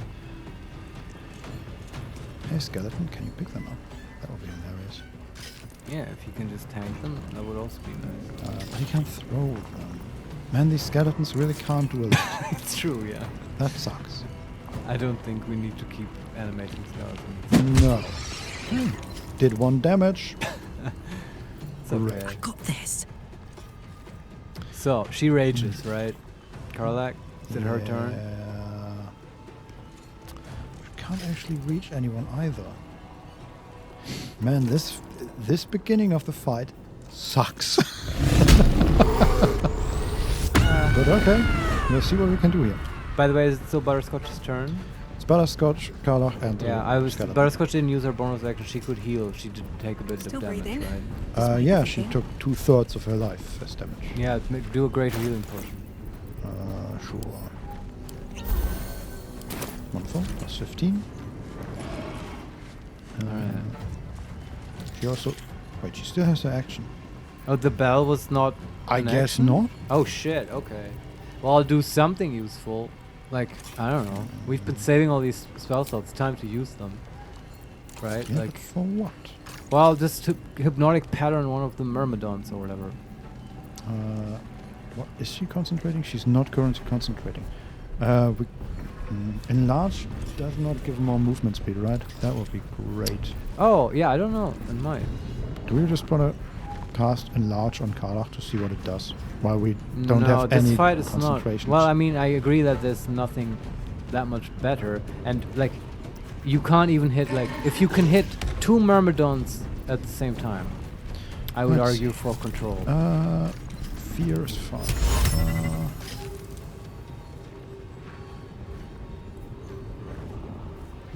Hey, skeleton, can you pick them up? That would be hilarious. Yeah, if you can just tank them, that would also be nice. But you can't throw them. Man, these skeletons really can't do a lot. It's true, yeah. That sucks. I don't think we need to keep animating skeletons. No. Did 1 damage. It's okay. I got this. So, she rages, right? Karlak? Is it her turn? Can't actually reach anyone either. Man, this beginning of the fight sucks. But okay, we'll see what we can do here. By the way, is it still Butterscotch's turn? It's Butterscotch, Karlach, and Butterscotch didn't use her bonus action. She could heal. She did take a bit of damage, right? Yeah, she took 2/3 of her life as damage. Yeah, do a great healing potion. Sure. Wonderful. Plus 15. Alright. She also... Wait, she still has her action. Oh, the bell was not I guess not. Oh shit, okay. Well, I'll do something useful. Like, I don't know. We've been saving all these spell slots. It's time to use them. Right? Yeah, like, but for what? Well, just to hypnotic pattern one of the myrmidons or whatever. What is she concentrating? She's not currently concentrating. Enlarge does not give more movement speed, right? That would be great. Oh, yeah, I don't know. It might. Do we just want to cast Enlarge on Karlach to see what it does? While we don't have any this fight is concentration. not. Well, I mean, I agree that there's nothing that much better. And, like, you can't even hit, like, if you can hit 2 myrmidons at the same time, I would argue for control. Fear is fine.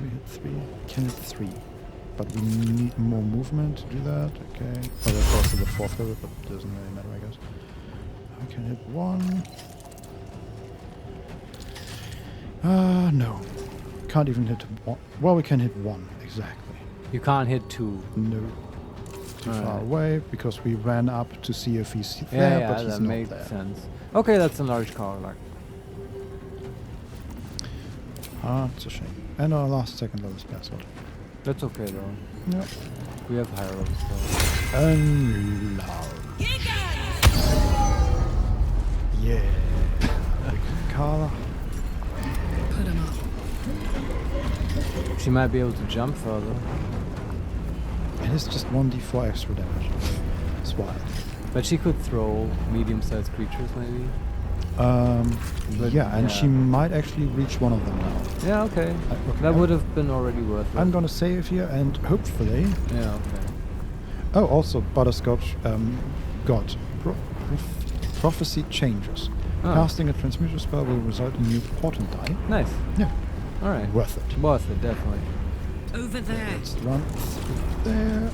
We hit 3. Can hit 3. But we need more movement to do that. Okay. Oh, that's also the 4th level, but it doesn't really matter, I guess. I can hit 1. No. Can't even hit 1. Well, we can hit 1, exactly. You can't hit 2. No. Too far away, because we ran up to see if he's there, but he's that not makes there. sense. Okay, that's a large Karlach. It's a shame. And our last second level spell slot. That's okay though. Yep. We have higher levels though. Enlarge. Yeah. Karlach. Put him up. She might be able to jump further. It is just 1d4 extra damage. It's wild. But she could throw medium-sized creatures maybe. Yeah, and she might actually reach one of them now. Yeah, okay. That would have been already worth it. I'm gonna save here and hopefully... Yeah, okay. Oh, also Butterscotch got prophecy changes. Oh. Casting a transmuter spell will result in new portent die. Nice. Yeah. Alright. Worth it. Worth it, definitely. Over there. Let's run through there.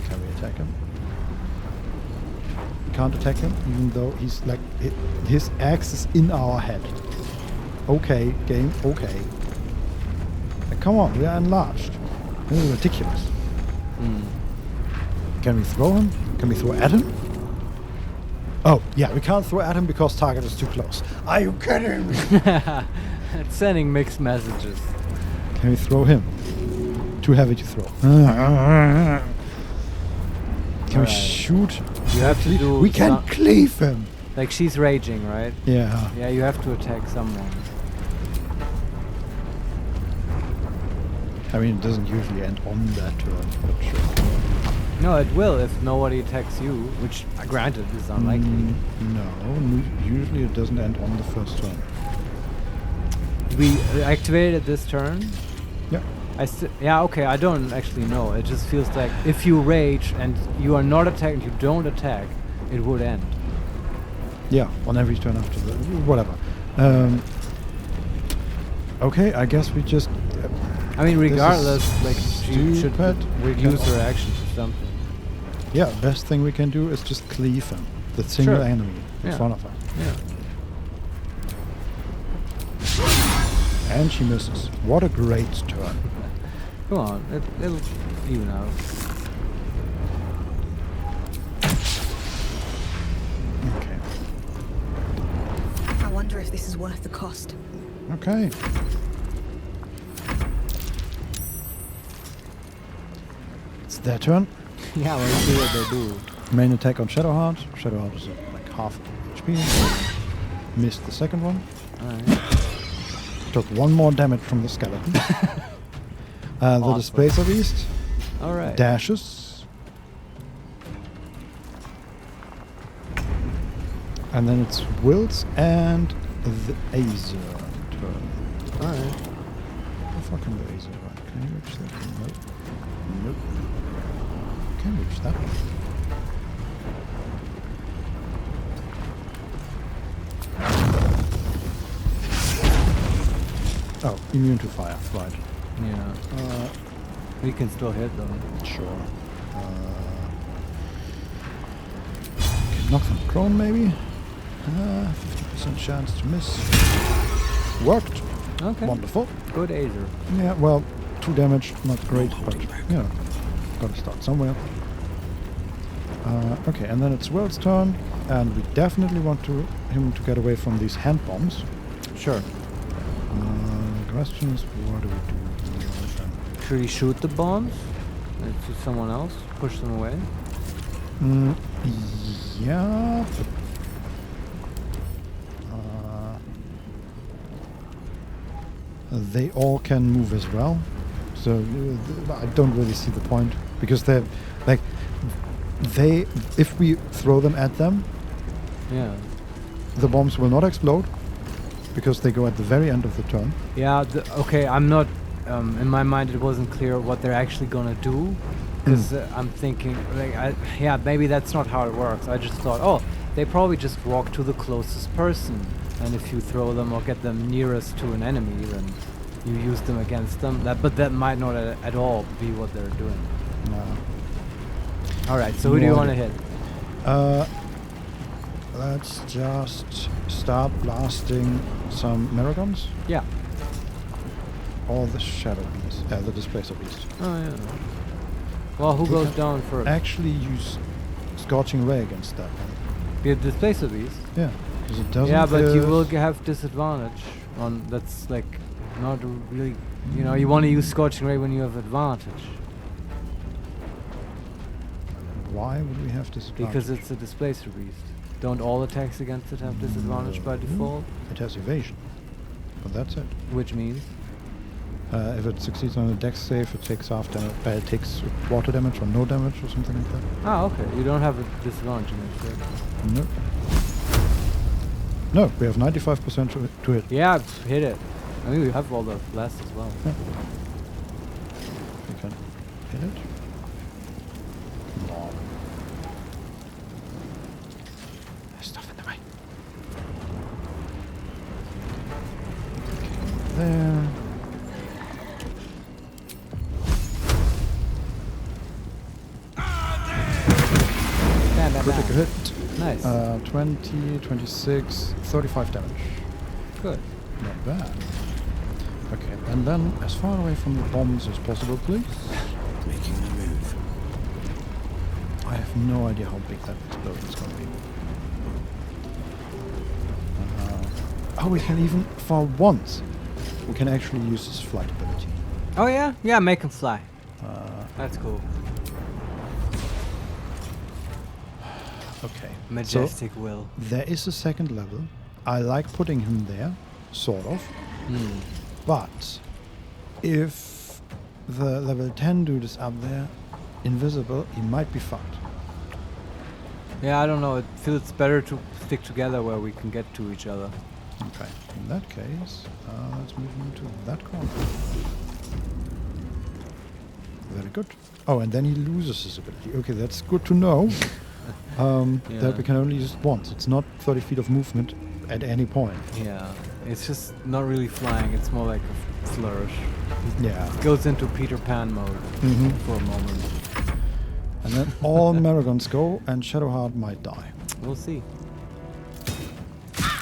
Can we attack him? Can't attack him, even though he's like his axe is in our head. Okay, game. Okay. Come on, we are enlarged. This is ridiculous. Can we throw him? Can we throw at him? Oh, yeah, we can't throw at him because target is too close. Are you kidding me? It's sending mixed messages. Can we throw him? Too heavy to throw. Can we shoot? You have to do. We can cleave him. Like she's raging, right? Yeah. Yeah, you have to attack someone. I mean, it doesn't usually end on that turn, but sure. No, it will if nobody attacks you, which, granted, is unlikely. No, usually it doesn't end on the first turn. We activated this turn? Yeah. Yeah, okay, I don't actually know. It just feels like if you rage and you are not attacked and you don't attack, it would end. Yeah, on every turn after that. Whatever. Okay, I guess we just... I mean, regardless, like, she should use her action to something. Yeah, best thing we can do is just cleave him. The single enemy in front of us. Yeah. And she misses. What a great turn. Come on, it'll even out. Okay. I wonder if this is worth the cost. Okay. It's their turn. Yeah, we'll see what they do. Main attack on Shadowheart. Shadowheart is like half HP. Missed the second one. Alright. Took one more damage from the skeleton. The Displacer Beast. Alright. Dashes. And then it's Will's and the Azer turn. Alright. How far can the Azer run? Can you reach that? Nope. Nope. Can reach that one. Oh, immune to fire, right. Yeah. We can still hit them. Sure. Knock them prone, maybe? 50% chance to miss. Worked. Okay. Wonderful. Good Azer. Yeah, well, 2 damage, not great, but, you know, gotta start somewhere. Okay, and then it's Will's turn, and we definitely want him to get away from these hand bombs. Sure. The question is, what do we do? Should we shoot the bombs? To someone else? Push them away? Yeah, but they all can move as well. So I don't really see the point, because they're like if we throw them at them, yeah, the bombs will not explode because they go at the very end of the turn. Yeah. Okay. I'm not. In my mind, it wasn't clear what they're actually gonna do, because I'm thinking, like, yeah, maybe that's not how it works. I just thought, oh, they probably just walk to the closest person, and if you throw them or get them nearest to an enemy, then you use them against them. But that might not at all be what they're doing. No. All right. So who do you want to hit? Let's just start blasting some mirror guns. Yeah. Or the Shadow Beast, the Displacer Beast. Oh yeah. Well, who goes down first? Actually, use Scorching Ray against that one. The Displacer Beast. Yeah, because it doesn't. Yeah, but you will have disadvantage on. That's like not really. You know, you want to use Scorching Ray when you have advantage. Why would we have disadvantage? Because it's a Displacer Beast. Don't all attacks against it have disadvantage by default? It has evasion, but that's it. Which means? If it succeeds on a dex save, it takes it takes water damage or no damage or something like that. Ah, okay. You don't have a disadvantage against it. Nope. No, we have 95% to hit. Yeah, hit it. I mean, we have all the blasts as well. Yeah. We can hit it. No. There's stuff in the way. Okay. There. Critical hit. Nice. 20, 26, 35 damage. Good. Not bad. Okay, and then as far away from the bombs as possible, please. Making a move. I have no idea how big that explosion is going to be. Oh, we can even, for once, we can actually use his flight ability. Oh yeah? Yeah, make him fly. That's cool. Okay. Majestic so will. There is a second level. I like putting him there, sort of. But if the level 10 dude is up there, invisible, he might be fucked. Yeah, I don't know. It feels better to stick together where we can get to each other. Okay. In that case, let's move him to that corner. Very good. Oh, and then he loses his ability. Okay, that's good to know. That we can only use it once. It's not 30 feet of movement at any point. Yeah, it's just not really flying. It's more like a flourish. Yeah. It goes into Peter Pan mode for a moment. And then all Maragons go, and Shadowheart might die. We'll see.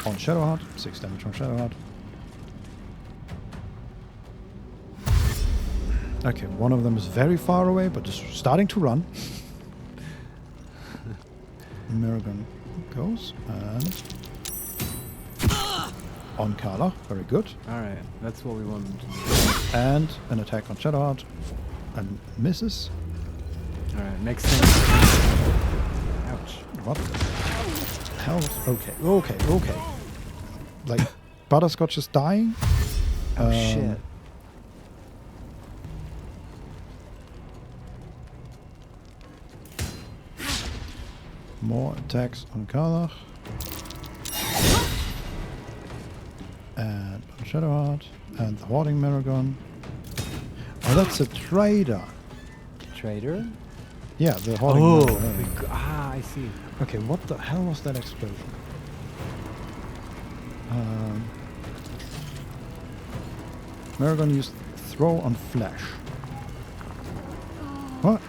On Shadowheart, 6 damage on Shadowheart. Okay, one of them is very far away, but is starting to run. Maragon goes, and on Carla, very good. Alright, that's what we wanted to do. And an attack on Shadowheart, and misses. Alright, next thing. Ouch. What the hell? Okay. Like, Butterscotch is dying. Oh shit. More attacks on Karlach. And on Shadowheart. And the Hoarding Maragon. Oh, that's a trader. Trader? Yeah, the Hoarding Maragon. I see. Okay, what the hell was that explosion? Maragon used throw on flash. What?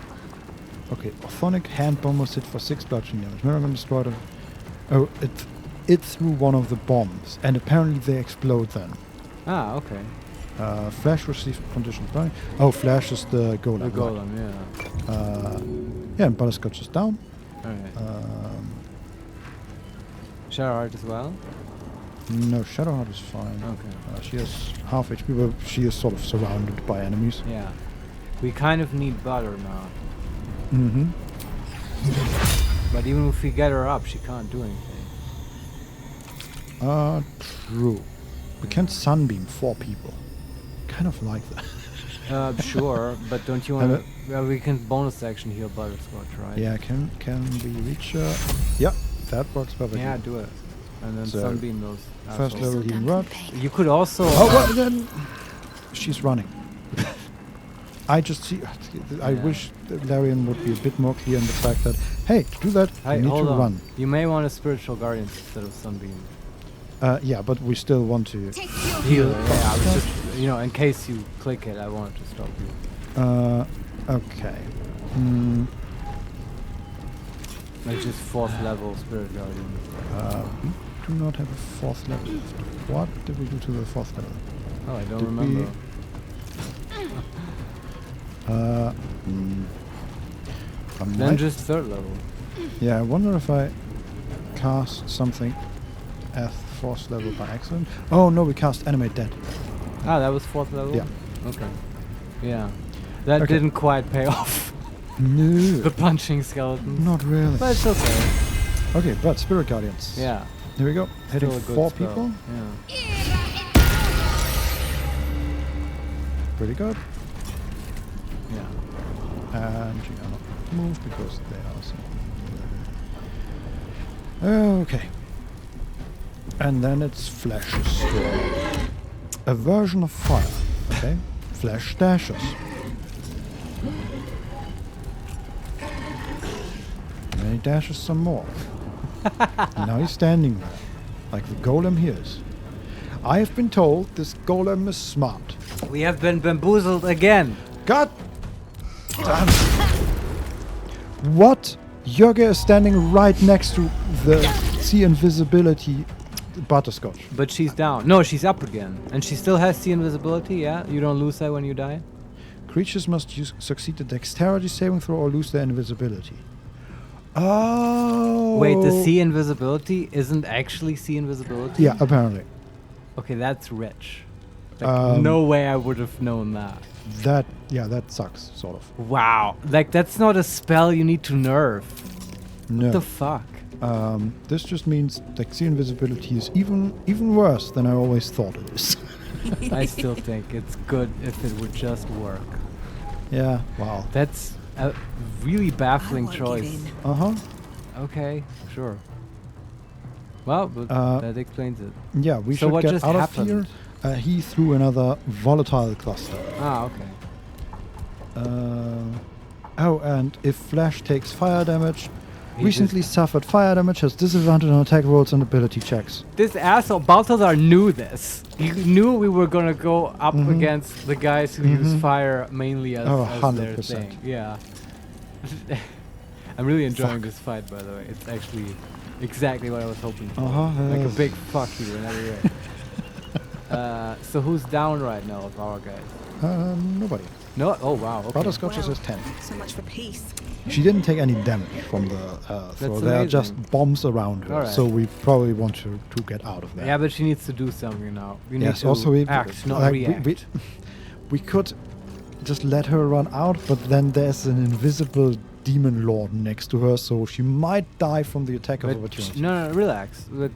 Okay, Orthonic hand bomb was hit for 6 bludgeoning damage. Maragon destroyed a... Oh, it threw one of the bombs, and apparently they explode then. Ah, okay. Flash received conditions burning. Oh, Flash is the golem. The golem, right. Yeah, and Butterscotch is down. Alright. Shadowheart as well? No, Shadowheart is fine. Okay. She has half HP, but she is sort of surrounded by enemies. Yeah. We kind of need Butter now. But even if we get her up, she can't do anything. True. We can sunbeam 4 people. Kind of like that. Sure, but don't you want to... we can bonus action heal Butterscotch, right? Yeah, can we reach her? Yeah, that works perfectly. Yeah, do it. And then So, sunbeam those First assholes. level healing rod. You could also... Oh, well, then... She's running. I just see... I wish that Larian would be a bit more clear in the fact that, hey, to do that, you need hold to on. run. You may want a Spiritual Guardian instead of Sunbeam. Yeah, but we still want to heal. Yeah, I was just, in case you click it, I wanted to stop you. Okay. Like just 4th level Spirit Guardian. We do not have a 4th level. What did we do to the 4th level? Oh, I don't remember. Then just 3rd level. Yeah, I wonder if I cast something at 4th level by accident. Oh no, we cast Animate Dead. Ah, that was 4th level? Yeah. Okay. Yeah. That didn't quite pay off. No. The punching skeleton. Not really. But it's okay. Okay, but Spirit Guardians. Yeah. Here we go. Hitting 4 spell. people. Yeah. Pretty good. Yeah. And she cannot move because they are... Okay. And then it's Flash's Storm. A version of fire. Okay. Flash dashes. And then he dashes some more. And now he's standing there. Like the golem he is. I have been told this golem is smart. We have been bamboozled again. God damn it. What? Jörge is standing right next to the see invisibility Butterscotch. But she's down. No, she's up again. And she still has the invisibility, yeah? You don't lose that when you die? Creatures must succeed the dexterity saving throw or lose their invisibility. Oh. Wait, the sea invisibility isn't actually sea invisibility? Yeah, apparently. Okay, that's rich. Like, no way I would have known that. That sucks, sort of. Wow. Like, that's not a spell you need to nerf. No. What the fuck? This just means like the invisibility is even worse than I always thought it is. I still think it's good if it would just work. Yeah, wow. That's a really baffling choice. Uh-huh. Okay, sure. Well, but that explains it. Yeah, we so should what get just out happened? of here. He threw another volatile cluster. Ah, okay. Oh, and if Flash takes fire damage, recently suffered fire damage, has disadvantage on attack rolls and ability checks. This asshole, Balthazar knew this. He knew we were gonna go up against the guys who use fire mainly as, as their thing. Yeah. I'm really enjoying this fight, by the way. It's actually exactly what I was hoping for. Like a big fuck you in every way. So who's down right now of our guys? Nobody. No? Oh, wow. Okay. Butterscotch is 10. So much for peace. She didn't take any damage from the throw. There are just bombs around her, so we probably want to get out of there. Yeah, but she needs to do something now. We need to also we act, not like react. We could just let her run out, but then there's an invisible demon lord next to her, so she might die from the attack of opportunity. No, relax. Look,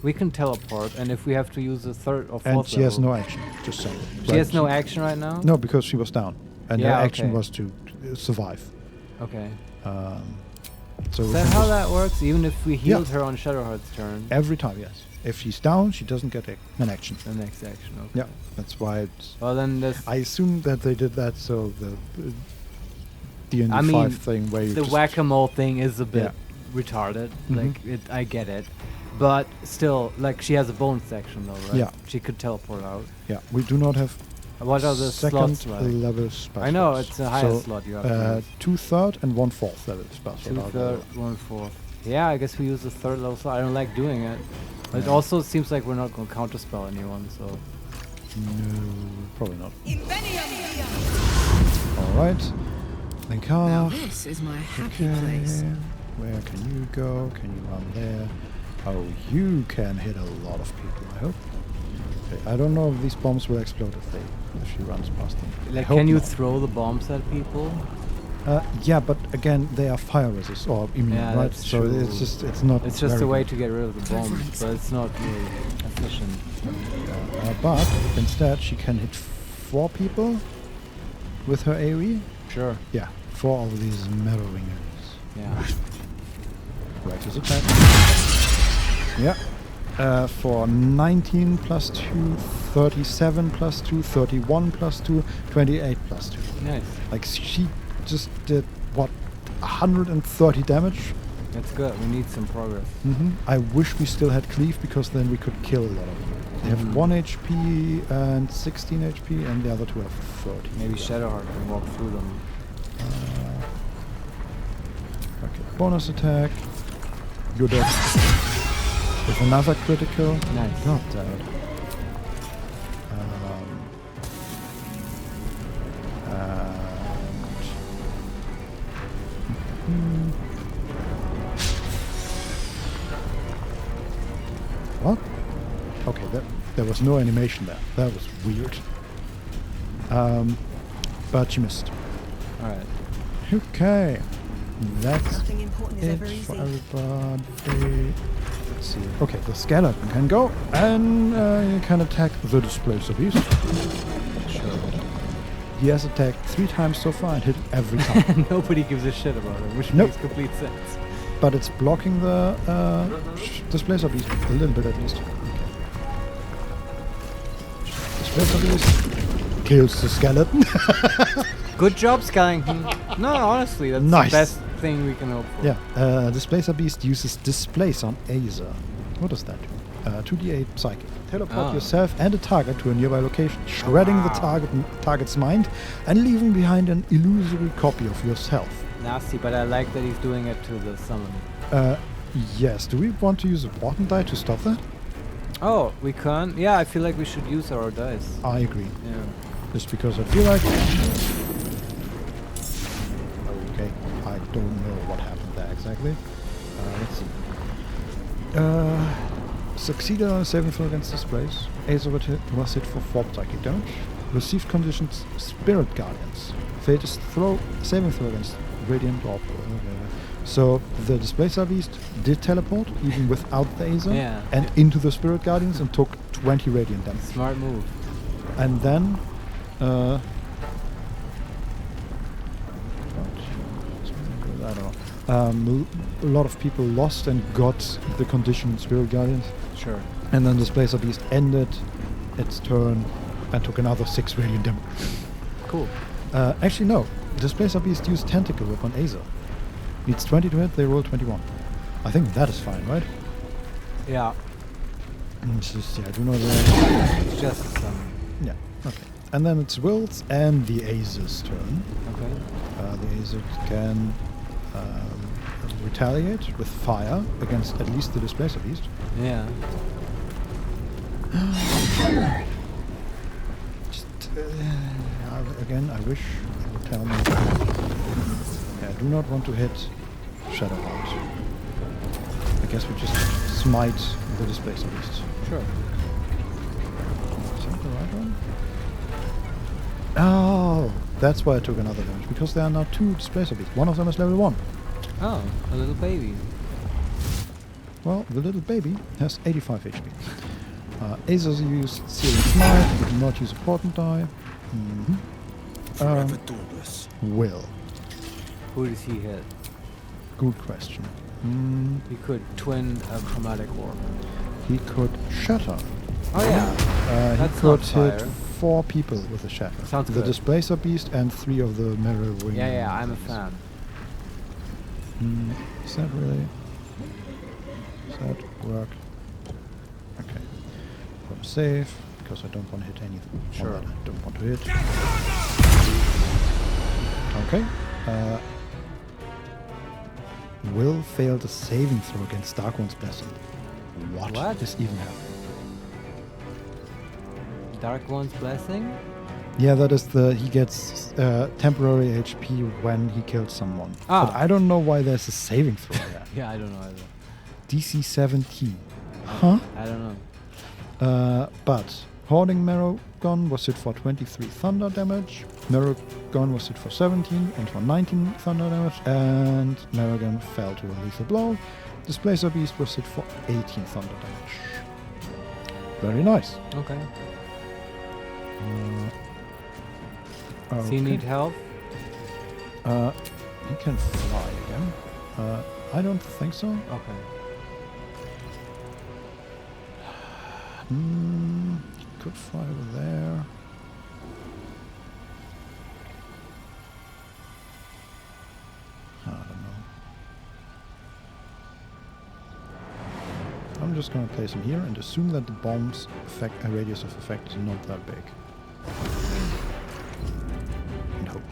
we can teleport, and if we have to use the third or fourth and she has no action, just saying. She has no action right now? No, because she was down, and her action was to survive. Okay. So is that how that works? Even if we healed her on Shadowheart's turn? Every time, yes. If she's down, she doesn't get an action. The next action, okay. Yeah, that's why it's... Well, then this... I assume that they did that so the D&D 5 thing where you the whack-a-mole thing is a bit retarded. Like, I get it. But still, like, she has a bonus action though, right? Yeah. She could teleport out. Yeah, we do not have... What are the slots like? Second level spell I know, it's the highest slot you have. 2/3 and 1/4 level spell slot. 2/3, 1/4. Yeah, I guess we use the third level slot. I don't like doing it. But it also seems like we're not going to counterspell anyone, so... No, probably not. Alright. Linkana. Now this is my happy place. Where can you go? Can you run there? Oh, you can hit a lot of people, I hope. Okay, I don't know if these bombs will explode if she runs past them. Like, can you throw the bombs at people? Yeah, but again, they are fire resist or immune, right? That's so true. it's not. It's just a way to get rid of the bombs, but it's not really efficient. But instead, she can hit 4 people with her AoE. Sure. Yeah, 4 of these metal ringers. Yeah. Reckless attack. Yeah. For 19 plus 2, 37 plus 2, 31 plus 2, 28 plus 2. Nice. Like, she just did, what, 130 damage? That's good. We need some progress. I wish we still had Cleave, because then we could kill a lot of them. They have 1 HP and 16 HP, and the other 2 have 30. Maybe Shadowheart can walk through them. Okay, bonus attack. You're dead. With another critical. Nice. God damn it. What? Okay, there was no animation there. That was weird. But she missed. Alright. Okay. That's Nothing important is it ever for easy. everybody. Let's see. Okay, the skeleton can go, and you can attack the displacer beast. Sure. He has attacked 3 times so far and hit every time. Nobody gives a shit about it, which makes complete sense. But it's blocking the displacer beast a little bit at least. Okay. Displacer beast kills the skeleton. Good job, Skellington. No, honestly, that's the best thing we can hope for. Yeah, Displacer Beast uses Displace on Azer. What does that do? 2d8 psychic. Teleport yourself and a target to a nearby location, shredding the target's mind and leaving behind an illusory copy of yourself. Nasty, but I like that he's doing it to the summon. Yes. Do we want to use a bottom die to stop that? Oh, we can? Yeah, I feel like we should use our dice. I agree. Yeah. Just because I feel like... Okay, I don't know what happened there exactly. Let's see. Succeeded on a saving throw against displace. Acer was hit for 4 psychic damage. Received conditions Spirit Guardians. Failed to saving throw against Radiant or so the Displacer Beast did teleport even without the Acer and into the Spirit Guardians and took 20 Radiant damage. Smart move. And then I don't know. A lot of people lost and got the condition Spirit Guardians. Sure. And then the Displacer Beast ended its turn and took another 6 Radiant damage. Cool. Actually, no. Displacer Beast used Tentacle Whip on Acer. Needs 20 to hit, they roll 21. I think that is fine, right? Yeah. It's just, I do not It's just some... Yeah, okay. And then it's Will's and the Acer's turn. Okay. The Acer can retaliate with fire against at least the Displacer Beast. Yeah. Just, again, I wish it would tell me. I do not want to hit Shadowheart. I guess we just smite the Displacer Beast. Sure. Is that the right one? Oh, that's why I took another damage, because there are now 2 Displacer Beasts. One of them is level 1. Oh, a little baby. Well, the little baby has 85 HP. Acer's used Searing Smite, we do not use a Portent Die. Forever dauntless. Will. Who does he hit? Good question. He could twin a Chromatic Orb. He could shatter. Oh yeah. He could hit 4 people with a shatter. Sounds the good. Displacer Beast and 3 of the Mirror Wing. Yeah, I'm a fan. Is that really... Does that work? Okay. From save, because I don't want to hit anything. Sure. That I don't want to hit. Okay. Will fail the saving throw against Dark One's Blessing. What is even happening? Dark One's Blessing? Yeah, that is he gets temporary HP when he kills someone. Ah. But I don't know why there's a saving throw there. Yeah, I don't know either. DC 17. Huh? I don't know. But Hoarding Marrow Gun was hit for 23 thunder damage. Marrow Gun was hit for 17 and for 19 thunder damage. And Marrow Gun fell to a lethal blow. Displacer Beast was hit for 18 thunder damage. Very nice. Okay. Okay. Does he need help? He can fly again. I don't think so. Okay. He could fly over there. I don't know. I'm just going to place him here and assume that the bomb's radius of effect is not that big. And hope.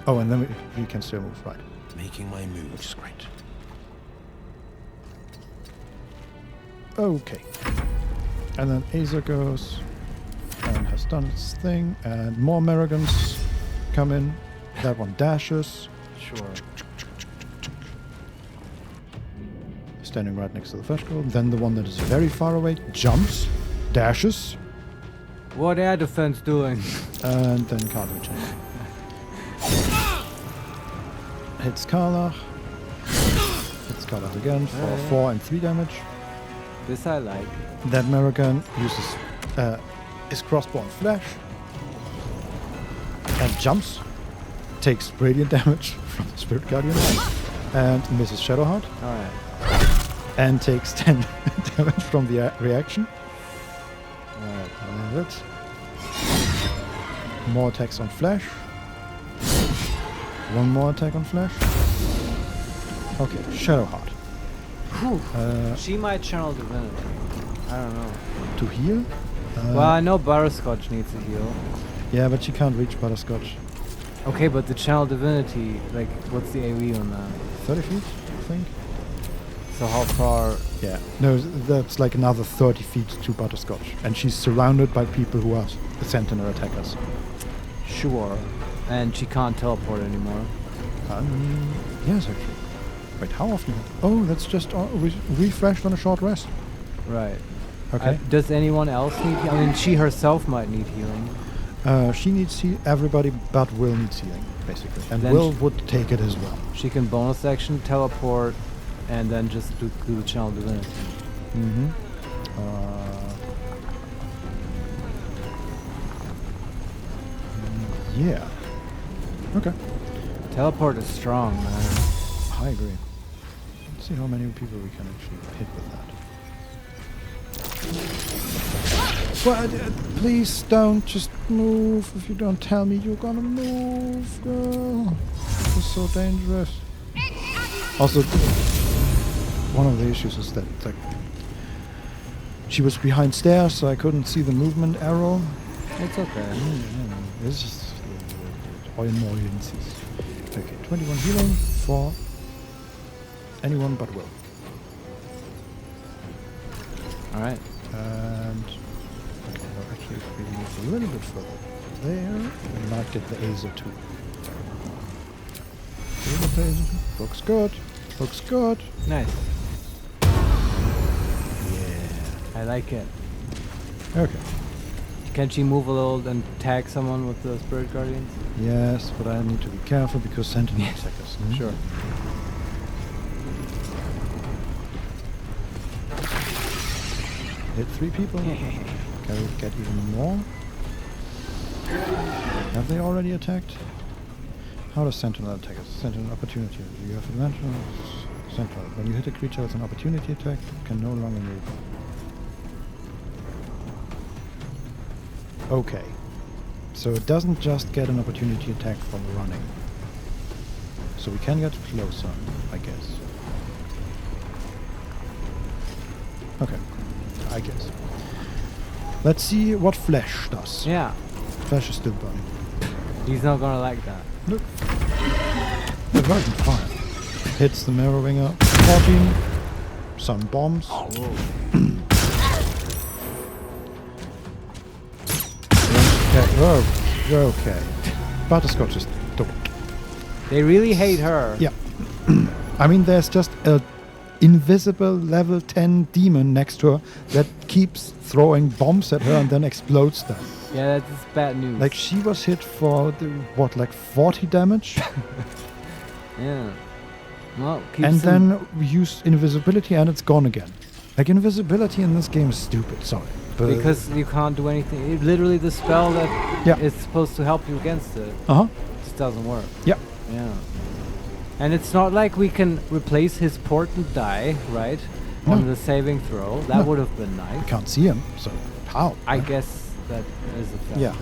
Oh, and then we can still move, right. Making my move. Which is great. Okay. And then Acer goes and has done its thing, and more Americans come in. That one dashes. Sure. Standing right next to the flash girl. Then the one that is very far away jumps, dashes. What air defense doing? And then cartridge. Hits Karlach. Hits Karlach again for 4 and 3 damage. This I like. That American uses his crossbow on flash and jumps, takes radiant damage from the Spirit Guardian and misses Shadowheart. Alright. And takes 10 damage from the reaction. Alright. That's it. More attacks on flash. One more attack on flash. Okay, Shadowheart. She might channel Divinity. I don't know. To heal? Well, I know Butterscotch needs a heal. Yeah, but she can't reach Butterscotch. Okay, but the channel Divinity, like, what's the AoE on that? 30 feet, I think. So how far? Yeah, no, that's like another 30 feet to Butterscotch. And she's surrounded by people who are Sentinel attackers. Sure. And she can't teleport anymore. Yes, actually. Wait, how often? Oh, that's just refreshed on a short rest. Right. Okay. Does anyone else need healing? I mean, she herself might need healing. She needs everybody but Will needs healing, basically. And Then Will would take it as well. She can bonus action, teleport, and then just do the channel divinity. Mm-hmm. Yeah. Okay. Teleport is strong, man. I agree. Let's see how many people we can actually hit with that. But please don't just move if you don't tell me you're gonna move, girl. This is so dangerous. Also, one of the issues is that like she was behind stairs, so I couldn't see the movement arrow. It's okay. It's just annoyances. Okay, 21 healing for anyone but Will. Alright. And okay, well, actually, if we move a little bit further there, we might get the Azer too. Looks good. Looks good. Nice. Yeah. I like it. Okay. Can she move a little and tag someone with the Spirit Guardians? Yes, but I need to be careful because Sentinel attack us. Sure. Hit 3 people. Can we get even more? Have they already attacked? How does Sentinel attack us? Sentinel opportunity. You have advantage. Sentinel. When you hit a creature with an opportunity attack, it can no longer move. Okay. So it doesn't just get an opportunity attack from running. So we can get closer, I guess. Okay. I guess. Let's see what Flash does. Yeah. Flash is still burning. He's not gonna like that. Look. The Virgin Fire. Hits the Mirrorwinger. 14. Some bombs. Okay. Butterscotch is dope. They really hate her. Yeah. I mean, there's just a invisible level 10 demon next to her that keeps throwing bombs at her and then explodes them. Yeah, that's bad news. Like, she was hit for, like 40 damage? Yeah. Well, and then we use invisibility and it's gone again. Like, invisibility in this game is stupid, sorry. But because you can't do anything. Literally the spell that is supposed to help you against it just doesn't work. Yeah. Yeah. And it's not like we can replace his port and die, right? No. On the saving throw. That would have been nice. I can't see him, so how? I guess that is a factor. Yeah.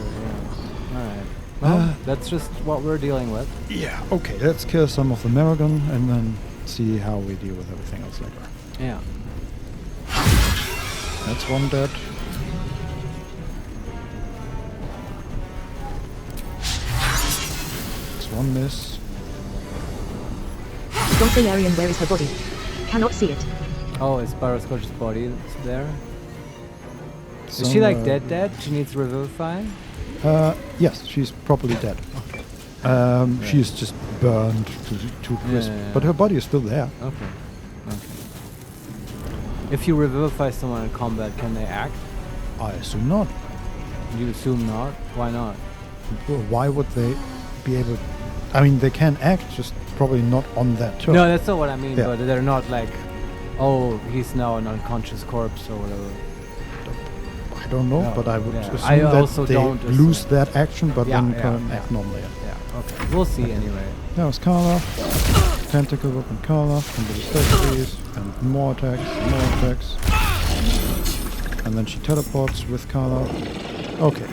Alright. Well, that's just what we're dealing with. Yeah, okay, let's kill some of the Mirrorgun and then see how we deal with everything else later. Yeah. That's one dead. That's one miss. Dr. Larian, where is her body? Cannot see it. Oh, is Butterscotch's body there? Is she like dead? She needs revivify? Yes, she's probably dead. She's just burned to crisp. But her body is still there. Okay. If you revivify someone in combat, can they act? I assume not. You assume not? Why not? Why would they be able... I mean, they can act, just probably not on that turn. No, that's not what I mean, but they're not like, oh, he's now an unconscious corpse or whatever. I don't know, but I would assume I that also they don't lose that action, but then can act yeah. normally. Yeah, okay. We'll see anyway. That was Karloff. Tentacle weapon Karloff, and the specialties, and more attacks. And then she teleports with Karloff. Okay.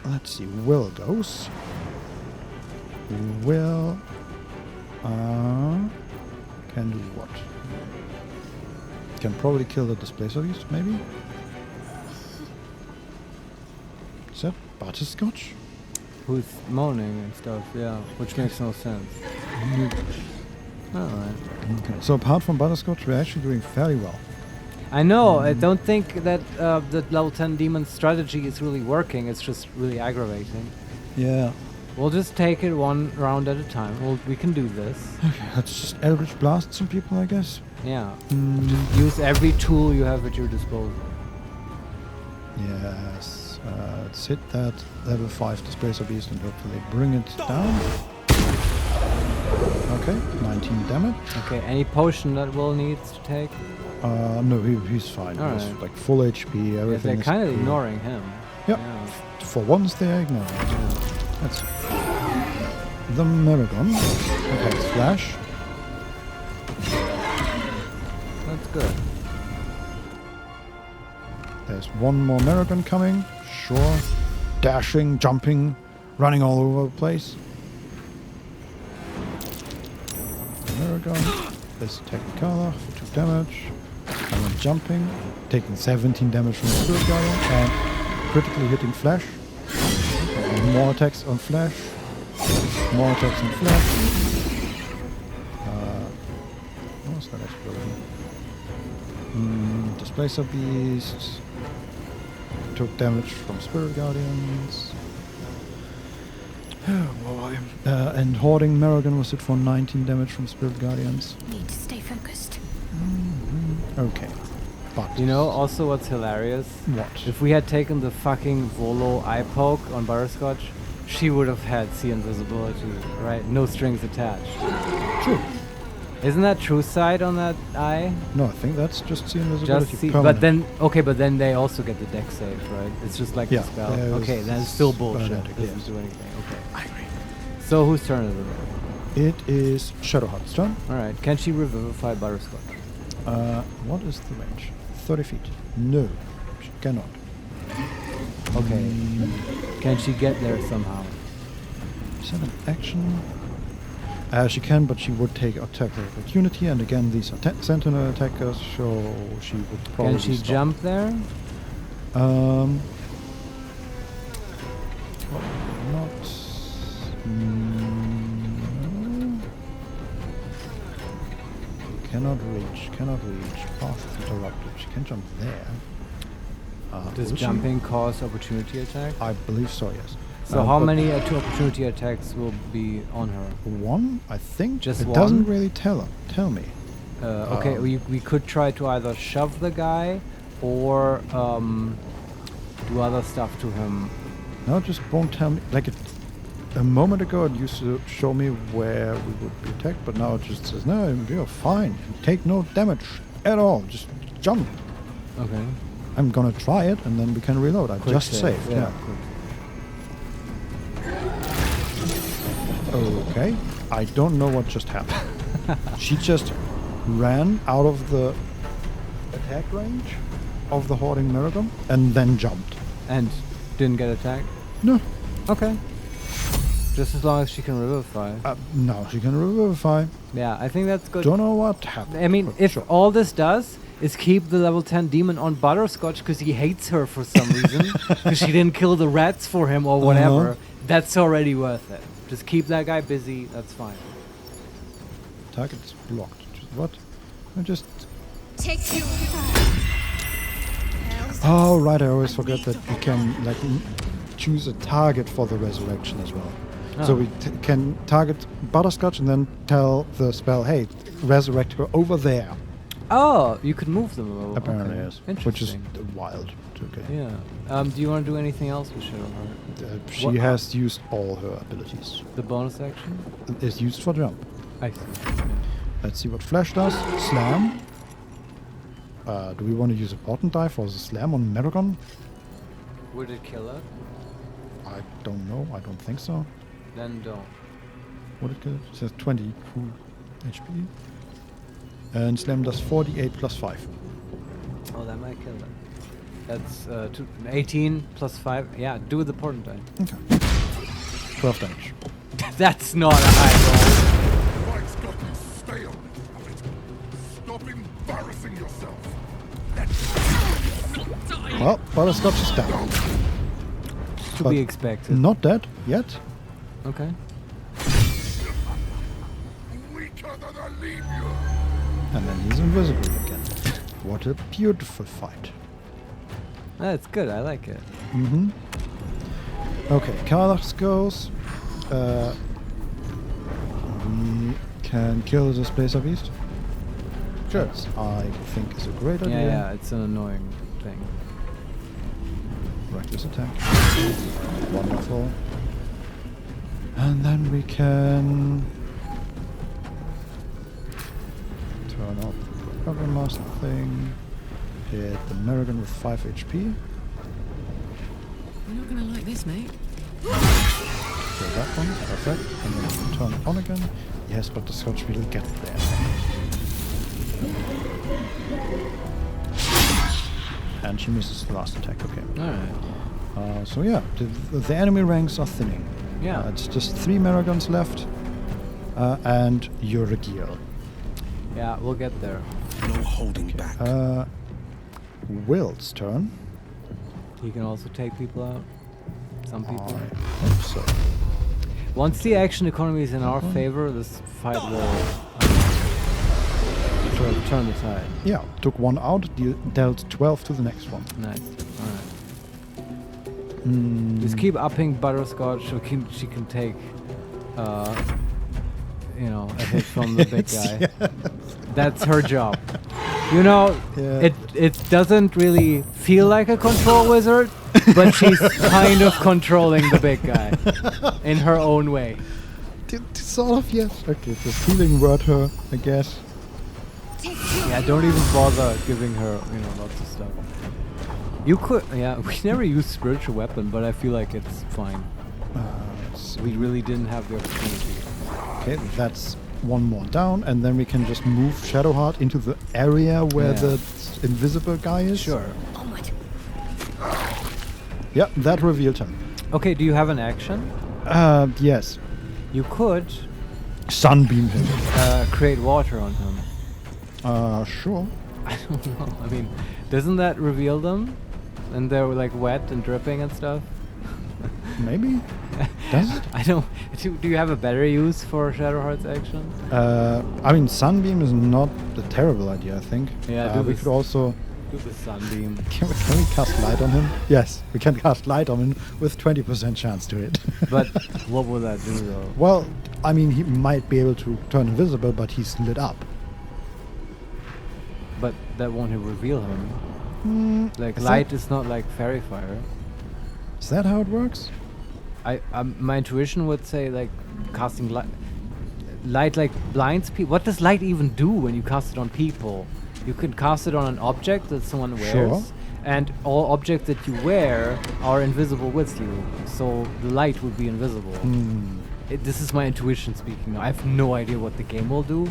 Let's see. Will goes. Will can do what? Can probably kill the Displacer Beast, maybe? Is that Butterscotch? Who's moaning and stuff, yeah, which makes no sense. Alright. Okay. So apart from Butterscotch, we're actually doing fairly well. I know, I don't think that the level 10 demon strategy is really working, it's just really aggravating. Yeah. We'll just take it one round at a time. We can do this. Okay, let's just Eldritch Blast some people, I guess. Yeah. Just use every tool you have at your disposal. Yes. Let's hit that level 5 Displacer Beast and hopefully bring it down. Okay, 19 damage. Okay, any potion that Will needs to take? No, he's fine. All He's right. like full HP, everything. Yeah, they're is kind of cool. ignoring him. Yep. Yeah. For once they're ignoring it. That's the Maragon. Okay, Flash. That's good. There's one more Maragon coming. Sure. Dashing, jumping, running all over the place. Maragon. Let's attack Carla for 2 damage. And then jumping, taking 17 damage from the Spirit Guardian and critically hitting Flash. And more attacks on Flash. More attacks on Flash. What was that explosion? Displacer Beast. Took damage from Spirit Guardians. Oh boy. And Hoarding Maragon was hit for 19 damage from Spirit Guardians. Need to stay focused. Okay. But You know, also what's hilarious? What? If we had taken the fucking Volo eye poke on Butterscotch, she would have had see invisibility, right? No strings attached. True. Isn't that true side on that eye? No, I think that's just see invisibility. Just see, permanent. but then they also get the deck save, right? It's just like Yeah, the spell. yeah, Okay, that's still bullshit. automatic, Doesn't yes. do anything. Okay. I agree. So whose turn is it? It is Shadowheart's turn. Alright, can she revivify Butterscotch? What is the range? 30 feet. No, she cannot. Okay. Can she get there somehow? Is that an action? She can, but she would take attack of opportunity, and again, these are sentinel attackers, so she would probably Can she stop. jump there? Probably not. Cannot reach. Path is interrupted. She can jump there. Does will she? jumping cause opportunity attack? I believe so, yes. So how but many two opportunity attacks will be on her? One, I think. Just it one? doesn't really tell me. Okay, we could try to either shove the guy or do other stuff to him. No, just won't tell me. Like a moment ago, it used to show me where we would be attacked, but now it just says, no, you're fine. You take no damage at all. Just jump. Okay. I'm gonna try it, and then we can reload. I Quick just save, saved. yeah. Okay. I don't know what just happened. She just ran out of the attack range of the Hoarding Maragon and then jumped. And didn't get attacked? No. Okay. Just as long as she can revivify. No, she can revivify. Yeah, I think that's good. Don't know what happened. I mean, if all this does is keep the level 10 demon on Butterscotch because he hates her for some reason, because she didn't kill the rats for him or whatever, that's already worth it. Just keep that guy busy, that's fine. Target's blocked. What? I just... Take you. Oh, right, I always forget that we can, like, choose a target for the resurrection as well. So we can target Butterscotch and then tell the spell, hey, resurrect her over there. Oh, you could move them over. Apparently, okay. yes. Interesting. Which is wild. Okay. Yeah. Do you want to do anything else with Shadowheart? She has used all her abilities. The bonus action? Is used for jump. I see. Let's see what Flash does. Slam. Do we want to use a portent die for the slam on Maragon? Would it kill her? I don't know. I don't think so. Then don't. Would it kill it? It says 20 full HP. And slam does 48 plus 5. Oh, that might kill her. That's 18 plus 5. Yeah, do the portent die. Okay. 12 damage. That's not a high roll. Mike's got you. Stay on it. Stop embarrassing yourself. Well, Butterscotch is down. To be expected. Not dead yet. Okay. Weaker than a legion. And then he's invisible again. What a beautiful fight. That's good, I like it. Mm-hmm. Okay, Karlach's goes. We can kill the Displacer Beast. Which I think is a great idea. Yeah, it's an annoying thing. Reckless attack. Wonderful. And then we can turn off the Cover Master thing. Hit the Merrigan with 5 HP. You're not gonna like this, mate. Kill that one, perfect. And then we can turn it on again. Yes, but the Scotch will get there. And she misses the last attack, okay. Alright. So yeah, the enemy ranks are thinning. Yeah. It's just 3 Merrigans left. And Urigiel. Yeah, we'll get there. No holding back. Will's turn. He can also take people out. Some people. I hope so. Once the action economy is in our favor, this fight will turn the tide. Yeah, took one out, dealt 12 to the next one. Nice. Alright. Just keep upping Butterscotch so she can take, a hit from the big guy. Yes. That's her job. You know, it doesn't really feel like a control wizard, but she's kind of controlling the big guy in her own way. Sort of, yes. Okay, just healing word her, I guess. Yeah, don't even bother giving her, lots of stuff. You could, we never used spiritual weapon, but I feel like it's fine. We really didn't have the opportunity. Okay, that's one more down, and then we can just move Shadowheart into the area where the invisible guy is. Sure. Yeah, that revealed him. Okay, do you have an action? Yes. You could sunbeam him. Create water on him. Sure. I don't know. I mean, doesn't that reveal them? And they're like wet and dripping and stuff? Maybe. Does it? I don't. Do you have a better use for Shadowheart's action? I mean, Sunbeam is not a terrible idea, I think. Yeah, we could also do the Sunbeam. Can we cast light on him? Yes, we can cast light on him with 20% chance to hit. But what will that do, though? Well, I mean, he might be able to turn invisible, but he's lit up. But that won't reveal him. Like light is not like fairy fire. Is that how it works? My intuition would say like casting light like blinds people. What does light even do when you cast it on people? You can cast it on an object that someone wears, and all objects that you wear are invisible with you. So the light would be invisible. This is my intuition speaking now. I have no idea what the game will do.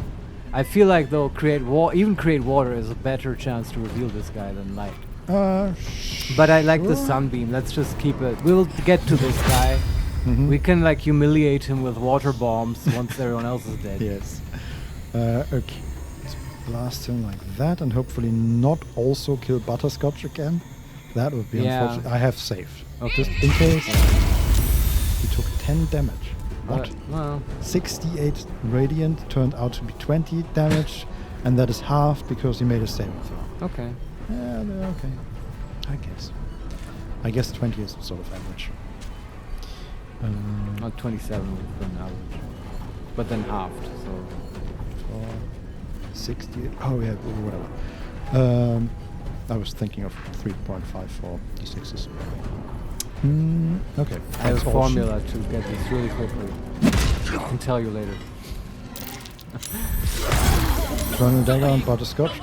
I feel like though create water is a better chance to reveal this guy than light. But I like the sunbeam. Let's just keep it. We'll get to this guy. We can like humiliate him with water bombs once everyone else is dead. Yes. Okay. Let's blast him like that, and hopefully not also kill Butterscotch again. That would be unfortunate. I have saved. Just in case. He took 10 damage. What? Well, 68 radiant turned out to be 20 damage, and that is half because he made a saving throw. Okay. Yeah, they're okay. I guess 20 is sort of average. 27 would have been average. But then halved, so... 68. Oh yeah, whatever. I was thinking of 3.5 for d6s. Okay. I have a formula to get this really quickly. I can tell you later. Turn the dagger on Butterscotch.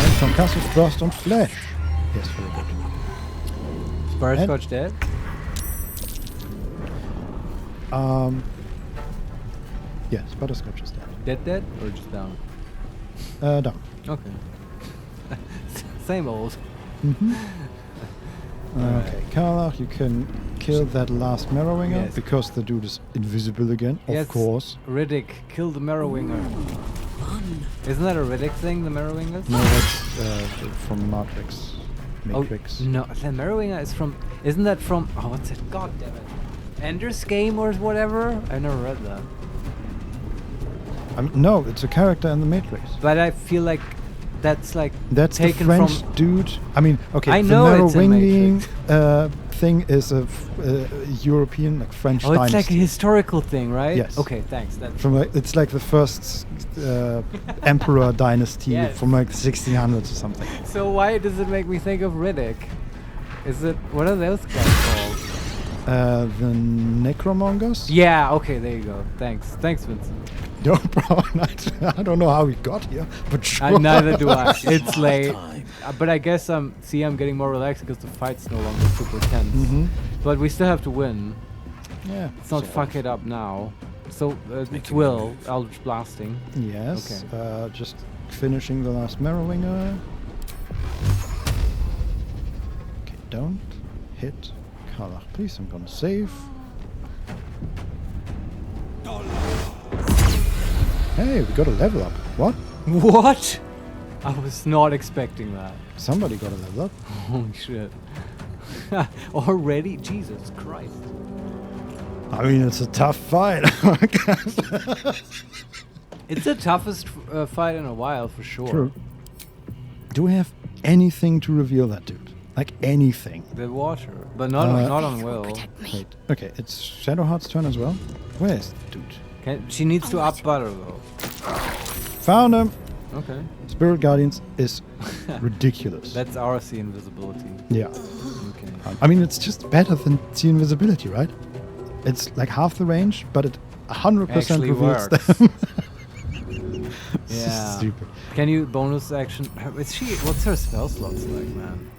And concussive burst on flesh. Yes, very good. Is Butterscotch dead? Yes, Butterscotch is dead. Dead or just down? Down. Okay. Same old. Okay, Carla, you can kill that last Marrowinger because the dude is invisible again, of course. Riddick, kill the Marrowinger. Isn't that a Riddick thing, the Marrowingers? No, that's from Matrix. Oh, no, the Marrowinger is from... Isn't that from... Oh, what's it? God damn it. Ender's Game or whatever? I never read that. No, it's a character in the Matrix. But I feel like that's like that's taken the French from dude. I mean, okay, I the know it's in Marrowinging thing is a European, like French dynasty. It's like a historical thing, right? Yes. Okay, thanks. That's From it's like the first emperor dynasty from like 1600s or something. So why does it make me think of Riddick? Is it, what are those guys called? The Necromongers? Yeah, okay, there you go. Thanks, Vincent. No problem. I don't know how we got here, but sure. Neither do I. It's late. But I guess I'm getting more relaxed because the fight's no longer super tense. But we still have to win. Yeah. Let's not fuck it up now. So, it's Will, Eldritch Blasting. Yes. Okay. Just finishing the last Marrowinger. Okay, don't hit Karlach, please. I'm gonna save. Hey, we got a level up. What? What? I was not expecting that. Somebody got a level up. Holy shit. Already? Jesus Christ. I mean, it's a tough fight. It's the toughest fight in a while, for sure. True. Do we have anything to reveal that dude? Like anything? The water, but not on Will. Wait. Okay, it's Shadowheart's turn as well. Where is the dude? She needs to up Butter, though. Found him! Okay. Spirit Guardians is ridiculous. That's our sea invisibility. Yeah. Okay. I mean, it's just better than sea invisibility, right? It's like half the range, but it 100% Actually reveals works. them. Yeah. Stupid. Can you bonus action? What's her spell slots like, man?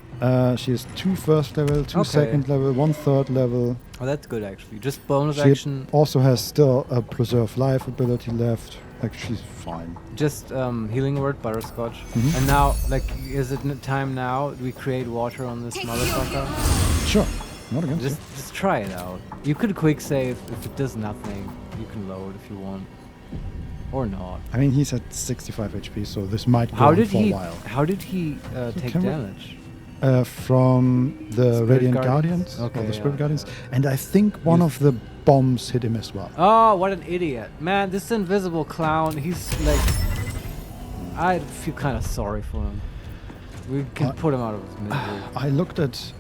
She has 2 first level, 2 second level, 1 third level. Oh, that's good actually. Just bonus She action. also has still a preserve life ability left. Like, she's fine. Just healing word, Butterscotch. And now, like, is it time now we create water on this motherfucker? Sure. Not against you. Just try it out. You could quick save if it does nothing. You can load if you want. Or not. I mean, he's at 65 HP, so this might go on for a while. How did he take damage? From the Spirit Radiant Guardians? Guardians, Okay, or the Spirit yeah, Guardians, and I think one of the bombs hit him as well. Oh, what an idiot. Man, this invisible clown, he's like... I feel kind of sorry for him. We can put him out of his misery. I looked at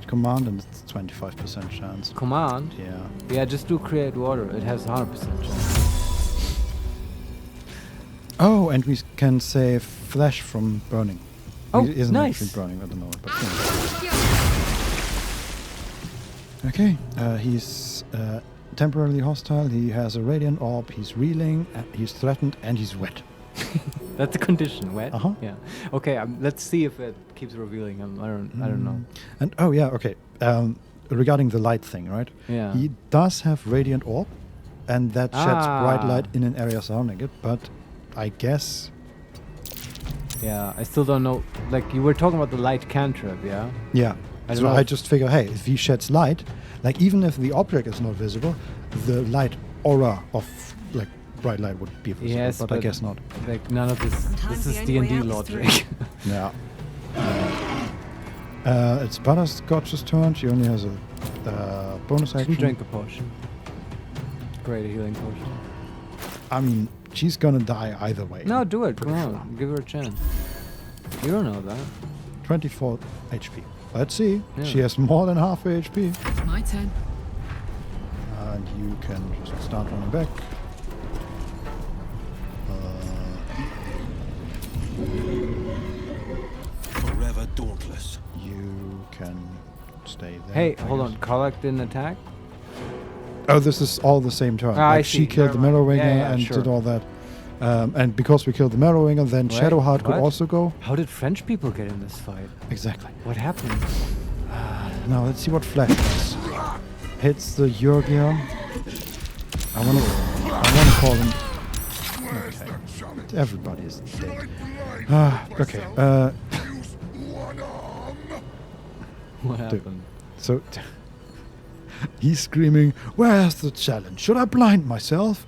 command and it's 25% chance. Command? Yeah. Yeah, just do create water. It has 100% chance. Oh, and we can save flesh from burning. Oh, He isn't nice. actually burning at the moment, but okay, he's temporarily hostile. He has a radiant orb. He's reeling. He's threatened, and he's wet. That's a condition, wet? Uh-huh. Yeah. Okay, let's see if it keeps revealing him. I don't know. And oh yeah, okay. Regarding the light thing, right? Yeah. He does have radiant orb, and that sheds bright light in an area surrounding it. But I guess. Yeah, I still don't know. Like, you were talking about the light cantrip, yeah? Yeah. So I just figure, hey, if he sheds light, like even if the object is not visible, the light aura of like bright light would be visible. Yes, but I guess not. Like, none of this. This is D&D logic. Yeah. It's Butterscotch's turn. She only has a bonus action. Drink a potion. Great, a healing potion. I mean, she's gonna die either way. No, do it. Come on, give her a chance. You don't know that. 24 HP. Let's see. Yeah. She has more than half HP. My turn. And you can just start running back. Forever dauntless. You can stay there. Hey, hold on. Karlach didn't attack? Oh, this is all the same turn. I Like see. she killed the Never mind. Marrowinger Yeah, and sure. did all that. And because we killed the Marrowinger, then Right. Shadowheart could What? also go. How did French people get in this fight? Exactly. What happened? Now let's see what Flash does. Hits the Yurgia. I wanna call him. Okay. Everybody is dead. Okay. What happened? So he's screaming, "Where's the challenge? Should I blind myself?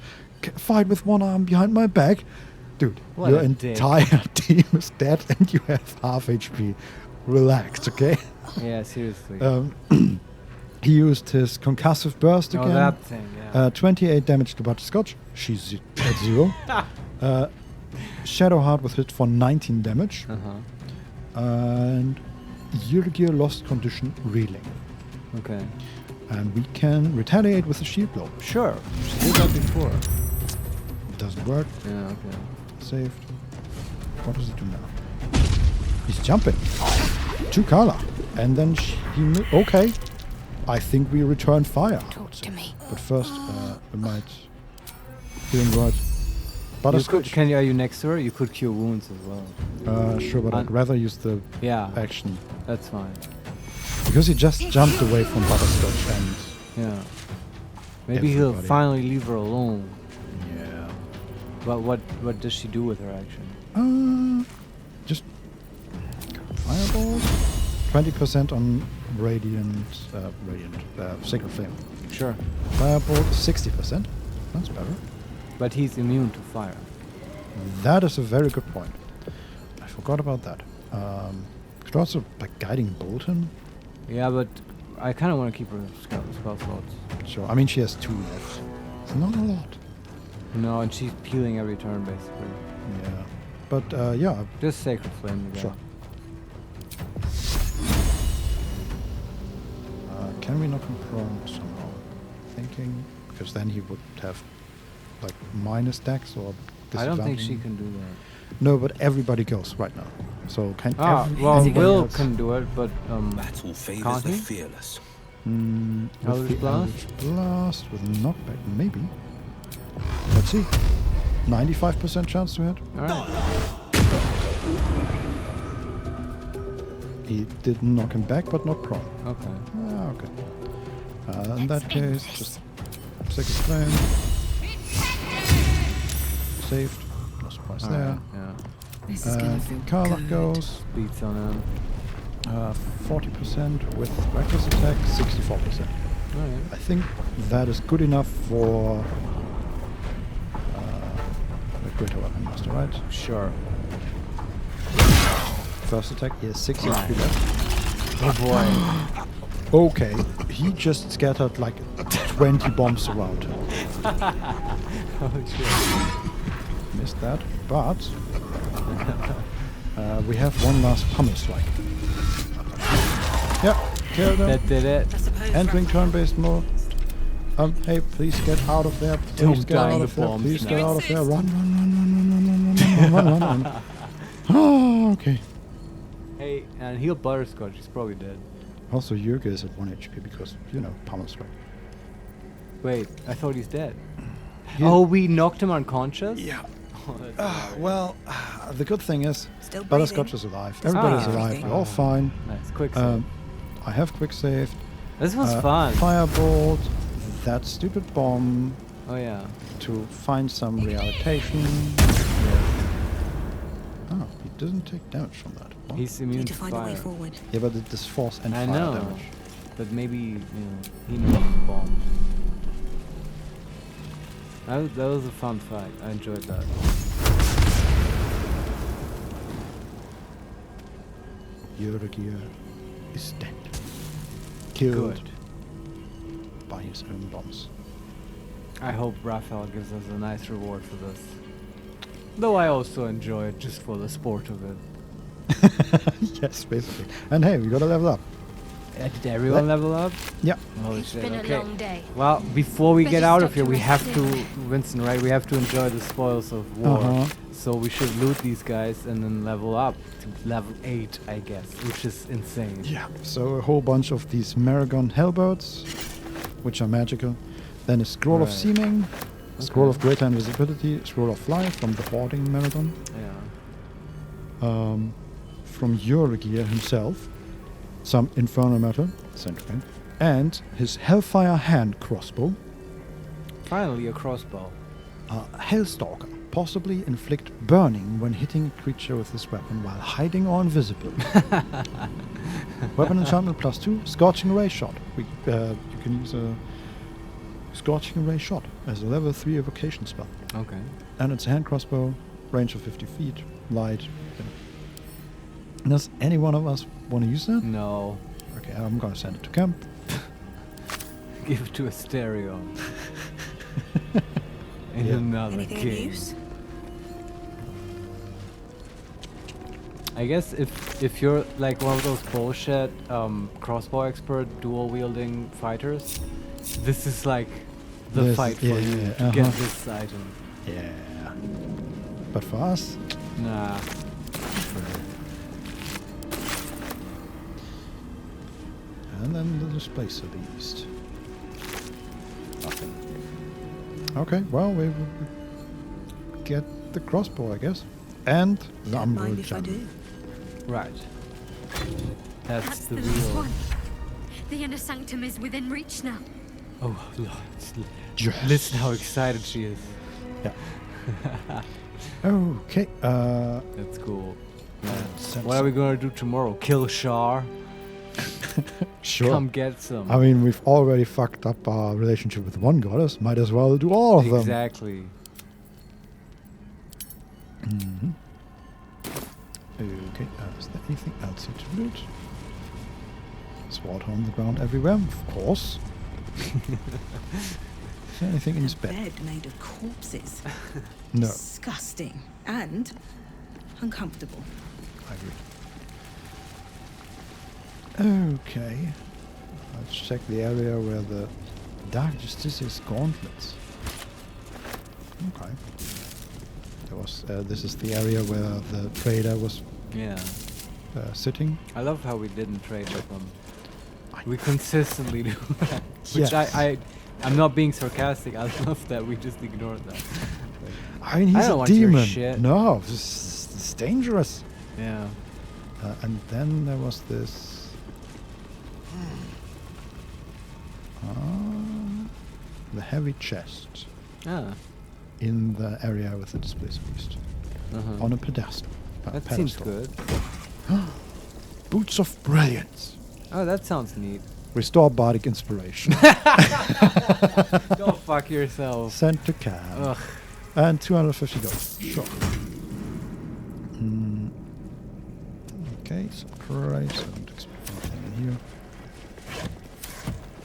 Fight with one arm behind my back?" Dude, What your a dick. entire team is dead and you have half HP. Relax, okay? Yeah, seriously. He used his concussive burst Oh, again. that thing, yeah. 28 damage to Butterscotch. She's at 0. Shadowheart was hit for 19 damage. Uh-huh. And Yrgir lost condition reeling. Okay. And we can retaliate with a shield blow. Sure. She did that before. Doesn't work. Yeah, okay. Saved. What does he do now? He's jumping. 2 Kala. And then okay. I think we return fire. Talk to me. But first, we might healing word. Butterscotch. Are you next to her? You could cure wounds as well. Sure, but I'd rather use the action. That's fine. Because he just jumped away from Butterscotch and... Yeah. Maybe he'll finally leave her alone. Yeah. But what does she do with her action? Just... Fireball? 20% on Sacred Flame. Sure. Fireball, 60%. That's better. But he's immune to fire. That is a very good point. I forgot about that. Could also, like, Guiding Bolt him? Yeah, but I kind of want to keep her spell slots. Sure. I mean, she has 2 left. It's not a lot. No, and she's peeling every turn, basically. Yeah. But, yeah. Just Sacred Flame again. Sure. Can we knock him prone somehow? Thinking, because then he would have like minus dex or disadvantage. I don't think she can do that. No, but everybody goes right now. So can Will can do it, but battle favors the fearless. Eldritch Blast? Blast with knockback, maybe. Let's see. 95% chance to hit. Alright. He did knock him back, but not prone. Okay. Okay. In that case, just Sacred Flame. Saved. No surprise there. Yeah. This is gonna feel Karlach goes. Beats on him. 40% with reckless attack, 64%. I think that is good enough for the Greater Weapon Master, right? Sure. First attack, he has 6 HP left. Oh boy. Okay, he just scattered like 20 bombs around him. Oh shit. Missed that, but we have one last pummel strike. Yep, killed him. That did it. Entering turn-based mode. Hey, please get out of there. Please get out of there. Please get out of there. Run. Oh, okay. Hey, and heal Butterscotch. He's probably dead. Also, Yrgir is at 1 HP because, pummel strike. Wait, I thought he's dead. Oh, we knocked him unconscious? Yeah. Oh, the good thing is, Butterscotch is alive. Everybody's alive. We're all fine. Nice. Quick save. I have quick saved. This was fun. Firebolt. That stupid bomb. Oh, yeah. To find some realization. Oh, he doesn't take damage from that. What? He's immune to find fire. a way forward. Yeah, but it does force and I fire know, damage. but maybe he knows the bomb. That was a fun fight. I enjoyed that. Yrgir is dead. Killed Good. by his own bombs. I hope Raphael gives us a nice reward for this. Though I also enjoy it just for the sport of it. Yes, basically. And hey, we gotta level up. Did everyone level up? Yeah. Holy It's shit, been okay. a long day. Well, before we get out of stop here, to we have rest to, anyway. Vincent, right? We have to enjoy the spoils of war. Uh-huh. So we should loot these guys and then level up to level 8, I guess, which is insane. Yeah. So a whole bunch of these Maragon Hellbirds, which are magical. Then a Scroll of Seeming, Scroll of Greater Invisibility, Scroll of Life from the Hoarding Maragon. Yeah. From Yrgir himself, some Infernal Matter, Centric, and his Hellfire Hand crossbow. Finally, a crossbow. Hellstalker, possibly inflict burning when hitting a creature with this weapon while hiding or invisible. Weapon enchantment +2, Scorching Ray Shot. You can use a Scorching Ray Shot as a level 3 evocation spell. Okay. And it's a hand crossbow, range of 50 feet, light. Does any one of us want to use that? No. Okay, I'm gonna send it to camp. Give it to a stereo. In another game. I guess if you're like one of those bullshit crossbow expert dual wielding fighters, this is like the fight for you to get this item. Yeah. But for us, nah. And then the displacer beast. Nothing. Okay, well we get the crossbow, I guess, and the umbral gem. Right. That's the last real. one. The inner sanctum is within reach now. Oh Lord! Yes. Listen how excited she is. Yeah. Okay. That's cool. What are we gonna do tomorrow? Kill Shar? Sure. Come get some. I mean, we've already fucked up our relationship with one goddess. Might as well do all of them. Exactly. Mm-hmm. Okay. Is there anything else here to loot? Sword on the ground everywhere, of course. Is there anything in this bed? Bed made of corpses. No. Disgusting and uncomfortable. I agree. Okay. Let's check the area where the Dark Justice's gauntlets. Okay. There was. This is the area where the trader was. Yeah. Sitting. I love how we didn't trade with them. We consistently do that. Which Yes. I'm not being sarcastic. I love that we just ignored that. I mean, he's don't a want your demon. shit. No, it's dangerous. Yeah. And then there was this. The heavy chest. Ah. In the area with the displacer beast. On a pedestal. That seems good. Boots of Brilliance. Oh, that sounds neat. Restore bardic inspiration. Go fuck yourself. Sent to Cam. Ugh. And 250 gold. Sure. Okay, surprise. I don't expect anything in here.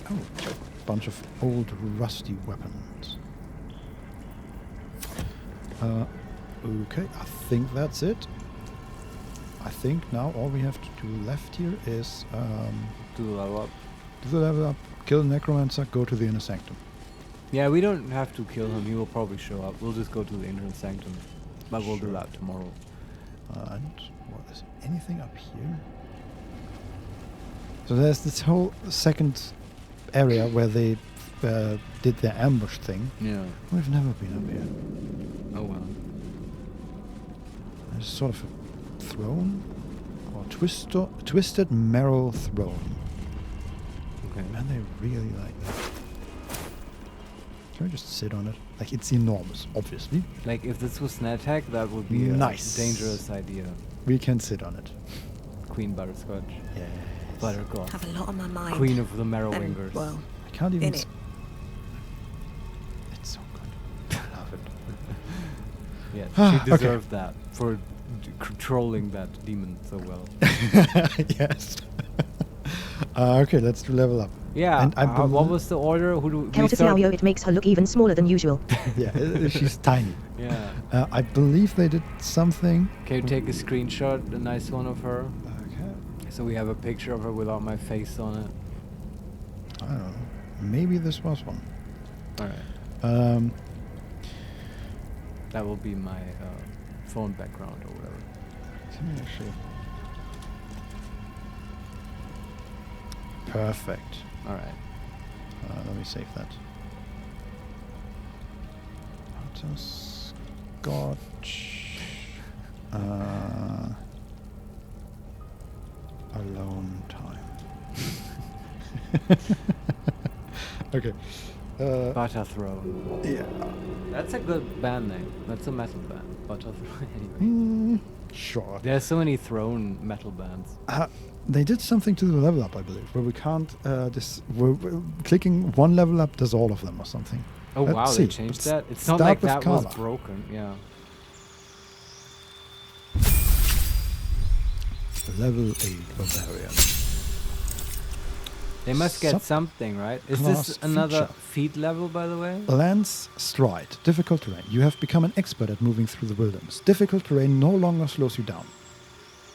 Oh, a bunch of old rusty weapons. Okay, I think that's it. I think now all we have to do left here is do the level up. Do the level up, kill the necromancer, go to the inner sanctum. Yeah, we don't have to kill him. He will probably show up. We'll just go to the inner sanctum. But we'll do that tomorrow. And what is anything up here? So there's this whole second area where they did their ambush thing. Yeah. We've never been up here. Oh well. There's sort of a throne or twisted marrow throne. Okay. Man, they really like that. Can we just sit on it? Like, it's enormous, obviously. Like, if this was an attack, that would be nice. A dangerous idea. We can sit on it. Queen Butterscotch. Yeah. Buttercotch. Have a lot on my mind. Queen of the Marrowwingers. Well, I can't even. It's so good. I love it. Yeah, she deserved that for controlling that demon so well. Yes. Okay, let's do level up. Yeah. And what was the order? Who do we Counter scenario, it makes her look even smaller than usual. Yeah, she's tiny. Yeah. I believe they did something. Can you take a screenshot, a nice one of her? Okay. So we have a picture of her without my face on it. I don't know. Maybe this was one. Alright. That will be my phone background or whatever. Let me actually. Perfect. Alright. Let me save that. Butterscotch. Alone time. Okay. Butterthrone. Yeah. That's a good band name. That's a metal band. Butterthrone. Anyway. Sure. There's so many throne metal bands. They did something to the level up, I believe, where we can't. Clicking one level up does all of them or something. Oh wow, they changed that? It's not like that was broken, yeah. Level 8 Barbarian. They must get something, right? Is this another feat level, by the way? Lance Stride. Difficult terrain. You have become an expert at moving through the wilderness. Difficult terrain no longer slows you down.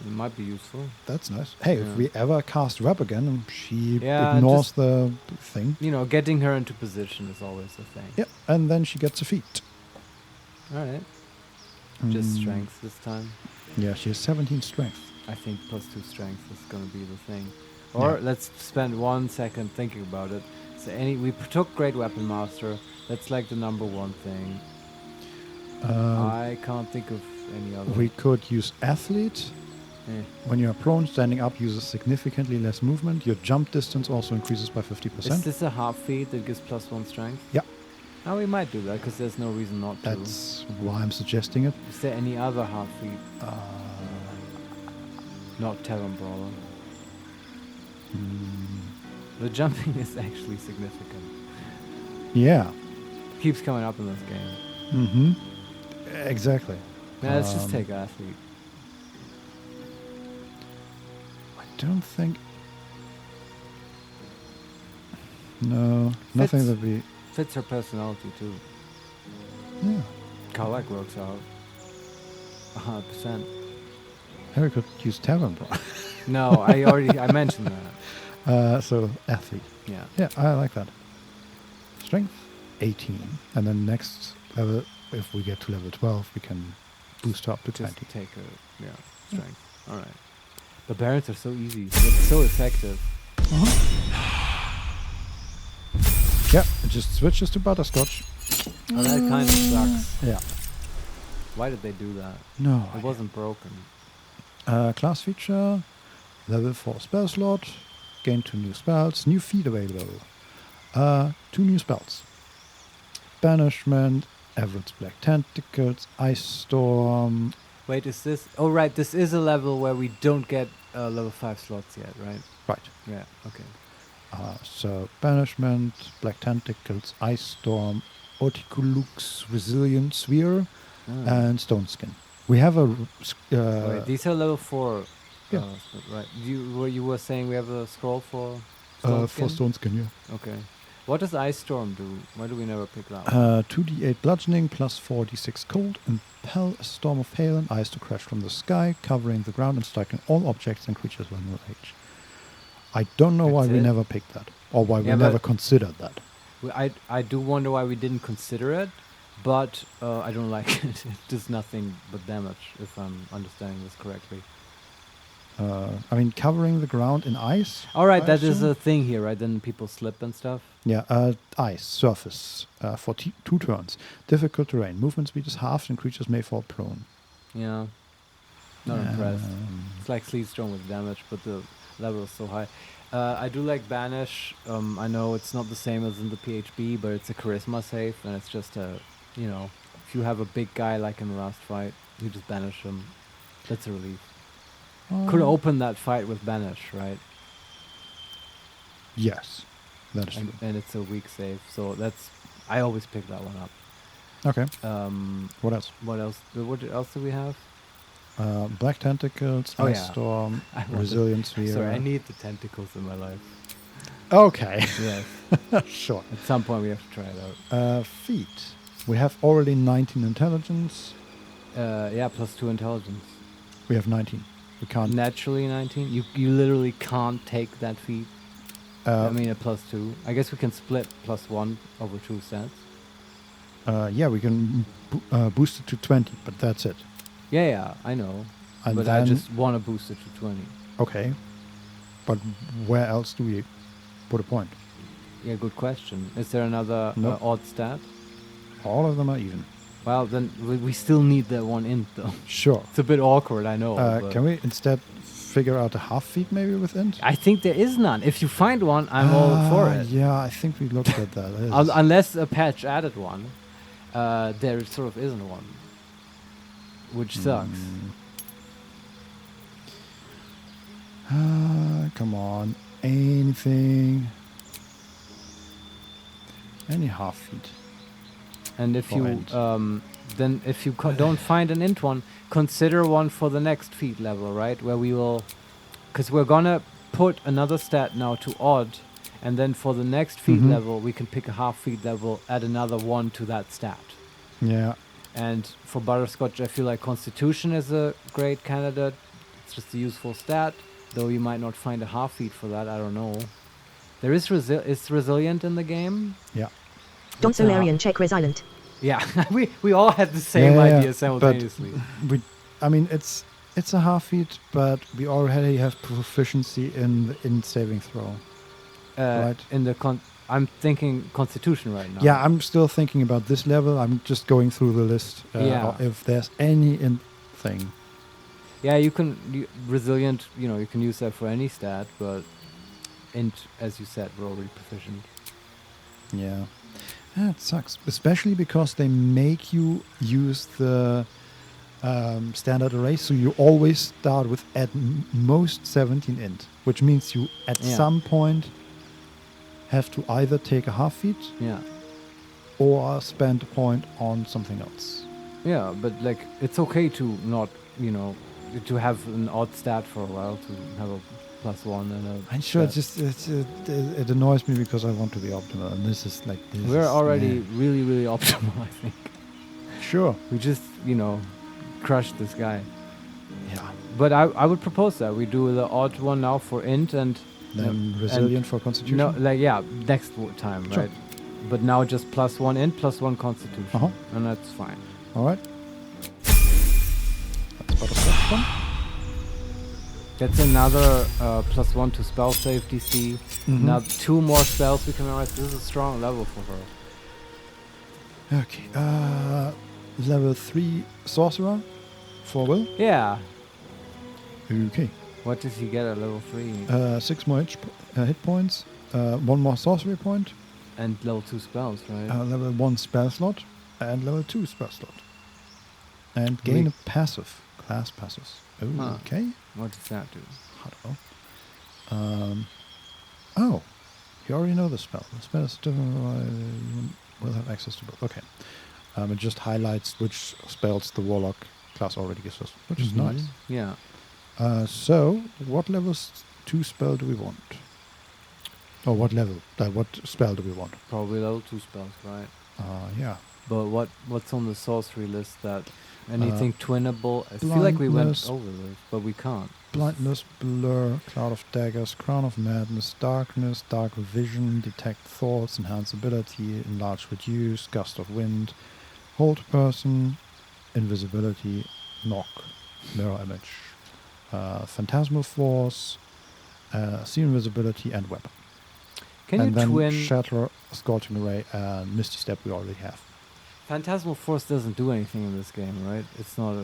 It might be useful. That's nice. Hey, if we ever cast Rep again and she Yeah, ignores just, the thing. You know, getting her into position is always a thing. Yeah, and then she gets a feat. Alright. Just strength this time. Yeah, she has 17 strength. I think +2 strength is going to be the thing. Or let's spend 1 second thinking about it. So we took Great Weapon Master. That's like the number one thing. I can't think of any other. We could use Athlete. When you are prone, standing up uses significantly less movement. Your jump distance also increases by 50%. Is this a half feat that gives +1 strength? Yeah. Oh, we might do that because there's no reason not to. That's why I'm suggesting it. Is there any other half feat? Not Terran Brawler. The jumping is actually significant. Yeah. Keeps coming up in this game. Mm-hmm. Exactly. Now let's just take Athlete. I don't think... No, nothing that we... Fits her personality too. Yeah. Karlak works out. 100%. Hey, we could use Tavern Bro. No, I mentioned that. So Athlete. Yeah. Yeah, I like that. Strength 18. And then next level, if we get to level 12, we can boost her up to 20. Take her, strength. Alright. The Barons are so easy. They're so effective. Yeah, it just switches to Butterscotch. Oh, that kind of sucks. Yeah. Why did they do that? No. It wasn't broken. Class feature, level 4 spell slot, gain 2 new spells, new feat available. 2 new spells. Banishment, Everett's Black Tentacles, Ice Storm. Wait, is this... Oh, right, this is a level where we don't get level 5 slots yet, right? Right. Yeah, okay. So, Banishment, Black Tentacles, Ice Storm, Orticulux, Resilient Sphere, and Stone Skin. We have a... Wait, these are level 4. Yeah. Right. You were saying we have a scroll for Stone Skin? For Stone Skin, yeah. Okay. What does Ice Storm do? Why do we never pick that one? 2d8 bludgeoning plus 4d6 cold. Impel a storm of hail and ice to crash from the sky, covering the ground and striking all objects and creatures within range. I don't know why we never picked that, or why we never considered that. I do wonder why we didn't consider it, but I don't like it. It does nothing but damage, if I'm understanding this correctly. I mean, covering the ground in ice. All right, that is a thing here, right? Then people slip and stuff. Yeah, ice, surface, for 2 turns. Difficult terrain. Movement speed is halved and creatures may fall prone. Yeah. Not impressed. It's like Sleet Storm with damage, but the level is so high. I do like Banish. I know it's not the same as in the PHB, but it's a charisma save, and it's just you know, if you have a big guy like in the last fight, you just banish him. That's a relief. Could open that fight with Banish, right? Yes, that is true. And it's a weak save, so that's... I always pick that one up. Okay. What else? What else do we have? Black Tentacles, Ice Storm, Resilient Sphere. Sorry, I need the tentacles in my life. Okay. Yes. Sure. At some point we have to try it out. Feet. We have already 19 intelligence. Yeah, +2 intelligence. We have 19. We can't... Naturally 19? You literally can't take that feat? I mean, a +2. I guess we can split +1 over 2 stats. Yeah, we can boost it to 20, but that's it. Yeah, I know. And but I just want to boost it to 20. Okay. But where else do we put a point? Yeah, good question. Is there another odd stat? All of them are even. Well, then we still need that one int, though. Sure. It's a bit awkward, I know. Can we instead figure out a half feat maybe with int? I think there is none. If you find one, I'm all for it. Yeah, I think we looked at that. Unless a patch added one, there sort of isn't one. Which sucks. Come on. Anything. Any half feat. And if you then if you don't find an int one, consider one for the next feat level, right? Where we will, because we're gonna put another stat now to odd, and then for the next feat level we can pick a half feat level, add another 1 to that stat. Yeah. And for Butterscotch, I feel like Constitution is a great candidate. It's just a useful stat, though you might not find a half feat for that. I don't know. There is it's resilient in the game. Yeah. Don't Solarian check resilient. Yeah, we all had the same idea simultaneously. It's a half feat, but we already have proficiency in saving throw. Right. I'm thinking Constitution right now. Yeah, I'm still thinking about this level. I'm just going through the list. If there's any thing. Yeah, resilient. You can use that for any stat, but as you said, we're already proficient. Yeah. It sucks, especially because they make you use the standard array, so you always start with at most 17 int, which means you at some point have to either take a half feat or spend a point on something else. Yeah, but it's okay to not, to have an odd stat for a while, to have a +1 and a... I'm sure it annoys me because I want to be optimal, and this is like... We're already really, really optimal, I think. Sure. We just, crushed this guy. Yeah. But I would propose that we do the odd one now for int and... Then resilient for Constitution? No, next time, sure. Right? But now just +1 int, +1 Constitution. And that's fine. Alright. That's Butterscotch one. That's another +1 to spell save DC. Now 2 more spells we can memorize. This is a strong level for her. Okay. Level 3 Sorcerer for Will. Yeah. Okay. What does he get at level 3? 6 more hit points, 1 more sorcery point. And level 2 spells, right? Level 1 spell slot and level 2 spell slot. And gain a passive. Class passes. Oh, okay. What does that do? I don't know. You already know the spell. The spell is different. We'll have access to both. Okay. It just highlights which spells the Warlock class already gives us, which is nice. Yeah. So, what level 2 spell do we want? Or what level? What spell do we want? Probably level 2 spells, right? Yeah. But what's on the sorcery list that... Anything twinnable? I feel like we went over this, but we can't. Blindness, Blur, Cloud of Daggers, Crown of Madness, Darkness, Dark Vision, Detect Thoughts, Enhance Ability, Enlarge Reduce, Gust of Wind, Hold Person, Invisibility, Knock, Mirror Image, Phantasmal Force, See Invisibility, and Web. And then twin... Shatter, Scorching Ray, and Misty Step we already have. Phantasmal Force doesn't do anything in this game, right? It's not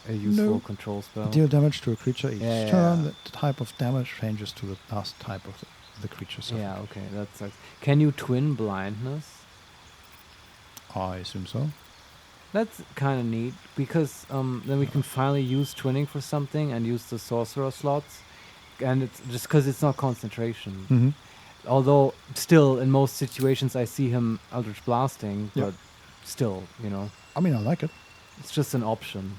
a useful control spell. Deal damage to a creature each turn. The type of damage changes to the last type of the creature. Yeah, okay, that sucks. Can you twin blindness? I assume so. That's kind of neat, because then we can finally use twinning for something and use the sorcerer slots. And it's just because it's not concentration. Although, still, in most situations I see him Eldritch Blasting, but... Still, I mean, I like it. It's just an option.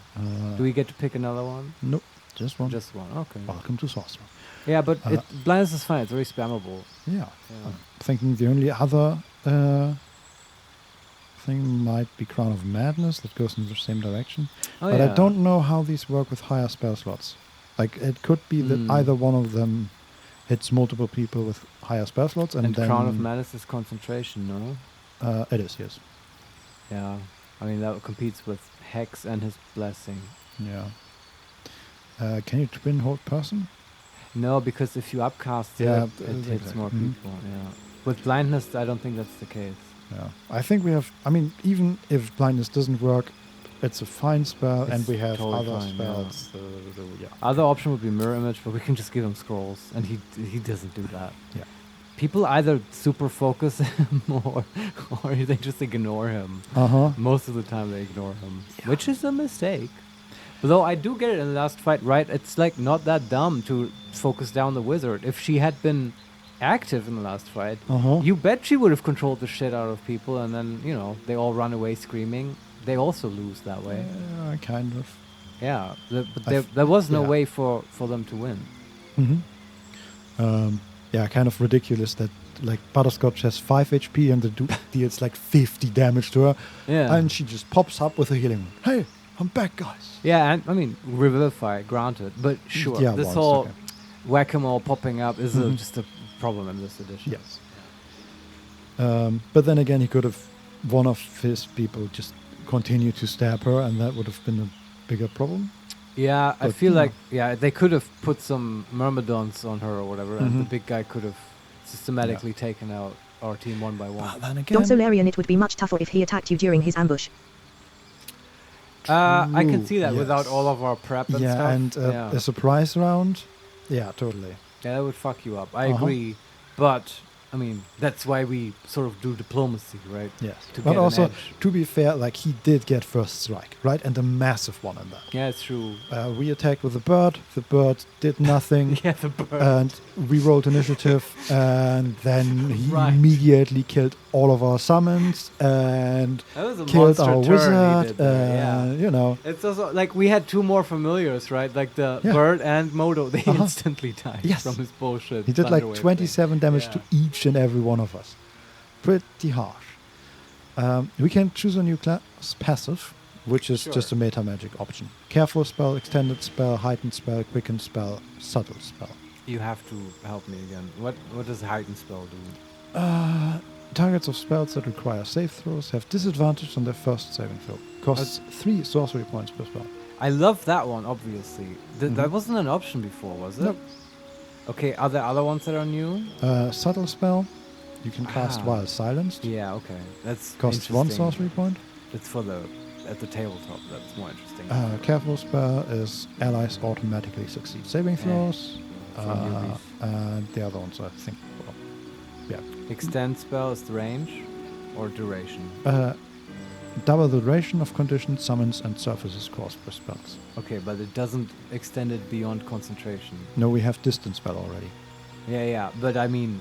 Do we get to pick another one? Nope, just one. Just one, okay. Welcome to Sorcerer. Yeah, but blindness is fine. It's very spammable. Yeah. I'm thinking the only other thing might be Crown of Madness that goes in the same direction. But I don't know how these work with higher spell slots. Like, it could be that either one of them hits multiple people with higher spell slots, and then... Crown of Madness is concentration, no? It is, yes. Yeah, I mean that competes with Hex and his Blessing. Yeah. Can you twin Hold Person? No, because if you upcast it hits more people. Yeah. With blindness, I don't think that's the case. Yeah. I think we have. I mean, even if blindness doesn't work, it's a fine spell, and we have totally other spells. Yeah. Other option would be Mirror Image, but we can just give him scrolls, and he doesn't do that. Yeah. People either super focus him or they just ignore him. Most of the time they ignore him, which is a mistake. But though I do get it in the last fight, right? It's like not that dumb to focus down the wizard. If she had been active in the last fight, you bet she would have controlled the shit out of people, and then, they all run away screaming. They also lose that way. Kind of. Yeah, but there was no way for them to win. Yeah, kind of ridiculous that like Butterscotch has 5 HP and the dude deals like 50 damage to her. Yeah. And she just pops up with a healing. Hey, I'm back, guys. Yeah, and I mean, Revivify, granted, but sure, Yeah, this once, whole okay. whack-a-mole popping up is just a problem in this edition. Yes. But then again, he could have, one of his people just continue to stab her, and that would have been a bigger problem. Yeah, I But, feel you like they could have put some myrmidons on her or whatever, and the big guy could have systematically taken out our team one by one. But then again, Also, Larian, it would be much tougher if he attacked you during his ambush. I can True, see that without yes. all of our prep and stuff. and a surprise round. Yeah, totally. Yeah, that would fuck you up. I agree, but I mean, that's why we sort of do diplomacy, right? Yes. To But get an also, edge. to be fair, like he did get first strike, right? And a massive one in that. Yeah, it's true. We attacked with the bird. The bird did nothing. Yeah, the bird. And we rolled initiative, and then he Right. immediately killed all of our summons and That was a killed monster our turn he wizard. did there, yeah. You know. It's also like we had two more familiars, right? Like the Yeah. bird and Modo. They instantly died Yes. from his bullshit. He did like Thunderwave 27 damage to each and every one of us. Pretty harsh. We can choose a new class passive, which is just a meta magic option. Careful spell, extended spell, heightened spell, quickened spell, subtle spell. You have to help me again. What does heightened spell do? Targets of spells that require save throws have disadvantage on their first saving throw. Costs 3 sorcery points per spell. I love that one, obviously. That wasn't an option before, was it? Nope. Okay, are there other ones that are new? Subtle spell, you can cast while silenced. Yeah, okay. That's Costs 1 interesting. sorcery point. It's for at the tabletop. That's more interesting. Careful spell is allies automatically succeed saving throws. newbies. And the other ones, I think. Well, yeah. Extend spell is the range or duration? Double the duration of conditions, summons, and surfaces caused by spells. Okay, but it doesn't extend it beyond concentration. No, we have distance spell already. Yeah, but I mean,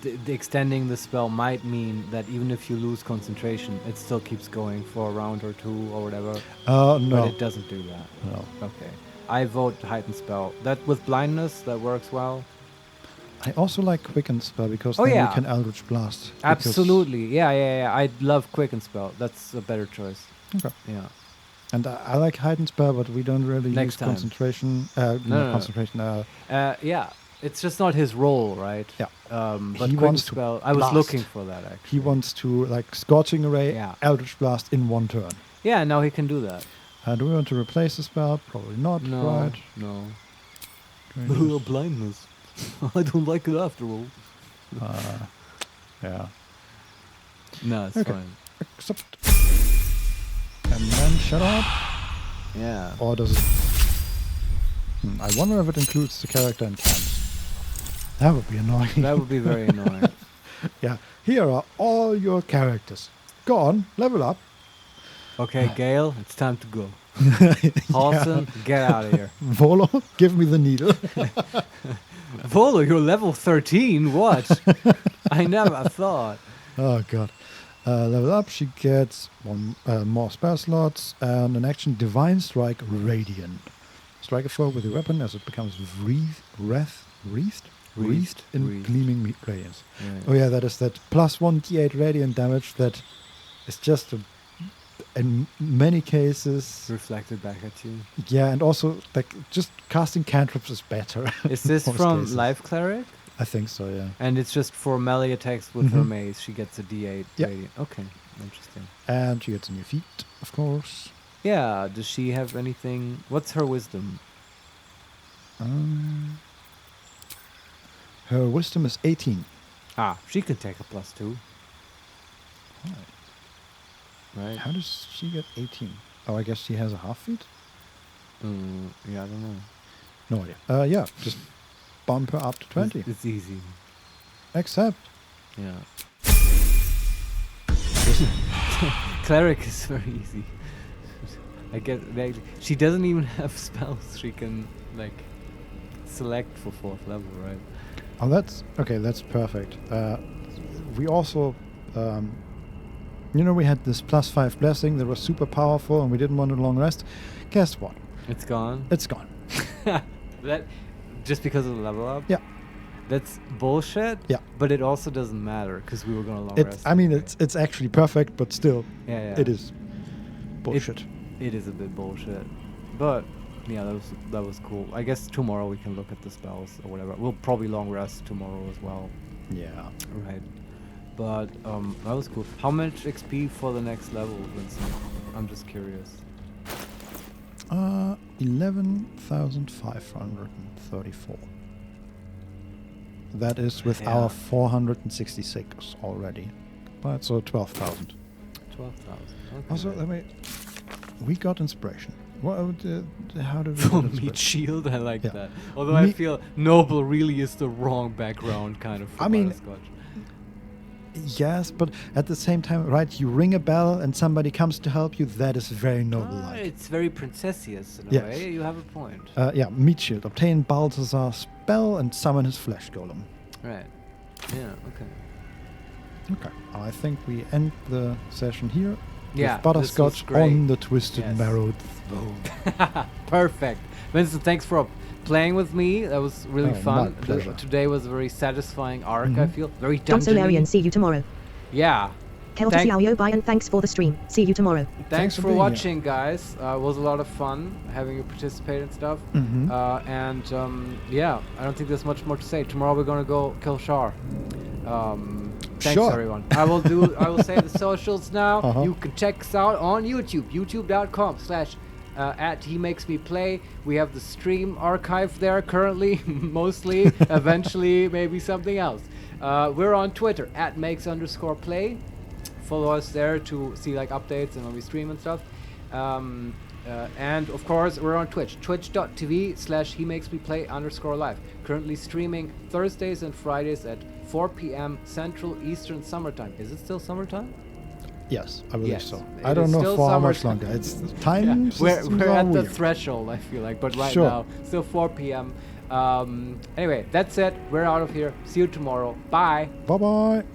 the extending the spell might mean that even if you lose concentration, it still keeps going for a round or two or whatever. No. But it doesn't do that. No. Okay. I vote heightened spell. That with blindness, that works well. I also like Quicken Spell because then we can Eldritch Blast. Absolutely. Yeah. I love Quicken Spell. That's a better choice. Okay. Yeah. And I like Heightened Spell, but we don't really Next use time. concentration. No. Concentration. Yeah. It's just not his role, right? Yeah. But he Quicken wants to Spell, I was blast. looking for that, actually. He wants to, like, Scorching Ray, Eldritch Blast in one turn. Yeah, now he can do that. Do we want to replace the spell? Probably not, right? No. Can Blindness. I don't like it after all. Yeah. No, it's fine. Accept. And then shut up. Yeah. Or does it... I wonder if it includes the character in camps. That would be annoying. That would be very annoying. Yeah. Here are all your characters. Go on, level up. Okay, Gale, it's time to go. Halson, get out of here. Volo, give me the needle. Volo, you're level 13? What? I never thought. Oh, God. Level up, she gets one more spell slots and an action Divine Strike Radiant. Strike a foe with a weapon as it becomes wreathed in gleaming radiance. Right. Oh yeah, that is that plus 1d8 radiant damage that is just in many cases reflected back at you. Yeah, and also like just casting cantrips is better. Is this most from cases. Life Cleric? I think so, yeah. And it's just for melee attacks with her Mhm. mace. She gets a D8 Yeah. radiant. Okay, interesting. And she gets a new feat, of course. Yeah, does she have anything? What's her wisdom? Her wisdom is 18. She can take a +2. Right. How does she get 18? Oh, I guess she has a half feat? Yeah, I don't know. No idea. Yeah, just bump her up to 20. It's easy. Accept. Yeah. Cleric is very easy. I guess she doesn't even have spells she can like select for 4th level, right? Oh, that's okay. That's perfect. We also, we had this +5 blessing that was super powerful, and we didn't want a long rest. Guess what? It's gone. It's gone. That just because of the level up? Yeah. That's bullshit. Yeah. But it also doesn't matter because we were gonna long rest. I mean, it's actually perfect, but still, Yeah. it is. bullshit. It is a bit bullshit, but yeah, that was cool. I guess tomorrow we can look at the spells or whatever. We'll probably long rest tomorrow as well. Yeah. Right. But that was cool. How much XP for the next level, Vincent? I'm just curious. 11,534. That is with our 466 already. But so 12,000. 12,000. Okay. Also, we got inspiration. What? How do we? From Meat Shield, I like that. Although I feel noble really is the wrong background kind of. For Butterscotch. Yes, but at the same time, right? You ring a bell and somebody comes to help you. That is very noble-like. It's very princessious in a way. You have a point. Meat Shield. Obtain Balthazar's spell and summon his flesh golem. Right. Yeah. Okay. Okay. I think we end the session here. Yeah. With Butterscotch on the twisted marrowed bone. Perfect. Vincent, thanks for playing with me. That was really fun. Today was a very satisfying arc, I feel. Very dungeony. Larian, see you tomorrow. Yeah. Keltasiao, bye and thanks for the stream. See you tomorrow. Thanks for watching, guys. It was a lot of fun having you participate and stuff. Yeah, I don't think there's much more to say. Tomorrow we're gonna go kill Shar. Thanks everyone. I will say the socials now. You can check us out on YouTube, youtube.com/@HeMakesMePlay. We have the stream archive there currently, mostly. Eventually, maybe something else. We're on Twitter @makes_play. Follow us there to see like updates and when we stream and stuff. And of course, we're on Twitch, twitch.tv/HeMakesMePlay_live. Currently streaming Thursdays and Fridays at 4 p.m. Central Eastern Summertime. Is it still summertime? Yes, I believe so. I don't know for how much longer. It's time. Yeah. We're at the threshold, I feel like, but right now, still 4 p.m. Anyway, that's it. We're out of here. See you tomorrow. Bye. Bye-bye.